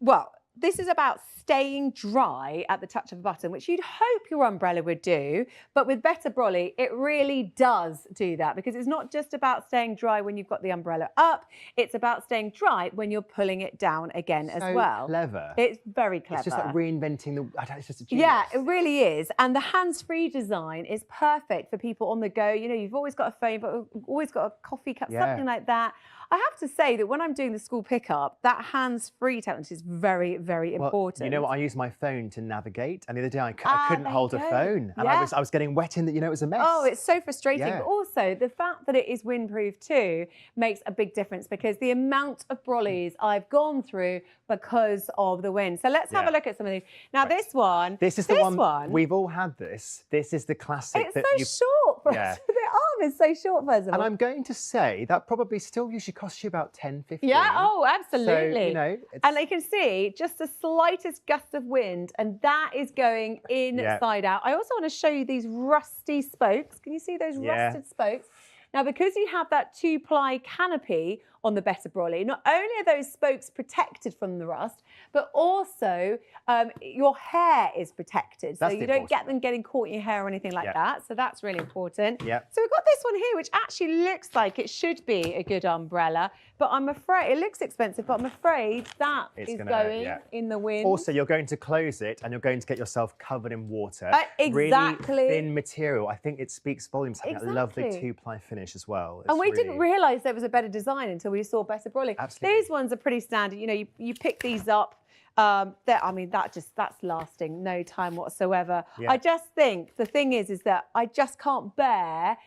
Well, this is about staying dry at the touch of a button, which you'd hope your umbrella would do. But with Better Brolly, it really does do that, because it's not just about staying dry when you've got the umbrella up. It's about staying dry when you're pulling it down again as well. Clever. It's very clever. It's just like reinventing it's just a genius. Yeah, it really is. And the hands-free design is perfect for people on the go. You've always got a phone, but always got a coffee cup, something like that. I have to say that when I'm doing the school pickup, that hands-free technology is very, very important. You know what? I use my phone to navigate, and the other day I couldn't hold a phone, and Yeah. I was getting wet in the, it was a mess. Oh, it's so frustrating. Yeah. But also, the fact that it is windproof too makes a big difference, because the amount of brollies I've gone through because of the wind. So let's have a look at some of these. Now, this one. This is the one we've all had. This is the classic. It's so short for us. They are time is so short, first of all. And I'm going to say that probably still usually costs you about 10, 15. Yeah, oh, absolutely. So, you know, and you can see just the slightest gust of wind, and that is going inside out. I also want to show you these rusty spokes. Can you see those rusted spokes? Now, because you have that 2-ply canopy on the Better Brolly, not only are those spokes protected from the rust, but also your hair is protected. So you don't get them getting caught in your hair or anything like that. So that's really important. So we've got this one here, which actually looks like it should be a good umbrella, but I'm afraid, it looks expensive, but I'm afraid that is going in the wind. Also, you're going to close it and you're going to get yourself covered in water. Exactly. Really thin material. I think it speaks volumes, having a lovely 2-ply finish as well. And we didn't realise there was a better design until we saw Better Brolly. Absolutely. These ones are pretty standard. You know, you pick these up. I mean, that's lasting no time whatsoever. I just think the thing is that I just can't bear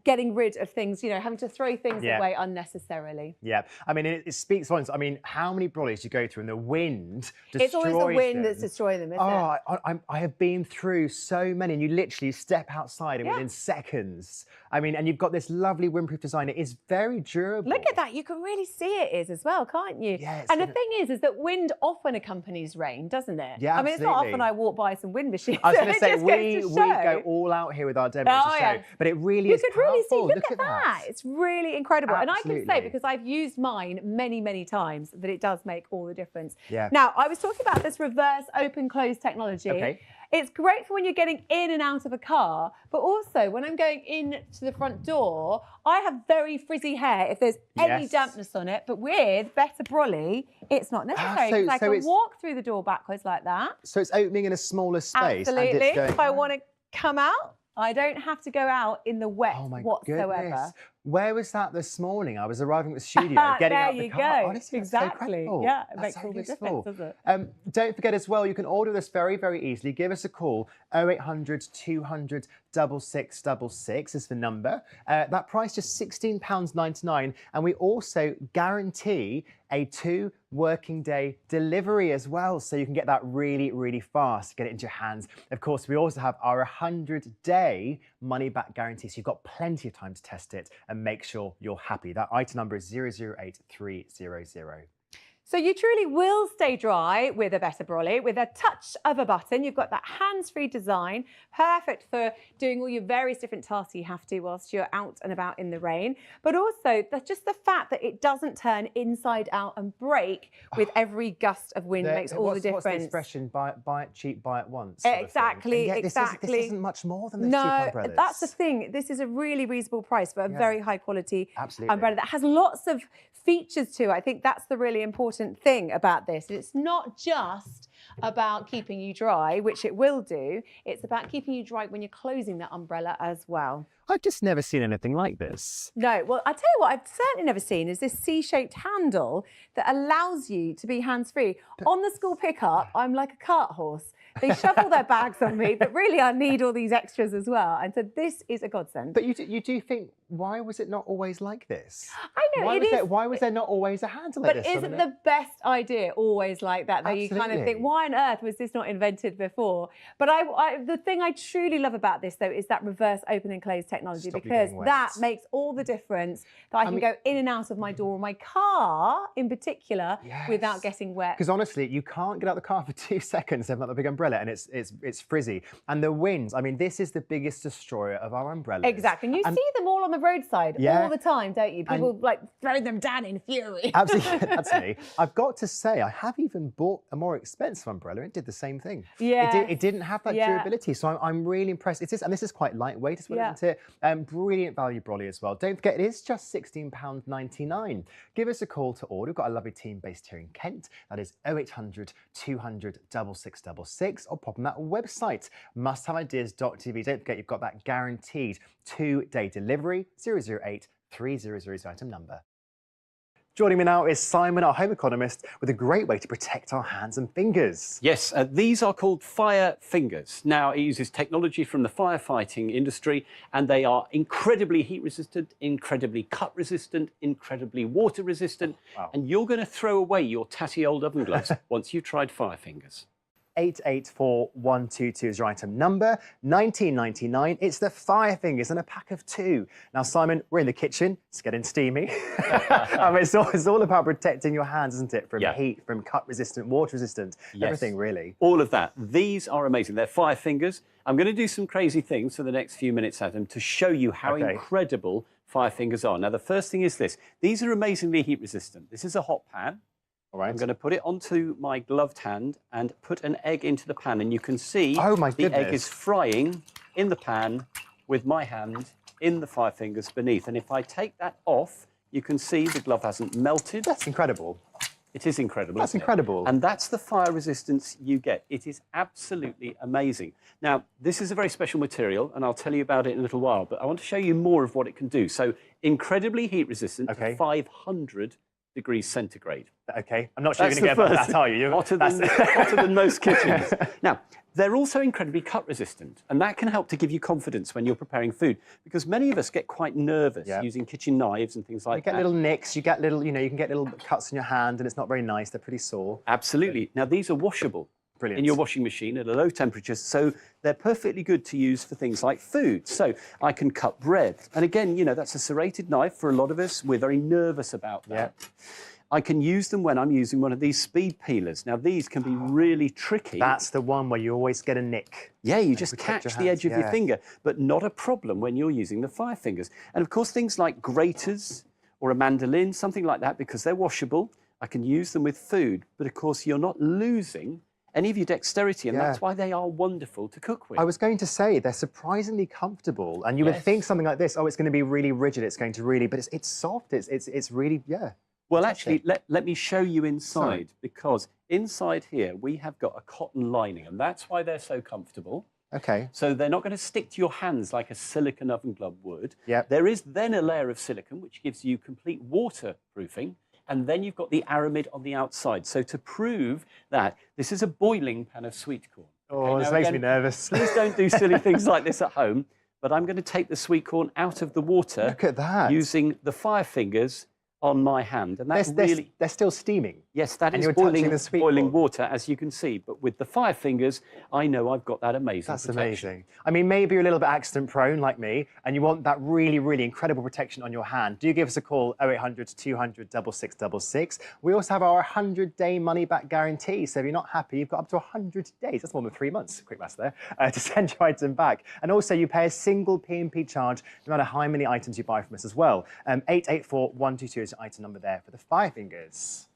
getting rid of things, you know, having to throw things away unnecessarily. Yeah, I mean, it speaks volumes. I mean, how many brollies do you go through and the wind destroys It's always the wind them. that's destroying them, isn't it? I have been through so many, and you literally step outside and within seconds. I mean, and you've got this lovely windproof design. It is very durable. Look at that. You can really see it is as well, can't you? Yeah, and the thing is that wind often accompanies rain, doesn't it? Yeah, I mean, it's not absolutely. often I walk by some wind machines. I was going to say, we go go all out here with our demos to show, but it really is powerful. Really see, look at that. It's really incredible. Absolutely. And I can say, because I've used mine many, many times, that it does make all the difference. Yeah. Now, I was talking about this reverse open-close technology. Okay. It's great for when you're getting in and out of a car, but also when I'm going in to the front door, I have very frizzy hair if there's any dampness on it, but with Better Brolly, it's not necessary. so I can it's- walk through the door backwards like that. So it's opening in a smaller space. Absolutely. And it's going, If I want to come out, I don't have to go out in the wet whatsoever. Goodness. Where was that this morning? I was arriving at the studio, getting out the car. There you go. Honestly, that's so Exactly. incredible. Yeah, it That's makes so all the useful. difference, doesn't it? Don't forget as well, you can order this very, very easily. Give us a call. 0800 200 6666 is the number. That price just £16.99. And we also guarantee a 2-working-day delivery as well. So you can get that really, really fast, get it into your hands. Of course, we also have our 100-day money-back guarantee. So you've got plenty of time to test it and make sure you're happy. That item number is 008300. So you truly will stay dry with a Better Brolly. With a touch of a button, you've got that hands-free design, perfect for doing all your various different tasks you have to whilst you're out and about in the rain. But also, just the fact that it doesn't turn inside out and break with every gust of wind makes all the difference. What's the expression? Buy it cheap, buy it once. Exactly, exactly. This isn't much more than those cheap umbrellas. No, that's the thing. This is a really reasonable price for a very high quality umbrella that has lots of features to it. I think that's the really important thing about this. It's not just about keeping you dry, which it will do. It's about keeping you dry when you're closing that umbrella as well. I've just never seen anything like this. No, well, I tell you what, I've certainly never seen is this C-shaped handle that allows you to be hands-free. On the school pickup, I'm like a cart horse. They shove all their bags on me, but really I need all these extras as well. And so this is a godsend. But you do think, why was it not always like this? I know, why was there not always a handle like this? But isn't the best idea always like that? That you kind of think, why on earth was this not invented before? But the thing I truly love about this, though, is that reverse open and close technology, because that makes all the difference that I can go in and out of my door or my car in particular without getting wet. Because honestly, you can't get out the car for 2 seconds, have not the big umbrella, and it's frizzy. And the winds, I mean, this is the biggest destroyer of our umbrellas. Exactly. And you see them all on the roadside all the time, don't you? People like throw them down in fury. Absolutely, that's me. I've got to say, I have even bought a more expensive umbrella. It did the same thing. Yeah. It didn't have that durability, so I'm really impressed. And this is quite lightweight as well, isn't it? Brilliant value brolly as well. Don't forget, it is just £16.99. Give us a call to order. We've got a lovely team based here in Kent. That is 0800 200 6666, or pop on that website, musthaveideas.tv. Don't forget, you've got that guaranteed 2-day delivery, 008300 is the item number. Joining me now is Simon, our home economist, with a great way to protect our hands and fingers. Yes, these are called fire fingers. Now, it uses technology from the firefighting industry, and they are incredibly heat resistant, incredibly cut resistant, incredibly water resistant. Wow. And you're going to throw away your tatty old oven gloves once you've tried fire fingers. 884122 is your item number. $19.99. It's the Fire Fingers and a pack of 2. Now, Simon, we're in the kitchen. It's getting steamy. It's all about protecting your hands, isn't it? From heat, from cut resistant, water resistant, everything really. All of that. These are amazing. They're Fire Fingers. I'm going to do some crazy things for the next few minutes, Adam, to show you how incredible Fire Fingers are. Now, the first thing is this. These are amazingly heat resistant. This is a hot pan. All right. I'm going to put it onto my gloved hand and put an egg into the pan, and you can see the egg is frying in the pan with my hand in the Fire Fingers beneath. And if I take that off, you can see the glove hasn't melted. That's incredible. It is incredible. That's incredible. And that's the fire resistance you get. It is absolutely amazing. Now, this is a very special material, and I'll tell you about it in a little while, but I want to show you more of what it can do. So, incredibly heat resistant to 500 degrees centigrade. Okay, I'm not sure you're going to get above that, are you? Hotter than most kitchens. Now, they're also incredibly cut resistant, and that can help to give you confidence when you're preparing food, because many of us get quite nervous using kitchen knives and things like that. You get little nicks, you get little, you can get little cuts in your hand, and it's not very nice. They're pretty sore. Absolutely. Now, these are washable. Brilliant. In your washing machine at a low temperature, so they're perfectly good to use for things like food. So I can cut bread, and again, that's a serrated knife for a lot of us. We're very nervous about that. I can use them when I'm using one of these speed peelers. Now, these can be really tricky. That's the one where you always get a nick. Yeah, you just catch the edge of your finger, but not a problem when you're using the Fire Fingers. And of course, things like graters or a mandolin, something like that, because they're washable, I can use them with food. But of course, you're not losing any of your dexterity, and that's why they are wonderful to cook with. I was going to say, they're surprisingly comfortable, and you would think something like this, oh, it's going to be really rigid, it's going to really, but it's soft, it's really, Well, actually, let me show you inside, because inside here, we have got a cotton lining, and that's why they're so comfortable. Okay. So they're not going to stick to your hands like a silicone oven glove would. There is then a layer of silicone, which gives you complete waterproofing. And then you've got the aramid on the outside. So to prove that, this is a boiling pan of sweet corn. Oh, this makes me nervous. Please don't do silly things like this at home. But I'm going to take the sweet corn out of the water. Look at that. Using the Fire Fingers on my hand. And that's they're still steaming. Yes, that and is you're boiling the water, as you can see. But with the Fire Fingers, I know I've got that amazing That's protection. amazing. I mean, maybe you're a little bit accident prone like me, and you want that really, really incredible protection on your hand. Do give us a call, 0800 200 6666. We also have our 100-day money-back guarantee. So if you're not happy, you've got up to 100 days. That's more than 3 months, quick maths there, to send your item back. And also, you pay a single P&P charge, no matter how many items you buy from us as well. 884122 is your item number there for the Fire Fingers.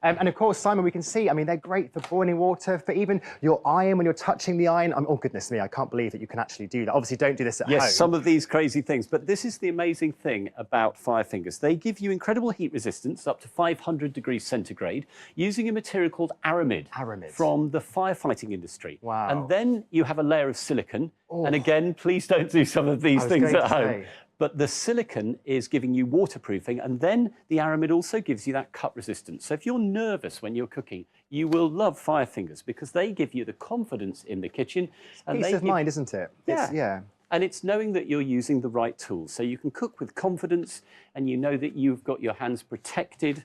And of course, Simon, we can see, I mean, they're great for boiling water, for even your iron when you're touching the iron. Oh, goodness me, I can't believe that you can actually do that. Obviously, don't do this at home. Yes, some of these crazy things. But this is the amazing thing about Fire Fingers. They give you incredible heat resistance up to 500 degrees centigrade using a material called aramid. From the firefighting industry. Wow. And then you have a layer of silicone. And again, please don't do some of these things at home. But the silicone is giving you waterproofing, and then the aramid also gives you that cut resistance. So if you're nervous when you're cooking, you will love Fire Fingers because they give you the confidence in the kitchen. And Peace of mind, isn't it? Yeah. And it's knowing that you're using the right tools. So you can cook with confidence, and you know that you've got your hands protected,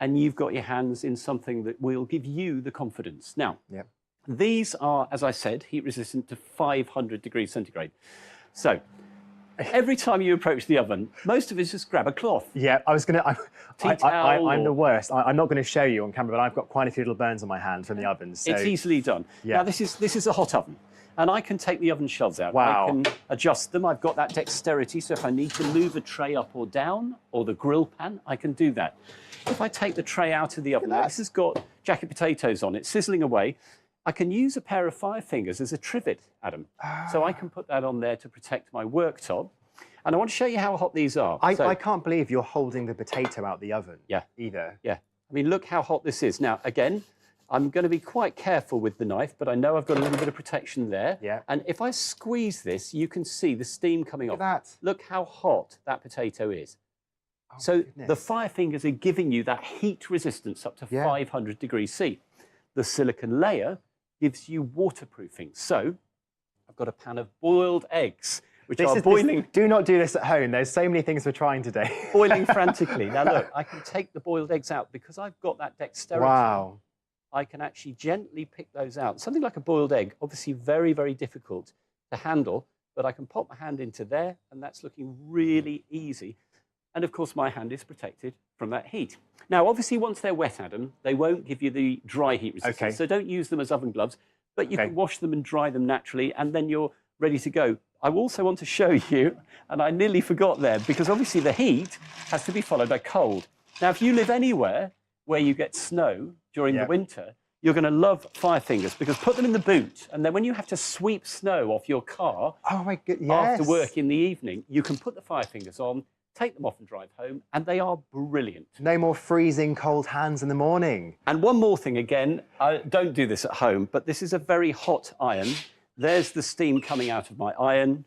and you've got your hands in something that will give you the confidence. Now, these are, as I said, heat resistant to 500 degrees centigrade. So every time you approach the oven, most of us just grab a cloth. Yeah, I was going to... I'm the or- worst. I'm not going to show you on camera, but I've got quite a few little burns on my hand from the oven. So. It's easily done. Now, this is a hot oven, and I can take the oven shelves out. Wow. I can adjust them. I've got that dexterity, so if I need to move a tray up or down, or the grill pan, I can do that. If I take the tray out of the oven, now, this has got jacket potatoes on it, sizzling away. I can use a pair of Fire Fingers as a trivet, Adam. So I can put that on there to protect my worktop. And I want to show you how hot these are. I can't believe you're holding the potato out the oven either. Yeah. I mean, look how hot this is. Now, again, I'm going to be quite careful with the knife, but I know I've got a little bit of protection there. Yeah. And if I squeeze this, you can see the steam coming off. Look at that. Look how hot that potato is. So the Fire Fingers are giving you that heat resistance up to 500 degrees C. The silicone layer gives you waterproofing. So I've got a pan of boiled eggs, which are boiling. Do not do this at home. There's so many things we're trying today. Boiling frantically. Now look, I can take the boiled eggs out because I've got that dexterity. Wow. I can actually gently pick those out. Something like a boiled egg, obviously very, very difficult to handle, but I can pop my hand into there, and that's looking really easy. And of course, my hand is protected from that heat. Now, obviously, once they're wet, Adam, they won't give you the dry heat resistance. Okay. So don't use them as oven gloves, but you can wash them and dry them naturally, and then you're ready to go. I also want to show you, and I nearly forgot there, because obviously the heat has to be followed by cold. Now, if you live anywhere where you get snow during the winter, you're going to love Fire Fingers, because put them in the boot, and then when you have to sweep snow off your car after work in the evening, you can put the Fire Fingers on, take them off and drive home, and they are brilliant. No more freezing cold hands in the morning. And one more thing, again, don't do this at home, but this is a very hot iron. There's the steam coming out of my iron,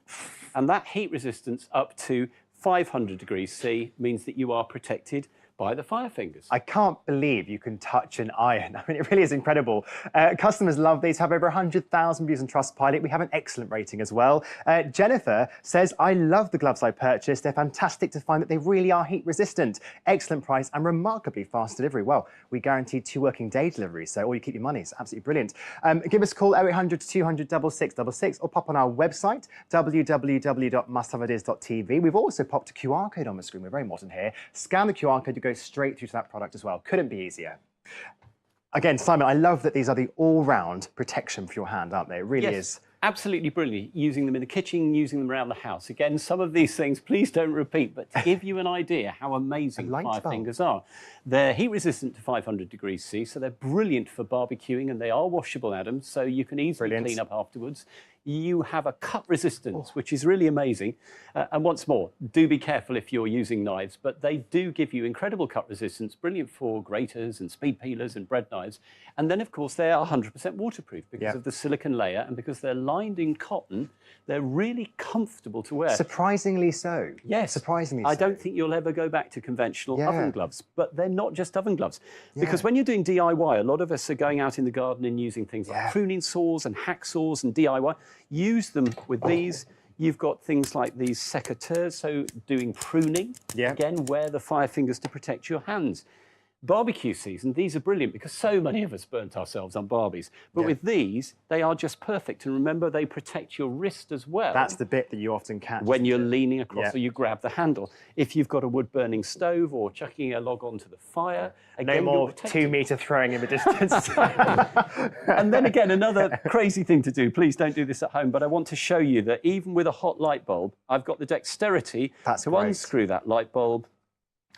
and that heat resistance up to 500 degrees C means that you are protected by the Fire Fingers. I can't believe you can touch an iron. I mean, it really is incredible. Customers love these, have over 100,000 views on Trustpilot. We have an excellent rating as well. Jennifer says, I love the gloves I purchased. They're fantastic to find that they really are heat resistant. Excellent price and remarkably fast delivery. Well, we guarantee 2 working day delivery, so all you keep your money. It's absolutely brilliant. Give us a call, 0800 200 6666, or pop on our website, www.musthaveideas.tv. We've also popped a QR code on the screen. We're very modern here. Scan the QR code to go straight through to that product as well. Couldn't be easier. Again, Simon, I love that these are the all-round protection for your hand, aren't they? It really is. Absolutely brilliant. Using them in the kitchen, using them around the house. Again, some of these things, please don't repeat, but to give you an idea how amazing Fire Fingers are. They're heat resistant to 500 degrees C, so they're brilliant for barbecuing, and they are washable, Adam, so you can easily clean up afterwards. You have a cut resistance, which is really amazing. And once more, do be careful if you're using knives, but they do give you incredible cut resistance, brilliant for graters and speed peelers and bread knives. And then, of course, they are 100% waterproof because of the silicone layer, and because they're lined in cotton, they're really comfortable to wear. Surprisingly so. Yes. Surprisingly I so. don't think you'll ever go back to conventional oven gloves, but they're not just oven gloves. Because when you're doing DIY, a lot of us are going out in the garden and using things like pruning saws and hacksaws and DIY. Use them with these. You've got things like these secateurs, so doing pruning. Again, wear the Fire Fingers to protect your hands. Barbecue season, these are brilliant because so many of us burnt ourselves on Barbies. But with these, they are just perfect. And remember, they protect your wrist as well. That's the bit that you often catch. When you're leaning across or you grab the handle. If you've got a wood-burning stove or chucking a log onto the fire. Again, no more 2 metre throwing in the distance. And then again, another crazy thing to do, please don't do this at home, but I want to show you that even with a hot light bulb, I've got the dexterity to unscrew that light bulb.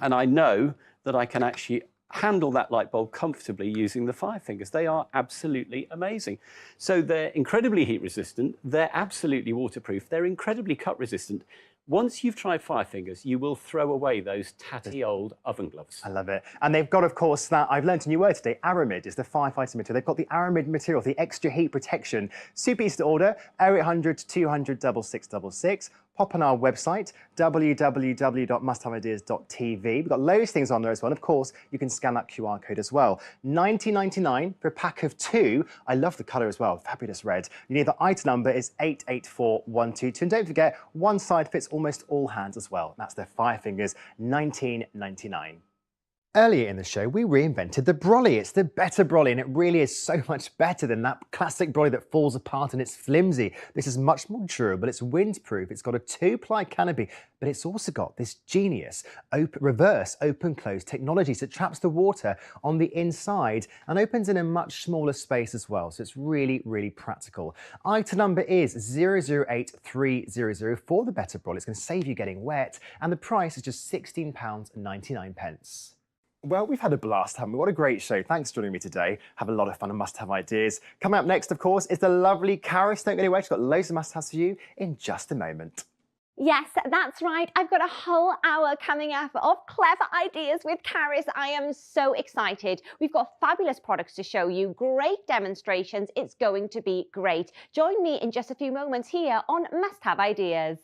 And I know that I can actually handle that light bulb comfortably using the Fire Fingers. They are absolutely amazing. So they're incredibly heat resistant, they're absolutely waterproof, they're incredibly cut resistant. Once you've tried Fire Fingers, you will throw away those tatty old oven gloves. I love it. And they've got, of course, that, I've learned a new word today, Aramid is the firefighting material. They've got the Aramid material, the extra heat protection. Super easy to order, 0800 200 6666. Pop on our website, www.musthaveideas.tv. We've got loads of things on there as well. And of course, you can scan that QR code as well. $19.99 for a pack of 2. I love the colour as well, fabulous red. You need the item number is 884122. And don't forget, one side fits almost all hands as well. That's the Fire Fingers, $19.99. Earlier in the show, we reinvented the brolly. It's the better brolly, and it really is so much better than that classic brolly that falls apart and it's flimsy. This is much more durable, it's windproof, it's got a 2-ply canopy, but it's also got this genius reverse open-close technology. So it traps the water on the inside and opens in a much smaller space as well. So it's really, really practical. Item number is 008300 for the better brolly. It's going to save you getting wet, and the price is just £16.99. Well, we've had a blast, haven't we? What a great show. Thanks for joining me today. Have a lot of fun and must-have ideas. Coming up next, of course, is the lovely Caris. Don't go anywhere. She's got loads of must-haves for you in just a moment. Yes, that's right. I've got a whole hour coming up of clever ideas with Caris. I am so excited. We've got fabulous products to show you, great demonstrations. It's going to be great. Join me in just a few moments here on Must Have Ideas.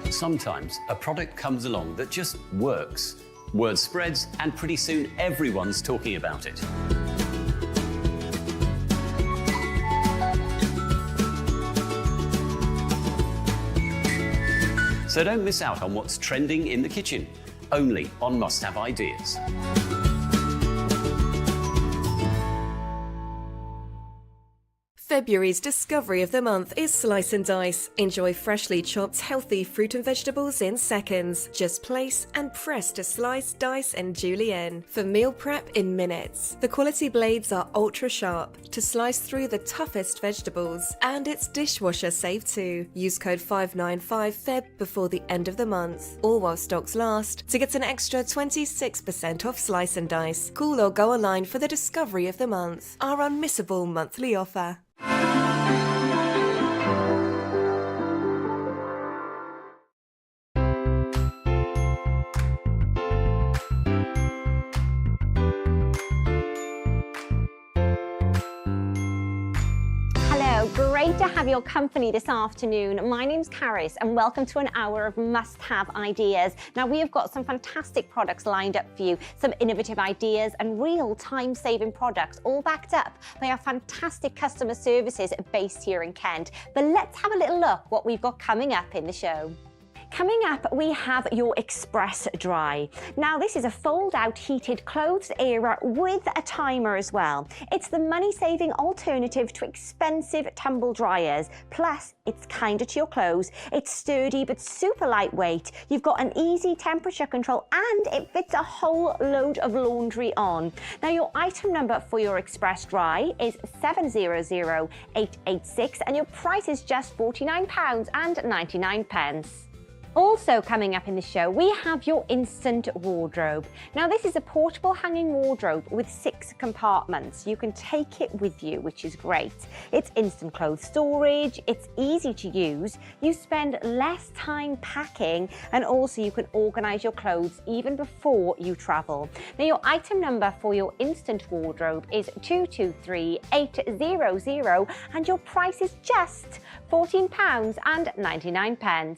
Sometimes a product comes along that just works. Word spreads, and pretty soon everyone's talking about it. So don't miss out on what's trending in the kitchen, only on Must Have Ideas. February's discovery of the month is Slice and Dice. Enjoy freshly chopped, healthy fruit and vegetables in seconds. Just place and press to slice, dice, and julienne for meal prep in minutes. The quality blades are ultra sharp to slice through the toughest vegetables, and it's dishwasher safe too. Use code 595FEB before the end of the month, or while stocks last, to get an extra 26% off Slice and Dice. Call or go online for the discovery of the month, our unmissable monthly offer. Great to have your company this afternoon. My name's Caris and welcome to an hour of must-have ideas. Now we have got some fantastic products lined up for you, some innovative ideas and real time-saving products, all backed up by our fantastic customer services based here in Kent. But let's have a little look what we've got coming up in the show. Coming up, we have your Express Dry. Now, this is a fold-out heated clothes airer with a timer as well. It's the money-saving alternative to expensive tumble dryers. Plus, it's kinder to your clothes. It's sturdy but super lightweight. You've got an easy temperature control and it fits a whole load of laundry on. Now, your item number for your Express Dry is 700886 and your price is just £49.99. Also coming up in the show, we have your Instant Wardrobe. Now this is a portable hanging wardrobe with 6 compartments. You can take it with you, which is great. It's instant clothes storage, it's easy to use, you spend less time packing, and also you can organise your clothes even before you travel. Now your item number for your Instant Wardrobe is 223800 and your price is just £14.99.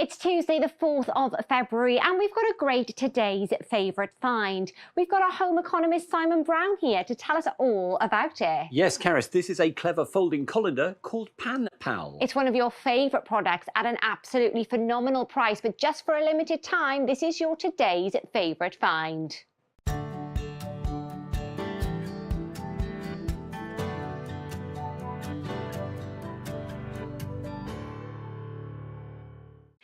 It's Tuesday the 4th of February and we've got a great today's favourite find. We've got our home economist Simon Brown here to tell us all about it. Yes, Caris, this is a clever folding colander called Pan Pal. It's one of your favourite products at an absolutely phenomenal price, but just for a limited time, this is your today's favourite find.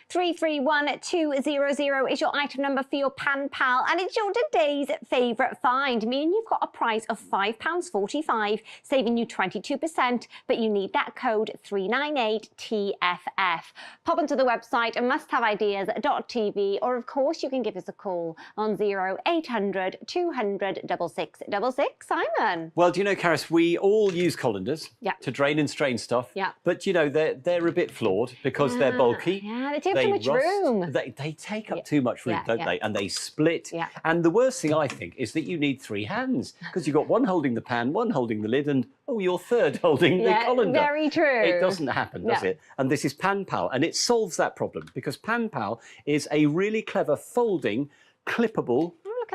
$331-200 is your item number for your Pan Pal, and it's your today's favourite find, meaning you've got a price of £5.45, saving you 22%, but you need that code 398TFF. Pop onto the website musthaveideas.tv, or of course you can give us a call on 0800 200 6666. Simon. Well, do you know, Caris, we all use colanders to drain and strain stuff, but you know, they're a bit flawed because they're bulky. Yeah, they take too much room. They take up too much room, don't they? And they split. And the worst thing, I think, is that you need 3 hands because you've got one holding the pan, one holding the lid, and your third holding the colander. Very true. It doesn't happen, does it? And this is Pan Pal, and it solves that problem because Pan Pal is a really clever folding, clippable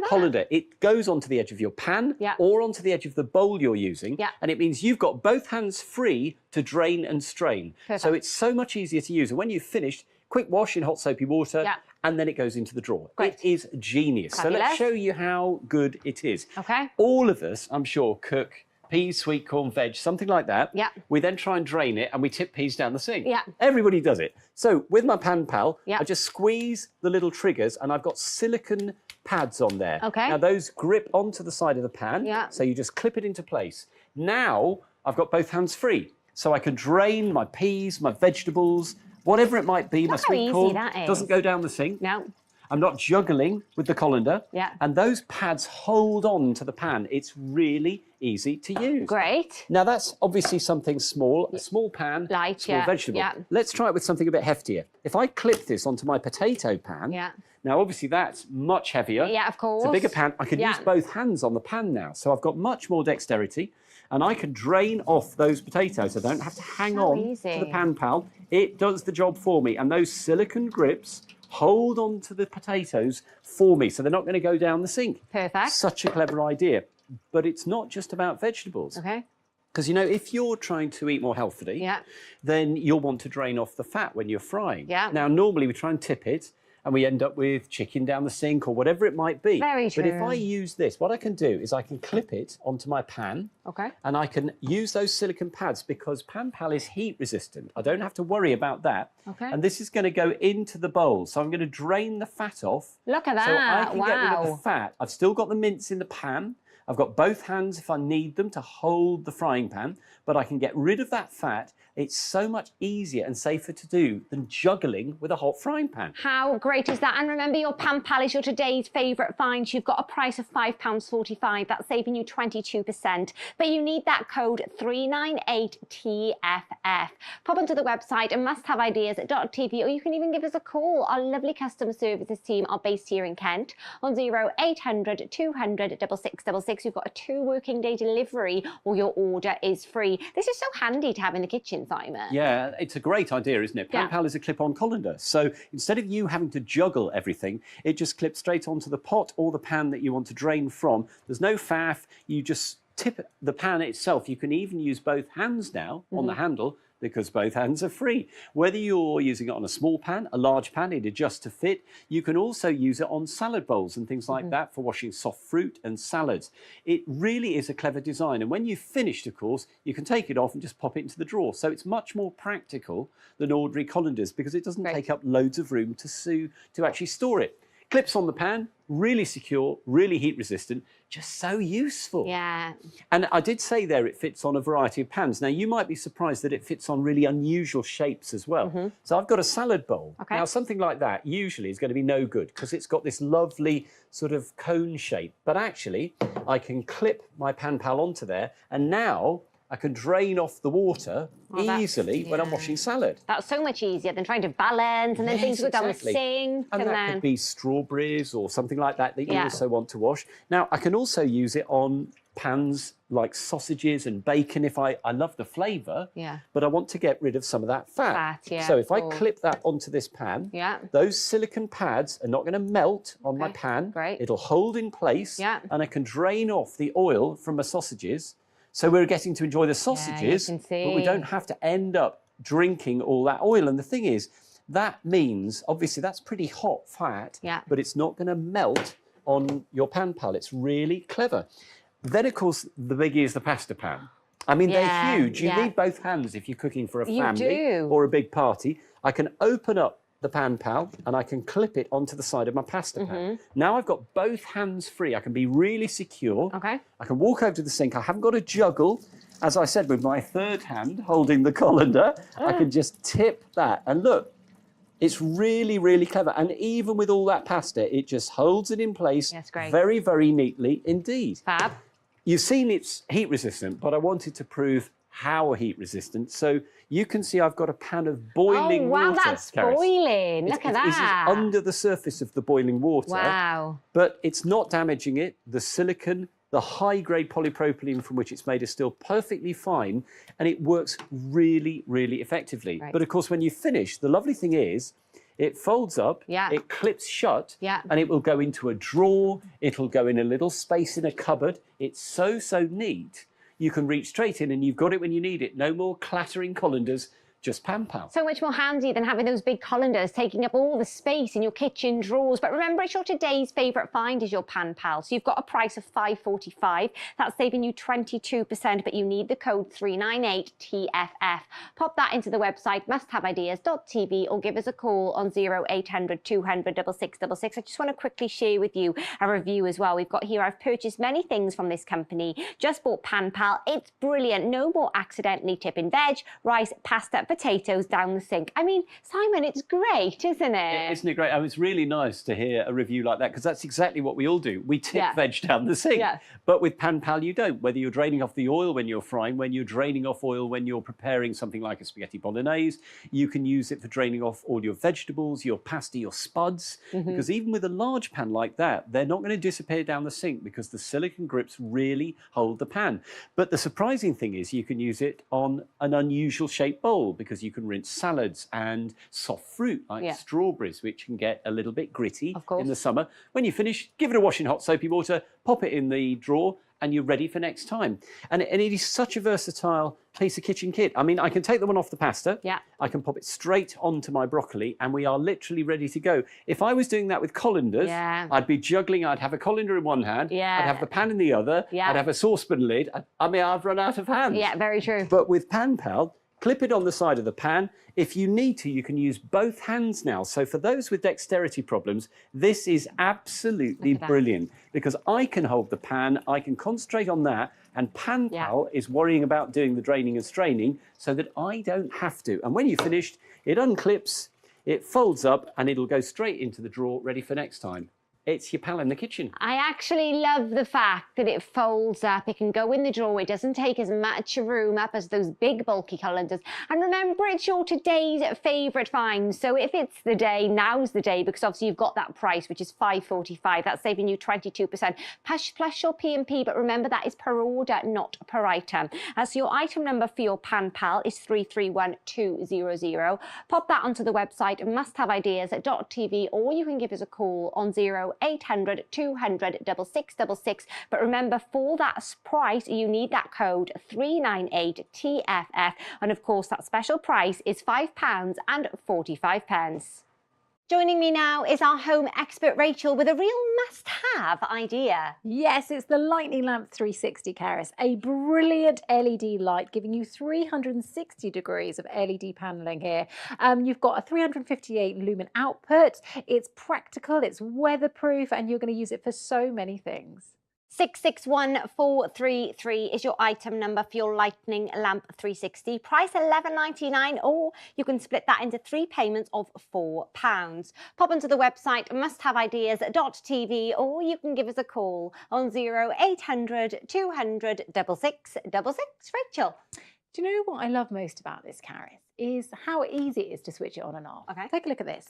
colander. It goes onto the edge of your pan or onto the edge of the bowl you're using, and it means you've got both hands free to drain and strain. Perfect. So it's so much easier to use. And when you've finished, quick wash in hot soapy water, and then it goes into the drawer. Great. It is genius. Fabulous. So let's show you how good it is. Okay. All of us, I'm sure, cook peas, sweet corn, veg, something like that. We then try and drain it and we tip peas down the sink. Everybody does it. So with my Pan Pal, I just squeeze the little triggers and I've got silicone pads on there. Okay. Now those grip onto the side of the pan, so you just clip it into place. Now I've got both hands free, so I can drain my peas, my vegetables, whatever it might be, my sweet corn, doesn't go down the sink. No. I'm not juggling with the colander. Yeah. And those pads hold on to the pan. It's really easy to use. Great. Now that's obviously something small, a small pan, light, small vegetable. Let's try it with something a bit heftier. If I clip this onto my potato pan, now obviously that's much heavier. Yeah, of course. It's a bigger pan. I can use both hands on the pan now. So I've got much more dexterity and I can drain off those potatoes. I don't have to hang on to the Pan Pal. It does the job for me. And those silicone grips hold on to the potatoes for me, so they're not going to go down the sink. Perfect. Such a clever idea. But it's not just about vegetables. Okay. Because, you know, if you're trying to eat more healthily, then you'll want to drain off the fat when you're frying. Now, normally we try and tip it and we end up with chicken down the sink or whatever it might be. Very But if true. I use this, what I can do is I can clip it onto my pan. Okay. And I can use those silicone pads because PanPal is heat resistant. I don't have to worry about that. Okay. And this is going to go into the bowl. So I'm going to drain the fat off. Look at So I that. can get rid of the Wow. fat. I've still got the mince in the pan. I've got both hands if I need them to hold the frying pan, but I can get rid of that fat. It's so much easier and safer to do than juggling with a hot frying pan. How great is that? And remember, your PanPal is your today's favourite find. You've got a price of £5.45. That's saving you 22%. But you need that code 398TFF. Pop onto the website and musthaveideas.tv, or you can even give us a call. Our lovely customer services team are based here in Kent on 0800 200 6666. You've got a 2 working day delivery, or your order is free. This is so handy to have in the kitchen, Simon. Yeah, it's a great idea, isn't it? Yeah. PanPal is a clip-on colander. So instead of you having to juggle everything, it just clips straight onto the pot or the pan that you want to drain from. There's no faff. You just tip the pan itself. You can even use both hands now on the handle because both hands are free. Whether you're using it on a small pan, a large pan, it adjusts to fit. You can also use it on salad bowls and things like that for washing soft fruit and salads. It really is a clever design. And when you've finished, of course, you can take it off and just pop it into the drawer. So it's much more practical than ordinary colanders because it doesn't take up loads of room to actually store it. Clips on the pan, really secure, really heat resistant, just so useful. Yeah. And I did say there it fits on a variety of pans. Now, you might be surprised that it fits on really unusual shapes as well. So I've got a salad bowl. Okay. Now, something like that usually is going to be no good because it's got this lovely sort of cone shape. But actually, I can clip my PanPal onto there, and now I can drain off the water easily when I'm washing salad. That's so much easier than trying to balance and then things go down the sink. And that then... could be strawberries or something like that that you also want to wash. Now, I can also use it on pans like sausages and bacon if I love the flavour, but I want to get rid of some of that fat. So if I clip that onto this pan, those silicone pads are not going to melt on my pan. It'll hold in place and I can drain off the oil from my sausages. So we're getting to enjoy the sausages, but we don't have to end up drinking all that oil. And the thing is, that means, obviously, that's pretty hot fat, but it's not going to melt on your PanPal. It's really clever. Then, of course, the biggie is the pasta pan. I mean, they're huge. You need both hands if you're cooking for a family or a big party. I can open up the PanPal and I can clip it onto the side of my pasta pan. Now I've got both hands free. I can be really secure. I can walk over to the sink. I haven't got to juggle. As I said, with my third hand holding the colander, I can just tip that. And look, it's really, really clever. And even with all that pasta, it just holds it in place very, very neatly indeed. Fab. You've seen it's heat resistant, but I wanted to prove how heat resistant. So you can see I've got a pan of boiling water. Oh, wow, that's boiling. Look at that. This is under the surface of the boiling water. Wow. But it's not damaging it. The silicone, the high-grade polypropylene from which it's made is still perfectly fine, and it works really, really effectively. But of course, when you finish, the lovely thing is, it folds up, it clips shut, and it will go into a drawer. It'll go in a little space in a cupboard. It's so, so neat. You can reach straight in and you've got it when you need it. No more clattering colanders, just PanPal. So much more handy than having those big colanders taking up all the space in your kitchen drawers. But remember, it's your today's favourite find is your PanPal. So you've got a price of £5.45. That's saving you 22%, but you need the code 398TFF. Pop that into the website, musthaveideas.tv, or give us a call on 0800 200 6666. I just want to quickly share with you a review as well. We've got here, I've purchased many things from this company. Just bought PanPal. It's brilliant. No more accidentally tipping veg, rice, pasta, potatoes down the sink. I mean, Simon, it's great, isn't it? Isn't it great? It's really nice to hear a review like that because that's exactly what we all do. We tip veg down the sink. But with PanPal, you don't. Whether you're draining off the oil when you're frying, when you're draining off oil when you're preparing something like a spaghetti bolognese, you can use it for draining off all your vegetables, your pasta, your spuds. Because even with a large pan like that, they're not going to disappear down the sink because the silicone grips really hold the pan. But the surprising thing is you can use it on an unusual shaped bowl because you can rinse salads and soft fruit like Yeah. strawberries, which can get a little bit gritty Of course. in the summer. When you finish, give it a wash in hot soapy water, pop it in the drawer, and you're ready for next time. And it is such a versatile piece of kitchen kit. I mean, I can take the one off the pasta. Yeah. I can pop it straight onto my broccoli, and we are literally ready to go. If I was doing that with colanders, Yeah. I'd be juggling. I'd have a colander in one hand. Yeah. I'd have the pan in the other. Yeah. I'd have a saucepan lid. I mean, I've run out of hands. Yeah, very true. But with Pan Pal, clip it on the side of the pan. If you need to, you can use both hands now. So for those with dexterity problems, this is absolutely Look at that. brilliant because I can hold the pan, I can concentrate on that, and Pan Pal is worrying about doing the draining and straining so that I don't have to. And when you've finished, it unclips, it folds up, and it'll go straight into the drawer, ready for next time. It's your pal in the kitchen. I actually love the fact that it folds up. It can go in the drawer. It doesn't take as much room up as those big bulky colanders. And remember, it's your today's favourite find. So if it's the day, now's the day, because obviously you've got that price, which is $5.45. That's saving you 22%. Plus your P&P, but remember that is per order, not per item. So your item number for your Pan Pal is 331200. Pop that onto the website, musthaveideas.tv, or you can give us a call on 0800 200 6666. But remember, for that price, you need that code 398TFF. And of course, that special price is £5.45. Joining me now is our home expert, Rachel, with a real must-have idea. Yes, it's the Lightning Lamp 360, Caris. A brilliant LED light giving you 360 degrees of LED paneling here. You've got a 358 lumen output. It's practical, it's weatherproof, and you're going to use it for so many things. 661433 is your item number for your Lightning Lamp 360. Price $11.99, or you can split that into 3 payments of £4. Pop onto the website musthaveideas.tv, or you can give us a call on 0800 200 6666. Rachel. Do you know what I love most about this, Caris? Is how easy it is to switch it on and off. Okay. Take a look at this.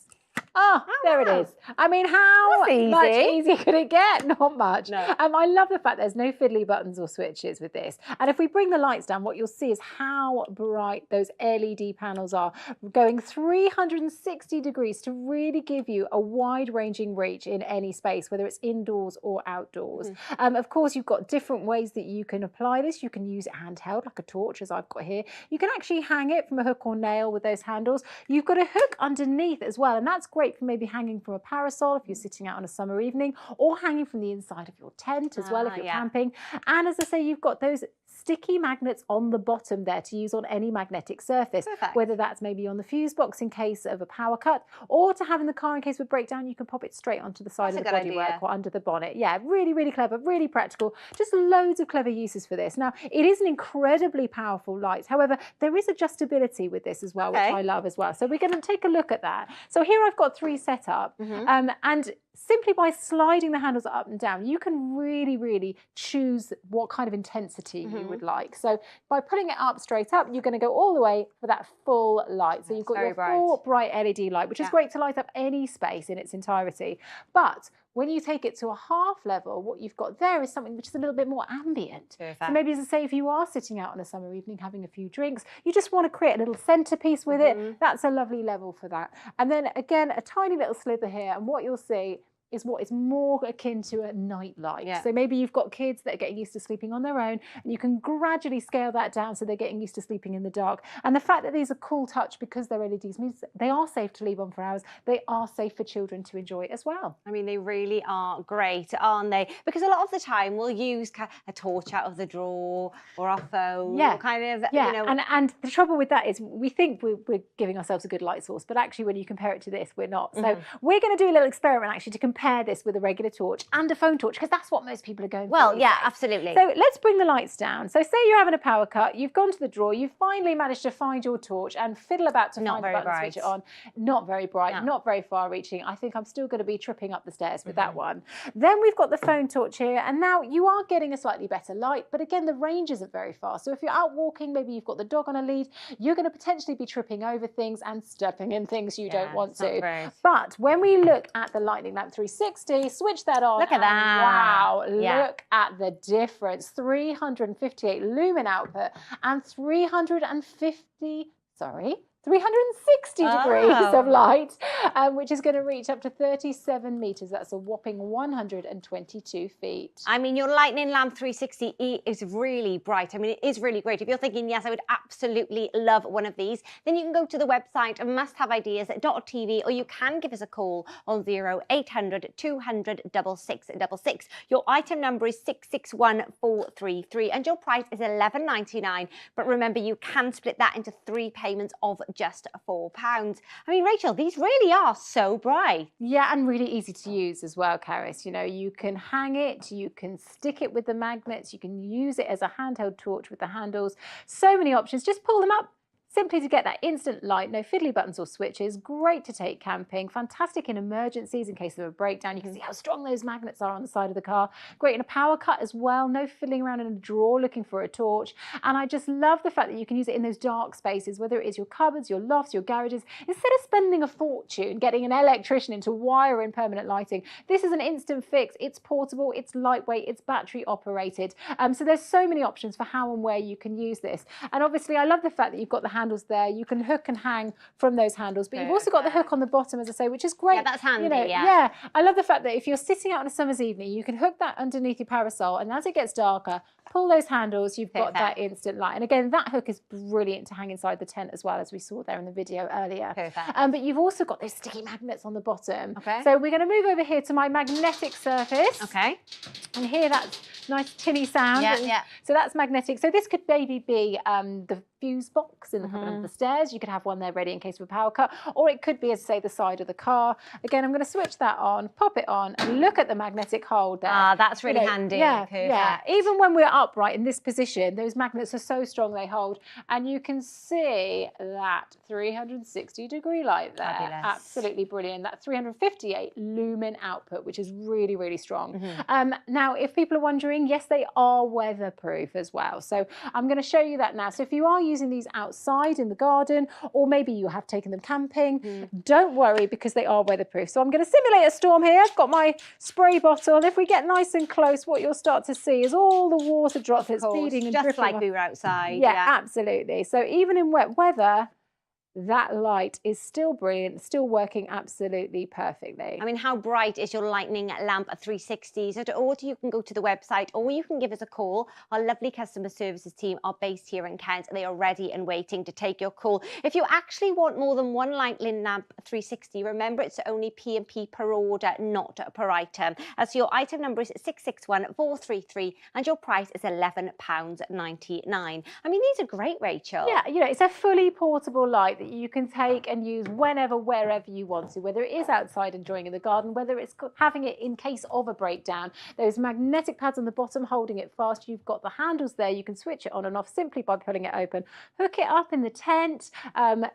Oh, there it is. I mean, how much easier could it get? Not much. No. I love the fact there's no fiddly buttons or switches with this. And if we bring the lights down, what you'll see is how bright those LED panels are, going 360 degrees to really give you a wide-ranging reach in any space, whether it's indoors or outdoors. Of course, you've got different ways that you can apply this. You can use it handheld, like a torch, as I've got here. You can actually hang it from a hook or nail with those handles. You've got a hook underneath as well, and that's great for maybe hanging from a parasol if you're sitting out on a summer evening, or hanging from the inside of your tent as well if you're camping. And as I say, you've got those sticky magnets on the bottom there to use on any magnetic surface, whether that's maybe on the fuse box in case of a power cut, or to have in the car in case of a breakdown. You can pop it straight onto the side of the bodywork or under the bonnet. Yeah, really, really clever, really practical. Just loads of clever uses for this. Now, it is an incredibly powerful light. However, there is adjustability with this as well, which I love as well. So we're going to take a look at that. So here I've got 3 set up, and simply by sliding the handles up and down, you can really, really choose what kind of intensity you would like. So by pulling it up straight up, you're going to go all the way for that full light. So you've got your full bright LED light, which is great to light up any space in its entirety. But when you take it to a half level, what you've got there is something which is a little bit more ambient. So maybe, as I say, if you are sitting out on a summer evening having a few drinks, you just want to create a little centerpiece with it. That's a lovely level for that. And then again, a tiny little slither here, and what you'll see is what is more akin to a night light. So maybe you've got kids that are getting used to sleeping on their own, and you can gradually scale that down so they're getting used to sleeping in the dark. And the fact that these are cool touch because they're LEDs means they are safe to leave on for hours. They are safe for children to enjoy as well. I mean, they really are great, aren't they? Because a lot of the time we'll use a torch out of the drawer or our phone, or kind of, you know. And the trouble with that is we think we're giving ourselves a good light source, but actually when you compare it to this, we're not. So we're going to do a little experiment actually to compare this with a regular torch and a phone torch, because that's what most people are going for. Well, yeah, absolutely. So let's bring the lights down. So say you're having a power cut, you've gone to the drawer, you've finally managed to find your torch and fiddle about to find the button, switch it on. Not very bright, not very far reaching. I think I'm still going to be tripping up the stairs with that one. Then we've got the phone torch here, and now you are getting a slightly better light, but again, the range isn't very far. So if you're out walking, maybe you've got the dog on a lead, you're going to potentially be tripping over things and stepping in things you don't want to. But when we look at the Lightning Lamp 360, switch that on. Look at that. Wow, look at the difference. 358 lumen output and 350 360 degrees of light, which is going to reach up to 37 meters. That's a whopping 122 feet. I mean, your Lightning Lamp 360 is really bright. I mean, it is really great. If you're thinking, yes, I would absolutely love one of these, then you can go to the website musthaveideas.tv, or you can give us a call on 0800 200 6666. Your item number is 661433 and your price is £11.99. But remember, you can split that into 3 payments of just £4. I mean, Rachel, these really are so bright. Yeah, and really easy to use as well, Caris. You know, you can hang it, you can stick it with the magnets, you can use it as a handheld torch with the handles. So many options. Just pull them up. Simply to get that instant light, no fiddly buttons or switches. Great to take camping, fantastic in emergencies in case of a breakdown. You can see how strong those magnets are on the side of the car. Great in a power cut as well, no fiddling around in a drawer looking for a torch. And I just love the fact that you can use it in those dark spaces, whether it is your cupboards, your lofts, your garages. Instead of spending a fortune getting an electrician in to wire in permanent lighting, this is an instant fix. It's portable, it's lightweight, it's battery operated. So there's so many options for how and where you can use this. And obviously I love the fact that you've got the handles there. You can hook and hang from those handles, but you've also got the hook on the bottom, as I say, which is great. Yeah, that's handy, you know, yeah. I love the fact that if you're sitting out on a summer's evening, you can hook that underneath your parasol, and as it gets darker, pull those handles, you've got that instant light. And again, that hook is brilliant to hang inside the tent as well, as we saw there in the video earlier. But you've also got those sticky magnets on the bottom. So we're going to move over here to my magnetic surface. And here that's nice tinny sound. So that's magnetic. So this could maybe be the fuse box in the cupboard under the stairs. You could have one there ready in case of a power cut, or it could be, as I say, the side of the car. Again, I'm going to switch that on, pop it on, and look at the magnetic hold there. Ah, that's really handy. Yeah. Even when we're upright in this position, those magnets are so strong they hold, and you can see that 360-degree light there. Fabulous. Absolutely brilliant. That 358 lumen output, which is really, really strong. Now, if people are wondering, yes, they are weatherproof as well. So I'm going to show you that now. So if you are using these outside in the garden, or maybe you have taken them camping, don't worry, because they are weatherproof. So I'm going to simulate a storm here. I've got my spray bottle, and if we get nice and close, what you'll start to see is all the water droplets feeding and just dripping like off. we were outside. Yeah, absolutely. So even in wet weather, that light is still brilliant, still working absolutely perfectly. I mean, how bright is your Lightning Lamp 360? So to order, you can go to the website, or you can give us a call. Our lovely customer services team are based here in Kent. They are ready and waiting to take your call. If you actually want more than one Lightning Lamp 360, remember it's only P&P per order, not per item. So your item number is 661433 and your price is £11.99. I mean, these are great, Rachel. Yeah, you know, it's a fully portable light that you can take and use whenever, wherever you want to, whether it is outside enjoying in the garden, whether it's having it in case of a breakdown. Those magnetic pads on the bottom holding it fast. You've got the handles there. You can switch it on and off simply by pulling it open. Hook it up in the tent.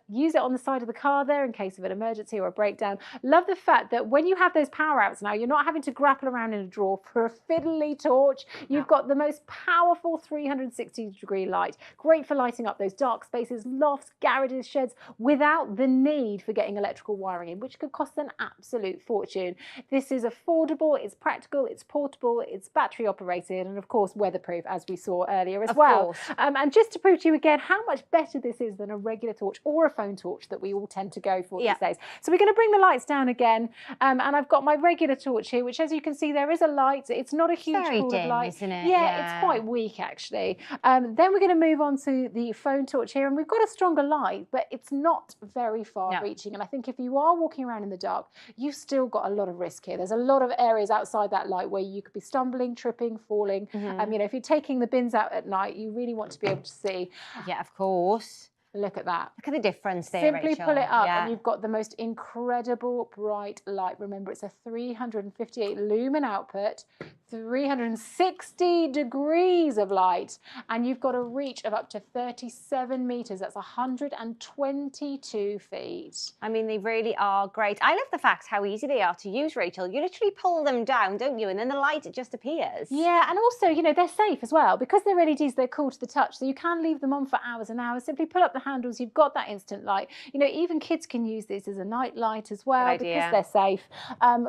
Use it on the side of the car there in case of an emergency or a breakdown. Love the fact that when you have those power outs now, you're not having to grapple around in a drawer for a fiddly torch. You've got the most powerful 360-degree light. Great for lighting up those dark spaces, lofts, garages, sheds, without the need for getting electrical wiring in, which could cost an absolute fortune. This is affordable, it's practical, it's portable, it's battery operated, and of course weatherproof, as we saw earlier as well. And just to prove to you again how much better this is than a regular torch or a phone torch that we all tend to go for these days. So we're going to bring the lights down again, and I've got my regular torch here, which, as you can see, there is a light. It's not a huge pool of light. Isn't it? Yeah, it's quite weak actually. Then we're going to move on to the phone torch here, and we've got a stronger light, but it's not very far reaching. And I think if you are walking around in the dark, you've still got a lot of risk here. There's a lot of areas outside that light where you could be stumbling, tripping, falling. You know, if you're taking the bins out at night, you really want to be able to see. Yeah, of course. Look at that. Look at the difference there, Simply Rachel. pull it up and you've got the most incredible bright light. Remember, it's a 358 lumen output, 360 degrees of light, and you've got a reach of up to 37 meters. That's 122 feet. I mean, they really are great. I love the fact how easy they are to use, Rachel. You literally pull them down, don't you? And then the light just appears. Yeah, and also, you know, they're safe as well. Because they're LEDs, they're cool to the touch, so you can leave them on for hours and hours. Simply pull up the handles, you've got that instant light. You know, even kids can use this as a night light as well Good because idea. they're safe.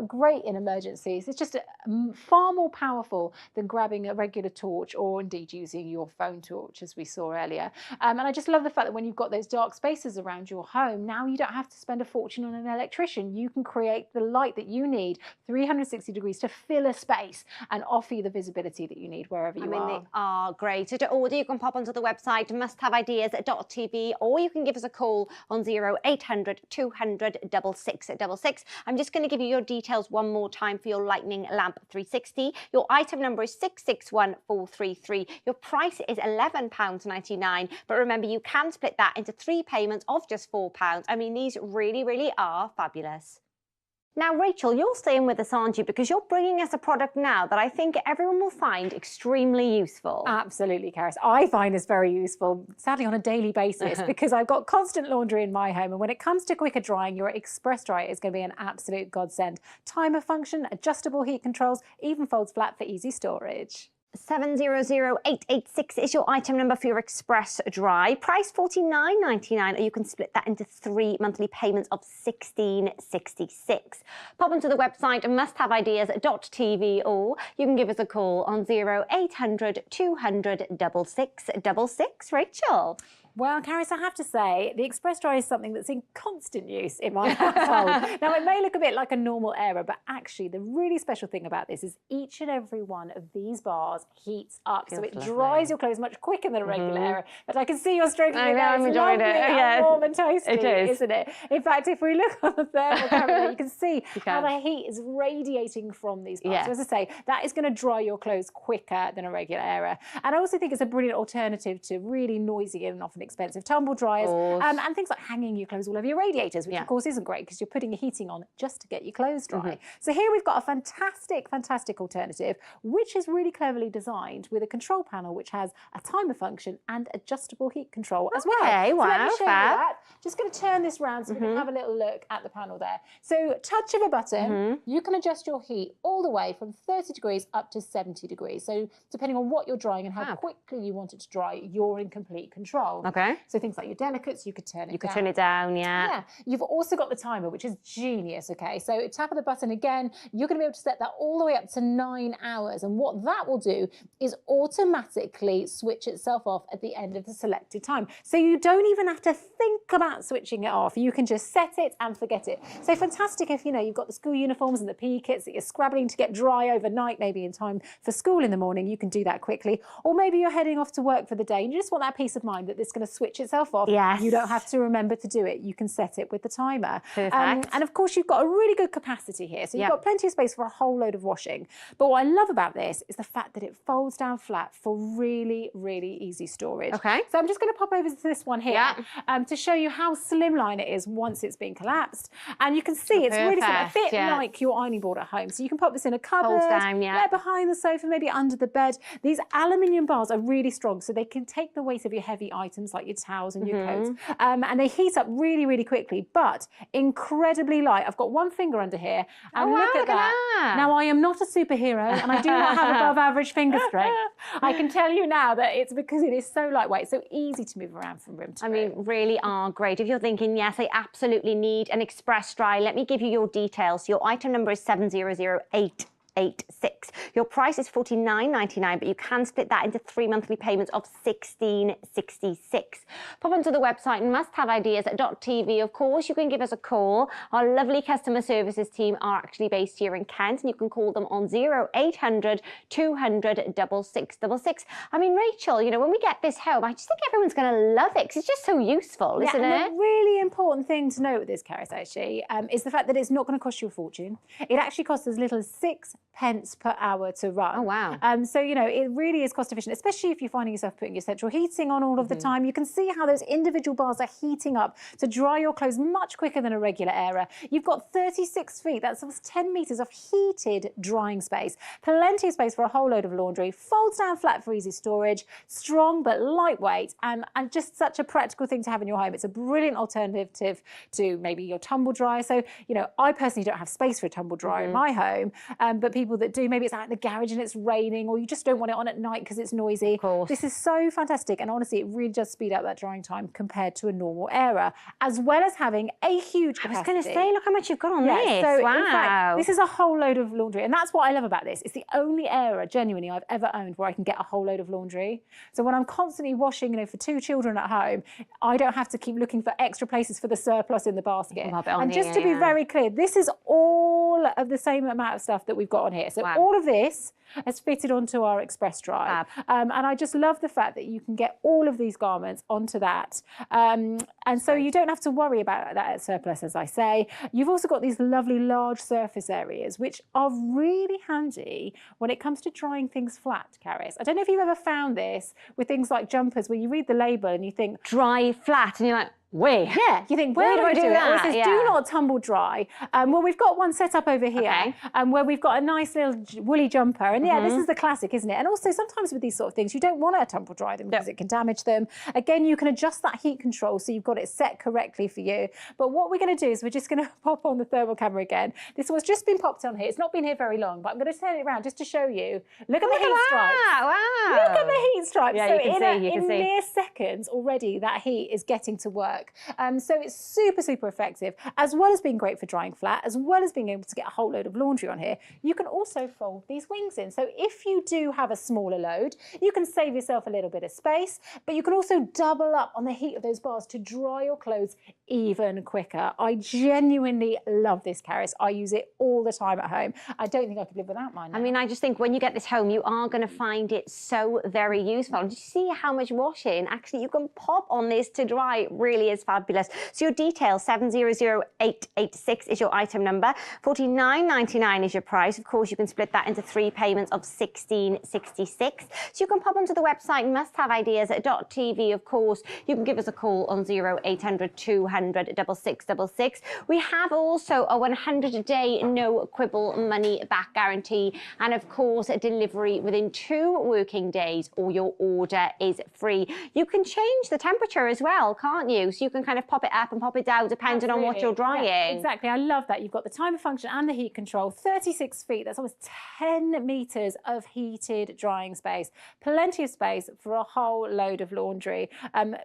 Great in emergencies. It's just far more powerful than grabbing a regular torch or indeed using your phone torch, as we saw earlier. And I just love the fact that when you've got those dark spaces around your home, now you don't have to spend a fortune on an electrician. You can create the light that you need 360 degrees to fill a space and offer you the visibility that you need wherever you are. They are great. So to order, you can pop onto the website musthaveideas.tv, or you can give us a call on 0800 200 6666. I'm just going to give you your details one more time for your Lightning Lamp 360. Your item number is 661433. Your price is £11.99, but remember, you can split that into 3 payments of just £4. I mean, these really, really are fabulous. Now, Rachel, you're staying with us, aren't you? Because you're bringing us a product now that I think everyone will find extremely useful. Absolutely, Karis. I find this very useful, sadly on a daily basis, because I've got constant laundry in my home. And when it comes to quicker drying, your Express Dry is going to be an absolute godsend. Timer function, adjustable heat controls, even folds flat for easy storage. 700886 is your item number for your Express Dry. Price $49.99, or you can split that into 3 monthly payments of $16.66. Pop onto the website musthaveideas.tv, or you can give us a call on 0800 200 6666. Rachel. Well, Karis, I have to say, the Express Dry is something that's in constant use in my household. Now, it may look a bit like a normal error, but actually the really special thing about this is each and every one of these bars heats up. So it dries your clothes much quicker than a regular error. But I can see you're stroking I it know, there. I'm It's enjoying lovely it. and Yes. warm and toasty, It is. isn't it? In fact, if we look on the thermal camera, you can see how the heat is radiating from these bars. Yes. So as I say, that is going to dry your clothes quicker than a regular error. And I also think it's a brilliant alternative to really noisy and often expensive tumble dryers, and things like hanging your clothes all over your radiators, which of course isn't great because you're putting your heating on just to get your clothes dry. So here we've got a fantastic alternative, which is really cleverly designed with a control panel which has a timer function and adjustable heat control as well. Okay, So let me wow, show you fab. that. Just going to turn this round so we can have a little look at the panel there. So touch of a button, you can adjust your heat all the way from 30 degrees up to 70 degrees. So depending on what you're drying and how quickly you want it to dry, you're in complete control. Okay. So things like your delicates, you could turn it down. You could turn it down, Yeah. You've also got the timer, which is genius, okay? So tap of the button again, you're going to be able to set that all the way up to 9 hours. And what that will do is automatically switch itself off at the end of the selected time. So you don't even have to think about switching it off. You can just set it and forget it. So fantastic if, you know, you've got the school uniforms and the PE kits that you're scrabbling to get dry overnight, maybe in time for school in the morning, you can do that quickly. Or maybe you're heading off to work for the day and you just want that peace of mind that it's going to switch itself off. Yes. You don't have to remember to do it. You can set it with the timer. Perfect. And of course, you've got a really good capacity here. So you've got plenty of space for a whole load of washing. But what I love about this is the fact that it folds down flat for really, really easy storage. Okay. So I'm just going to pop over to this one here to show you how slimline it is once it's been collapsed. And you can see it's really slim, a bit like your ironing board at home. So you can pop this in a cupboard, Folds down, behind the sofa, maybe under the bed. These aluminium bars are really strong, so they can take the weight of your heavy items like your towels and your coats. And they heat up really, really quickly, but incredibly light. I've got one finger under here, and look at that. Now, I am not a superhero, and I do not have above average finger strength. I can tell you now that it's because it is so lightweight, so easy to move around from room to room. I mean, really are great. If you're thinking, yes, I absolutely need an Express Dry, let me give you your details. Your item number is 700886. Your price is $49.99, but you can split that into 3 monthly payments of $16.66. Pop onto the website musthaveideas.tv. Of course, you can give us a call. Our lovely customer services team are actually based here in Kent, and you can call them on 0800 200 6666. I mean, Rachel, you know, when we get this home, I just think everyone's going to love it because it's just so useful, isn't and it? the really important thing to note with this, Karis, actually, is the fact that it's not going to cost you a fortune. It actually costs as little as 6 pence per hour to run. Oh, wow. So, you know, it really is cost efficient, especially if you're finding yourself putting your central heating on all of the time. You can see how those individual bars are heating up to dry your clothes much quicker than a regular airer. You've got 36 feet, that's almost 10 metres of heated drying space. Plenty of space for a whole load of laundry, folds down flat for easy storage, strong but lightweight, and just such a practical thing to have in your home. It's a brilliant alternative to maybe your tumble dryer. So, you know, I personally don't have space for a tumble dryer in my home, but people people that do. Maybe it's out in the garage and it's raining, or you just don't want it on at night because it's noisy. Of course. This is so fantastic, and honestly, it really does speed up that drying time compared to a normal era, as well as having a huge capacity. I was going to say, look how much you've got on this. So wow. in fact, this is a whole load of laundry, and that's what I love about this. It's the only era, genuinely, I've ever owned where I can get a whole load of laundry. So when I'm constantly washing, for 2 children at home, I don't have to keep looking for extra places for the surplus in the basket. And just to be very clear, this is all of the same amount of stuff that we've got on here. So all of this has fitted onto our express dry. And I just love the fact that you can get all of these garments onto that. And so you don't have to worry about that surplus, as I say. You've also got these lovely large surface areas, which are really handy when it comes to drying things flat, Caris. I don't know if you've ever found this with things like jumpers, where you read the label and you think dry flat, and you're like, where? Yeah, you think, where do I do that? It says, do not tumble dry. Well, we've got one set up over here where we've got a nice little woolly jumper. And this is the classic, isn't it? And also sometimes with these sort of things, you don't want to tumble dry them because it can damage them. Again, you can adjust that heat control so you've got it set correctly for you. But what we're going to do is we're just going to pop on the thermal camera again. This one's just been popped on here. It's not been here very long, but I'm going to turn it around just to show you. Look at the heat stripes. Wow. Look at the heat stripes. Yeah, so you can in see. mere seconds already, that heat is getting to work. So it's super, super effective, as well as being great for drying flat, as well as being able to get a whole load of laundry on here. You can also fold these wings in. So if you do have a smaller load, you can save yourself a little bit of space, but you can also double up on the heat of those bars to dry your clothes even quicker. I genuinely love this, Caris. I use it all the time at home. I don't think I could live without mine now. I mean, I just think when you get this home, you are going to find it so very useful. Did you see how much washing actually you can pop on this to dry? It really is fabulous. So your details, 700886 is your item number. $49.99 is your price. Of course, you can split that into 3 payments of $16.66. So you can pop onto the website musthaveideas.tv. Of course, you can give us a call on 0800 200 6666. We have also a 100-day no quibble money back guarantee, and of course a delivery within 2 working days, or your order is free. You can change the temperature as well, can't you? So you can kind of pop it up and pop it down depending on what you're drying. Yeah, exactly. I love that. You've got the timer function and the heat control. 36 feet. That's almost 10 meters of heated drying space. Plenty of space for a whole load of laundry.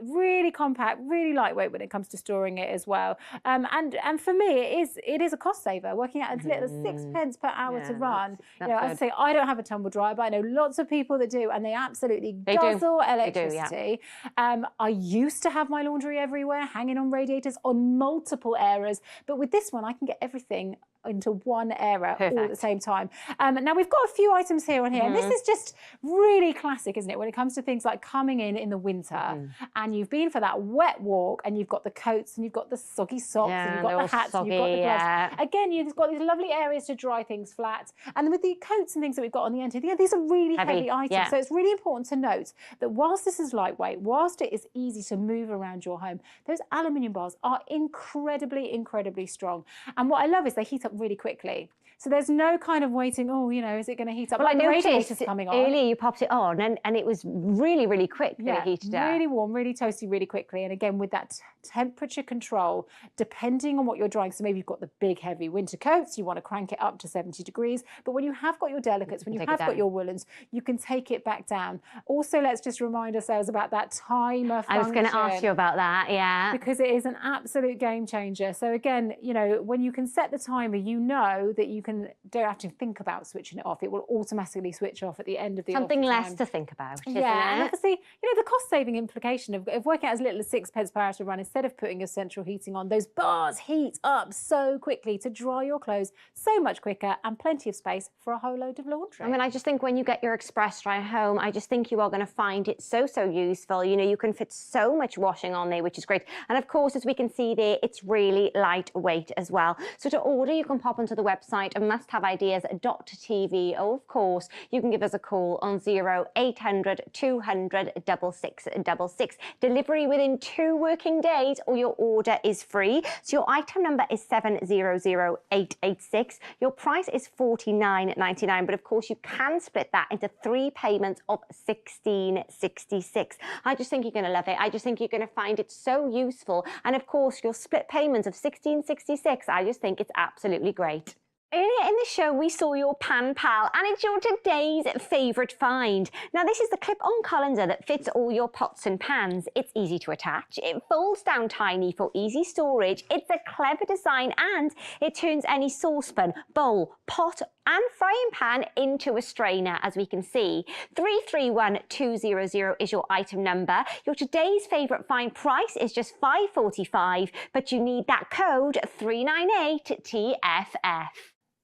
Really compact, really lightweight when it comes to storing it as well. And for me, it is a cost saver, working out as little as 6 pence per hour to run. That's As I say, I don't have a tumble dryer, but I know lots of people that do, and they absolutely guzzle electricity. I used to have my laundry everywhere, hanging on radiators on multiple eras, but with this one, I can get everything into one era all at the same time. Now we've got a few items here on here, and this is just really classic, isn't it, when it comes to things like coming in the winter and you've been for that wet walk, and you've got the coats and you've got the soggy socks and you've got the hats and you've got the gloves. Again, you've got these lovely areas to dry things flat, and with the coats and things that we've got on the end here, these are really heavy items. So it's really important to note that whilst this is lightweight, whilst it is easy to move around your home, those aluminium bars are incredibly, incredibly strong. And what I love is they heat up really quickly. So there's no kind of waiting, is it going to heat up? Well, like I noticed coming on. earlier you popped it on and it was really, really quick that it heated up. Really warm, really toasty, really quickly. And again, with that temperature control, depending on what you're drying, so maybe you've got the big, heavy winter coats, you want to crank it up to 70 degrees. But when you have got your delicates, when you have got your woolens, you can take it back down. Also, let's just remind ourselves about that timer function. I was going to ask you about that, because it is an absolute game changer. So again, when you can set the timer, you know that you don't have to think about switching it off. It will automatically switch off at the end of the Something less time. to think about, isn't and it? obviously, the cost-saving implication of working out as little as 6 pence per hour to run, instead of putting your central heating on, those bars heat up so quickly to dry your clothes so much quicker, and plenty of space for a whole load of laundry. I mean, I just think when you get your express dry home, I just think you are going to find it so useful. You can fit so much washing on there, which is great. And of course, as we can see there, it's really lightweight as well. So to order, you can pop onto the website musthaveideas.tv. Of course, you can give us a call on 0800 200 6666. Delivery within 2 working days, or your order is free. So your item number is 700886. Your price is $49.99, but of course you can split that into 3 payments of $16.66. I just think you're going to love it. I just think you're going to find it so useful. And of course, your split payment of $16.66, I just think it's absolutely great. Earlier in the show, we saw your Pan Pal, and it's your today's favourite find. Now, this is the clip-on colander that fits all your pots and pans. It's easy to attach, it folds down tiny for easy storage, it's a clever design, and it turns any saucepan, bowl, pot and frying pan into a strainer, as we can see. 331200 is your item number. Your today's favourite find price is just $5.45, but you need that code 398TFF.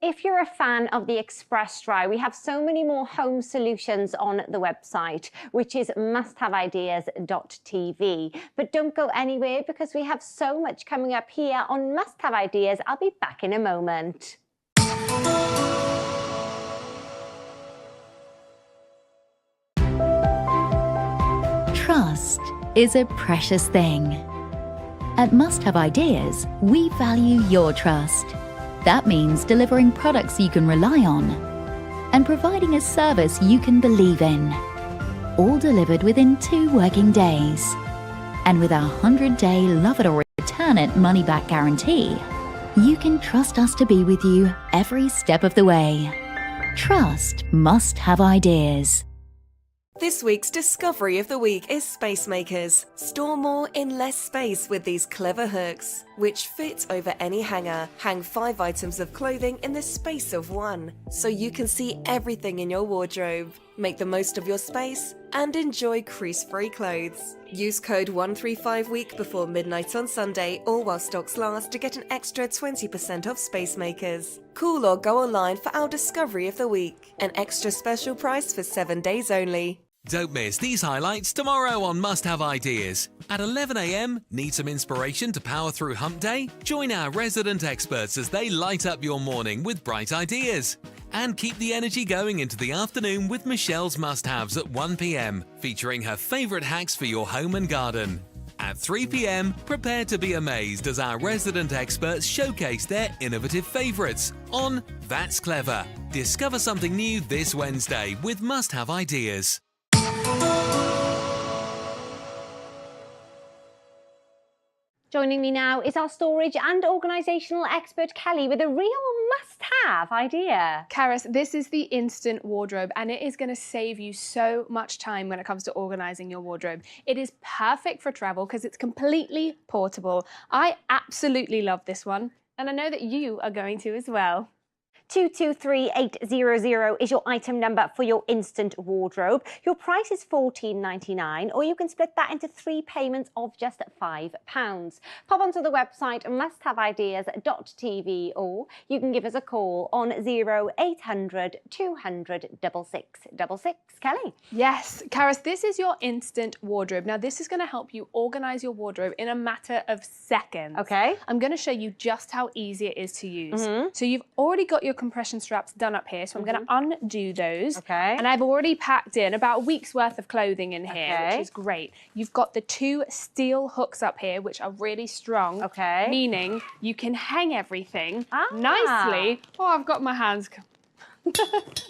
If you're a fan of the Express Dry, we have so many more home solutions on the website, which is musthaveideas.tv. But don't go anywhere because we have so much coming up here on Must Have Ideas. I'll be back in a moment. Trust is a precious thing. At Must Have Ideas, we value your trust. That means delivering products you can rely on and providing a service you can believe in. All delivered within 2 working days. And with our 100-day love it or return it money-back guarantee, you can trust us to be with you every step of the way. Trust Must Have Ideas. This week's discovery of the week is Space Makers. Store more in less space with these clever hooks, which fit over any hanger. Hang 5 items of clothing in the space of 1, so you can see everything in your wardrobe. Make the most of your space and enjoy crease-free clothes. Use code 135week before midnight on Sunday or while stocks last to get an extra 20% off Space Makers. Call or go online for our discovery of the week. An extra special price for 7 days only. Don't miss these highlights tomorrow on Must Have Ideas. At 11 a.m, need some inspiration to power through hump day? Join our resident experts as they light up your morning with bright ideas. And keep the energy going into the afternoon with Michelle's Must Haves at 1 p.m, featuring her favourite hacks for your home and garden. At 3 p.m, prepare to be amazed as our resident experts showcase their innovative favourites on That's Clever. Discover something new this Wednesday with Must Have Ideas. Joining me now is our storage and organisational expert Kelly with a real must-have idea. Karis, this is the instant wardrobe and it is going to save you so much time when it comes to organising your wardrobe. It is perfect for travel because it's completely portable. I absolutely love this one and I know that you are going to as well. 223800 is your item number for your instant wardrobe. Your price is $14.99, or you can split that into 3 payments of just £5. Pop onto the website musthaveideas.tv, or you can give us a call on 0800 200 6666. Kelly? Yes, Karis, this is your instant wardrobe. Now, this is going to help you organise your wardrobe in a matter of seconds. Okay. I'm going to show you just how easy it is to use. So you've already got your compression straps done up here, so I'm going to undo those. Okay. And I've already packed in about a week's worth of clothing in here, which is great. You've got the 2 steel hooks up here, which are really strong. Okay. Meaning you can hang everything nicely. Oh, I've got my hands.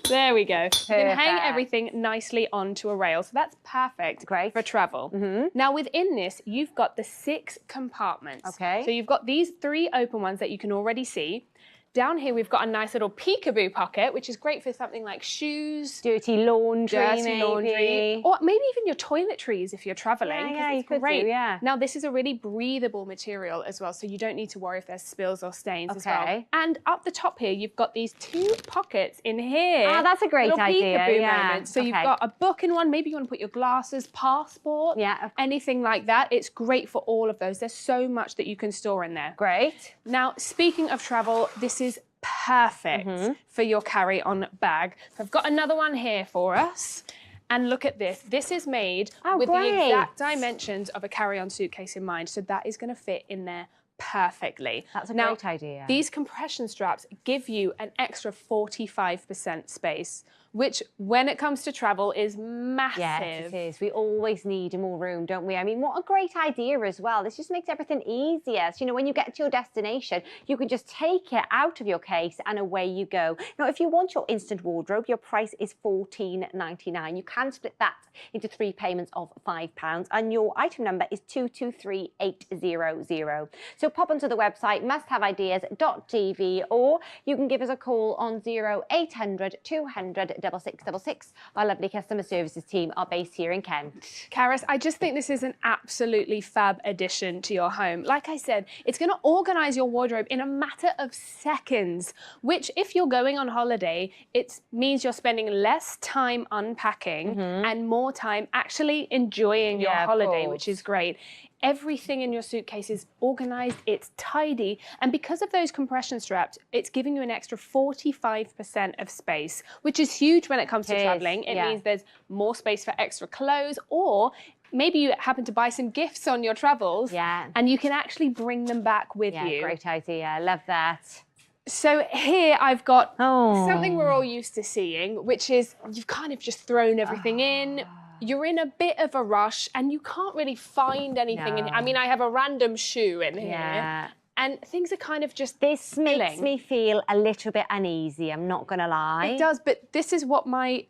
There we go. You can hang everything nicely onto a rail, so that's perfect for travel. Now within this, you've got the 6 compartments. Okay. So you've got these 3 open ones that you can already see. Down here, we've got a nice little peekaboo pocket, which is great for something like shoes, dirty laundry, laundry, or maybe even your toiletries if you're traveling. Yeah, you it's could great. do, yeah. Now, this is a really breathable material as well, so you don't need to worry if there's spills or stains as well. And up the top here, you've got these 2 pockets in here. Oh, that's a great little idea. Peekaboo Yeah. moment. So you've got a book in one. Maybe you want to put your glasses, passport, anything like that. It's great for all of those. There's so much that you can store in there. Great. Now, speaking of travel, this is perfect for your carry-on bag. So I've got another one here for us. And look at this. This is made with the exact dimensions of a carry-on suitcase in mind. So that is going to fit in there perfectly. That's a great idea. These compression straps give you an extra 45% space, which when it comes to travel is massive. Yes, it is. We always need more room, don't we? I mean, what a great idea as well. This just makes everything easier. So, you know, when you get to your destination, you can just take it out of your case and away you go. Now, if you want your instant wardrobe, your price is $14.99. You can split that into 3 payments of £5 and your item number is 223800. So pop onto the website musthaveideas.tv or you can give us a call on 0800 200 6666. Our lovely customer services team are based here in Kent. Karis, I just think this is an absolutely fab addition to your home. Like I said, it's going to organise your wardrobe in a matter of seconds, which if you're going on holiday, it means you're spending less time unpacking and more time actually enjoying your holiday, which is great. Everything in your suitcase is organised, it's tidy, and because of those compression straps, it's giving you an extra 45% of space, which is huge when it comes to travelling. It means there's more space for extra clothes, or maybe you happen to buy some gifts on your travels, and you can actually bring them back with you. Yeah, great idea. I love that. So here I've got something we're all used to seeing, which is you've kind of just thrown everything in. You're in a bit of a rush and you can't really find anything in here. I mean, I have a random shoe in here. And things are kind of just This makes me feel a little bit uneasy, I'm not going to lie. It does, but this is what my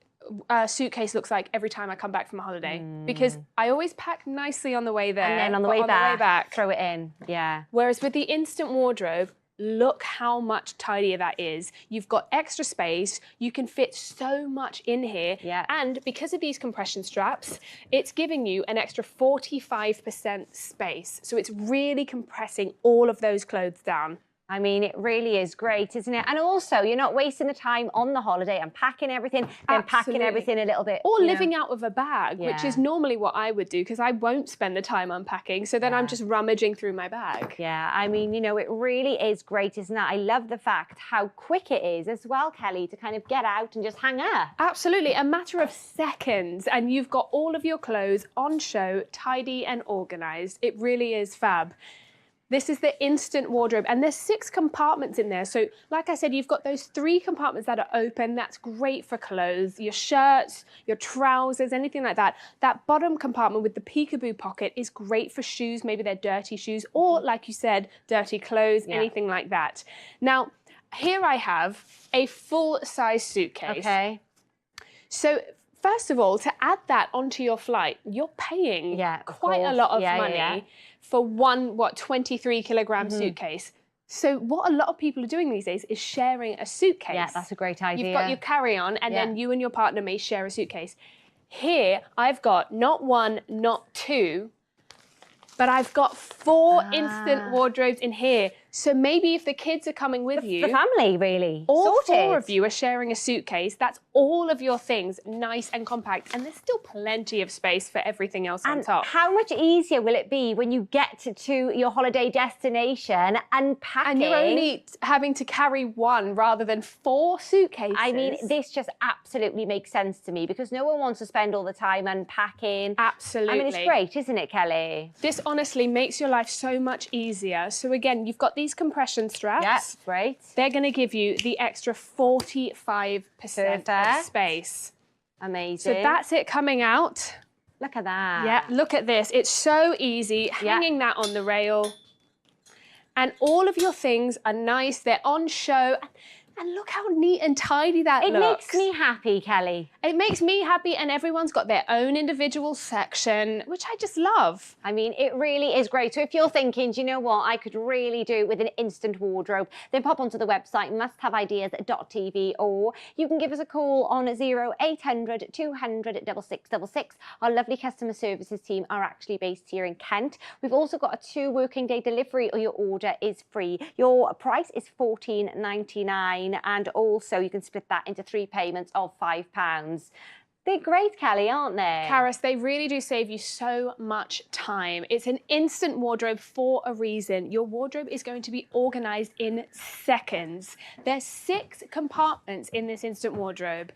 suitcase looks like every time I come back from a holiday. Because I always pack nicely on the way there. And then on the way back, throw it in. Whereas with the instant wardrobe, look how much tidier that is. You've got extra space, you can fit so much in here, and because of these compression straps, it's giving you an extra 45% space. So it's really compressing all of those clothes down. I mean, it really is great, isn't it? And also, you're not wasting the time on the holiday and packing everything, then packing everything a little bit. Or living out of a bag, which is normally what I would do because I won't spend the time unpacking. So then I'm just rummaging through my bag. Yeah, I mean, you know, it really is great, isn't it? I love the fact how quick it is as well, Kelly, to kind of get out and just hang up. Absolutely, a matter of seconds and you've got all of your clothes on show, tidy and organised. It really is fab. This is the instant wardrobe and there's 6 compartments in there. So like I said, you've got those 3 compartments that are open. That's great for clothes, your shirts, your trousers, anything like that. That bottom compartment with the peekaboo pocket is great for shoes. Maybe they're dirty shoes or like you said, dirty clothes, anything like that. Now, here I have a full-size suitcase. Okay. So first of all, to add that onto your flight, you're paying quite a lot of money for one, 23 kilogram suitcase. So what a lot of people are doing these days is sharing a suitcase. Yeah, that's a great idea. You've got your carry-on and then you and your partner may share a suitcase. Here, I've got not 1, not 2, but I've got 4 instant wardrobes in here. So maybe if the kids are coming with you... The family, really. All 4 of you are sharing a suitcase. That's all of your things, nice and compact. And there's still plenty of space for everything else on top. How much easier will it be when you get to your holiday destination unpacking? And you're only having to carry 1 rather than 4 suitcases. I mean, this just absolutely makes sense to me because no one wants to spend all the time unpacking. Absolutely. I mean, it's great, isn't it, Kelly? This honestly makes your life so much easier. So again, you've got these compression straps. Yeah, great. They're going to give you the extra 45% of space. Amazing. So that's it coming out. Look at that. Yeah, look at this. It's so easy, hanging that on the rail. And all of your things are nice. They're on show. And look how neat and tidy that looks. It makes me happy, Kelly. It makes me happy and everyone's got their own individual section, which I just love. I mean, it really is great. So if you're thinking, do you know what, I could really do with an instant wardrobe, then pop onto the website musthaveideas.tv or you can give us a call on 0800 200 6666. Our lovely customer services team are actually based here in Kent. We've also got a 2 working day delivery or your order is free. Your price is $14.99. And also you can split that into 3 payments of £5. They're great, Kelly, aren't they? Karis, they really do save you so much time. It's an instant wardrobe for a reason. Your wardrobe is going to be organised in seconds. There's 6 compartments in this instant wardrobe,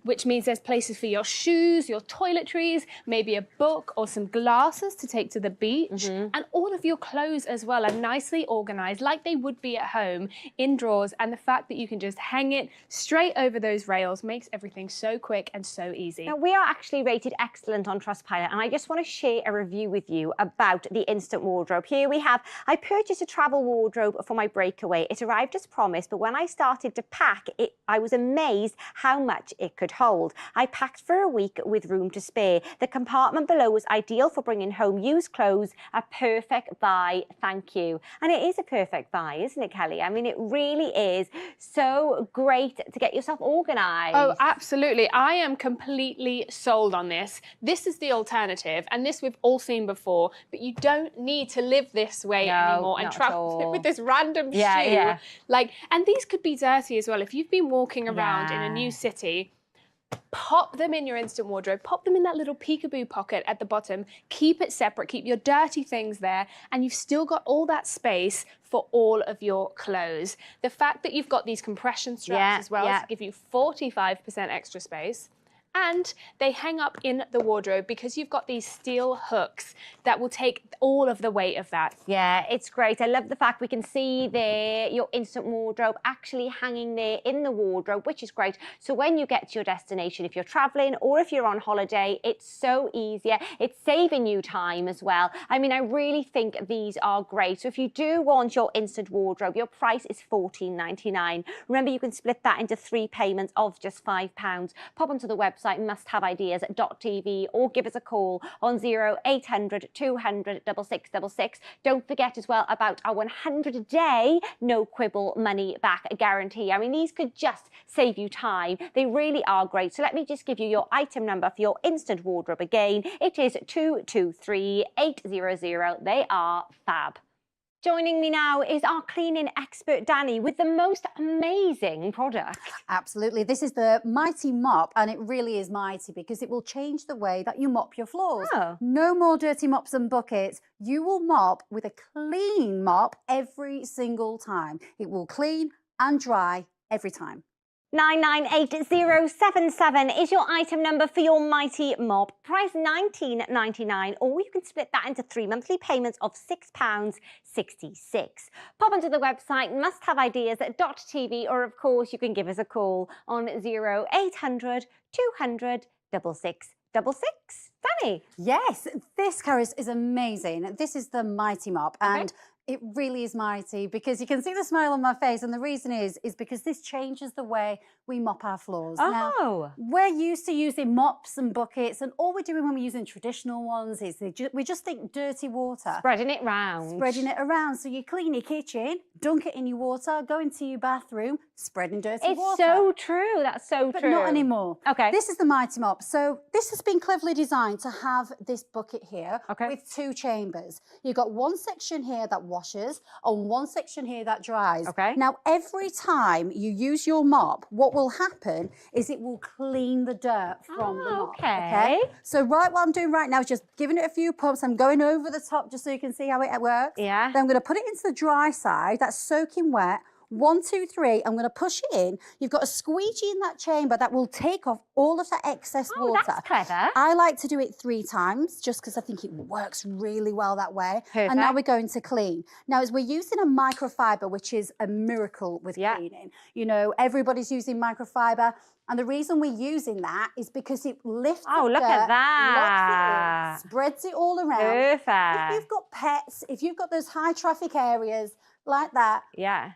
which means there's places for your shoes, your toiletries, maybe a book or some glasses to take to the beach, and all of your clothes as well are nicely organised like they would be at home in drawers, and the fact that you can just hang it straight over those rails makes everything so quick and so easy. Now, we are actually rated excellent on Trustpilot, and I just want to share a review with you about the instant wardrobe. Here we have, I purchased a travel wardrobe for my breakaway. It arrived as promised, but when I started to pack it, I was amazed how much it could hold. I packed for a week with room to spare. The compartment below was ideal for bringing home used clothes. A perfect buy, thank you. And it is a perfect buy, isn't it, Kelly? I mean, it really is so great to get yourself organised. Oh, absolutely. I am completely sold on this. This is the alternative, and this we've all seen before, but you don't need to live this way anymore and travel with this random shoe. Like, and these could be dirty as well. If you've been walking around in a new city, pop them in your instant wardrobe, pop them in that little peekaboo pocket at the bottom, keep it separate, keep your dirty things there, and you've still got all that space for all of your clothes. The fact that you've got these compression straps as well to give you 45% extra space. And they hang up in the wardrobe because you've got these steel hooks that will take all of the weight of that. Yeah, it's great. I love the fact we can see there your instant wardrobe actually hanging there in the wardrobe, which is great. So when you get to your destination, if you're traveling or if you're on holiday, it's so easier. It's saving you time as well. I mean, I really think these are great. So if you do want your instant wardrobe, your price is $14.99. Remember, you can split that into 3 payments of just £5. Pop onto the website musthaveideas.tv or give us a call on 0800 200 6666. Don't forget as well about our 100-day no quibble money back guarantee. I mean, these could just save you time. They really are great. So let me just give you your item number for your instant wardrobe again. It is 223800. They are fab. Joining me now is our cleaning expert, Danny, with the most amazing product. Absolutely. This is the Mighty Mop, and it really is mighty because it will change the way that you mop your floors. No more dirty mops and buckets. You will mop with a clean mop every single time. It will clean and dry every time. 998077 is your item number for your Mighty Mop. Price $19.99, or you can split that into 3 monthly payments of £6.66. Pop onto the website musthaveideas.tv, or of course you can give us a call on 0800 200 6666. Danny? Yes, this, Karis, is amazing. This is the Mighty Mop, and it really is mighty because you can see the smile on my face, and the reason is because this changes the way we mop our floors. Now, we're used to using mops and buckets, and all we're doing when we're using traditional ones is we just think dirty water. Spreading it round. Spreading it around. So you clean your kitchen, dunk it in your water, go into your bathroom, spreading dirty water. It's so true. That's so true. But not anymore. Okay. This is the Mighty Mop. So this has been cleverly designed to have this bucket here with 2 chambers. You've got one section here that washes and one section here that dries. Now, every time you use your mop, what will happen is it will clean the dirt from the mop. So what I'm doing right now is just giving it a few pumps. I'm going over the top just so you can see how it works. Then I'm going to put it into the dry side. That's soaking wet. 1, 2, 3. I'm going to push it in. You've got a squeegee in that chamber that will take off all of that excess water. That's clever. I like to do it 3 times just because I think it works really well that way. And now we're going to clean. Now, as we're using a microfiber, which is a miracle with cleaning. You know, everybody's using microfiber. And the reason we're using that is because it lifts the look dirt, at that. locks it in, spreads it all around. Perfect. If you've got pets, if you've got those high traffic areas like that,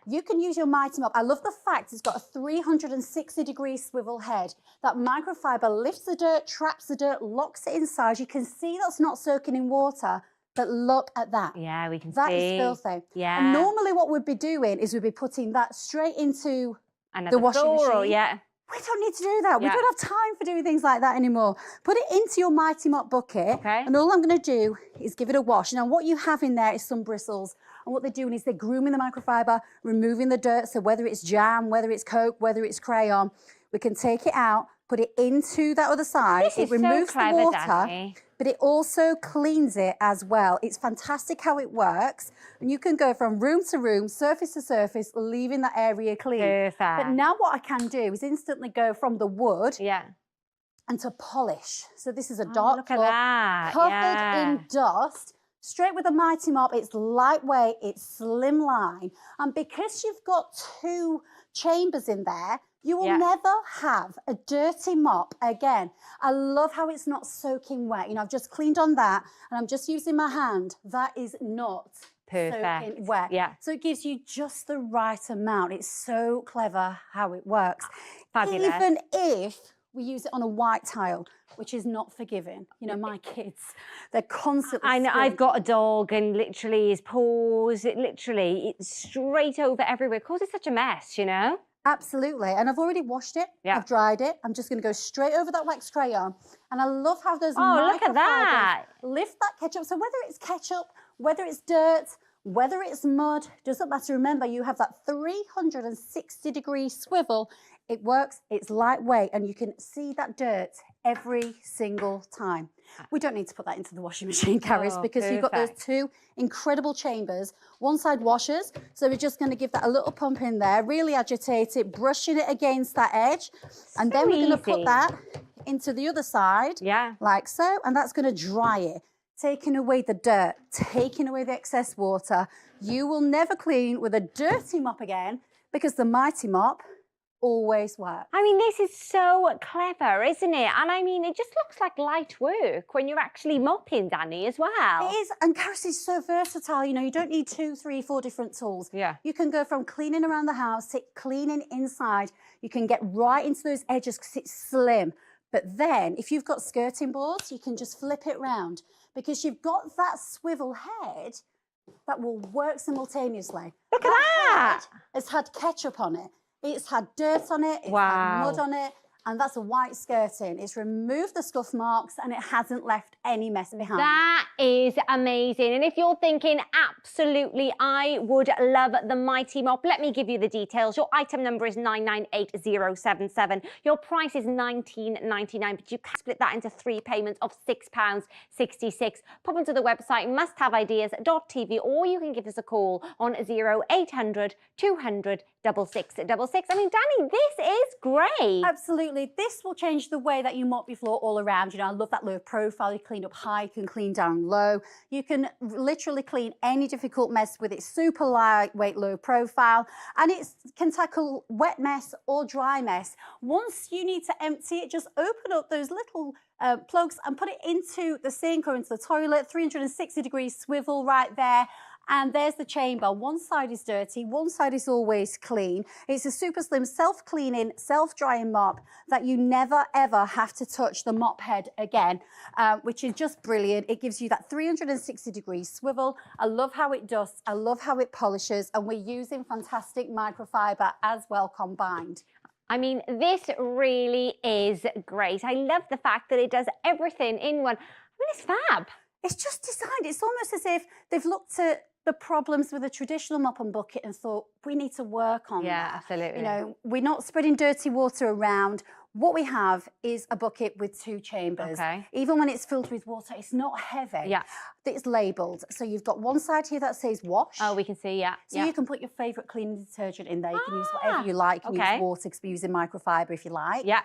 you can use your Mighty Mop. I love the fact it's got a 360-degree swivel head. That microfiber lifts the dirt, traps the dirt, locks it inside. You can see that's not soaking in water. But look at that. Yeah, we can see. That is filthy. Yeah. And normally what we'd be doing is we'd be putting that straight into the washing machine. We don't need to do that. We don't have time for doing things like that anymore. Put it into your Mighty Mop bucket, and all I'm going to do is give it a wash. Now, what you have in there is some bristles, and what they're doing is they're grooming the microfiber, removing the dirt, so whether it's jam, whether it's Coke, whether it's crayon, we can take it out, put it into that other side. This It is so removes clever, the water, Danny. but it also cleans it as well. It's fantastic how it works. And you can go from room to room, surface to surface, leaving that area clean. Perfect. But now what I can do is instantly go from the wood and to polish. So this is a dark look at floor that, covered in dust. Straight with a Mighty Mop, it's lightweight, it's slimline. And because you've got 2 chambers in there, you will never have a dirty mop again. I love how it's not soaking wet. You know, I've just cleaned on that and I'm just using my hand. That is not soaking wet. Yeah. So it gives you just the right amount. It's so clever how it works. Fabulous. Even if we use it on a white tile, which is not forgiving. You know, my kids, they're constantly I know, spilling. I've got a dog and literally his paws, it's straight over everywhere. It causes such a mess, you know? Absolutely. And I've already washed it. I've dried it. I'm just going to go straight over that wax crayon. And I love how those look at microfibers that. lift that ketchup. So whether it's ketchup, whether it's dirt, whether it's mud, doesn't matter. Remember, you have that 360-degree swivel. It works, it's lightweight, and you can see that dirt every single time. We don't need to put that into the washing machine, Caris, because you've got those 2 incredible chambers. One side washers, so we're just going to give that a little pump in there, really agitate it, brushing it against that edge, and then we're going to put that into the other side, like so, and that's going to dry it, taking away the dirt, taking away the excess water. You will never clean with a dirty mop again, because the Mighty Mop always works. I mean, this is so clever, isn't it? And I mean, it just looks like light work when you're actually mopping, Danny, as well. It is, and Caris is so versatile. You know, you don't need 2, 3, 4 different tools. Yeah. You can go from cleaning around the house to cleaning inside. You can get right into those edges because it's slim. But then, if you've got skirting boards, you can just flip it round because you've got that swivel head that will work simultaneously. Look at that! It's had ketchup on it. It's had dirt on it, it's had mud on it, and that's a white skirting. It's removed the scuff marks and it hasn't left any mess behind. That is amazing. And if you're thinking, absolutely, I would love the Mighty Mop, let me give you the details. Your item number is 998077. Your price is $19.99, but you can split that into 3 payments of £6.66. Pop onto the website, musthaveideas.tv, or you can give us a call on 0800 200 6666. I mean, Danny, this is great. Absolutely. This will change the way that you mop your floor all around. You know, I love that low profile. You clean up high, you can clean down low. You can literally clean any difficult mess with its super lightweight, low profile. And it can tackle wet mess or dry mess. Once you need to empty it, just open up those little plugs and put it into the sink or into the toilet. 360-degree swivel right there. And there's the chamber. One side is dirty, one side is always clean. It's a super slim, self-cleaning, self-drying mop that you never, ever have to touch the mop head again, which is just brilliant. It gives you that 360-degree swivel. I love how it dusts. I love how it polishes. And we're using fantastic microfiber as well combined. I mean, this really is great. I love the fact that it does everything in one. I mean, it's fab. It's just designed. It's almost as if they've looked at the problems with a traditional mop and bucket and thought, we need to work on that. Yeah, absolutely. You know, we're not spreading dirty water around. What we have is a bucket with 2 chambers. Okay. Even when it's filled with water, it's not heavy. Yeah. It's labelled. So you've got one side here that says wash. Oh, we can see, yeah. So you can put your favourite cleaning detergent in there. You can use whatever you like. You can use water because we're using microfiber if you like. Yeah.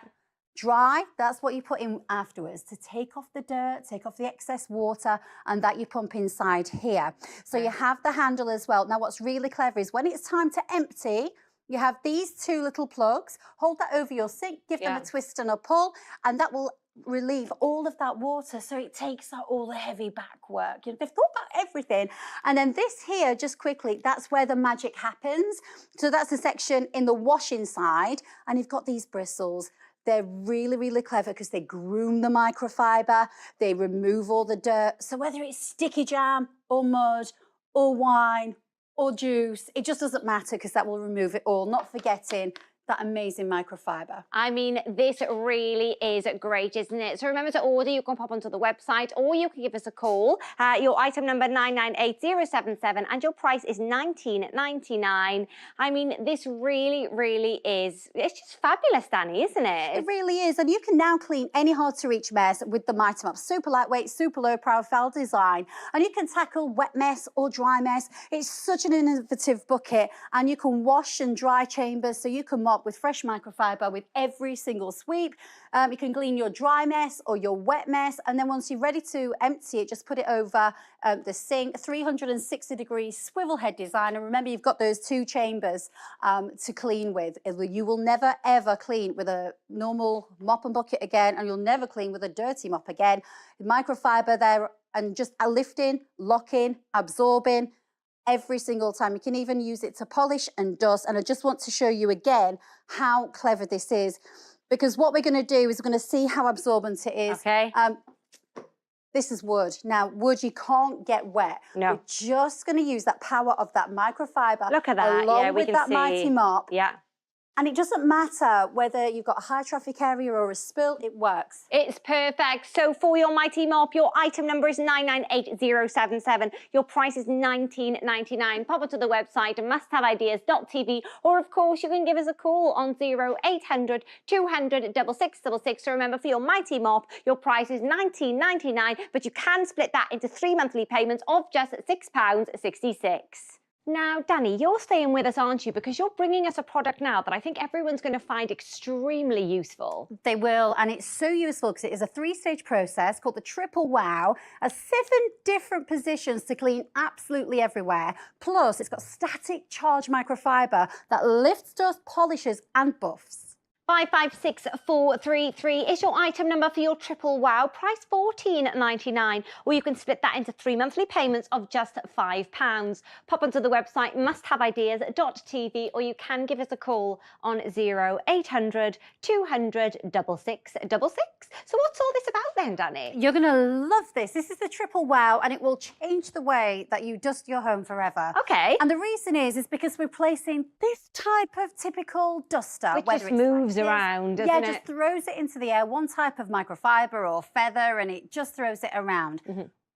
Dry, that's what you put in afterwards to take off the dirt, take off the excess water, and that you pump inside here. So you have the handle as well. Now, what's really clever is when it's time to empty, you have these 2 little plugs. Hold that over your sink, give them a twist and a pull, and that will relieve all of that water. So it takes out all the heavy back work. You know, they've thought about everything. And then this here, just quickly, that's where the magic happens. So that's the section in the washing side, and you've got these bristles. They're really, really clever because they groom the microfiber, they remove all the dirt. So whether it's sticky jam or mud or wine or juice, it just doesn't matter because that will remove it all. Not forgetting that amazing microfiber. I mean, this really is great, isn't it? So remember to order, you can pop onto the website or you can give us a call. Your item number 998077 and your price is $19.99. I mean, this really, really is, it's just fabulous, Danny, isn't it? It really is. And you can now clean any hard to reach mess with the Mighty Mop. Super lightweight, super low profile design. And you can tackle wet mess or dry mess. It's such an innovative bucket and you can wash and dry chambers so you can mop with fresh microfiber with every single sweep. You can clean your dry mess or your wet mess, and then once you're ready to empty it, just put it over the sink. 360 degree swivel head design, and remember you've got those 2 chambers to clean with. You will never ever clean with a normal mop and bucket again, and you'll never clean with a dirty mop again. Microfiber there, and just lifting, locking, absorbing every single time. You can even use it to polish and dust. And I just want to show you again how clever this is, because what we're going to do is we're going to see how absorbent it is. Okay. This is wood. Now, wood you can't get wet. No. We're just going to use that power of that microfiber. Look at that. Along Yeah, we with can that see. Mighty Mop. Yeah. And it doesn't matter whether you've got a high traffic area or a spill, it works. It's perfect. So for your Mighty Mop, your item number is 998077. Your price is $19.99. Pop onto the website musthaveideas.tv, or of course you can give us a call on 0800 200 6666. So remember, for your Mighty Mop, your price is $19.99, but you can split that into 3 monthly payments of just £6.66. Now, Danny, you're staying with us, aren't you? Because you're bringing us a product now that I think everyone's going to find extremely useful. They will, and it's so useful because it is a 3-stage process called the Triple Wow, 7 different positions to clean absolutely everywhere. Plus, it's got static charge microfiber that lifts, dust, polishes, and buffs. 556433 is your item number for your Triple Wow, price $14.99, or you can split that into 3 monthly payments of just £5. Pop onto the website musthaveideas.tv, or you can give us a call on 0800 200 6666. So what's all this about then, Danny? You're going to love this. This is the Triple Wow, and it will change the way that you dust your home forever. Okay. And the reason is because we're replacing this type of typical duster. Which whether just it's moves around, doesn't yeah, it? just throws it into the air, one type of microfiber or feather, and it just throws it around.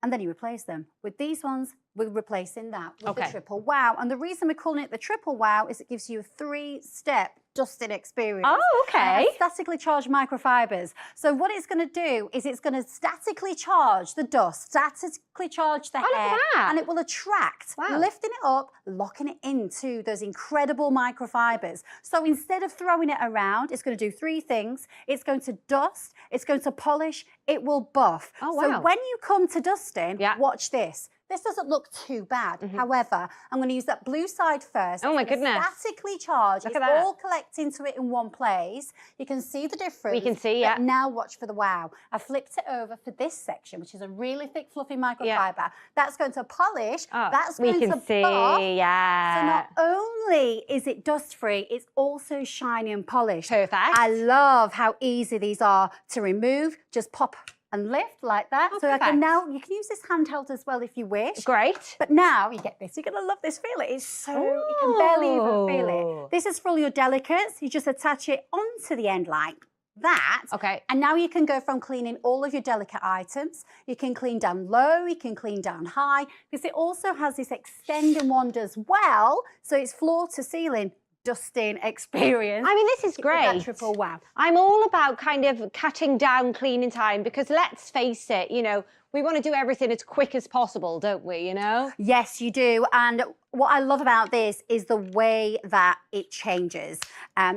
And then you replace them. With these ones, we're replacing that with the Triple Wow. And the reason we're calling it the Triple Wow is it gives you a 3-step dusting experience. Oh, okay. Statically charged microfibers. So what it's going to do is it's going to statically charge the dust, statically charge the hair, and it will attract, lifting it up, locking it into those incredible microfibers. So instead of throwing it around, it's going to do 3 things. It's going to dust, it's going to polish, it will buff. Oh, So wow. when you come to dusting, watch this. This doesn't look too bad. However, I'm going to use that blue side first. Oh my It's gonna goodness. Statically charged. Look It's at that. all collecting to it in one place. You can see the difference. We can see, But yeah. now watch for the wow. I flipped it over for this section, which is a really thick, fluffy microfiber. That's going to polish. That's we going can to see, buff. yeah. So not only is it dust-free, it's also shiny and polished. Perfect. I love how easy these are to remove. Just pop and lift like that. Oh, so I can perfect. now, you can use this handheld as well if you wish. Great. But now you get this. You're going to love this. Feel it. It's so, you can barely even feel Ooh. it. This is for all your delicates. You just attach it onto the end like that. Okay. And now you can go from cleaning all of your delicate items. You can clean down low, you can clean down high, because it also has this extend and wand as well. So it's floor to ceiling dusting experience. I mean, this is with that great. Triple Wow. I'm all about kind of cutting down cleaning time, because let's face it, you know, we want to do everything as quick as possible, don't we, you know? Yes, you do. And what I love about this is the way that it changes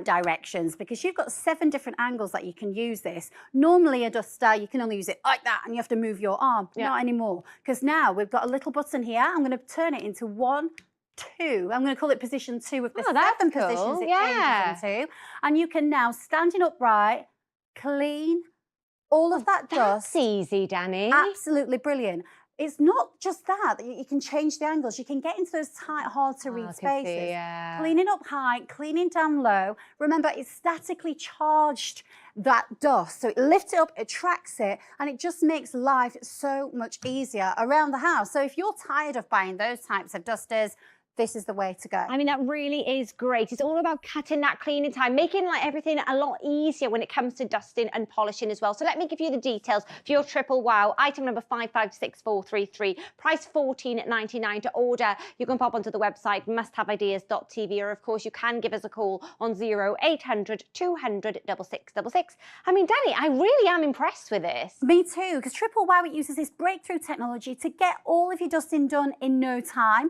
directions, because you've got 7 different angles that you can use this. Normally a duster, you can only use it like that and you have to move your arm. Yeah. Not anymore, because now we've got a little button here. I'm going to turn it into 1, 2. I'm going to call it position 2 with the 7 positions it changes into. And you can now, standing upright, clean all of that dust. That's easy, Danny. Absolutely brilliant. It's not just that. You can change the angles. You can get into those tight, hard to reach spaces. Cleaning up high, cleaning down low. Remember, it's statically charged, that dust. So it lifts it up, it tracks it, and it just makes life so much easier around the house. So if you're tired of buying those types of dusters, this is the way to go. I mean, that really is great. It's all about cutting that cleaning time, making like everything a lot easier when it comes to dusting and polishing as well. So let me give you the details for your triple wow. Item number 556433, price $14.99 to order. You can pop onto the website musthaveideas.tv, or of course you can give us a call on 0800 200 6666. I mean, Danny, I really am impressed with this. Me too, because Triple Wow, it uses this breakthrough technology to get all of your dusting done in no time.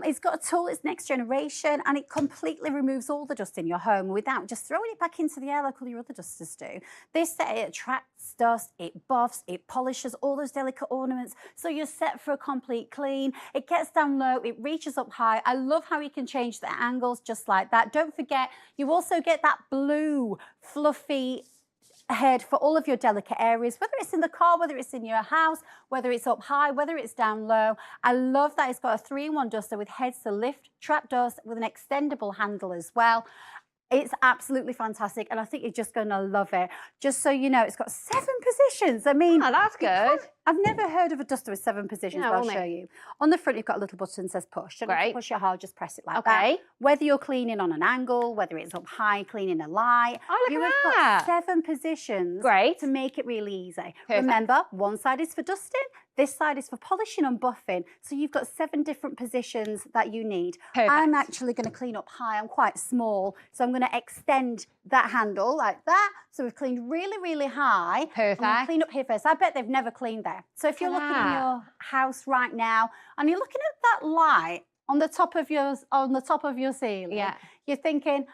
It's got a tool, it's next generation, and it completely removes all the dust in your home without just throwing it back into the air like all your other dusters do. This set, it attracts dust, it buffs, it polishes all those delicate ornaments, so you're set for a complete clean. It gets down low, it reaches up high. I love how you can change the angles just like that. Don't forget, you also get that blue, fluffy head for all of your delicate areas, whether it's in the car, whether it's in your house, whether it's up high, whether it's down low. I love that it's got a 3-in-1 duster with heads to lift, trap dust with an extendable handle as well. It's absolutely fantastic, and I think you're just going to love it. Just so you know, it's got 7 positions. I mean, oh, that's good. I've never heard of a duster with 7 positions, but I'll show you. On the front, you've got a little button that says push. Don't have to push it hard, just press it like that. Whether you're cleaning on an angle, whether it's up high, cleaning a light, you have got 7 positions to make it really easy. Perfect. Remember, one side is for dusting, this side is for polishing and buffing. So you've got 7 different positions that you need. Perfect. I'm actually going to clean up high. I'm quite small, so I'm going to extend that handle like that. So we've cleaned really, really high. Perfect. I'm gonna clean up here first. I bet they've never cleaned there. So if you're looking in your house right now and you're looking at that light on the top of your ceiling, you're thinking,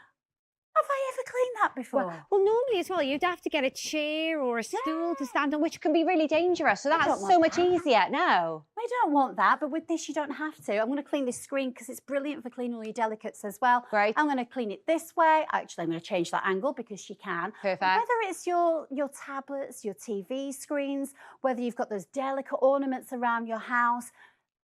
have I ever cleaned that before? Well, normally as well, you'd have to get a chair or a stool to stand on, which can be really dangerous. So that's so much easier. No. We don't want that, but with this, you don't have to. I'm going to clean this screen because it's brilliant for cleaning all your delicates as well. Great. I'm going to clean it this way. Actually, I'm going to change that angle because you can. Perfect. Whether it's your tablets, your TV screens, whether you've got those delicate ornaments around your house,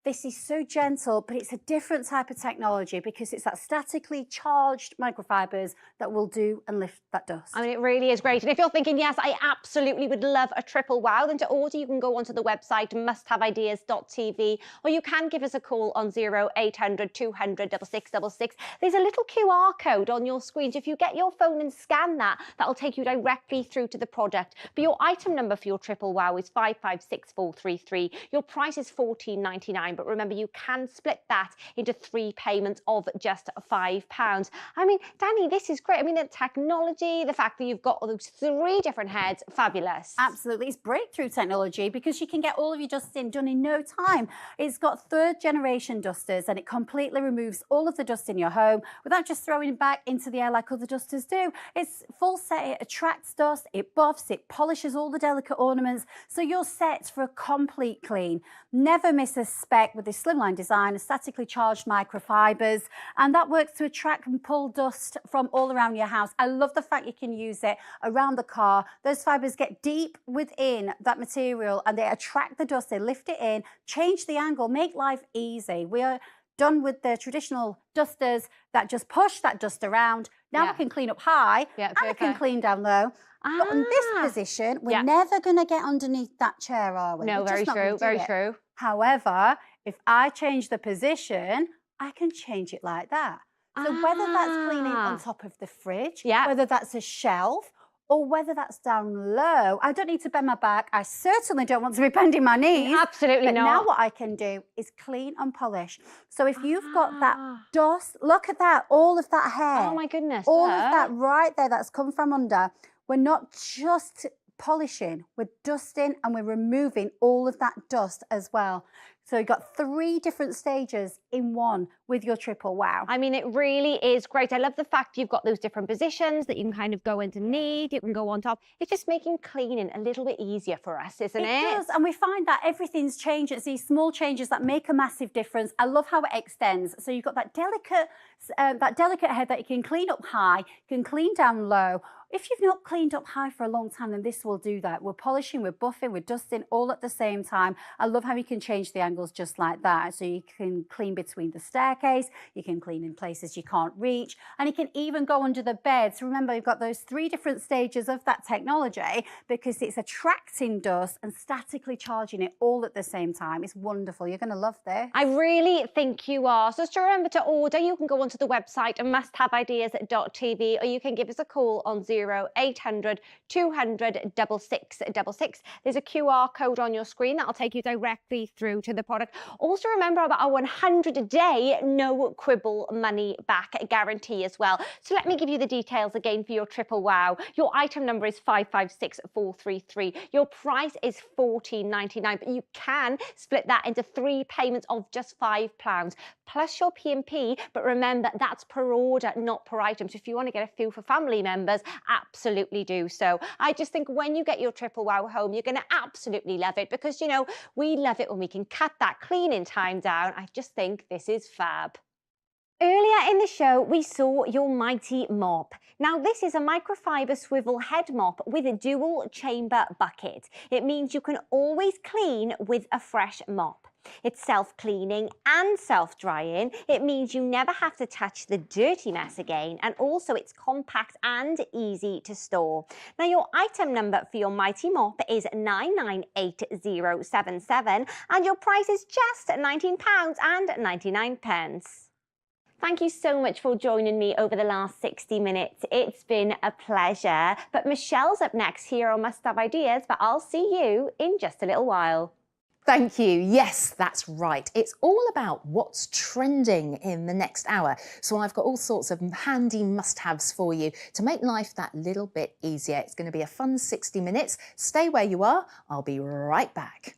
this is so gentle, but it's a different type of technology because it's that statically charged microfibers that will do and lift that dust. I mean, it really is great. And if you're thinking, yes, I absolutely would love a triple wow, then to order, you can go onto the website musthaveideas.tv, or you can give us a call on 0800 200 6666. There's a little QR code on your screen. So if you get your phone and scan that, that'll take you directly through to the product. But your item number for your triple wow is 556433. Your price is $14.99. But remember, you can split that into 3 payments of just £5. I mean, Danny, this is great. I mean, the technology, the fact that you've got all those 3 different heads, fabulous. Absolutely. It's breakthrough technology because you can get all of your dusting done in no time. It's got 3rd generation dusters, and it completely removes all of the dust in your home without just throwing it back into the air like other dusters do. It's full set. It attracts dust, it buffs, it polishes all the delicate ornaments. So you're set for a complete clean. Never miss a speck with this slimline design, statically charged microfibers, and that works to attract and pull dust from all around your house. I love the fact you can use it around the car. Those fibers get deep within that material and they attract the dust, they lift it in, change the angle, make life easy. We are done with the traditional dusters that just push that dust around. Now I can clean up high and I can clean down low. But in this position, we're never going to get underneath that chair, are we? No, very true, very true. However, if I change the position, I can change it like that. So whether that's cleaning on top of the fridge, whether that's a shelf, or whether that's down low, I don't need to bend my back. I certainly don't want to be bending my knees. Absolutely but not. Now what I can do is clean and polish. So if you've got that dust, look at that, all of that hair. Oh my goodness. All of that right there that's come from under. We're not just polishing, we're dusting and we're removing all of that dust as well. So you've got 3 different stages in one with your triple wow. I mean, it really is great. I love the fact you've got those different positions that you can kind of go underneath, you can go on top. It's just making cleaning a little bit easier for us, isn't it? It does, and we find that everything's changed. It's these small changes that make a massive difference. I love how it extends. So you've got that delicate head that you can clean up high, you can clean down low. If you've not cleaned up high for a long time, then this will do that. We're polishing, we're buffing, we're dusting all at the same time. I love how you can change the angle triangles just like that. So you can clean between the staircase, you can clean in places you can't reach, and you can even go under the bed. So remember, you've got those 3 different stages of that technology because it's attracting dust and statically charging it all at the same time. It's wonderful. You're going to love this. I really think you are. So just remember to order. You can go onto the website musthaveideas.tv, or you can give us a call on 0800 200 6666. There's a QR code on your screen that'll take you directly through to the product. Also remember about our 100-day no quibble money back guarantee as well. So let me give you the details again for your triple wow. Your item number is 556433. Your price is $14.99, but you can split that into 3 payments of just £5 plus your P&P. But remember, that's per order, not per item. So if you want to get a few for family members, absolutely do so. I just think when you get your triple wow home, you're going to absolutely love it because, you know, we love it when we can cut that cleaning time down. I just think this is fab. Earlier in the show, we saw your mighty mop. Now, this is a microfiber swivel head mop with a dual chamber bucket. It means you can always clean with a fresh mop. It's self-cleaning and self-drying. It means you never have to touch the dirty mess again, and also it's compact and easy to store. Now, your item number for your mighty mop is 998077, and your price is just £19.99. Thank you so much for joining me over the last 60 minutes. It's been a pleasure. But Michelle's up next here on Must Have Ideas, but I'll see you in just a little while. Thank you. Yes, that's right. It's all about what's trending in the next hour. So I've got all sorts of handy must-haves for you to make life that little bit easier. It's going to be a fun 60 minutes. Stay where you are. I'll be right back.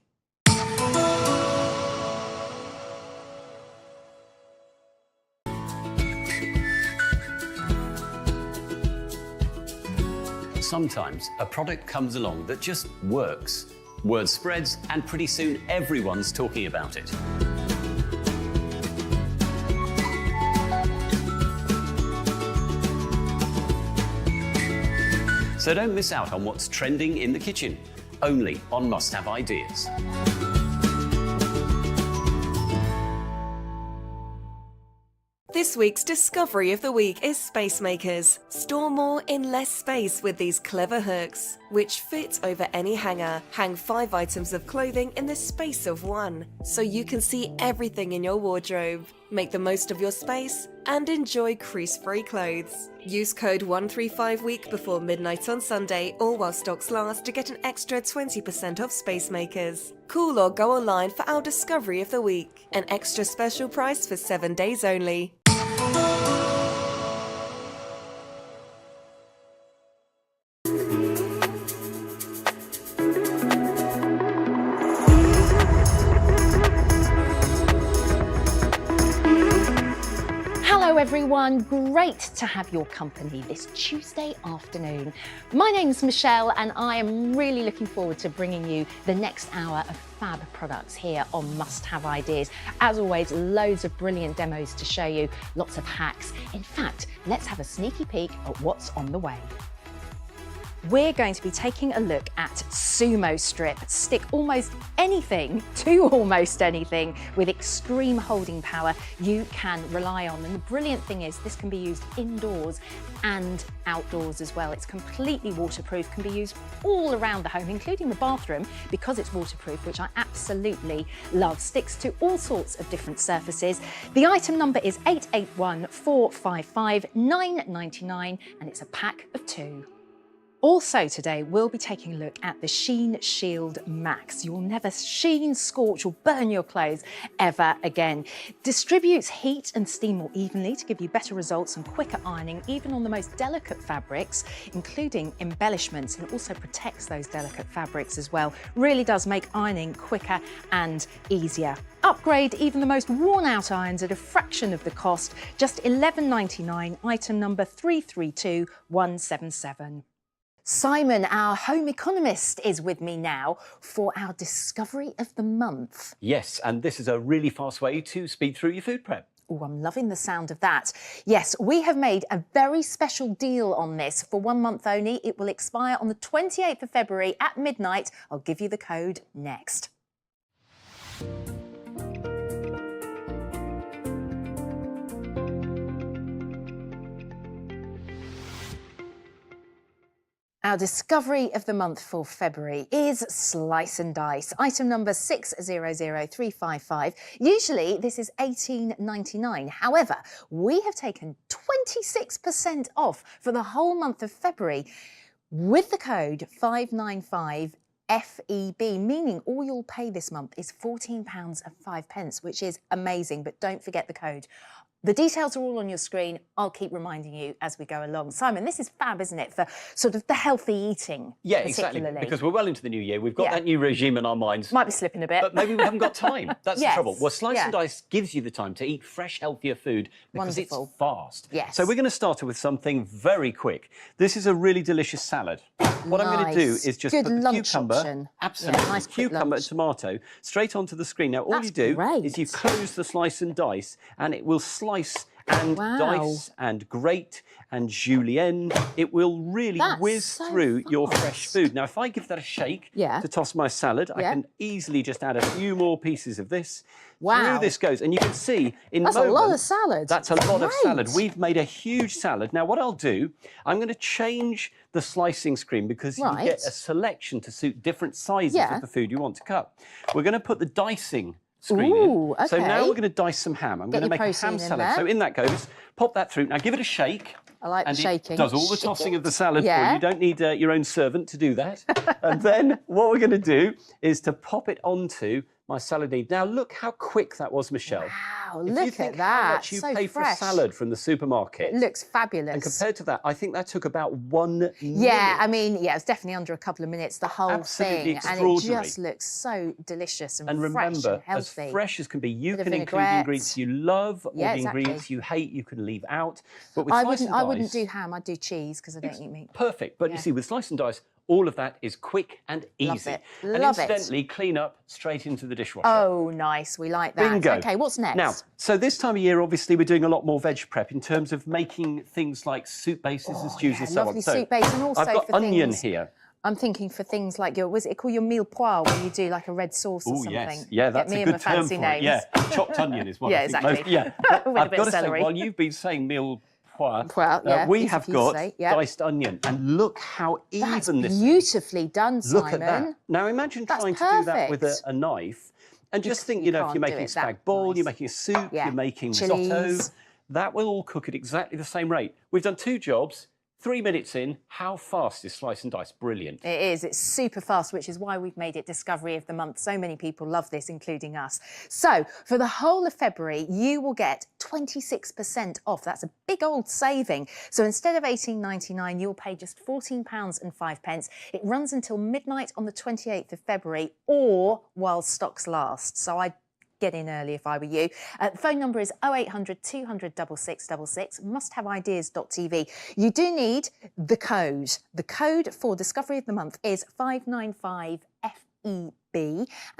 Sometimes a product comes along that just works. Word spreads, and pretty soon everyone's talking about it. So don't miss out on what's trending in the kitchen, only on Must Have Ideas. This week's discovery of the week is Space Makers. Store more in less space with these clever hooks, which fit over any hanger. Hang 5 items of clothing in the space of 1, so you can see everything in your wardrobe. Make the most of your space and enjoy crease-free clothes. Use code 135week before midnight on Sunday or while stocks last to get an extra 20% off Space Makers. Call or go online for our discovery of the week. An extra special price for 7 days only. Hello everyone, great to have your company this Tuesday afternoon. My name's Michelle and I am really looking forward to bringing you the next hour of fab products here on Must Have Ideas. As always, loads of brilliant demos to show you, lots of hacks. In fact, let's have a sneaky peek at what's on the way. We're going to be taking a look at Sumo Strip. Stick almost anything to almost anything with extreme holding power you can rely on. And the brilliant thing is this can be used indoors and outdoors as well. It's completely waterproof, can be used all around the home, including the bathroom, because it's waterproof, which I absolutely love. Sticks to all sorts of different surfaces. The item number is 881455 9.99 and it's a pack of 2. Also today, we'll be taking a look at the Sheen Shield Max. You'll never sheen, scorch or burn your clothes ever again. Distributes heat and steam more evenly to give you better results and quicker ironing, even on the most delicate fabrics, including embellishments, and also protects those delicate fabrics as well. Really does make ironing quicker and easier. Upgrade even the most worn out irons at a fraction of the cost, just $11.99, item number 332177. Simon, our home economist, is with me now for our discovery of the month. Yes, and this is a really fast way to speed through your food prep. Oh, I'm loving the sound of that. Yes, we have made a very special deal on this for 1 month only. It will expire on the 28th of February at midnight. I'll give you the code next. Our discovery of the month for February is Slice and Dice, item number 600355. Usually this is $18.99. However, we have taken 26% off for the whole month of February with the code 595FEB, meaning all you'll pay this month is £14.05, which is amazing, but don't forget the code. The details are all on your screen. I'll keep reminding you as we go along. Simon, this is fab, isn't it, for sort of the healthy eating? Yeah, exactly. Because we're well into the new year. We've got that new regime in our minds. Might be slipping a bit. But maybe we haven't got time. That's Yes. the trouble. Well, Slice and Dice gives you the time to eat fresh, healthier food because Wonderful. it's fast. Yes. So we're going to start with something very quick. This is a really delicious salad. What I'm going to do Nice. is just Good put the lunch cucumber, option. absolutely, Yeah, nice quick cucumber lunch. and tomato straight onto the screen. Now, all That's you do great. is you close the Slice and Dice, and it will slice and Wow. dice and grate and julienne. It will really That's whiz so through your fresh fast. food. Now, if I give that a shake Yeah. to toss my salad, I Yeah. can easily just add a few more pieces of this. Wow. Through this goes, and you can see in That's a lot moment, of salad. That's a lot of Great. salad. We've made a huge salad. Now, what I'll do, I'm going to change the slicing screen because you get Right. a selection to suit different sizes Yeah. of the food you want to cut. We're going to put the dicing screen Ooh, in. So now okay. we're going to dice some ham. I'm Get going to your make a ham protein in salad. there. So in that goes, pop that through. Now give it a shake. I like And the it shaking. does all the Shake tossing it. of the salad for Yeah. you. You don't need your own servant to do that. And then what we're going to do is to pop it onto my salad leaf. Now look how quick that was, Michelle. Wow, If you look think at that. how much you So pay for a fresh. salad from the supermarket. It looks fabulous. And compared to that, I think that took about 1 minute. Yeah, I mean, yeah, it's definitely under a couple of minutes, the whole Absolutely thing. And it extraordinary. just looks so delicious and, And fresh remember, and healthy. as fresh as can be, you Bit of can include the vinaigrette. ingredients you love or Yeah, the exactly. ingredients you hate, you can leave out. But with I Slice and wouldn't, I wouldn't Dice- do ham, I'd do cheese because I don't eat meat. Perfect. But Yeah. you see, with Slice and Dice, all of that is quick and Love easy. it. And Love it. incidentally, clean up straight into the dishwasher. Oh, nice. We like that. Bingo. Okay, what's next? Now, so this time of year, obviously, we're doing a lot more veg prep in terms of making things like soup bases and stews and so on. lovely So soup base, and also I've got for onion things- here. I'm thinking for things like your, was it called your meal poire, where you do like a red sauce or Oh, something? yes. Yeah, that's Get me a and good my term fancy for names. it. Yeah, chopped onion is what Yeah, I think exactly. most. Yeah, With a I've bit got of to say, celery. while you've been saying meal poire, yeah, we easy have for you to got say, yeah. diced onion. And look how That's even this is. beautifully done, Simon. Look at that. Now imagine That's trying to do that with perfect. a knife and just think, you you know, if can't you're do making it that spag bol, you're making a soup, Yeah. you're making Chilies. risotto, that will all cook at exactly the same rate. We've done 2 jobs, 3 minutes in. How fast is Slice and Dice? Brilliant. It is. It's super fast, which is why we've made it Discovery of the Month. So many people love this, including us. So for the whole of February, you will get 26% off. That's a big old saving. So instead of $18.99, you'll pay just £14.05. It runs until midnight on the 28th of February or while stocks last. So I get in early if I were you. The phone number is 0800 200 6666, musthaveideas.tv. You do need the code. The code for Discovery of the Month is 595FEB and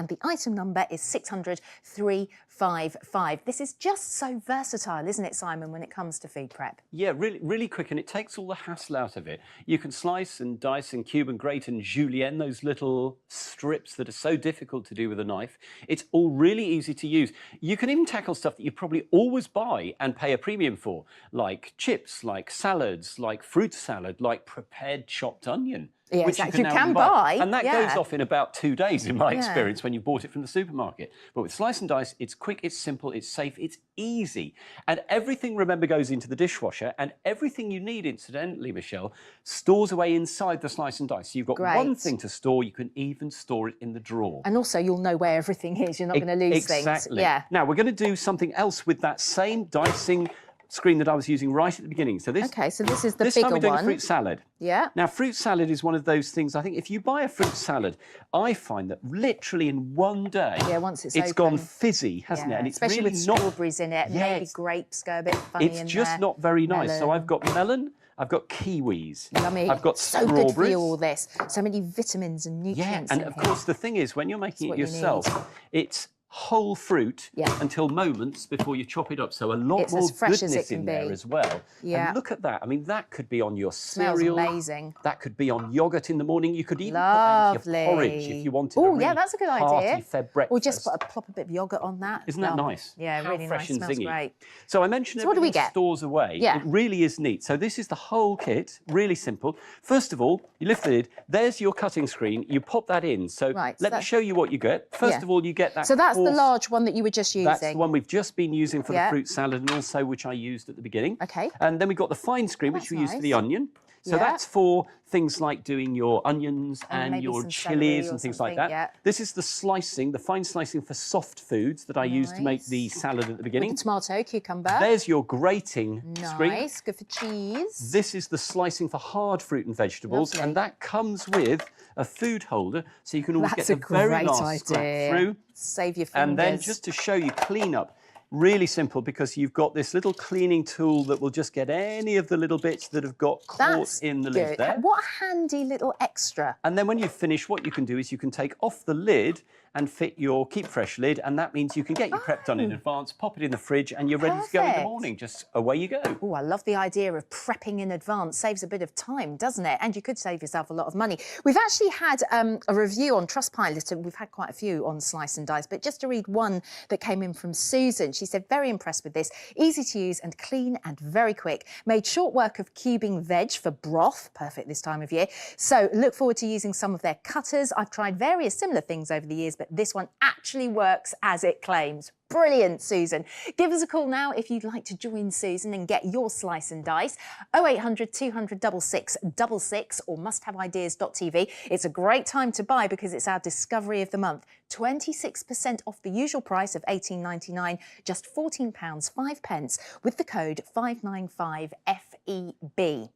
the item number is 600355. This is just so versatile, isn't it, Simon, when it comes to food prep? Yeah, really, really quick, and it takes all the hassle out of it. You can slice and dice and cube and grate and julienne, those little strips that are so difficult to do with a knife. It's all really easy to use. You can even tackle stuff that you probably always buy and pay a premium for, like chips, like salads, like fruit salad, like prepared chopped onion. Yeah, which exactly. you You can can now buy, And that yeah. goes off in about 2 days, in my Yeah. experience, when you bought it from the supermarket. But with Slice and Dice, it's quick, it's simple, it's safe, it's easy. And everything, remember, goes into the dishwasher, and everything you need, incidentally, Michelle, stores away inside the Slice and Dice. So you've got one Great. thing to store, you can even store it in the drawer. And also, you'll know where everything is. You're not going to lose things. Exactly. Yeah. Now, we're going to do something else with that same dicing screen that I was using right at the beginning. So this, Okay, so this is the this bigger time we're doing one. a fruit salad. Yeah. Now, fruit salad is one of those things, I think if you buy a fruit salad, I find that literally in one day, Yeah, once it's gone open. fizzy, hasn't Yeah, it? And it's especially really with not, strawberries in it. Yeah, Maybe it's- grapes go a bit funny in there. it's just not very nice. So Melon. I've got melon, I've got kiwis, Yummy. I've got so strawberries. good for you, all this. So many vitamins and Yeah, nutrients and in of here. course the thing is, when you're making It's it what you yourself, it's whole fruit until moments before you chop it up. So a lot It's more as fresh as goodness it in can there be. as well. Yeah. And look at that. I mean, that could be on your Smells cereal. amazing. That could be on yogurt in the morning. You could even put that into your porridge if you wanted. Oh, a yeah, really that's a good hearty idea. fed breakfast. Or just plop a bit of yogurt on that. Isn't that Yum. nice? Yeah, How really fresh nice. and Smells zingy. great. So I mentioned So what do we everything get? stores away. Yeah. It really is neat. So this is the whole kit, really simple. First of all, you lift the lid. There's your cutting screen. You pop that in. So Right, so let me that's- show you what you get. First Yeah. of all, you get that. So that's the coarse- large one that you were just using. That's the one we've just been using for Yeah. the fruit salad and also which I used at the beginning. Okay. And then we've got the fine screen, which we use for the nice. onion. So Yeah. that's for things like doing your onions and maybe your some celery chilies or and things like something, that. yeah. This is the slicing, the fine slicing for soft foods that I use to make the salad at the beginning. With the tomato, cucumber. There's your grating screen. Nice, good for cheese. This is the slicing for hard fruit and vegetables, Lovely. and that comes with a food holder, so you can always That's get a the very great last scrap idea. through. Save your fingers. And then just to show you clean up, really simple because you've got this little cleaning tool that will just get any of the little bits that have got caught That's in the good. lid there. What a handy little extra. And then when you finish, what you can do is you can take off the lid and fit your Keep Fresh lid, and that means you can get your prep done in advance, pop it in the fridge, and you're ready to go in the Perfect. morning. Just away you go. Oh, I love the idea of prepping in advance. Saves a bit of time, doesn't it? And you could save yourself a lot of money. We've actually had a review on Trustpilot, and we've had quite a few on Slice and Dice, but just to read one that came in from Susan. She said, very impressed with this. Easy to use and clean and very quick. Made short work of cubing veg for broth. Perfect this time of year. So look forward to using some of their cutters. I've tried various similar things over the years, but this one actually works as it claims. Brilliant, Susan. Give us a call now if you'd like to join Susan and get your Slice and Dice. 0800 200 6666 or musthaveideas.tv. It's a great time to buy because it's our discovery of the month. 26% off the usual price of $18.99, just £14.05 with the code 595FEB.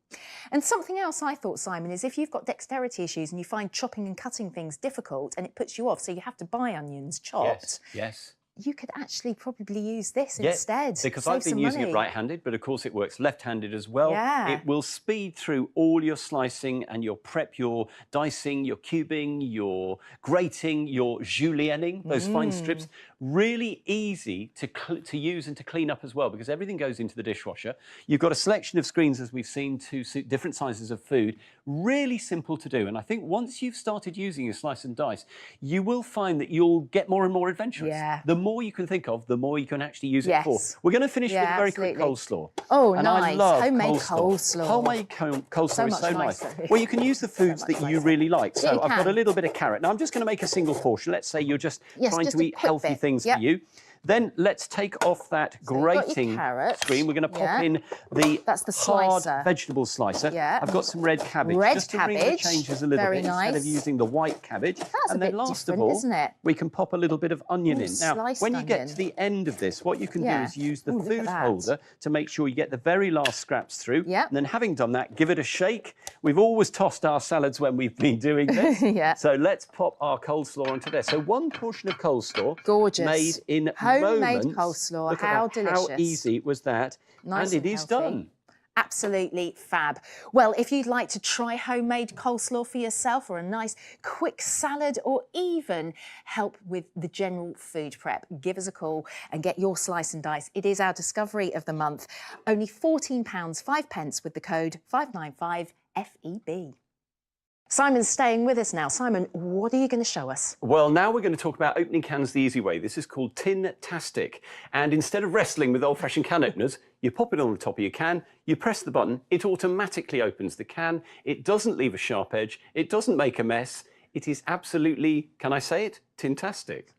And something else I thought, Simon, is if you've got dexterity issues and you find chopping and cutting things difficult and it puts you off, so you have to buy onions chopped. Yes. You could actually probably use this Yeah, instead. because Save I've been some using money. it right-handed, but of course it works left-handed as well. Yeah. It will speed through all your slicing and your prep, your dicing, your cubing, your grating, your julienning, those fine strips. Really easy to use and to clean up as well because everything goes into the dishwasher. You've got a selection of screens, as we've seen, to suit different sizes of food. Really simple to do. And I think once you've started using your Slice and Dice, you will find that you'll get more and more adventurous. Yeah. The more you can think of, the more you can actually use it for. Yes. We're going to finish with Yeah, a very quick absolutely. coleslaw. Oh, And nice. I love Homemade coleslaw. Homemade coleslaw So is much so nice. nicer. Well, you can use the foods that you really like. Yeah, So you I've got can. a little bit of carrot. Now I'm just going to make a single portion. Let's say you're just Yes, trying just to a eat quick healthy bit. things Yep. for you. Then let's take off that you've got your grating carrot. screen. We're going to pop Yeah. in the That's the hard slicer. vegetable slicer. Yeah. I've got some red cabbage. Red just to bring the cabbage. changes a little Very bit instead of nice. using the white cabbage. That's and a then bit last different, of all, isn't it? we can pop a little bit of onion Ooh, in. Now, sliced when you get onion. to the end of this, what you can Yeah. do is use the Ooh, look at food that. holder to make sure you get the very last scraps through. Yeah. And then having done that, give it a shake. We've always tossed our salads when we've been doing this. Yeah. So let's pop our coleslaw onto there. So one portion of coleslaw. Gorgeous. Made in Homemade moments. coleslaw. Look at How that. How delicious. easy was that? Nice and it and is healthy. done. Absolutely fab. Well, if you'd like to try homemade coleslaw for yourself or a nice quick salad or even help with the general food prep, give us a call and get your Slice and Dice. It is our discovery of the month. Only £14.05 with the code 595FEB. Simon's staying with us now. Simon, what are you going to show us? Well, now we're going to talk about opening cans the easy way. This is called Tin-tastic. And instead of wrestling with old-fashioned can openers, you pop it on the top of your can, you press the button, it automatically opens the can. It doesn't leave a sharp edge. It doesn't make a mess. It is absolutely, can I say it, Tin-tastic.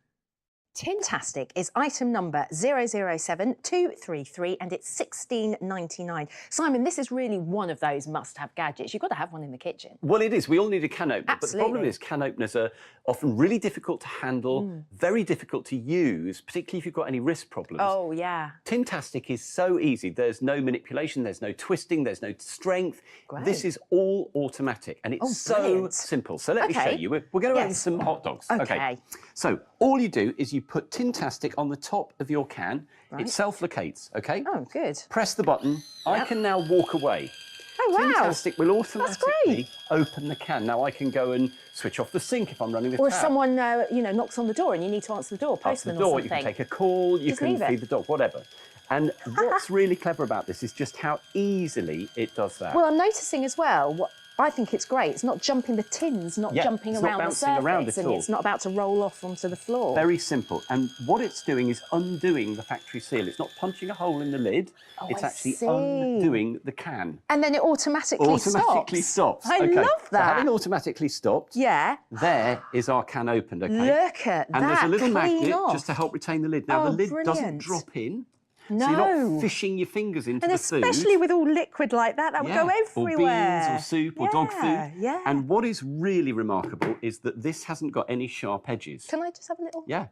Tin-tastic is item number 007233 and it's $16.99. Simon, this is really one of those must-have gadgets. You've got to have one in the kitchen. Well, it is. We all need a can opener. But the problem Absolutely. is can openers are often really difficult to handle, very difficult to use, particularly if you've got any wrist problems. Oh, yeah. Tin-tastic is so easy. There's no manipulation, there's no twisting, there's no strength. Great. This is all automatic and it's Oh, so brilliant. simple. So let me show Okay. you. We're going to open Yes. some hot dogs. Okay. So all you do is you put Tin-tastic on the top of your can. Right. It self-locates, okay? Oh, good. Press the button. I Yep. can now walk away. Oh, Tintastic will automatically open the can. Now I can go and switch off the sink if I'm running the Or if tap. someone, knocks on the door and you need to answer the door, Answer postman the door, or something. you can take a call, you Just can leave it. feed the dog, whatever. And what's really clever about this is just how easily it does that. Well, I'm noticing as well, I think it's great. It's not jumping the tins, not jumping it's not around the bouncing surface, around at and all. it's not about to roll off onto the floor. Very simple. And what it's doing is undoing the factory seal. It's not punching a hole in the lid. Oh, it's I actually see. undoing the can. And then it automatically stops. I Okay. love So that. having automatically stopped, Yeah. there is our can opened, okay? Look at And there's that, a little clean magnet off. just to help retain the lid. Now, Oh, the lid doesn't brilliant. drop in. No. So you're not fishing your fingers into And the food. especially with all liquid like that, would go everywhere. Or beans or soup or dog food. Yeah. And what is really remarkable is that this hasn't got any sharp edges. Can I just have a little? Yeah.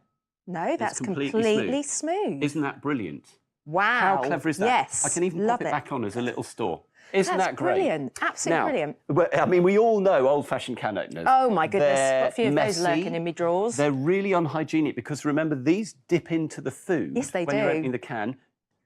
No, that's completely smooth. Isn't that brilliant? Wow. How clever is that? Yes. I can even love pop it back on as a little store. Isn't That's that great? brilliant. Absolutely Now, brilliant. well, I mean, we all know old-fashioned can openers. Oh my goodness, They're got a few of those messy. lurking in my drawers. They're really unhygienic because remember, these dip into the food. Yes, they when you're do. opening the can.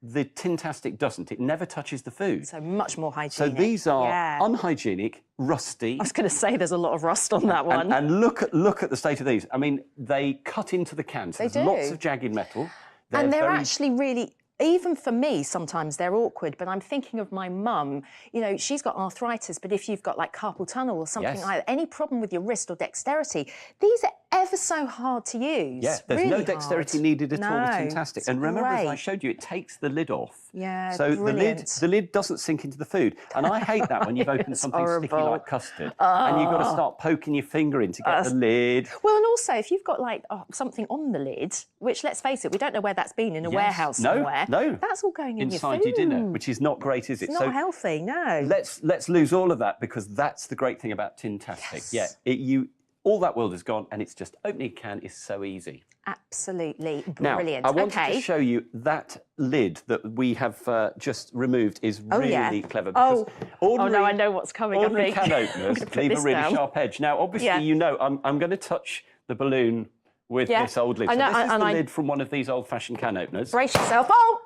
The Tintastic doesn't. It never touches the food. So much more hygienic. So these are Yeah. unhygienic, rusty. I was going to say there's a lot of rust on that one. And look at the state of these. I mean, they cut into the can. So They there's do. lots of jagged metal. And they're very- actually really, even for me, sometimes they're awkward, but I'm thinking of my mum. You know, she's got arthritis, but if you've got like carpal tunnel or something Yes. like that, any problem with your wrist or dexterity, these are ever so hard to use. Yeah, there's really no dexterity hard. needed at all with No, Tintastic. it's And remember, as I great. showed you, it takes the lid off. Yeah, So brilliant. the lid doesn't sink into the food. And I hate that when you've opened It's something sticky horrible. like custard. And you've got to Oh. start poking your finger in to get the lid. Well, and also, if you've got like something on the lid, which let's face it, we don't know where that's been in a Yes. warehouse No, somewhere. no. That's all going in Inside your your food. dinner, which is not great, is it? It's not healthy, no. Let's lose all of that because that's the great thing about Tintastic. Yes. Yeah, all that world is gone, and it's just opening a can is so easy. Absolutely Now, brilliant. I wanted okay. to show you that lid that we have just removed is Oh, really yeah. clever. Oh. Because Oh, no, I know what's coming, I Ordinary think. can I'm openers gonna put leave a this really down. sharp edge. Now, obviously, Yeah. you know, I'm going to touch the balloon with Yeah. this old lid. I So know, this is and the I- lid from one of these old-fashioned can openers. Brace yourself. Oh!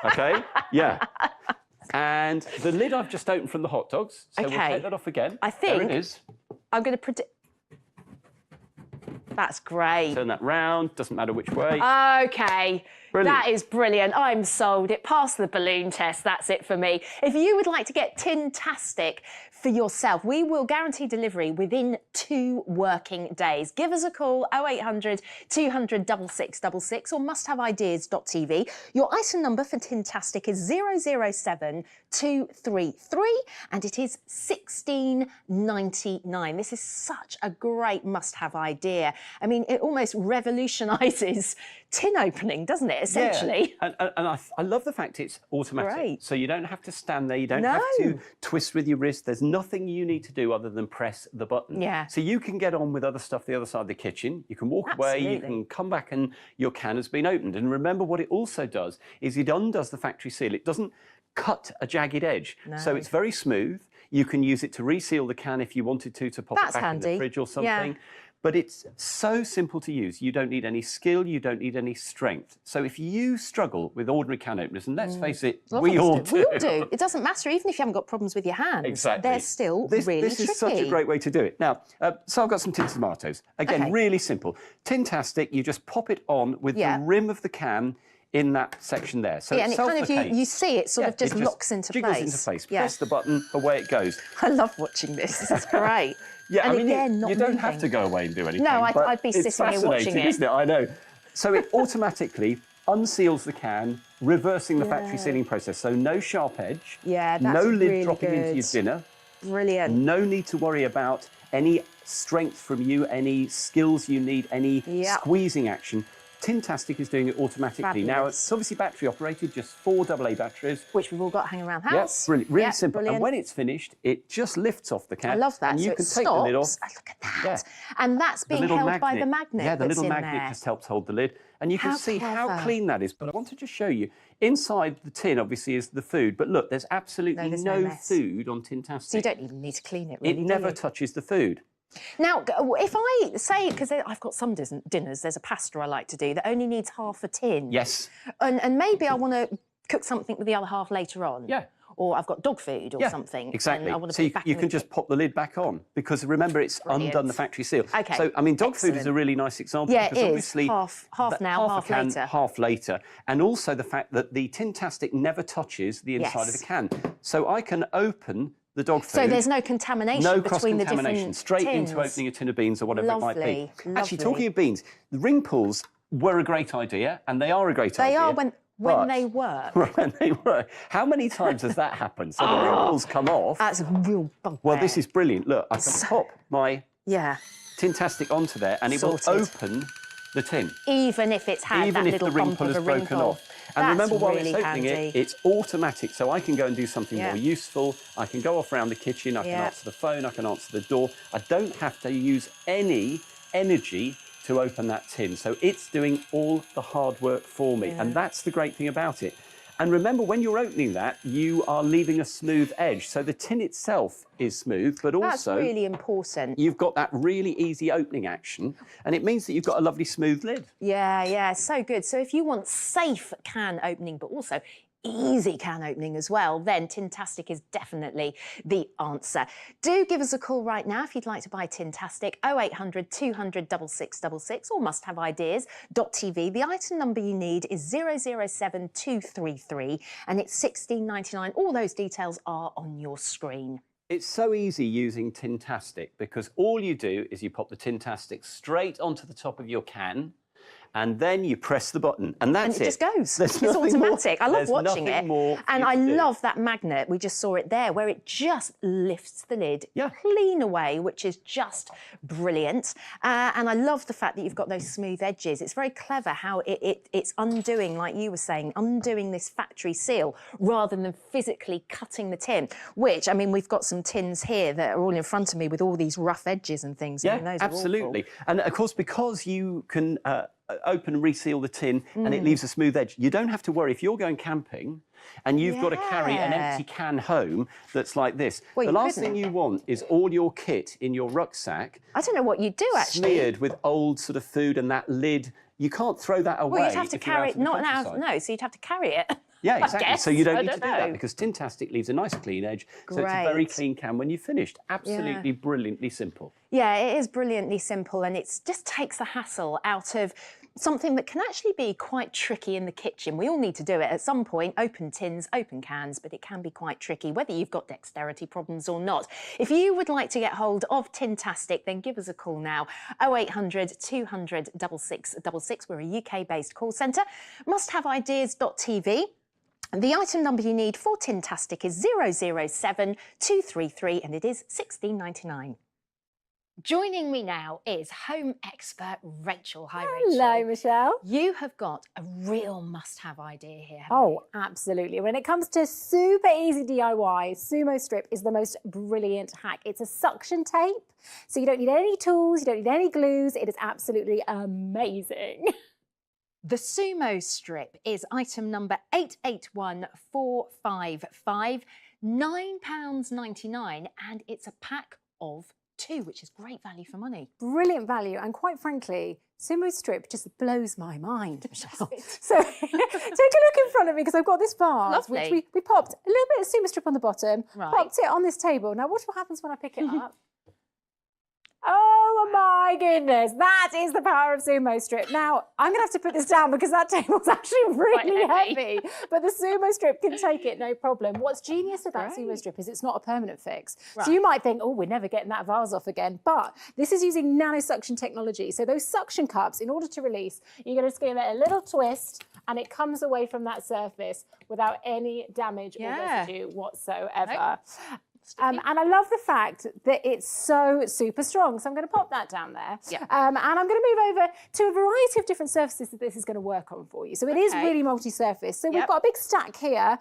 Okay, yeah. And the lid I've just opened from the hot dogs. So we'll Okay. take that off again. I There think it is. I'm going to predict. That's great. Turn that round, doesn't matter which way. Okay, Brilliant. that is brilliant. I'm sold. It passed the balloon test. That's it for me. If you would like to get Tintastic for yourself, we will guarantee delivery within 2 working days. Give us a call, 0800 200 6666 or musthaveideas.tv. Your item number for Tintastic is 007233 and it is $16.99. This is such a great must-have idea. I mean, it almost revolutionises tin opening, doesn't it, essentially? Yeah. And I love the fact it's automatic. Great. So you don't have to stand there, you don't have to twist with your wrist. There's nothing you need to do other than press the button. Yeah. So you can get on with other stuff the other side of the kitchen. You can walk away, you Absolutely. can come back and your can has been opened. And remember what it also does is it undoes the factory seal. It doesn't cut a jagged edge. So No. it's very smooth. You can use it to reseal the can if you wanted to pop That's it back in handy. the fridge or Yeah. something. But it's so simple to use. You don't need any skill, you don't need any strength. So if you struggle with ordinary can openers, and let's face it, Lots we of us all do. We all do. It doesn't matter, even if you haven't got problems with your hands. Exactly. They're still really this tricky. is such a great way to do it. Now, so I've got some tin tomatoes. Again, Okay. really simple. Tintastic, you just pop it on with Yeah. the rim of the can in that section there. So Yeah, and it kind of, self-locates. you see it sort of just it locks into jiggles place. into place. Yeah. Press the button, away it goes. I love watching this. This is great. Yeah, and I mean, again, not you don't moving. have to go away and do anything. No, but I'd be it's sitting here watching fascinating, it. Isn't it? I know. So it automatically unseals the can, reversing the factory Yeah. sealing process. So no sharp edge. Yeah, no that's lid really dropping into your good. dinner. Brilliant. No need to worry about any strength from you, any skills you need, any Yeah. squeezing action. Tintastic is doing it automatically. Now, Fabulous. it's obviously battery operated, just 4 AA batteries. Which we've all got hanging around the Yeah, house. brilliant, really Yeah, simple. brilliant. And when it's finished, it just lifts off the can. I love that. And you So can it take the lid off. stops. Oh, look at that. And that's being held by the magnet. Yeah, the that's little in magnet there. just helps hold the lid. And you can How see how clever. clean that is. But I want to just show you, inside the tin, obviously, is the food. But look, there's absolutely there's no mess. food on Tintastic. So you don't even need to clean it, really, It do never you? touches the food. Now, if I say, because I've got some dinners, there's a pasta I like to do that only needs half a tin. Yes. And maybe I want to cook something with the other half later on. Yeah. or I've got dog food or Yeah, something. exactly. And I want to So put it back you in the can just pop the lid back on, because remember, it's undone the factory seal. Okay, So, I mean, dog food is excellent. a really nice example. Yeah, it because is. obviously Half now, half half a can, later. half later. And also the fact that the Tintastic never touches the inside of Yes. the can. So I can open the dog food. So there's no contamination No between the cross-contamination. different Straight tins. into opening a tin of beans or whatever it might Lovely, be. Actually, lovely. talking of beans, the ring pulls were a great idea, and they are a great idea. They are when but- they work. When they work. How many times has that happened? So the ring pulls come off. That's a real bugbear. Well, this is brilliant. Look, I can pop my Tintastic onto there, and it will Sorted. open the tin. Even if it's had Even that if the little ring bump pull of has a ring broken pull. off. And That's remember, while really it's opening handy. it, it's automatic, so I can go and do something Yeah. more useful. I can go off around the kitchen, I can Yeah. answer the phone, I can answer the door. I don't have to use any energy to open that tin. So it's doing all the hard work for me. Yeah. And that's the great thing about it. And remember, when you're opening that, you are leaving a smooth edge. So the tin itself is smooth, but That's also really important. you've got that really easy opening action. And it means that you've got a lovely smooth lid. Yeah, so good. So if you want safe can opening, but also easy can opening as well, then Tintastic is definitely the answer. Do give us a call right now if you'd like to buy Tintastic, 0800 200 6666 or musthaveideas.tv. The item number you need is 007233 and it's £16.99. All those details are on your screen. It's so easy using Tintastic because all you do is you pop the Tintastic straight onto the top of your can, and then you press the button, and that's it just goes. There's It's nothing more- automatic. I love there's watching nothing it. more for And you I to do. love that magnet. We just saw it there, where it just lifts the lid clean away, which is just brilliant. And I love the fact that you've got those smooth edges. It's very clever how it's undoing, like you were saying, undoing this factory seal rather than physically cutting the tin, which, I mean, we've got some tins here that are all in front of me with all these rough edges and things. I Yeah, mean, those are awful. absolutely. And of course, because you can open and reseal the tin and it leaves a smooth edge, you don't have to worry if you're going camping and you've got to carry an Yeah. empty can home that's like this. Well, the you last couldn't. thing you want is all your kit in your rucksack I don't know what you'd do, actually. smeared with old sort of food, and that lid, you can't throw that away. Well, you'd have to if you're carry out it, in the not now, countryside. no, so you'd have to carry it. Yeah, I exactly. guess. So you don't I need to do that know. because Tintastic leaves a nice clean edge. So it's a very Great. clean can when you've finished. Absolutely brilliantly simple. Yeah, it is brilliantly simple, and it just takes the hassle out of something that can actually be quite tricky in the kitchen. We all need to do it at some point, open tins, open cans, but it can be quite tricky, whether you've got dexterity problems or not. If you would like to get hold of Tintastic, then give us a call now, 0800 200 6666. We're a UK-based call centre. Musthaveideas.tv. The item number you need for Tintastic is 007233 and it is £16.99. Joining me now is home expert Rachel. Hi, Rachel. Hello, Michelle. You have got a real must-have idea here, haven't Oh, absolutely. When it comes to super easy DIY, Sumo Strip is the most brilliant hack. It's a suction tape, so you don't need any tools, you don't need any glues. It is absolutely amazing. The Sumo Strip is item number 881455, £9.99, and it's a pack of 2, which is great value for money. Brilliant value, and quite frankly, Sumo Strip just blows my mind, Michelle. So take a look in front of me because I've got this vase, which Lovely. we popped a little bit of Sumo Strip on the bottom, Right. popped it on this table. Now watch what happens when I pick it up. Oh my goodness, that is the power of Sumo Strip. Now, I'm going to have to put this down because that table's actually really heavy, but the Sumo Strip can take it, no problem. What's genius about Sumo Strip is it's not a permanent fix. Right. So you might think, oh, we're never getting that vase off again, but this is using nanosuction technology. So those suction cups, in order to release, you're going to just give it a little twist and it comes away from that surface without any damage or residue whatsoever. And I love the fact that it's so super strong. So I'm going to pop that down there. Yeah. And I'm going to move over to a variety of different surfaces that this is going to work on for you. So it is really multi-surface. So we've got a big stack here.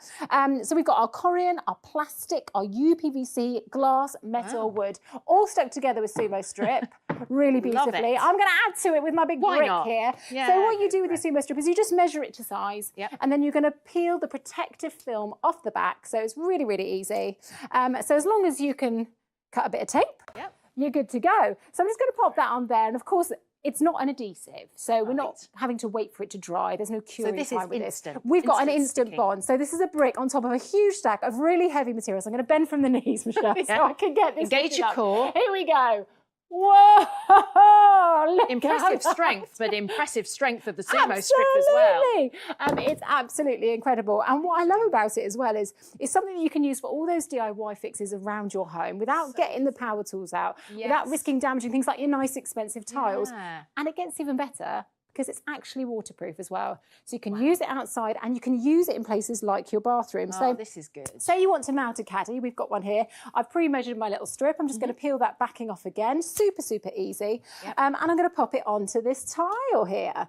So we've got our Corian, our plastic, our UPVC, glass, metal, wood, all stuck together with Sumo Strip really beautifully. it. I'm going to add to it with my big Why brick not? here. Yeah, So what you do with your Sumo Strip is you just measure it to size, and then you're going to peel the protective film off the back. So it's really, really easy. So as long as you can cut a bit of tape, you're good to go. So I'm just going to pop that on there. And of course, It's not an adhesive, so we're not having to wait for it to dry. There's no curing this time is with instant. this. We've got an instant sticking. bond. So this is a brick on top of a huge stack of really heavy materials. I'm going to bend from the knees, Michelle, so I can get this. Engage your up. core. Here we go. Whoa! Look Impressive how- strength, but impressive strength of the sumo strip as well. Absolutely. It's absolutely incredible. And what I love about it as well is it's something that you can use for all those DIY fixes around your home without getting the power tools out, without risking damaging things like your nice expensive tiles. Yeah. And it gets even better because it's actually waterproof as well. So you can use it outside and you can use it in places like your bathroom. Oh, this is good. Say you want to mount a caddy, we've got one here. I've pre-measured my little strip. I'm just going to peel that backing off again. Super, super easy. And I'm going to pop it onto this tile here.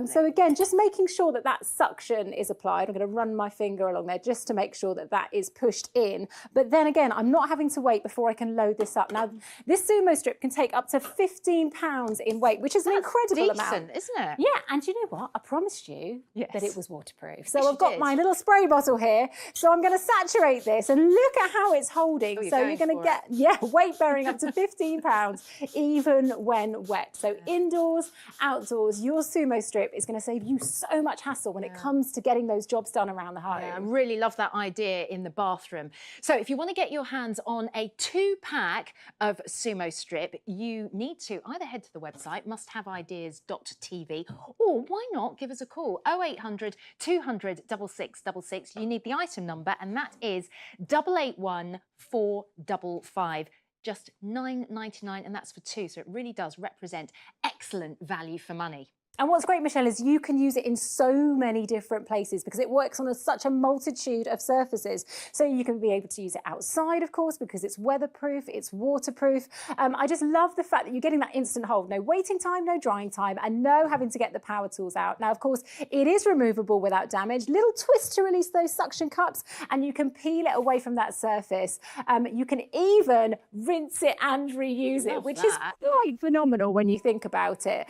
So again, just making sure that that suction is applied. I'm going to run my finger along there just to make sure that that is pushed in. But then again, I'm not having to wait before I can load this up. Now, this sumo strip can take up to 15 pounds in weight, which is an incredible amount. Decent, isn't it? Yeah, and you know what? I promised you that it was waterproof. So Yes, I've got you my did. little spray bottle here. So I'm going to saturate this and look at how it's holding. Oh, you're so going you're going for to get, weight bearing up to 15 pounds, even when wet. So indoors, outdoors, your sumo strip is going to save you so much hassle when it comes to getting those jobs done around the home. Yeah, I really love that idea in the bathroom. So if you want to get your hands on a 2-pack of sumo strip, you need to either head to the website, musthaveideas.tv, or why not give us a call, 0800 200 6666. You need the item number, and that is 881 455. Just $9.99, and that's for 2. So it really does represent excellent value for money. And what's great, Michelle, is you can use it in so many different places because it works on such a multitude of surfaces. So you can be able to use it outside, of course, because it's weatherproof, it's waterproof. I just love the fact that you're getting that instant hold. No waiting time, no drying time, and no having to get the power tools out. Now, of course, it is removable without damage. Little twist to release those suction cups, and you can peel it away from that surface. You can even rinse it and reuse it, which is quite phenomenal when you think about it.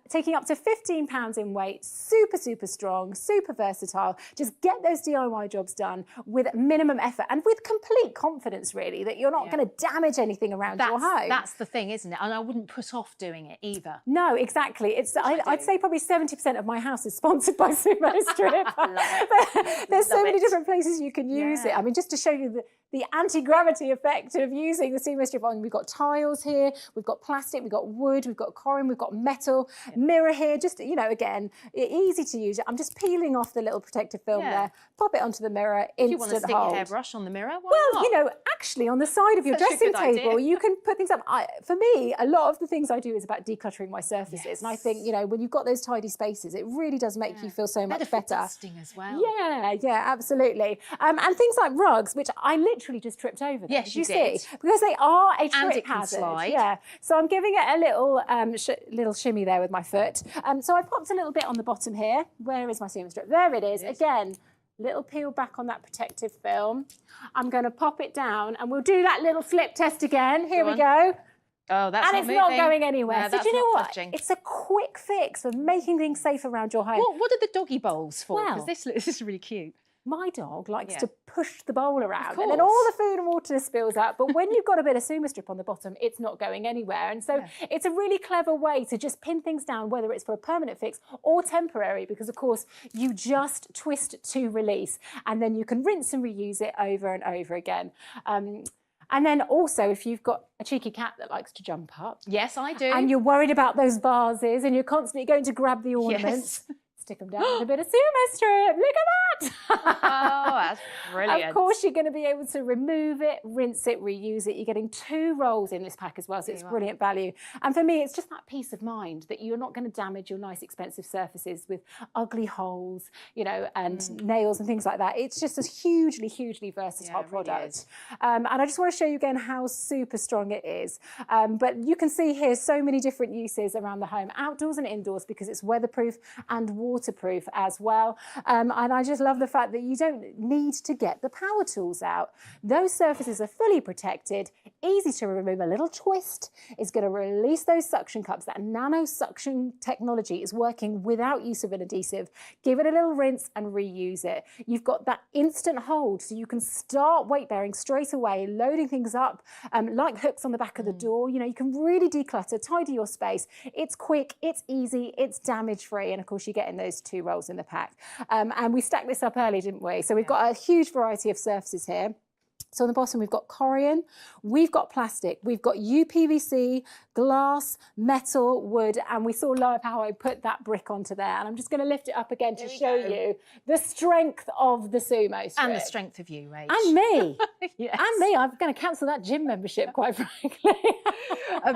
Taking up to 15 pounds in weight, super, super strong, super versatile. Just get those DIY jobs done with minimum effort and with complete confidence, really, that you're not going to damage anything around your home. That's the thing, isn't it? And I wouldn't put off doing it either. No, exactly. I'd say probably 70% of my house is sponsored by Sumo Strip. There's so many different places you can use it. I mean, just to show you the anti-gravity effect of using the Sumo Strip on, we've got tiles here, we've got plastic, we've got wood, we've got corin, we've got metal, mirror here, just, again, easy to use. I'm just peeling off the little protective film there, pop it onto the mirror, If you want to instant stick hold. your hairbrush on the mirror, why Well, not? actually on the side of your Such a dressing good idea. table, you can put things up. For me, a lot of the things I do is about decluttering my surfaces. And I think, when you've got those tidy spaces, it really does make you feel so much better. Dusting as well. Yeah, absolutely. And things like rugs, which I literally just tripped over. There. Yes, you see, did. because they are a And trip it can hazard. slide. Yeah. So I'm giving it a little little shimmy there with my foot. So I popped a little bit on the bottom here. Where is my sumo strip? There it is. Again, little peel back on that protective film. I'm going to pop it down, and we'll do that little slip test again. Here we go. Oh, that's and not it's not moving. going anywhere. No, So that's do you know not what? budging. It's a quick fix for making things safe around your home. What are the doggy bowls for? Because Well, this is really cute. My dog likes Yeah. to push the bowl around, Of and then all course. the food and water spills out. But when you've got a bit of sumo strip on the bottom, it's not going anywhere. And so it's a really clever way to just pin things down, whether it's for a permanent fix or temporary, because of course you just twist to release, and then you can rinse and reuse it over and over again. And then also, if you've got a cheeky cat that likes to jump up. Yes, I do. And you're worried about those vases and you're constantly going to grab the ornaments. Stick them down with a bit of sumo strip. Look at that. Oh, that's brilliant. Of course, you're going to be able to remove it, rinse it, reuse it. You're getting 2 rolls in this pack as well, so it's brilliant value. And for me, it's just that peace of mind that you're not going to damage your nice, expensive surfaces with ugly holes, and nails and things like that. It's just a hugely, hugely versatile product. And I just want to show you again how super strong it is. But you can see here so many different uses around the home, outdoors and indoors, because it's weatherproof and waterproof. waterproof as well. And I just love the fact that you don't need to get the power tools out. Those surfaces are fully protected, easy to remove. A little twist is going to release those suction cups. That nano suction technology is working without use of an adhesive. Give it a little rinse and reuse it. You've got that instant hold, so you can start weight bearing straight away, loading things up like hooks on the back of the door. You know, you can really declutter, tidy your space. It's quick, it's easy, it's damage free, and of course you get in those 2 rolls in the pack. And we stacked this up early, didn't we? So we've got a huge variety of surfaces here. So on the bottom, we've got Corian, we've got plastic, we've got UPVC, glass, metal, wood, and we saw live how I put that brick onto there. And I'm just going to lift it up again to show you the strength of the Sumo strip. And the strength of you, Rach. And me. Yes. And me. I'm going to cancel that gym membership, quite frankly.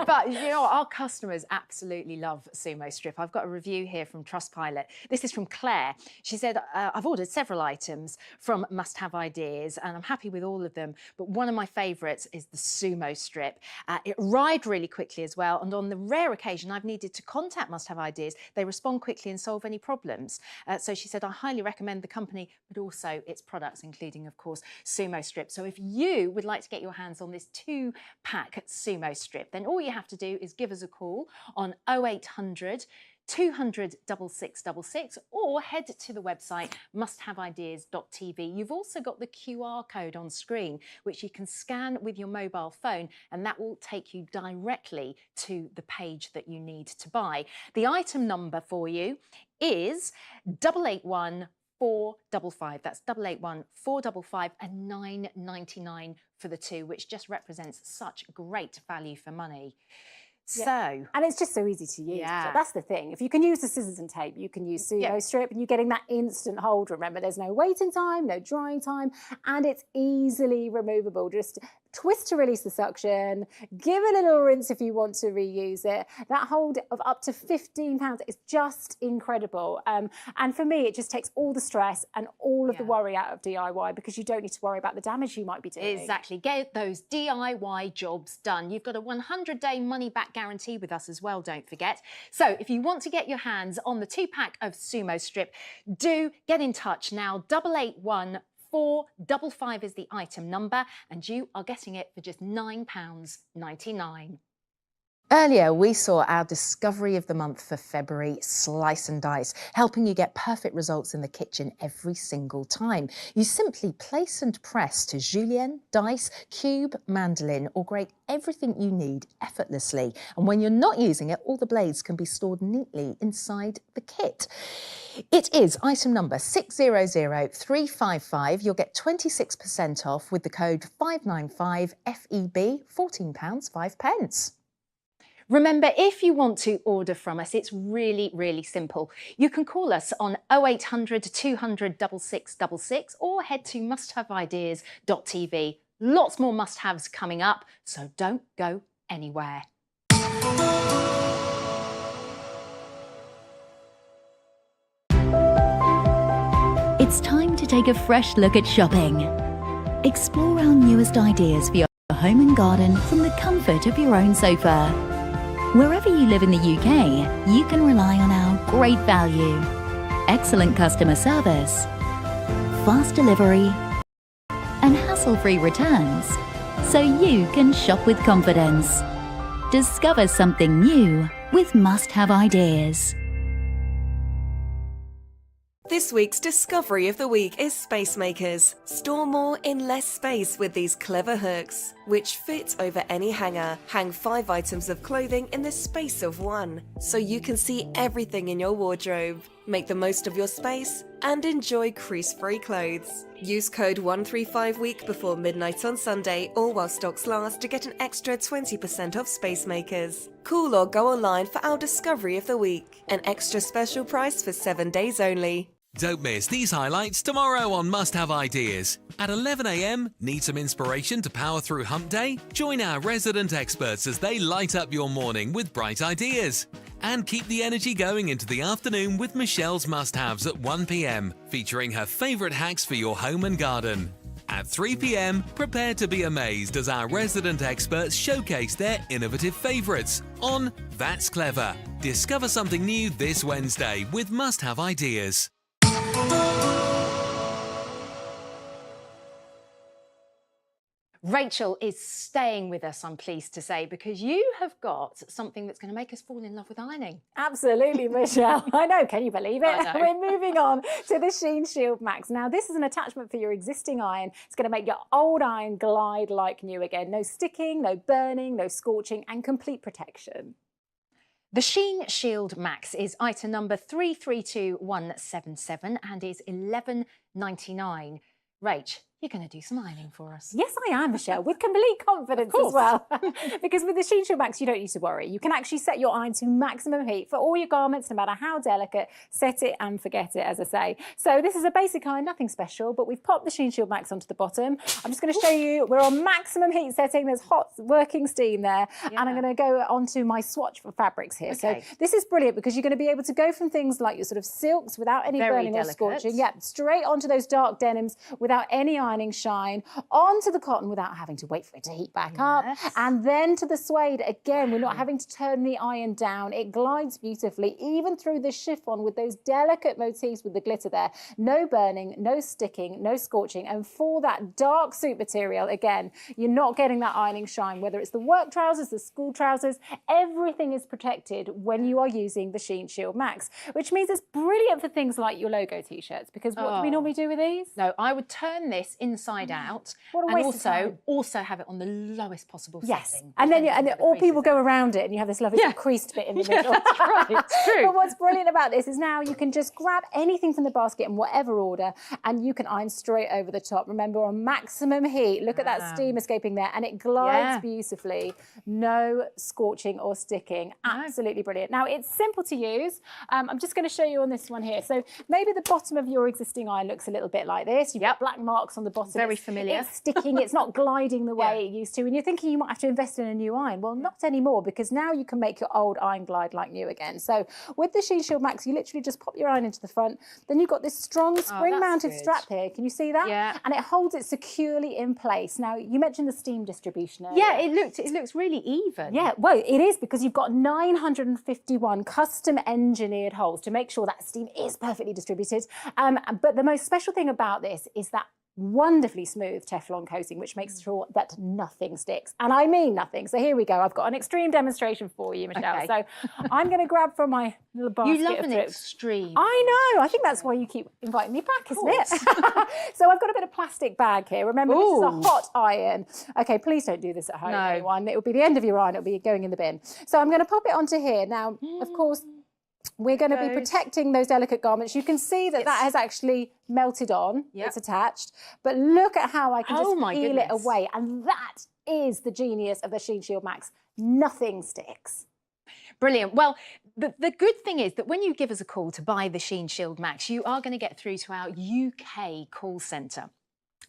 But, you know, our customers absolutely love Sumo Strip. I've got a review here from Trustpilot. This is from Claire. She said, I've ordered several items from Must Have Ideas, and I'm happy with all of them. But one of my favourites is the Sumo Strip. It arrived really quickly as well, and on the rare occasion I've needed to contact Must Have Ideas, they respond quickly and solve any problems. So she said, I highly recommend the company, but also its products, including, of course, Sumo Strip. So if you would like to get your hands on this 2-pack Sumo Strip, then all you have to do is give us a call on 0800 200 6666 or head to the website musthaveideas.tv. You've also got the QR code on screen, which you can scan with your mobile phone, and that will take you directly to the page that you need to buy. The item number for you is 881 455. That's 881 455 and £9.99 for the 2, which just represents such great value for money. Yeah. So, and it's just so easy to use. Yeah. So that's the thing. If you can use the scissors and tape, you can use Sumo Strip, and you're getting that instant hold. Remember, there's no waiting time, no drying time, and it's easily removable. Just twist to release the suction, give it a little rinse if you want to reuse it. That hold of up to £15 is just incredible. And for me, it just takes all the stress and all of the worry out of DIY, because you don't need to worry about the damage you might be doing. Exactly. Get those DIY jobs done. You've got a 100-day money-back guarantee with us as well, don't forget. So if you want to get your hands on the 2-pack of Sumo Strip, do get in touch now. 881 455 is the item number, and you are getting it for just £9.99. Earlier, we saw our discovery of the month for February, Slice and Dice, helping you get perfect results in the kitchen every single time. You simply place and press to julienne, dice, cube, mandolin, or grate everything you need effortlessly. And when you're not using it, all the blades can be stored neatly inside the kit. It is item number 600355. You'll get 26% off with the code 595FEB, £14, 5 pence. Remember, if you want to order from us, it's really, really simple. You can call us on 0800 200 6666 or head to musthaveideas.tv. Lots more must-haves coming up, so don't go anywhere. It's time to take a fresh look at shopping. Explore our newest ideas for your home and garden from the comfort of your own sofa. Wherever you live in the UK, you can rely on our great value, excellent customer service, fast delivery, and hassle-free returns, so you can shop with confidence. Discover something new with Must Have Ideas. This week's discovery of the week is Space Makers. Store more in less space with these clever hooks, which fit over any hanger. Hang 5 items of clothing in the space of 1, so you can see everything in your wardrobe. Make the most of your space and enjoy crease-free clothes. Use code 135week before midnight on Sunday or while stocks last to get an extra 20% off Space Makers. Call or go online for our discovery of the week. An extra special price for 7 days only. Don't miss these highlights tomorrow on Must Have Ideas. At 11 a.m, need some inspiration to power through hump day? Join our resident experts as they light up your morning with bright ideas. And keep the energy going into the afternoon with Michelle's Must Haves at 1 p.m, featuring her favourite hacks for your home and garden. At 3 p.m, prepare to be amazed as our resident experts showcase their innovative favourites on That's Clever. Discover something new this Wednesday with Must Have Ideas. Rachel is staying with us, I'm pleased to say, because you have got something that's going to make us fall in love with ironing. Absolutely, Michelle. I know, can you believe it? I know. We're moving on to the Sheen Shield Max. Now, this is an attachment for your existing iron. It's going to make your old iron glide like new again. No sticking, no burning, no scorching, and complete protection. The Sheen Shield Max is item number 332177 and is £11.99. Rach, you're going to do some ironing for us. Yes, I am, Michelle, with complete confidence as well. Because with the Sheen Shield Max, you don't need to worry. You can actually set your iron to maximum heat for all your garments, no matter how delicate. Set it and forget it, as I say. So this is a basic iron, nothing special, but we've popped the Sheen Shield Max onto the bottom. I'm just going to show you, we're on maximum heat setting. There's hot working steam there. And I'm going to go onto my swatch for fabrics here. Okay. So this is brilliant because you're going to be able to go from things like your sort of silks without any Very burning or delicate. scorching. Yeah, straight onto those dark denims without any ironing shine, onto the cotton without having to wait for it to heat back up, and then to the suede. Again, we're not having to turn the iron down. It glides beautifully, even through the chiffon with those delicate motifs with the glitter there. No burning, no sticking, no scorching. And for that dark suit material, again, you're not getting that ironing shine, whether it's the work trousers, the school trousers, everything is protected when you are using the Sheen Shield Max, which means it's brilliant for things like your logo t-shirts, because what do we normally do with these? No, I would turn this inside out. What a and waste of time. also have it on the lowest possible setting. And then all people go around it and you have this lovely creased bit in the middle. That's right, it's true. But what's brilliant about this is now you can just grab anything from the basket in whatever order and you can iron straight over the top. Remember, on maximum heat, look at that steam escaping there, and it glides beautifully. No scorching or sticking. Absolutely brilliant. Now, it's simple to use. I'm just going to show you on this one here. So maybe the bottom of your existing iron looks a little bit like this. You've got black marks on the bottom. Very familiar. It's sticking, it's not gliding the way it used to. And you're thinking you might have to invest in a new iron. Well, not anymore, because now you can make your old iron glide like new again. So with the Sheen Shield Max, you literally just pop your iron into the front. Then you've got this strong spring-mounted strap here. Can you see that? Yeah. And it holds it securely in place. Now, you mentioned the steam distribution earlier. Yeah, it looks really even. Yeah, well, it is, because you've got 951 custom engineered holes to make sure that steam is perfectly distributed. But the most special thing about this is that wonderfully smooth Teflon coating, which makes sure that nothing sticks. And I mean nothing. So here we go. I've got an extreme demonstration for you, Michelle. Okay. So I'm going to grab from my little basket. You love of an thrift. extreme. I know. I think that's why you keep inviting me back, isn't it? So I've got a bit of plastic bag here. Remember, this is a hot iron. Okay, please don't do this at home, everyone. It will be the end of your iron. It will be going in the bin. So I'm going to pop it onto here. Now, of course, we're going to be protecting those delicate garments. You can see that that has actually melted on. It's attached. But look at how I can just peel it away. And that is the genius of the Sheen Shield Max. Nothing sticks. Brilliant. Well, the good thing is that when you give us a call to buy the Sheen Shield Max, you are going to get through to our UK call centre.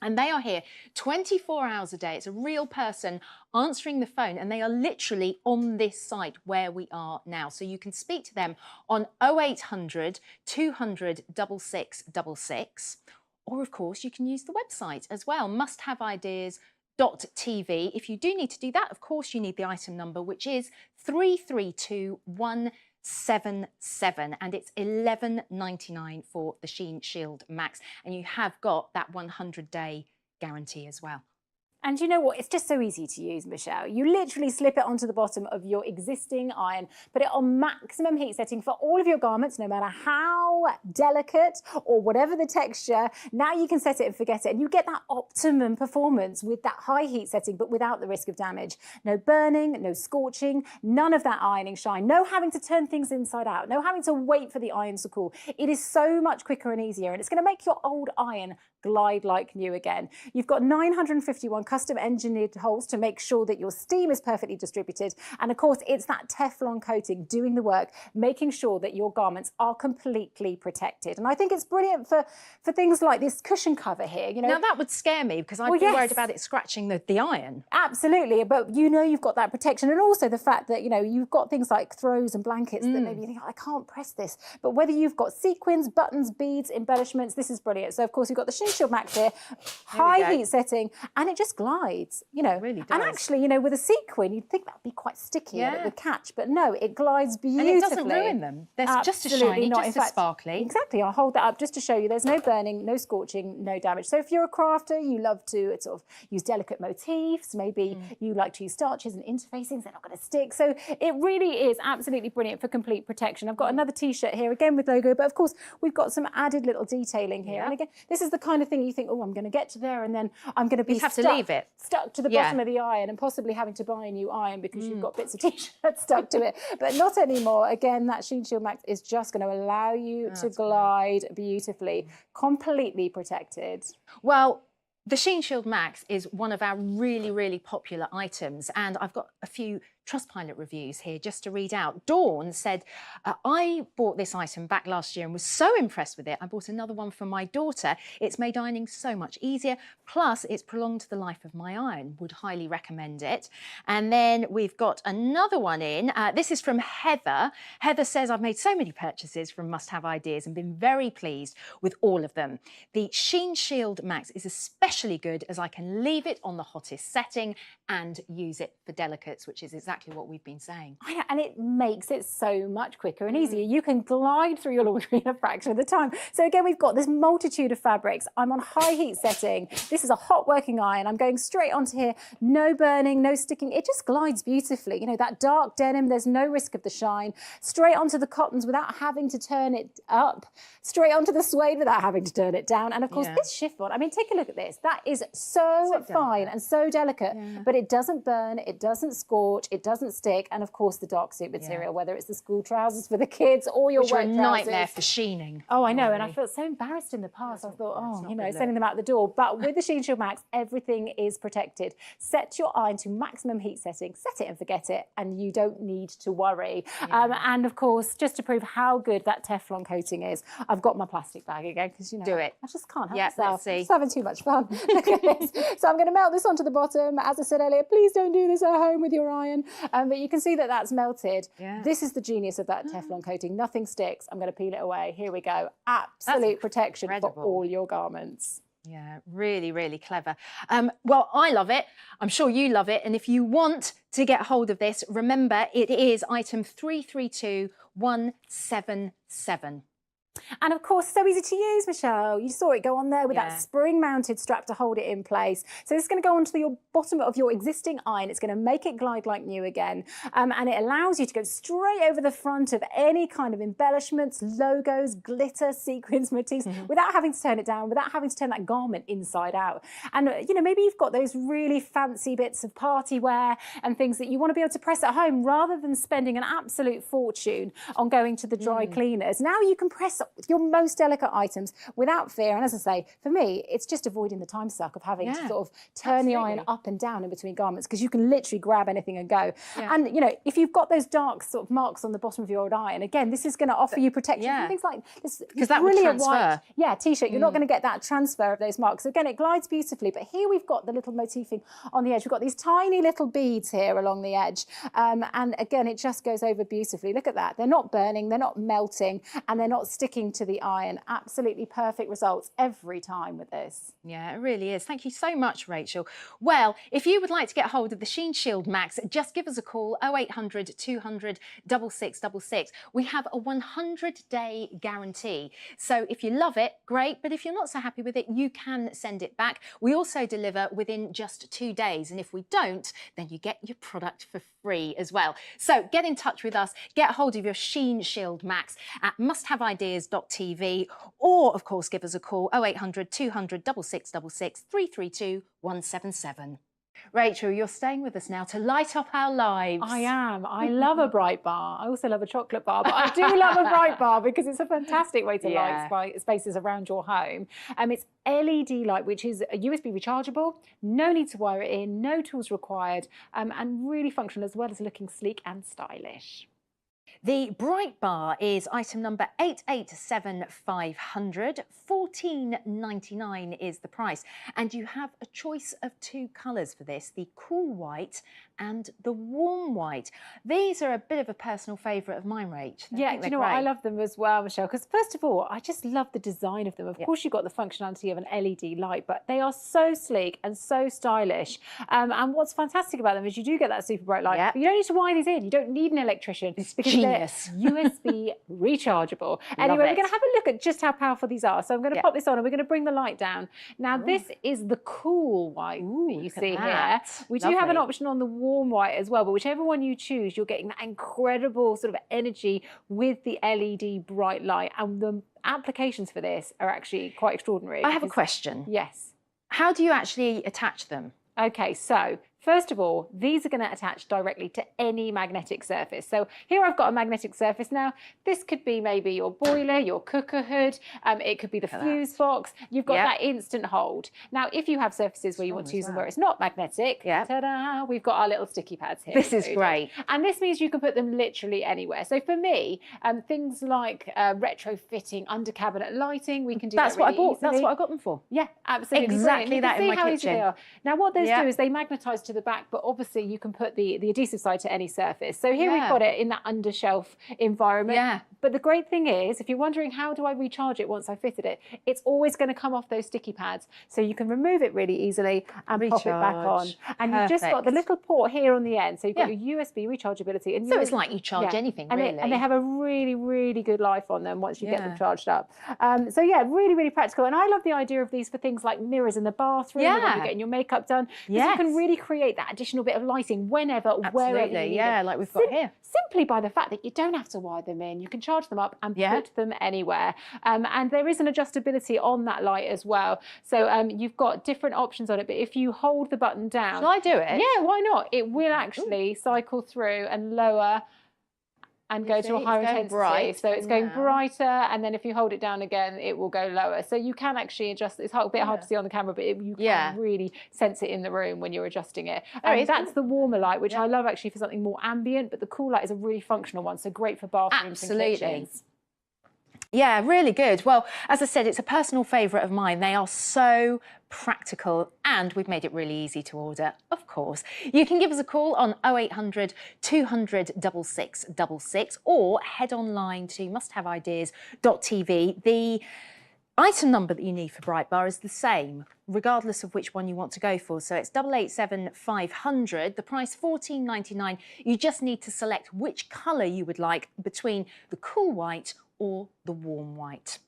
And they are here 24 hours a day. It's a real person answering the phone, and they are literally on this site where we are now. So you can speak to them on 0800 200 6666. Or, of course, you can use the website as well, musthaveideas.tv. If you do need to do that, of course, you need the item number, which is 332177, and it's £11.99 for the Sheen Shield Max, and you have got that 100-day guarantee as well. And you know what? It's just so easy to use, Michelle. You literally slip it onto the bottom of your existing iron, put it on maximum heat setting for all of your garments, no matter how delicate or whatever the texture. Now you can set it and forget it, and you get that optimum performance with that high heat setting, but without the risk of damage. No burning, no scorching, none of that ironing shine, no having to turn things inside out, no having to wait for the irons to cool. It is so much quicker and easier, and it's going to make your old iron glide like new again. You've got 951 custom engineered holes to make sure that your steam is perfectly distributed. And of course, it's that Teflon coating doing the work, making sure that your garments are completely completely protected. And I think it's brilliant for things like this cushion cover here. You know, now that would scare me because I'd be worried about it scratching the iron. Absolutely, but you know you've got that protection, and also the fact that, you know, you've got things like throws and blankets that maybe you think, oh, I can't press this. But whether you've got sequins, buttons, beads, embellishments, this is brilliant. So of course you've got the Sheen Shield Max here, high heat setting, and it just glides, you know. It really does. And actually, you know, with a sequin, you'd think that'd be quite sticky and it would catch, but no, it glides beautifully. And it doesn't ruin them. They're just as shiny, just as sparkly. Exactly. I'll hold that up just to show you there's no burning, no scorching, no damage. So if you're a crafter, you love to sort of use delicate motifs, maybe you like to use starches and interfacings, they're not going to stick. So it really is absolutely brilliant for complete protection. I've got another t-shirt here, again with logo, but of course we've got some added little detailing here. And again, this is the kind of thing you think, oh, I'm going to get to there and then I'm going to be to leave it. Stuck to the bottom of the iron and possibly having to buy a new iron because you've got bits of t-shirt stuck to it. But not anymore. Again, that Sheen Shield Max is just going to allow you to glide beautifully, completely protected. Well, the Sheen Shield Max is one of our really, really popular items, and I've got a few Trustpilot reviews here just to read out. Dawn said, I bought this item back last year and was so impressed with it. I bought another one for my daughter. It's made ironing so much easier. Plus, it's prolonged the life of my iron. Would highly recommend it. And then we've got another one in. This is from Heather. Heather says, I've made so many purchases from Must Have Ideas and been very pleased with all of them. The Sheen Shield Max is especially good as I can leave it on the hottest setting and use it for delicates, which is exactly what we've been saying. And it makes it so much quicker and easier. You can glide through your laundry in a fraction of the time. So again, we've got this multitude of fabrics. I'm on high heat setting. This is a hot working iron. I'm going straight onto here. No burning, no sticking. It just glides beautifully. You know, that dark denim, there's no risk of the shine. Straight onto the cottons without having to turn it up. Straight onto the suede without having to turn it down. And of course, this chiffon, I mean, take a look at this. That is so fine and so delicate, but it doesn't burn, it doesn't scorch, it doesn't stick, and of course the dark suit material, whether it's the school trousers for the kids or your Which are work a trousers. nightmare for sheening. Oh, I know, and I felt so embarrassed in the past. I thought, oh, you know, sending them out the door. But with the Sheen Shield Max, everything is protected. Set your iron to maximum heat setting, set it and forget it, and you don't need to worry. And of course, just to prove how good that Teflon coating is, I've got my plastic bag again because, you know, do it. I just can't help let's myself. see. I'm just having too much fun. Look at this. So I'm going to melt this onto the bottom. As I said earlier, please don't do this at home with your iron. But you can see that that's melted. This is the genius of that Teflon coating. Nothing sticks. I'm going to peel it away. Here we go. Absolute protection for all your garments. Yeah, really, really clever. Well, I love it. I'm sure you love it. And if you want to get hold of this, remember it is item 332177. And of course, so easy to use, Michelle. You saw it go on there with that spring-mounted strap to hold it in place. So this is going to go onto your bottom of your existing iron. It's going to make it glide like new again. And it allows you to go straight over the front of any kind of embellishments, logos, glitter, sequins, motifs, without having to turn it down, without having to turn that garment inside out. And, you know, maybe you've got those really fancy bits of party wear and things that you want to be able to press at home rather than spending an absolute fortune on going to the dry cleaners. Now you can press your most delicate items without fear. And as I say, for me, it's just avoiding the time suck of having to sort of turn the iron up and down in between garments, because you can literally grab anything and go. And, you know, if you've got those dark sort of marks on the bottom of your old iron, again, this is going to offer you protection from things like this. Because that would transfer. White, t-shirt. You're not going to get that transfer of those marks. So again, it glides beautifully. But here we've got the little motifing on the edge. We've got these tiny little beads here along the edge. And again, it just goes over beautifully. Look at that. They're not burning, they're not melting, and they're not sticking to the iron. Absolutely perfect results every time with this. Yeah, it really is. Thank you so much, Rachel. Well, if you would like to get hold of the Sheen Shield Max, just give us a call, 0800 200 6666. We have a 100-day guarantee. So if you love it, great. But if you're not so happy with it, you can send it back. We also deliver within just 2 days. And if we don't, then you get your product for free as well. So get in touch with us, get hold of your Sheen Shield Max at musthaveideas.tv, or of course give us a call 0800 200 6666 332 177. Rachel, you're staying with us now to light up our lives. I am. I love a bright bar. I also love a chocolate bar, but I do love a bright bar because it's a fantastic way to light spaces around your home. It's LED light, which is USB rechargeable, no need to wire it in, no tools required, and really functional as well as looking sleek and stylish. The Bright Bar is item number 887500. $14.99 is the price. And you have a choice of two colours for this, the cool white and the warm white. These are a bit of a personal favourite of mine, Rach. Yeah, do you know what? I love them as well, Michelle, because first of all, I just love the design of them. Of course, you've got the functionality of an LED light, but they are so sleek and so stylish. And what's fantastic about them is you do get that super bright light, but you don't need to wire these in. You don't need an electrician. It's because genius. they're USB rechargeable. Anyway, we're going to have a look at just how powerful these are. So I'm going to pop this on and we're going to bring the light down. Now, this is the cool white that you see here. We do have an option on the warm white as well, but whichever one you choose, you're getting that incredible sort of energy with the LED bright light, and the applications for this are actually quite extraordinary. I have a question. Yes. How do you actually attach them? Okay, so first of all, these are going to attach directly to any magnetic surface. So here I've got a magnetic surface now. This could be maybe your boiler, your cooker hood. It could be the fuse box. You've got that instant hold. Now, if you have surfaces where you want to use them where it's not magnetic, ta-da, we've got our little sticky pads here. This is great. And this means you can put them literally anywhere. So for me, things like retrofitting under cabinet lighting, we can do That's that what really I bought. easily. That's what I got them for. Yeah, absolutely. Exactly that in my kitchen. kitchen. Now, what those do is they magnetise to the back, but obviously you can put the adhesive side to any surface. So here we've got it in that undershelf environment. Yeah. But the great thing is, if you're wondering how do I recharge it once I fitted it, it's always going to come off those sticky pads. So you can remove it really easily and pop it back on. And you've just got the little port here on the end. So you've got your USB rechargeability. And So it's like you charge anything, and really. and they have a really, really good life on them once you get them charged up. So yeah, really, really practical. And I love the idea of these for things like mirrors in the bathroom, or when you're getting your makeup done. Because you can really create that additional bit of lighting whenever, wherever you need it. Like we've got here. Simply by the fact that you don't have to wire them in. You can charge them up and put them anywhere. And there is an adjustability on that light as well. So you've got different options on it. But if you hold the button down... Shall I do it? Yeah, why not? It will actually cycle through and lower and go to a higher intensity. So it's going brighter, and then if you hold it down again, it will go lower. So you can actually adjust. It's a bit hard to see on the camera, but you can really sense it in the room when you're adjusting it. That's the warmer light, which I love actually for something more ambient, but the cool light is a really functional one, so great for bathrooms and kitchens. Yeah, really good. Well, as I said, it's a personal favourite of mine. They are so practical, and we've made it really easy to order, of course. You can give us a call on 0800 200 6666 or head online to musthaveideas.tv. The item number that you need for Bright Bar is the same, regardless of which one you want to go for. So it's 887500, the price $14.99. You just need to select which colour you would like between the cool white or the warm white.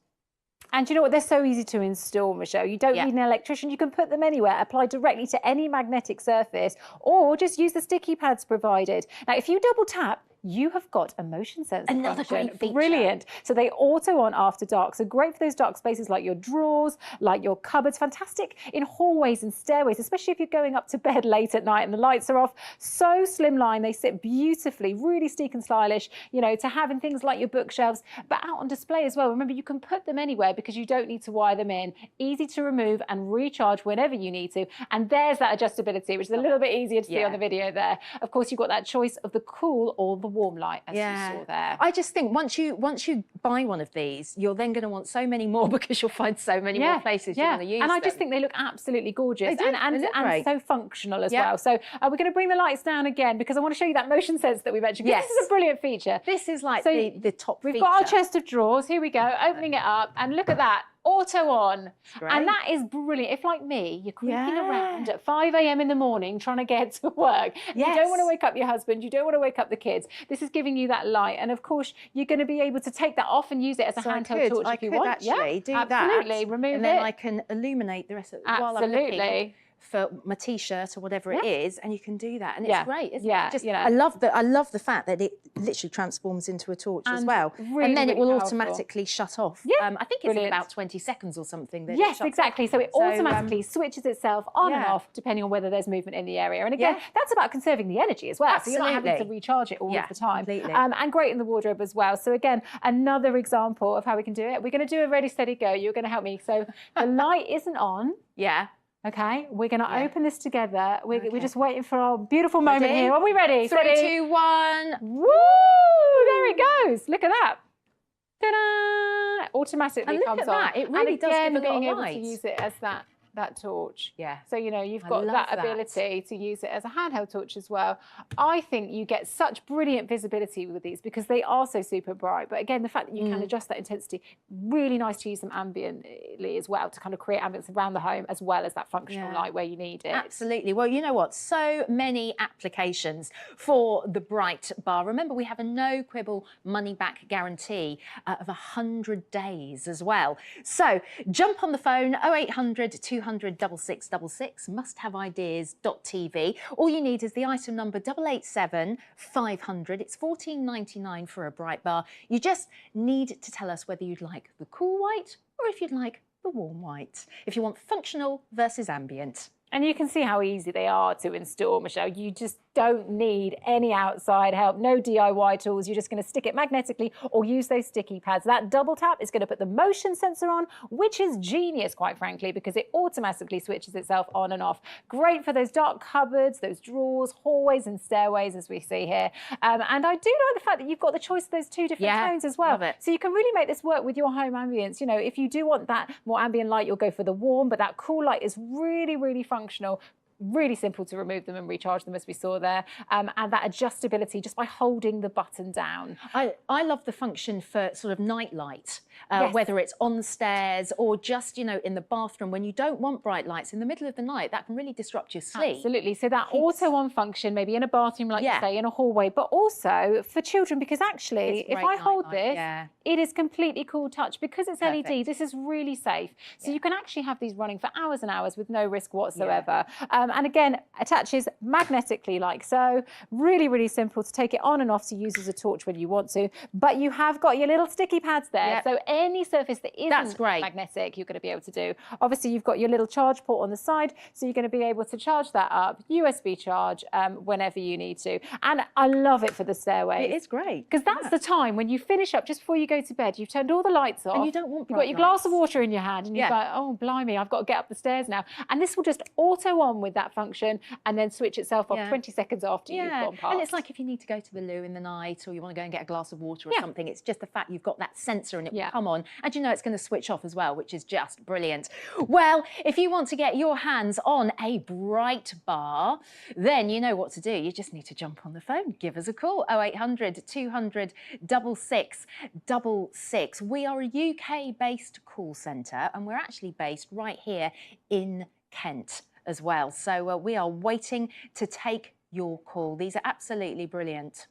And you know what? They're so easy to install, Michelle. You don't need an electrician. You can put them anywhere, apply directly to any magnetic surface, or just use the sticky pads provided. Now, if you double tap, you have got a motion sensor Another function. great feature. Brilliant. So they auto on after dark. So great for those dark spaces like your drawers, like your cupboards. Fantastic in hallways and stairways, especially if you're going up to bed late at night and the lights are off. So slimline. They sit beautifully, really sleek and stylish, you know, to have in things like your bookshelves, but out on display as well. Remember, you can put them anywhere because you don't need to wire them in. Easy to remove and recharge whenever you need to. And there's that adjustability, which is a little bit easier to see on the video there. Of course, you've got that choice of the cool or the warm light, as you saw there. I just think once you buy one of these, you're then going to want so many more because you'll find so many more places you want to use and I them. just think they look absolutely gorgeous. They do. And They look great. so functional as well. So we're going to bring the lights down again because I want to show you that motion sense that we mentioned. This is a brilliant feature. This is like the top We've feature. got our chest of drawers. Here we go, opening it up, and look at that. Auto on. And that is brilliant. If, like me, you're creeping around at 5 a.m. in the morning trying to get to work, you don't want to wake up your husband, you don't want to wake up the kids, this is giving you that light. And of course, you're going to be able to take that off and use it as a handheld torch if you want. Actually do that. Absolutely, remove and then I can illuminate the rest of it while I'm looking for my t-shirt or whatever it is, and you can do that, and it's great, isn't it? Just, I love the fact that it literally transforms into a torch as well, and then it will automatically shut off. I think it's in about 20 seconds or something. That Yes, exactly. So it automatically switches itself on and off depending on whether there's movement in the area. And again, that's about conserving the energy as well. Absolutely. So you're not having to recharge it all of the time. Completely. And great in the wardrobe as well. So again, another example of how we can do it. We're going to do a ready, steady, go. You're going to help me. So the light isn't on. Okay, we're going to open this together. We're just waiting for our beautiful moment here. Are we ready? 3, 2, 1. Woo! There it goes. Look at that. Ta-da! Automatically And look comes at on. that. It really and does again, give a lot being of able to light. use it as that torch. Yeah. So, you know, you've I got love that that. ability to use it as a handheld torch as well. I think you get such brilliant visibility with these because they are so super bright. But again, the fact that you can adjust that intensity, really nice to use them ambiently as well to kind of create ambience around the home as well as that functional light where you need it. Absolutely. Well, you know what? So many applications for the Bright Bar. Remember, we have a no quibble money back guarantee of 100 days as well. So jump on the phone 0800 200 6666 musthaveideas.tv. All you need is the item number 887 500. It's $14.99 for a Bright Bar. You just need to tell us whether you'd like the cool white or if you'd like the warm white. If you want functional versus ambient. And you can see how easy they are to install, Michelle. You just don't need any outside help, no DIY tools. You're just going to stick it magnetically or use those sticky pads. That double tap is going to put the motion sensor on, which is genius, quite frankly, because it automatically switches itself on and off. Great for those dark cupboards, those drawers, hallways and stairways, as we see here. And I do like the fact that you've got the choice of those two different tones as well. Love it. So you can really make this work with your home ambience. You know, if you do want that more ambient light, you'll go for the warm, but that cool light is really, really functional. Really simple to remove them and recharge them, as we saw there, and that adjustability just by holding the button down. I love the function for sort of night light, Yes. whether it's on the stairs or just, you know, in the bathroom when you don't want bright lights in the middle of the night. That can really disrupt your sleep. Absolutely. So that auto-on function, maybe in a bathroom, like you say, in a hallway, but also for children, because actually, It's if great I hold night this, light, it is completely cool touch. Because it's LED, Perfect. this is really safe. So you can actually have these running for hours and hours with no risk whatsoever. And again, attaches magnetically like so. Really, really simple to take it on and off to use as a torch when you want to. But you have got your little sticky pads there. Yep. So any surface that isn't magnetic, you're going to be able to do. Obviously, you've got your little charge port on the side, so you're going to be able to charge that up, USB charge, whenever you need to. And I love it for the stairway. It is great. Because that's the time when you finish up just before you go to bed. You've turned all the lights off. And you don't want You've bright got your glass of lights. water in your hand, and you're like, oh, blimey, I've got to get up the stairs now. And this will just auto on with that function and then switch itself off 20 seconds after you've gone past. And it's like if you need to go to the loo in the night or you want to go and get a glass of water or something, it's just the fact you've got that sensor and it will come on, and you know it's going to switch off as well, which is just brilliant. Well, if you want to get your hands on a Bright Bar, then you know what to do. You just need to jump on the phone. Give us a call, 0800 200 6666. We are a UK-based call centre, and we're actually based right here in Kent as well. So we are waiting to take your call. These are absolutely brilliant.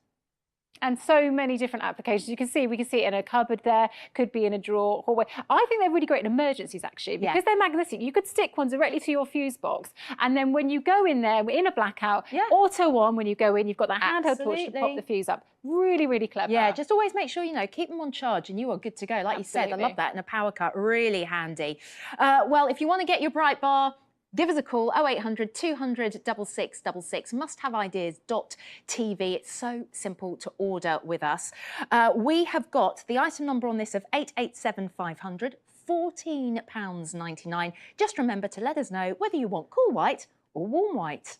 And so many different applications. You can see, we can see it in a cupboard there, could be in a drawer, hallway. I think they're really great in emergencies, actually, because they're magnetic. You could stick one directly to your fuse box. And then when you go in there, in a blackout, auto on when you go in, you've got that handheld torch to pop the fuse up. Really, really clever. Yeah, just always make sure, you know, keep them on charge and you are good to go. Like you said, I love that in a power cut, really handy. Well, if you want to get your Bright Bar, give us a call, 0800 200 6666, musthaveideas.tv. It's so simple to order with us. We have got the item number on this of 887 500, £14.99. Just remember to let us know whether you want cool white or warm white.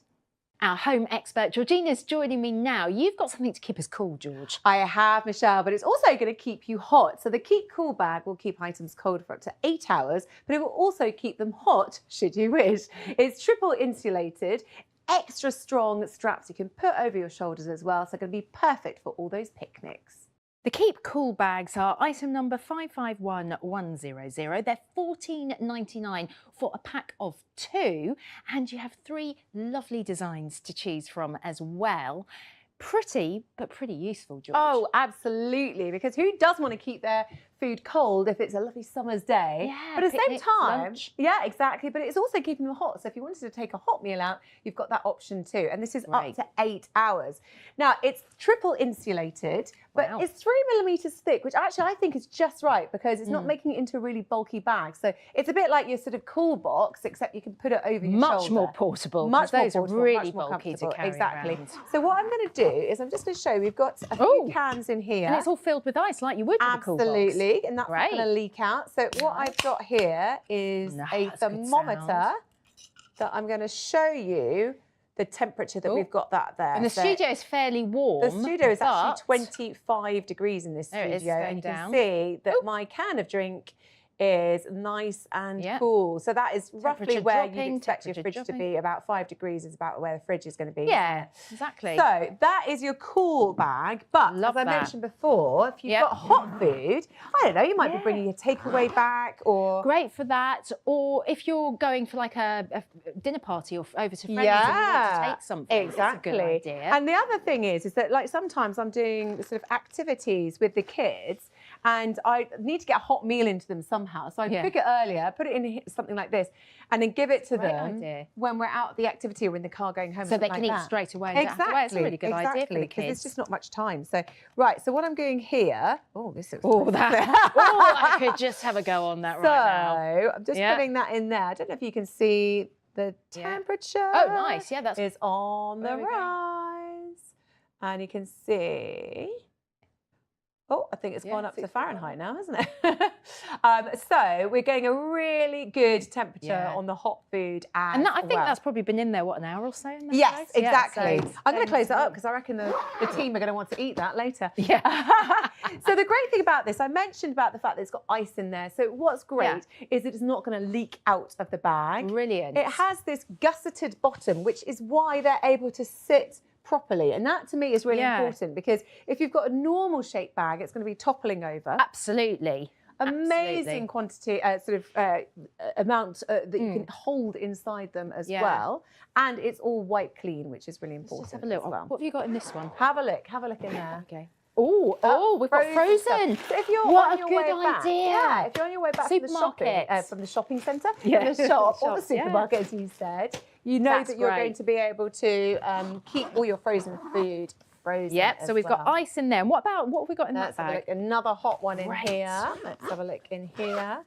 Our home expert, Georgina's joining me now. You've got something to keep us cool, George. I have, Michelle, but it's also going to keep you hot. So the Keep Cool bag will keep items cold for up to 8 hours, but it will also keep them hot, should you wish. It's triple insulated, extra strong straps you can put over your shoulders as well, so they're going to be perfect for all those picnics. The Keep Cool bags are item number 551100. They're $14.99 for a pack of 2, and you have 3 lovely designs to choose from as well. Pretty, but pretty useful, George. Oh, absolutely, because who does want to keep their food cold if it's a lovely summer's day? Yeah, but at the same picnics, time, lunch. yeah, exactly, but it's also keeping them hot. So if you wanted to take a hot meal out, you've got that option too. And this is up to 8 hours. Now, it's triple insulated, but it's 3mm thick, which actually I think is just right because it's not making it into a really bulky bag. So it's a bit like your sort of cool box, except you can put it over your shoulder. Much more portable. Much more those portable, are really much more bulky to comfortable. carry Exactly. around. So what I'm going to do is I'm just going to show you, we've got a few cans in here. And it's all filled with ice like you would with a cool box. Absolutely, and that's not Great. going to leak out. So what I've got here is a thermometer. that I'm going to show you the temperature that we've got that there. And the studio is fairly warm. The studio is actually 25 degrees in this There it is, studio. going And you down. can see that my can of drink is nice and cool. So that is roughly where you'd expect your fridge to be. About 5 degrees is about where the fridge is going to be. Yeah, exactly. So that is your cool bag. But as I mentioned before, if you've got hot food, I don't know, you might be bringing a takeaway back or... Great for that. Or if you're going for like a dinner party or over to friends and you want to take something. Exactly. That's a good idea. And the other thing is that like sometimes I'm doing sort of activities with the kids and I need to get a hot meal into them somehow. So I cook it earlier, put it in something like this, and then give it to them when we're out at the activity or in the car going home. So they can like eat that. straight away and don't have to wait. It's a really good idea for the because there's kids. just not much time. So right, so what I'm doing here. Oh, this looks. I could just have a go on that right now. So I'm just putting that in there. I don't know if you can see the temperature. Oh, nice. Yeah, that's is on the rise, and you can see. Oh, I think it's gone up to Fahrenheit now, hasn't it? So we're getting a really good temperature on the hot food as And that, I think that's probably been in there, what, an hour or so? In there, Yes, guys? exactly. So I'm going to close that up because I reckon the team are going to want to eat that later. Yeah. So the great thing about this, I mentioned about the fact that it's got ice in there. So what's great is that it's not going to leak out of the bag. Brilliant. It has this gusseted bottom, which is why they're able to sit properly. And that to me is really important because if you've got a normal shaped bag, it's going to be toppling over. Absolutely. Amazing quantity, amount that you can hold inside them as well. And it's all wipe clean, which is really important. Let's have a look. as well. What have you got in this one? Have a look in there. Okay. Oh, we've got frozen. So if you're What on a your good way back, idea. if you're on your way back from the shopping centre, Yeah. from the shop or the Shops, yeah. supermarket, as you said, you know That's that you're great. going to be able to keep all your frozen food frozen. Yep, so as we've got well. ice in there. And what have we got in Let's that have a bag? look. Another hot one in Great. here. Let's have a look in here.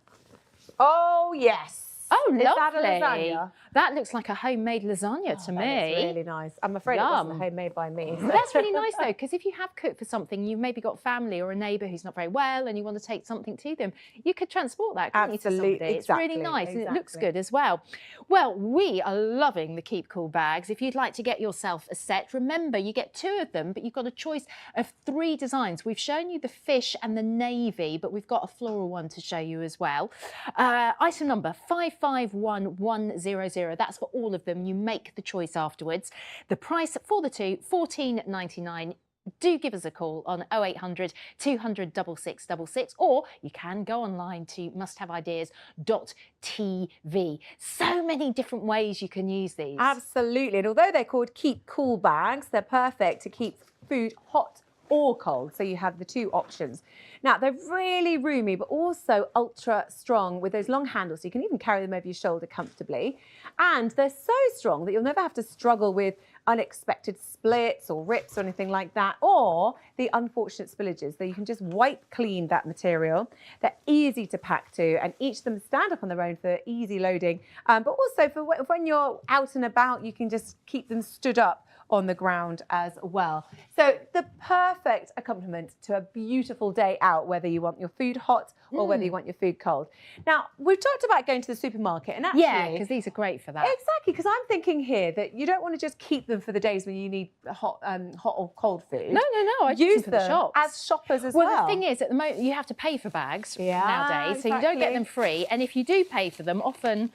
Oh, yes. Oh, Is that a lovely. lasagna? That looks like a homemade lasagna to me. That looks really nice. I'm afraid it Yum. wasn't homemade by me. But that's really nice though, because if you have cooked for something, you've maybe got family or a neighbour who's not very well and you want to take something to them, you could transport that, couldn't you, to Absolutely, somebody? It's really exactly, nice and it looks exactly. good as well. Well, we are loving the Keep Cool bags. If you'd like to get yourself a set, remember you get 2 of them, but you've got a choice of 3 designs. We've shown you the fish and the navy, but we've got a floral one to show you as well. Item number 551100. That's for all of them. You make the choice afterwards. The price for the 2, $14.99. Do give us a call on 0800 200 6666, or you can go online to musthaveideas.tv. So many different ways you can use these. Absolutely. And although they're called Keep Cool bags, they're perfect to keep food hot or cold. So you have the 2 options. Now, they're really roomy, but also ultra strong with those long handles. So you can even carry them over your shoulder comfortably. And they're so strong that you'll never have to struggle with unexpected splits or rips or anything like that, or the unfortunate spillages. So you can just wipe clean that material. They're easy to pack to, and each of them stand up on their own for easy loading. But also for when you're out and about, you can just keep them stood up on the ground as well. So the perfect accompaniment to a beautiful day out, whether you want your food hot or whether you want your food cold. Now, we've talked about going to the supermarket, and actually... Yeah, because these are great for that. Exactly, because I'm thinking here that you don't want to just keep them for the days when you need hot or cold food. No, I use them for them the shops. as shoppers as well. The thing is, at the moment, you have to pay for bags nowadays, so you don't get them free. And if you do pay for them, often...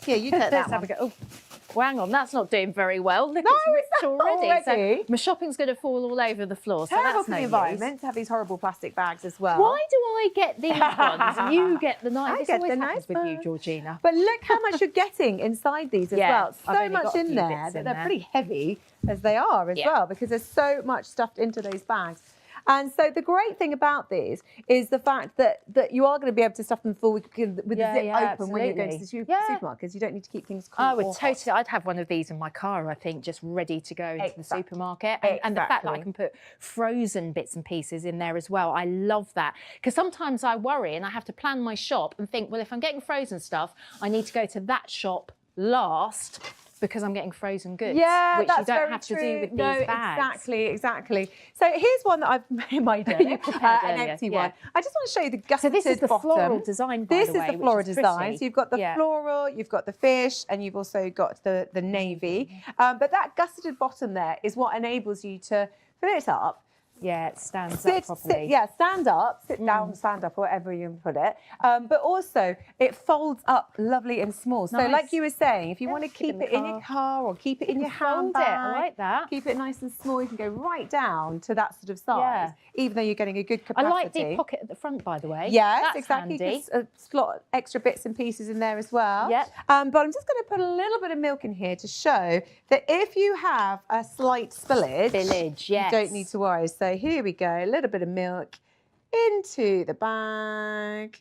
Yeah, you get that Let's have one. a go. Oh, well, hang on, that's not doing very well. Look, it's ripped already. So my shopping's going to fall all over the floor. So Terrible that's for no the use. environment to have these horrible plastic bags as well. Why do I get these ones and you get the nice? I This get always the happens nice with you, ones. Georgina. But look how much you're getting inside these as well. I've So only much got a in few there bits that in they're there. pretty heavy as they are as Yeah. well, because there's so much stuffed into those bags. And so the great thing about these is the fact that you are going to be able to stuff them full with the zip open when you're going to the supermarkets. You don't need to keep things cool. I would or totally. I'd have one of these in my car, I think, just ready to go into the supermarket. And the fact that I can put frozen bits and pieces in there as well, I love that. Because sometimes I worry and I have to plan my shop and think, well, if I'm getting frozen stuff, I need to go to that shop last. because I'm getting frozen goods, Yeah, which that's you don't very have true. to do with No, these bags. Exactly. So here's one that I've made You prepared an earlier, empty yeah. one. I just want to show you the gusseted So this is the bottom. floral design, by This the is way, the which floral is design. pretty. So you've got the Yeah. floral, you've got the fish, and you've also got the navy. But that gusseted bottom there is what enables you to fill it up. Yeah, it stands up properly. Yeah, stand up, sit down, stand up, or whatever you put it. But also, it folds up lovely and small. So Nice. like you were saying, if you want to keep it in your car or keep it in your fold it. handbag, I like that. keep it nice and small, you can go right down to that sort of size, Yeah. even though you're getting a good I capacity. like the pocket at the front, by the way. Yes, That's exactly. handy. Slot extra bits and pieces in there as well. Yep. But I'm just going to put a little bit of milk in here to show that if you have a slight spillage, yes. you don't need to worry. So here we go, a little bit of milk into the bag.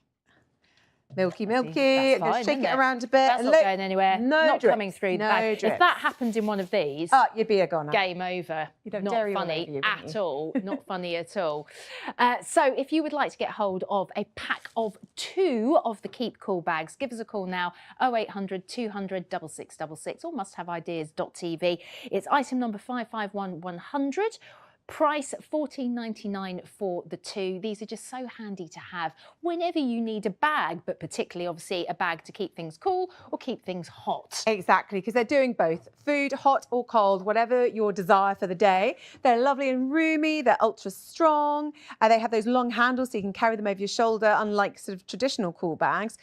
Milky. That's Just fine, shake isn't it it? around a bit. That's and not look, going anywhere. No not drips, coming through the no bag. drips. If that happened in one of these, you'd be a goner. Game over. You'd have Not dairy all funny over you, wouldn't at you? all. Not funny at all. So if you would like to get hold of a pack of 2 of the Keep Cool bags, give us a call now, 0800 200 6666 or musthaveideas.tv. It's item number 551100. Price $14.99 for the 2. These are just so handy to have whenever you need a bag, but particularly obviously a bag to keep things cool or keep things hot. Exactly, because they're doing both food, hot or cold, whatever your desire for the day. They're lovely and roomy, they're ultra strong, and they have those long handles so you can carry them over your shoulder, unlike sort of traditional cool bags.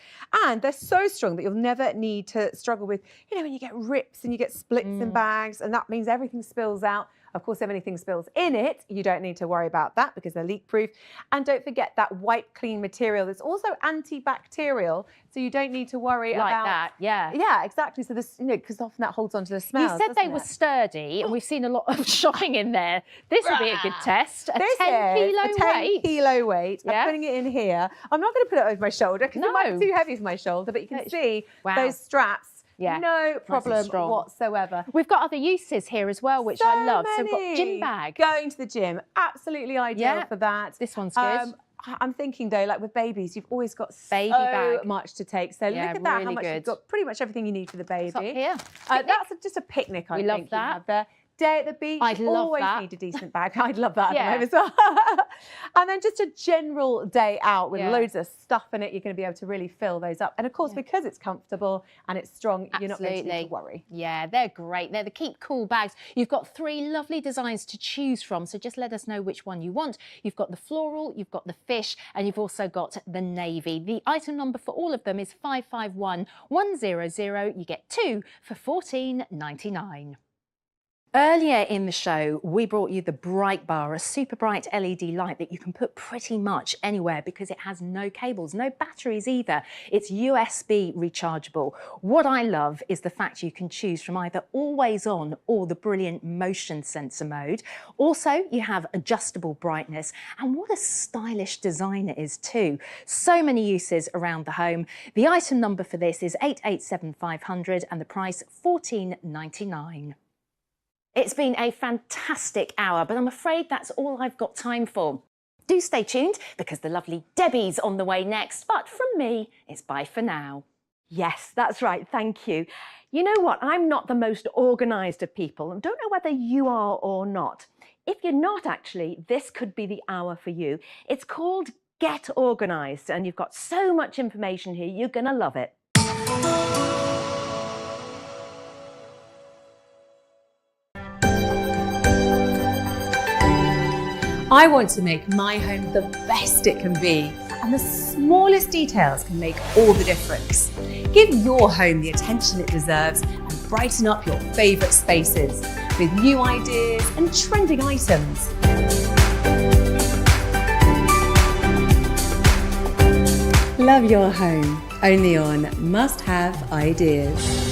And they're so strong that you'll never need to struggle with, you know, when you get rips and you get splits in bags, and that means everything spills out. Of course, if anything spills in it, you don't need to worry about that because they're leak-proof. And don't forget that white, clean material that's also antibacterial, so you don't need to worry Like about that, yeah. Yeah, exactly. So this, you know, because often that holds onto the smell. You said they were sturdy, and we've seen a lot of shopping in there. This will be a good test. A This 10 is kilo a 10 weight. kilo weight. Yeah. I'm putting it in here. I'm not going to put it over my shoulder because it might be too heavy for my shoulder, but you can see those straps. Yeah. No problem strong. whatsoever. We've got other uses here as well, which I love. So we've got gym many. bag. Going to the gym, absolutely ideal for that. This one's good. I'm thinking though, like with babies, you've always got Baby so bag. much to take. So Yeah, look at that, how really much good. you've got. Pretty much everything you need for the baby. It's up here. That's just a picnic. I We think love you that. have there. Day at the beach. I'd you love always that. need a decent bag. I'd love that Yeah. at the moment as well. And then just a general day out with Yeah. loads of stuff in it. You're going to be able to really fill those up. And of course, because it's comfortable and it's strong, you're not going to need to worry. Yeah, they're great. They're the Keep Cool bags. You've got 3 lovely designs to choose from, so just let us know which one you want. You've got the floral, you've got the fish, and you've also got the navy. The item number for all of them is 551100. You get 2 for $14.99. Earlier in the show, we brought you the Bright Bar, a super bright LED light that you can put pretty much anywhere because it has no cables, no batteries either. It's USB rechargeable. What I love is the fact you can choose from either always on or the brilliant motion sensor mode. Also, you have adjustable brightness, and what a stylish design it is too. So many uses around the home. The item number for this is 887500 and the price $14.99. It's been a fantastic hour, but I'm afraid that's all I've got time for. Do stay tuned because the lovely Debbie's on the way next, but from me, it's bye for now. Yes, that's right, thank you. You know what, I'm not the most organised of people and don't know whether you are or not. If you're not actually, this could be the hour for you. It's called Get Organised and you've got so much information here, you're gonna love it. I want to make my home the best it can be, and the smallest details can make all the difference. Give your home the attention it deserves and brighten up your favourite spaces with new ideas and trending items. Love your home, only on Must Have Ideas.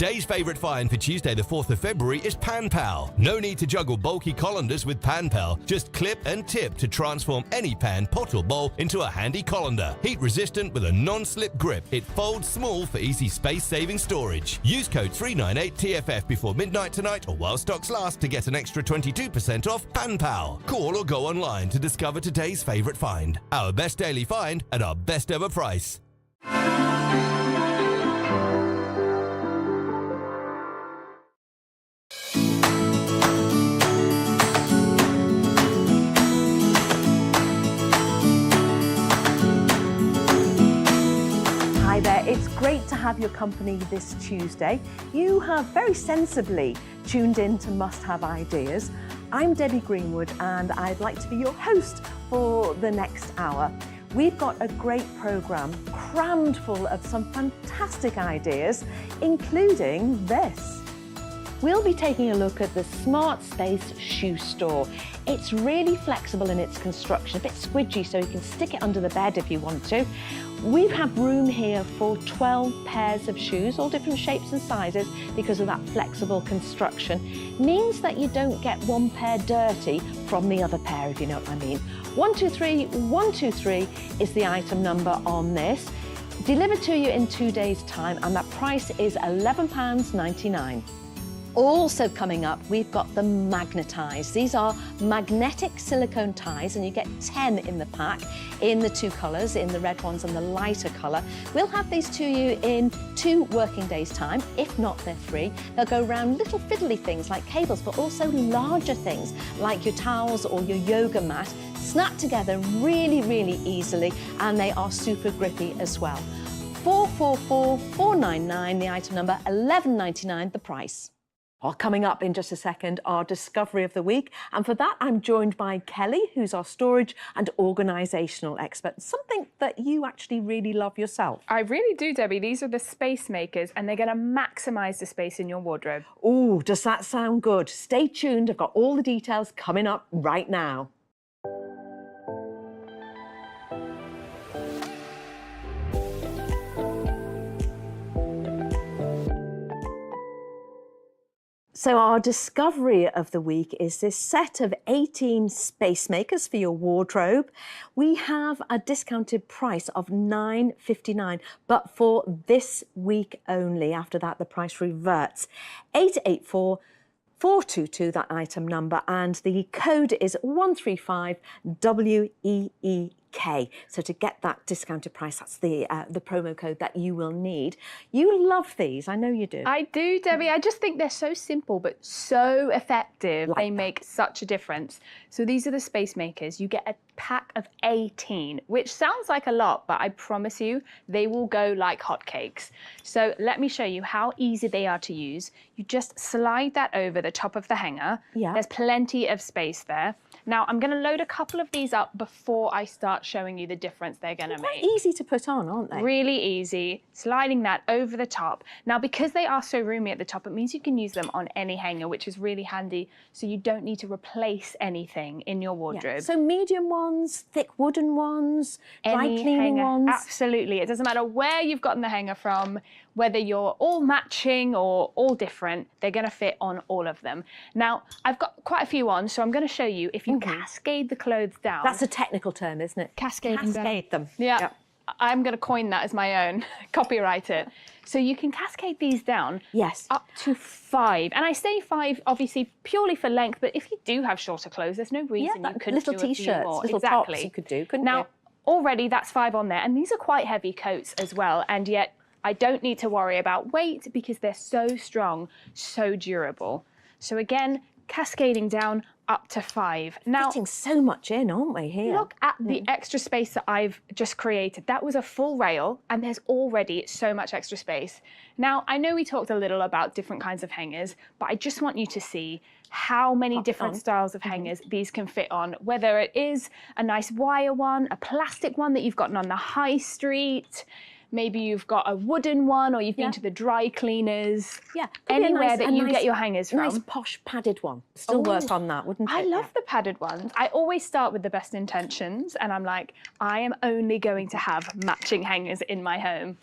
Today's favourite find for Tuesday the 4th of February is Pan Pal. No need to juggle bulky colanders with Pan Pal. Just clip and tip to transform any pan, pot or bowl into a handy colander. Heat resistant with a non-slip grip. It folds small for easy space-saving storage. Use code 398TFF before midnight tonight or while stocks last to get an extra 22% off Pan Pal. Call or go online to discover today's favourite find. Our best daily find at our best ever price. Hi there, it's great to have your company this Tuesday. You have very sensibly tuned in to Must Have Ideas. I'm Debbie Greenwood and I'd like to be your host for the next hour. We've got a great programme crammed full of some fantastic ideas, including this. We'll be taking a look at the Smart Space Shoe Store. It's really flexible in its construction, a bit squidgy, so you can stick it under the bed if you want to. We have room here for 12 pairs of shoes, all different shapes and sizes, because of that flexible construction. Means that you don't get one pair dirty from the other pair, if you know what I mean. 123123 is the item number on this. Delivered to you in 2 days' time, and that price is £11.99. Also coming up, we've got the Magnetize. These are magnetic silicone ties, and you get 10 in the pack in the two colours, in the red ones and the lighter colour. We'll have these to you in 2 working days' time. If not, they're free. They'll go around little fiddly things like cables, but also larger things like your towels or your yoga mat, snap together really, really easily, and they are super grippy as well. 444499, the item number, £11.99 the price. Well, coming up in just a second, our discovery of the week. And for that, I'm joined by Kelly, who's our storage and organisational expert. Something that you actually really love yourself. I really do, Debbie. These are the Space Makers, and they're going to maximise the space in your wardrobe. Oh, does that sound good? Stay tuned. I've got all the details coming up right now. So our discovery of the week is this set of 18 Space Makers for your wardrobe. We have a discounted price of £9.59, but for this week only. After that, the price reverts. 884422, that item number, and the code is 135WEEK. So to get that discounted price, that's the promo code that you will need. You love these, I know you do. I do, Debbie. I just think they're so simple but so effective. They make such a difference. So these are the Space Makers. You get a pack of 18, which sounds like a lot, but I promise you they will go like hotcakes. So let me show you how easy they are to use. You just slide that over the top of the hanger. Yeah. There's plenty of space there. Now I'm going to load a couple of these up before I start showing you the difference they're going to make. Easy to put on, aren't they? Really easy. Sliding that over the top. Now, because they are so roomy at the top, it means you can use them on any hanger, which is really handy, so you don't need to replace anything in your wardrobe. Yeah. So medium ones, thick wooden ones, dry cleaning ones. Absolutely. It doesn't matter where you've gotten the hanger from, whether you're all matching or all different, they're going to fit on all of them. Now, I've got quite a few on, so I'm going to show you if you cascade the clothes down. That's a technical term, isn't it? Cascade them. Yeah. Yep. I'm going to coin that as my own, copyright it. So you can cascade these down up to 5. And I say 5, obviously, purely for length, but if you do have shorter clothes, there's no reason you couldn't little do a few t-shirts, more. little tops you could do, couldn't you? Now, already that's 5 on there, and these are quite heavy coats as well, and yet I don't need to worry about weight because they're so strong, so durable. So again, cascading down up to 5. Now, fitting so much in, aren't we, here? Look at the extra space that I've just created. That was a full rail, and there's already so much extra space. Now, I know we talked a little about different kinds of hangers, but I just want you to see how many different styles of hangers these can fit on, whether it is a nice wire one, a plastic one that you've gotten on the high street, maybe you've got a wooden one, or you've been to the dry cleaners. Yeah, anywhere that you get your hangers from. Nice posh padded one. Still work on that, wouldn't it? I love the padded ones. I always start with the best intentions, and I'm like, I am only going to have matching hangers in my home.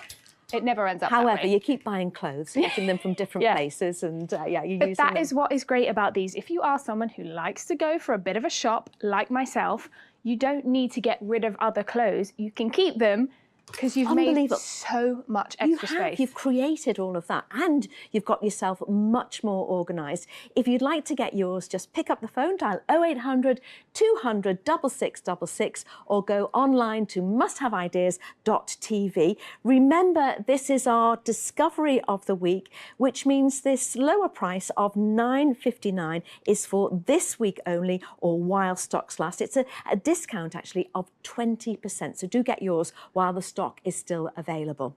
It never ends up However, that way. you keep buying clothes, getting them from different places, and yeah, you're But using that them. is what is great about these. If you are someone who likes to go for a bit of a shop, like myself, you don't need to get rid of other clothes. You can keep them because you've made so much extra space. You've created all of that, and you've got yourself much more organised. If you'd like to get yours, just pick up the phone, dial 0800 200 6666, or go online to musthaveideas.tv. Remember, this is our discovery of the week, which means this lower price of $9.59 is for this week only, or while stocks last. It's a discount actually of 20%. So do get yours while the stock is still available.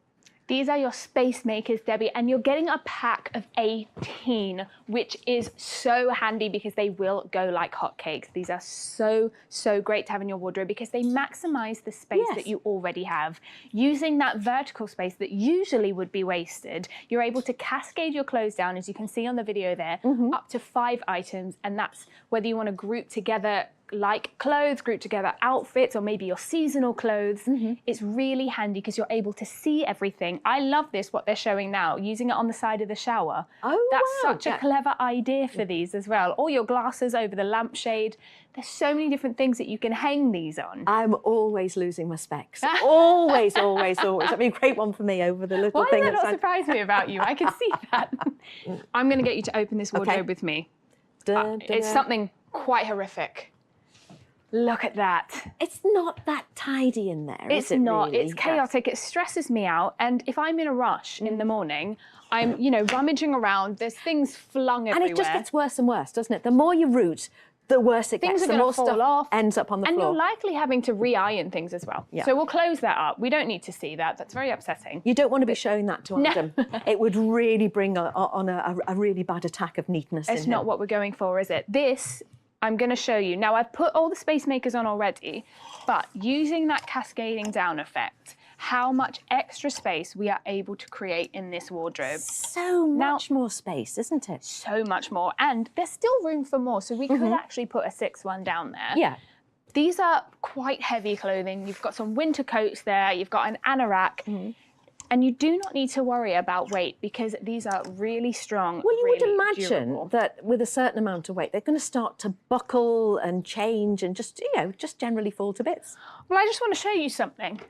These are your space makers, Debbie, and you're getting a pack of 18, which is so handy because they will go like hotcakes. These are so great to have in your wardrobe because they maximize the space that you already have. Using that vertical space that usually would be wasted, you're able to cascade your clothes down, as you can see on the video there, up to 5 items, and that's whether you want to group together like clothes, group together outfits, or maybe your seasonal clothes. It's really handy because you're able to see everything. I love this, what they're showing now, using it on the side of the shower. Oh, that's wow. such a clever idea for these as well. Or your glasses over the lampshade. There's so many different things that you can hang these on. I'm always losing my specs. always. That'd be a great one for me over the little Why thing. does that not surprise me about you? I can see that. I'm going to get you to open this wardrobe with me. It's something quite horrific. Look at that. It's not that tidy in there, It's is it not. really? It's chaotic. It stresses me out. And if I'm in a rush in the morning, I'm, rummaging around. There's things flung everywhere. And it just gets worse and worse, doesn't it? The more you root, the worse it Things gets. are The going more to fall stuff off. ends up on the and floor. you're likely having to re-iron things as well. Yeah. So we'll close that up. We don't need to see that. That's very upsetting. You don't want to be showing that to Adam. It would really bring on a really bad attack of neatness It's in not him. what we're going for, is it? This, I'm going to show you. Now, I've put all the space makers on already, but using that cascading down effect, how much extra space we are able to create in this wardrobe. So much more space, isn't it? So much more. And there's still room for more, so we could actually put a 6th one down there. Yeah. These are quite heavy clothing. You've got some winter coats there, you've got an anorak, and you do not need to worry about weight because these are really strong. Well, you really would imagine durable. that with a certain amount of weight, they're going to start to buckle and change and just generally fall to bits. Well, I just want to show you something.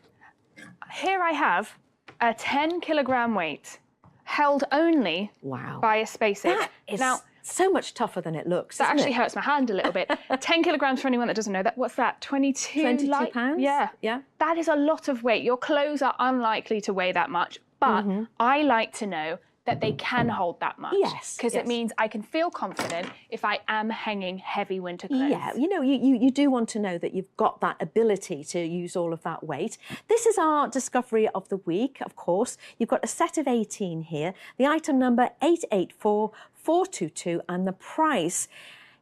Here I have a 10 kilogram weight held only by a space saver. That is Now, so much tougher than it looks. that isn't actually it? hurts my hand a little bit. 10 kilograms for anyone that doesn't know that. What's that? 22 pounds? Yeah. Yeah. That is a lot of weight. Your clothes are unlikely to weigh that much, but I like to know that they can hold that much. Yes, Because yes. it means I can feel confident if I am hanging heavy winter clothes. Yeah, you do want to know that you've got that ability to use all of that weight. This is our discovery of the week, of course. You've got a set of 18 here, the item number 884422, and the price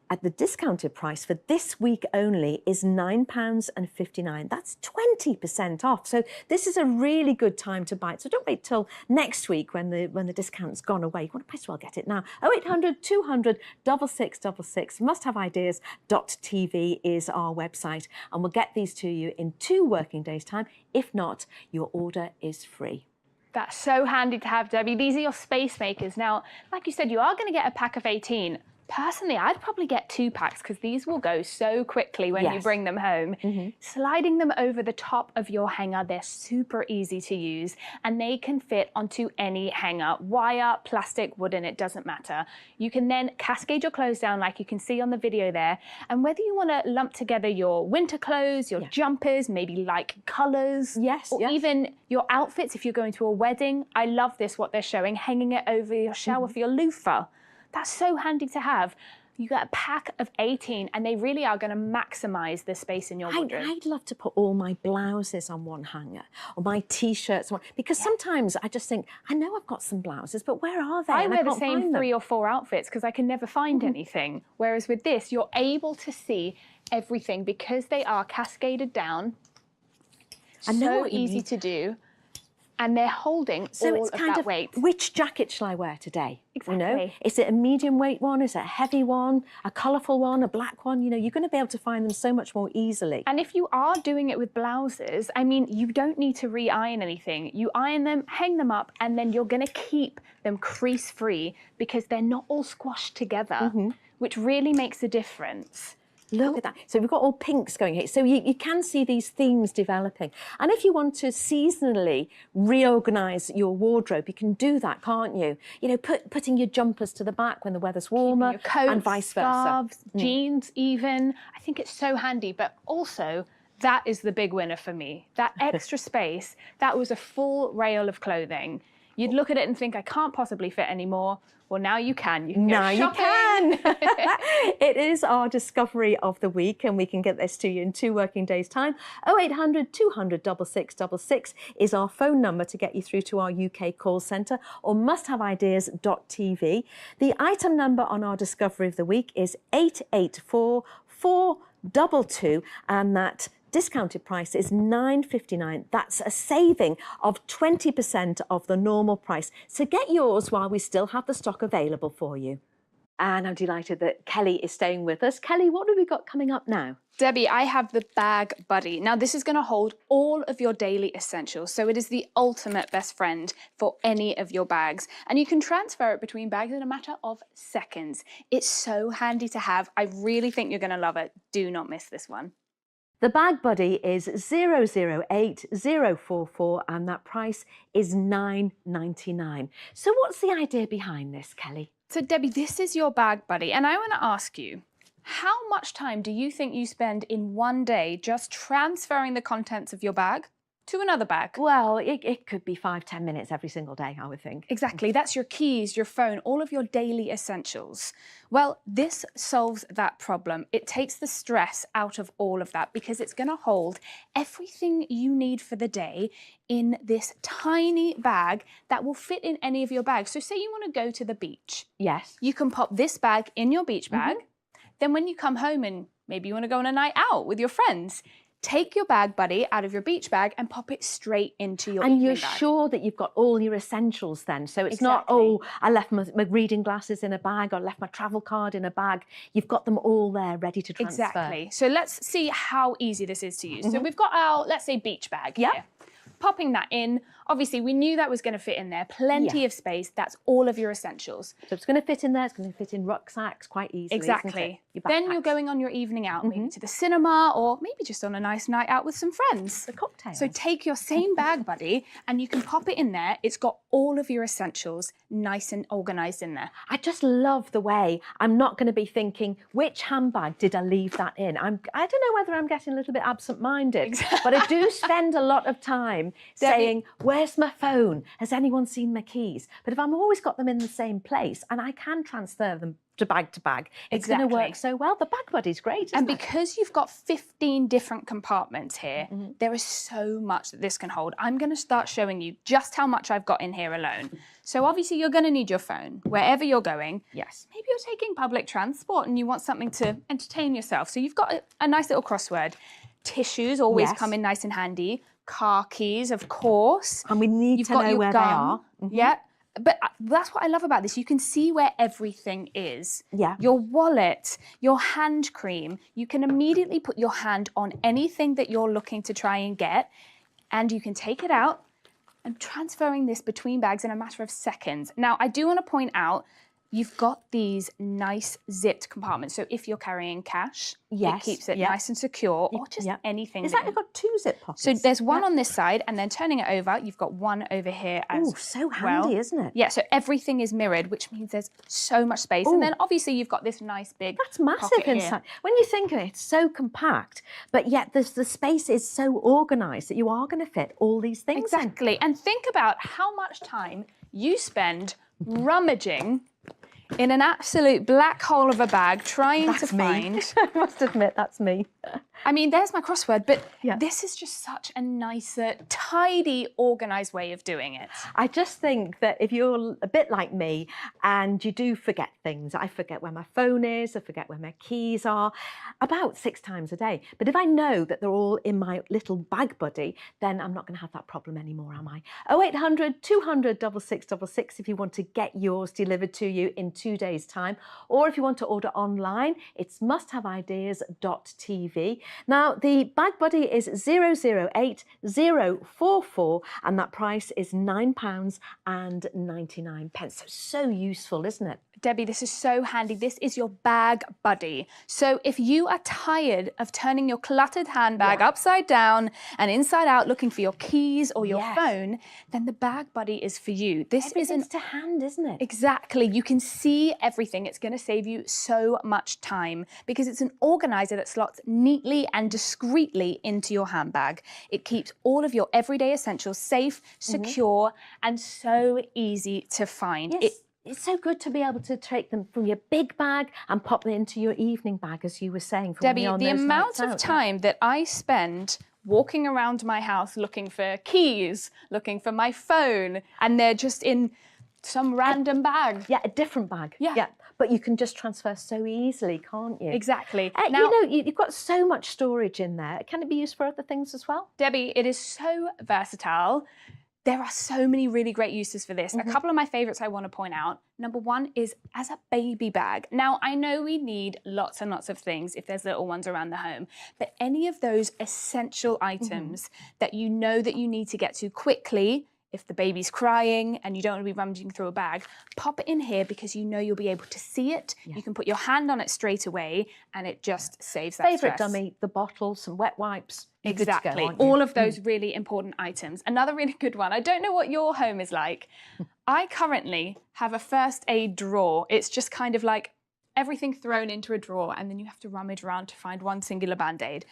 at the discounted price for this week only is £9.59. That's 20% off. So this is a really good time to buy it. So don't wait till next week when the discount's gone away. You want to well get it now. 0800 200 6666. Musthaveideas.tv is our website, and we'll get these to you in 2 working days' time. If not, your order is free. That's so handy to have, Debbie. These are your space makers. Now, like you said, you are going to get a pack of 18. Personally, I'd probably get 2 packs because these will go so quickly when you bring them home. Sliding them over the top of your hanger, they're super easy to use and they can fit onto any hanger. Wire, plastic, wooden, it doesn't matter. You can then cascade your clothes down like you can see on the video there. And whether you want to lump together your winter clothes, your jumpers, maybe like colours, or even your outfits if you're going to a wedding. I love this, what they're showing, hanging it over your shower for your loofah. That's so handy to have. You get a pack of 18 and they really are going to maximise the space in your wardrobe. I'd love to put all my blouses on one hanger or my T-shirts on one, because sometimes I just think, I know I've got some blouses, but where are they? I And wear the can't same find them. 3 or 4 outfits because I can never find anything. Whereas with this, you're able to see everything because they are cascaded down. I know So what you easy mean. to do. and they're holding So all it's of kind that of weight. which jacket shall I wear today? You know, Exactly. is it a medium weight one? Is it a heavy one? A colourful one? A black one? You know, you're going to be able to find them so much more easily. And if you are doing it with blouses, I mean, you don't need to re-iron anything. You iron them, hang them up, and then you're going to keep them crease-free because they're not all squashed together, which really makes a difference. Look at that. So we've got all pinks going here. So you can see these themes developing. And if you want to seasonally reorganise your wardrobe, you can do that, can't you? You know, putting your jumpers to the back when the weather's warmer, Your coats, and vice versa. scarves, jeans even. I think it's so handy, but also that is the big winner for me. That extra space, that was a full rail of clothing. You'd look at it and think, I can't possibly fit anymore. Well, now you can. You can go Now you shopping. can. It is our discovery of the week, and we can get this to you in 2 working days' time. 0800 200 6666 is our phone number to get you through to our UK call centre, or musthaveideas.tv. The item number on our discovery of the week is 884422, and that discounted price is £9.59. That's a saving of 20% of the normal price. So get yours while we still have the stock available for you. And I'm delighted that Kelly is staying with us. Kelly, what have we got coming up now? Debbie, I have the Bag Buddy. Now, this is going to hold all of your daily essentials, so it is the ultimate best friend for any of your bags. And you can transfer it between bags in a matter of seconds. It's so handy to have. I really think you're going to love it. Do not miss this one. The Bag Buddy is 008044, and that price is £9.99. So what's the idea behind this, Kelly? So Debbie, this is your Bag Buddy, and I want to ask you, how much time do you think you spend in one day just transferring the contents of your bag to another bag? Well, it could be 5-10 minutes every single day, I would think. Exactly. That's your keys, your phone, all of your daily essentials. Well, this solves that problem. It takes the stress out of all of that because it's going to hold everything you need for the day in this tiny bag that will fit in any of your bags. So say you want to go to the beach. Yes. You can pop this bag in your beach bag. Then when you come home and maybe you want to go on a night out with your friends, take your Bag Buddy out of your beach bag and pop it straight into your And evening you're bag. sure that you've got all your essentials then. So it's not, oh, I left my reading glasses in a bag, or I left my travel card in a bag. You've got them all there ready to transfer. Exactly. So let's see how easy this is to use. So we've got our, let's say, beach bag here. Popping that in, obviously we knew that was going to fit in there. Plenty of space. That's all of your essentials. So it's going to fit in there. It's going to fit in rucksacks quite easily. Exactly. Your Then backpacks. you're going on your evening out, maybe to the cinema, or maybe just on a nice night out with some friends. The cocktail. So take your same Bag Buddy and you can pop it in there. It's got all of your essentials nice and organised in there. I just love the way I'm not going to be thinking, which handbag did I leave that in? I don't know whether I'm getting a little bit absent-minded, but I do spend a lot of time saying, where's my phone? Has anyone seen my keys? But if I've always got them in the same place and I can transfer them to bag, it's going to work so well. The Bag Buddy's great, isn't And it? because you've got 15 different compartments here, there is so much that this can hold. I'm going to start showing you just how much I've got in here alone. So obviously you're going to need your phone wherever you're going. Yes. Maybe you're taking public transport and you want something to entertain yourself. So you've got a nice little crossword. Tissues always Yes. come in nice and handy. Car keys, of course. And we need to know where they are. Yeah. But that's what I love about this. You can see where everything is. Yeah. Your wallet, your hand cream. You can immediately put your hand on anything that you're looking to try and get, and you can take it out and transferring this between bags in a matter of seconds. Now, I do want to point out, you've got these nice zipped compartments. So if you're carrying cash, Yes, it keeps it yeah. nice and secure, or just yeah. anything. Is that that you've got 2 zip pockets? So there's one on this side, and then turning it over, you've got one over here as Oh, so well. handy, isn't it? Yeah, so everything is mirrored, which means there's so much space. Ooh. And then obviously you've got this nice big That's massive pocket here. inside. When you think of it, it's so compact, but yet the space is so organised that you are going to fit all these things in. Exactly. And think about how much time you spend rummaging in an absolute black hole of a bag trying That's to me. find. I must admit, that's me. I mean, there's my crossword, but this is just such a nicer, tidy, organised way of doing it. I just think that if you're a bit like me and you do forget things, I forget where my phone is, I forget where my keys are, about 6 times a day. But if I know that they're all in my little bag buddy, then I'm not going to have that problem anymore, am I? 0800 200 6666 if you want to get yours delivered to you in 2 days' time. Or if you want to order online, it's musthaveideas.tv. Now, the bag buddy is 008044 and that price is £9.99. So useful, isn't it? Debbie, this is so handy. This is your bag buddy. So if you are tired of turning your cluttered handbag upside down and inside out looking for your keys or your phone, then the bag buddy is for you. This Everything's to hand, isn't it? Exactly. You can see everything. It's going to save you so much time because it's an organizer that slots neatly and discreetly into your handbag. It keeps all of your everyday essentials safe, secure, and so easy to find. It's so good to be able to take them from your big bag and pop them into your evening bag, as you were saying. Debbie, the amount of time that I spend walking around my house looking for keys, looking for my phone, and they're just in some random bag. Yeah, a different bag. Yeah. But you can just transfer so easily, can't you? Exactly. Now, you know, you've got so much storage in there. Can it be used for other things as well? Debbie, it is so versatile. There are so many really great uses for this. A couple of my favourites I want to point out. Number one is as a baby bag. Now, I know we need lots and lots of things if there's little ones around the home, but any of those essential items that you know that you need to get to quickly, if the baby's crying and you don't want to be rummaging through a bag, pop it in here because you know you'll be able to see it. You can put your hand on it straight away and it just saves that Favourite stress. dummy, the bottle, some wet wipes. You're good to go, Exactly. aren't you? All of those really important items. Another really good one. I don't know what your home is like. I currently have a first aid drawer. It's just kind of like everything thrown into a drawer and then you have to rummage around to find one singular Band-Aid.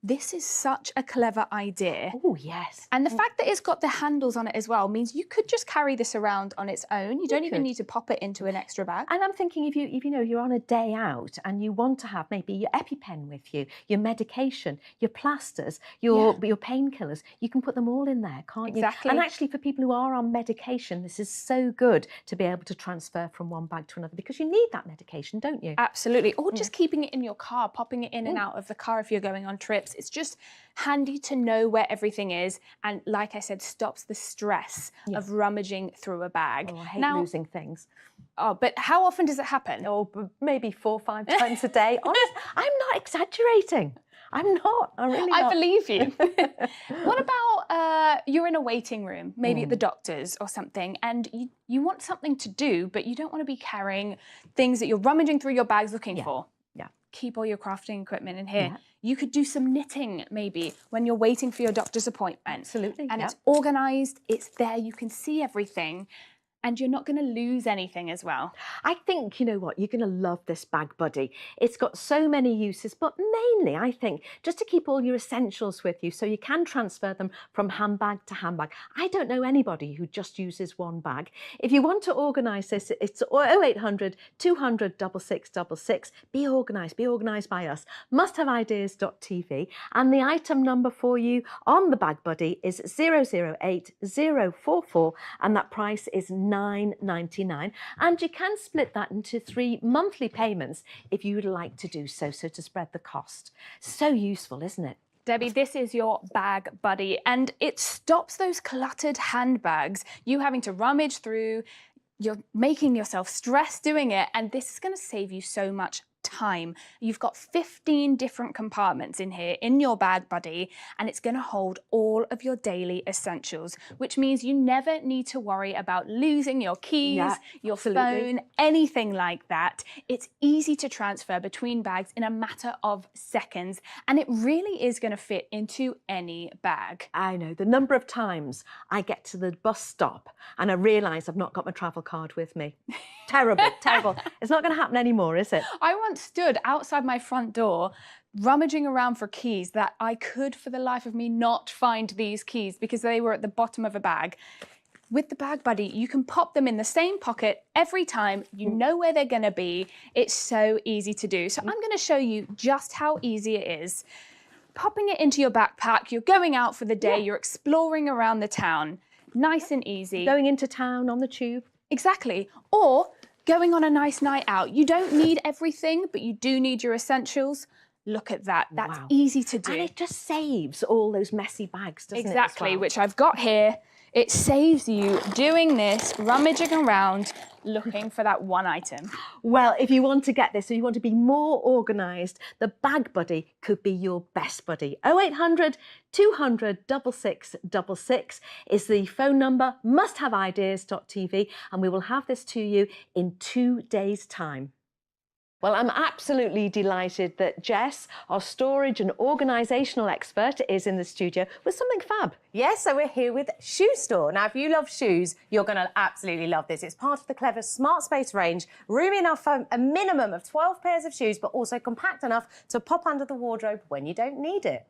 This is such a clever idea. Oh, yes. And the fact that it's got the handles on it as well means you could just carry this around on its own. You don't even need to pop it into an extra bag. And I'm thinking if you know you're on a day out and you want to have maybe your EpiPen with you, your medication, your plasters, your painkillers, you can put them all in there, can't you? Exactly. And actually for people who are on medication, this is so good to be able to transfer from one bag to another because you need that medication, don't you? Absolutely. Or just keeping it in your car, popping it in and out of the car if you're going on trips. It's just handy to know where everything is and, like I said, stops the stress of rummaging through a bag. Oh, I hate losing things. Oh, but how often does it happen? Oh, maybe 4 or 5 times a day. Honest, I'm not exaggerating. I'm not. I'm really not. I believe you. What about you're in a waiting room, maybe at the doctor's or something, and you want something to do, but you don't want to be carrying things that you're rummaging through your bags looking for. Yeah. Keep all your crafting equipment in here. You could do some knitting maybe when you're waiting for your doctor's appointment. Absolutely. And it's organised, it's there, you can see everything. And you're not going to lose anything as well. I think, you know what, you're going to love this bag buddy. It's got so many uses, but mainly, I think, just to keep all your essentials with you so you can transfer them from handbag to handbag. I don't know anybody who just uses one bag. If you want to organise this, it's 0800 200 6666. Be organised by us. Musthaveideas.tv. And the item number for you on the bag buddy is 008044, and that price is £9.99, and you can split that into 3 monthly payments if you would like to do so to spread the cost. So useful, isn't it? Debbie, this is your bag buddy, and it stops those cluttered handbags, you having to rummage through, you're making yourself stressed doing it, and this is going to save you so much time. You've got 15 different compartments in here in your bag buddy, and it's going to hold all of your daily essentials, which means you never need to worry about losing your keys, your phone, anything like that. It's easy to transfer between bags in a matter of seconds, and it really is going to fit into any bag. I know the number of times I get to the bus stop and I realise I've not got my travel card with me. Terrible, terrible. It's not going to happen anymore, is it? I once stood outside my front door rummaging around for keys that I could for the life of me not find these keys because they were at the bottom of a bag. with the Bag Buddy, you can pop them in the same pocket every time. You know where they're going to be. It's so easy to do. So I'm going to show you just how easy it is. Popping it into your backpack, you're going out for the day, you're exploring around the town. Nice and easy. Going into town on the tube. Exactly. Or going on a nice night out. You don't need everything, but you do need your essentials. Look at that. That's easy to do. And it just saves all those messy bags, doesn't it? Exactly, which I've got here. It saves you doing this, rummaging around, looking for that one item. Well, if you want to get this, or you want to be more organised, the Bag Buddy could be your best buddy. 0800 200 6666 is the phone number, musthaveideas.tv, and we will have this to you in 2 days' time. Well, I'm absolutely delighted that Jess, our storage and organisational expert, is in the studio with something fab. Yes, so we're here with Shoe Store. Now, if you love shoes, you're going to absolutely love this. It's part of the Clever Smart Space range, roomy enough for a minimum of 12 pairs of shoes, but also compact enough to pop under the wardrobe when you don't need it.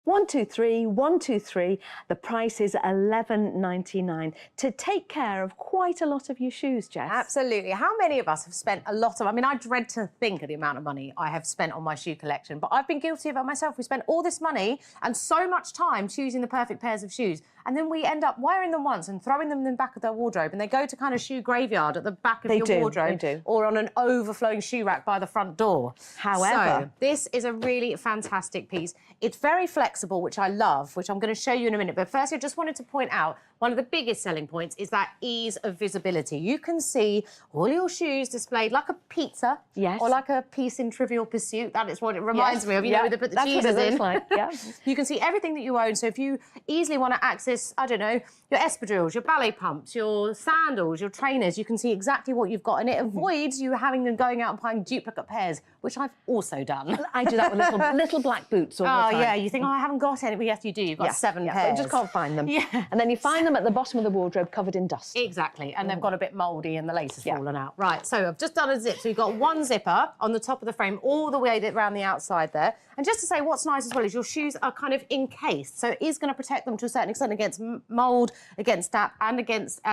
123 123. The price is $11.99 to take care of quite a lot of your shoes, Jess. Absolutely. How many of us have spent a lot of... I mean, I dread to think of the amount of money I have spent on my shoe collection, but I've been guilty of it myself. We spent all this money and so much time choosing the perfect pairs of shoes, and then we end up wearing them once and throwing them in the back of their wardrobe, and they go to kind of shoe graveyard at the back of your wardrobe, or on an overflowing shoe rack by the front door. However, so, this is a really fantastic piece. It's very flexible, which I love, which I'm going to show you in a minute. But first, I just wanted to point out one of the biggest selling points is that ease of visibility. You can see all your shoes displayed like a pizza, or like a piece in Trivial Pursuit. That is what it reminds me of. You know, they put the cheeses in. Like. Yeah. You can see everything that you own. So if you easily want to access, I don't know, your espadrilles, your ballet pumps, your sandals, your trainers, you can see exactly what you've got, and it avoids you having them going out and buying duplicate pairs, which I've also done. I do that with little black boots all the time. Oh yeah, you think, oh, I haven't got any, but yes, you do. You've got 7 pairs. But you just can't find them. Yeah. And then you find them at the bottom of the wardrobe covered in dust. Exactly, and they've got a bit mouldy and the lace has fallen out. Right, so I've just done a zip. So you've got one zipper on the top of the frame all the way around the outside there. And just to say what's nice as well is your shoes are kind of encased, so it is going to protect them to a certain extent against mould, against damp, and against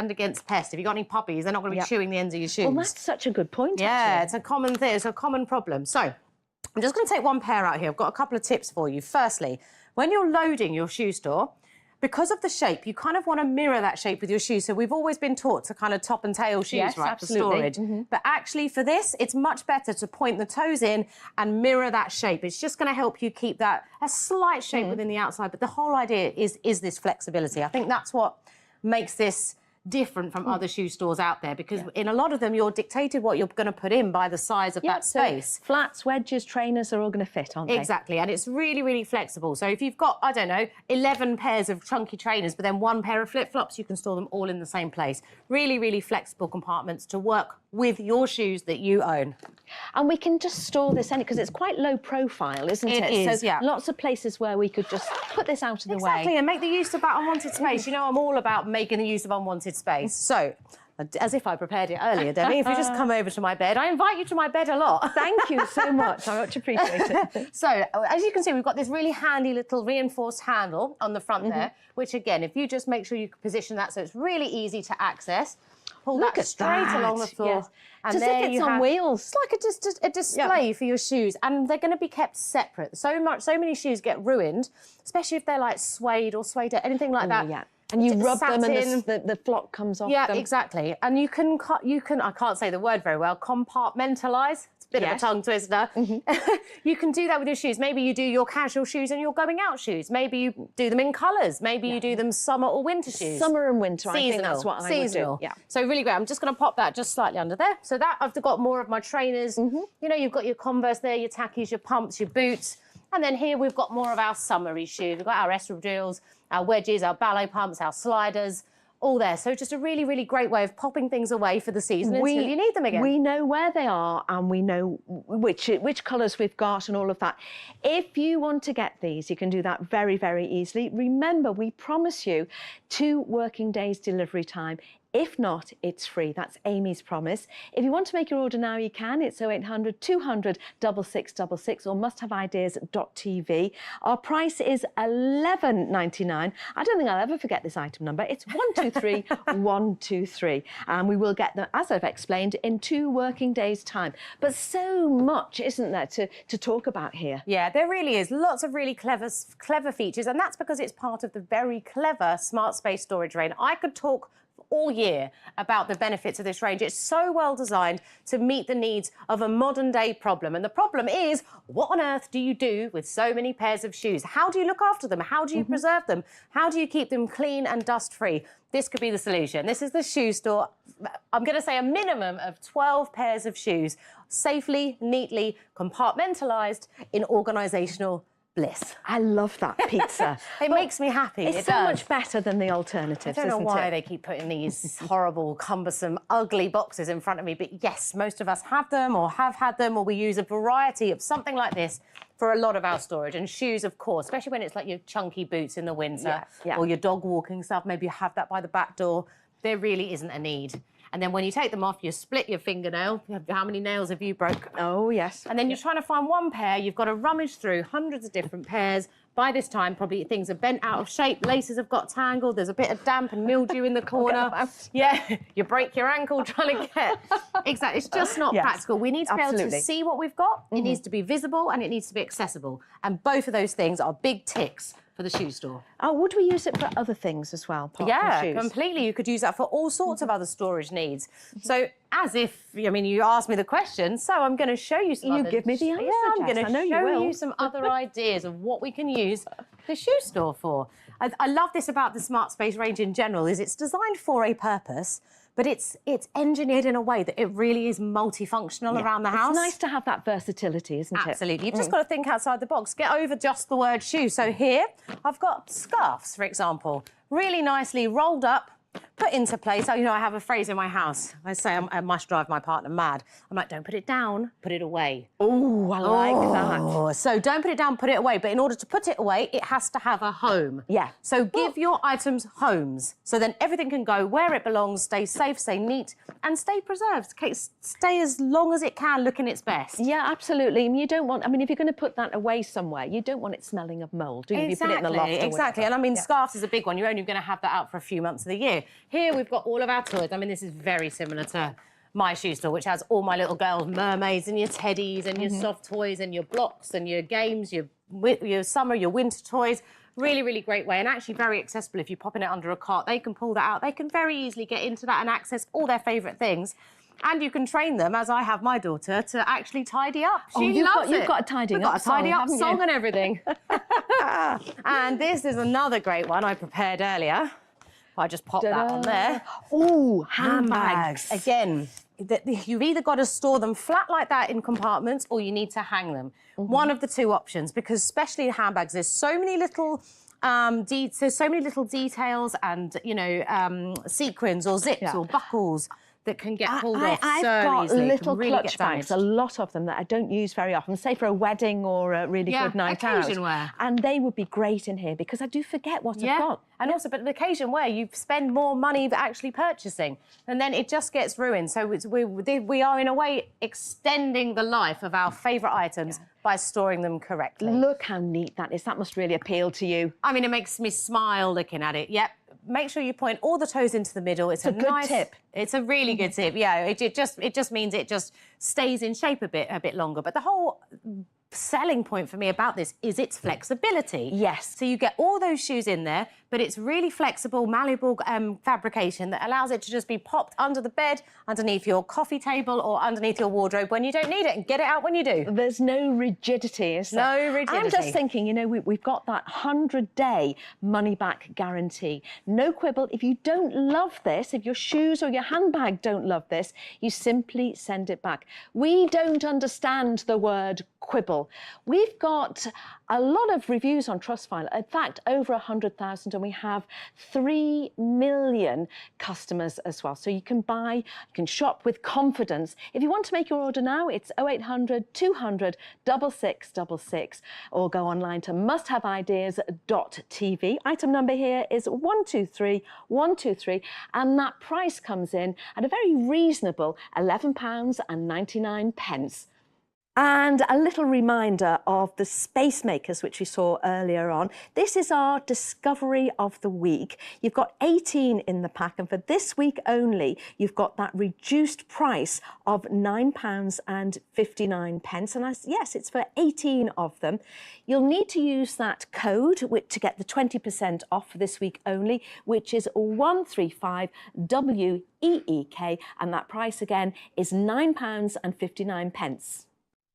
pest. If you've got any puppies, they're not going to be chewing the ends of your shoes. Well, that's such a good point, Yeah, actually. it's a common thing, it's a common problem. So I'm just going to take one pair out here. I've got a couple of tips for you. Firstly, when you're loading your shoe store, because of the shape, you kind of want to mirror that shape with your shoes. So we've always been taught to kind of top and tail shoes, right, absolutely. for storage. But actually for this, it's much better to point the toes in and mirror that shape. It's just going to help you keep that a slight shape within the outside. But the whole idea is this flexibility. I think that's what makes this different from other shoe stores out there, because in a lot of them you're dictated what you're going to put in by the size of that space. So flats, wedges, trainers are all going to fit, aren't they? Exactly, and it's really, really flexible. So if you've got, I don't know, 11 pairs of chunky trainers, but then 1 pair of flip-flops, you can store them all in the same place. Really, really flexible compartments to work with your shoes that you own. And we can just store this in it because it's quite low profile, isn't it? It is, so yeah. Lots of places where we could just put this out of the way. Exactly, and make the use of that unwanted space. You know, I'm all about making the use of unwanted space. So, as if I prepared it earlier, Debbie, if you just come over to my bed, I invite you to my bed a lot. Thank you so much. I much appreciate it. So, as you can see, we've got this really handy little reinforced handle on the front there, which again, if you just make sure you position that so it's really easy to access, pull that straight along the floor. Yes. And Just there if it's you on have, wheels. It's like a display for your shoes, and they're going to be kept separate. So many shoes get ruined, especially if they're like suede or suede, anything like that. Yeah. And you rub them and Satin. the flock comes off Yeah, them. exactly. And you can, I can't say the word very well, compartmentalise. It's a bit of a tongue twister. You can do that with your shoes. Maybe you do your casual shoes and your going out shoes. Maybe you do them in colours. Maybe you do them summer or winter shoes. Summer and winter, Seasonal. I think that's what I would do. Yeah. So really great. I'm just going to pop that just slightly under there. So that I've got more of my trainers. You know, you've got your Converse there, your tackies, your pumps, your boots. And then here we've got more of our summery shoes. We've got our espadrilles, our wedges, our ballet pumps, our sliders, all there. So just a really, really great way of popping things away for the season until you need them again. We know where they are and we know which colours we've got and all of that. If you want to get these, you can do that very, very easily. Remember, we promise you 2 working days delivery time If not, it's free. That's Amy's promise. If you want to make your order now, you can. It's 0800 200 6666 or musthaveideas.tv. Our price is $11.99. I don't think I'll ever forget this item number. It's 123 123. And we will get them, as I've explained, in 2 working days' time. But so much, isn't there, to talk about here? Yeah, there really is. Lots of really clever features, and that's because it's part of the very clever Smart Space storage range. I could talk all year about the benefits of this range. It's so well designed to meet the needs of a modern day problem. And the problem is, what on earth do you do with so many pairs of shoes? How do you look after them? How do you preserve them? How do you keep them clean and dust free? This could be the solution. This is the shoe store. I'm going to say a minimum of 12 pairs of shoes, safely, neatly, compartmentalised in organisational bliss. I love that pizza. It makes me happy. It's so much better than the alternatives, I don't know isn't why it? they keep putting these horrible, cumbersome, ugly boxes in front of me, but yes, most of us have them or have had them, or we use a variety of something like this for a lot of our storage. And shoes, of course, especially when it's like your chunky boots in the winter or your dog walking stuff, maybe you have that by the back door. There really isn't a need. And then when you take them off, you split your fingernail. How many nails have you broke? Oh, yes. And then you're trying to find one pair. You've got to rummage through hundreds of different pairs. By this time, probably things are bent out of shape. Laces have got tangled. There's a bit of damp and mildew in the corner. Yeah, you break your ankle trying to get... Exactly. It's just not practical. We need to be able to see what we've got. It needs to be visible and it needs to be accessible. And both of those things are big ticks for the shoe store. Oh, would we use it for other things as well, apart from shoes? Completely. You could use that for all sorts of other storage needs. So, as if, I mean, you asked me the question, so I'm going to show you some You other... give me the answer, Yeah, I'm going Jess. to I know you show will. you some other ideas of what we can use the shoe store for. I love this about the Smart Space range in general, is it's designed for a purpose, but it's engineered in a way that it really is multifunctional around the house. It's nice to have that versatility, isn't it? Absolutely. You've just got to think outside the box. Get over just the word shoe. So here, I've got scarves, for example, really nicely rolled up, put into place. You know, I have a phrase in my house. I say I must drive my partner mad. I'm like, don't put it down, put it away. Oh, I like that. So don't put it down, put it away. But in order to put it away, it has to have a home. Yeah. So give your items homes. So then everything can go where it belongs, stay safe, stay neat, and stay preserved. Stay as long as it can, looking its best. Yeah, absolutely. I mean, you don't want... I mean, if you're going to put that away somewhere, you don't want it smelling of mould, do you? If you put it in the loft or Exactly. And I mean, scarves is a big one. You're only going to have that out for a few months of the year. Here we've got all of our toys. I mean, this is very similar to my shoe store, which has all my little girls' mermaids and your teddies and your soft toys and your blocks and your games, your summer, your winter toys. Really, really great way, and actually very accessible. If you're popping it under a cart, they can pull that out. They can very easily get into that and access all their favourite things. And you can train them, as I have my daughter, to actually tidy up. She loves it. You've got a tidying up song, tidy up song and everything. And this is another great one I prepared earlier. I just popped that on there. Oh, handbags. Again, you've either got to store them flat like that in compartments or you need to hang them. One of the two options, because especially in handbags, there's so many little there's so many little details and, you know, sequins or zips or buckles that can get pulled off I've so got easily. little really clutch bags, a lot of them that I don't use very often, say for a wedding or a really good night out. occasion wear. And they would be great in here because I do forget what I've got. And also, but the occasion where you spend more money actually purchasing, and then it just gets ruined. So we are, in a way, extending the life of our favourite items by storing them correctly. Look how neat that is. That must really appeal to you. I mean, it makes me smile looking at it. Yep. Make sure you point all the toes into the middle. It's a good nice tip. It's a really good tip. Yeah, it just means it just stays in shape a bit longer. But the whole selling point for me about this is its flexibility. Yes. So you get all those shoes in there, but it's really flexible, malleable fabrication that allows it to just be popped under the bed, underneath your coffee table or underneath your wardrobe when you don't need it, and get it out when you do. There's no rigidity, is there? No rigidity. I'm just thinking, you know, we've got that 100-day money-back guarantee. No quibble. If you don't love this, if your shoes or your handbag don't love this, you simply send it back. We don't understand the word quibble. We've got a lot of reviews on Trustpilot. In fact, over 100,000, and we have 3 million customers as well. So you can buy, you can shop with confidence. If you want to make your order now, it's 0800 200 6666 or go online to musthaveideas.tv. Item number here is 123123 and that price comes in at a very reasonable £11.99. And a little reminder of the Space Makers, which we saw earlier on. This is our discovery of the week. You've got 18 in the pack, and for this week only, you've got that reduced price of £9.59. And yes, it's for 18 of them. You'll need to use that code to get the 20% off for this week only, which is 135WEEK, and that price again is £9.59.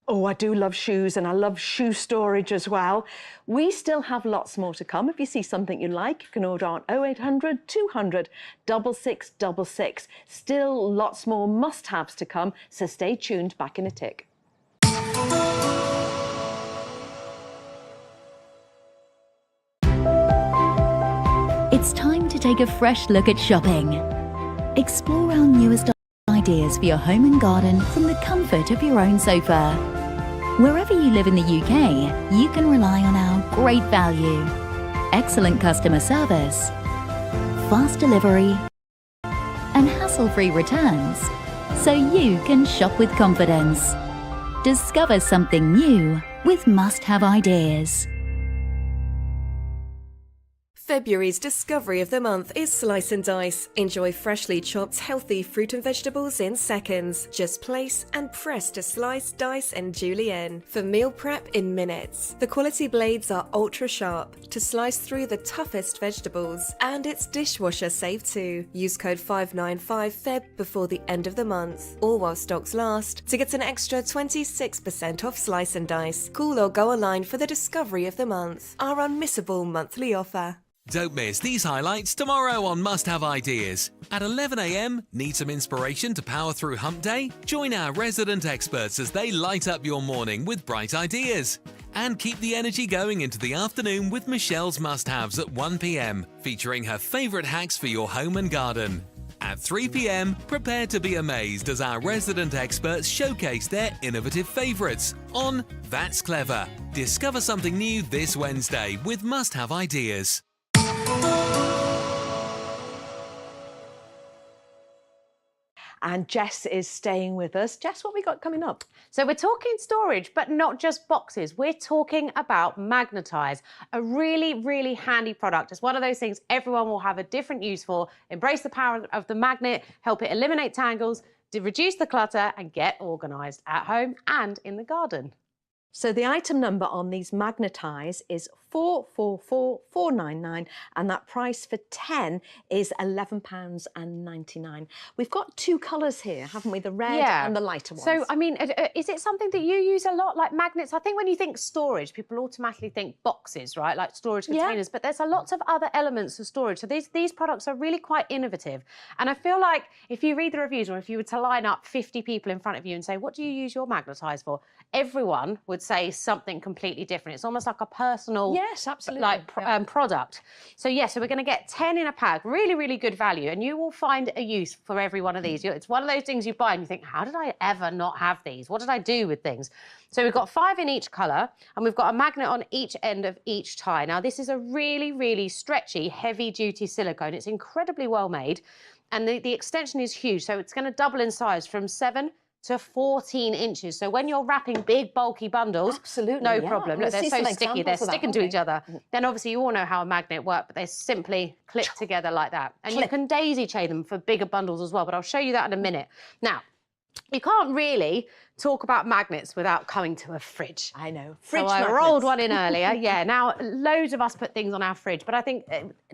Oh, I do love shoes, and I love shoe storage as well. We still have lots more to come. If you see something you like, you can order on 0800 200 6666. Still lots more must-haves to come, so stay tuned. Back in a tick. It's time to take a fresh look at shopping. Explore our newest ideas for your home and garden from the comfort of your own sofa. Wherever you live in the UK, you can rely on our great value, excellent customer service, fast delivery, and hassle-free returns, so you can shop with confidence. Discover something new with Must Have Ideas. February's discovery of the month is Slice and Dice. Enjoy freshly chopped, healthy fruit and vegetables in seconds. Just place and press to slice, dice and julienne for meal prep in minutes. The quality blades are ultra sharp to slice through the toughest vegetables, and it's dishwasher safe too. Use code 595FEB before the end of the month, or while stocks last, to get an extra 26% off Slice and Dice. Call or go online for the discovery of the month, our unmissable monthly offer. Don't miss these highlights tomorrow on Must Have Ideas. At 11 a.m, need some inspiration to power through hump day? Join our resident experts as they light up your morning with bright ideas. And keep the energy going into the afternoon with Michelle's Must Haves at 1 p.m, featuring her favourite hacks for your home and garden. At 3 p.m, prepare to be amazed as our resident experts showcase their innovative favourites on That's Clever. Discover something new this Wednesday with Must Have Ideas. And Jess is staying with us. Jess, what have we got coming up? So we're talking storage, but not just boxes. We're talking about Magnetize, a really, really handy product. It's one of those things everyone will have a different use for. Embrace the power of the magnet, help it eliminate tangles, to reduce the clutter and get organised at home and in the garden. So the item number on these Magnetize is 444499, and that price for 10 is £11.99. We've got two colours here, haven't we? The red and the lighter ones. So, I mean, is it something that you use a lot, like magnets? I think when you think storage, people automatically think boxes, right? Like storage containers, but there's a lot of other elements of storage. So these products are really quite innovative. And I feel like if you read the reviews, or if you were to line up 50 people in front of you and say, what do you use your Magnetize for? Everyone would say something completely different. It's almost like a personal product. So so we're going to get 10 in a pack, really, really good value, and you will find a use for every one of these. It's one of those things you buy and you think, how did I ever not have these? What did I do with things? So we've got 5 in each colour, and we've got a magnet on each end of each tie. Now, this is a really, really stretchy, heavy-duty silicone. It's incredibly well made, and the extension is huge, so it's going to double in size from 7 to 14 inches. So when you're wrapping big, bulky bundles, no problem. Look, they're so sticky, they're sticking to each other. Then obviously you all know how a magnet works, but they simply clip together like that. And you can daisy chain them for bigger bundles as well, but I'll show you that in a minute. Now, you can't really talk about magnets without coming to a fridge. I know. So I rolled one in earlier. Now loads of us put things on our fridge, but I think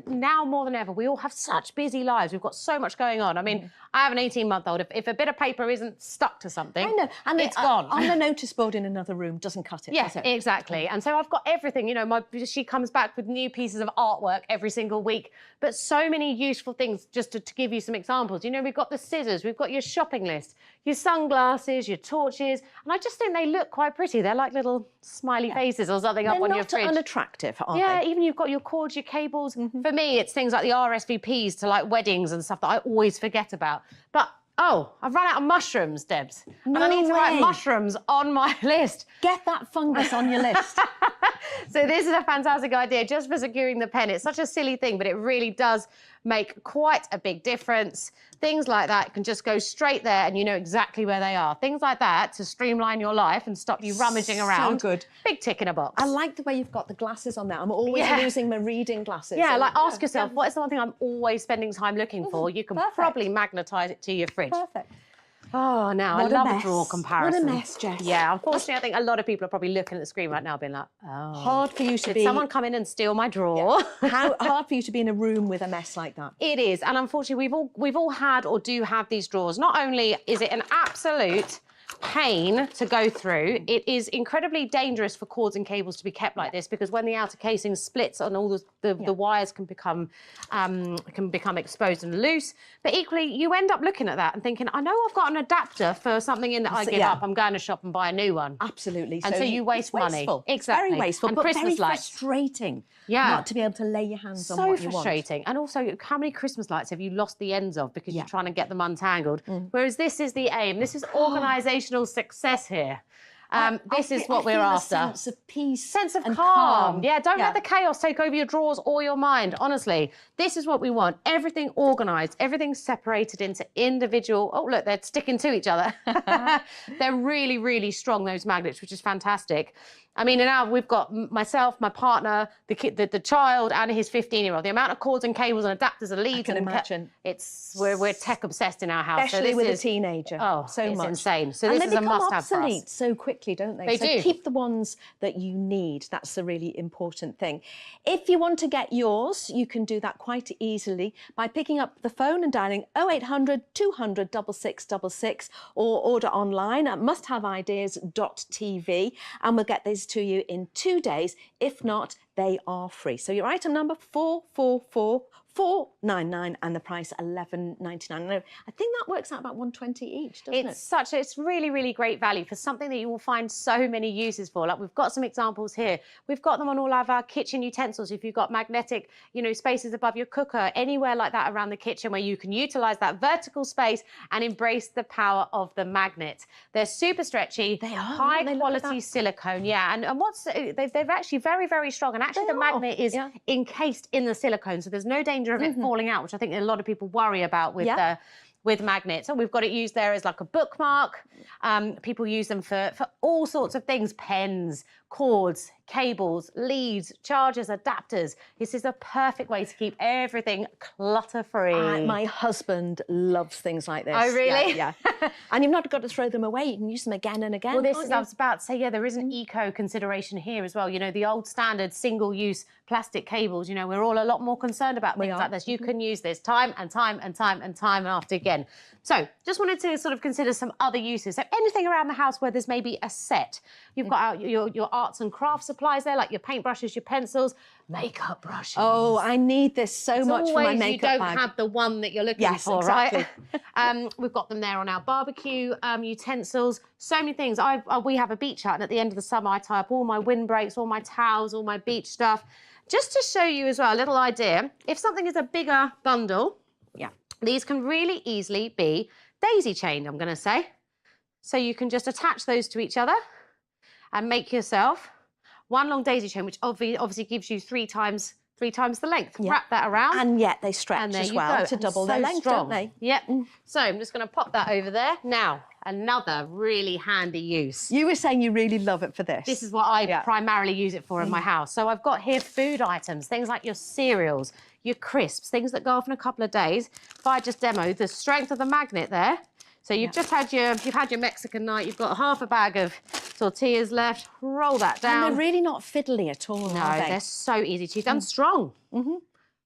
now more than ever, we all have such busy lives. We've got so much going on. I mean, I have an 18-month-old. If a bit of paper isn't stuck to something, I know. And it's gone. On the notice board in another room doesn't cut it, Yes, does it? exactly. And so I've got everything. You know, she comes back with new pieces of artwork every single week, but so many useful things. Just to give you some examples, you know, we've got the scissors, we've got your shopping list, your sunglasses, your torch. porches, and I just think they look quite pretty. They're like little smiley faces or something up on your fridge. They're not unattractive, are Yeah, they? even you've got your cords, your cables. For me, it's things like the RSVPs to like weddings and stuff that I always forget about. But oh, I've run out of mushrooms, Debs. And I need to write mushrooms on my list. Get that fungus on your list. So this is a fantastic idea just for securing the pen. It's such a silly thing, but it really does make quite a big difference. Things like that can just go straight there and you know exactly where they are. Things like that to streamline your life and stop you rummaging around. So good. Big tick in a box. I like the way you've got the glasses on there. I'm always losing my reading glasses. Yeah, And- like ask yourself, what is the one thing I'm always spending time looking for? You can probably magnetise it to your fridge. Perfect. Oh, now I What a love a mess. drawer comparison. What a mess, Jess. Yeah, unfortunately, I think a lot of people are probably looking at the screen right now being like, oh. Hard for you to Did be... someone come in and steal my drawer? How hard for you to be in a room with a mess like that? It is, and unfortunately, we've all had or do have these drawers. Not only is it an absolute pain to go through, it is incredibly dangerous for cords and cables to be kept like this because when the outer casing splits and all the wires can become exposed and loose. But equally, you end up looking at that and thinking, I know I've got an adapter for something in that I give up. I'm going to shop and buy a new one. Absolutely. And so you waste money. Wasteful. Exactly. Very wasteful, And but Christmas very lights. frustrating. Yeah. Not to be able to lay your hands on So what you want. frustrating. And also, how many Christmas lights have you lost the ends of because you're trying to get them untangled? Whereas this is the aim. This is organisational success here. This is what we're after. A sense of peace, sense of and calm. Yeah, don't let the chaos take over your drawers or your mind. Honestly, this is what we want. Everything organised, everything separated into individual. Oh, look, they're sticking to each other. They're really, really strong, those magnets, which is fantastic. I mean, now we've got myself, my partner, the kid, the child, and his 15-year-old. The amount of cords and cables and adapters and leads. I can imagine. We're tech obsessed in our house. Especially so with this a teenager. Oh, so it's much. insane. So and this is a must-have for us. They become obsolete so quickly, don't they? They so do. keep the ones that you need. That's the really important thing. If you want to get yours, you can do that quite easily by picking up the phone and dialing 0800 200 6666 or order online at musthaveideas.tv and we'll get these to you in 2 days. If not, they are free. So your item number 444499 and the price $11.99. I think that works out about $120 each, doesn't it? It's really, really great value for something that you will find so many uses for. Like we've got some examples here. We've got them on all of our kitchen utensils. If you've got magnetic, spaces above your cooker, anywhere like that around the kitchen where you can utilize that vertical space and embrace the power of the magnet. They're super stretchy. They are. High quality silicone. Yeah. And they're actually very, very strong. And actually the magnet is encased in the silicone. So there's no danger of it falling out, which I think a lot of people worry about with magnets. And we've got it used there as like a bookmark. People use them for all sorts of things, pens, cords, cables, leads, chargers, adapters. This is a perfect way to keep everything clutter-free. My husband loves things like this. Oh, really? Yeah. And you've not got to throw them away. You can use them again and again. Well, I can't was you? about to say, there is an eco consideration here as well. The old standard single-use plastic cables, we're all a lot more concerned about things like this. You can use this time and time and time and time after again. So just wanted to sort of consider some other uses. So anything around the house where there's maybe a set. You've got your arts and crafts supplies there, like your paintbrushes, your pencils, makeup brushes. Oh, I need this so much for my makeup you don't bag. have the one that you're looking Yes, for, exactly. right? We've got them there on our barbecue utensils. So many things. We have a beach hut, and at the end of the summer, I tie up all my windbreaks, all my towels, all my beach stuff. Just to show you as well, a little idea, if something is a bigger bundle, these can really easily be daisy chained, I'm going to say. So you can just attach those to each other and make yourself one long daisy chain, which obviously gives you three times the length. Wrap that around. And yet they stretch and there as you well go. to And double so their length, strong. don't they? Yep. So I'm just going to pop that over there. Now, another really handy use. You were saying you really love it for this. This is what I primarily use it for in my house. So I've got here food items, things like your cereals, your crisps, things that go off in a couple of days. If I just demo the strength of the magnet there. So you've just had your Mexican night, you've got half a bag of tortillas left, roll that down. And they're really not fiddly at all, No, are they? they're so easy to use and strong.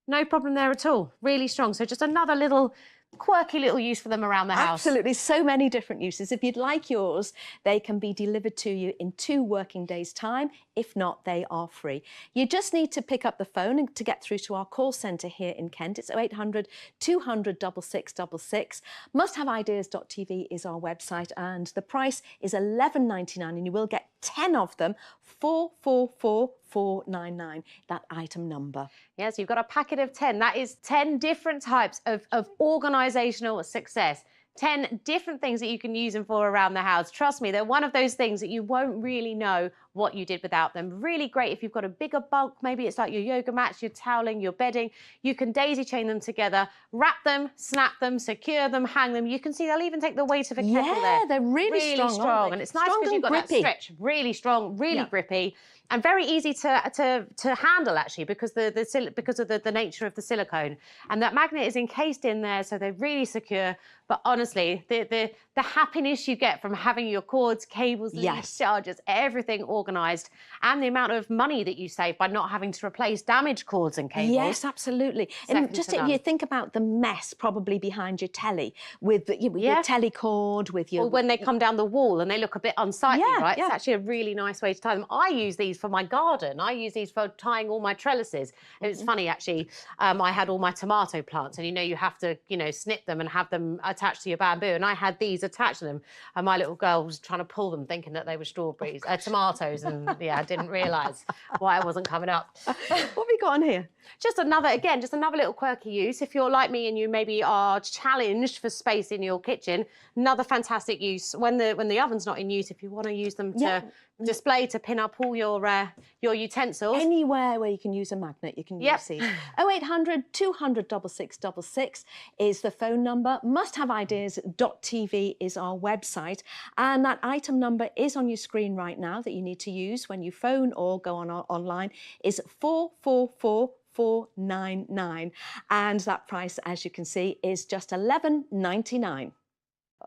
No problem there at all, really strong. So just another little quirky little use for them around the house. Absolutely, so many different uses. If you'd like yours, they can be delivered to you in 2 working days' time. If not, they are free. You just need to pick up the phone to get through to our call centre here in Kent. It's 0800 200 6666. Musthaveideas.tv is our website, and the price is £11.99, and you will get 10 of them, 499, that item number. Yes, you've got a packet of 10. That is 10 different types of organisational success. 10 different things that you can use them for around the house. Trust me, they're one of those things that you won't really know what you did without them. Really great if you've got a bigger bulk, maybe it's like your yoga mats, your toweling, your bedding. You can daisy chain them together, wrap them, snap them, secure them, hang them. You can see they'll even take the weight of a kettle there. Yeah, they're really strong, aren't they? And it's nice Strong because and you've got that grippy. stretch. Really strong, really grippy. And very easy to handle, actually, because because of the nature of the silicone. And that magnet is encased in there, so they're really secure. But honestly, the happiness you get from having your cords, cables, leads, chargers, everything organised, and the amount of money that you save by not having to replace damaged cords and cables. Yes, absolutely. And just you think about the mess probably behind your telly with your telly cord, with your... Or when they come down the wall and they look a bit unsightly, right? It's actually a really nice way to tie them. I use these for my garden. I use these for tying all my trellises. And it's funny, actually, I had all my tomato plants, and you have to, snip them and have them attached to your bamboo. And I had these attached to them, and my little girl was trying to pull them, thinking that they were strawberries, tomatoes, and I didn't realise why it wasn't coming up. What have we got on here? Just another little quirky use. If you're like me and you maybe are challenged for space in your kitchen, another fantastic use when the oven's not in use. If you want to use them to display, to pin up all your utensils. Anywhere where you can use a magnet, you can use these. 0800 200 6666 is the phone number. Musthaveideas.tv is our website, and that item number is on your screen right now that you need to use when you phone or go online. Is 499, and that price, as you can see, is just £11.99.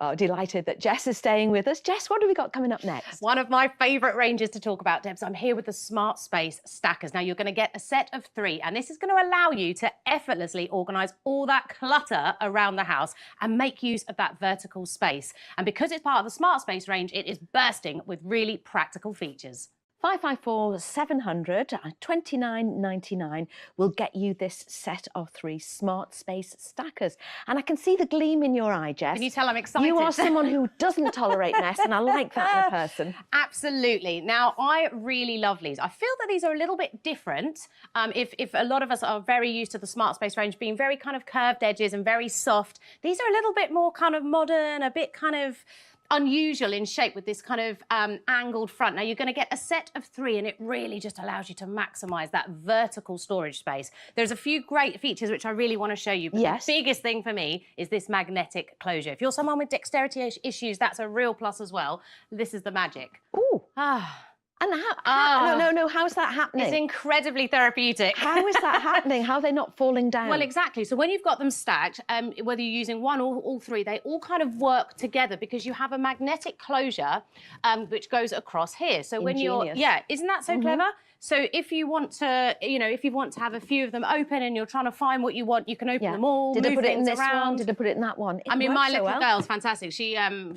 Oh, delighted that Jess is staying with us. Jess, what have we got coming up next? One of my favourite ranges to talk about, Debs. I'm here with the Smart Space Stackers. Now, you're going to get a set of 3, and this is going to allow you to effortlessly organise all that clutter around the house and make use of that vertical space. And because it's part of the Smart Space range, it is bursting with really practical features. 554 700 £29.99 will get you this set of 3 Smart Space Stackers. And I can see the gleam in your eye, Jess. Can you tell I'm excited? You are someone who doesn't tolerate mess, and I like that in a person. Absolutely. Now, I really love these. I feel that these are a little bit different. If a lot of us are very used to the Smart Space range being very kind of curved edges and very soft, these are a little bit more kind of modern, a bit kind of unusual in shape with this kind of angled front. Now, you're going to get a set of 3, and it really just allows you to maximise that vertical storage space. There's a few great features which I really want to show you, but the biggest thing for me is this magnetic closure. If you're someone with dexterity issues, that's a real plus as well. This is the magic. Ooh. And how is that happening? It's incredibly therapeutic. How is that happening? How are they not falling down? Well, exactly. So when you've got them stacked, whether you're using one or all 3, they all kind of work together because you have a magnetic closure which goes across here. So when you're, isn't that so clever? So if you want to, if you want to have a few of them open and you're trying to find what you want, you can open them all. Did I put it in this around. one? Did I put it in that one? I mean, my little girl's fantastic. We have,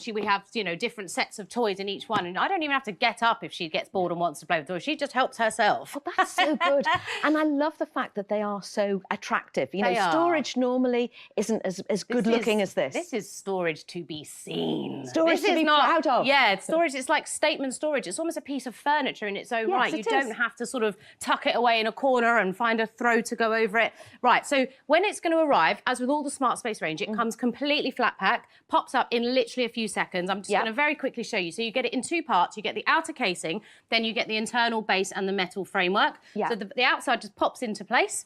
different sets of toys in each one, and I don't even have to get up if she gets bored and wants to play with toys. She just helps herself. Oh, that's so good. And I love the fact that they are so attractive. Storage normally isn't as good looking as this. This is storage to be seen. Storage to be proud of. Yeah, storage. It's like statement storage. It's almost a piece of furniture in its own right. You don't have to sort of tuck it away in a corner and find a throw to go over it. Right, so when it's going to arrive, as with all the Smart Space range, it comes completely flat pack, pops up in literally a few seconds. I'm just going to very quickly show you. So you get it in 2 parts. You get the outer casing, then you get the internal base and the metal framework. So the outside just pops into place.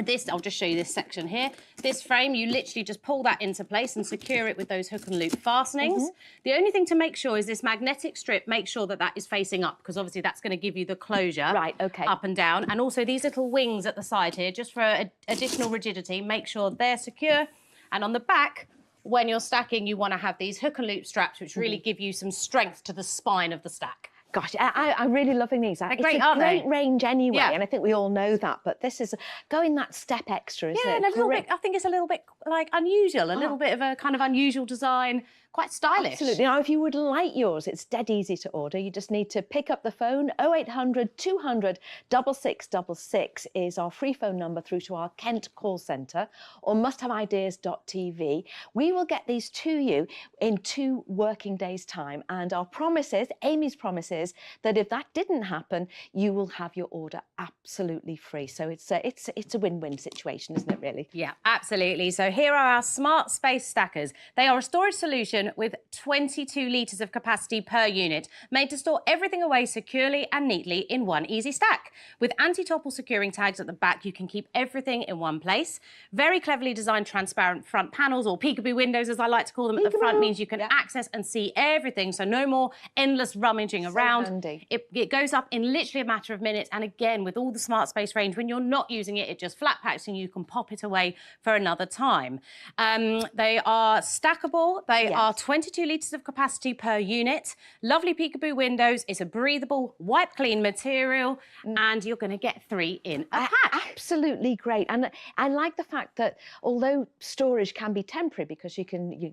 This, I'll just show you this section here. This frame, you literally just pull that into place and secure it with those hook and loop fastenings. The only thing to make sure is this magnetic strip, make sure that is facing up, because obviously that's going to give you the closure up and down. And also these little wings at the side here, just for additional rigidity, make sure they're secure. And on the back, when you're stacking, you want to have these hook and loop straps, which really give you some strength to the spine of the stack. Gosh, I'm really loving these. They're It's great, a aren't they? great range anyway, Yeah. and I think we all know that. But this is going that step extra, isn't Yeah, it? and a little Great. bit. I think it's a little bit like unusual, a little bit of a kind of unusual design, quite stylish. Absolutely. Now, if you would like yours, it's dead easy to order. You just need to pick up the phone. 0800 200 6666 is our free phone number through to our Kent call centre, or musthaveideas.tv. We will get these to you in 2 working days' time. And our promise is, Amy's promise is, that if that didn't happen, you will have your order absolutely free. So it's a win-win situation, isn't it, really? Yeah, absolutely. So here are our Smart Space Stackers. They are a storage solution with 22 litres of capacity per unit, made to store everything away securely and neatly in one easy stack. With anti-topple securing tags at the back, you can keep everything in one place. Very cleverly designed transparent front panels, or peekaboo windows as I like to call them, at the front, means you can access and see everything, so no more endless rummaging around. Handy. It goes up in literally a matter of minutes, and again, with all the Smart Space range, when you're not using it, it just flat packs and you can pop it away for another time. They are stackable. They are 22 litres of capacity per unit. Lovely peekaboo windows. It's a breathable, wipe clean material, and you're going to get 3 in a pack. Absolutely great. And I like the fact that although storage can be temporary because you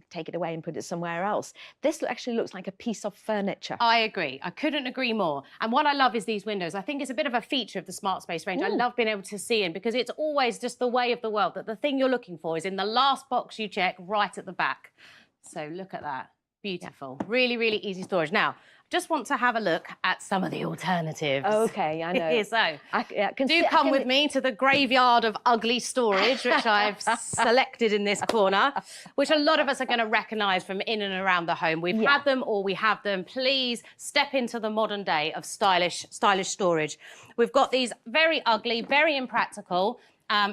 take it away and put it somewhere else, this actually looks like a piece of furniture. I agree. I couldn't agree more. And what I love is these windows. I think it's a bit of a feature of the Smart Space range. I love being able to see in, because it's always just the way of the world that the thing you're looking for is in the last box you check right at the back. So look at that. Beautiful. Really, really easy storage. Now, just want to have a look at some of the alternatives. Okay, I know. So, do come with me to the graveyard of ugly storage, which I've selected in this corner, which a lot of us are going to recognise from in and around the home. We've had them or we have them. Please step into the modern day of stylish storage. We've got these very ugly, very impractical,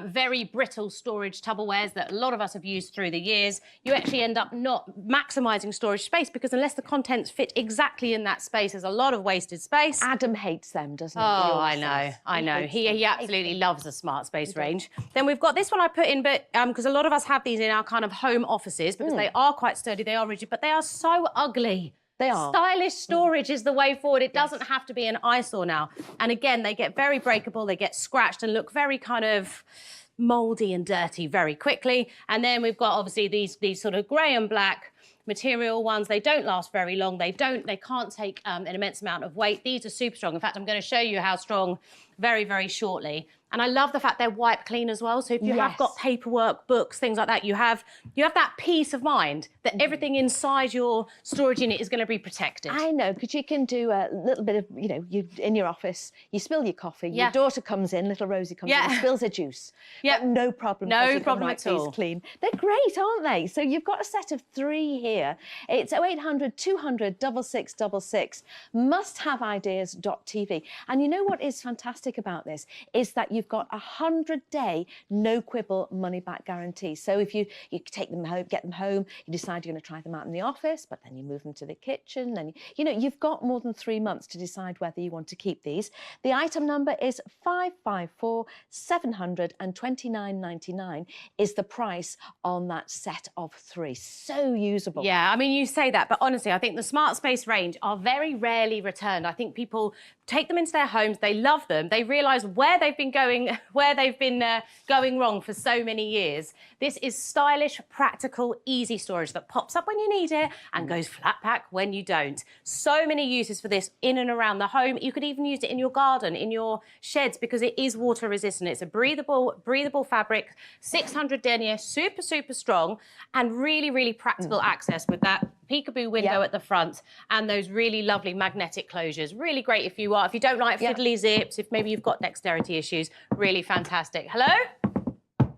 very brittle storage Tupperwares that a lot of us have used through the years. You actually end up not maximising storage space, because unless the contents fit exactly in that space, there's a lot of wasted space. Adam hates them, doesn't he? Oh, I know. He absolutely loves the Smart Space range. Then we've got this one I put in, but because a lot of us have these in our kind of home offices, because they are quite sturdy, they are rigid, but they are so ugly. They are. Stylish storage is the way forward. It doesn't have to be an eyesore now. And again, they get very breakable, they get scratched and look very kind of mouldy and dirty very quickly. And then we've got obviously these sort of grey and black material ones. They don't last very long. They can't take an immense amount of weight. These are super strong. In fact, I'm going to show you how strong very, very shortly. And I love the fact they're wipe clean as well. So if you have got paperwork, books, things like that, you have that peace of mind that everything inside your storage unit is going to be protected. I know, because you can do a little bit of, you in your office, you spill your coffee, your daughter comes in, little Rosie comes in, spills her juice. Yeah, no problem. No problem at all. Clean. They're great, aren't they? So you've got a set of 3 here. It's 0800 200 6666, musthaveideas.tv. And you know what is fantastic about this is that you've got a 100-day no quibble money back guarantee. So if you take them home, get them home, you decide you're going to try them out in the office, but then you move them to the kitchen, then you've got more than 3 months to decide whether you want to keep these. The item number is 554 729.99 is the price on that set of 3. So usable. Yeah, I mean, you say that, but honestly, I think the Smart Space range are very rarely returned. I think people take them into their homes, they love them, they realise where they've been going wrong for so many years. This is stylish, practical, easy storage that pops up when you need it and goes flat pack when you don't. So many uses for this in and around the home. You could even use it in your garden, in your sheds, because it is water resistant. It's a breathable fabric, 600 denier, super, super strong, and really, really practical access with that peekaboo window at the front and those really lovely magnetic closures. Really great if you don't like fiddly zips, if maybe you've got dexterity issues. Really fantastic. Hello?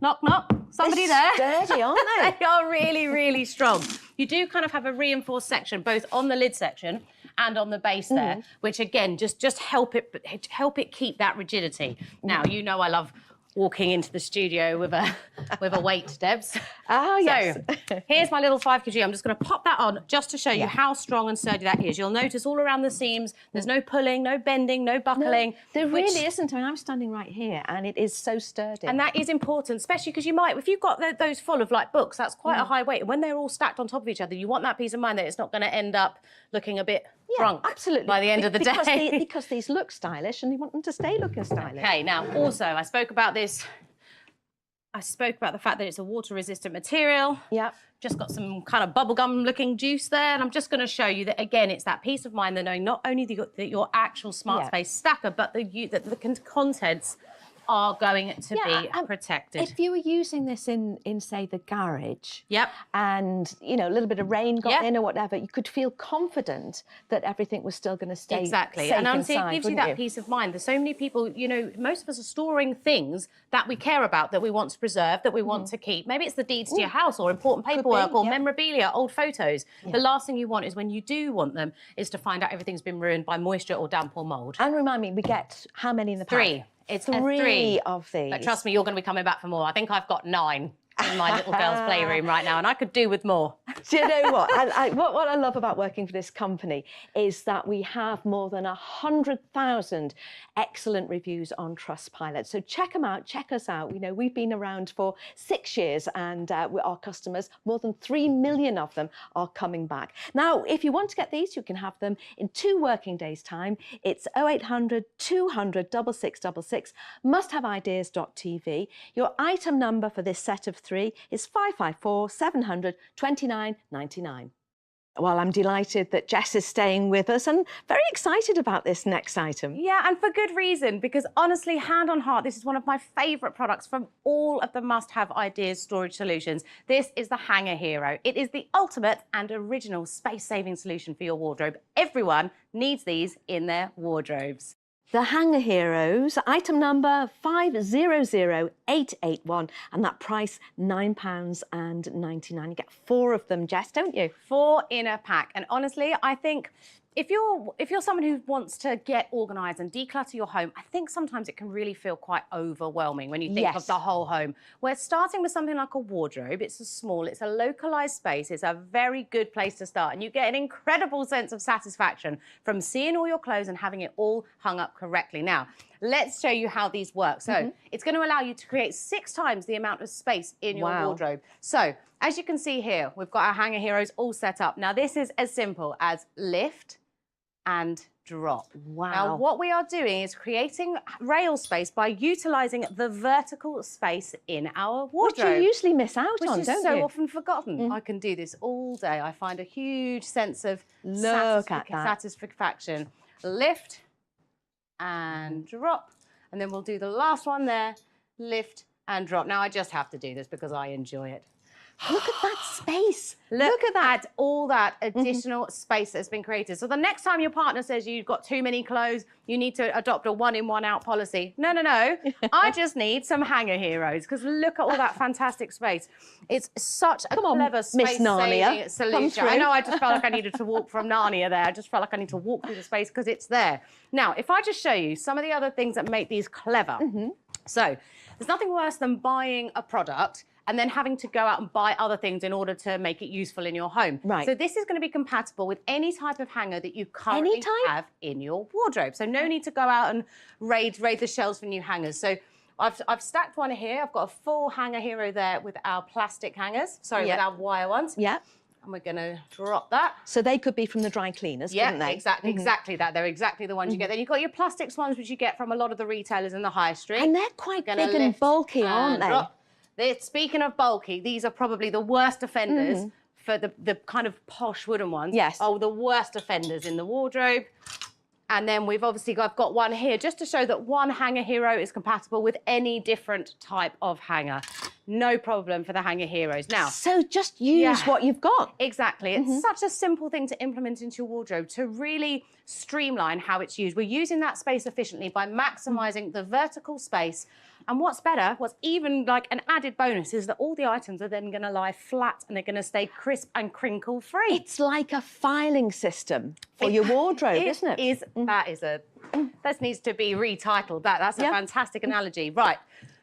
Knock, knock. Somebody there? Sturdy, aren't they? They are really, really strong. You do kind of have a reinforced section, both on the lid section and on the base there, which again, just help it keep that rigidity. Now, you know I love walking into the studio with a weight, Debs. Ah, yes. So, here's my little 5 kg. I'm just going to pop that on just to show you how strong and sturdy that is. You'll notice all around the seams, there's no pulling, no bending, no buckling. No, there really isn't. I mean, I'm standing right here and it is so sturdy. And that is important, especially because you might, if you've got those full of like books, that's quite a high weight. And when they're all stacked on top of each other, you want that peace of mind that it's not going to end up looking a bit drunk absolutely. by the end of the because day. because these look stylish and you want them to stay looking stylish. Okay, now also I spoke about this. I spoke about the fact that it's a water-resistant material. Yep. Just got some kind of bubblegum-looking juice there, and I'm just going to show you that, again, it's that peace of mind that knowing not only that your actual smart space stacker, but that the contents are going to be protected. If you were using this in say the garage, yep, and you know a little bit of rain got in or whatever, you could feel confident that everything was still going to stay exactly. safe And honestly, inside, it gives you wouldn't that peace of mind. There's so many people, you know, most of us are storing things that we care about, that we want to preserve, that we want to keep. Maybe it's the deeds to your house or important paperwork or memorabilia, old photos. The last thing you want is when you do want them is to find out everything's been ruined by moisture or damp or mould. And remind me, we get how many in the pack? 3. It's three of these. But trust me, you're going to be coming back for more. I think I've got 9 in my little girl's playroom right now, and I could do with more. Do you know what? What I love about working for this company is that we have more than 100,000 excellent reviews on Trustpilot. So check them out, check us out. You know, we've been around for 6 years, and our customers, more than 3 million of them, are coming back. Now, if you want to get these, you can have them in 2 working days' time. It's 0800 200 6666, musthaveideas.tv. Your item number for this set of 3 is 554 700 29.99. Well, I'm delighted that Jess is staying with us and very excited about this next item. Yeah, and for good reason, because honestly, hand on heart, this is one of my favourite products from all of the must-have ideas storage solutions. This is the Hanger Hero. It is the ultimate and original space-saving solution for your wardrobe. Everyone needs these in their wardrobes. The Hanger Heroes, item number 500881, and that price £9.99. You get 4 of them, Jess, don't you? 4 in a pack. And honestly, I think if you're someone who wants to get organised and declutter your home, I think sometimes it can really feel quite overwhelming when you think of the whole home. We're starting with something like a wardrobe. It's it's a localised space. It's a very good place to start. And you get an incredible sense of satisfaction from seeing all your clothes and having it all hung up correctly. Now, let's show you how these work. So it's going to allow you to create 6 times the amount of space in your wardrobe. So as you can see here, we've got our Hanger Heroes all set up. Now, this is as simple as lift and drop. Wow. Now, what we are doing is creating rail space by utilising the vertical space in our wardrobe. Which you usually miss out on, Which is don't so you? often forgotten. I can do this all day. I find a huge sense of Look at that. satisfaction. Lift and drop. And then we'll do the last one there. Lift and drop. Now, I just have to do this because I enjoy it. Look at that space. Look at that. All that additional space that's been created. So the next time your partner says you've got too many clothes, you need to adopt a 1 in, 1 out policy. No, no, no. I just need some Hanger Heroes, because look at all that fantastic space. It's such a clever space-saving solution. I know, I just felt like I needed to walk from Narnia there. I just felt like I need to walk through the space because it's there. Now, if I just show you some of the other things that make these clever. So there's nothing worse than buying a product and then having to go out and buy other things in order to make it useful in your home. Right. So this is going to be compatible with any type of hanger that you currently have in your wardrobe. So no need to go out and raid the shelves for new hangers. So I've stacked one here. I've got a full Hanger Hero there with our plastic hangers. Sorry, with our wire ones. Yeah. And we're going to drop that. So they could be from the dry cleaners, couldn't they? Exactly that. They're exactly the ones you get. Then you've got your plastics ones, which you get from a lot of the retailers in the high street. And they're quite big and bulky, aren't they? Drop. Speaking of bulky, these are probably the worst offenders for the kind of posh wooden ones. Yes. Oh, the worst offenders in the wardrobe. And then I've got one here just to show that one Hanger Hero is compatible with any different type of hanger. No problem for the Hanger Heroes. Now, so just use what you've got. Exactly. It's such a simple thing to implement into your wardrobe to really streamline how it's used. We're using that space efficiently by maximising the vertical space. And what's better, what's even like an added bonus, is that all the items are then going to lie flat and they're going to stay crisp and crinkle free. It's like a filing system for your wardrobe, isn't it? That needs to be retitled. That's a fantastic analogy. Right.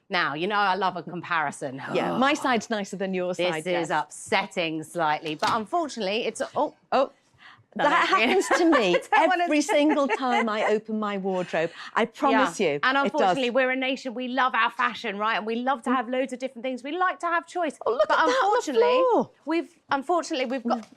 Now, you know I love a comparison. Yeah, my side's nicer than your side. This is upsetting slightly, but unfortunately it's... That happens to me every single time I open my wardrobe. I promise you. And unfortunately, we're a nation, we love our fashion, right? And we love to have loads of different things. We like to have choice. Oh, look but at that on the floor. Unfortunately, we've got...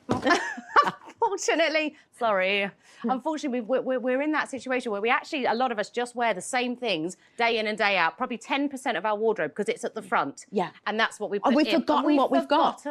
unfortunately, sorry. Unfortunately, we're in that situation where we actually, a lot of us just wear the same things day in and day out, probably 10% of our wardrobe because it's at the front. Yeah. And that's what we put And we've in. forgotten what we've got.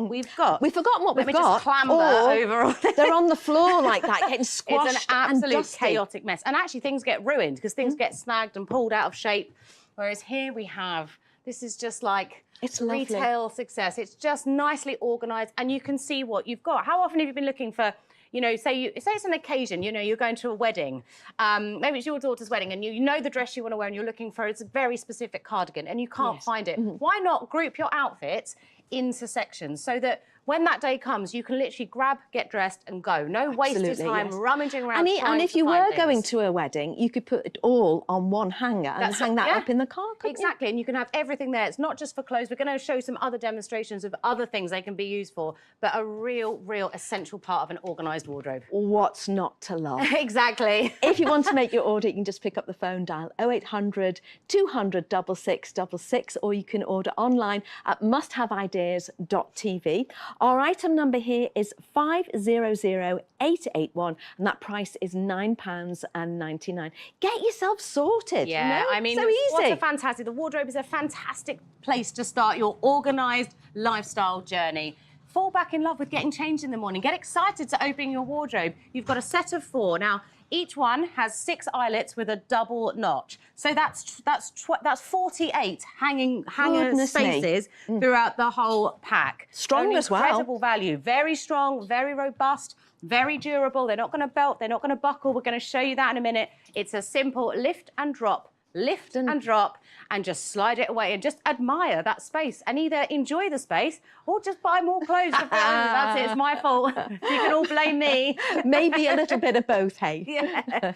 We've got. We've forgotten what Let we've me got. just clamber or over all this. they're on the floor like that, getting squashed It's an and absolute dusty. chaotic mess. And actually things get ruined because things get snagged and pulled out of shape. Whereas here we have, this is just like it's lovely. Retail success. It's just nicely organised and you can see what you've got. How often have you been looking for, you know, say it's an occasion, you know, you're going to a wedding, maybe it's your daughter's wedding and you know the dress you want to wear and you're looking for it's a very specific cardigan and you can't find it. Why not group your outfits into sections so that when that day comes, you can literally grab, get dressed and go. No wasted time rummaging around. And if you were going to a wedding, you could put it all on one hanger and hang that up in the car, couldn't you? Exactly, and you can have everything there. It's not just for clothes. We're going to show some other demonstrations of other things they can be used for, but a real essential part of an organised wardrobe. What's not to love? Exactly. If you want to make your order, you can just pick up the phone, dial 0800 200 6666, or you can order online at musthaveideas.tv. Our item number here is 500881, and that price is £9.99. Get yourself sorted. Yeah, you know? I mean, so easy. what's a fantastic, the wardrobe is a fantastic place to start your organised lifestyle journey. Fall back in love with getting changed in the morning. Get excited to open your wardrobe. You've got a set of 4. Now, each one has 6 eyelets with a double notch. So that's 48 hanger spaces throughout the whole pack. Strong as well. Incredible value. Very strong, very robust, very durable. They're not going to belt, they're not going to buckle. We're going to show you that in a minute. It's a simple lift and drop. Lift and drop and just slide it away and just admire that space and either enjoy the space or just buy more clothes. That's it, it's my fault. You can all blame me. Maybe a little bit of both, hey? Yeah.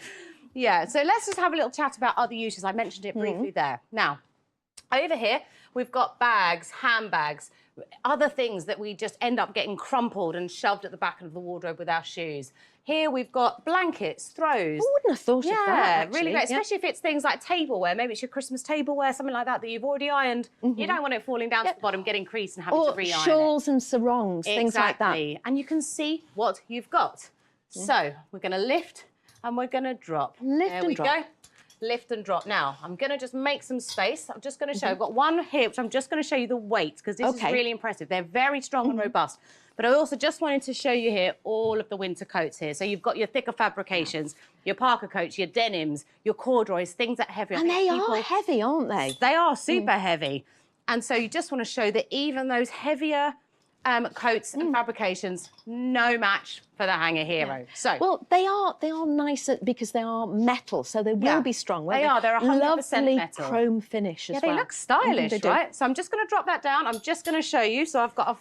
Yeah, so let's just have a little chat about other uses. I mentioned it briefly there. Now, over here, we've got bags, handbags, other things that we just end up getting crumpled and shoved at the back of the wardrobe with our shoes. Here we've got blankets, throws. I wouldn't have thought of that, actually. Really great, especially if it's things like tableware. Maybe it's your Christmas tableware, something like that you've already ironed. You don't want it falling down to the bottom, getting creased and having to re-iron shawls and sarongs, things like that. And you can see what you've got. So we're going to lift and we're going to drop. There we go. Lift and drop. Now, I'm going to just make some space. I'm just going to show. I've got one here, which I'm just going to show you the weight, because this is really impressive. They're very strong and robust. But I also just wanted to show you here all of the winter coats here. So you've got your thicker fabrications, your parka coats, your denims, your corduroys, things that are heavy. And they are heavy, aren't they? They are super heavy. And so you just want to show that even those heavier coats and fabrications, no match for the Hanger Hero. So, well, they are nicer because they are metal, so they will be strong. They are. They're 100% lovely metal. Chrome finish as well. Yeah, they look stylish, They do. right? So I'm just going to drop that down. I'm just going to show you. So I've got a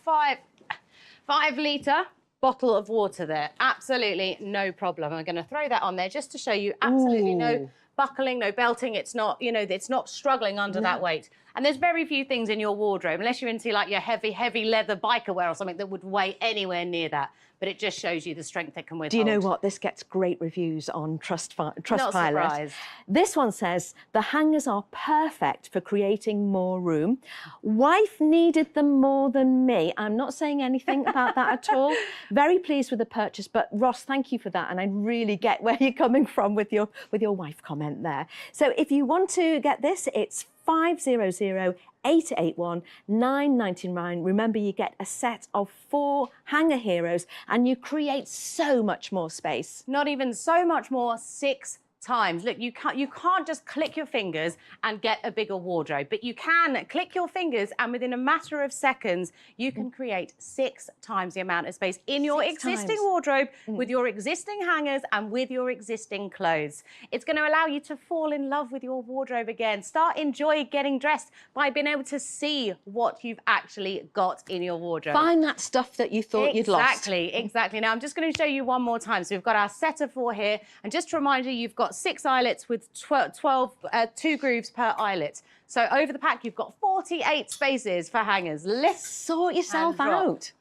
5-litre bottle of water there. Absolutely no problem. I'm going to throw that on there just to show you absolutely no buckling, no belting. It's not, you know, it's not struggling under that weight. And there's very few things in your wardrobe, unless you're into like your heavy leather biker wear or something that would weigh anywhere near that. But it just shows you the strength it can withhold. Do you know what? This gets great reviews on Trustpilot. Not surprised. This one says, the hangers are perfect for creating more room. Wife needed them more than me. I'm not saying anything about that at all. Very pleased with the purchase, but Ross, thank you for that. And I really get where you're coming from with your wife comment there. So if you want to get this, it's 500-881 999. Remember, you get a set of 4 Hanger Heroes and you create so much more space. Not even so much more, 6 times. Look, you can't just click your fingers and get a bigger wardrobe, but you can click your fingers and within a matter of seconds, you can create 6 times the amount of space in your existing wardrobe with your existing hangers and with your existing clothes. It's going to allow you to fall in love with your wardrobe again. Start enjoying getting dressed by being able to see what you've actually got in your wardrobe. Find that stuff that you thought you'd lost. Exactly. Now, I'm just going to show you one more time. So we've got our set of 4 here, and just to remind you, you've got 6 eyelets with 2 grooves per eyelet. So over the pack, you've got 48 spaces for hangers. Lift, sort yourself and drop. out.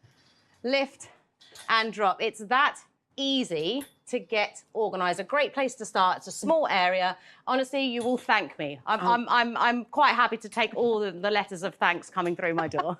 Lift and drop. It's that easy to get organised. A great place to start. It's a small area. Honestly, you will thank me. I'm quite happy to take all the letters of thanks coming through my door.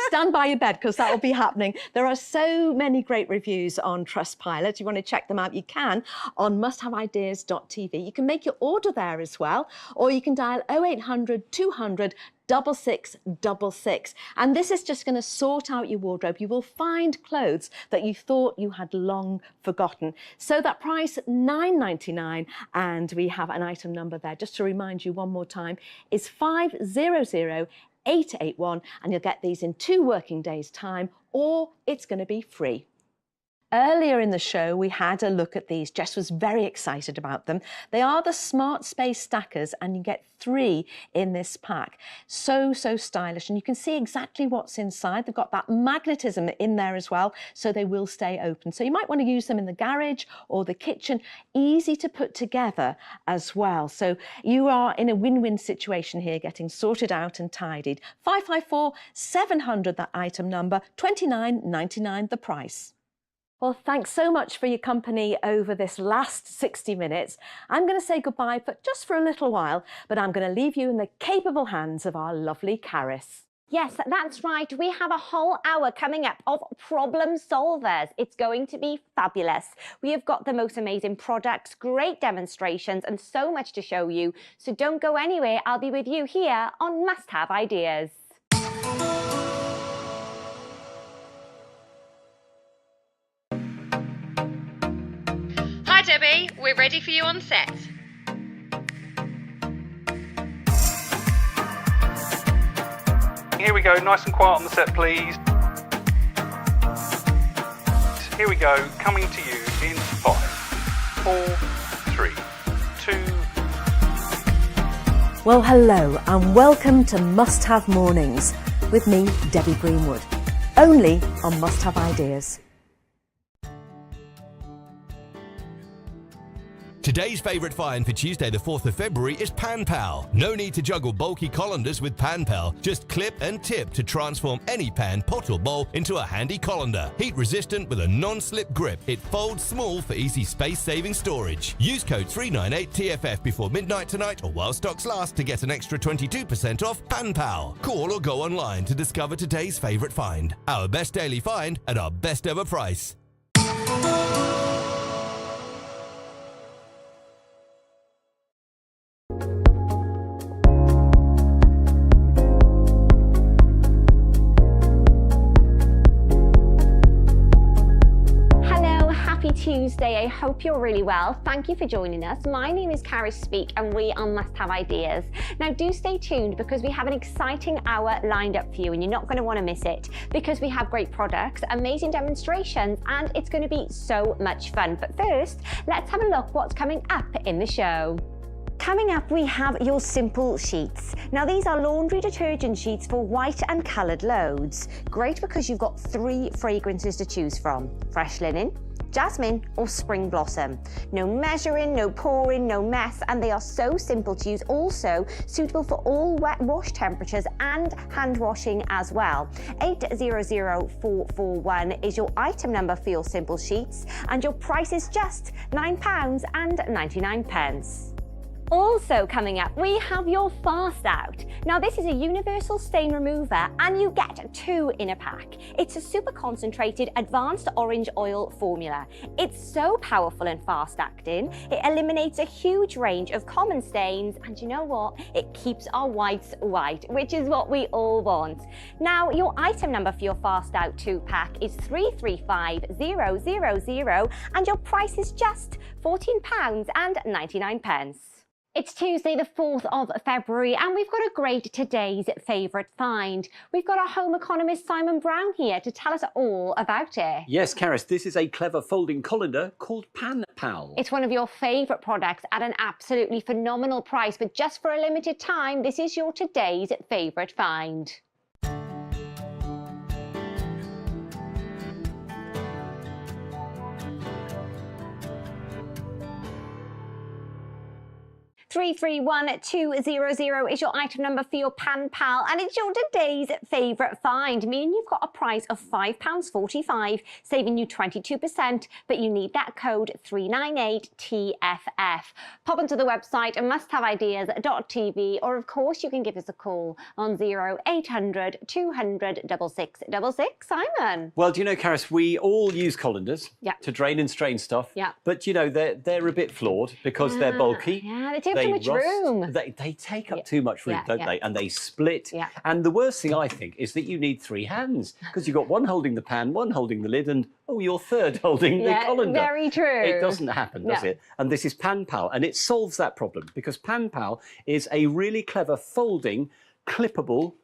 Stand by your bed because that will be happening. There are so many great reviews on Trustpilot. You want to check them out, you can on musthaveideas.tv. You can make your order there as well, or you can dial 0800 200 6666. And this is just going to sort out your wardrobe. You will find clothes that you thought you had long forgotten. So that price, $9.99, and we have an item number there, just to remind you one more time, is 500881, and you'll get these in 2 working days' time, or it's going to be free. Earlier in the show, we had a look at these. Jess was very excited about them. They are the Smart Space Stackers, and you get 3 in this pack. So stylish, and you can see exactly what's inside. They've got that magnetism in there as well, so they will stay open. So you might want to use them in the garage or the kitchen. Easy to put together as well. So you are in a win-win situation here, getting sorted out and tidied. 554 700, that item number, $29.99 the price. Well, thanks so much for your company over this last 60 minutes. I'm going to say goodbye just for a little while, but I'm going to leave you in the capable hands of our lovely Caris. Yes, that's right. We have a whole hour coming up of problem solvers. It's going to be fabulous. We have got the most amazing products, great demonstrations, and so much to show you. So don't go anywhere. I'll be with you here on Must Have Ideas. Hi Debbie, we're ready for you on set. Here we go, nice and quiet on the set please. Here we go, coming to you in 5, 4, 3, 2. Well, hello and welcome to Must Have Mornings with me, Debbie Greenwood, only on Must Have Ideas. Today's favourite find for Tuesday the 4th of February is Pan Pal. No need to juggle bulky colanders with Pan Pal. Just clip and tip to transform any pan, pot or bowl into a handy colander. Heat resistant with a non-slip grip. It folds small for easy space-saving storage. Use code 398TFF before midnight tonight or while stocks last to get an extra 22% off Pan Pal. Call or go online to discover today's favourite find. Our best daily find at our best ever price. Tuesday. I hope you're really well. Thank you for joining us. My name is Caris Speak and we are Must Have Ideas. Now do stay tuned because we have an exciting hour lined up for you and you're not going to want to miss it because we have great products, amazing demonstrations, and it's going to be so much fun. But first, let's have a look what's coming up in the show. Coming up, we have your Simple Sheets. Now, these are laundry detergent sheets for white and coloured loads. Great because you've got 3 fragrances to choose from. Fresh linen, jasmine or spring blossom. No measuring, no pouring, no mess, and they are so simple to use. Also suitable for all wet wash temperatures and hand washing as well. 800441 is your item number for your Simple Sheets, and your price is just £9.99. Also coming up, we have your Fast Out. Now this is a universal stain remover and you get 2 in a pack. It's a super concentrated advanced orange oil formula. It's so powerful and fast acting. It eliminates a huge range of common stains, and you know what? It keeps our whites white, which is what we all want. Now your item number for your Fast Out 2 pack is 335000 and your price is just £14.99. It's Tuesday the 4th of February and we've got a great today's favourite find. We've got our home economist Simon Brown here to tell us all about it. Yes, Caris, this is a clever folding colander called Pan Pal. It's one of your favourite products at an absolutely phenomenal price, but just for a limited time, this is your today's favourite find. 331200 is your item number for your Pan Pal, and it's your today's favourite find, meaning you've got a price of £5.45, saving you 22%, but you need that code 398TFF. Pop onto the website and musthaveideas.tv, or of course you can give us a call on 0800 200 6666. Simon. Well, do you know, Karis, we all use colanders to drain and strain stuff. Yeah. But, you know, they're a bit flawed because they're bulky. Yeah, they take too much room. They take up too much room, don't they? And they split. Yeah. And the worst thing, I think, is that you need 3 hands because you've got one holding the pan, one holding the lid, and your third holding the colander. Very true. It doesn't happen, does it? And this is Pan Pal, and it solves that problem because Pan Pal is a really clever folding, clippable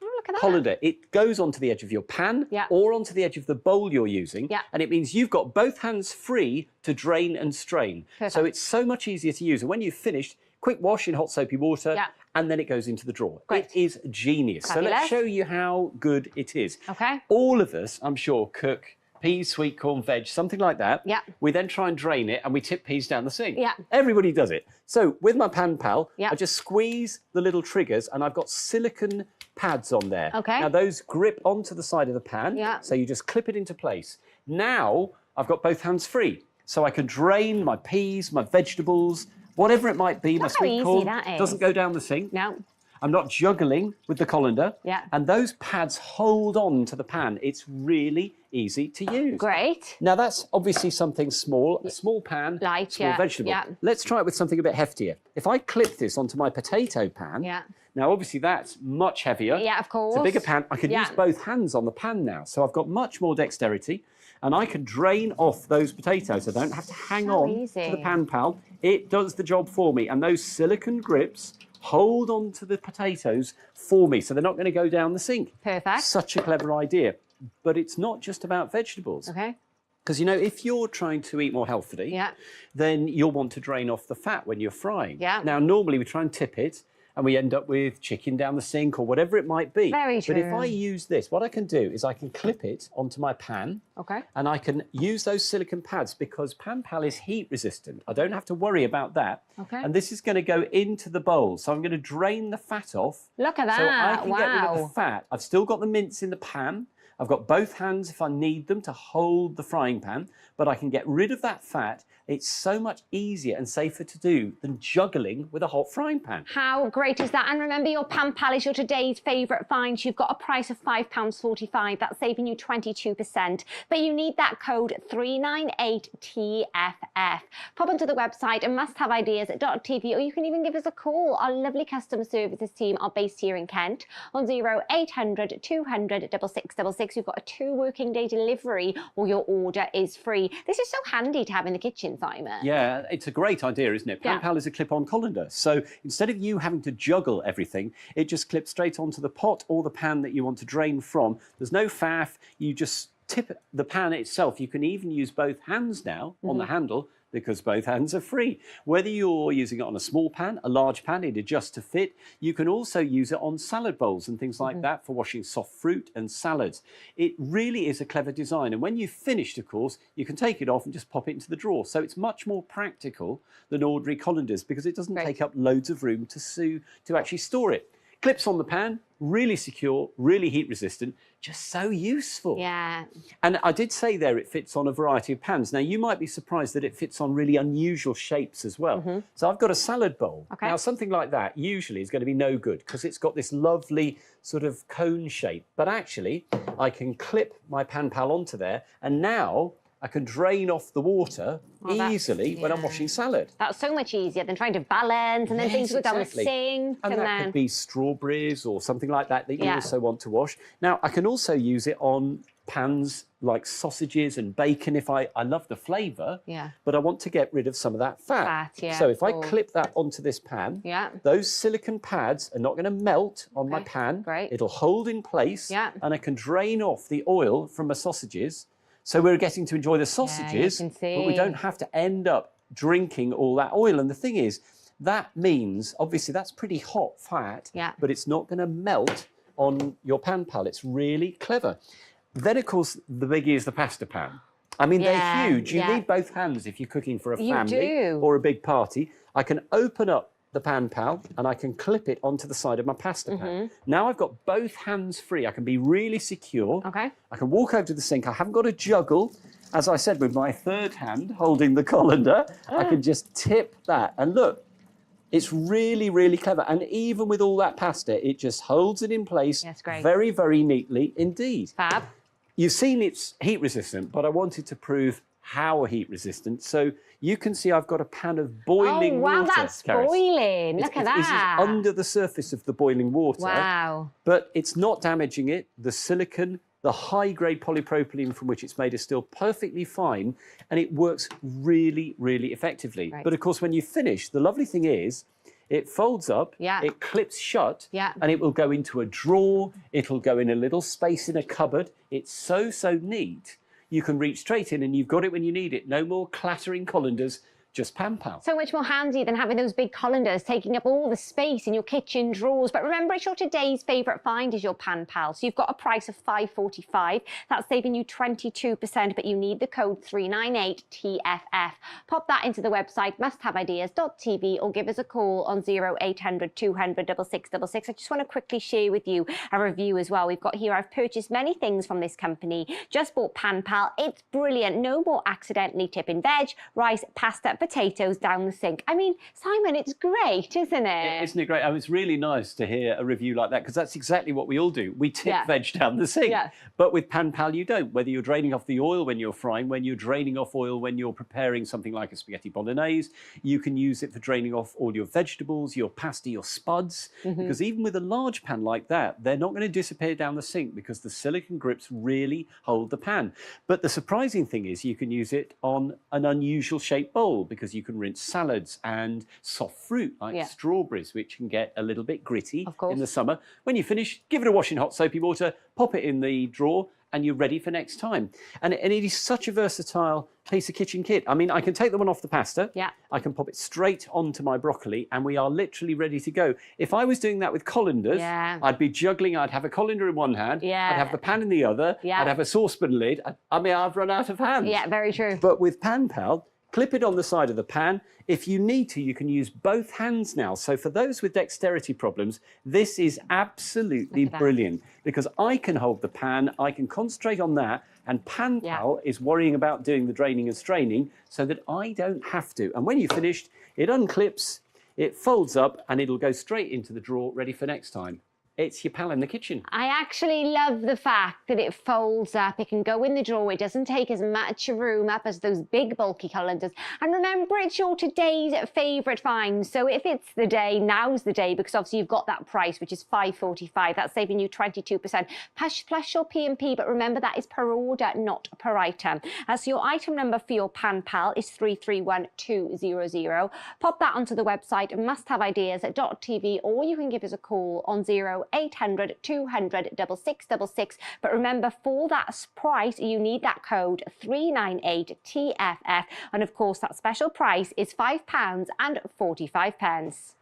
colander. It goes onto the edge of your pan or onto the edge of the bowl you're using, and it means you've got both hands free to drain and strain. Perfect. So it's so much easier to use. And when you've finished, quick wash in hot soapy water, and then it goes into the drawer. It is genius. Fabulous. So let's show you how good it is. Okay. All of us, I'm sure, cook peas, sweet corn, veg, something like that. Yeah. We then try and drain it and we tip peas down the sink. Yeah. Everybody does it. So with my Pan Pal, I just squeeze the little triggers and I've got silicone pads on there. Okay. Now those grip onto the side of the pan. Yeah. So you just clip it into place. Now I've got both hands free. So I can drain my peas, my vegetables, whatever it might be, my Look how sweet easy corn. that is. Doesn't go down the sink. No. I'm not juggling with the colander. Yeah. And those pads hold on to the pan. It's really easy to use. Great. Now that's obviously something small, a small pan, light, small vegetable. yeah. Let's try it with something a bit heftier. If I clip this onto my potato pan, now obviously that's much heavier. Yeah, of course. It's a bigger pan. I can use both hands on the pan now. So I've got much more dexterity and I can drain off those potatoes. I don't have to hang on to the Pan Pal. It does the job for me. And those silicone grips hold on to the potatoes for me, so they're not going to go down the sink. Perfect. Such a clever idea. But it's not just about vegetables. Okay. Because, you know, if you're trying to eat more healthily, then you'll want to drain off the fat when you're frying. Yeah. Now, normally we try and tip it, and we end up with chicken down the sink or whatever it might be. Very But if true. I use this, what I can do is I can clip it onto my pan. Okay. And I can use those silicone pads because Pan Pal is heat resistant. I don't have to worry about that. Okay. And this is going to go into the bowl. So I'm going to drain the fat off. Look at that. So I can get rid of the Wow. fat. I've still got the mince in the pan. I've got both hands if I need them to hold the frying pan, but I can get rid of that fat. It's so much easier and safer to do than juggling with a hot frying pan. How great is that? And remember, your Pan Pal is your today's favourite find. You've got a price of £5.45. That's saving you 22%. But you need that code 398TFF. Pop onto the website and musthaveideas.tv, or you can even give us a call. Our lovely customer services team are based here in Kent on 0800 200 6666. You've got a 2 working day delivery, or your order is free. This is so handy to have in the kitchen, Simon. Yeah, it's a great idea, isn't it? Pan Yeah. Pal is a clip-on colander. So instead of you having to juggle everything, it just clips straight onto the pot or the pan that you want to drain from. There's no faff. You just tip the pan itself. You can even use both hands now on the handle because both hands are free. Whether you're using it on a small pan, a large pan, it adjusts to fit. You can also use it on salad bowls and things like that for washing soft fruit and salads. It really is a clever design. And when you've finished, of course, you can take it off and just pop it into the drawer. So it's much more practical than ordinary colanders because it doesn't take up loads of room to actually store it. Clips on the pan, really secure, really heat resistant, just so useful. Yeah. And I did say there it fits on a variety of pans. Now, you might be surprised that it fits on really unusual shapes as well. So I've got a salad bowl. Okay. Now, something like that usually is going to be no good because it's got this lovely sort of cone shape. But actually, I can clip my Pan Pal onto there, and now I can drain off the water easily when I'm washing salad. That's so much easier than trying to balance and then things go down the sink. And that then... could be strawberries or something like that you also want to wash. Now, I can also use it on pans like sausages and bacon if I love the flavour, but I want to get rid of some of that fat. So if I clip that onto this pan, those silicone pads are not going to melt on my pan. It'll hold in place and I can drain off the oil from my sausages. So we're getting to enjoy the sausages, but we don't have to end up drinking all that oil. And the thing is, that means, obviously, that's pretty hot fat, but it's not going to melt on your Pan Pal. It's really clever. Then, of course, the biggie is the pasta pan. I mean, they're huge. You need both hands if you're cooking for a family or a big party. I can open up the Pan Pal and I can clip it onto the side of my pasta pan. Now I've got both hands free. I can be really secure. Okay. I can walk over to the sink. I haven't got to juggle. As I said, with my third hand holding the colander, I can just tip that. And look, it's really, really clever. And even with all that pasta, it just holds it in place very, very neatly indeed. Fab. You've seen it's heat resistant, but I wanted to prove how heat resistant. So you can see I've got a pan of boiling water. Oh, wow, that's boiling. Look at that. This is under the surface of the boiling water. Wow. But it's not damaging it. The silicon, the high-grade polypropylene from which it's made is still perfectly fine, and it works really, really effectively. Right. But of course, when you finish, the lovely thing is, it folds up, it clips shut, and it will go into a drawer, it'll go in a little space in a cupboard. It's so, so neat. You can reach straight in and you've got it when you need it. No more clattering colanders, just Pan Pal. So much more handy than having those big colanders taking up all the space in your kitchen drawers. But remember, it's your today's favourite find is your Pan Pal. So you've got a price of $5.45. That's saving you 22%, but you need the code 398TFF. Pop that into the website musthaveideas.tv or give us a call on 0800 200 6666. I just want to quickly share with you a review as well. We've got here, I've purchased many things from this company. Just bought Pan Pal. It's brilliant. No more accidentally tipping veg, rice, pasta, potatoes down the sink. I mean, Simon, it's great, isn't it? Isn't it great? I mean, it's really nice to hear a review like that because that's exactly what we all do. We tip veg down the sink. But with Pan Pal, you don't. Whether you're draining off the oil when you're frying, when you're draining off oil when you're preparing something like a spaghetti bolognese, you can use it for draining off all your vegetables, your pasta, your spuds. Because even with a large pan like that, they're not going to disappear down the sink because the silicone grips really hold the pan. But the surprising thing is you can use it on an unusual shaped bowl because you can rinse salads and soft fruit like strawberries, which can get a little bit gritty in the summer. When you finish, give it a wash in hot soapy water, pop it in the drawer, and you're ready for next time. And it is such a versatile piece of kitchen kit. I mean, I can take the one off the pasta, I can pop it straight onto my broccoli, and we are literally ready to go. If I was doing that with colanders, I'd be juggling. I'd have a colander in one hand, I'd have the pan in the other, I'd have a saucepan lid. I mean, I've run out of hands. Yeah, very true. But with Pan Pal, clip it on the side of the pan. If you need to, you can use both hands now. So for those with dexterity problems, this is absolutely brilliant because I can hold the pan, I can concentrate on that, and Pan Pal is worrying about doing the draining and straining so that I don't have to. And when you've finished, it unclips, it folds up, and it'll go straight into the drawer ready for next time. It's your pal in the kitchen. I actually love the fact that it folds up. It can go in the drawer. It doesn't take as much room up as those big bulky colanders. And remember, it's your today's favourite find. So if it's the day, now's the day, because obviously you've got that price, which is $5.45. That's saving you 22%. Plus your P&P, but remember that is per order, not per item. So your item number for your Pan Pal is 331200. Pop that onto the website musthaveideas.tv, or you can give us a call on 0800 200 6666. But remember, for that price, you need that code 398TFF. And of course, that special price is £5.45.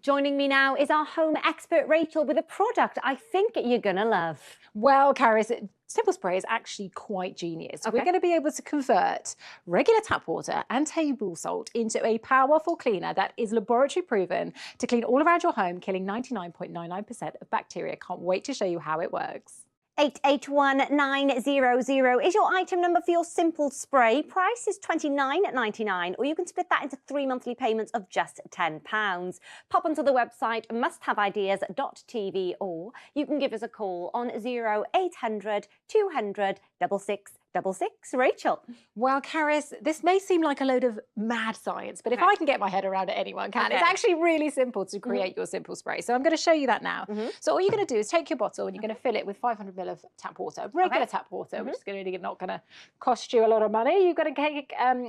Joining me now is our home expert, Rachel, with a product I think you're going to love. Well, Caris, Simple Spray is actually quite genius. We're going to be able to convert regular tap water and table salt into a powerful cleaner that is laboratory proven to clean all around your home, killing 99.99% of bacteria. Can't wait to show you how it works. 881900 is your item number for your Simple Spray. Price is $29.99, or you can split that into 3 monthly payments of just £10. Pop onto the website musthaveideas.tv, or you can give us a call on 0800 200 6666. Rachel. Well, Caris, this may seem like a load of mad science, but if I can get my head around it, anyone can. It's actually really simple to create your Simple Spray. So I'm going to show you that now. So all you're going to do is take your bottle and you're going to fill it with 500 ml of tap water, regular tap water, which is not going to cost you a lot of money. You've got to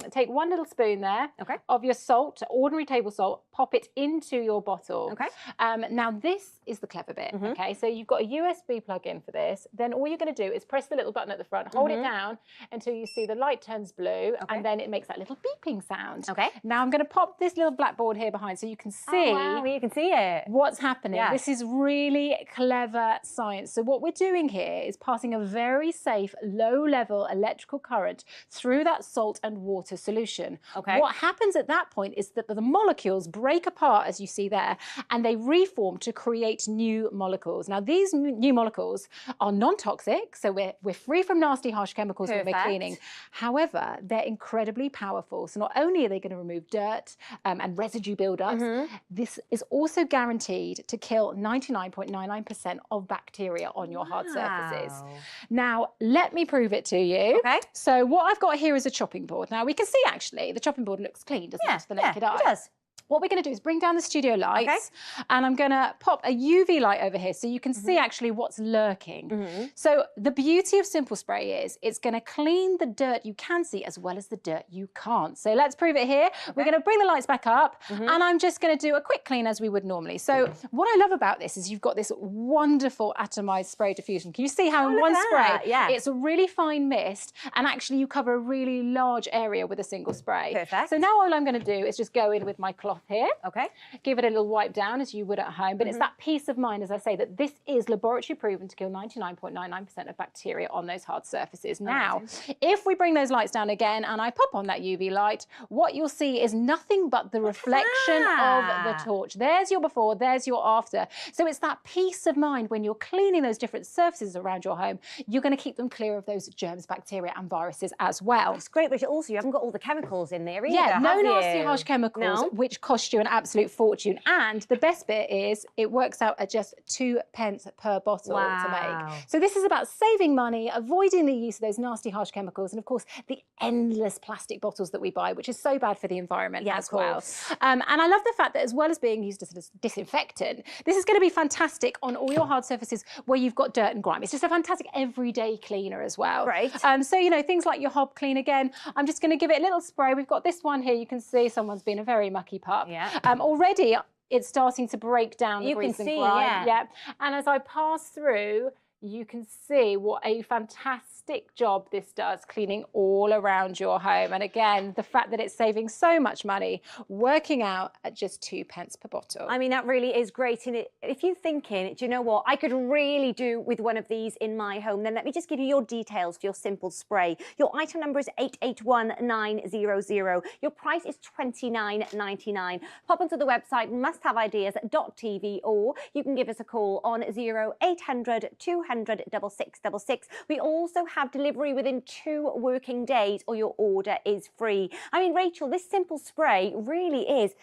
take 1 little spoon there of your salt, ordinary table salt, pop it into your bottle. Now this is the clever bit. So you've got a USB plug in for this. Then all you're going to do is press the little button at the front, hold it down, down until you see the light turns blue, and then it makes that little beeping sound. Okay. Now I'm going to pop this little blackboard here behind so you can see. Oh, wow, you can see it. What's happening. Yeah. This is really clever science. So what we're doing here is passing a very safe, low-level electrical current through that salt and water solution. Okay. What happens at that point is that the molecules break apart, as you see there, and they reform to create new molecules. Now, these new molecules are non-toxic, so we're free from nasty, harsh chemicals when we're cleaning. However, they're incredibly powerful. So not only are they going to remove dirt and residue buildups, this is also guaranteed to kill 99.99% of bacteria on your hard surfaces. Now, let me prove it to you. Okay. So what I've got here is a chopping board. Now, we can see actually the chopping board looks clean, doesn't it, to the naked eye? It does. What we're going to do is bring down the studio lights, and I'm going to pop a UV light over here so you can see actually what's lurking. So the beauty of Simple Spray is it's going to clean the dirt you can see as well as the dirt you can't. So let's prove it here. We're going to bring the lights back up, and I'm just going to do a quick clean as we would normally. So what I love about this is you've got this wonderful atomized spray diffusion. Can you see how in one spray, it's a really fine mist, and actually you cover a really large area with a single spray. Perfect. So now all I'm going to do is just go in with my cloth here. Okay. Give it a little wipe down as you would at home, but it's that peace of mind, as I say, that this is laboratory proven to kill 99.99% of bacteria on those hard surfaces. Now, if we bring those lights down again and I pop on that UV light, what you'll see is nothing but the reflection of the torch. There's your before, there's your after. So it's that peace of mind when you're cleaning those different surfaces around your home, you're going to keep them clear of those germs, bacteria and viruses as well. It's great, but also you haven't got all the chemicals in there either, Yeah, no have nasty you? harsh chemicals, No. which cost you an absolute fortune. And the best bit is it works out at just 2 pence per bottle to make. So this is about saving money, avoiding the use of those nasty harsh chemicals, and of course the endless plastic bottles that we buy, which is so bad for the environment as well. And I love the fact that as well as being used as a disinfectant, this is going to be fantastic on all your hard surfaces where you've got dirt and grime. It's just a fantastic everyday cleaner as well. Great. So, you know, things like your hob clean again, I'm just going to give it a little spray. We've got this one here. You can see someone's been a very mucky pup. Already it's starting to break down the grease and grime. And as I pass through, you can see what a fantastic job this does cleaning all around your home. And again, the fact that it's saving so much money, working out at just 2 pence per bottle. I mean, that really is great. And if you're thinking, do you know what, I could really do with one of these in my home, then let me just give you your details for your Simple Spray. Your item number is 881900. Your price is $29.99. Pop onto the website musthaveideas.tv, or you can give us a call on 0800 200 6666. We also have delivery within 2 working days, or your order is free. I mean, Rachel, this Simple Spray really is...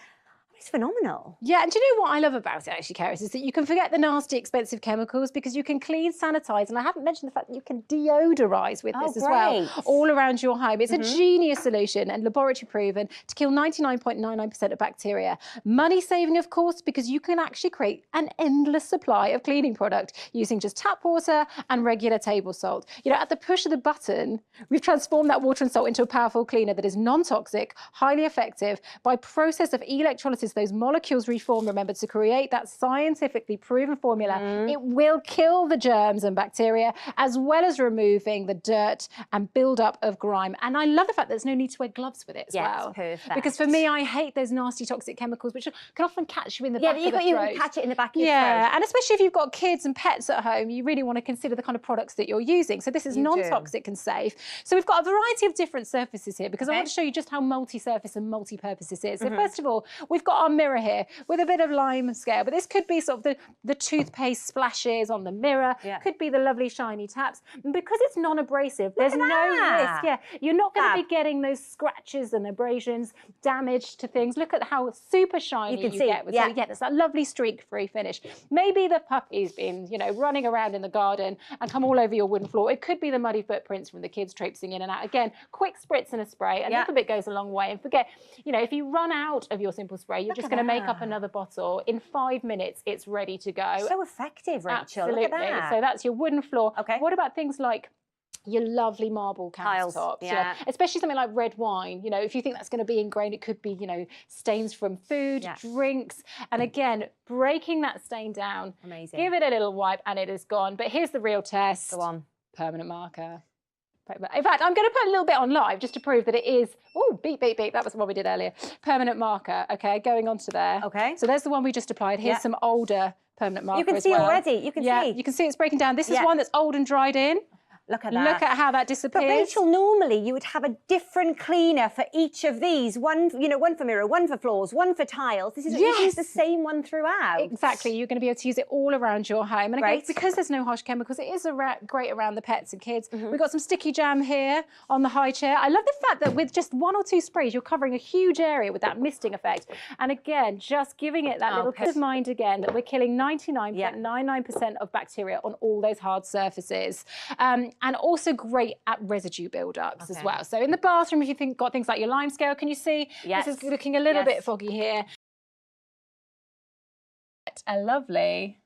It's phenomenal. Yeah, and do you know what I love about it, actually, Karis, is that you can forget the nasty, expensive chemicals because you can clean, sanitize, and I haven't mentioned the fact that you can deodorize with this as well, all around your home. It's a genius solution and laboratory proven to kill 99.99% of bacteria. Money saving, of course, because you can actually create an endless supply of cleaning product using just tap water and regular table salt. You know, at the push of the button, we've transformed that water and salt into a powerful cleaner that is non-toxic, highly effective. By process of electrolysis, those molecules reform, remember, to create that scientifically proven formula. It will kill the germs and bacteria, as well as removing the dirt and build-up of grime. And I love the fact that there's no need to wear gloves with it as well. Perfect. Because for me, I hate those nasty toxic chemicals, which can often catch you in the back of the throat. You can catch it in the back of your throat. And especially if you've got kids and pets at home, you really want to consider the kind of products that you're using. So this is non-toxic and safe. So we've got a variety of different surfaces here, because I want to show you just how multi-surface and multi-purpose this is. So first of all, we've got our mirror here with a bit of lime scale, but this could be sort of the toothpaste splashes on the mirror, could be the lovely shiny taps. And because it's non-abrasive, there's no risk. You're not going to be getting those scratches and abrasions, damage to things. Look at how super shiny you get with there's that lovely streak-free finish. Maybe the puppy's been, you know, running around in the garden and come all over your wooden floor. It could be the muddy footprints from the kids traipsing in and out. Again, quick spritz and a spray. A little bit goes a long way. And forget, you know, if you run out of your Simple Spray, you're just going to make up another bottle. In 5 minutes, it's ready to go. So effective, Rachel. Absolutely. Look at that. So that's your wooden floor. What about things like your lovely marble countertops? Especially something like red wine. You know, if you think that's going to be ingrained, it could be, you know, stains from food, drinks. And again, breaking that stain down. Amazing. Give it a little wipe and it is gone. But here's the real test. Go on. Permanent marker. In fact, I'm going to put a little bit on live just to prove that it is, oh, beep, beep, beep. That was the one we did earlier. Permanent marker, okay, going onto there. Okay. So there's the one we just applied. Here's some older permanent marker. You can as see well. already. You can see. You can see it's breaking down. This is one that's old and dried in. Look at that. Look at how that disappears. But Rachel, normally you would have a different cleaner for each of these. One, you know, one for mirror, one for floors, one for tiles. This is you use the same one throughout. Exactly. You're going to be able to use it all around your home. And again, Great. because there's no harsh chemicals, it is great around the pets and kids. We've got some sticky jam here on the high chair. I love the fact that with just 1 or 2 sprays, you're covering a huge area with that misting effect. And again, just giving it that little peace of mind again that we're killing 99.99% of bacteria on all those hard surfaces. And also great at residue build-ups as well. So in the bathroom, if you got things like your lime scale, can you see? Yes. This is looking a little bit foggy here. A lovely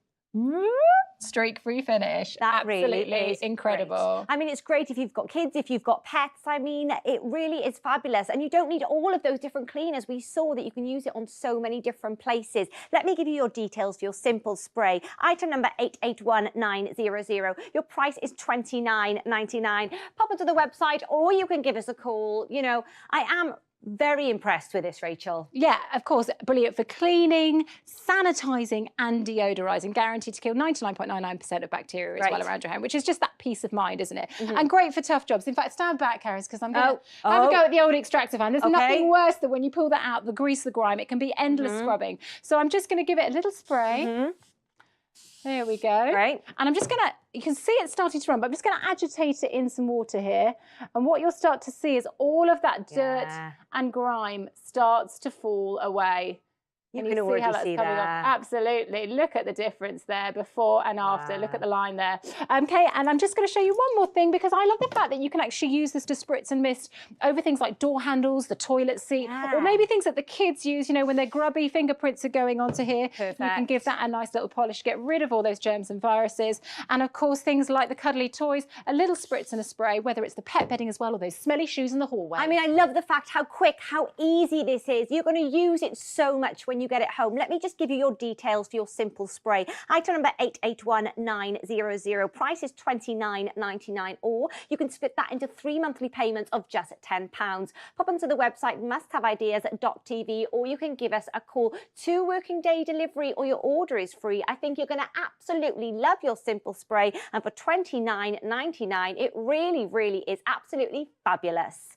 streak-free finish. That Absolutely really is incredible. Great. I mean, it's great if you've got kids, if you've got pets. I mean, it really is fabulous. And you don't need all of those different cleaners. We saw that you can use it on so many different places. Let me give you your details for your simple spray. Item number 881900. Your price is $29.99. Pop onto the website or you can give us a call. You know, I am very impressed with this, Rachel. Yeah, of course, brilliant for cleaning, sanitising and deodorising. Guaranteed to kill 99.99% of bacteria as well around your home, which is just that peace of mind, isn't it? And great for tough jobs. In fact, stand back, Karis, because I'm going to have a go at the old extractor fan. There's nothing worse than when you pull that out, the grease, the grime. It can be endless scrubbing. So I'm just going to give it a little spray. There we go. Right. And I'm just going to, you can see it starting to run, but I'm just going to agitate it in some water here. And what you'll start to see is all of that dirt and grime starts to fall away. You Can can you see how already that's see coming that. off? Absolutely. Look at the difference there, before and after. Look at the line there. Okay, and I'm just going to show you one more thing because I love the fact that you can actually use this to spritz and mist over things like door handles, the toilet seat, or maybe things that the kids use, you know, when their grubby fingerprints are going onto here. Perfect. You can give that a nice little polish, get rid of all those germs and viruses. And of course, things like the cuddly toys, a little spritz and a spray, whether it's the pet bedding as well or those smelly shoes in the hallway. I mean, I love the fact how quick, how easy this is. You're going to use it so much when you get it home. Let me just give you your details for your simple spray. Item number 881900. Price is $29.99, or you can split that into 3 monthly payments of just £10. Pop onto the website musthaveideas.tv, or you can give us a call. 2 working day delivery, or your order is free. I think you're going to absolutely love your simple spray, and for $29.99, it really, really is absolutely fabulous.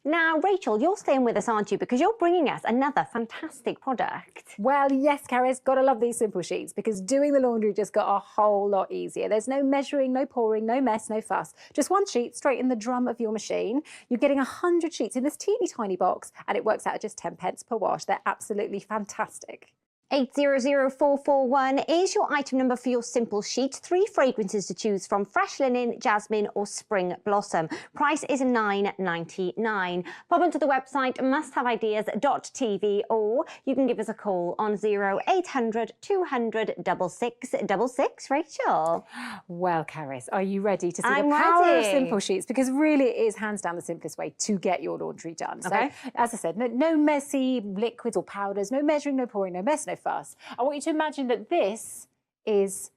Now, Rachel, you're staying with us, aren't you? Because you're bringing us another fantastic product. Well, yes, Karis, gotta love these simple sheets because doing the laundry just got a whole lot easier. There's no measuring, no pouring, no mess, no fuss. Just one sheet straight in the drum of your machine. You're getting 100 sheets in this teeny tiny box and it works out at just 10 pence per wash. They're absolutely fantastic. 800441 is your item number for your simple sheet. 3 fragrances to choose from: fresh linen, jasmine or spring blossom. Price is $9.99. Pop onto the website musthaveideas.tv, or you can give us a call on 0800 200 6666. Rachel. Well, Karis, are you ready to see I'm the power of ready. simple sheets? Because really it is hands down the simplest way to get your laundry done. Okay. So, as I said, no messy liquids or powders, no measuring, no pouring, no mess, no fuss. I want you to imagine that this is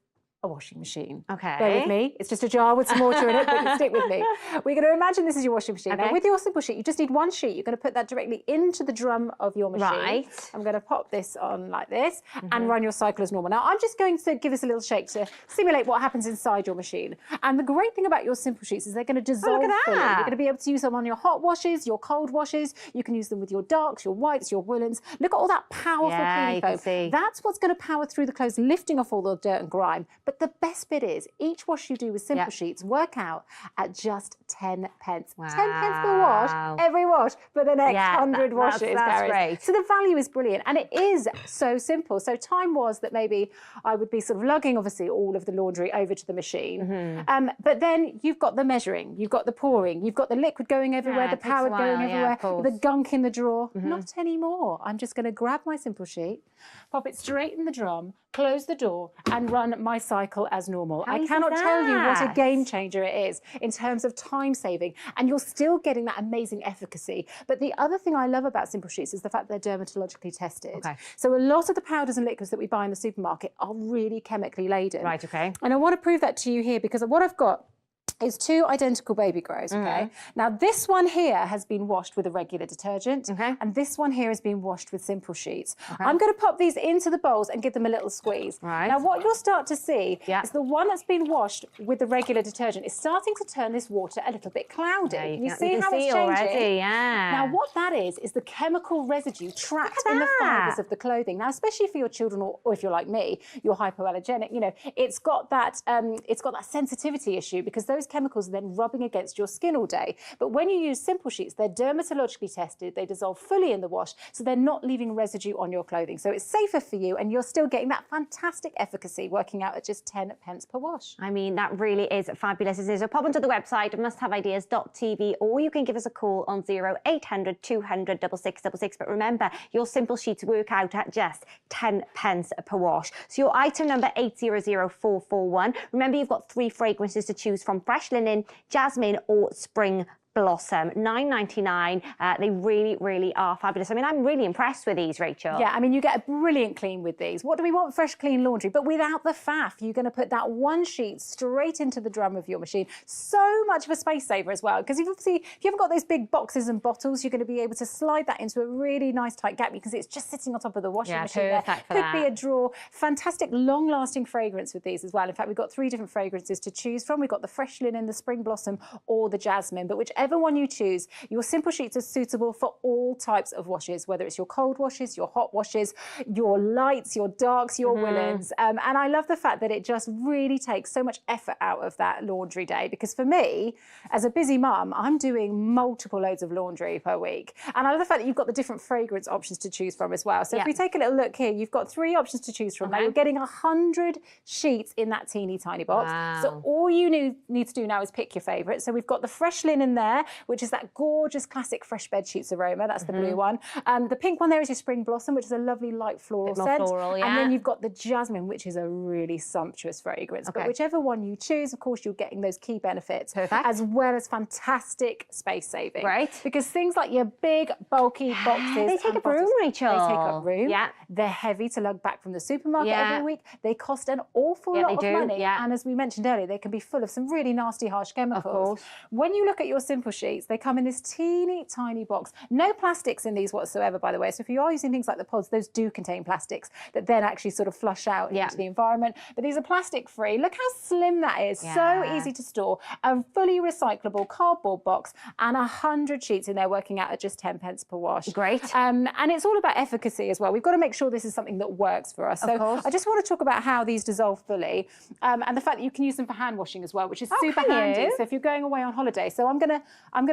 a washing machine. Okay. Bear with me. It's just a jar with some water in it, but stick with me. We're going to imagine this is your washing machine. Okay. Now, with your simple sheet, you just need 1 sheet. You're going to put that directly into the drum of your machine. Right. I'm going to pop this on like this and run your cycle as normal. Now, I'm just going to give this a little shake to simulate what happens inside your machine. And the great thing about your simple sheets is they're going to dissolve look at fully. that. You're going to be able to use them on your hot washes, your cold washes. You can use them with your darks, your whites, your woolens. Look at all that powerful cleaning you can foam. see. That's what's going to power through the clothes, lifting off all the dirt and grime. But the best bit is each wash you do with simple sheets work out at just 10 pence. 10 pence per wash, every wash for the next 100 washes. That's Karis. great. So the value is brilliant, and it is so simple. So time was that maybe I would be sort of lugging, obviously, all of the laundry over to the machine. But then you've got the measuring, you've got the pouring, you've got the liquid going everywhere, the it takes a powder going while, everywhere, of course. the gunk in the drawer. Not anymore. I'm just going to grab my simple sheet, pop it straight in the drum, close the door, and run my cycle as normal. How I easy cannot is tell you what a that? game changer it is in terms of time saving, and you're still getting that amazing efficacy. But the other thing I love about simple sheets is the fact that they're dermatologically tested. Okay. So a lot of the powders and liquids that we buy in the supermarket are really chemically laden. Right, okay. And I want to prove that to you here because what I've got is 2 identical baby grows, okay? Now, this one here has been washed with a regular detergent, and this one here has been washed with Simple Sheets. I'm going to pop these into the bowls and give them a little squeeze. Now, what you'll start to see is the one that's been washed with the regular detergent is starting to turn this water a little bit cloudy. You see how it's changing? Already, Now, what that is the chemical residue trapped in the fibres of the clothing. Now, especially for your children, or if you're like me, you're hypoallergenic, you know, it's got that sensitivity issue because those chemicals are then rubbing against your skin all day. But when you use Simple Sheets, they're dermatologically tested, they dissolve fully in the wash, so they're not leaving residue on your clothing. So it's safer for you, and you're still getting that fantastic efficacy, working out at just 10 pence per wash. I mean, that really is fabulous. So pop onto the website, musthaveideas.tv, or you can give us a call on 0800 200 6666. But remember, your Simple Sheets work out at just 10 pence per wash. So your item number 800441. Remember, you've got 3 fragrances to choose from: Fresh Linen, Jasmine, or Spring Blossom. $9.99. They really, really are fabulous. I mean, I'm really impressed with these, Rachel. Yeah, I mean, you get a brilliant clean with these. What do we want? Fresh, clean laundry, but without the faff. You're going to put that one sheet straight into the drum of your machine. So much of a space saver as well, because if you haven't got those big boxes and bottles, you're going to be able to slide that into a really nice tight gap because it's just sitting on top of the washing machine. Perfect for Could that. be a drawer. Fantastic, long-lasting fragrance with these as well. In fact, we've got 3 different fragrances to choose from. We've got the Fresh Linen, the Spring Blossom, or the Jasmine. But whichever one you choose, your Simple Sheets are suitable for all types of washes, whether it's your cold washes, your hot washes, your lights, your darks, your woolens. And I love the fact that it just really takes so much effort out of that laundry day, because for me, as a busy mum, I'm doing multiple loads of laundry per week. And I love the fact that you've got the different fragrance options to choose from as well. So if we take a little look here, you've got 3 options to choose from. Now, you're getting 100 sheets in that teeny tiny box. So all you need to do now is pick your favourite. So we've got the Fresh Linen there, which is that gorgeous classic fresh bed sheets aroma. That's the blue one. The pink one there is your Spring Blossom, which is a lovely light floral scent. Floral, And then you've got the Jasmine, which is a really sumptuous fragrance. But whichever one you choose, of course, you're getting those key benefits, as well as fantastic space saving. Right. Because things like your big, bulky boxes, they take up room, Rachel. They take up room. Yeah. They're heavy to lug back from the supermarket every week. They cost an awful lot of money. And as we mentioned earlier, they can be full of some really nasty, harsh chemicals. Of course. When you look at your Simple Sheets, they come in this teeny tiny box. No plastics in these whatsoever, by the way. So if you are using things like the pods, those do contain plastics that then actually sort of flush out into the environment. But these are plastic free. Look how slim that is. So easy to store. A fully recyclable cardboard box and 100 sheets in there, working out at just 10 pence per wash. Great. And it's all about efficacy as well. We've got to make sure this is something that works for us. So I just want to talk about how these dissolve fully, and the fact that you can use them for hand washing as well, which is super handy. So if you're going away on holiday, so I'm gonna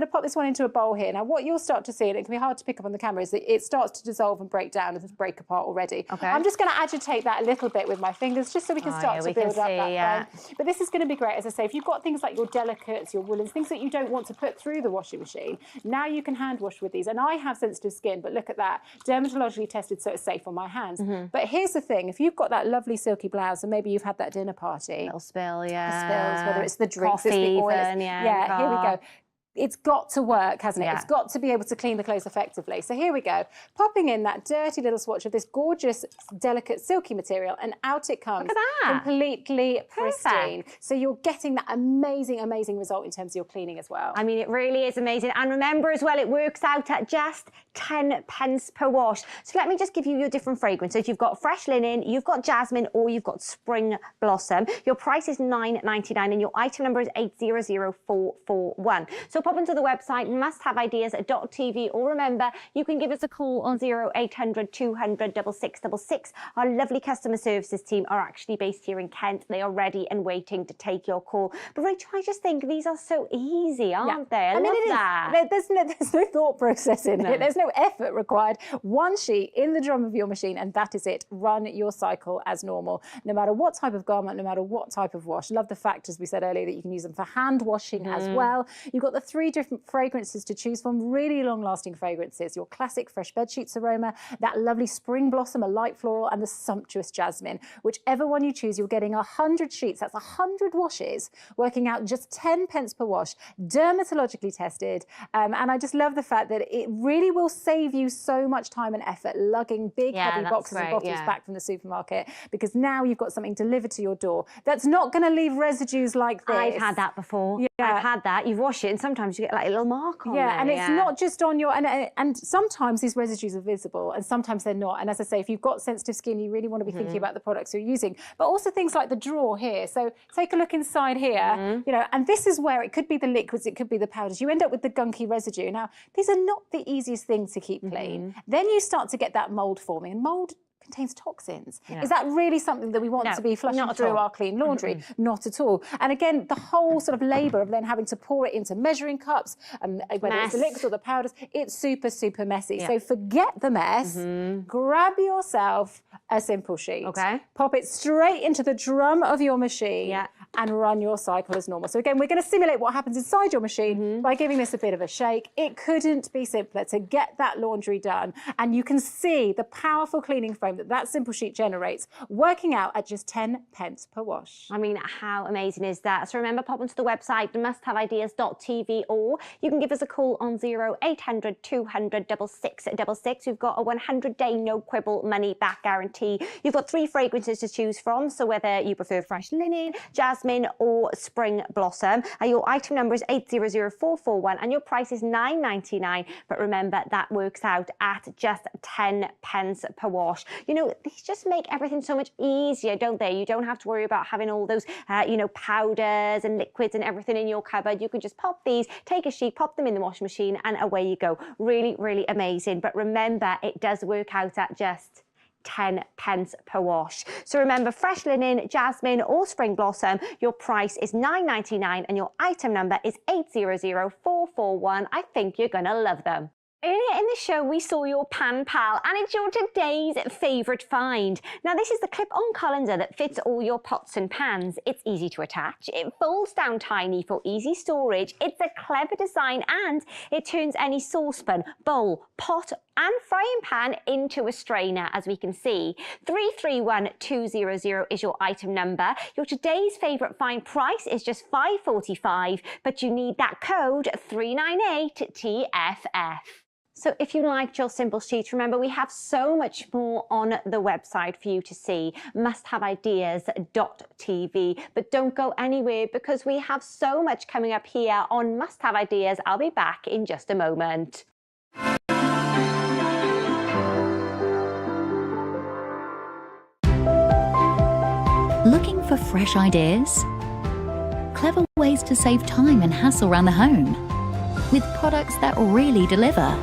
pop this one into a bowl here. Now, what you'll start to see, and it can be hard to pick up on the camera, is that it starts to dissolve and break down and break apart already. I'm just going to agitate that a little bit with my fingers, just so we can start to build up that foam. But this is going to be great, as I say, if you've got things like your delicates, your woolens, things that you don't want to put through the washing machine, now you can hand wash with these. And I have sensitive skin, but look at that, dermatologically tested, so it's safe on my hands. But here's the thing, if you've got that lovely silky blouse, and maybe you've had that dinner party, Little spill, the spills, whether it's the drinks, Coffee it's the oils. even, Here we go. It's got to work, hasn't it? Yeah. It's got to be able to clean the clothes effectively. So here we go. Popping in that dirty little swatch of this gorgeous, delicate, silky material, and out it comes. Look at that. Completely pristine. So you're getting that amazing, amazing result in terms of your cleaning as well. I mean, it really is amazing. And remember as well, it works out at just 10 pence per wash. So let me just give you your different fragrances. You've got Fresh Linen, you've got Jasmine, or you've got Spring Blossom. Your price is $9.99 and your item number is 800441. So pop onto the website, musthaveideas.tv, or remember, you can give us a call on 0800 200 6666. Our lovely customer services team are actually based here in Kent. They are ready and waiting to take your call. But Rachel, I just think these are so easy, aren't they? I love that. There's no thought process in it. There's no effort required. One sheet in the drum of your machine, and that is it. Run your cycle as normal, no matter what type of garment, no matter what type of wash. Love the fact, as we said earlier, that you can use them for hand washing as well. You've got the 3 different fragrances to choose from, really long-lasting fragrances. Your classic fresh bed sheets aroma, that lovely spring blossom, a light floral, and the sumptuous jasmine. Whichever one you choose, you're getting 100 sheets. That's 100 washes, working out just 10 pence per wash, dermatologically tested. And I just love the fact that it really will save you so much time and effort lugging big, heavy boxes and bottles back from the supermarket, because now you've got something delivered to your door that's not going to leave residues like this. I've had that before. Yeah. I've had that. You wash it and sometimes you get like a little mark on there. And it's not just on your... And sometimes these residues are visible and sometimes they're not. And as I say, if you've got sensitive skin, you really want to be thinking about the products you're using. But also things like the drawer here. So take a look inside here, you know, and this is where it could be the liquids, it could be the powders. You end up with the gunky residue. Now, these are not the easiest things to keep clean. Then you start to get that mold forming, and mold contains toxins. Is that really something that we want to be flushing through our clean laundry? Not at all. And again, the whole sort of labour of then having to pour it into measuring cups, and whether it's the liquids or the powders, it's super, super messy. So forget the mess. Grab yourself a Simple Sheet. Pop it straight into the drum of your machine and run your cycle as normal. So again, we're going to simulate what happens inside your machine by giving this a bit of a shake. It couldn't be simpler to get that laundry done. And you can see the powerful cleaning foam that Simple Sheet generates, working out at just 10 pence per wash. I mean, how amazing is that? So remember, pop onto the website, musthaveideas.tv, or you can give us a call on 0800 200 6666. We've got a 100-day no quibble money back guarantee. You've got 3 fragrances to choose from, so whether you prefer fresh linen, jasmine, or spring blossom. Your item number is 800441 and your price is £9.99. But remember, that works out at just 10 pence per wash. You know, these just make everything so much easier, don't they? You don't have to worry about having all those, you know, powders and liquids and everything in your cupboard. You can just pop these, take a sheet, pop them in the washing machine, and away you go. Really, really amazing. But remember, it does work out at just 10 pence per wash. So remember, fresh linen, jasmine, or spring blossom, your price is £9.99 and your item number is 800441. I think you're gonna love them. Earlier in the show, we saw your Pan Pal, and it's your today's favourite find. Now, this is the clip-on colander that fits all your pots and pans. It's easy to attach, it folds down tiny for easy storage, it's a clever design, and it turns any saucepan, bowl, pot and frying pan into a strainer, as we can see. 331200 is your item number. Your today's favourite find price is just $5.45, but you need that code 398TFF. So if you liked your Simple Sheet, remember we have so much more on the website for you to see, musthaveideas.tv. But don't go anywhere, because we have so much coming up here on Must Have Ideas. I'll be back in just a moment. Looking for fresh ideas? Clever ways to save time and hassle around the home with products that really deliver.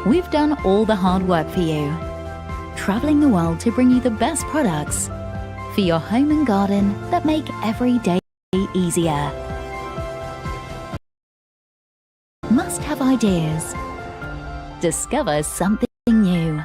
We've done all the hard work for you, traveling the world to bring you the best products for your home and garden that make every day easier. Must Have Ideas. Discover something new.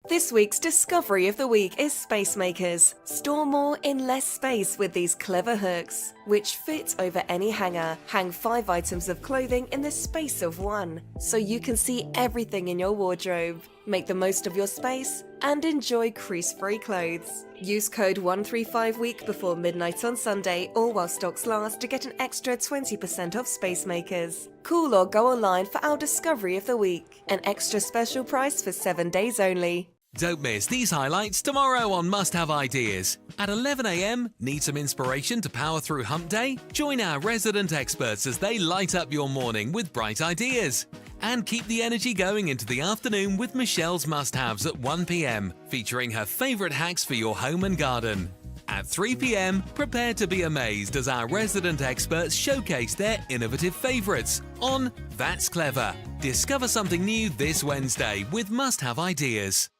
This week's discovery of the week is Space Makers. Store more in less space with these clever hooks, which fit over any hanger. Hang 5 items of clothing in the space of 1, so you can see everything in your wardrobe. Make the most of your space and enjoy crease-free clothes. Use code 135week before midnight on Sunday or while stocks last to get an extra 20% off Space Makers. Call or go online for our discovery of the week. An extra special price for 7 days only. Don't miss these highlights tomorrow on Must Have Ideas. At 11 a.m, need some inspiration to power through hump day? Join our resident experts as they light up your morning with bright ideas. And keep the energy going into the afternoon with Michelle's must-haves at 1 p.m, featuring her favourite hacks for your home and garden. At 3 p.m, prepare to be amazed as our resident experts showcase their innovative favourites on That's Clever. Discover something new this Wednesday with Must Have Ideas.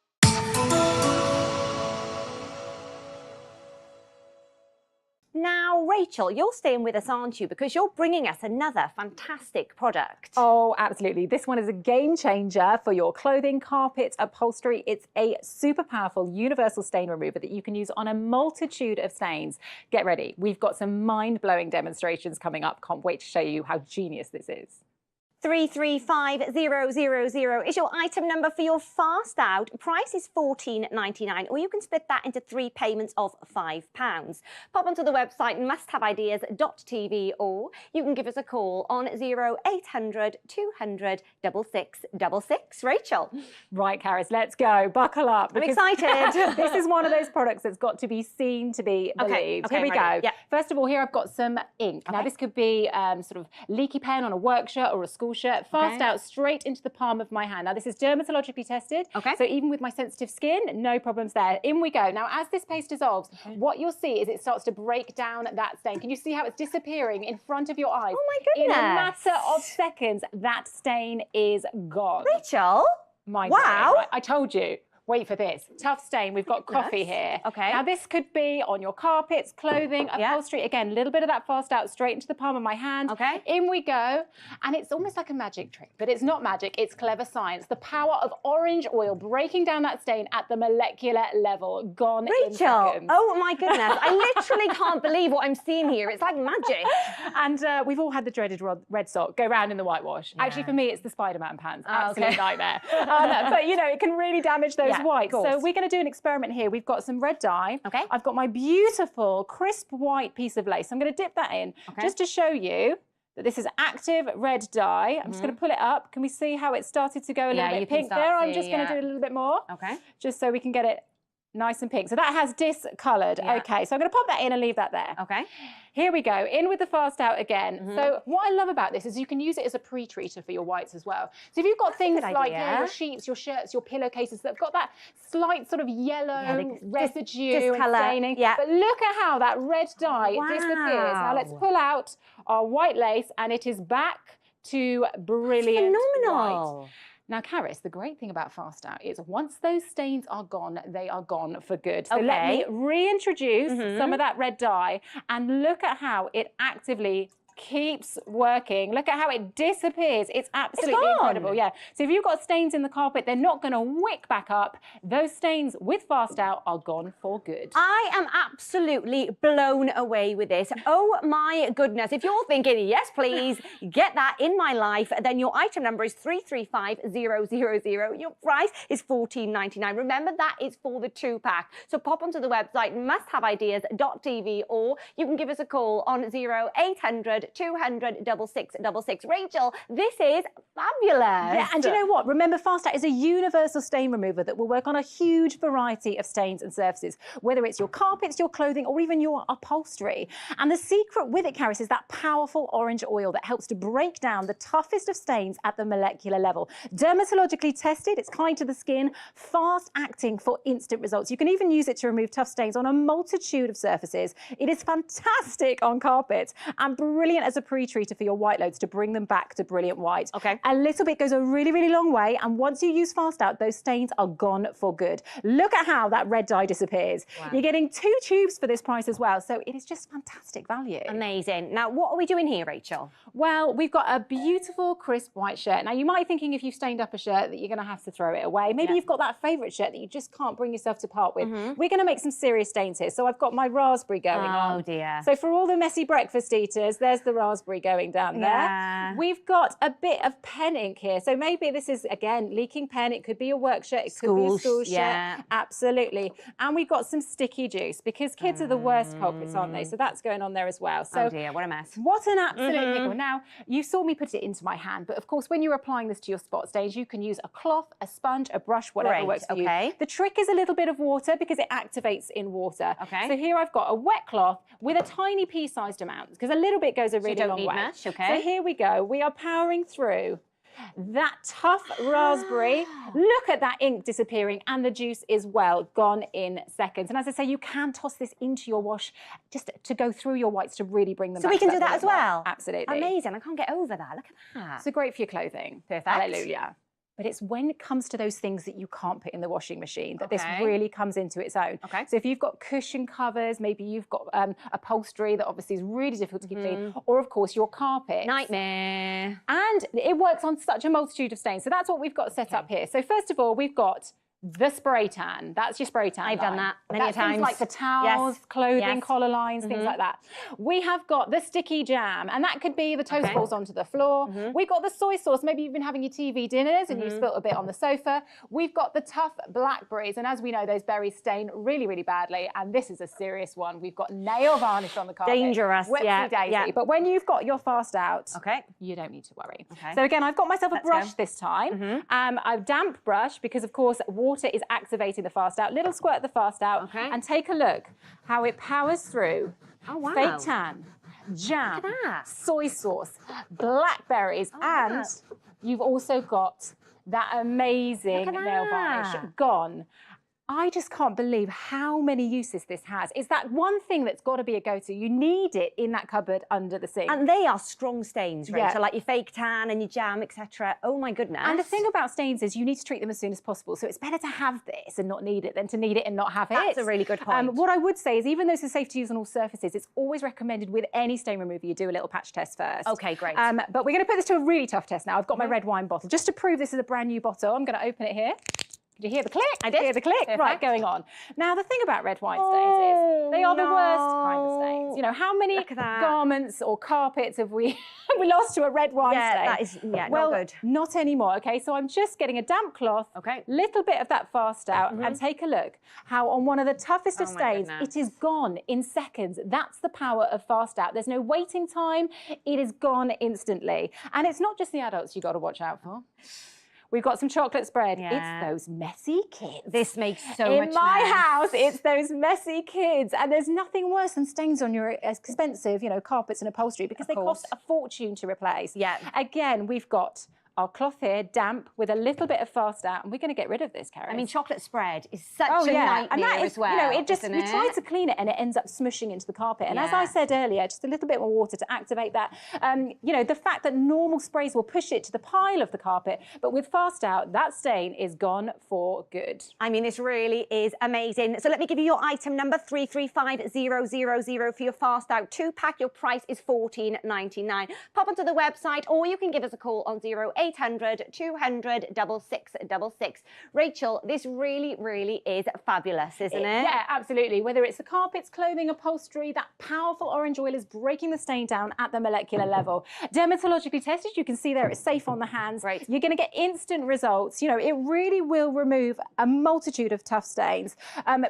Now, Now, Rachel, you're staying with us, aren't you? Because you're bringing us another fantastic product. Oh, absolutely. This one is a game changer for your clothing, carpets, upholstery. It's a super powerful universal stain remover that you can use on a multitude of stains. Get ready. We've got some mind-blowing demonstrations coming up. Can't wait to show you how genius this is. 335000 is your item number for your fast out. Price is $14.99, or you can split that into 3 payments of £5. Pop onto the website musthaveideas.tv, or you can give us a call on 0800 200 6666. Rachel. Right, Karis, let's go. Buckle up. I'm excited. This is one of those products that's got to be seen to be believed. Okay, here we ready. go. Yeah. First of all, here I've got some ink. Now, this could be sort of leaky pen on a work shirt or a school shirt, fast out straight into the palm of my hand. Now, this is dermatologically tested, so even with my sensitive skin, no problems there. In we go. Now, as this paste dissolves, what you'll see is it starts to break down that stain. Can you see how it's disappearing in front of your eyes? Oh, my goodness. In a matter of seconds, that stain is gone. Rachel? Wow. Wow. I told you. Wait for this. Tough stain. We've got coffee here. Okay. Now, this could be on your carpets, clothing, upholstery. Again, a little bit of that fast out straight into the palm of my hand. Okay. In we go. And it's almost like a magic trick, but it's not magic. It's clever science. The power of orange oil breaking down that stain at the molecular level. Gone in seconds. Oh, my goodness. I literally can't believe what I'm seeing here. It's like magic. And we've all had the dreaded red sock go round in the whitewash. Actually, for me, it's the Spider-Man pants. Absolute nightmare. But, you know, it can really damage those whites. So we're going to do an experiment here. We've got some red dye. Okay. I've got my beautiful crisp white piece of lace. I'm going to dip that in just to show you that this is active red dye. I'm just going to pull it up. Can we see how it started to go a little bit pink there? I'm just going to do a little bit more. Okay. Just so we can get it nice and pink. So that has discoloured. Okay, so I'm going to pop that in and leave that there. Okay. Here we go, in with the fast out again. So what I love about this is you can use it as a pre-treater for your whites as well. So if you've got things like your sheets, your shirts, your pillowcases that have got that slight sort of yellow residue and staining. But look at how that red dye disappears. Now let's pull out our white lace and it is back to brilliant phenomenal. white. Now, Karis, the great thing about fast out is once those stains are gone, they are gone for good. So let me reintroduce some of that red dye and look at how it actively keeps working. Look at how it disappears. It's absolutely incredible. Yeah. So if you've got stains in the carpet, they're not going to wick back up. Those stains with fast out are gone for good. I am absolutely blown away with this. Oh my goodness. If you're thinking, yes, please, get that in my life, then your item number is 335000. Your price is $14.99. Remember, that is for the 2-pack. So pop onto the website musthaveideas.tv, or you can give us a call on 0800 200 6666. Rachel, this is fabulous. Yeah, and do you know what? Remember, Fast Out is a universal stain remover that will work on a huge variety of stains and surfaces, whether it's your carpets, your clothing, or even your upholstery. And the secret with it, Karis, is that powerful orange oil that helps to break down the toughest of stains at the molecular level. Dermatologically tested, it's kind to the skin, fast acting for instant results. You can even use it to remove tough stains on a multitude of surfaces. It is fantastic on carpets and brilliant as a pre-treater for your white loads to bring them back to brilliant white. Okay. A little bit goes a really, really long way, and once you use Fast Out, those stains are gone for good. Look at how that red dye disappears. Wow. You're getting 2 tubes for this price as well, so it is just fantastic value. Amazing. Now, what are we doing here, Rachel? Well, we've got a beautiful crisp white shirt. Now, you might be thinking if you've stained up a shirt that you're going to have to throw it away. Maybe you've got that favourite shirt that you just can't bring yourself to part with. We're going to make some serious stains here. So I've got my raspberry going on. Oh, dear. So for all the messy breakfast eaters, there's the raspberry going down there. We've got a bit of pen ink here. So maybe this is, again, leaking pen. It could be a work shirt. It could be a school shirt. Absolutely. And we've got some sticky juice because kids are the worst culprits, aren't they? So that's going on there as well. So oh dear, what a mess. What an absolute pickle. Now, you saw me put it into my hand, but of course, when you're applying this to your spot stains, you can use a cloth, a sponge, a brush, whatever works for you. The trick is a little bit of water because it activates in water. So here I've got a wet cloth with a tiny pea-sized amount because a little bit goes a really long way. So here we go. We are powering through that tough raspberry. Look at that ink disappearing, and the juice is well gone in seconds. And as I say, you can toss this into your wash just to go through your whites to really bring them back. So we can do that as well? Absolutely. Amazing. I can't get over that. Look at that. So great for your clothing. Perfect. Hallelujah. But it's when it comes to those things that you can't put in the washing machine that this Okay. really comes into its own. Okay. So if you've got cushion covers, maybe you've got upholstery that obviously is really difficult to keep clean, or of course your carpet. Nightmare. And it works on such a multitude of stains. So that's what we've got set up here. So first of all, we've got the spray tan. That's your spray tan. I've done line. that many That's times. Things like the towels, Yes. clothing, Yes. collar lines, things like that. We have got the sticky jam, and that could be the toast balls onto the floor. We've got the soy sauce. Maybe you've been having your TV dinners and you spilt a bit on the sofa. We've got the tough blackberries, and as we know, those berries stain really, really badly. And this is a serious one. We've got nail varnish on the carpet. Dangerous, yeah, Whoopsie-daisy. yeah. But when you've got your fast out, Okay. you don't need to worry. Okay. So again, I've got myself a Let's brush go. this time. A damp brush, because of course water is activating the fast out. Little squirt of the fast out, and take a look how it powers through. Oh, wow. Fake tan, jam, Look at that. soy sauce, blackberries, and you've also got that amazing Look at nail varnish that. gone. I just can't believe how many uses this has. It's that one thing that's got to be a go-to. You need it in that cupboard under the sink. And they are strong stains, Rachel, Yeah. like your fake tan and your jam, etc. Oh my goodness. And the thing about stains is you need to treat them as soon as possible. So it's better to have this and not need it than to need it and not have it. That's a really good point. What I would say is even though this is safe to use on all surfaces, it's always recommended with any stain remover you do a little patch test first. Okay, great. But we're going to put this to a really tough test now. I've got my red wine bottle. Just to prove this is a brand new bottle, I'm going to open it here. Did you hear the click? I did. Hear the click? Perfect. Right, going on. Now, the thing about red wine stains is they are the worst kind of stains. You know, how many Look at that. garments or carpets have we we lost to a red wine Yeah, stain? that is well, not good. Not anymore, okay? So I'm just getting a damp cloth, little bit of that fast out, and take a look how on one of the toughest of Oh my stains, goodness. it is gone in seconds. That's the power of fast out. There's no waiting time. It is gone instantly. And it's not just the adults you got to watch out for. We've got some chocolate spread. Yeah. It's those messy kids. This makes so In much my mess. house, it's those messy kids. And there's nothing worse than stains on your expensive, you know, carpets and upholstery because they cost a fortune to replace. Yeah. Again, we've got our cloth here, damp, with a little bit of fast out, and we're going to get rid of this, Carrie. I mean, chocolate spread is such a nightmare and that is, as well. you know, it just isn't we it? try to clean it and it ends up smushing into the carpet. And as Yeah. I said earlier, just a little bit more water to activate that. You know, the fact that normal sprays will push it to the pile of the carpet, but with fast out, that stain is gone for good. I mean, this really is amazing. So let me give you your item number 335000 for your fast out 2-pack. Your price is $14.99. Pop onto the website, or you can give us a call on 0800 200 6666. Rachel, this really, really is fabulous, isn't it? Yeah, absolutely. Whether it's the carpets, clothing, upholstery, that powerful orange oil is breaking the stain down at the molecular level. Dermatologically tested, you can see there it's safe on the hands. Right. You're going to get instant results. You know, it really will remove a multitude of tough stains.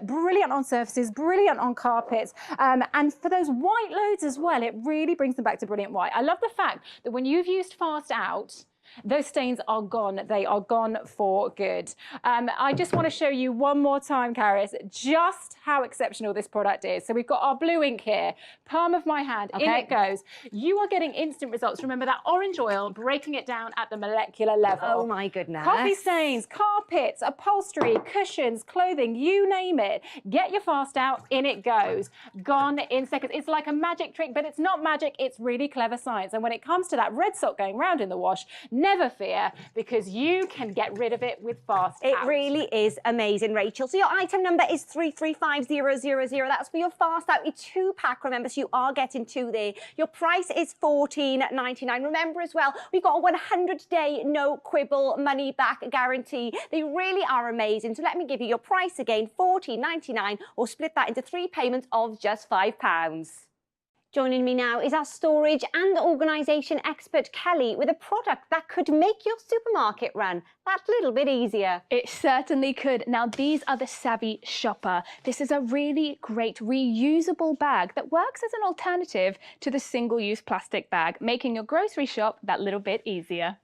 Brilliant on surfaces, brilliant on carpets. And for those white loads as well, it really brings them back to brilliant white. I love the fact that when you've used fast out, those stains are gone. They are gone for good. I just want to show you one more time, Caris, just how exceptional this product is. So we've got our blue ink here, palm of my hand, in it goes. You are getting instant results. Remember that orange oil breaking it down at the molecular level. Oh my goodness. Coffee stains, carpets, upholstery, cushions, clothing, you name it. Get your fast out, in it goes. Gone in seconds. It's like a magic trick, but it's not magic. It's really clever science. And when it comes to that red sock going round in the wash, never fear, because you can get rid of it with fast It out. really is amazing, Rachel. So your item number is 335000. That's for your fast out, your 2-pack. Remember, so you are getting 2 there. Your price is $14.99. Remember as well, we've got a 100-day no quibble money back guarantee. They really are amazing. So let me give you your price again, $14.99, or split that into 3 payments of just £5. Joining me now is our storage and organisation expert, Kelly, with a product that could make your supermarket run that little bit easier. It certainly could. Now, these are the Savvy Shopper. This is a really great reusable bag that works as an alternative to the single-use plastic bag, making your grocery shop that little bit easier.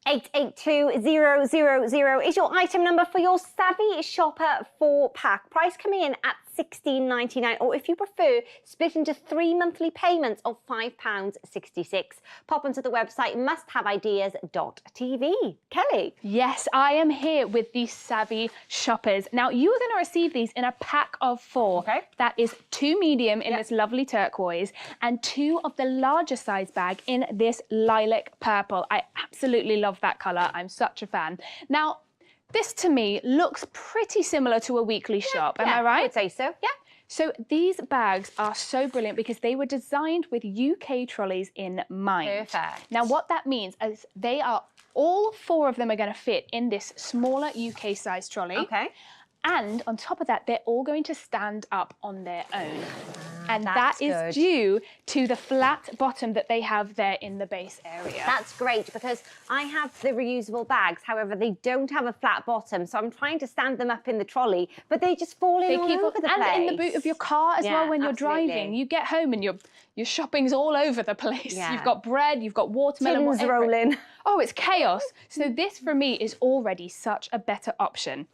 882000 is your item number for your Savvy Shopper 4-pack. Price coming in at £16.99, or if you prefer, split into 3 monthly payments of £5.66. Pop onto the website musthaveideas.tv. Kelly? Yes, I am here with the Savvy Shoppers. Now, you are going to receive these in a pack of 4. Okay. That is 2 medium in this lovely turquoise and 2 of the larger size bag in this lilac purple. I absolutely love that colour. I'm such a fan. Now, this to me looks pretty similar to a weekly shop. Am I right? I would say so, yeah. So these bags are so brilliant because they were designed with UK trolleys in mind. Perfect. Now, what that means is they are, all 4 of them are going to fit in this smaller UK size trolley. Okay. And on top of that, they're all going to stand up on their own. And that That's is good. due to the flat bottom that they have there in the base area. That's great because I have the reusable bags. However, they don't have a flat bottom. So I'm trying to stand them up in the trolley, but they just fall in all over the place. And in the boot of your car as well when you're absolutely. driving. You get home and your shopping's all over the place. Yeah. You've got bread, you've got watermelon. Tins whatever. rolling. Oh, it's chaos. So this for me is already such a better option.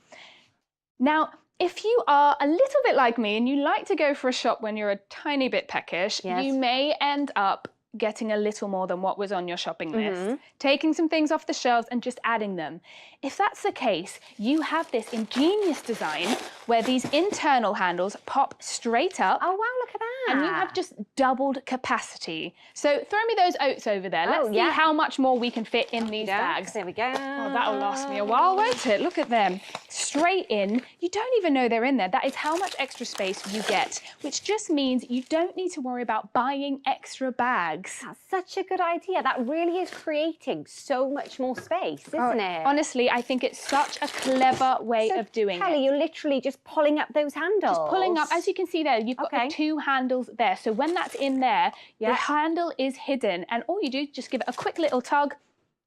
Now, if you are a little bit like me and you like to go for a shop when you're a tiny bit peckish, you may end up getting a little more than what was on your shopping list, taking some things off the shelves and just adding them. If that's the case, you have this ingenious design where these internal handles pop straight up. Oh, wow, look at that. And you have just doubled capacity. So throw me those oats over there. Let's see how much more we can fit in these bags. There we go. Oh, that'll last me a while, won't it? Look at them. Straight in. You don't even know they're in there. That is how much extra space you get, which just means you don't need to worry about buying extra bags. That's such a good idea. That really is creating so much more space, isn't it? Honestly, I think it's such a clever way of doing it. Kelly, you're literally just pulling up those handles. Just pulling up. As you can see there, you've got the 2 handles there. So when that's in there, the handle is hidden. And all you do is just give it a quick little tug.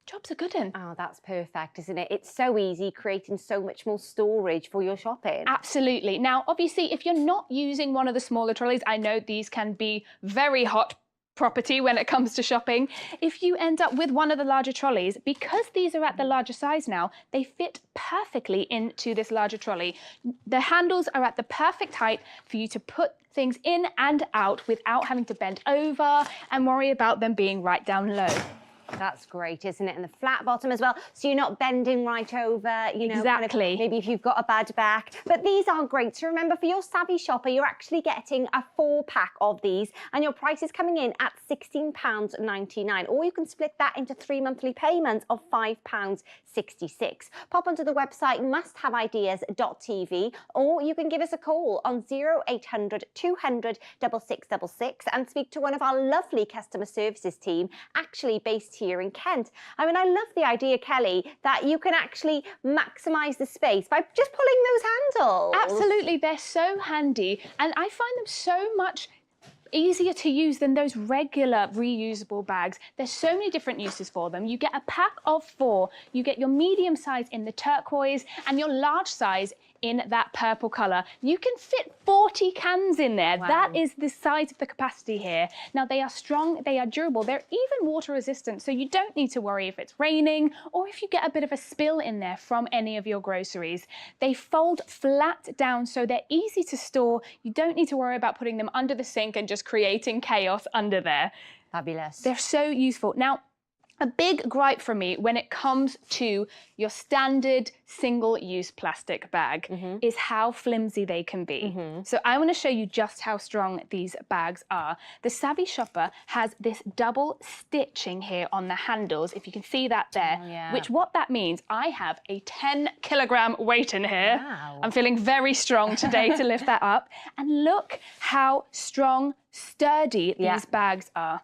Job's a good one. Oh, that's perfect, isn't it? It's so easy, creating so much more storage for your shopping. Absolutely. Now, obviously, if you're not using one of the smaller trolleys, I know these can be very hot property when it comes to shopping. If you end up with one of the larger trolleys, because these are at the larger size now, they fit perfectly into this larger trolley. The handles are at the perfect height for you to put things in and out without having to bend over and worry about them being right down low. That's great, isn't it? And the flat bottom as well, so you're not bending right over, you know. Exactly. Kind of, maybe if you've got a bad back. But these are great. So remember, for your savvy shopper, you're actually getting a 4-pack of these, and your price is coming in at £16.99. Or you can split that into 3 monthly payments of £5.66. Pop onto the website musthaveideas.tv, or you can give us a call on 0800 200 6666 and speak to one of our lovely customer services team, actually based here in Kent. I mean, I love the idea, Kelly, that you can actually maximise the space by just pulling those handles. Absolutely, they're so handy, and I find them so much easier to use than those regular reusable bags. There's so many different uses for them. You get a pack of 4. You get your medium size in the turquoise and your large size in that purple colour. You can fit 40 cans in there. Wow. That is the size of the capacity here. Now, they are strong, they are durable, they're even water resistant, so you don't need to worry if it's raining or if you get a bit of a spill in there from any of your groceries. They fold flat down, so they're easy to store. You don't need to worry about putting them under the sink and just creating chaos under there. Fabulous. They're so useful. Now, a big gripe from me when it comes to your standard single-use plastic bag is how flimsy they can be. So I want to show you just how strong these bags are. The Savvy Shopper has this double stitching here on the handles, if you can see that there, which what that means, I have a 10-kilogram weight in here. Wow. I'm feeling very strong today to lift that up. And look how strong, sturdy these bags are.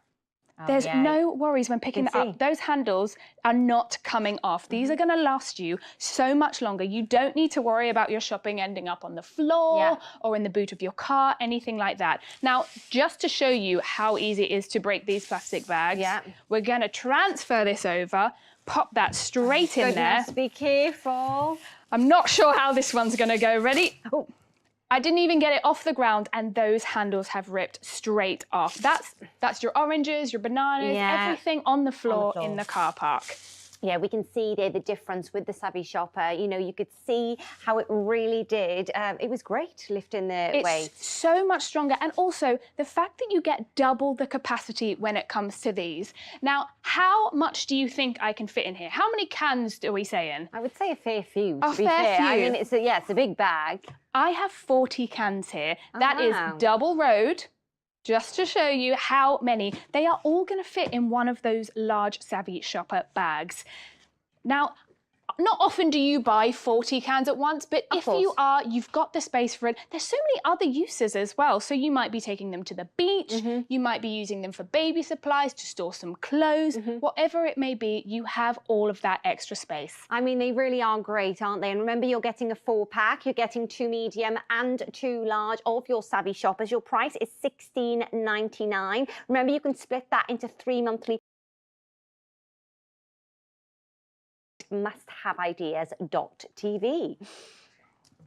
There's no worries when picking that up. Those handles are not coming off. These are going to last you so much longer. You don't need to worry about your shopping ending up on the floor or in the boot of your car, anything like that. Now, just to show you how easy it is to break these plastic bags, we're going to transfer this over, pop that straight in there. Be careful. I'm not sure how this one's going to go. Ready? Oh. I didn't even get it off the ground and those handles have ripped straight off. That's your oranges, your bananas, everything on the floor in the car park. Yeah, we can see there the difference with the Savvy Shopper. You know, you could see how it really did. It was great lifting the weight. It's so much stronger. And also the fact that you get double the capacity when it comes to these. Now, how much do you think I can fit in here? How many cans are we saying? I would say a fair few, to A be fair fair. few. I mean, it's a big bag. I have 40 cans here. Oh, That is wow. double road. Just to show you how many, they are all going to fit in one of those large Savvy Shopper bags. Now, not often do you buy 40 cans at once, but if you are, you've got the space for it. There's so many other uses as well. So you might be taking them to the beach, you might be using them for baby supplies, to store some clothes, whatever it may be, you have all of that extra space. I mean, they really are great, aren't they? And remember, you're getting a 4-pack, you're getting 2 medium and 2 large of your Savvy Shoppers. Your price is $16.99. Remember, you can split that into 3 monthly musthaveideas.tv.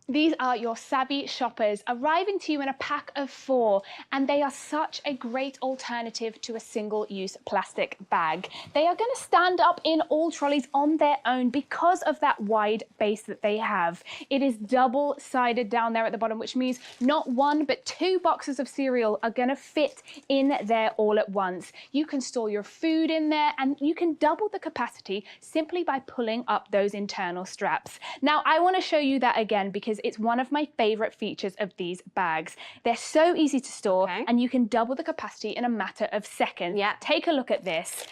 These are your Savvy Shoppers arriving to you in a pack of 4, and they are such a great alternative to a single-use plastic bag. They are going to stand up in all trolleys on their own because of that wide base that they have. It is double-sided down there at the bottom, which means not 1 but 2 boxes of cereal are going to fit in there all at once. You can store your food in there, and you can double the capacity simply by pulling up those internal straps. Now, I want to show you that again because it's one of my favorite features of these bags. They're so easy to store, and you can double the capacity in a matter of seconds. Yeah. Take a look at this.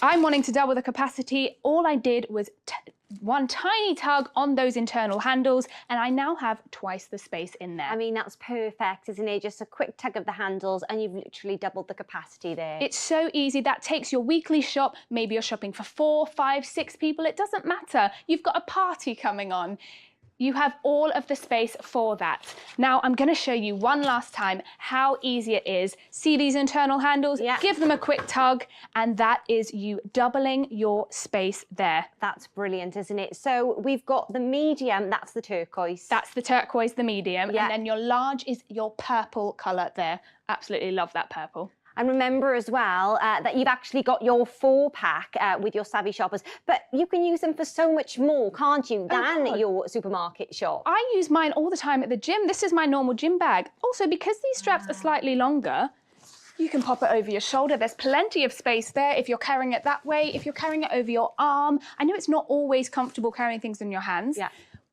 I'm wanting to double the capacity. All I did was one tiny tug on those internal handles, and I now have twice the space in there. I mean, that's perfect, isn't it? Just a quick tug of the handles and you've literally doubled the capacity there. It's so easy. That takes your weekly shop. Maybe you're shopping for 4, 5, 6 people. It doesn't matter. You've got a party coming on. You have all of the space for that. Now, I'm going to show you one last time how easy it is. See these internal handles? Give them a quick tug, and that is you doubling your space there. That's brilliant, isn't it? So we've got the medium, that's the turquoise. That's the turquoise, the medium, and then your large is your purple colour there. Absolutely love that purple. And remember as well that you've actually got your 4-pack with your Savvy Shoppers, but you can use them for so much more, can't you, than your supermarket shop? I use mine all the time at the gym. This is my normal gym bag. Also, because these straps are slightly longer, you can pop it over your shoulder. There's plenty of space there if you're carrying it that way, if you're carrying it over your arm. I know it's not always comfortable carrying things in your hands.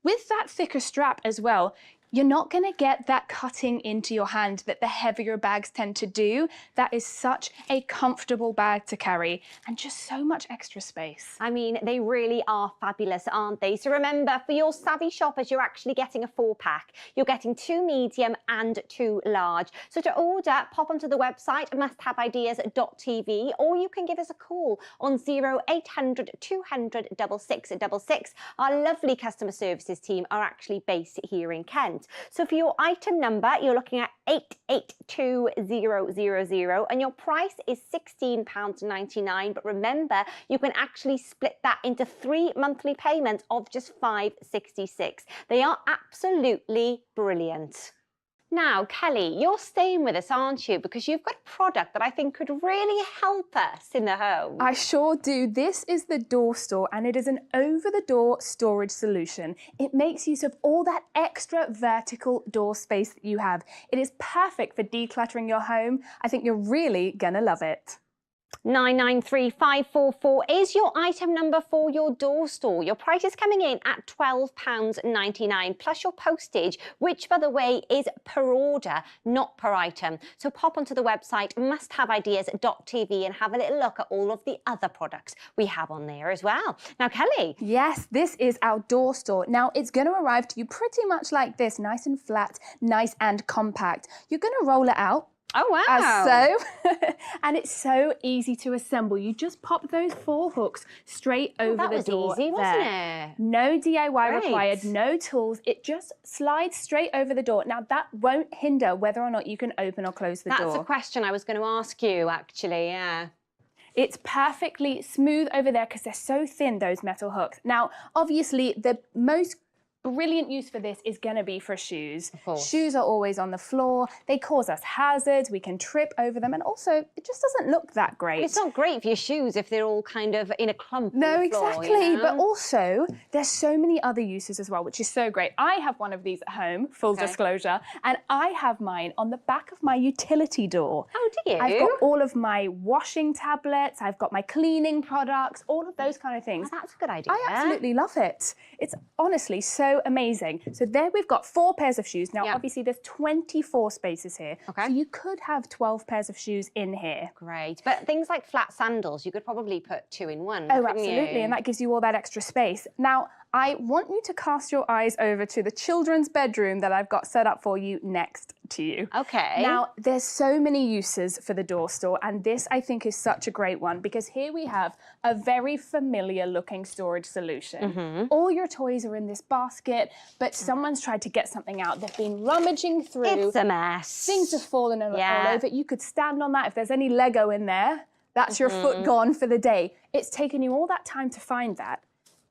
With that thicker strap as well, you're not going to get that cutting into your hand that the heavier bags tend to do. That is such a comfortable bag to carry and just so much extra space. I mean, they really are fabulous, aren't they? So remember, for your Savvy Shoppers, you're actually getting a 4-pack. You're getting 2 medium and 2 large. So to order, pop onto the website, musthaveideas.tv, or you can give us a call on 0800 200 6666. Our lovely customer services team are actually based here in Kent. So for your item number, you're looking at 882000, and your price is £16.99. But remember, you can actually split that into 3 monthly payments of just £5.66. They are absolutely brilliant. Now, Kelly, you're staying with us, aren't you? Because you've got a product that I think could really help us in the home. I sure do. This is the Door Store, and it is an over-the-door storage solution. It makes use of all that extra vertical door space that you have. It is perfect for decluttering your home. I think you're really gonna love it. 993544 is your item number for your Door Store. Your price is coming in at £12.99 plus your postage, which, by the way, is per order, not per item. So pop onto the website musthaveideas.tv and have a little look at all of the other products we have on there as well. Now, Kelly. Yes, this is our Door Store. Now, it's going to arrive to you pretty much like this, nice and flat, nice and compact. You're going to roll it out. Oh, wow. As so. And it's so easy to assemble. You just pop those 4 hooks straight over the door. That was easy, wasn't it? No DIY Great. required, no tools. It just slides straight over the door. Now, that won't hinder whether or not you can open or close the door. That's a question I was going to ask you, actually, yeah. It's perfectly smooth over there because they're so thin, those metal hooks. Now, obviously, the most brilliant use for this is going to be for shoes. Shoes are always on the floor. They cause us hazards. We can trip over them. And also, it just doesn't look that great. It's not great for your shoes if they're all kind of in a clump No, on the floor, exactly. you know? But also, there's so many other uses as well, which is so great. I have one of these at home, full disclosure, and I have mine on the back of my utility door. Oh, do you? I've got all of my washing tablets, I've got my cleaning products, all of those kind of things. Oh, that's a good idea. I absolutely love it. It's honestly so amazing. So there we've got 4 pairs of shoes. Now, obviously, there's 24 spaces here. Okay. So you could have 12 pairs of shoes in here. Great. But things like flat sandals, you could probably put 2 in 1. Oh, absolutely. And that gives you all that extra space. Now, I want you to cast your eyes over to the children's bedroom that I've got set up for you next to you. Okay. Now, there's so many uses for the door store, and this I think is such a great one because here we have a very familiar looking storage solution. All your toys are in this basket, but someone's tried to get something out. They've been rummaging through. It's a mess. Things have fallen all over. You could stand on that. If there's any Lego in there, that's your foot gone for the day. It's taken you all that time to find that.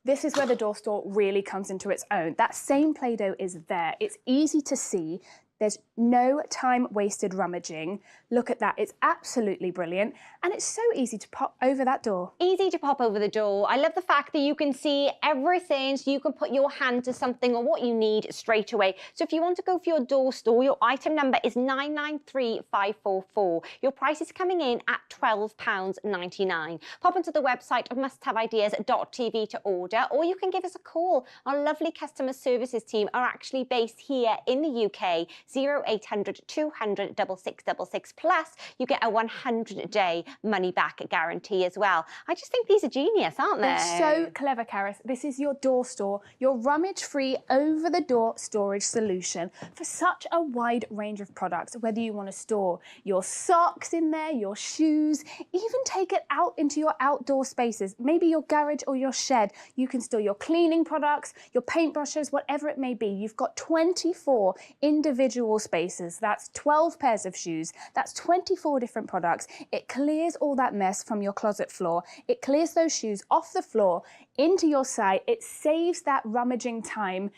This is where the door store really comes into its own. That same Play-Doh is there. It's easy to see. There's no time wasted rummaging. Look at that, it's absolutely brilliant. And it's so easy to pop over that door. Easy to pop over the door. I love the fact that you can see everything, so you can put your hand to something or what you need straight away. So if you want to go for your door store, your item number is 993544. Your price is coming in at £12.99. Pop onto the website of musthaveideas.tv to order, or you can give us a call. Our lovely customer services team are actually based here in the UK. 0800 200 6666, plus you get a 100-day money-back guarantee as well. I just think these are genius, aren't they? They're so clever, Karis. This is your door store, your rummage-free, over-the-door storage solution for such a wide range of products, whether you want to store your socks in there, your shoes, even take it out into your outdoor spaces, maybe your garage or your shed. You can store your cleaning products, your paintbrushes, whatever it may be. You've got 24 individual spaces. That's 12 pairs of shoes. That's 24 different products. It clears all that mess from your closet floor. It clears those shoes off the floor into your site. It saves that rummaging time,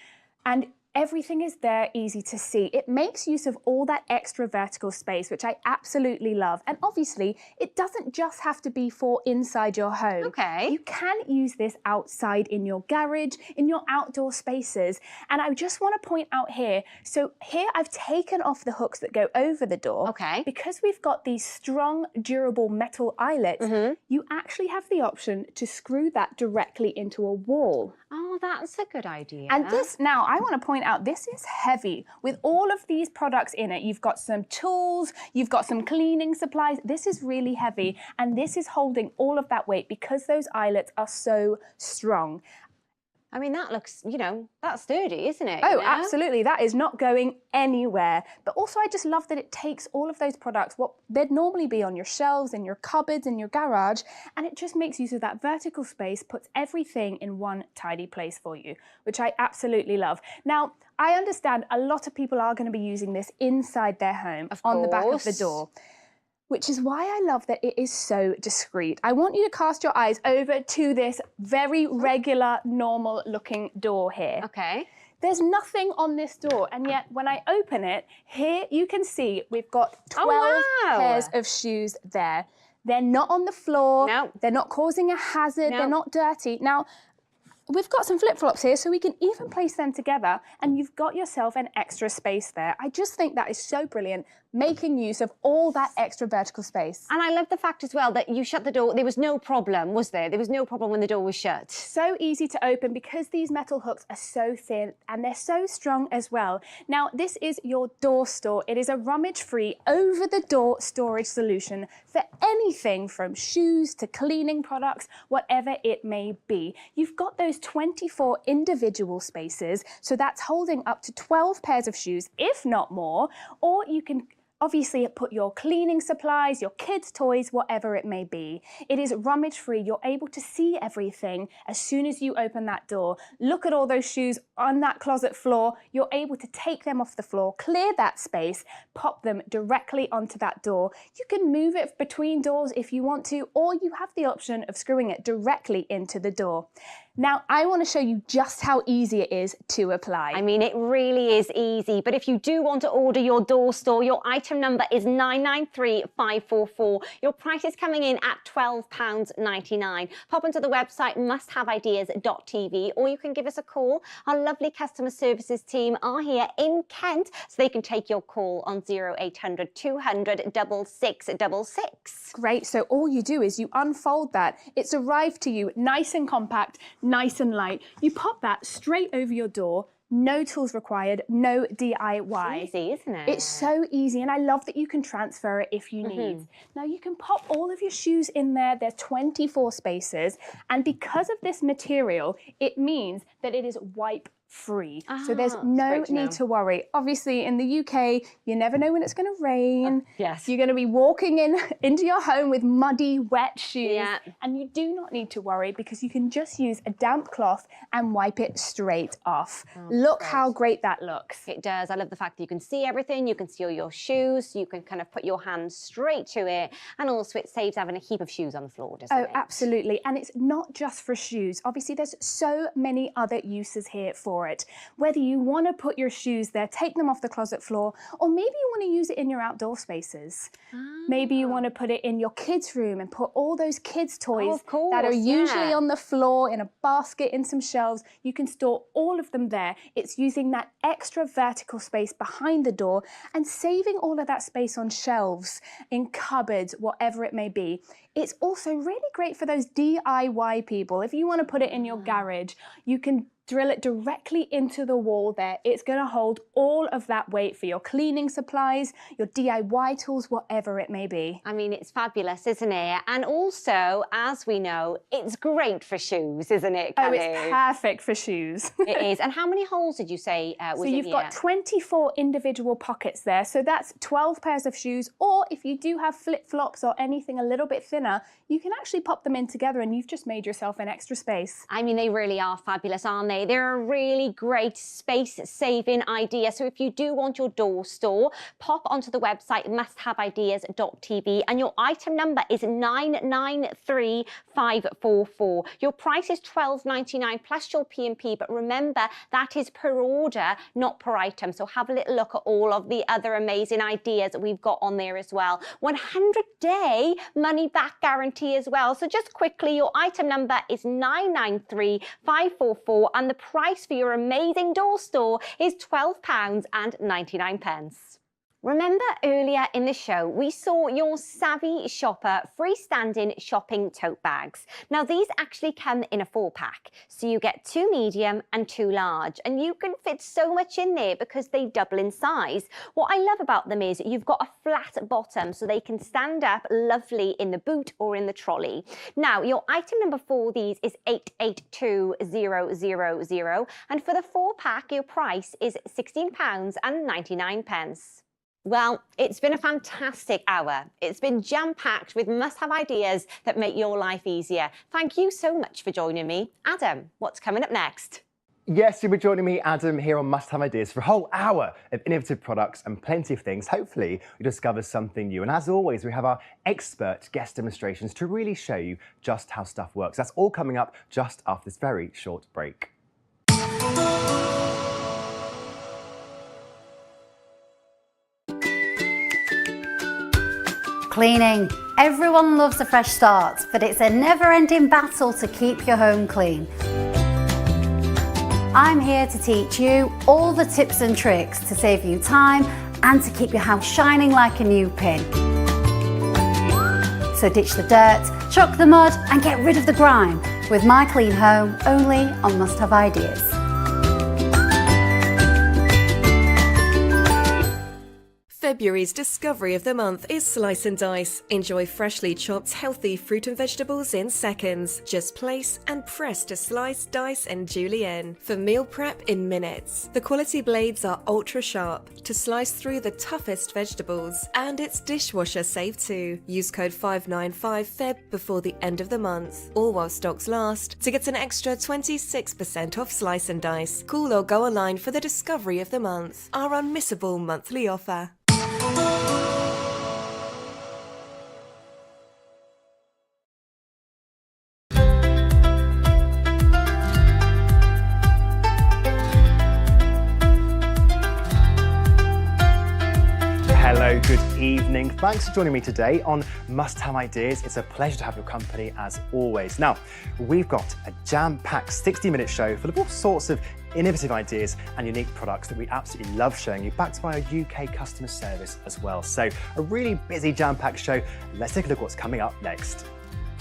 and everything is there, easy to see. It makes use of all that extra vertical space, which I absolutely love. And obviously, it doesn't just have to be for inside your home. Okay. You can use this outside in your garage, in your outdoor spaces. And I just want to point out here, so here I've taken off the hooks that go over the door. Okay. Because we've got these strong, durable metal eyelets, you actually have the option to screw that directly into a wall. Oh, that's a good idea. And this, now, I want to point out, this is heavy. With all of these products in it, you've got some tools, you've got some cleaning supplies. This is really heavy, and this is holding all of that weight because those eyelets are so strong. I mean, that looks, you know, that's sturdy, isn't it? Oh, you know? absolutely. That is not going anywhere. But also, I just love that it takes all of those products, what they'd normally be on your shelves, in your cupboards, in your garage, and it just makes use of that vertical space, puts everything in one tidy place for you, which I absolutely love. Now, I understand a lot of people are going to be using this inside their home, on the back of the door, which is why I love that it is so discreet. I want you to cast your eyes over to this very regular, normal looking door here. Okay. There's nothing on this door, and yet when I open it, here you can see we've got 12 pairs of shoes there. They're not on the floor. No. They're not causing a hazard. No. They're not dirty. Now, we've got some flip-flops here, so we can even place them together, and you've got yourself an extra space there. I just think that is so brilliant, making use of all that extra vertical space. And I love the fact as well that you shut the door. There was no problem, was there? There was no problem when the door was shut. So easy to open because these metal hooks are so thin and they're so strong as well. Now, this is your door store. It is a rummage-free, over-the-door storage solution for anything from shoes to cleaning products, whatever it may be. You've got those 24 individual spaces, so that's holding up to 12 pairs of shoes, if not more, or you can obviously put your cleaning supplies, your kids' toys, whatever it may be. It is rummage-free. You're able to see everything as soon as you open that door. Look at all those shoes on that closet floor. You're able to take them off the floor, clear that space, pop them directly onto that door. You can move it between doors if you want to, or you have the option of screwing it directly into the door. Now, I want to show you just how easy it is to apply. I mean, it really is easy, but if you do want to order your door store, your item number is 993544. Your price is coming in at £12.99. Pop onto the website musthaveideas.tv, or you can give us a call. Our lovely customer services team are here in Kent, so they can take your call on 0800 200 6666. Great, so all you do is you unfold that. It's arrived to you nice and compact, nice and light. You pop that straight over your door. No tools required, no DIY. It's easy, isn't it? It's so easy, and I love that you can transfer it if you need. Now you can pop all of your shoes in there. There's 24 spaces, and because of this material, it means that it is wipe free. So there's no need to worry. Obviously, in the UK, you never know when it's going to rain. Yes. You're going to be walking into your home with muddy, wet shoes. And you do not need to worry because you can just use a damp cloth and wipe it straight off. Look how great that looks. It does. I love the fact that you can see everything. You can see all your shoes. You can kind of put your hands straight to it. And also it saves having a heap of shoes on the floor, doesn't it? Oh, absolutely. And it's not just for shoes. Obviously, there's so many other uses here for it. Whether you want to put your shoes there, take them off the closet floor, or maybe you want to use it in your outdoor spaces. Maybe you want to put it in your kids' room and put all those kids' toys that are usually on the floor in a basket in some shelves. You can store all of them there. It's using that extra vertical space behind the door and saving all of that space on shelves, in cupboards, whatever it may be. It's also really great for those DIY people. If you want to put it in your garage, you can drill it directly into the wall there. It's going to hold all of that weight for your cleaning supplies, your DIY tools, whatever it may be. I mean, it's fabulous, isn't it? And also, as we know, it's great for shoes, isn't it, Oh, Canu? it's perfect for shoes. It is. And how many holes did you say was So in you've here? got 24 individual pockets there. So that's 12 pairs of shoes. Or if you do have flip-flops or anything a little bit thinner, you can actually pop them in together and you've just made yourself an extra space. I mean, they really are fabulous, aren't they? They're a really great space-saving idea. So if you do want your door store, pop onto the website musthaveideas.tv and your item number is 993544. Your price is £12.99 plus your P&P, but remember that is per order, not per item. So have a little look at all of the other amazing ideas that we've got on there as well. 100-day money-back guarantee as well. So just quickly, your item number is 993544 and the price for your amazing door store is £12.99. Remember earlier in the show, we saw your Savvy Shopper freestanding shopping tote bags. Now these actually come in a 4-pack, so you get 2 medium and 2 large, and you can fit so much in there because they double in size. What I love about them is you've got a flat bottom, so they can stand up lovely in the boot or in the trolley. Now your item number for these is 882000, and for the 4-pack, your price is £16.99. Well, it's been a fantastic hour. It's been jam-packed with must-have ideas that make your life easier. Thank you so much for joining me. Adam, what's coming up next? Yes, you'll be joining me, Adam, here on Must Have Ideas for a whole hour of innovative products and plenty of things. Hopefully, you discover something new. And as always, we have our expert guest demonstrations to really show you just how stuff works. That's all coming up just after this very short break. Cleaning. Everyone loves a fresh start, but it's a never-ending battle to keep your home clean. I'm here to teach you all the tips and tricks to save you time and to keep your house shining like a new pin. So ditch the dirt, chuck the mud and get rid of the grime with My Clean Home, only on Must Have Ideas. February's discovery of the month is Slice and Dice. Enjoy freshly chopped, healthy fruit and vegetables in seconds. Just place and press to slice, dice and julienne for meal prep in minutes. The quality blades are ultra sharp to slice through the toughest vegetables, and it's dishwasher safe too. Use code 595FEB before the end of the month, or while stocks last, to get an extra 26% off Slice and Dice. Call or go online for the discovery of the month, our unmissable monthly offer. Hello, good evening. Thanks for joining me today on Must Have Ideas. It's a pleasure to have your company as always. Now, we've got a jam-packed 60-minute show full of all sorts of innovative ideas and unique products that we absolutely love showing you, backed by our UK customer service as well. So a really busy jam-packed show. Let's take a look at what's coming up next.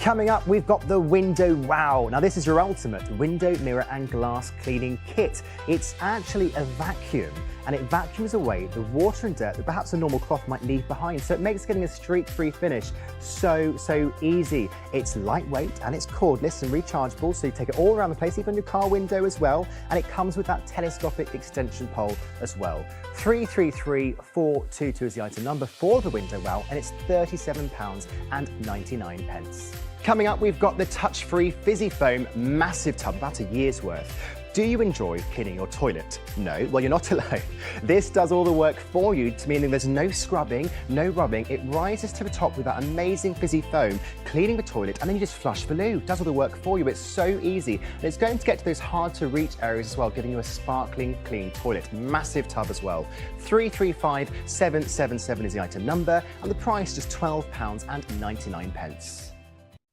Coming up, we've got the Window Wow. Now, this is your ultimate window, mirror and glass cleaning kit. It's actually a vacuum, and it vacuums away the water and dirt that perhaps a normal cloth might leave behind. So it makes getting a streak-free finish so easy. It's lightweight and it's cordless and rechargeable, so you take it all around the place, even your car window as well. And it comes with that telescopic extension pole as well. 333422 is the item number for the Window Wow, and it's £37.99. Coming up, we've got the touch-free Fizzy Foam massive tub, about a year's worth. Do you enjoy cleaning your toilet? No? Well, you're not alone. This does all the work for you, meaning there's no scrubbing, no rubbing. It rises to the top with that amazing fizzy foam, cleaning the toilet, and then you just flush the loo. It does all the work for you. It's so easy. And it's going to get to those hard-to-reach areas as well, giving you a sparkling clean toilet. Massive tub as well. 335777 is the item number, and the price is just £12.99.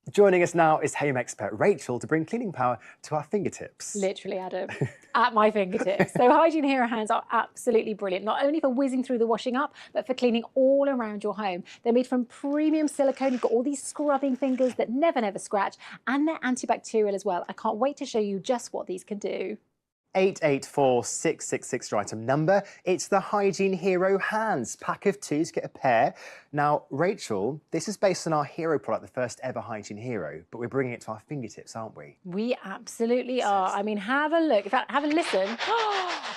Joining us now is home expert Rachel to bring cleaning power to our fingertips. Literally, Adam, at my fingertips. So Hygiene Hero hands are absolutely brilliant, not only for whizzing through the washing up, but for cleaning all around your home. They're made from premium silicone. You've got all these scrubbing fingers that never scratch, and they're antibacterial as well. I can't wait to show you just what these can do. 884666 your item number. It's the Hygiene Hero hands. Pack of 2 to get a pair. Now, Rachel, this is based on our hero product, the first ever Hygiene Hero, but we're bringing it to our fingertips, aren't we? We absolutely are. I mean, have a look. In fact, have a listen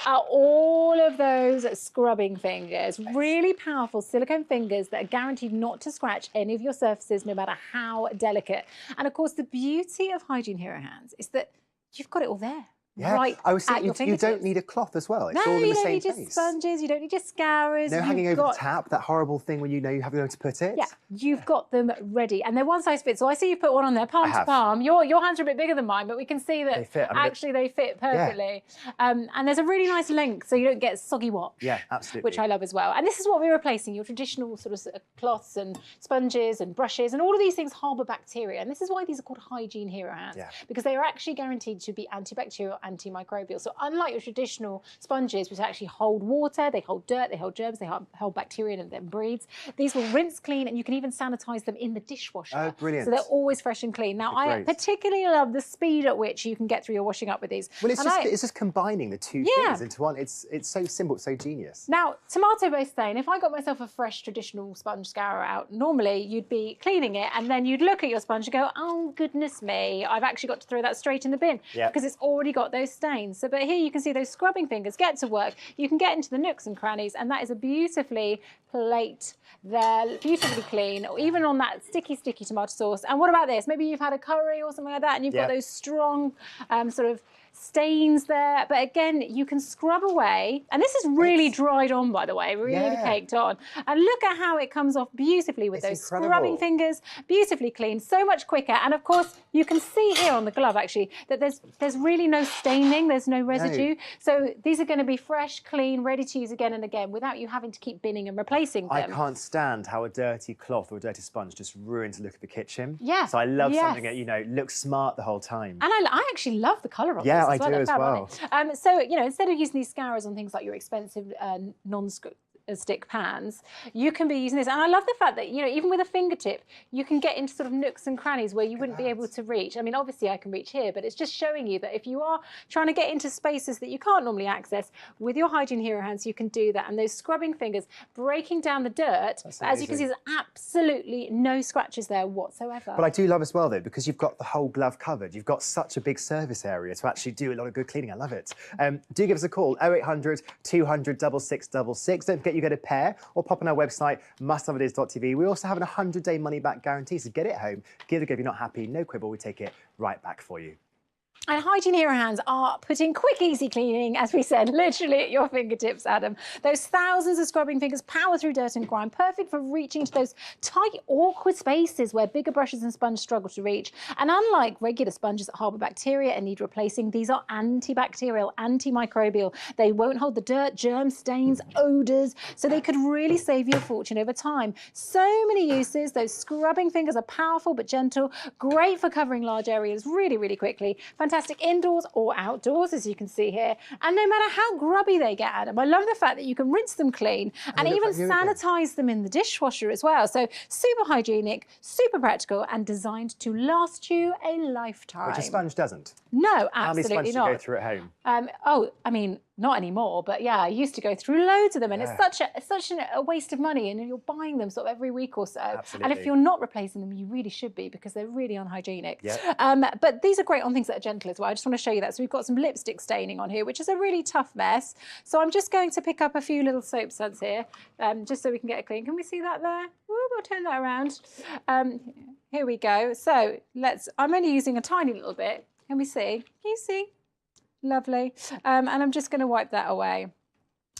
at all of those scrubbing fingers. Really powerful silicone fingers that are guaranteed not to scratch any of your surfaces, no matter how delicate. And of course, the beauty of Hygiene Hero hands is that you've got it all there. Yeah, right I was at saying your you don't fingertips. need a cloth as well. It's No, all in you the don't same need your place. sponges, you don't need your scourers. No hanging you've over got... the tap, that horrible thing when you know you have nowhere to put it. Yeah, you've got them ready. And they're one size fits. So I see you put one on there, palm I to have. palm. Your hands are a bit bigger than mine, but we can see that They fit. I mean, actually they fit perfectly. And there's a really nice length, so you don't get soggy wash. Yeah, absolutely. Which I love as well. And this is what we're replacing, your traditional sort of cloths and sponges and brushes, and all of these things harbour bacteria. And this is why these are called Hygiene Hero hands, because they are actually guaranteed to be antibacterial, antimicrobial. So unlike your traditional sponges, which actually hold water, they hold dirt, they hold germs, they hold bacteria and then breeds, these will rinse clean, and you can even sanitize them in the dishwasher. Oh, brilliant. So they're always fresh and clean. Now, I Great. particularly love the speed at which you can get through your washing up with these. Well, it's And just combining the two things into one. It's so simple, it's so genius. Now, tomato-based stain, if I got myself a fresh traditional sponge scourer out, normally you'd be cleaning it and then you'd look at your sponge and go, oh, goodness me, I've actually got to throw that straight in the bin because it's already got those stains. So, but here you can see those scrubbing fingers get to work. You can get into the nooks and crannies, and that is a beautifully plate there, beautifully clean, or even on that sticky tomato sauce. And what about this? Maybe you've had a curry or something like that, and you've got those strong sort of stains there, but again, you can scrub away, and this is really dried on, by the way, really caked on, and look at how it comes off beautifully with those scrubbing fingers, beautifully clean, so much quicker. And of course, you can see here on the glove actually that there's really no staining, there's no residue, so these are going to be fresh, clean, ready to use again and again without you having to keep binning and replacing them. I can't stand how a dirty cloth or a dirty sponge just ruins the look of the kitchen. Yeah. So I love something that, you know, looks smart the whole time. And I actually love the colour of Yeah, this I as well. do the as fab on well. it. So, you know, instead of using these scourers on things like your expensive non-stick pans, you can be using this. And I love the fact that, you know, even with a fingertip, you can get into sort of nooks and crannies where you wouldn't be able to reach. I mean, obviously I can reach here, but it's just showing you that if you are trying to get into spaces that you can't normally access, with your Hygiene Hero hands, you can do that. And those scrubbing fingers, breaking down the dirt, as you can see, there's absolutely no scratches there whatsoever. But I do love as well, though, because you've got the whole glove covered. You've got such a big service area to actually do a lot of good cleaning. I love it. Do give us a call, 0800 200 6666. Don't forget you get a pair, or pop on our website, musthaveideas.tv. We also have a 100-day money-back guarantee, so get it home, give it a go. If you're not happy, no quibble, we take it right back for you. And Hygiene Hero hands are putting quick, easy cleaning, as we said, literally at your fingertips, Adam. Those thousands of scrubbing fingers power through dirt and grime, perfect for reaching to those tight, awkward spaces where bigger brushes and sponges struggle to reach. And unlike regular sponges that harbour bacteria and need replacing, these are antibacterial, antimicrobial. They won't hold the dirt, germs, stains, odours, so they could really save you a fortune over time. So many uses. Those scrubbing fingers are powerful but gentle, great for covering large areas really, really quickly. Fantastic indoors or outdoors, as you can see here. And no matter how grubby they get, Adam, I love the fact that you can rinse them clean and even sanitize them in the dishwasher as well. So super hygienic, super practical, and designed to last you a lifetime. Which a sponge doesn't. No, How many absolutely sponges do not. you go through at home? Oh, I mean, not anymore, but yeah, I used to go through loads of them, and Yeah. it's such a waste of money, and you're buying them sort of every week or so. And Absolutely. if you're not replacing them, you really should be, because they're really unhygienic. Yeah. But these are great on things that are gentle as well. I just want to show you that. So we've got some lipstick staining on here, which is a really tough mess. So I'm just going to pick up a few little soap suds here, just so we can get it clean. Can we see that there? Ooh, we'll turn that around. Here we go. So I'm only using a tiny little bit. Can we see? Can you see? Lovely. And I'm just going to wipe that away.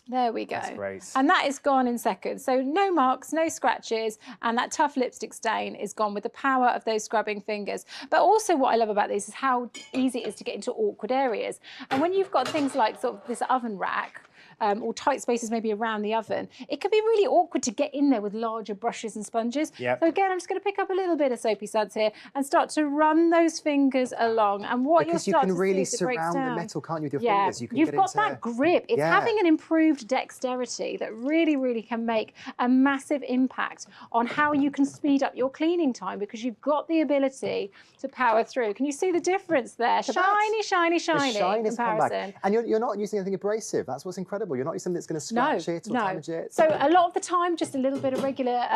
There we go. That's great. And that is gone in seconds. So no marks, no scratches, and that tough lipstick stain is gone with the power of those scrubbing fingers. But also what I love about this is how easy it is to get into awkward areas. And when you've got things like sort of this oven rack, or tight spaces maybe around the oven, it can be really awkward to get in there with larger brushes and sponges. Yep. So again, I'm just going to pick up a little bit of soapy suds here and start to run those fingers along. And what Because you you'll start can to really see is it breaks surround the down. metal, can't you, with your Yeah, fingers? You can you've get got into... that grip. It's Yeah. having an improved dexterity that really, really can make a massive impact on how you can speed up your cleaning time, because you've got the ability to power through. Can you see the difference there? Shiny, shiny, shiny The shine has come comparison. back. And you're not using anything abrasive. That's what's incredible. You're not using something that's going to scratch it or damage it. So a lot of the time, just a little bit of regular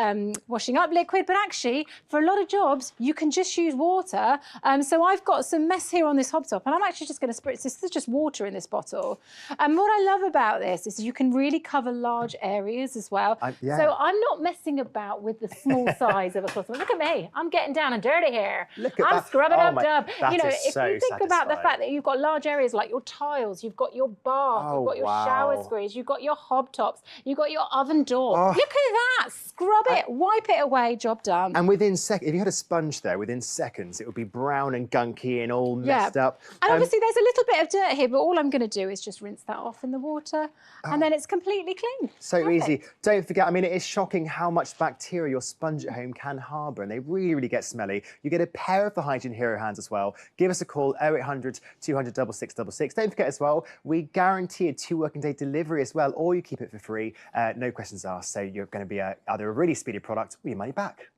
washing up liquid, but actually, for a lot of jobs, you can just use water. So I've got some mess here on this hob top, and I'm actually just going to spritz this. This is just water in this bottle. And what I love about this is you can really cover large areas as well. Yeah. So I'm not messing about with the small size of a cloth. Look at me. I'm getting down and dirty here. Look at I'm that. scrubbing Oh up my- dub. that You know, is if so you think about the satisfying. fact that you've got large areas like your tiles, you've got your bath, Oh, you've got your shower wow. screens, you've got your hob tops, you've got your oven door. Oh. Look at that. Scrub it, wipe it away, job done. And within seconds, if you had a sponge there, within seconds, it would be brown and gunky and all messed up. And obviously there's a little bit of dirt here, but all I'm going to do is just rinse that off in the water, and then it's completely clean. So Perfect. easy. Don't forget, I mean, it is shocking how much bacteria your sponge at home can harbour, and they really, really get smelly. You get a pair of the Hygiene Hero hands as well. Give us a call, 0800 200 6666. Don't forget as well, we guarantee a 2 working day delivery as well, or you keep it for free, no questions asked. So you're going to be either a really speedy product or your money back.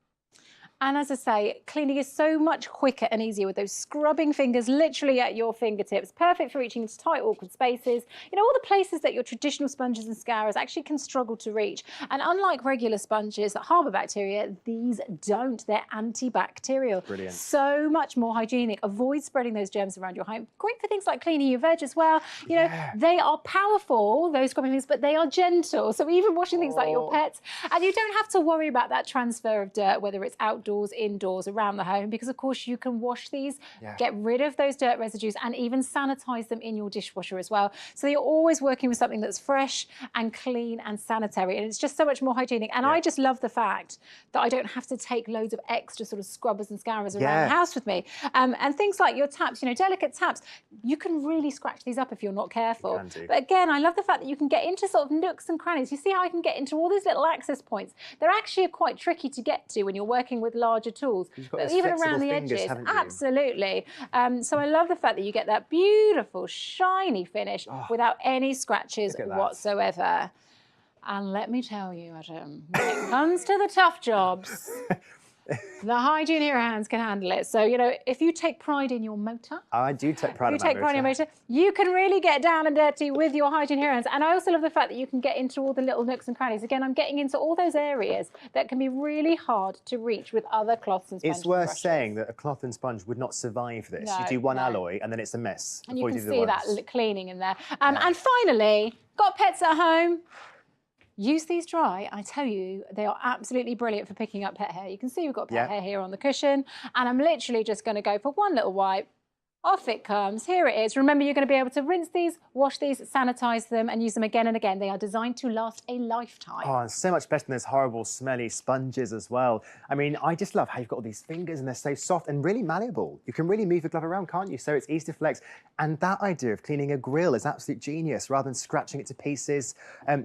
And as I say, cleaning is so much quicker and easier with those scrubbing fingers literally at your fingertips. Perfect for reaching into tight, awkward spaces. You know, all the places that your traditional sponges and scourers actually can struggle to reach. And unlike regular sponges that harbour bacteria, these don't. They're antibacterial. Brilliant. So much more hygienic. Avoid spreading those germs around your home. Great for things like cleaning your veg as well. You know, they are powerful, those scrubbing things, but they are gentle. So even washing things like your pets. And you don't have to worry about that transfer of dirt, whether it's outdoors, indoors, around the home, because of course you can wash these, get rid of those dirt residues, and even sanitize them in your dishwasher as well. So you're always working with something that's fresh and clean and sanitary, and it's just so much more hygienic. And I just love the fact that I don't have to take loads of extra sort of scrubbers and scourers around the house with me. And things like your taps, you know, delicate taps, you can really scratch these up if you're not careful. But again, I love the fact that you can get into sort of nooks and crannies. You see how I can get into all these little access points? They're actually quite tricky to get to when you're working with larger tools, got but those even flexible around the fingers, edges. haven't you? Absolutely. So I love the fact that you get that beautiful, shiny finish without any scratches look at that. whatsoever. And let me tell you, Adam, when it comes to the tough jobs, the Hygiene Hero hands can handle it. So, you know, if you take pride in your motor, I do take pride in you my take pride in your motor. motor, you can really get down and dirty with your Hygiene Hero hands. And I also love the fact that you can get into all the little nooks and crannies. Again, I'm getting into all those areas that can be really hard to reach with other cloths and sponges. It's worth saying that a cloth and sponge would not survive this. No, you do one no. alloy and then it's a mess. And you before can do the see other that ones. cleaning in there. And finally, got pets at home? Use these dry. I tell you, they are absolutely brilliant for picking up pet hair. You can see we've got pet hair here on the cushion, and I'm literally just going to go for one little wipe Off it comes. Here it is. Remember, you're going to be able to rinse these, wash these, sanitize them, and use them again and again. They are designed to last a lifetime. Oh, and so much better than those horrible, smelly sponges as well. I mean, I just love how you've got all these fingers and they're so soft and really malleable. You can really move the glove around, can't you? So it's easy to flex. And that idea of cleaning a grill is absolute genius rather than scratching it to pieces.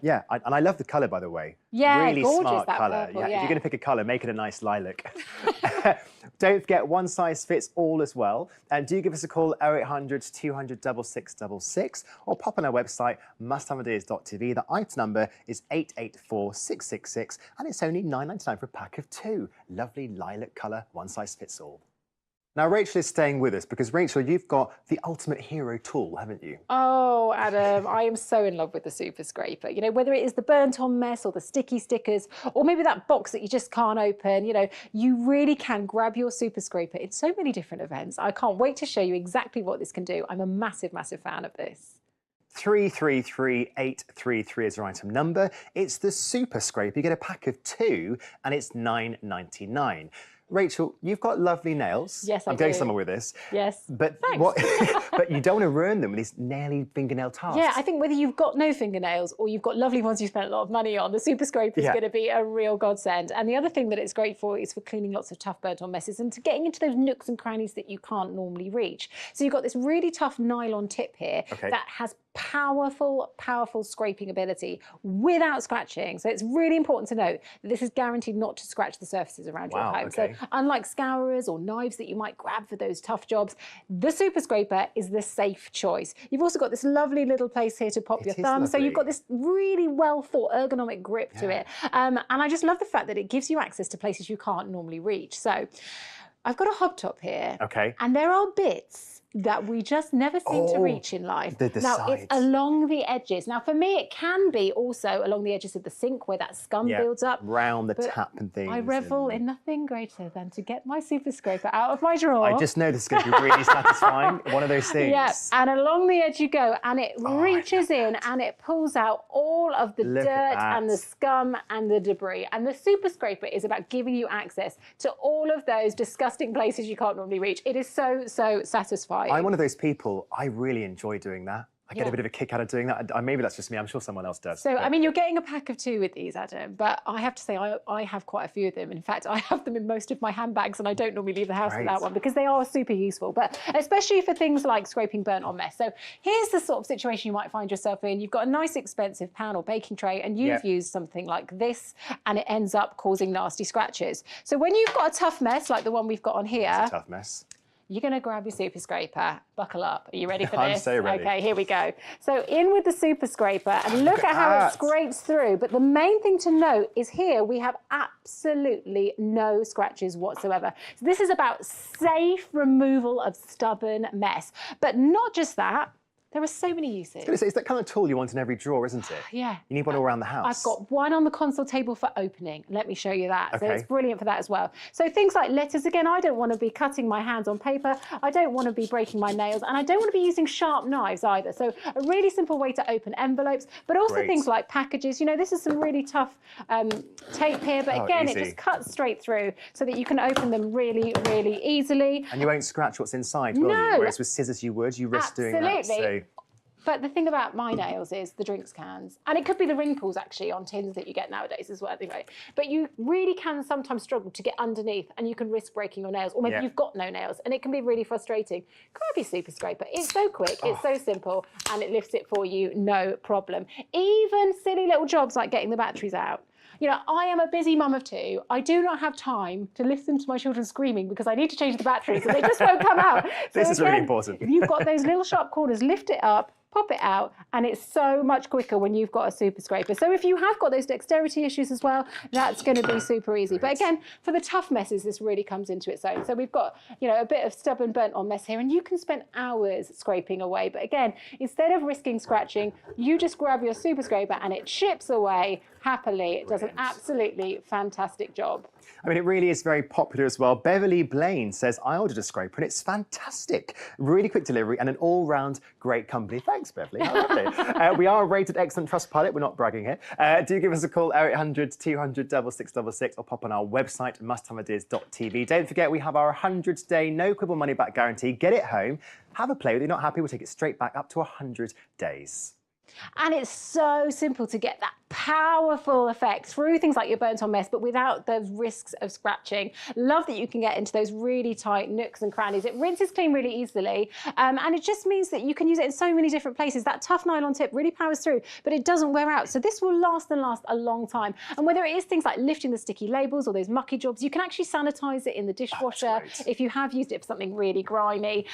Yeah, and I love the colour, by the way. Yeah, really gorgeous, smart that colour. purple, If yeah. you're going to pick a colour, make it a nice lilac. Don't forget, one size fits all as well. And do give us a call, 0800 200 6666, or pop on our website, musthaveideas.tv. The item number is 884666, and it's only £9.99 for a pack of 2. Lovely lilac colour, one size fits all. Now, Rachel is staying with us because, Rachel, you've got the ultimate hero tool, haven't you? Oh, Adam, I am so in love with the Super Scraper. You know, whether it is the burnt-on mess or the sticky stickers, or maybe that box that you just can't open, you know, you really can grab your Super Scraper in so many different events. I can't wait to show you exactly what this can do. I'm a massive, massive fan of this. 333833 is our item number. It's the Super Scraper. You get a pack of 2, and it's £9.99. Rachel, you've got lovely nails. Yes, I I'm going do. somewhere with this. Yes. But Thanks. what? But you don't want to ruin them with these naily fingernail tasks. Yeah, I think whether you've got no fingernails or you've got lovely ones you spent a lot of money on, the Super Scraper is Yeah. going to be a real godsend. And the other thing that it's great for is for cleaning lots of tough burnt-on messes and to getting into those nooks and crannies that you can't normally reach. So you've got this really tough nylon tip here that has powerful, powerful scraping ability without scratching. So it's really important to note that this is guaranteed not to scratch the surfaces around your Wow, home. okay. So unlike scourers or knives that you might grab for those tough jobs, the Super Scraper is the safe choice. You've also got this lovely little place here to pop your is thumb. So you've lovely. got this really well thought ergonomic grip to it. And I just love the fact that it gives you access to places you can't normally reach. So I've got a hobtop here. Okay. And there are bits that we just never seem to Oh, reach in life. the Now, it's sides. along the edges. Now, for me, it can be also along the edges of the sink where that scum builds up. round the But tap and things. I revel in nothing greater than to get my Super Scraper out of my drawer. I just know this is going to be really satisfying. One of those things. Yeah, and along the edge you go, and it reaches in and it pulls out all of the Look dirt at and the that. scum and the debris. And the Super Scraper is about giving you access to all of those disgusting places you can't normally reach. It is so, so satisfying. I'm one of those people, I really enjoy doing that. I get Yeah. a bit of a kick out of doing that. Maybe that's just me. I'm sure someone else does. So, but- I mean, you're getting a pack of 2 with these, Adam, but I have to say I have quite a few of them. In fact, I have them in most of my handbags and I don't normally leave the house Great. without one because they are super useful, but especially for things like scraping burnt-on mess. So here's the sort of situation you might find yourself in. You've got a nice expensive pan or baking tray and you've used something like this and it ends up causing nasty scratches. So when you've got a tough mess like the one we've got on here, It's a tough mess. you're going to grab your Super Scraper. Buckle up. Are you ready for I'm this? so ready. Okay, here we go. So in with the Super Scraper and look at how it that. scrapes through. But the main thing to note is here we have absolutely no scratches whatsoever. So this is about safe removal of stubborn mess. But not just that, there are so many uses. I was going to say, it's that kind of tool you want in every drawer, isn't it? Yeah. You need one all around the house. I've got one on the console table for opening. Let me show you that. So Okay. it's brilliant for that as well. So things like letters, again, I don't want to be cutting my hands on paper. I don't want to be breaking my nails and I don't want to be using sharp knives either. So a really simple way to open envelopes, but also Great. things like packages. You know, this is some really tough tape here, but Oh, again, easy. it just cuts straight through so that you can open them really, really easily. And you won't scratch what's inside, will No. you? Whereas with scissors you would. You risk doing that. Absolutely. So But the thing about my nails is the drinks cans, and it could be the wrinkles actually on tins that you get nowadays as well, anyway. But you really can sometimes struggle to get underneath and you can risk breaking your nails, or maybe Yeah. you've got no nails and it can be really frustrating. Grab your Super Scraper. It's so quick, it's so simple, and it lifts it for you, no problem. Even silly little jobs like getting the batteries out. You know, I am a busy mum of 2. I do not have time to listen to my children screaming because I need to change the batteries and they just won't come out. This is really again, important. If you've got those little sharp corners, lift it up, pop it out, and it's so much quicker when you've got a Super Scraper. So if you have got those dexterity issues as well, that's going to be super easy. But again, for the tough messes, this really comes into its own. So we've got, you know, a bit of stubborn burnt on mess here, and you can spend hours scraping away. But again, instead of risking scratching, you just grab your Super Scraper and it chips away happily. It does an absolutely fantastic job. I mean, it really is very popular as well. Beverly Blaine says, I ordered a scraper and it's fantastic. Really quick delivery and an all-round great company. Thanks, Beverly. I love it. We are rated excellent Trustpilot. We're not bragging here. Do give us a call, 0800 200 6666, or pop on our website, musthaveideas.tv. Don't forget, we have our 100-day no-quibble money-back guarantee. Get it home, have a play with it. If you're not happy, we'll take it straight back up to 100 days. And it's so simple to get that powerful effect through things like your burnt on mess, but without those risks of scratching. Love that you can get into those really tight nooks and crannies. It rinses clean really easily, and it just means that you can use it in so many different places. That tough nylon tip really powers through, but it doesn't wear out. So this will last and last a long time. And whether it is things like lifting the sticky labels or those mucky jobs, you can actually sanitize it in the dishwasher if you have used it for something really grimy.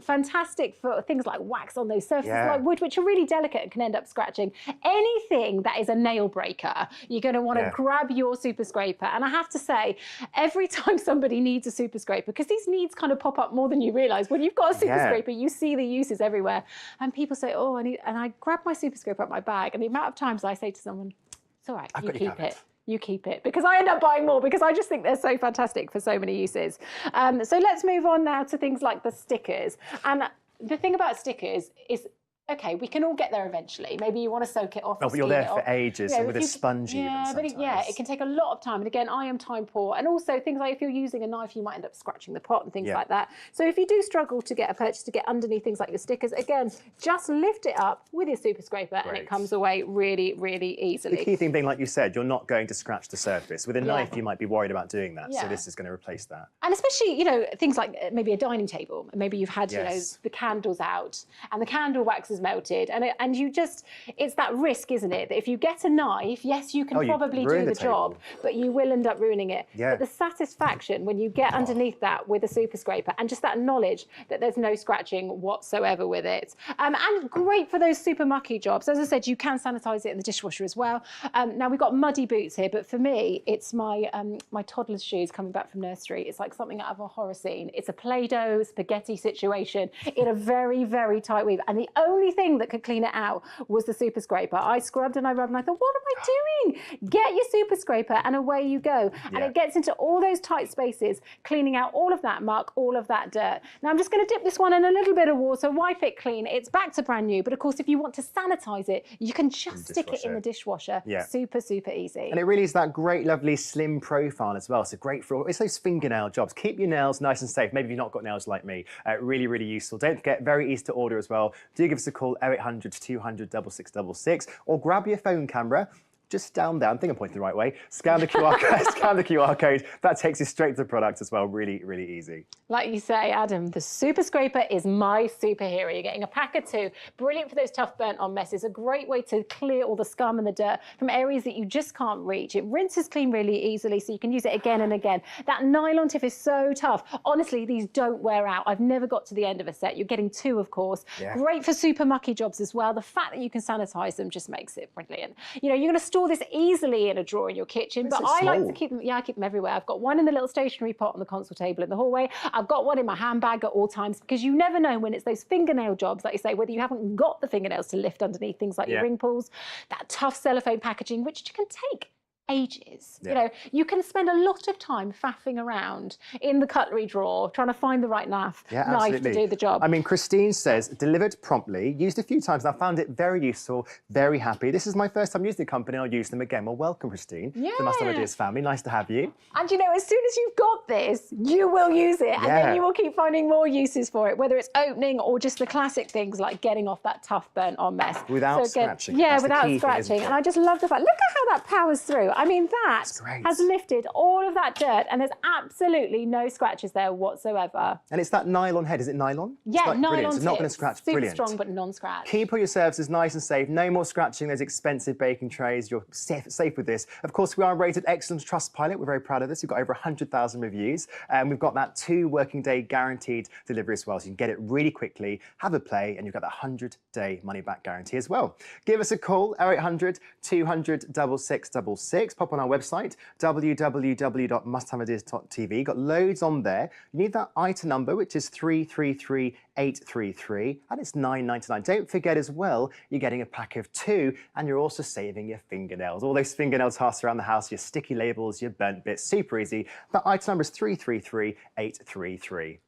Fantastic for things like wax on those surfaces like wood, which are really delicate and can end up scratching. Anything that is a nail breaker, you're going to want to grab your super scraper. And I have to say, every time somebody needs a super scraper, because these needs kind of pop up more than you realise, when you've got a super scraper, you see the uses everywhere. And people say, oh, I need, and I grab my super scraper out my bag, and the amount of times I say to someone, it's all right, you keep it. You keep it, because I end up buying more because I just think they're so fantastic for so many uses. So let's move on now to things like the stickers. And the thing about stickers is, okay, we can all get there eventually. Maybe you want to soak it off. Oh, but you're there for ages, and with a sponge even sometimes. It can take a lot of time. And again, I am time poor. And also things like if you're using a knife, you might end up scratching the pot and things like that. So if you do struggle to get a purchase to get underneath things like your stickers, again, just lift it up with your super scraper and it comes away really, really easily. The key thing being, like you said, you're not going to scratch the surface. With a knife, you might be worried about doing that. So this is going to replace that. And especially, you know, things like maybe a dining table. Maybe you've had, you know, the candles out and the candle wax is melted. And you just, it's that risk, isn't it? That if you get a knife, yes, you can probably do the job, but you will end up ruining it. But the satisfaction when you get underneath that with a super scraper and just that knowledge that there's no scratching whatsoever with it. And great for those super mucky jobs. As I said, you can sanitize it in the dishwasher as well. Now we've got muddy boots here, but for me, it's my my toddler's shoes coming back from nursery. It's like something out of a horror scene. It's a Play-Doh spaghetti situation in a very, very tight weave. And the only thing that could clean it out was the super scraper. I scrubbed and I rubbed and I thought, what am I doing? Get your super scraper and away you go. And it gets into all those tight spaces, cleaning out all of that muck, all of that dirt. Now I'm just going to dip this one in a little bit of water, wipe it clean. It's back to brand new. But of course, if you want to sanitize it, you can just stick it in the dishwasher. Super, super easy. And it really is that great, lovely, slim profile as well. So great for all, it's those fingernail jobs. Keep your nails nice and safe. Maybe you've not got nails like me. Really, really useful. Don't forget, very easy to order as well. Do give us a call, 0800 200 6666, or grab your phone camera. Just down there, I think I'm pointing the right way. Scan the QR code, scan the QR code. That takes you straight to the product as well. Really, really easy. Like you say, Adam, the super scraper is my superhero. You're getting a pack of two. Brilliant for those tough burnt on messes. A great way to clear all the scum and the dirt from areas that you just can't reach. It rinses clean really easily, so you can use it again and again. That nylon tip is so tough. Honestly, these don't wear out. I've never got to the end of a set. You're getting two, of course. Great for super mucky jobs as well. The fact that you can sanitize them just makes it brilliant. You know, you're going to store this easily in a drawer in your kitchen, but I like to keep them, I keep them everywhere. I've got one in the little stationery pot on the console table in the hallway. I've got one in my handbag at all times, because you never know when it's those fingernail jobs, like you say, whether you haven't got the fingernails to lift underneath things like your ring pulls, that tough cellophane packaging, which can take ages. You know, you can spend a lot of time faffing around in the cutlery drawer trying to find the right knife to do the job. I mean, Christine says, delivered promptly, used a few times, and I found it very useful, very happy. This is my first time using the company. I'll use them again. Well, welcome, Christine, to the Must Have Ideas family. Nice to have you. And you know, as soon as you've got this, you will use it, and then you will keep finding more uses for it, whether it's opening or just the classic things like getting off that tough burnt on mess. Without scratching. Yeah, without scratching. And I just love the fact, look at how that powers through. I mean, that has lifted all of that dirt, and there's absolutely no scratches there whatsoever. And it's that nylon head. Is it nylon? Yeah, like, nylon. It's not going to scratch. Super Brilliant. strong, but non-scratch. Keep all your surfaces nice and safe. No more scratching those expensive baking trays. You're safe with this. Of course, we are rated excellent Trustpilot. We're very proud of this. We've got over 100,000 reviews. And we've got that 2 working day guaranteed delivery as well. So you can get it really quickly, have a play, and you've got that 100-day money-back guarantee as well. Give us a call, 0800 200 6666. 6, pop on our website, www.musthaveideas.tv. Got loads on there. You need that item number, which is 333833, and it's £9.99. Don't forget as well, you're getting a pack of 2, and you're also saving your fingernails. All those fingernail tasks around the house, your sticky labels, your burnt bits, super easy. That item number is 333833.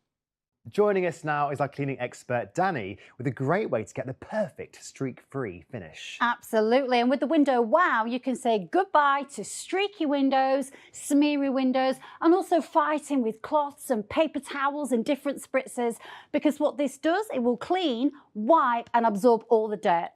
Joining us now is our cleaning expert, Danny, with a great way to get the perfect streak-free finish. Absolutely, and with the Window Wow, you can say goodbye to streaky windows, smeary windows, and also fighting with cloths and paper towels and different spritzers, because what this does, it will clean, wipe, and absorb all the dirt.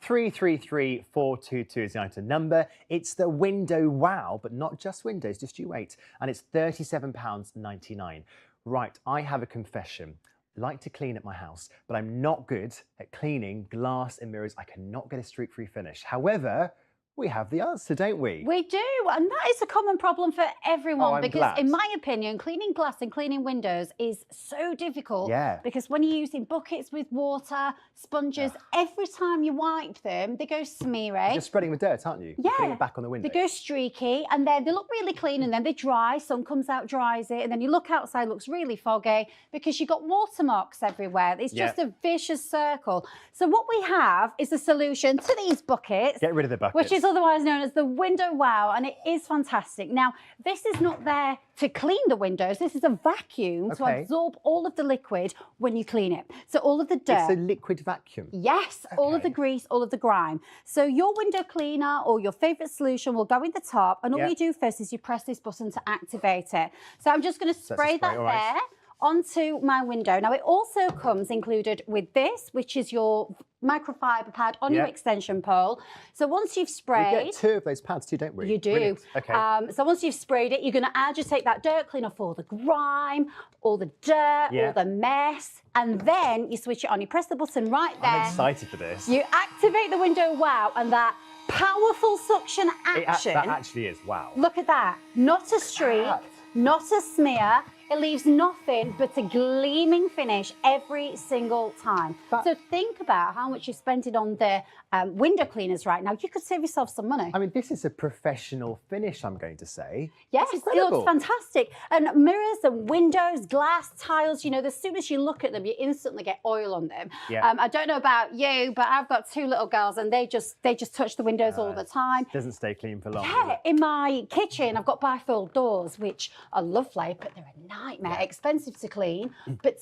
333422 is the item number. It's the Window Wow, but not just windows, just you wait. And it's £37.99. Right, I have a confession. I like to clean at my house, but I'm not good at cleaning glass and mirrors. I cannot get a streak-free finish. However, we have the answer, don't we? We do, and that is a common problem for everyone, I'm because glad. in my opinion, cleaning glass and cleaning windows is so difficult. Yeah. Because when you're using buckets with water, sponges, every time you wipe them, they go smeary. You're just spreading the dirt, aren't you? You're putting it back on the window. They go streaky, and then they look really clean, and then they dry. Sun comes out, dries it, and then you look outside, looks really foggy because you've got water marks everywhere. It's just a vicious circle. So what we have is a solution to these buckets. Get rid of the buckets. Which is otherwise known as the Window Wow, and it is fantastic. Now, this is not there to clean the windows. This is a vacuum to absorb all of the liquid when you clean it. So all of the dirt. It's a liquid vacuum. Yes, all of the grease, all of the grime. So your window cleaner or your favourite solution will go in the top, and all you do first is you press this button to activate it. So I'm just going to spray that there onto my window. Now, it also comes included with this, which is your microfiber pad on your extension pole. So once you've sprayed... We get 2 of those pads too, don't we? You do. Brilliant. Okay. So once you've sprayed it, you're going to agitate that dirt, clean off all the grime, all the dirt, all the mess, and then you switch it on. You press the button right there. I'm excited for this. You activate the Window Wow, and that powerful suction action... That actually is, wow. Look at that. Not a streak, not a smear. It leaves nothing but a gleaming finish every single time. So think about how much you spent it on the window cleaners right now. You could save yourself some money. I mean, this is a professional finish, I'm going to say. Yes, it looks fantastic. And mirrors and windows, glass, tiles, you know, as soon as you look at them, you instantly get oil on them. Yeah. I don't know about you, but I've got 2 little girls, and they just touch the windows all the time. Doesn't stay clean for long. Yeah, in my kitchen, I've got bifold doors, which are lovely, but they're a nightmare, expensive to clean. But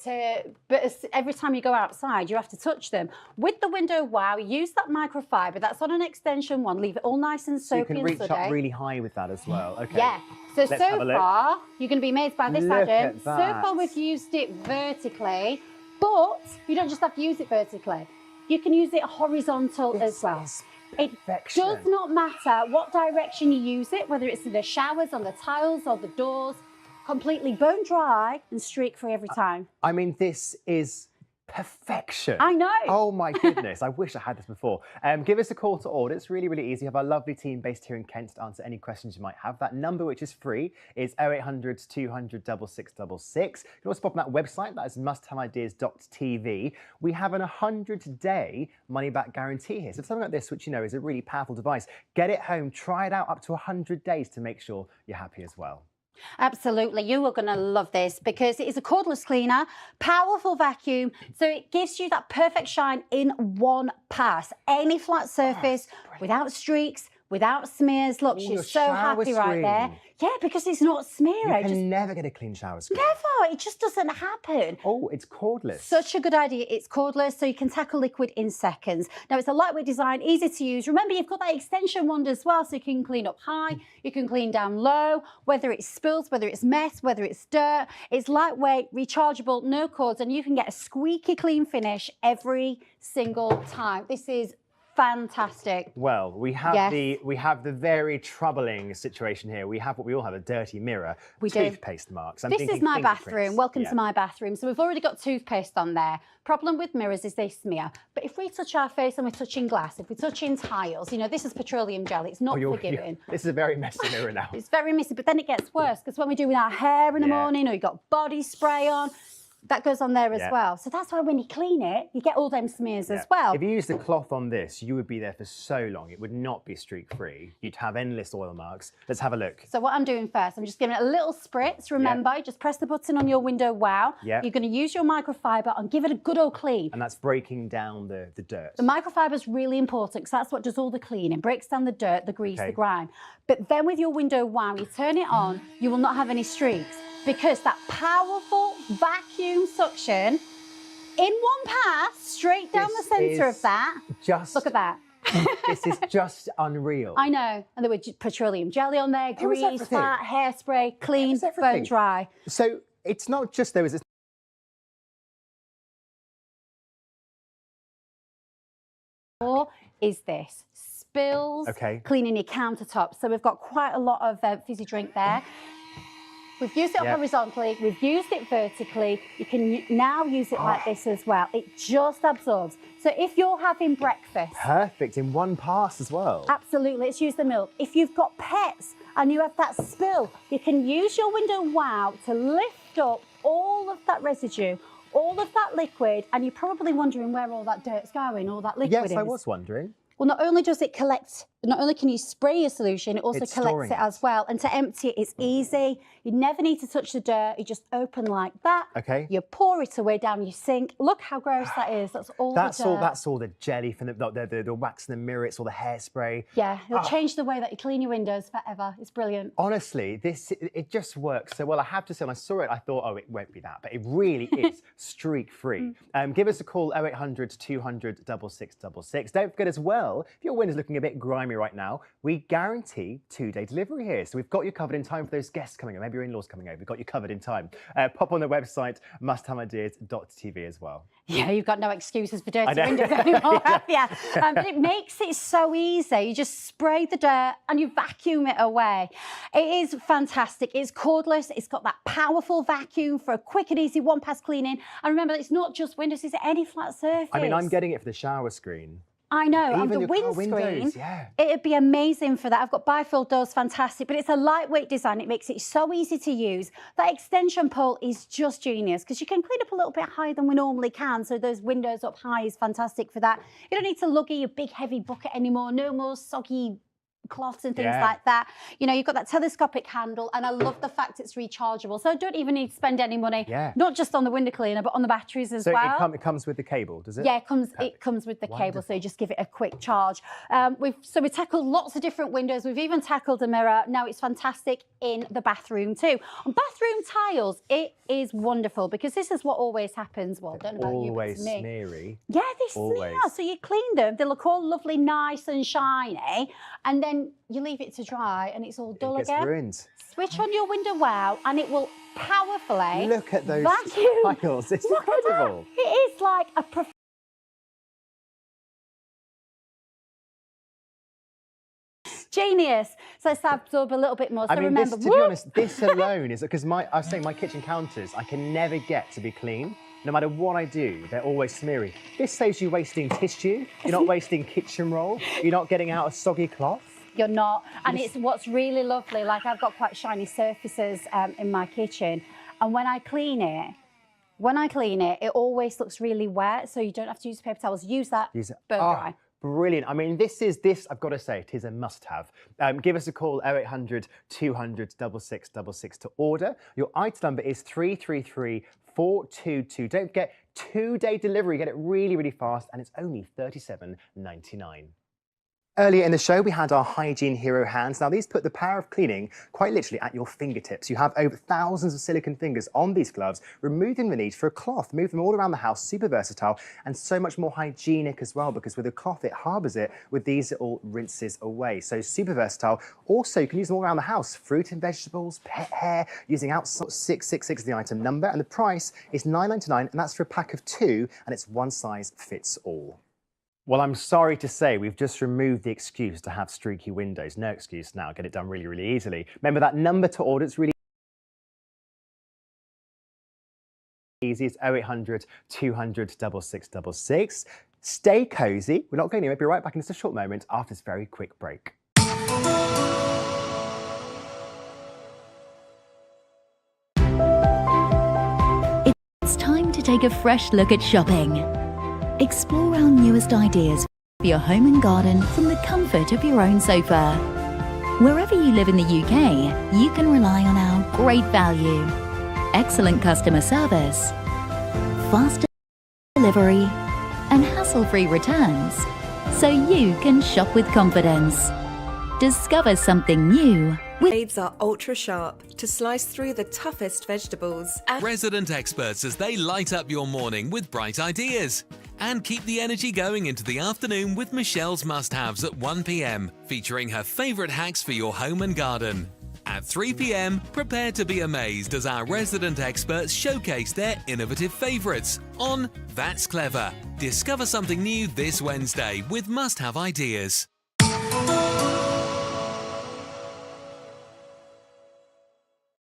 every time you go outside, you have to touch them. With the Window Wow, use that microfiber that's on an extension one. Leave it all nice and soapy and you can reach suddy. up really high with that as well. Okay. Yeah. So Let's have a look. far, you're going to be amazed by this, Look Adam. at So that. far, we've used it vertically, but you don't just have to use it vertically. You can use it horizontal as well. It does not matter what direction you use it, whether it's in the showers, on the tiles, or the doors. Completely bone dry and streak free every time. I mean, this is perfection. I know. Oh my goodness, I wish I had this before. Give us a call to order. It's really, really easy. We have our lovely team based here in Kent to answer any questions you might have. That number, which is free, is 0800 200 6666. You can also pop on that website. That is musthaveideas.tv. We have an 100-day money-back guarantee here. So something like this, which you know is a really powerful device, get it home, try it out up to 100 days to make sure you're happy as well. Absolutely, you are going to love this because it is a cordless cleaner, powerful vacuum, so it gives you that perfect shine in one pass. Any flat surface, without streaks, without smears. Look, Your she's so happy shower right there. screen. Yeah, because it's not smeary. You can never get a clean shower screen. Never, it just doesn't happen. Oh, it's cordless. Such a good idea. It's cordless, so you can tackle liquid in seconds. Now, it's a lightweight design, easy to use. Remember, you've got that extension wand as well, so you can clean up high, you can clean down low, whether it's spills, whether it's mess, whether it's dirt. It's lightweight, rechargeable, no cords, and you can get a squeaky clean finish every single time. This is fantastic. Well, we have Yes. the very troubling situation here. We have what we all have, a dirty mirror, We do. toothpaste marks. I'm This thinking is my fingerprints. bathroom. Welcome Yeah. to my bathroom. So we've already got toothpaste on there. Problem with mirrors is they smear. But if we touch our face and we're touching glass, if we're touching tiles, you know, this is petroleum jelly. It's not forgiving. This is a very messy mirror now. It's very messy, but then it gets worse because when we're doing our hair in the Yeah. morning or you've got body spray on, That goes on there as Yeah. well. So that's why when you clean it, you get all them smears Yeah. as well. If you used a cloth on this, you would be there for so long. It would not be streak-free. You'd have endless oil marks. Let's have a look. So what I'm doing first, I'm just giving it a little spritz. Remember, just press the button on your window wow. Yeah. You're going to use your microfiber and give it a good old clean. And that's breaking down the dirt. The microfiber is really important because that's what does all the cleaning, breaks down the dirt, the grease, Okay. the grime. But then with your window wow, you turn it on, you will not have any streaks because that powerful vacuum suction in one pass, straight down This the centre is of that. just- Look at that. This is just unreal. I know. And there was petroleum jelly on there, It was grease, everything. fat, hairspray, clean, everything. burn dry. So it's not just there was this. Or is this spills, Okay. cleaning your countertops. So we've got quite a lot of fizzy drink there. We've used it Yeah. horizontally, we've used it vertically. You can now use it like this as well. It just absorbs. So if you're having breakfast, Perfect in one pass as well. absolutely, let's use the milk. If you've got pets and you have that spill, you can use your window wow to lift up all of that residue, all of that liquid, and you're probably wondering where all that dirt's going, all that liquid Yes, is. I was wondering. Well, not only does it collect, not only can you spray your solution, it also It's collects storing it as well. And to empty it, it's easy. You never need to touch the dirt. You just open like that. Okay. You pour it away down your sink. Look how gross that is. That's all That's the dirt. all. That's all the jelly from the wax in the mirror. It's all the hairspray. Yeah, it'll Ah. change the way that you clean your windows forever. It's brilliant. Honestly, it just works so well. I have to say, when I saw it, I thought, oh, it won't be that, but it really is streak-free. Give us a call, 0800 200 6666. Don't forget as well, if your window's looking a bit grimy right now, we guarantee 2-day delivery here. So we've got you covered in time for those guests coming over. Maybe your in-laws coming over. We've got you covered in time. Pop on the website, musthaveideas.tv as well. Yeah, you've got no excuses for I dirty know. windows anymore, have you? But it makes it so easy. You just spray the dirt and you vacuum it away. It is fantastic. It's cordless. It's got that powerful vacuum for a quick and easy one-pass cleaning. And remember, it's not just windows, it's any flat surface. I mean, I'm getting it for the shower screen. I know, and Even the your car windscreen, windows, yeah. it'd be amazing for that. I've got bifold doors, fantastic, but it's a lightweight design. It makes it so easy to use. That extension pole is just genius because you can clean up a little bit higher than we normally can. So those windows up high is fantastic for that. You don't need to luggy your big heavy bucket anymore. No more soggy cloths and things Yeah. like that. You know, you've got that telescopic handle, and I love the fact it's rechargeable. So I don't even need to spend any money, Yeah. not just on the window cleaner, but on the batteries as So well. it comes with the cable, does it? Yeah, it comes with the cable, so you just give it a quick charge. We've tackled lots of different windows. We've even tackled a mirror. Now it's fantastic in the bathroom too. On bathroom tiles, it is wonderful because this is what always happens. Well, I don't know about you, but Always to me. smeary. Yeah, they Always. smear. So you clean them, they look all lovely, nice and shiny, and then you leave it to dry and it's all dull It gets again. ruined. Switch on your window wow and it will powerfully Look at those vacuum. tiles. It's Look at that. incredible. It is like a genius. So let's absorb a little bit more. So I mean, remember, to be honest, this alone is because I was saying my kitchen counters, I can never get to be clean. No matter what I do, they're always smeary. This saves you wasting tissue. You're not wasting kitchen roll. You're not getting out a soggy cloth. You're not. And it's what's really lovely. Like I've got quite shiny surfaces in my kitchen, and when I clean it, it always looks really wet. So you don't have to use paper towels. Use that. Burn dry. Brilliant. I mean, this, I've got to say, it is a must-have. Give us a call, 0800 200 6666 to order. Your item number is 333422. Don't forget, 2-day delivery. Get it really, really fast, and it's only $37.99. Earlier in the show, we had our Hygiene Hero hands. Now, these put the power of cleaning quite literally at your fingertips. You have over thousands of silicone fingers on these gloves, removing the need for a cloth. Move them all around the house, super versatile, and so much more hygienic as well, because with a cloth, it harbours it. With these, it all rinses away. So super versatile. Also, you can use them all around the house. Fruit and vegetables, pet hair, using outside 666 is the item number, and the price is $9.99, and that's for a pack of 2, and it's one size fits all. Well, I'm sorry to say we've just removed the excuse to have streaky windows. No excuse now. Get it done really, really easily. Remember that number to order. It's really easy. It's 0800 200 6666. Stay cozy. We're not going anywhere. Be right back in just a short moment after this very quick break. It's time take a fresh look at shopping. Explore our newest ideas for your home and garden from the comfort of your own sofa. Wherever you live in the UK, you can rely on our great value, excellent customer service, fast delivery, and hassle-free returns, so you can shop with confidence. Discover something new with Blades are ultra sharp to slice through the toughest vegetables. Resident experts as they light up your morning with bright ideas. And keep the energy going into the afternoon with Michelle's must-haves at 1 p.m, featuring her favourite hacks for your home and garden. At 3 p.m, prepare to be amazed as our resident experts showcase their innovative favourites on That's Clever. Discover something new this Wednesday with must-have ideas.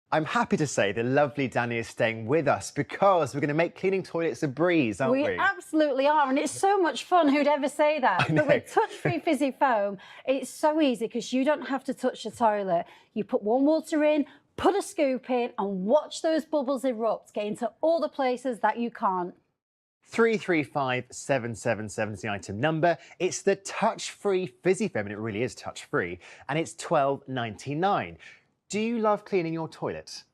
I'm happy to say the lovely Danny is staying with us because we're going to make cleaning toilets a breeze, aren't we? We absolutely are, and it's so much fun. Who'd ever say that? But with touch-free fizzy foam, it's so easy because you don't have to touch the toilet. You put warm water in, put a scoop in, and watch those bubbles erupt, get into all the places that you can't. 3357777 is the item number. It's the touch-free fizzy foam, and it really is touch-free, and it's $12.99. Do you love cleaning your toilet?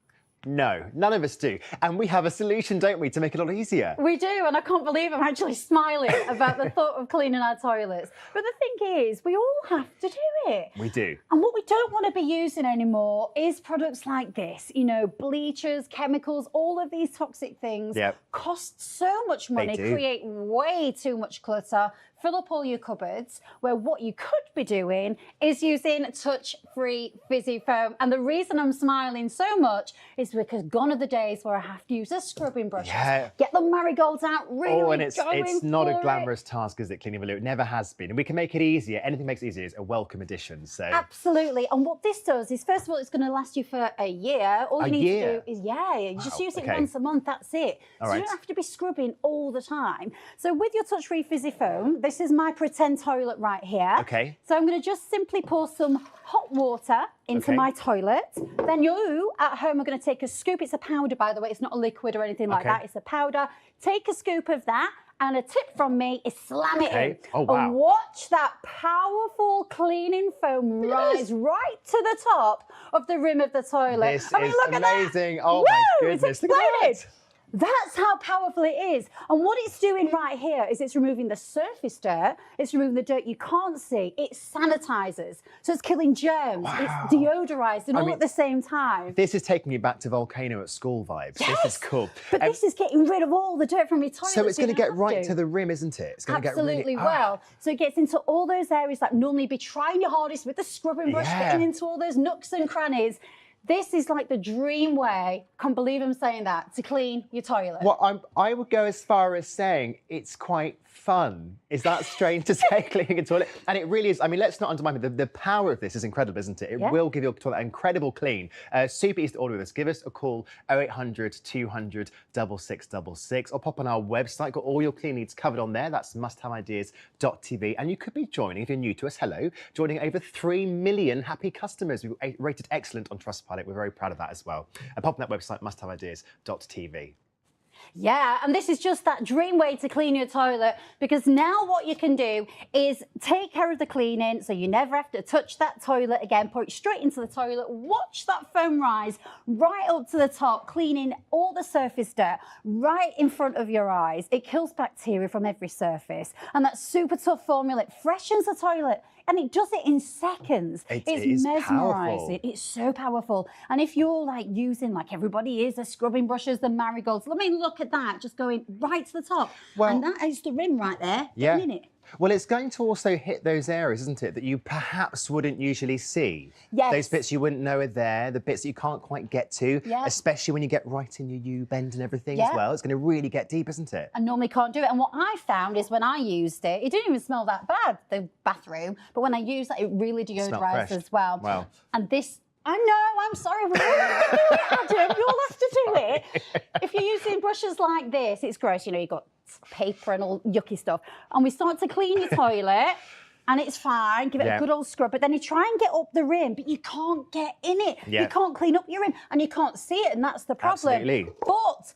No, none of us do. And we have a solution, don't we, to make it a lot easier? We do, and I can't believe I'm actually smiling about the thought of cleaning our toilets. But the thing is, we all have to do it. We do. And what we don't want to be using anymore is products like this. You know, bleachers, chemicals, all of these toxic things cost so much money, create way too much clutter, fill up all your cupboards, where what you could be doing is using touch-free fizzy foam. And the reason I'm smiling so much is because gone are the days where I have to use a scrubbing brush, get the marigolds out, really and it's not a glamorous task, is it, cleaning a loo? It never has been. And we can make it easier. Anything makes it easier is a welcome addition. So absolutely. And what this does is, first of all, it's going to last you for a year. All you need to do is, you just use it once a month, that's it. So you don't have to be scrubbing all the time. So with your touch-free fizzy foam, this is my pretend toilet right here. Okay. So I'm going to just simply pour some hot water into my toilet. Then you, at home, are going to take a scoop. It's a powder, by the way. It's not a liquid or anything like that. It's a powder. Take a scoop of that. And a tip from me is slam it in. Oh, wow. And watch that powerful cleaning foam rise right to the top of the rim of the toilet. This is amazing. Oh, Woo! my goodness. It's exploded. That's how powerful it is. And what it's doing right here is it's removing the surface dirt, it's removing the dirt you can't see, it sanitizes. So it's killing germs, it's deodorizing all at the same time. This is taking me back to Volcano at school vibes. Yes, this is cool. But this is getting rid of all the dirt from your toilet. So it's going to get right to the rim, isn't it? It's going to get absolutely really, well. So it gets into all those areas that normally be trying your hardest with the scrubbing brush, getting into all those nooks and crannies. This is like the dream way, can't believe I'm saying that, to clean your toilet. Well, I would go as far as saying it's quite fun. Is that strange to say, cleaning a toilet? And it really is. I mean, let's not undermine it. The power of this is incredible, isn't it? It will give your toilet an incredible clean. Super easy to order with us. Give us a call, 0800 200 6666, or pop on our website. Got all your clean needs covered on there. That's musthaveideas.tv. And you could be joining, if you're new to us, hello, joining over 3 million happy customers. We've rated excellent on Trustpilot. We're very proud of that as well. And pop on that website, musthaveideas.tv. Yeah, and this is just that dream way to clean your toilet, because now what you can do is take care of the cleaning so you never have to touch that toilet again. Pour it straight into the toilet, watch that foam rise right up to the top, cleaning all the surface dirt right in front of your eyes. It kills bacteria from every surface, and that super tough formula, it freshens the toilet. And it does it in seconds. It's mesmerising. It's so powerful. And if you're like using, like everybody is, the scrubbing brushes, the marigolds, I mean, look at that, just going right to the top. Well, and that is the rim right there. Getting in it. Well, it's going to also hit those areas, isn't it, that you perhaps wouldn't usually see. Yes. Those bits you wouldn't know are there, the bits that you can't quite get to, especially when you get right in your U-bend and everything as well. It's going to really get deep, isn't it? I normally can't do it. And what I found is when I used it, it didn't even smell that bad, the bathroom, but when I used it, it really deodorized as well. Wow. And this, I know, I'm sorry, we all have to do it, Adam. You all have to do it. If you're using brushes like this, it's gross. You know, you've got paper and all yucky stuff. And we start to clean your toilet, and it's fine. Give it a good old scrub. But then you try and get up the rim, but you can't get in it. You can't clean up your rim, and you can't see it, and that's the problem. Absolutely. But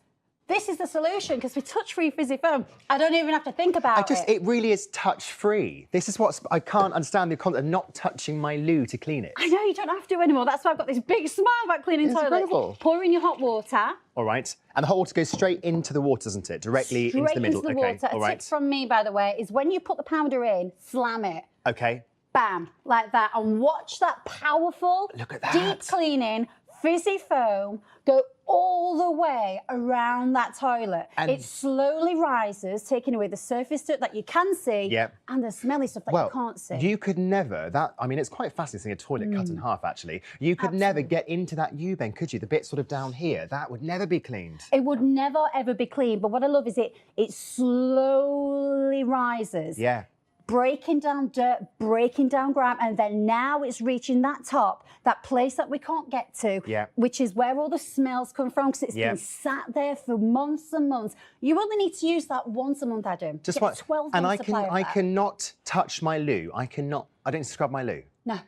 This is the solution, because with touch-free fizzy foam, I don't even have to think about it. It really is touch-free. This is what I can't understand the concept of not touching my loo to clean it. I know, you don't have to anymore. That's why I've got this big smile about cleaning toilets. Incredible. Pour in your hot water. All right. And the hot water goes straight into the water, doesn't it? Directly into the middle. Straight into the water. All A tip from me, by the way, is when you put the powder in, slam it. Okay. Bam, like that. And watch that powerful, deep cleaning, fizzy foam go all the way around that toilet. And it slowly rises, taking away the surface dirt that you can see and the smelly stuff that you can't see. You could never, I mean, it's quite fascinating seeing a toilet cut in half, actually. You could never get into that U-bend, could you? The bit sort of down here, that would never be cleaned. It would never, ever be clean. But what I love is it slowly rises. Yeah. Breaking down dirt, breaking down grime, and then now it's reaching that top, that place that we can't get to, which is where all the smells come from, because it's been sat there for months and months. You only need to use that once a month, Adam. Just Get 12 and months supply of I that. cannot touch my loo. I don't scrub my loo. No.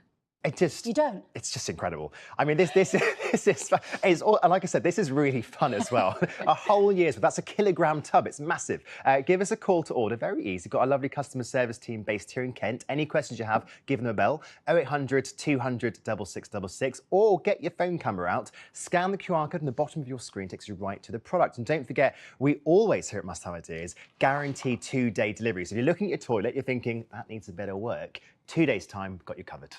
You don't. It's just incredible. I mean, this is all, and like I said, this is really fun as well. A whole year's worth. That's a kilogram tub. It's massive. Give us a call to order. Very easy. Got a lovely customer service team based here in Kent. Any questions you have, give them a bell. 0800 200 6666, or get your phone camera out. Scan the QR code on the bottom of your screen. Takes you right to the product. And don't forget, we always here at Must Have Ideas guarantee 2-day delivery. So if you're looking at your toilet, you're thinking that needs a bit of work. 2 days time, got you covered.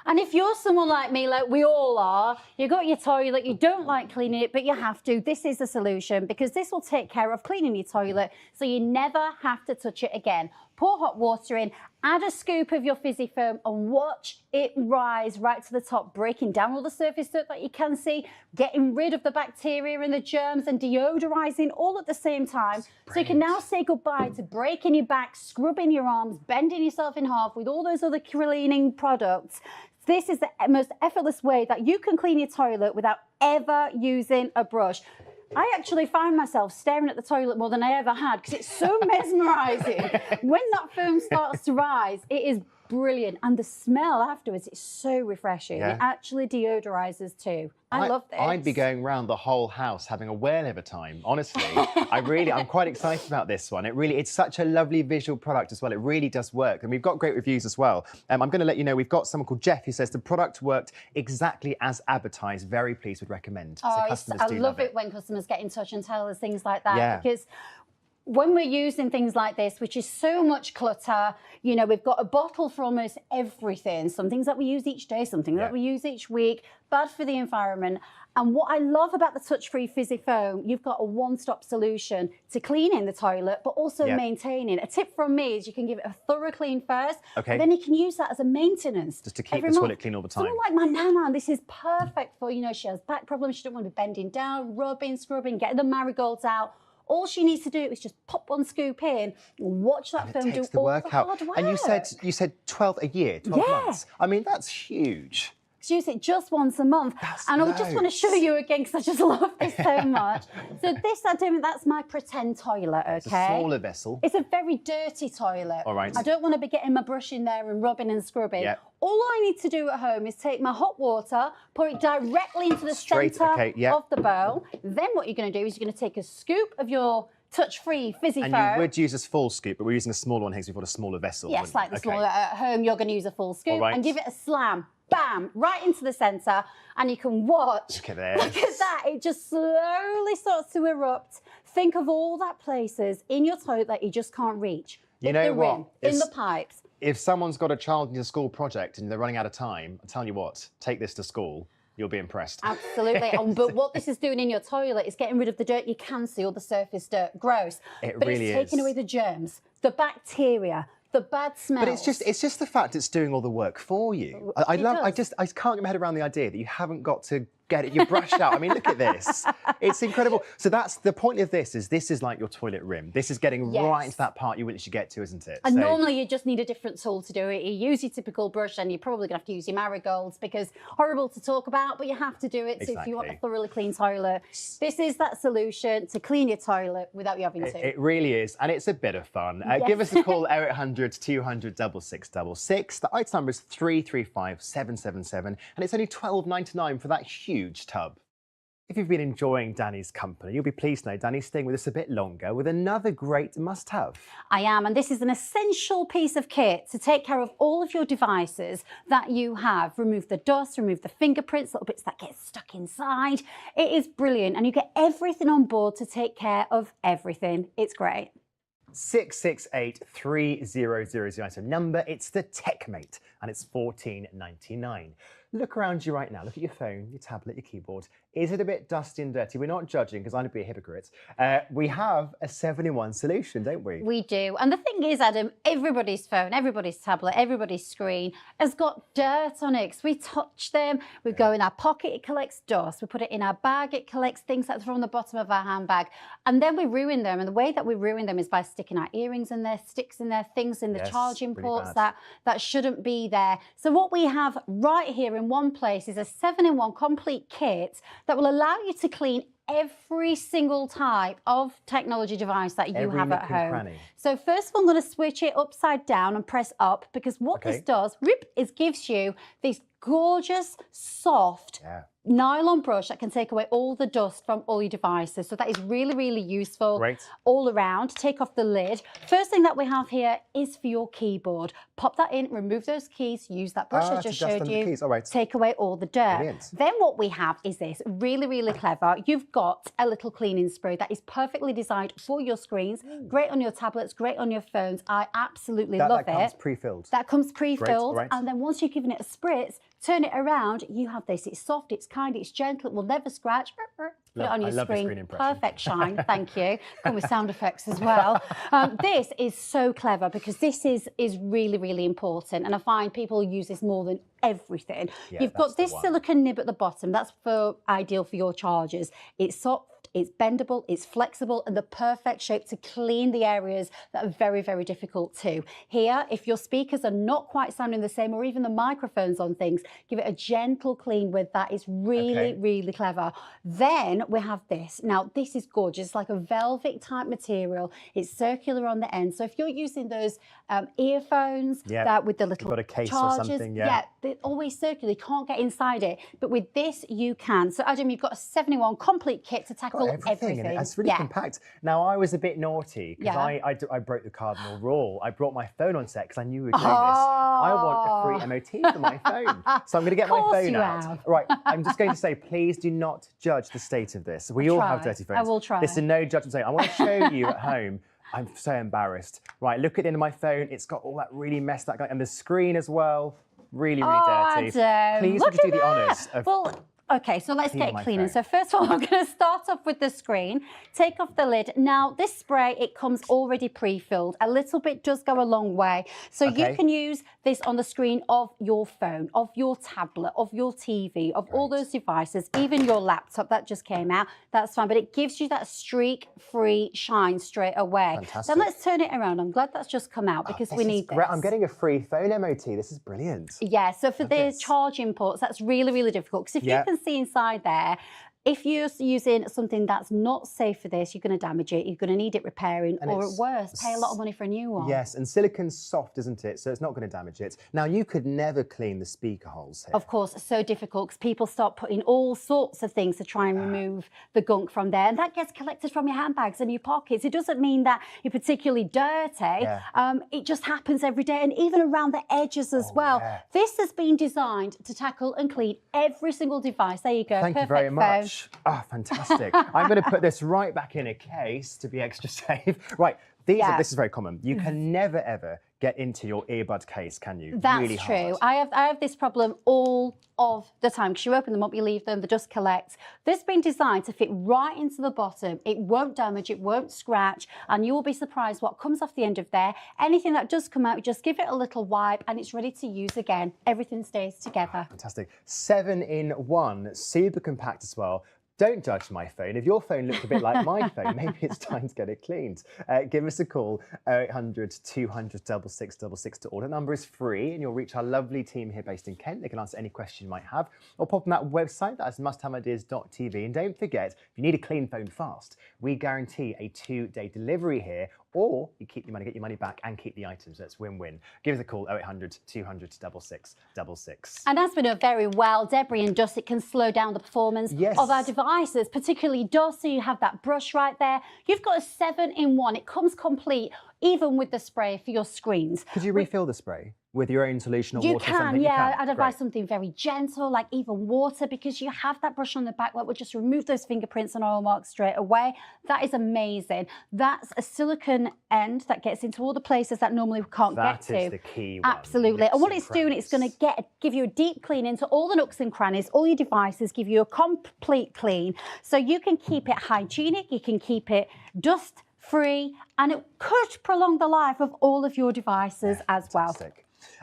And if you're someone like me, like we all are, you got your toilet, you don't like cleaning it, but you have to, this is the solution, because this will take care of cleaning your toilet so you never have to touch it again. Pour hot water in, add a scoop of your fizzy foam and watch it rise right to the top, breaking down all the surface dirt that you can see, getting rid of the bacteria and the germs and deodorizing all at the same time. So you can now say goodbye to breaking your back, scrubbing your arms, bending yourself in half with all those other cleaning products. This is the most effortless way that you can clean your toilet without ever using a brush. I actually find myself staring at the toilet more than I ever had, because it's so mesmerising. When that foam starts to rise, it is brilliant. And the smell afterwards, it's so refreshing. Yeah. It actually deodorizes too. I love this. I'd be going around the whole house having a whale of a time, honestly. I'm quite excited about this one. It's such a lovely visual product as well. It really does work. And we've got great reviews as well. I'm going to let you know, we've got someone called Jeff who says the product worked exactly as advertised. Very pleased, would recommend. So customers I do love it when customers get in touch and tell us things like that. Yeah. Because when we're using things like this, which is so much clutter, you know, we've got a bottle for almost everything. Some things that we use each day, some things that we use each week, bad for the environment. And what I love about the touch-free fizzy foam, you've got a one-stop solution to cleaning the toilet, but also maintaining. A tip from me is you can give it a thorough clean first, and then you can use that as a maintenance. Just to keep the toilet clean all the time. Someone like my nana, this is perfect for, you know, she has back problems, she doesn't want to be bending down, rubbing, scrubbing, getting the marigolds out. All she needs to do is just pop one scoop in, watch that foam do all the hard work. And you said 12 a year, 12 months. I mean, that's huge. Use it just once a month. And I just want to show you again, because I just love this so much. So this, that's my pretend toilet, okay? It's a smaller vessel. It's a very dirty toilet. All right. I don't want to be getting my brush in there and rubbing and scrubbing. Yeah. All I need to do at home is take my hot water, pour it directly into the centre of the bowl. Then what you're going to do is you're going to take a scoop of your touch-free fizzy foam. And you would use a full scoop, but we're using a smaller one here because we've got a smaller vessel. Yes, like the smaller. At home, you're going to use a full scoop and give it a slam. Bam, right into the centre, and you can watch. Look at this. Look at that, it just slowly starts to erupt. Think of all that places in your toilet that you just can't reach. You know what? In the pipes. If someone's got a child in a school project and they're running out of time, I'm telling you what, take this to school. You'll be impressed. Absolutely. But what this is doing in your toilet is getting rid of the dirt you can see, all the surface dirt. Gross. But really it's taking away the germs, the bacteria, the bad smell. But it's just the fact it's doing all the work for you. I can't get my head around the idea that you haven't got to get it, you're brushed out. I mean, look at this. It's incredible. So that's the point of this is like your toilet rim. This is getting right into that part you should get to, isn't it? And normally you just need a different tool to do it. You use your typical brush and you're probably going to have to use your marigolds, because horrible to talk about, but you have to do it. So if you want a thoroughly clean toilet, this is that solution to clean your toilet without you having to. It really is. And it's a bit of fun. Give us a call, 0800 200 6666. The item number is 335777, and it's only £12.99 for that huge tub. If you've been enjoying Danny's company, you'll be pleased to know Danny's staying with us a bit longer with another great must-have. I am, and this is an essential piece of kit to take care of all of your devices that you have. Remove the dust, remove the fingerprints, little bits that get stuck inside. It is brilliant, and you get everything on board to take care of everything. It's great. 6683000 item number. It's the TechMate, and it's $14.99. Look around you right now. Look at your phone, your tablet, your keyboard. Is it a bit dusty and dirty? We're not judging because I'd be a hypocrite. We have a 7-in-1 solution, don't we? We do. And the thing is, Adam, everybody's phone, everybody's tablet, everybody's screen has got dirt on it. 'Cause we touch them, we go in our pocket, it collects dust. We put it in our bag, it collects things that are on the bottom of our handbag. And then we ruin them. And the way that we ruin them is by sticking our earrings in there, sticks in there, things in the charging ports that shouldn't be there. So what we have right here in one place is a 7-in-1 complete kit that will allow you to clean every single type of technology device that you have at home. Cranny. So first of all, I'm going to switch it upside down and press up, because what this does, is gives you this gorgeous, soft nylon brush that can take away all the dust from all your devices. So that is really, really useful all around. Take off the lid. First thing that we have here is for your keyboard. Pop that in, remove those keys, use that brush I just showed you, take away all the dirt. Brilliant. Then what we have is this, really, really clever. You've got a little cleaning spray that is perfectly designed for your screens, great on your tablets, great on your phones. I absolutely love it. That comes pre-filled. That comes pre-filled, and then once you've given it a spritz, turn it around, you have this. It's soft, it's kind, it's gentle, it will never scratch. Put it on your screen. Perfect shine, thank you. Come with sound effects as well. This is so clever because this is really, really important, and I find people use this more than everything. You've got this silicone nib at the bottom. That's ideal for your chargers. It's soft, it's bendable, it's flexible, and the perfect shape to clean the areas that are very, very difficult too. Here, if your speakers are not quite sounding the same, or even the microphones on things, give it a gentle clean with that. It's really, really clever. Then we have this. Now, this is gorgeous. It's like a velvet type material. It's circular on the end. So if you're using those earphones that with the little got a case chargers, or something, they're always circular. You can't get inside it. But with this, you can. So Adam, you've got a 7-in-1 complete kit to tackle everything. And it's really compact. Now, I was a bit naughty because I broke the cardinal rule. I brought my phone on set because I knew we were doing this. I want a free MOT for my phone. So I'm going to get my phone out. Right, I'm just going to say, please do not judge the state of this. We all have dirty phones. I will try. Listen, no judgment. I want to show you at home. I'm so embarrassed. Right, look at the end of my phone. It's got all that really messed up, and the screen as well. Really, really dirty. Adam, please would you do the honours of... Okay, so let's get cleaning. So first of all, I'm going to start off with the screen. Take off the lid. Now, this spray, it comes already pre-filled. A little bit does go a long way. So you can use this on the screen of your phone, of your tablet, of your TV, of all those devices, even your laptop that just came out. That's fine, but it gives you that streak-free shine straight away. Fantastic. Then let's turn it around. I'm glad that's just come out because we need this. I'm getting a free phone MOT. This is brilliant. Yeah, so for the charging ports, that's really, really difficult because if you can see inside there, if you're using something that's not safe for this, you're going to damage it, you're going to need it repairing, or at worst, pay a lot of money for a new one. Yes, and silicon's soft, isn't it? So it's not going to damage it. Now, you could never clean the speaker holes here. Of course, it's so difficult because people start putting all sorts of things to try and remove the gunk from there, and that gets collected from your handbags and your pockets. It doesn't mean that you're particularly dirty. It just happens every day, and even around the edges as well. This has been designed to tackle and clean every single device. There you go. Thank you very much. Oh, fantastic. I'm going to put this right back in a case to be extra safe. Right, this is very common. You can never, ever get into your earbud case, can you? That's really true. I have this problem all of the time because you open them up, you leave them, the dust collects. This has been designed to fit right into the bottom. It won't damage, it won't scratch, and you will be surprised what comes off the end of there. Anything that does come out, just give it a little wipe and it's ready to use again. Everything stays together. Fantastic. 7-in-1, super compact as well. Don't judge my phone. If your phone looks a bit like my phone, maybe it's time to get it cleaned. Give us a call, 0800 200 6666 to order. The number is free and you'll reach our lovely team here based in Kent. They can answer any question you might have or pop on that website, that's musthaveideas.tv. And don't forget, if you need a clean phone fast, we guarantee a 2-day delivery here or you keep your money, get your money back, and keep the items. That's win-win. Give us a call, 0800 200 6666. And as we know very well, debris and dust, it can slow down the performance of our devices, particularly dust. So you have that brush right there. You've got a 7-in-1. It comes complete, even with the spray for your screens. Could you refill the spray with your own solution or You water? can, yeah. I'd advise Great. something very gentle, like even water, because you have that brush on the back that will just remove those fingerprints and oil marks straight away. That is amazing. That's a silicone end that gets into all the places that normally we can't get to. That is the key one. Absolutely. And what it's doing, it's going to give you a deep clean into all the nooks and crannies, all your devices, give you a complete clean. So you can keep it hygienic, you can keep it dust-free, and it could prolong the life of all of your devices as well.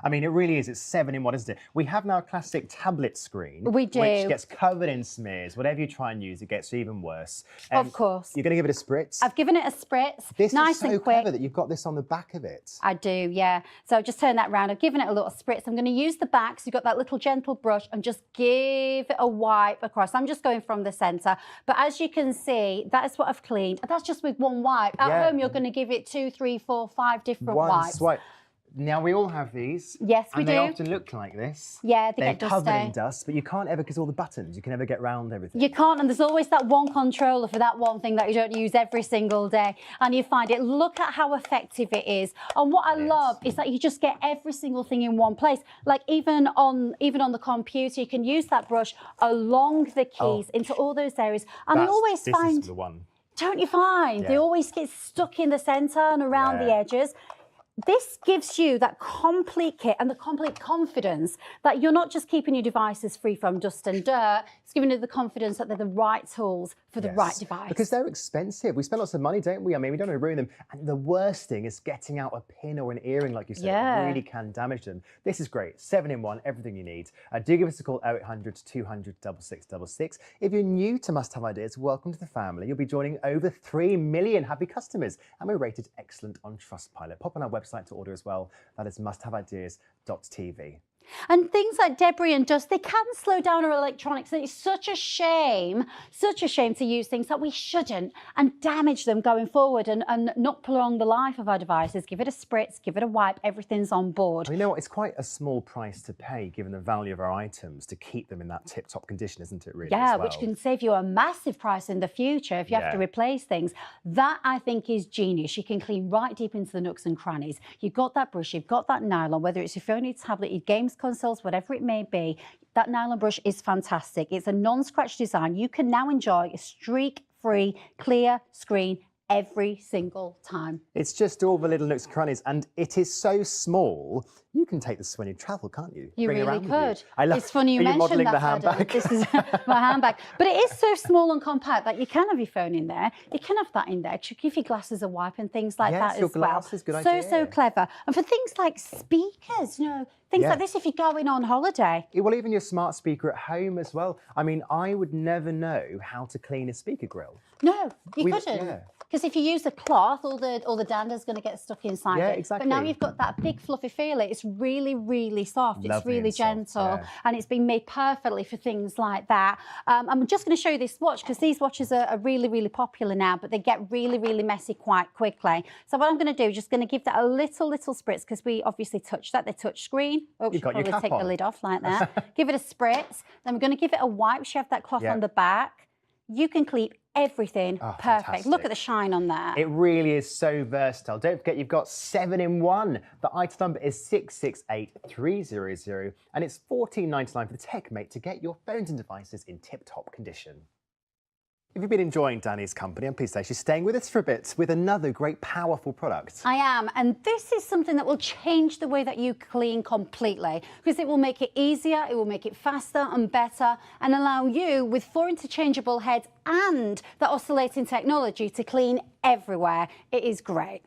I mean, it really is. It's 7-in-1, isn't it? We have now a classic tablet screen. We do. Which gets covered in smears. Whatever you try and use, it gets even worse. Of course. You're going to give it a spritz? I've given it a spritz. This nice is so and quick. clever that you've got this on the back of it. I do, yeah. So just turn that round. I've given it a little spritz. I'm going to use the back, so you've got that little gentle brush, and just give it a wipe across. I'm just going from the centre. But as you can see, that is what I've cleaned. That's just with one wipe. At home, you're going to give it 2, 3, 4, 5 different One wipes. swipe. Now, we all have these. Yes, we and do. they often look like this. Yeah, they They're get covered in dusty. dust, but you can't ever, because all the buttons, you can never get round everything. You can't, and there's always that one controller for that one thing that you don't use every single day, and you find it. Look at how effective it is. And what I love is that you just get every single thing in one place. Like even on the computer, you can use that brush along the keys into all those areas. And I always find, This is the one. don't you find, they always get stuck in the centre and around the edges. This gives you that complete kit and the complete confidence that you're not just keeping your devices free from dust and dirt, it's giving you the confidence that they're the right tools for the right device. Because they're expensive. We spend lots of money, don't we? I mean, we don't want to ruin them. And the worst thing is getting out a pin or an earring, like you said. Yeah. It really can damage them. This is great. 7-in-1, everything you need. Do give us a call, 0800 200 6666. If you're new to Must Have Ideas, welcome to the family. You'll be joining over 3 million happy customers. And we're rated excellent on Trustpilot. Pop on our website to order as well. That is musthaveideas.tv. And things like debris and dust, they can slow down our electronics. And it's such a shame to use things that we shouldn't and damage them going forward and not prolong the life of our devices. Give it a spritz, give it a wipe, everything's on board. You know what? It's quite a small price to pay, given the value of our items, to keep them in that tip-top condition, isn't it, really? Yeah, as well? which can save you a massive price in the future if you have to replace things. That, I think, is genius. You can clean right deep into the nooks and crannies. You've got that brush, you've got that nylon, whether it's your phone, your tablet, your games consoles, whatever it may be. That nylon brush is fantastic. It's a non-scratch design. You can now enjoy a streak-free, clear screen every single time. It's just all the little nooks and crannies, and it is so small, you can take this when you travel, can't you? You Bring it really around with you. could. I love, It's funny you are you mentioned modelling that, the Adam. handbag? This is my handbag. But it is so small and compact that you can have your phone in there. You can have that in there to give your glasses a wipe and things like Yes, that your as well. glasses, good So idea. clever. And for things like speakers, you know, things like this if you're going on holiday. Well, even your smart speaker at home as well. I mean, I would never know how to clean a speaker grill. No, you We've- couldn't. yeah. Because if you use a cloth, all the dander's going to get stuck inside Yeah, it. exactly. But now you've got that big fluffy feel. It's really, really soft. It's Lovely really and soft, gentle, yeah. and it's been made perfectly for things like that. I'm just going to show you this watch because these watches are really, really popular now, but they get really, really messy quite quickly. So what I'm going to do is just going to give that a little spritz because we obviously touched that. The touch screen. Oh, You've should got your probably cap take the on. lid off like that. Give it a spritz. Then we're going to give it a wipe. Shove that cloth Yeah. on the back. You can clean everything Oh, perfect. fantastic. Look at the shine on that. It really is so versatile. Don't forget, you've got 7-in-1. The item number is 668300, and it's $14.99 for the TechMate to get your phones and devices in tip-top condition. If you've been enjoying Danny's company, I'm pleased to say she's staying with us for a bit with another great, powerful product. I am, and this is something that will change the way that you clean completely because it will make it easier, it will make it faster and better and allow you with 4 interchangeable heads and the oscillating technology to clean everywhere. It is great.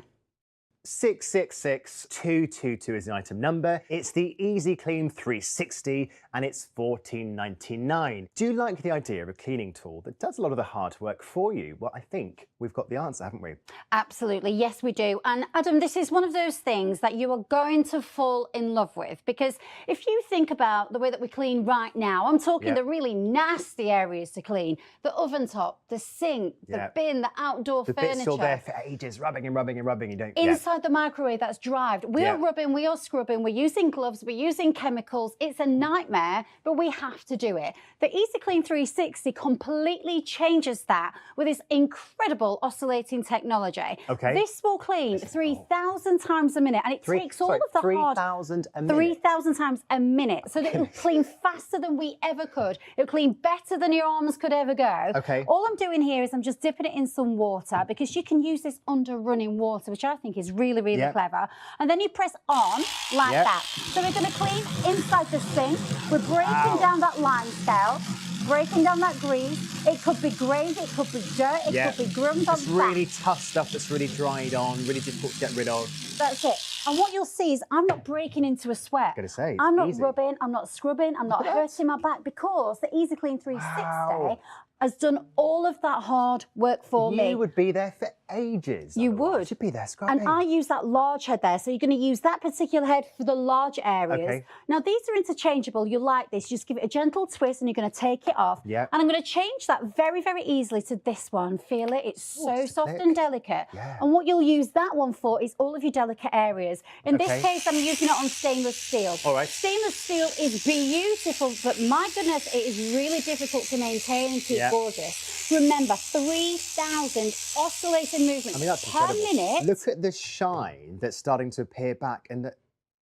666222 is the item number. It's the Easy Clean 360 and it's $14.99. Do you like the idea of a cleaning tool that does a lot of the hard work for you? Well, I think we've got the answer, haven't we? Absolutely, yes we do. And Adam, this is one of those things that you are going to fall in love with, because if you think about the way that we clean right now, I'm talking the really nasty areas to clean, the oven top, the sink, the bin, the outdoor furniture. The bit's still there for ages, rubbing and rubbing and rubbing. You don't. Inside the microwave that's dried. We are rubbing, we are scrubbing, we're using gloves, we're using chemicals. It's a nightmare, but we have to do it. The Easy Clean 360 completely changes that with this incredible oscillating technology. Okay. This will clean 3,000 times a minute, and it takes all of the 3,000 a minute. 3,000 times a minute. So that it'll clean faster than we ever could. It'll clean better than your arms could ever go. Okay. All I'm doing here is I'm just dipping it in some water, because you can use this under running water, which I think is really, really clever. And then you press on like that. So we're going to clean inside the sink. We're breaking down that lime scale, breaking down that grease. It could be grains, it could be dirt, it could be grums on It's really tough stuff that's really dried on, really difficult to get rid of. That's it. And what you'll see is I'm not breaking into a sweat. Gonna say, it's I'm not easy. rubbing, I'm not scrubbing, I'm not hurting my back, because the Easy Clean 360 has done all of that hard work for me. You would be there for ages. You would. You'd be there scrubbing. And I use that large head there, so you're going to use that particular head for the large areas. Okay. Now, these are interchangeable. You like this. You just give it a gentle twist and you're going to take it off. Yeah. And I'm going to change that very, very easily to this one. Feel it? It's so soft thick. and delicate. Yeah. And what you'll use that one for is all of your delicate areas. In this Okay. case, I'm using it on stainless steel. All right. Stainless steel is beautiful, but my goodness, it is really difficult to maintain and keep gorgeous. Remember, 3,000 oscillating movements I mean, that's per incredible. minute. Look at the shine that's starting to appear back, and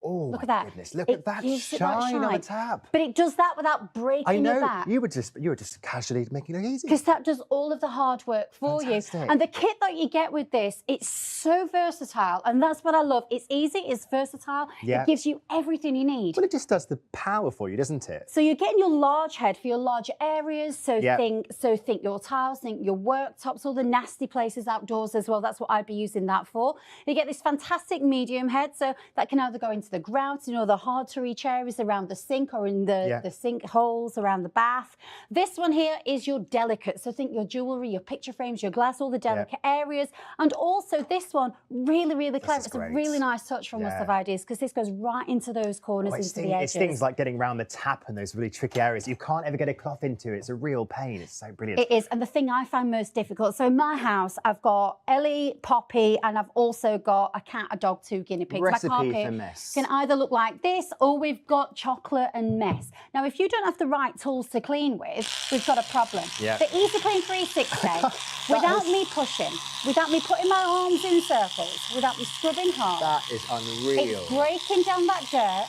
oh Look my at that. goodness, look It at that gives it that shine on the shine. tap. But it does that without breaking I your know back. you were just casually making it easy. Because that does all of the hard work for Fantastic. you. And the kit that you get with this, it's so versatile. And that's what I love. It's easy, it's versatile. Yeah. It gives you everything you need. Well, it just does the power for you, doesn't it? So you're getting your large head for your large areas. So Yeah. think your tiles, think your worktops, all the nasty places outdoors as well. That's what I'd be using that for. You get this fantastic medium head, so that can either go into the grouts, the hard to reach areas around the sink or in the sink holes around the bath. This one here is your delicate. So think your jewellery, your picture frames, your glass, all the delicate areas. And also this one, really, really clever. It's a really nice touch from Must Have Ideas, because this goes right into those corners, into the edges. It's things like getting around the tap and those really tricky areas you can't ever get a cloth into. It's a real pain. It's so brilliant. It is. And the thing I find most difficult, so in my house, I've got Ellie, Poppy, and I've also got a cat, a dog, 2 guinea pigs. Recipe my carpet for mess. can either look like this, or we've got chocolate and mess. Now, if you don't have the right tools to clean with, we've got a problem. Yeah. The Easy Clean 360, without me pushing, without me putting my arms in circles, without me scrubbing hard, That is unreal. it's breaking down that dirt,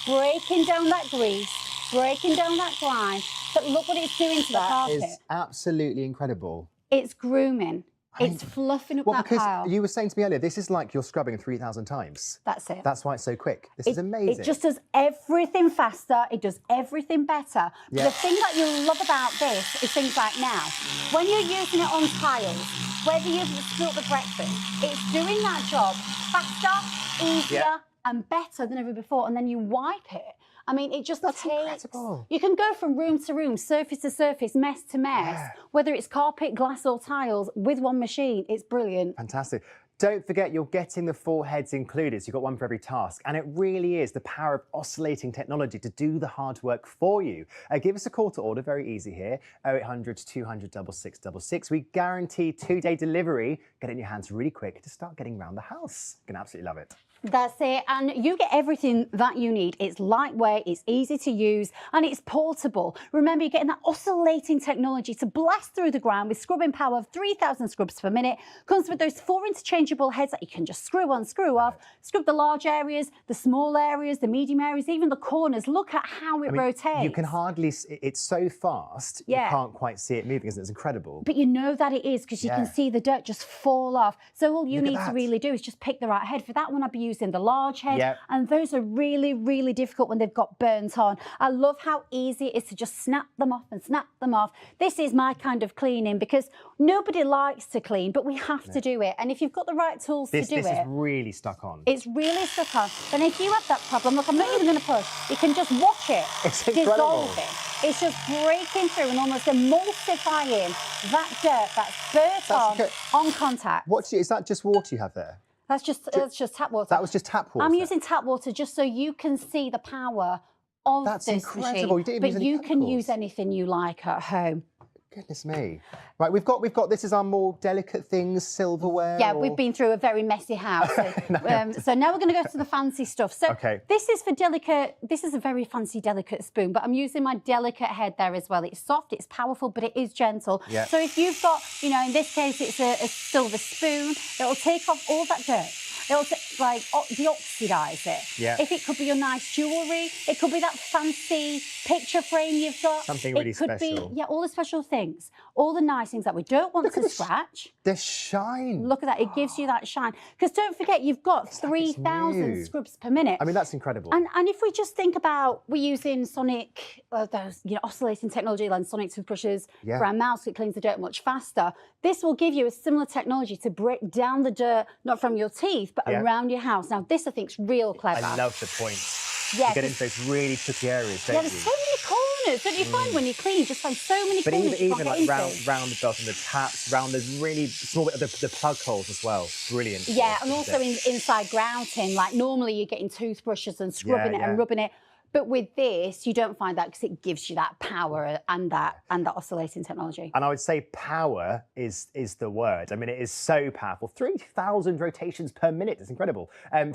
breaking down that grease, breaking down that grime. But look what it's doing to the That carpet. is absolutely incredible. It's grooming. It's fluffing up Well, that because pile. you were saying to me earlier, this is like you're scrubbing 3,000 times. That's it. That's why it's so quick. This is amazing. It just does everything faster. It does everything better. But Yeah. the thing that you love about this is things like now, when you're using it on tiles, whether you've spilled the breakfast, it's doing that job faster, easier, and better than ever before. And then you wipe it. I mean, it just takes. Incredible. You can go from room to room, surface to surface, mess to mess, whether it's carpet, glass, or tiles, with one machine. It's brilliant. Fantastic. Don't forget, you're getting the 4 heads included, so you've got one for every task. And it really is the power of oscillating technology to do the hard work for you. Give us a call to order, very easy here, 0800 200 6666. We guarantee 2-day delivery. Get it in your hands really quick to start getting around the house. You're going to absolutely love it. That's it, and you get everything that you need. It's lightweight, it's easy to use, and it's portable. Remember, you're getting that oscillating technology to blast through the ground with scrubbing power of 3,000 scrubs per minute. Comes with those 4 interchangeable heads that you can just screw on, screw off, scrub the large areas, the small areas, the medium areas, even the corners. Look at how it rotates. You can hardly, it's so fast, you can't quite see it moving, isn't it? It's incredible. But you know that it is, because you can see the dirt just fall off. So all you Look at need to that. really do is just pick the right head. For that one, I'd be using using the large head. Yep. And those are really, really difficult when they've got burnt on. I love how easy it is to just snap them off and snap them off. This is my kind of cleaning because nobody likes to clean, but we have to do it. And if you've got the right tools to do This it, is really stuck on. it's really stuck on. Then if you have that problem, look, I'm not even going to push. You can just watch it It's incredible. dissolve it. It's just breaking through and almost emulsifying that dirt that's burnt on contact. Is that just water you have there? That's just tap water. That was just tap water? I'm using tap water just so you can see the power of That's this incredible. You machine. didn't But use any you can chemicals. use anything you like at home. Goodness me. Right, we've got this is our more delicate things, silverware. Yeah, or... we've been through a very messy house. So now we're going to go to the fancy stuff. So Okay. this is for delicate, this is a very fancy delicate spoon, but I'm using my delicate head there as well. It's soft, it's powerful, but it is gentle. Yeah. So if you've got, you know, in this case, it's a silver spoon, it'll take off all that dirt. It'll deoxidise it. Yeah. If it could be your nice jewellery, it could be that fancy picture frame you've got. Something really it could special. be, all the special things, all the nice things that we don't want to scratch. The shine. Look at that, it gives you that shine. Because don't forget, you've got 3,000 scrubs per minute. I mean, that's incredible. And if we just think about, we're using sonic, those oscillating technology like sonic toothbrushes Yeah. for our mouths, it cleans the dirt much faster. This will give you a similar technology to break down the dirt, not from your teeth, but Yeah. around your house. Now, this I think's real clever. I love the points. Yeah, You get 'cause- into those really tricky areas, don't Yeah, you? there's so many corners. Don't you find when you clean, you just find so many But corners you even can't like get round into. the belt and the taps, round those really small bit of the plug holes as well. Brilliant. Yeah, and Isn't also it? inside grouting, like normally you're getting toothbrushes and scrubbing Yeah, it yeah. and rubbing it. But with this, you don't find that because it gives you that power and that oscillating technology. And I would say power is the word. I mean, it is so powerful. 3,000 rotations per minute. It's incredible.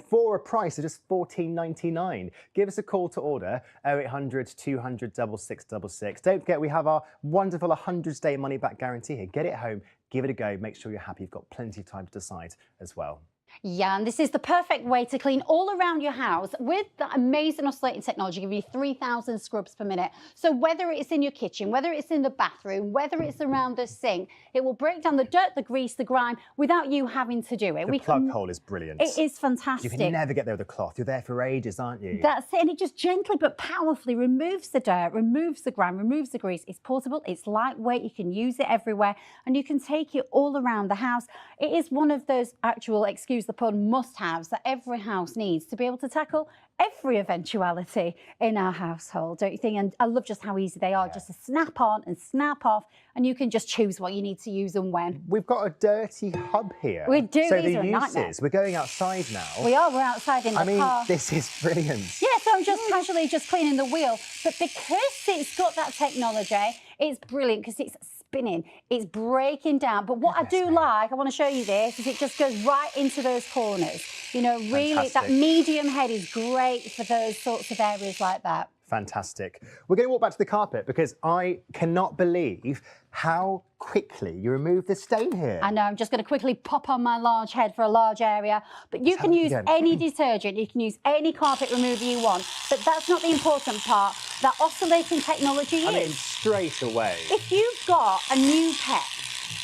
For a price of just $14.99. Give us a call to order 0800 200 6666. Don't forget, we have our wonderful 100-day money-back guarantee here. Get it home, give it a go. Make sure you're happy. You've got plenty of time to decide as well. Yeah, and this is the perfect way to clean all around your house with that amazing oscillating technology, giving you 3,000 scrubs per minute. So whether it's in your kitchen, whether it's in the bathroom, whether it's around the sink, it will break down the dirt, the grease, the grime without you having to do it. The plug hole is brilliant. It is fantastic. You can never get there with a cloth. You're there for ages, aren't you? That's it, and it just gently but powerfully removes the dirt, removes the grime, removes the grease. It's portable, it's lightweight, you can use it everywhere, and you can take it all around the house. It is one of those actual, excuse the pun, must-haves that every house needs to be able to tackle every eventuality in our household, don't you think? And I love just how easy they are, just to snap on and snap off, and you can just choose what you need to use and when. We've got a dirty hub here. We do, So these the are a nightmare. uses, we're going outside now. We're outside in the I mean, car. this is brilliant. Yeah, so I'm just casually just cleaning the wheel. But because it's got that technology, it's brilliant because it's spinning, it's breaking down. But what I do like, I want to show you this, is it just goes right into those corners. You know, really, that Fantastic. medium head is great for those sorts of areas like that. Fantastic. We're going to walk back to the carpet because I cannot believe how quickly you remove the stain here. I know, I'm just going to quickly pop on my large head for a large area. But you can use any detergent, you can use any carpet remover you want. But that's not the important part. That oscillating technology I mean, is. straight away. If you've got a new pet,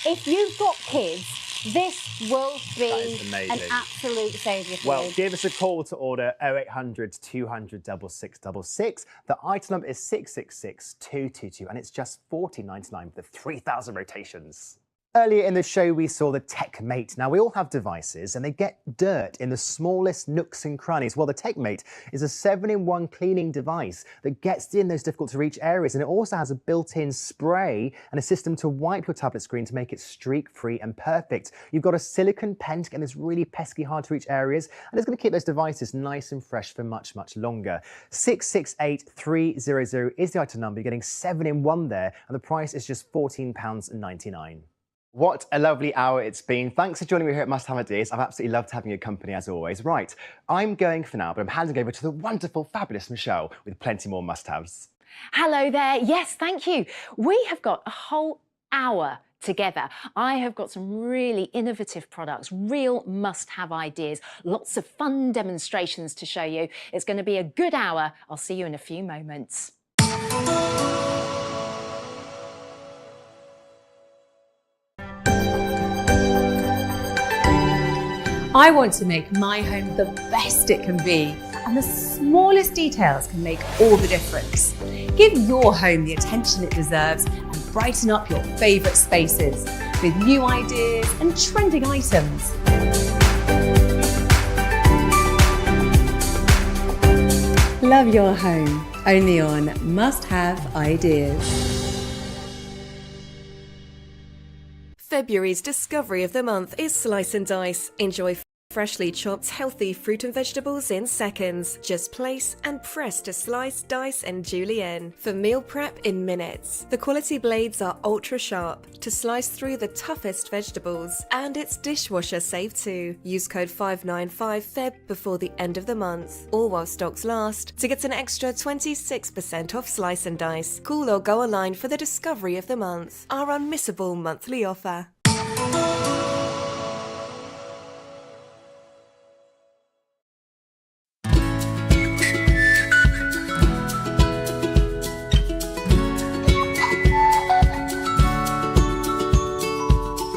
if you've got kids, this will be is amazing. an absolute saviour for Well, you. give us a call to order 0800 200 6666. The item number is 666222 and it's just $14.99 for 3,000 rotations. Earlier in the show, we saw the TechMate. Now, we all have devices and they get dirt in the smallest nooks and crannies. Well, the TechMate is a 7-in-1 cleaning device that gets in those difficult to reach areas. And it also has a built-in spray and a system to wipe your tablet screen to make it streak-free and perfect. You've got a silicone pen to get in those really pesky, hard to reach areas. And it's going to keep those devices nice and fresh for much, much longer. 668300 is the item number. You're getting 7-in-1 there. And the price is just £14.99. What a lovely hour it's been. Thanks for joining me here at Must Have Ideas. I've absolutely loved having your company as always. Right, I'm going for now, but I'm handing over to the wonderful, fabulous Michelle with plenty more must-haves. Hello there. Yes, thank you. We have got a whole hour together. I have got some really innovative products, real must-have ideas, lots of fun demonstrations to show you. It's going to be a good hour. I'll see you in a few moments. I want to make my home the best it can be, and the smallest details can make all the difference. Give your home the attention it deserves and brighten up your favourite spaces with new ideas and trending items. Love your home, only on Must Have Ideas. February's discovery of the month is Slice and Dice. Enjoy freshly chopped, healthy fruit and vegetables in seconds. Just place and press to slice, dice, and julienne for meal prep in minutes. The quality blades are ultra sharp to slice through the toughest vegetables, and it's dishwasher safe too. Use code 595FEB before the end of the month, or while stocks last, to get an extra 26% off Slice and Dice. Call or go online for the discovery of the month, our unmissable monthly offer.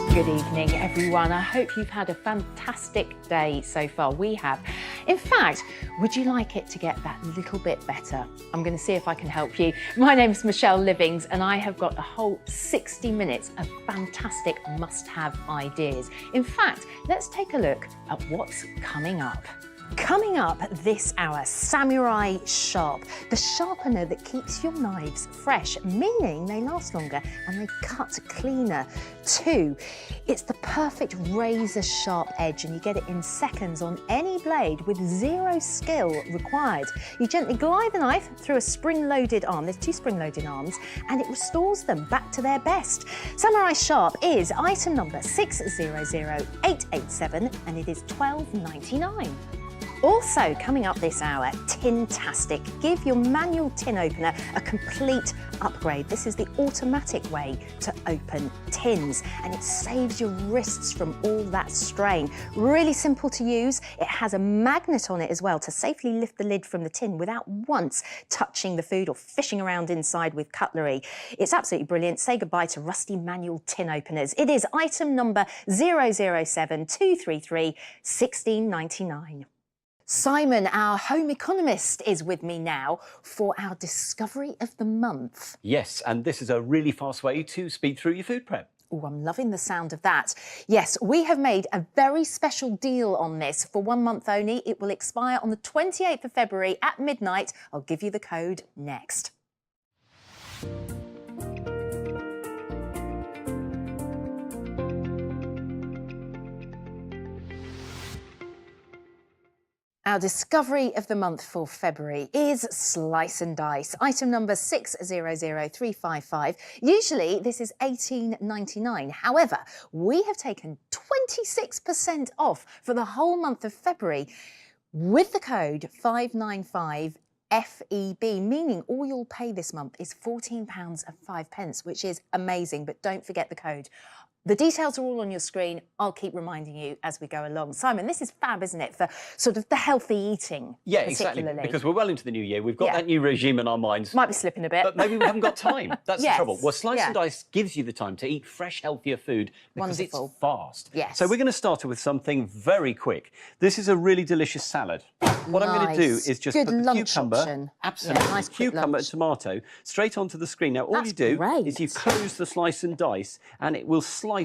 Good evening, everyone. I hope you've had a fantastic day so far. We have. In fact, would you like it to get that little bit better? I'm going to see if I can help you. My name's Michelle Livings, and I have got a whole 60 minutes of fantastic must-have ideas. In fact, let's take a look at what's coming up. Coming up this hour, Samurai Sharp, the sharpener that keeps your knives fresh, meaning they last longer and they cut cleaner too. It's the perfect razor sharp edge, and you get it in seconds on any blade with zero skill required. You gently glide the knife through a spring-loaded arm. There's 2 spring-loaded arms, and it restores them back to their best. Samurai Sharp is item number 600887, and it is $12.99. Also coming up this hour, Tintastic. Give your manual tin opener a complete upgrade. This is the automatic way to open tins, and it saves your wrists from all that strain. Really simple to use. It has a magnet on it as well to safely lift the lid from the tin without once touching the food or fishing around inside with cutlery. It's absolutely brilliant. Say goodbye to rusty manual tin openers. It is item number 007233, $16.99. Simon, our home economist, is with me now for our discovery of the month. Yes, and this is a really fast way to speed through your food prep. Oh, I'm loving the sound of that. Yes, we have made a very special deal on this for 1 month only. It will expire on the 28th of February at midnight. I'll give you the code next. Our discovery of the month for February is Slice and Dice, item number 600355. Usually this is $18.99. However, we have taken 26% off for the whole month of February with the code 595FEB, meaning all you'll pay this month is £14.05, which is amazing, but don't forget the code. The details are all on your screen. I'll keep reminding you as we go along. Simon, this is fab, isn't it, for sort of the healthy eating? Yeah, exactly, because we're well into the new year. We've got that new regime in our minds. Might be slipping a bit. But maybe we haven't got time. That's Yes, the trouble. Well, Slice yeah. and Dice gives you the time to eat fresh, healthier food because Wonderful. it's fast. Yes. So we're going to start with something very quick. This is a really delicious salad. What I'm going to do Nice. is just Good put the lunch cucumber, option. absolutely, Yeah, nice quick cucumber lunch. and tomato straight onto the screen. Now, all That's you do great. is you close the Slice and Dice, and it will slice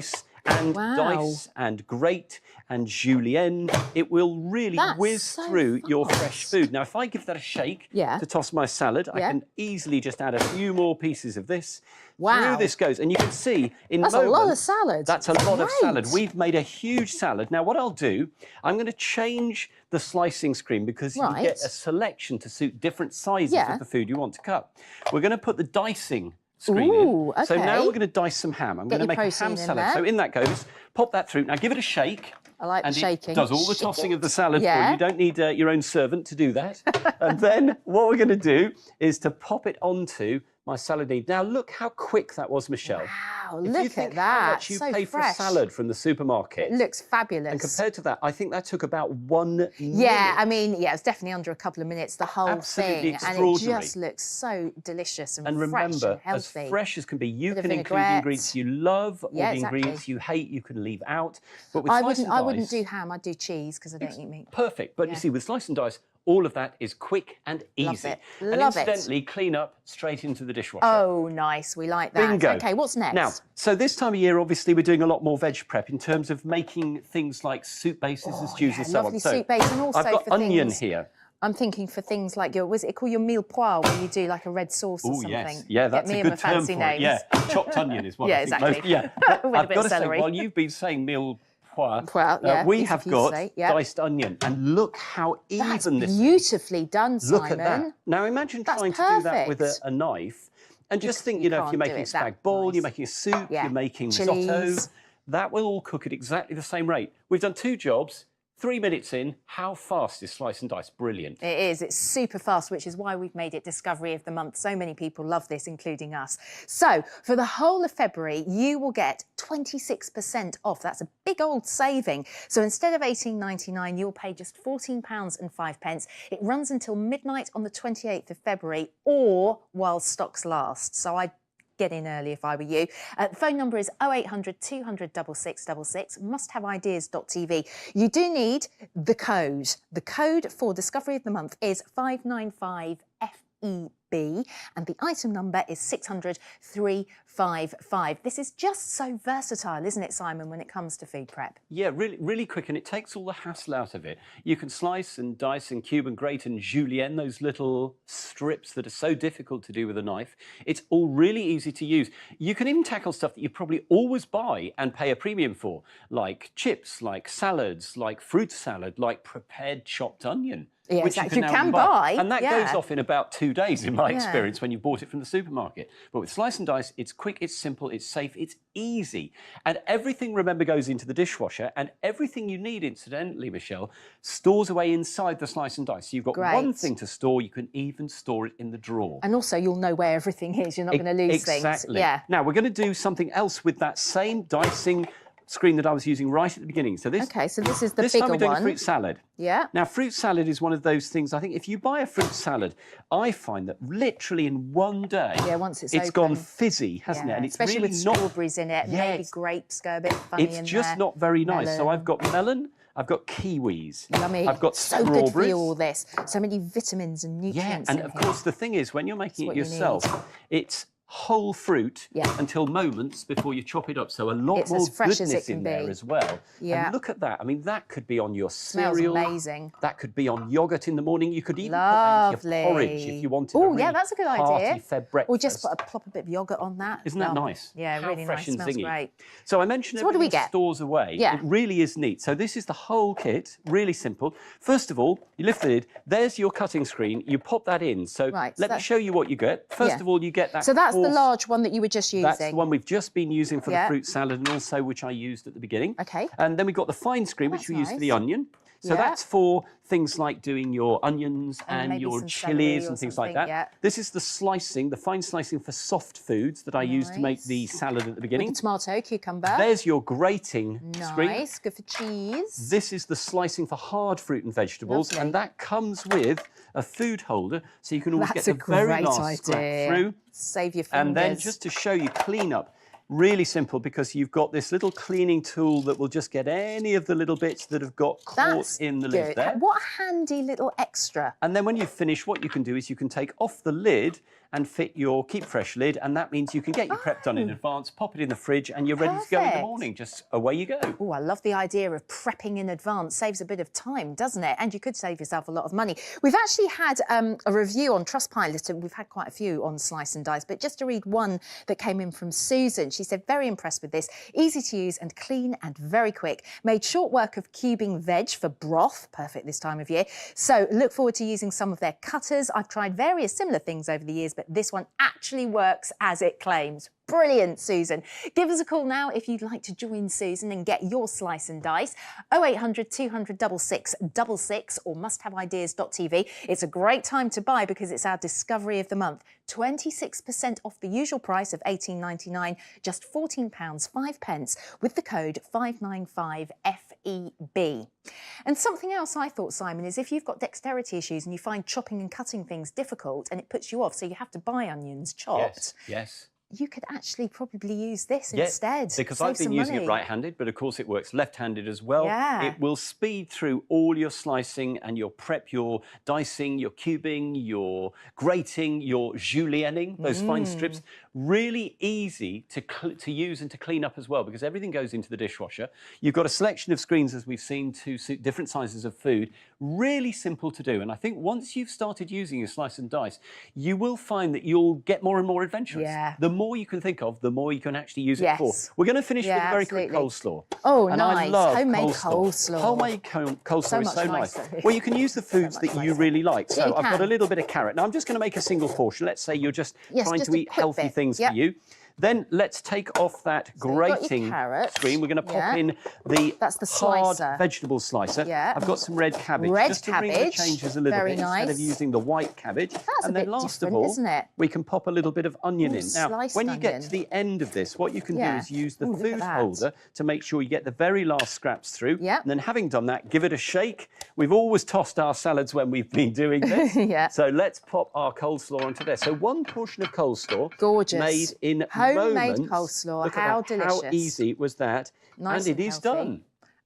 and Wow. dice and grate and julienne. It will really That's whiz so through your fast. fresh food. Now, if I give that a shake Yeah. to toss my salad, I Yeah. can easily just add a few more pieces of this. Wow. Through this goes, and you can see in That's a lot of moments, salad. That's a lot of salad. Great. We've made a huge salad. Now, what I'll do, I'm going to change the slicing screen because you Right. get a selection to suit different sizes Yeah. of the food you want to cut. We're going to put the dicing screen Ooh, in. So now okay. we're going to dice some ham. I'm Get going to your make a protein ham in salad. there. So in that goes, pop that through. Now give it a shake. I like And the it shaking. does all the Shake tossing it. of the salad for Yeah. you. You don't need your own servant to do that. And then what we're going to do is to pop it onto my salad need. Now look how quick that was, Michelle. Wow, If you look think at that. how much you so pay fresh. for a salad from the supermarket. It looks fabulous. And compared to that, I think that took about 1 minute. Yeah, I mean, yeah, it's definitely under a couple of minutes, the whole Absolutely thing. And it extraordinary. just looks so delicious and, And fresh remember, and healthy. as fresh as can be, you Bit of can include the vinaigrette. ingredients you love or Yeah, the exactly. ingredients you hate, you can leave out. But with I slice wouldn't, and I wouldn't dice, do ham, I'd do cheese because I don't eat meat. perfect. But Yeah. you see, with slice and dice, all of that is quick and Love easy. it. And Love it. incidentally, clean up straight into the dishwasher. Oh, nice. We like that. Bingo. Okay, what's next? Now, so this time of year, obviously, we're doing a lot more veg prep in terms of making things like soup bases and stews and so on. lovely So soup base, and also I've got for onion things- here. I'm thinking for things like your, was it called your meal poire, where you do like a red sauce or Oh something? yes, yeah, that's Get me a and good my term fancy for names. it. Yeah, chopped onion is what Yeah, I think exactly. most. Yeah, but With a I've bit got of to say, celery. while you've been saying meal poire, yeah, we easy have for you to got say, yeah. diced onion, and look how That's even this is. beautifully done, Simon. Look at that. Now imagine That's trying to do that with perfect. a knife, and You just c- think, you you know, if can't you're do making it that spag bol, nice. you're making a soup, Yeah. you're making risotto, Chilies. that will all cook at exactly the same rate. We've done 2 jobs. 3 minutes in, how fast is slice and dice? Brilliant. It is. It's super fast, which is why we've made it Discovery of the Month. So many people love this, including us. So for the whole of February, you will get 26% off. That's a big old saving. So instead of $18.99, you'll pay just £14.05. It runs until midnight on the 28th of February or while stocks last. So I get in early if I were you. The phone number is 0800 200 6666, musthaveideas.tv. You do need the code. The code for Discovery of the Month is 595FEB, and the item number is 600355. This is just so versatile, isn't it, Simon, when it comes to food prep? Yeah, really, really quick, and it takes all the hassle out of it. You can slice and dice and cube and grate and julienne, those little strips that are so difficult to do with a knife. It's all really easy to use. You can even tackle stuff that you probably always buy and pay a premium for, like chips, like salads, like fruit salad, like prepared chopped onion. Yeah, which exactly. you You can, can now buy, And that yeah. goes off in about 2 days, in my Yeah. experience, when you bought it from the supermarket. But with slice and dice, it's quick, it's simple, it's safe, it's easy. And everything, remember, goes into the dishwasher, and everything you need, incidentally, Michelle, stores away inside the slice and dice. So you've got one Great. thing to store, you can even store it in the drawer. And also, you'll know where everything is. You're not going to lose things. Exactly. Yeah. Now, we're going to do something else with that same dicing screen that I was using right at the beginning. So this, Okay, so this is the this bigger time we're doing one. a fruit salad. Yeah. Now, fruit salad is one of those things, I think, if you buy a fruit salad, I find that literally in one day, Yeah, once it's gone open. fizzy, hasn't it? And it's especially really with not, strawberries in it, Yeah, maybe it's- grapes go a bit funny it's in just there. not very nice. So Melon. I've got melon, I've got kiwis, Yummy. I've got so strawberries. good for you, all this. So many vitamins and Yeah, nutrients and in of here. course, the thing is, when you're making it what you yourself, it's whole fruit until moments before you chop it up. So a lot It's more as fresh as goodness it can in there be. as well. Yeah. And look at that. I mean, that could be on your Smells cereal. amazing. That could be on yogurt in the morning. You could even put that into your porridge if Lovely. you wanted. Oh, a yeah, really that's a good hearty idea. Fed breakfast. Or just plop a bit of yogurt on that. Isn't that Yum. nice? Yeah, How really fresh nice. and Smells zingy. great. So I mentioned So what do we everything get? stores away. Yeah. It really is neat. So this is the whole kit, really simple. First of all, you lift the lid. There's your cutting screen. You pop that in. So Right, so let me that's- show you what you get. First Yeah. of all, you get that. So that's the coarse- large one that you were just using. That's the one we've just been using for Yeah. the fruit salad and also which I used at the beginning. Okay. And then we've got the fine screen, which That's we use for the nice. onion. So Yeah. that's for things like doing your onions And and maybe your some chilies celery or and things like something, that. yeah. This is the slicing, the fine slicing for soft foods that I used to make the salad at the beginning. With the tomato, cucumber. There's your grating screen. Nice, good for cheese. This is the slicing for hard fruit and vegetables, Lovely. and that comes with a food holder, so you can always That's get a the very great last idea. scrap through. Save your fingers. And then just to show you clean up, really simple, because you've got this little cleaning tool that will just get any of the little bits that have got caught That's in the lid good. there. What a handy little extra. And then when you finish, what you can do is you can take off the lid and fit your Keep Fresh lid, and that means you can get your prep done in advance, pop it in the fridge, and you're ready to go in the Perfect. morning. Just away you go. Oh, I love the idea of prepping in advance. Saves a bit of time, doesn't it? And you could save yourself a lot of money. We've actually had a review on Trustpilot, and we've had quite a few on Slice and Dice, but just to read one that came in from Susan. She said, very impressed with this. Easy to use and clean and very quick. Made short work of cubing veg for broth. Perfect this time of year. So look forward to using some of their cutters. I've tried various similar things over the years, but but this one actually works as it claims. Brilliant, Susan. Give us a call now if you'd like to join Susan and get your slice and dice. 0800 200 6666 or musthaveideas.tv. It's a great time to buy because it's our discovery of the month. 26% off the usual price of $18.99, just £14.05 with the code 595FEB. And something else I thought, Simon, is if you've got dexterity issues and you find chopping and cutting things difficult and it puts you off, so you have to buy onions chopped. Yes. You could actually probably use this Yeah, instead. because Save I've been some using money. it right-handed, but of course it works left-handed as well. Yeah. It will speed through all your slicing and your prep, your dicing, your cubing, your grating, your julienning, those fine strips. Really easy to use and to clean up as well, because everything goes into the dishwasher. You've got a selection of screens, as we've seen, to suit different sizes of food. Really simple to do. And I think once you've started using your slice and dice, you will find that you'll get more and more adventurous. Yeah. The more you can think of, the more you can actually use it Yes. for. We're going to finish with a Yeah, very quick absolutely. coleslaw. Oh, And nice. I love Homemade coleslaw. Homemade coleslaw So is much so nice. nicer. Well, you can use the foods that you really like. Yeah, So you I've got a can. little bit of carrot. Now I'm just going to make a single portion. Let's say you're just Yes, trying just to a eat quick healthy bit. things Yep. for you. Then let's take off that you've got your grating carrot. screen. We're going to pop Yeah. in the That's the hard slicer. vegetable slicer. Yeah. I've got some red cabbage. Red just to bring the cabbage. changes a little Very bit instead nice. of using the white cabbage. That's and a then bit last different, of all, isn't it? we can pop a little bit of onion Ooh, in. Now, sliced when you get to onion. the end of this, what you can Yeah. do is use the Ooh, look at food that. holder to make sure you get the very last scraps through. Yep. And then having done that, give it a shake. We've always tossed our salads when we've been doing this. Yeah. So let's pop our coleslaw onto there. So one portion of coleslaw. Gorgeous. Made in Homemade moments. coleslaw. Look at How that. delicious. How easy was that? Nice and it and is healthy. done.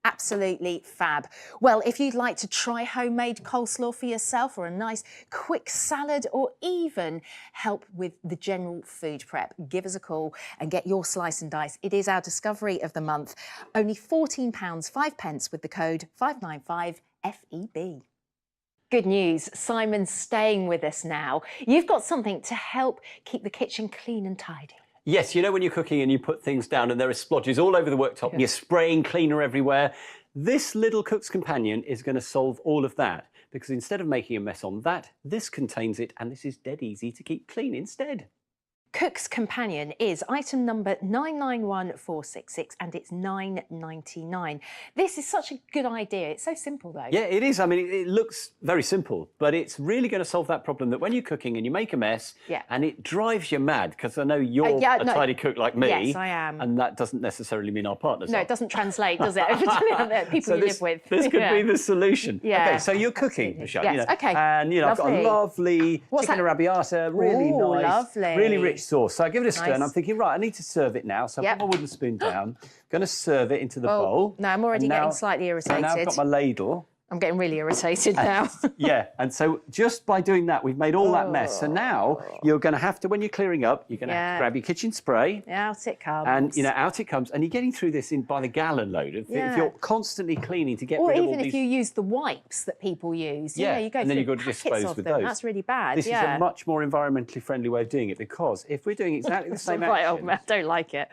Absolutely fab. Well, if you'd like to try homemade coleslaw for yourself or a nice quick salad or even help with the general food prep, give us a call and get your slice and dice. It is our discovery of the month. Only £14.05 with the code 595FEB. Good news, Simon's staying with us now. You've got something to help keep the kitchen clean and tidy. Yes, you know when you're cooking and you put things down and there are splodges all over the worktop and you're spraying cleaner everywhere? This little Cook's Companion is going to solve all of that, because instead of making a mess on that, this contains it, and this is dead easy to keep clean instead. Cook's Companion is item number 991466 and it's £9.99. This is such a good idea. It's so simple though. Yeah, it is. I mean, it looks very simple, but it's really going to solve that problem that when you're cooking and you make a mess Yeah. and it drives you mad, because I know you're yeah, a no. tidy cook like me. Yes, I am. And that doesn't necessarily mean our partners No, are. it doesn't translate, does it? People So you this, live with. This could Yeah. be the solution. Yeah, Okay, so you're cooking, Michelle. Yes, you know, okay. And you know, I've got a Lovely. lovely What's chicken that? arrabbiata, really Ooh, nice, lovely. really rich sauce. So I give it a stir, and Nice. I'm thinking, right, I need to serve it now. So I Yep. put my wooden spoon down. Going to serve it into the Oh, bowl. no, I'm already And getting now- slightly So now I've irritated. got my ladle. I'm getting really irritated now. Yeah, and so just by doing that, we've made all that mess. So now you're going to have to, when you're clearing up, you're going to have Yeah. to grab your kitchen spray. Out it comes. And, you know, out it comes. And you're getting through this in by the gallon load. If Yeah. you're constantly cleaning to get Or rid of all even if these... you use the wipes that people use. You Yeah, know, you go and then through you've got to packets dispose of with them. those. That's really bad. This yeah. is a much more environmentally friendly way of doing it, because if we're doing exactly the same Right, action... I don't like it.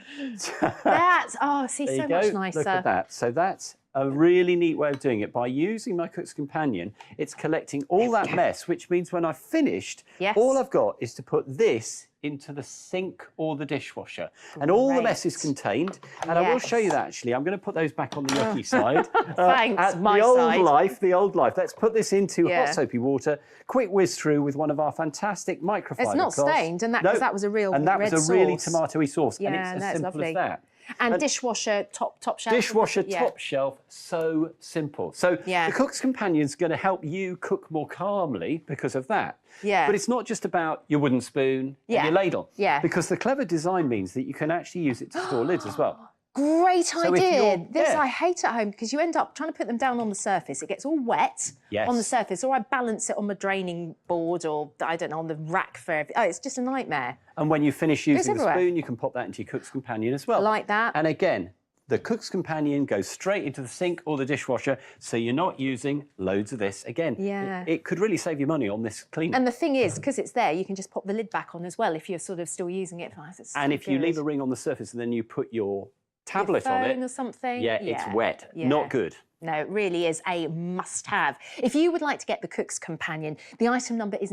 That's, see, There so you go. much nicer. Look at that. So that's a really neat way of doing it. By using my Cook's Companion, it's collecting all that mess, which means when I've finished, Yes. all I've got is to put this into the sink or the dishwasher. And all the mess is contained. And I will show you that, actually. I'm going to put those back on the yucky side. Thanks, at my the old side. life, the old life. Let's put this into Yeah. hot soapy water, quick whiz through with one of our fantastic microfiber It's not cloths. stained, and that, 'cause that was a real And that red was a really sauce. tomatoey sauce. Yeah, and it's no, as it's simple lovely. as that. And dishwasher top shelf. Dishwasher Yeah. top shelf, so simple. So Yeah. the Cook's Companion is going to help you cook more calmly because of that. Yeah. But it's not just about your wooden spoon Yeah. and your ladle. Yeah. Because the clever design means that you can actually use it to store lids as well. Great So if idea. you're- This yeah. I hate at home because you end up trying to put them down on the surface. It gets all wet Yes. on the surface, or I balance it on my draining board, or I don't know, on the rack for everything. Oh, it's just a nightmare. And when you finish Goes using the everywhere. spoon, you can pop that into your Cook's Companion as well. Like that. And again, the Cook's Companion goes straight into the sink or the dishwasher, so you're not using loads of this. Again, Yeah. it could really save you money on this cleaning. And the thing is, because it's there, you can just pop the lid back on as well if you're sort of still using it. Oh, it's so And if you good. leave a ring on the surface and then you put your tablet on phone it, or something. yeah, it's wet. Not good. No, it really is a must-have. If you would like to get the Cook's Companion, the item number is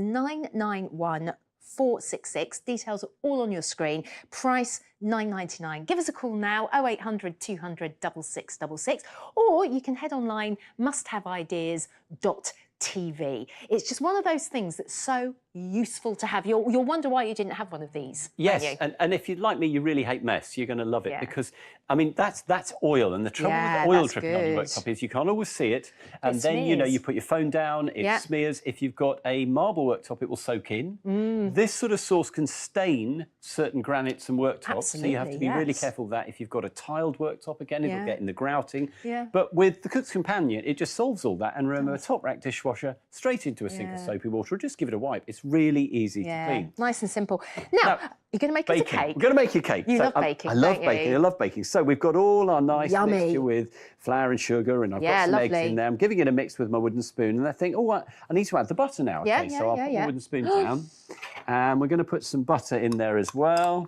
466. Details are all on your screen. Price £9.99. Give us a call now, 0800 200 6666, or you can head online, musthaveideas.tv. It's just one of those things that's so useful to have. You'll wonder why you didn't have one of these. Yes, won't you? and if you're like me, you really hate mess, you're going to love it, Yeah. because, I mean, that's oil, and the trouble Yeah, with oil that's dripping on your good. worktop is you can't always see it, and It then, you know, smears. you put your phone down, it Yeah. smears. If you've got a marble worktop, it will soak in. Mm. This sort of sauce can stain certain granites and worktops, so you have to be Absolutely, really yes. careful of that. If you've got a tiled worktop, again, it'll Yeah. get in the grouting. Yeah. But with the Cook's Companion, it just solves all that, and remember, a top rack dishwasher, straight into a sink of Yeah. soapy water, or just give it a wipe. It's really easy to clean. Nice and simple. Now, you're going to make us a Baking. cake. We're going to make you a cake. You So, love baking, I love don't baking. you? I love baking. So we've got all our nice Yummy. mixture with flour and sugar, and I've Yeah, got some eggs lovely. in there. I'm giving it a mix with my wooden spoon, and I think, oh, I need to add the butter now. Yeah, Okay, yeah, so I'll yeah, put yeah. my wooden spoon down, and we're going to put some butter in there as well.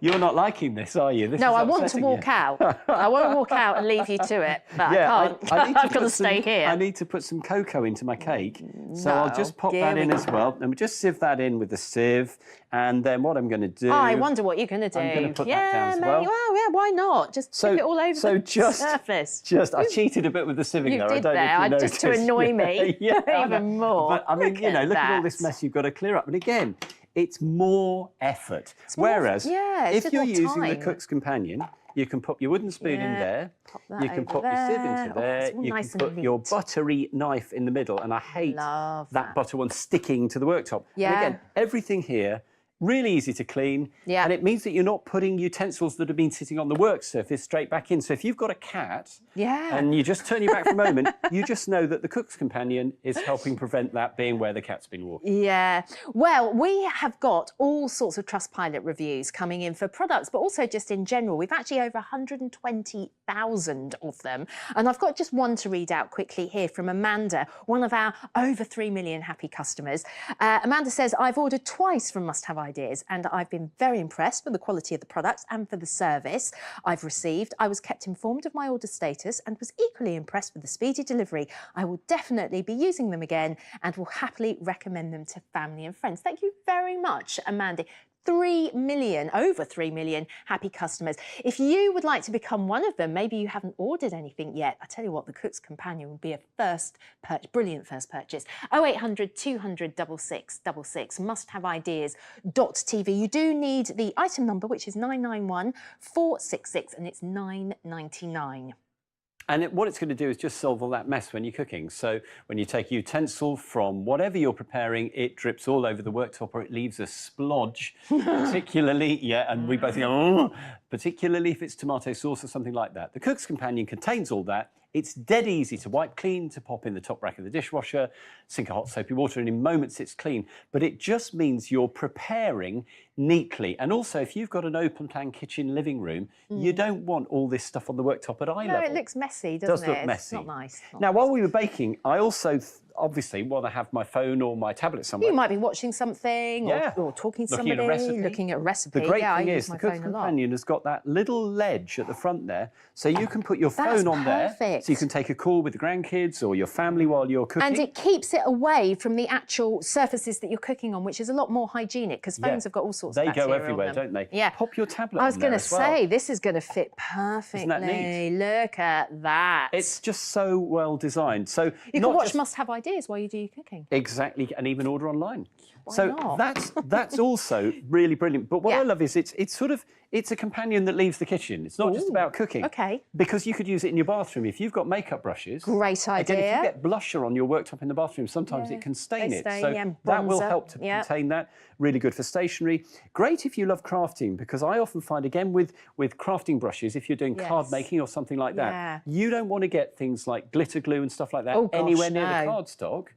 You're not liking this, are you? This No, is I want to upsetting walk you. out. I want to walk out and leave you to it, but Yeah, I can't. I need to I've got put to stay some- here. I need to put some cocoa into my cake. So I'll No, just pop here that in we as go. well. And we just sieve that in with the sieve. And then what I'm going to do... I wonder what you're going to do. I'm gonna put that yeah, down as mate. well. Yeah, why not? Just So- tip it all over so the just- surface. I cheated a bit with the sieving You there. did I don't there, know if you just to noticed. annoy me Yeah, I even know. more. But I mean, Look you know, at look at all that. this mess you've got to clear up. And again, it's more effort. more- Whereas, yeah, it's if just you're more using the time. Cook's Companion, you can pop your wooden spoon in Yeah, there. pop that You can over pop your sieve there. into Oh, there. it's all You nice can and put your neat. buttery knife in the middle. And I hate Love that butter one sticking to the worktop. Yeah. And again, everything here, really easy to clean. Yeah. And it means that you're not putting utensils that have been sitting on the work surface straight back in. So if you've got a cat Yeah. and you just turn your back for a moment, you just know that the Cook's Companion is helping prevent that being where the cat's been walking. Yeah. Well, we have got all sorts of Trustpilot reviews coming in for products, but also just in general. We've actually over 120,000 of them. And I've got just one to read out quickly here from Amanda, one of our over 3 million happy customers. Amanda says, I've ordered twice from Must Have Ideas, and I've been very impressed with the quality of the products and for the service I've received. I was kept informed of my order status and was equally impressed with the speedy delivery. I will definitely be using them again and will happily recommend them to family and friends. Thank you very much, Amanda. 3 million, over 3 million happy customers. If you would like to become one of them, maybe you haven't ordered anything yet, I tell you what, the Cook's Companion would be a brilliant first purchase. 0800 200 6666, musthaveideas.tv. You do need the item number, which is 991 466, and it's £9.99. And what it's going to do is just solve all that mess when you're cooking. So when you take a utensil from whatever you're preparing, it drips all over the worktop or it leaves a splodge, particularly, and we both go, particularly if it's tomato sauce or something like that. The Cook's Companion contains all that. It's dead easy to wipe clean, to pop in the top rack of the dishwasher, sink of hot soapy water, and in moments it's clean. But it just means you're preparing neatly. And also, if you've got an open plan kitchen living room, you don't want all this stuff on the worktop at eye level. No, it looks messy, It doesn't does look it? messy. It's not nice. Now, while we were baking, I also obviously want to have my phone or my tablet somewhere. You might be watching something Yeah. or talking to Looking at a somebody, recipe. looking at a recipe. The great yeah, thing I is use the my Cook's phone a lot. Companion has got that little ledge at the front there, so you can put your phone on there, perfect. so you can take a call with the grandkids or your family while you're cooking. And it keeps it away from the actual surfaces that you're cooking on, which is a lot more hygienic because phones have got all sorts of They go bacteria on everywhere, them. don't they? Yeah. Pop your tablet I was on going there to as well. say, this is going to fit perfectly. Isn't that neat? Look at that. It's just so well designed. So You not can watch just- Must Have Ideas while you do your cooking. Exactly, and even order online. Why so not? that's also really brilliant. But what I love is it's a companion that leaves the kitchen. It's not just Ooh, about cooking. okay. Because you could use it in your bathroom. If you've got makeup brushes. Great Again, if idea. you get blusher on your worktop in the bathroom, sometimes Yeah, it can stain they it. stain, So yeah, that will bronzer, help to yeah. contain that. Really good for stationery. Great if you love crafting, because I often find, again, with crafting brushes, if you're doing card Yes. making or something like that, Yeah. you don't want to get things like glitter glue and stuff like that Oh, gosh, anywhere near the no. cardstock.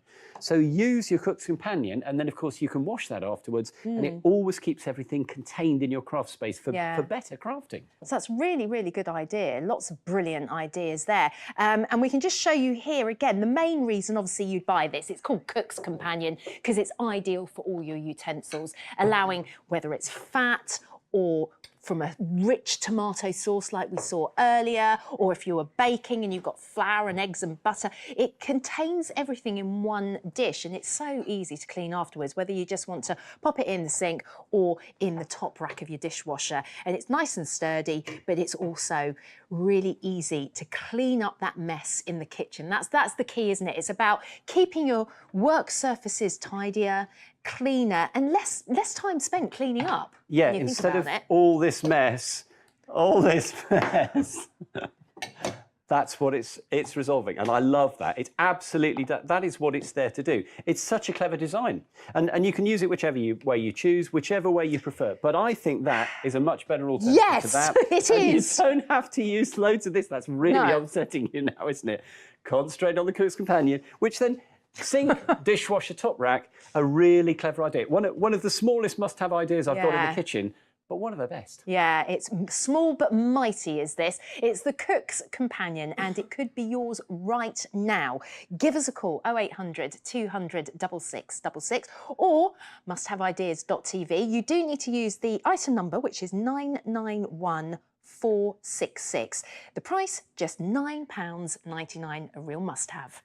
So use your Cook's Companion, and then of course you can wash that afterwards, and it Mm. always keeps everything contained in your craft space for better crafting. So that's really, really good idea. Lots of brilliant ideas there. And we can just show you here again, the main reason obviously you'd buy this, it's called Cook's Companion because it's ideal for all your utensils, allowing whether it's fat or from a rich tomato sauce like we saw earlier, or if you were baking and you've got flour and eggs and butter, it contains everything in one dish, and it's so easy to clean afterwards, whether you just want to pop it in the sink or in the top rack of your dishwasher. And it's nice and sturdy, but it's also really easy to clean up that mess in the kitchen. That's the key, isn't it? It's about keeping your work surfaces tidier, cleaner, and less time spent cleaning up. Yeah, when you think instead of about it. all this mess, that's what it's resolving. And I love that. It's absolutely, that is what it's there to do. It's such a clever design. And you can use it whichever way you choose, whichever way you prefer. But I think that is a much better alternative to that. Yes, it and is. You don't have to use loads of this. That's really No. upsetting you now, isn't it? Concentrate on the Cook's Companion, which then sink, dishwasher, top rack, a really clever idea. One of the smallest must-have ideas I've got in Yeah. the kitchen, but one of the best. Yeah, it's small but mighty is this. It's the Cook's Companion, and it could be yours right now. Give us a call, 0800 200 6666, or musthaveideas.tv. You do need to use the item number, which is 991466. The price, just £9.99, a real must-have.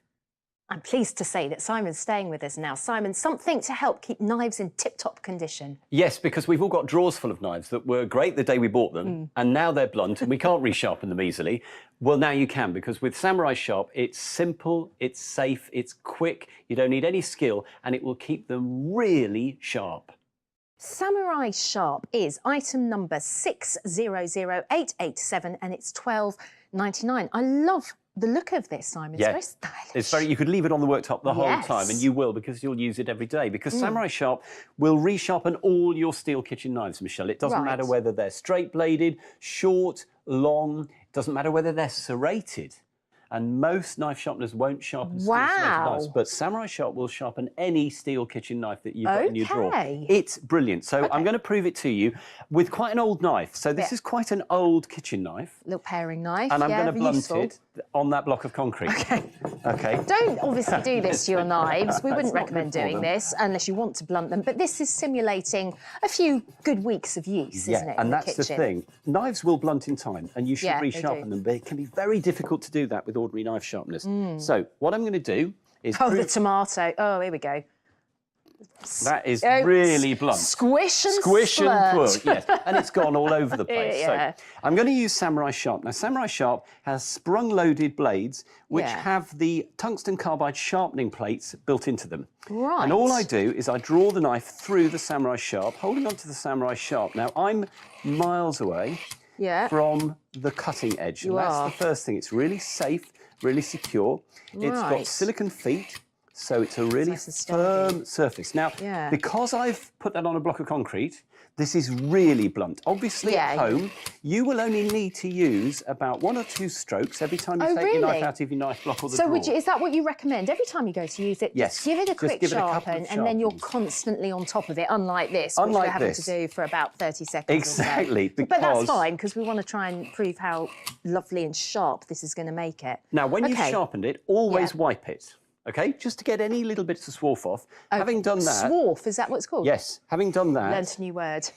I'm pleased to say that Simon's staying with us now. Simon, something to help keep knives in tip-top condition. Yes, because we've all got drawers full of knives that were great the day we bought them, and now they're blunt and we can't resharpen them easily. Well, now you can, because with Samurai Sharp, it's simple, it's safe, it's quick, you don't need any skill, and it will keep them really sharp. Samurai Sharp is item number 600887, and it's £12.99. I love the look of this, Simon. It's very stylish. It's very. You could leave it on the worktop the whole Yes. time, and you will, because you'll use it every day. Because Samurai Sharp will resharpen all your steel kitchen knives, Michelle. It doesn't matter whether they're straight-bladed, short, long. It doesn't matter whether they're serrated. And most knife sharpeners won't sharpen steel serrated knives, but Samurai Sharp will sharpen any steel kitchen knife that you've got in your drawer. Okay. It's brilliant. So I'm going to prove it to you with quite an old knife. So this is quite an old kitchen knife. Little paring knife. And I'm going to blunt useful. it on that block of concrete. Okay. Don't obviously do this to your knives. We wouldn't It's not recommend good for doing them. this unless you want to blunt them. But this is simulating a few good weeks of use, isn't it? and in that's the kitchen? thing. Knives will blunt in time, and you should Yeah, they resharpen do. them, but it can be very difficult to do that with ordinary knife sharpeners. So what I'm going to do is Oh, the prove tomato. Oh, here we go. that is Oh, really blunt. Squish and Squish and splurt. pull, yes, and it's gone all over the place. Yeah. So I'm going to use Samurai Sharp. Now, Samurai Sharp has sprung-loaded blades which Yeah. have the tungsten carbide sharpening plates built into them. Right. And all I do is I draw the knife through the Samurai Sharp, holding onto the Samurai Sharp. Now, I'm miles away from the cutting edge. You and that's are. the first thing. It's really safe, really secure. It's got Right. silicone feet, so it's a really nice and sturdy. firm surface. Now, Yeah. because I've put that on a block of concrete, this is really blunt. Obviously, Yeah, at home, you will only need to use about 1 or 2 strokes every time you Oh, take your knife really? out of your knife block or the So drawer. is that what you recommend? Every time you go to use it, Yes. just give it a Just quick give it a couple of sharpen, and then you're sharpens. constantly on top of it, unlike this, which we're Unlike having this. to do for about 30 seconds Exactly, or so. But that's because- fine, because we want to try and prove how lovely and sharp this is going to make it. Now, when you've Okay. sharpened it, always Yeah. wipe it, okay? Just to get any little bits of swarf off. Having done that... Swarf, is that what it's called? Yes, having done that, Learned a new word.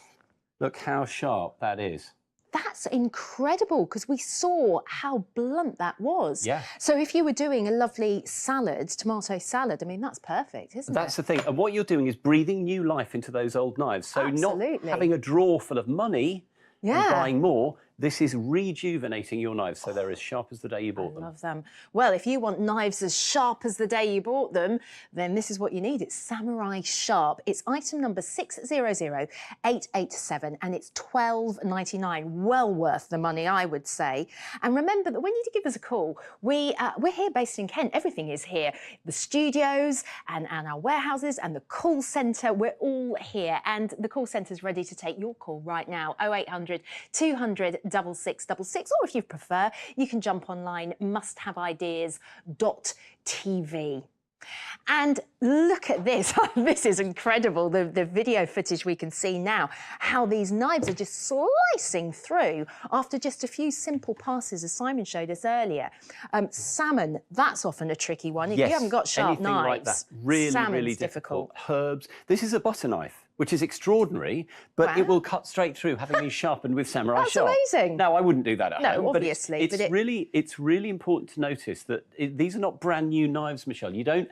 look how sharp that is. That's incredible, because we saw how blunt that was. Yeah. So if you were doing a lovely salad, tomato salad, I mean, that's perfect, isn't That's it? the thing. And what you're doing is breathing new life into those old knives. So not Absolutely. having a drawer full of money Yeah. and buying more. This is rejuvenating your knives so they're as sharp as the day you bought them. Love them. Well, if you want knives as sharp as the day you bought them, then this is what you need. It's Samurai Sharp. It's item number 600887, and it's £12.99. Well worth the money, I would say. And remember that when you give us a call, we're here based in Kent. Everything is here. The studios and our warehouses and the call centre, we're all here. And the call centre's ready to take your call right now, 0800 200 6666, or if you prefer, you can jump online, musthaveideas.tv. And look at this. This is incredible, the video footage we can see now, how these knives are just slicing through after just a few simple passes, as Simon showed us earlier. Salmon, that's often a tricky one. If you haven't got sharp anything knives, like that. Really, salmon's really difficult. Herbs. This is a butter knife, which is extraordinary, but it will cut straight through, having been sharpened with Samurai That's Sharp. amazing. Now, I wouldn't do that at home. No, but obviously, it's but it's really important to notice that these are not brand new knives, Michelle. You don't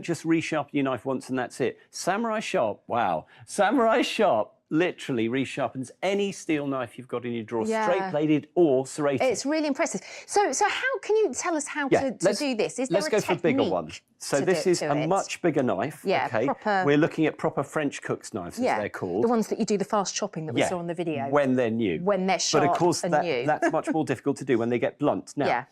just resharpen your knife once and that's it. Samurai Sharp, wow. Samurai Sharp literally resharpens any steel knife you've got in your drawer, straight-bladed or serrated. It's really impressive. So how can you tell us how to do this? Is there let's go for a bigger one. So this is a much bigger knife. Yeah, okay? proper. We're looking at proper French cook's knives, as they're called. The ones that you do the fast chopping that we saw on the video. When they're new. When they're sharp But of course, and new. that's much more difficult to do when they get blunt. Now,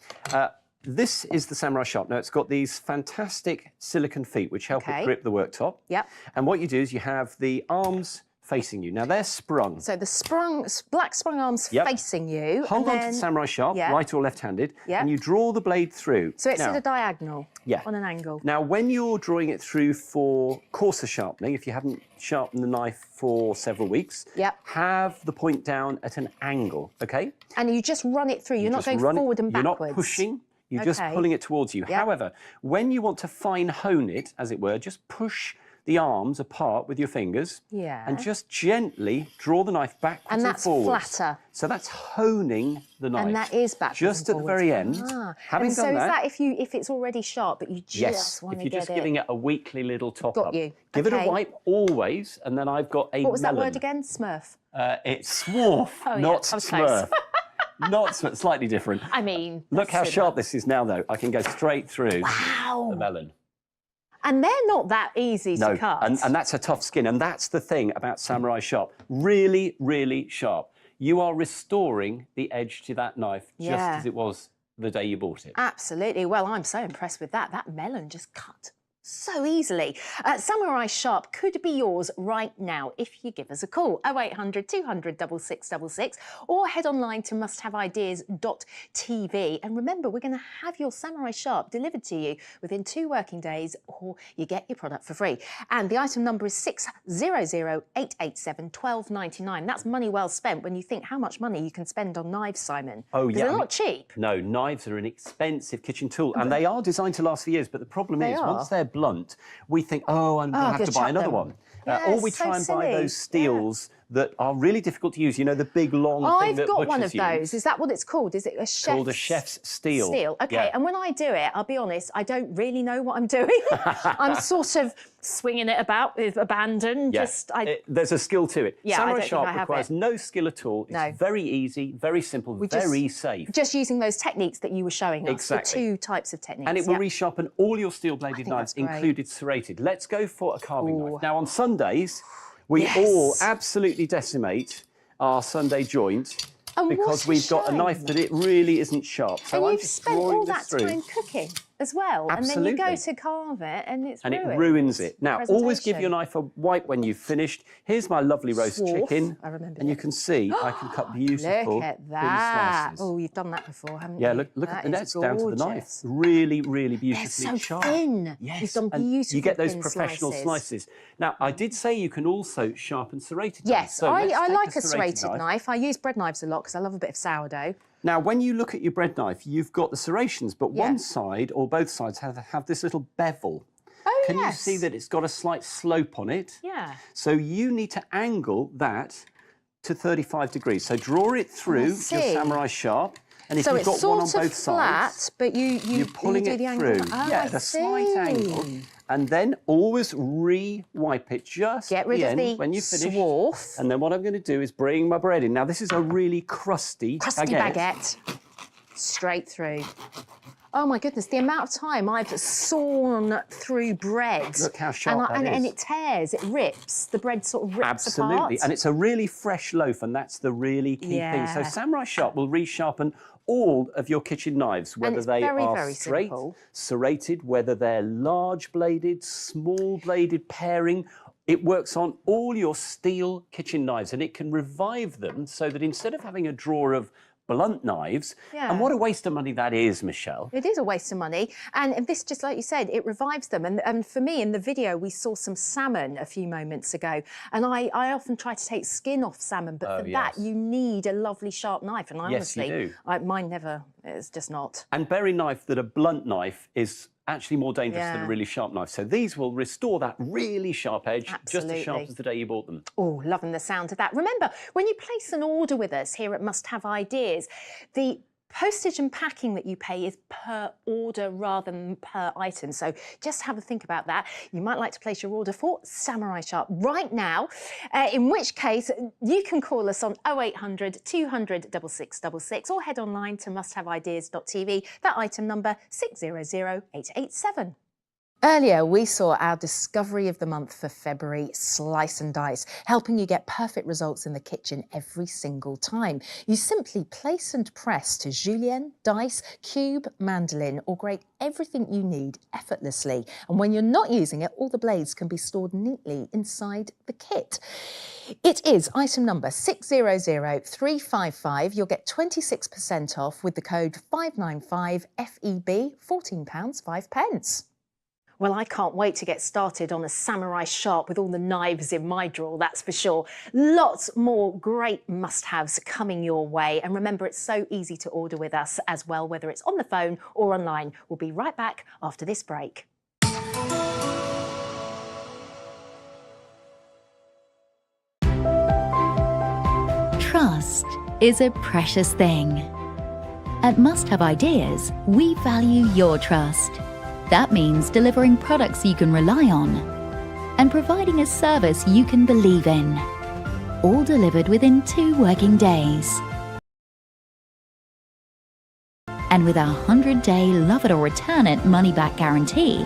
this is the Samurai Sharp. Now, it's got these fantastic silicone feet which help it grip the worktop. Yep. And what you do is you have the arms facing you. Now, they're sprung. So the black sprung arms facing you. Hold and on to the Samurai Sharp, right or left-handed, Yeah. and you draw the blade through. So it's now, at a diagonal, on an angle. Now, when you're drawing it through for coarser sharpening, if you haven't sharpened the knife for several weeks, have the point down at an angle, okay? And you just run it through. You're not going forward and backwards. You're not pushing. You're just pulling it towards you. However, when you want to fine hone it, as it were, just push the arms apart with your fingers and just gently draw the knife backwards and that's forwards. flatter. So that's honing the knife. And that is backwards just and at the very end. Having and so done is that, if it's already sharp, but you just want if to you're get just giving it a weekly little top Got up. you. Give it a Okay. wipe always, and then I've got a What was that melon. word again? Smurf. It's swarf, Oh, yeah, not I was close. smurf. Not smurf, slightly different. I mean, Look how similar. sharp this is now, though. I can go straight through Wow. the melon. And they're not that easy to cut. and that's a tough skin. And that's the thing about Samurai Sharp. Really, really sharp. You are restoring the edge to that knife just Yeah. as it was the day you bought it. Absolutely. Well, I'm so impressed with that. That melon just cut so easily. Samurai Sharp could be yours right now if you give us a call. 0800 200 6666 or head online to musthaveideas.tv. And remember, we're going to have your Samurai Sharp delivered to you within 2 working days, or you get your product for free. And the item number is 600887 12.99. That's money well spent when you think how much money you can spend on knives, Simon. Oh, 'Cause yeah. they're not cheap. No, knives are an expensive kitchen tool, and they are designed to last for years. But the problem They is, are. once they're blunt, we think, oh, I'm going to have good, to buy chop another them. one. Yeah, or we so try and buy silly. those steels that are really difficult to use. You know, the big, long thing I've that got one butchers of those. use. Is that what it's called? Is it a chef's? Called a chef's steel. Steel. Okay. Yeah. And when I do it, I'll be honest, I don't really know what I'm doing. I'm sort of swinging it about with abandon. Yeah. Just There's a skill to it. Yeah, I Samurai don't think Sharp I have requires it. no skill at all. It's No. very easy, very simple, very safe. Just using those techniques that you were showing us. Exactly. The 2 types of techniques. And it will Yep. resharpen all your steel-bladed knives, that's great. included serrated. Let's go for a carving knife. Now, on Sundays, we Yes. all absolutely decimate our Sunday joint And because what a we've got a knife shame. that it really isn't sharp. So And I'm you've just spent drawing all this that through. time cooking as well. And then you go Absolutely. to carve it and it's And ruined. it ruins it. Now, always give Presentation. your knife a wipe when you've finished. Here's my lovely roast Swarf. chicken. I remember And you can see I can cut beautiful Look at thin that. slices. Oh, you've done that before, haven't you? Yeah, look at That the is nets down to the knife. gorgeous. Really, really They're beautifully so sharp. thin. Yes, You've done and beautiful you get those thin professional slices. Now, I did say you can also sharpen serrated knives. Yes, So let's I take like a serrated knife. knife. I use bread knives a lot because I love a bit of sourdough. Now, when you look at your bread knife, you've got the serrations, but one side or both sides have this little bevel. Oh, Can you yes. see that it's got a slight slope on it? Yeah. So you need to angle that to 35 degrees. So draw it through your see. Samurai Sharp. And if So you've it's got one on sort of both flat, sides, but you're pulling do it the angle. through. Oh, yeah, I at a slight see. angle. And then always re-wipe it just Get rid at of the end the when you finish. swarf. And then what I'm going to do is bring my bread in. Now, this is a really crusty baguette. Straight through. Oh my goodness, the amount of time I've sawn through bread. Look how sharp that and is. it tears, it rips. The bread sort of rips Absolutely. apart. And it's a really fresh loaf, and that's the really key thing. So Yeah. Samurai Sharp will resharpen all of your kitchen knives, whether it's they very, are very straight, simple. serrated, whether they're large bladed, small bladed, pairing. It works on all your steel kitchen knives, and it can revive them so that instead of having a drawer of blunt knives, Yeah. and what a waste of money that is, Michelle. It is a waste of money. And this, just like you said, it revives them. And for me, in the video, we saw some salmon a few moments ago. And I often try to take skin off salmon, but for that, you need a lovely sharp knife. And I Yes, you honestly, do. mine never, it's just not. And bear in mind that a blunt knife is actually more dangerous than a really sharp knife. So these will restore that really sharp edge, just as sharp Absolutely. as the day you bought them. Oh, loving the sound of that. Remember, when you place an order with us here at Must Have Ideas, the postage and packing that you pay is per order rather than per item. So just have a think about that. You might like to place your order for Samurai Sharp right now, in which case you can call us on 0800 200 6666 or head online to musthaveideas.tv. That item number 600887. Earlier, we saw our discovery of the month for February, Slice and Dice, helping you get perfect results in the kitchen every single time. You simply place and press to julienne, dice, cube, mandolin, or grate everything you need effortlessly. And when you're not using it, all the blades can be stored neatly inside the kit. It is item number 600355. You'll get 26% off with the code 595FEB, £14, 5 Well, I can't wait to get started on a Samurai Sharp with all the knives in my drawer, that's for sure. Lots more great must-haves coming your way. And remember, it's so easy to order with us as well, whether it's on the phone or online. We'll be right back after this break. Trust is a precious thing. At Must Have Ideas, we value your trust. That means delivering products you can rely on and providing a service you can believe in. All delivered within 2 working days. And with our 100-day love it or return it money-back guarantee,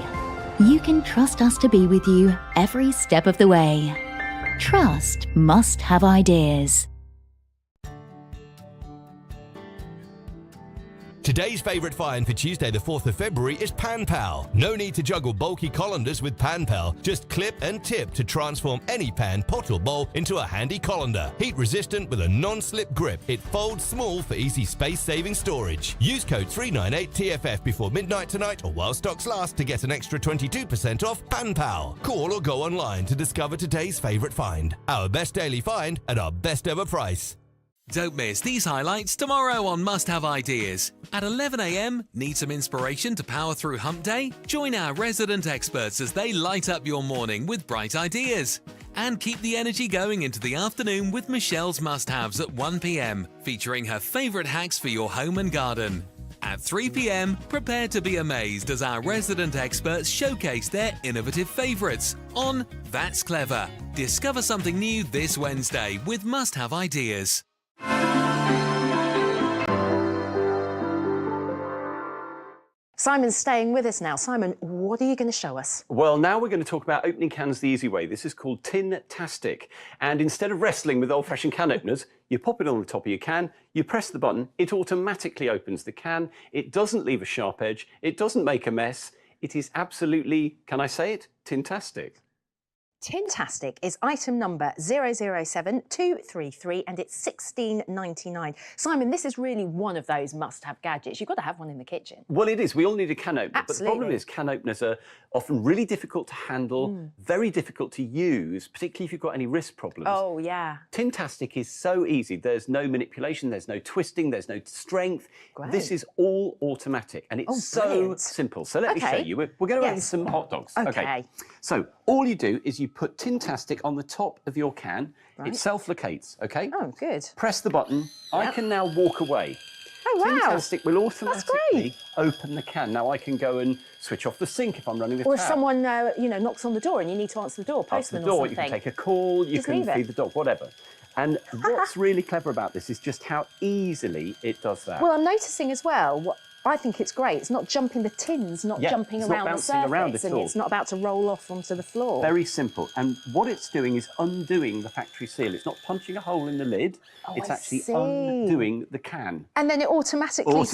you can trust us to be with you every step of the way. Trust Must Have Ideas. Today's favourite find for Tuesday the 4th of February is Pan Pal. No need to juggle bulky colanders with Pan Pal. Just clip and tip to transform any pan, pot or bowl into a handy colander. Heat resistant with a non-slip grip. It folds small for easy space-saving storage. Use code 398TFF before midnight tonight or while stocks last to get an extra 22% off Pan Pal. Call or go online to discover today's favourite find. Our best daily find at our best ever price. Don't miss these highlights tomorrow on Must Have Ideas. At 11 a.m, need some inspiration to power through hump day? Join our resident experts as they light up your morning with bright ideas. And keep the energy going into the afternoon with Michelle's Must Haves at 1 p.m, featuring her favourite hacks for your home and garden. At 3 p.m, prepare to be amazed as our resident experts showcase their innovative favourites on That's Clever. Discover something new this Wednesday with Must Have Ideas. Simon's staying with us now. Simon, what are you going to show us? Well, now we're going to talk about opening cans the easy way. This is called Tin-tastic. And instead of wrestling with old-fashioned can openers, you pop it on the top of your can, you press the button, it automatically opens the can. It doesn't leave a sharp edge. It doesn't make a mess. It is absolutely, can I say it, Tin-tastic. Tin-tastic is item number 007233 and it's $16.99. Simon, this is really one of those must-have gadgets. You've got to have one in the kitchen. Well, it is. We all need a can opener. Absolutely. But the problem is can openers are often really difficult to handle, very difficult to use, particularly if you've got any wrist problems. Oh, yeah. Tin-tastic is so easy. There's no manipulation, there's no twisting, there's no strength. Great. This is all automatic and it's so brilliant. simple. So let me show you. We're going to open some hot dogs. Okay. So all you do is you put Tin-tastic on the top of your can. Right. It self-locates, okay? Oh, good. Press the button. I can now walk away. Oh, wow. Tin-tastic will automatically open the can. Now I can go and switch off the sink if I'm running the Or if tap. someone, knocks on the door and you need to answer the door, postman the door, or something. you can take a call, you Just can leave it. feed the dog, whatever. And what's really clever about this is just how easily it does that. Well, I'm noticing as well, I think it's great. It's not jumping the tins, not jumping it's not around the bouncing surface, around at and all. it's not about to roll off onto the floor. Very simple. And what it's doing is undoing the factory seal. It's not punching a hole in the lid. It's I actually see. undoing the can. And then it automatically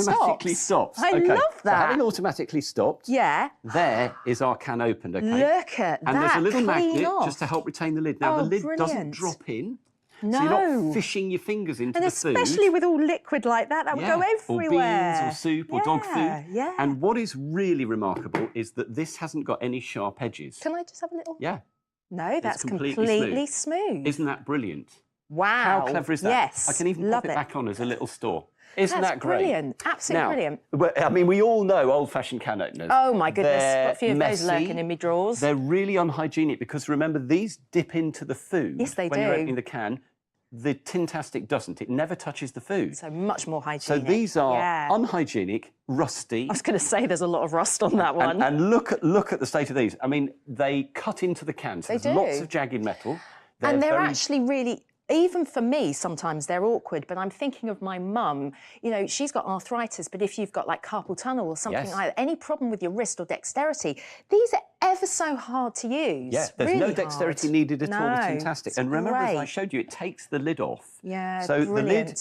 stops. I Okay. love So that. having automatically stopped, there is our can opened, okay? Look at and that, there's a little clean magnet off. just to help retain the lid. Now, Oh, the lid doesn't brilliant. drop in. No. So you're not fishing your fingers into And the food. especially with all liquid like that, that would go everywhere. Or beans or soup or dog food. Yeah. And what is really remarkable is that this hasn't got any sharp edges. Can I just have a little? Yeah. No, that's completely completely smooth. Isn't that brilliant? Wow. How clever is that? Yes. I can even love pop it back on as a little store. Isn't That's that great? brilliant. Absolutely Now, brilliant. well, I mean, we all know old-fashioned can openers. Oh my goodness, They're got a few of those messy. lurking in my drawers. They're really unhygienic because remember, these dip into the food. Yes, they when do. you're opening the can. The Tintastic doesn't. It never touches the food. So much more hygienic. So these are Yeah. unhygienic, rusty. I was going to say there's a lot of rust on that one. And look at the state of these. I mean, they cut into the can. So They there's do. lots of jagged metal. And they're very- actually really, even for me, sometimes they're awkward, but I'm thinking of my mum. You know, she's got arthritis, but if you've got like carpal tunnel or something Yes. like that, any problem with your wrist or dexterity, these are ever so hard to use. Yeah, there's really no dexterity hard. needed at all. No, It's fantastic. it's And remember, as I great. showed you, it takes the lid off. Yeah, So brilliant. the lid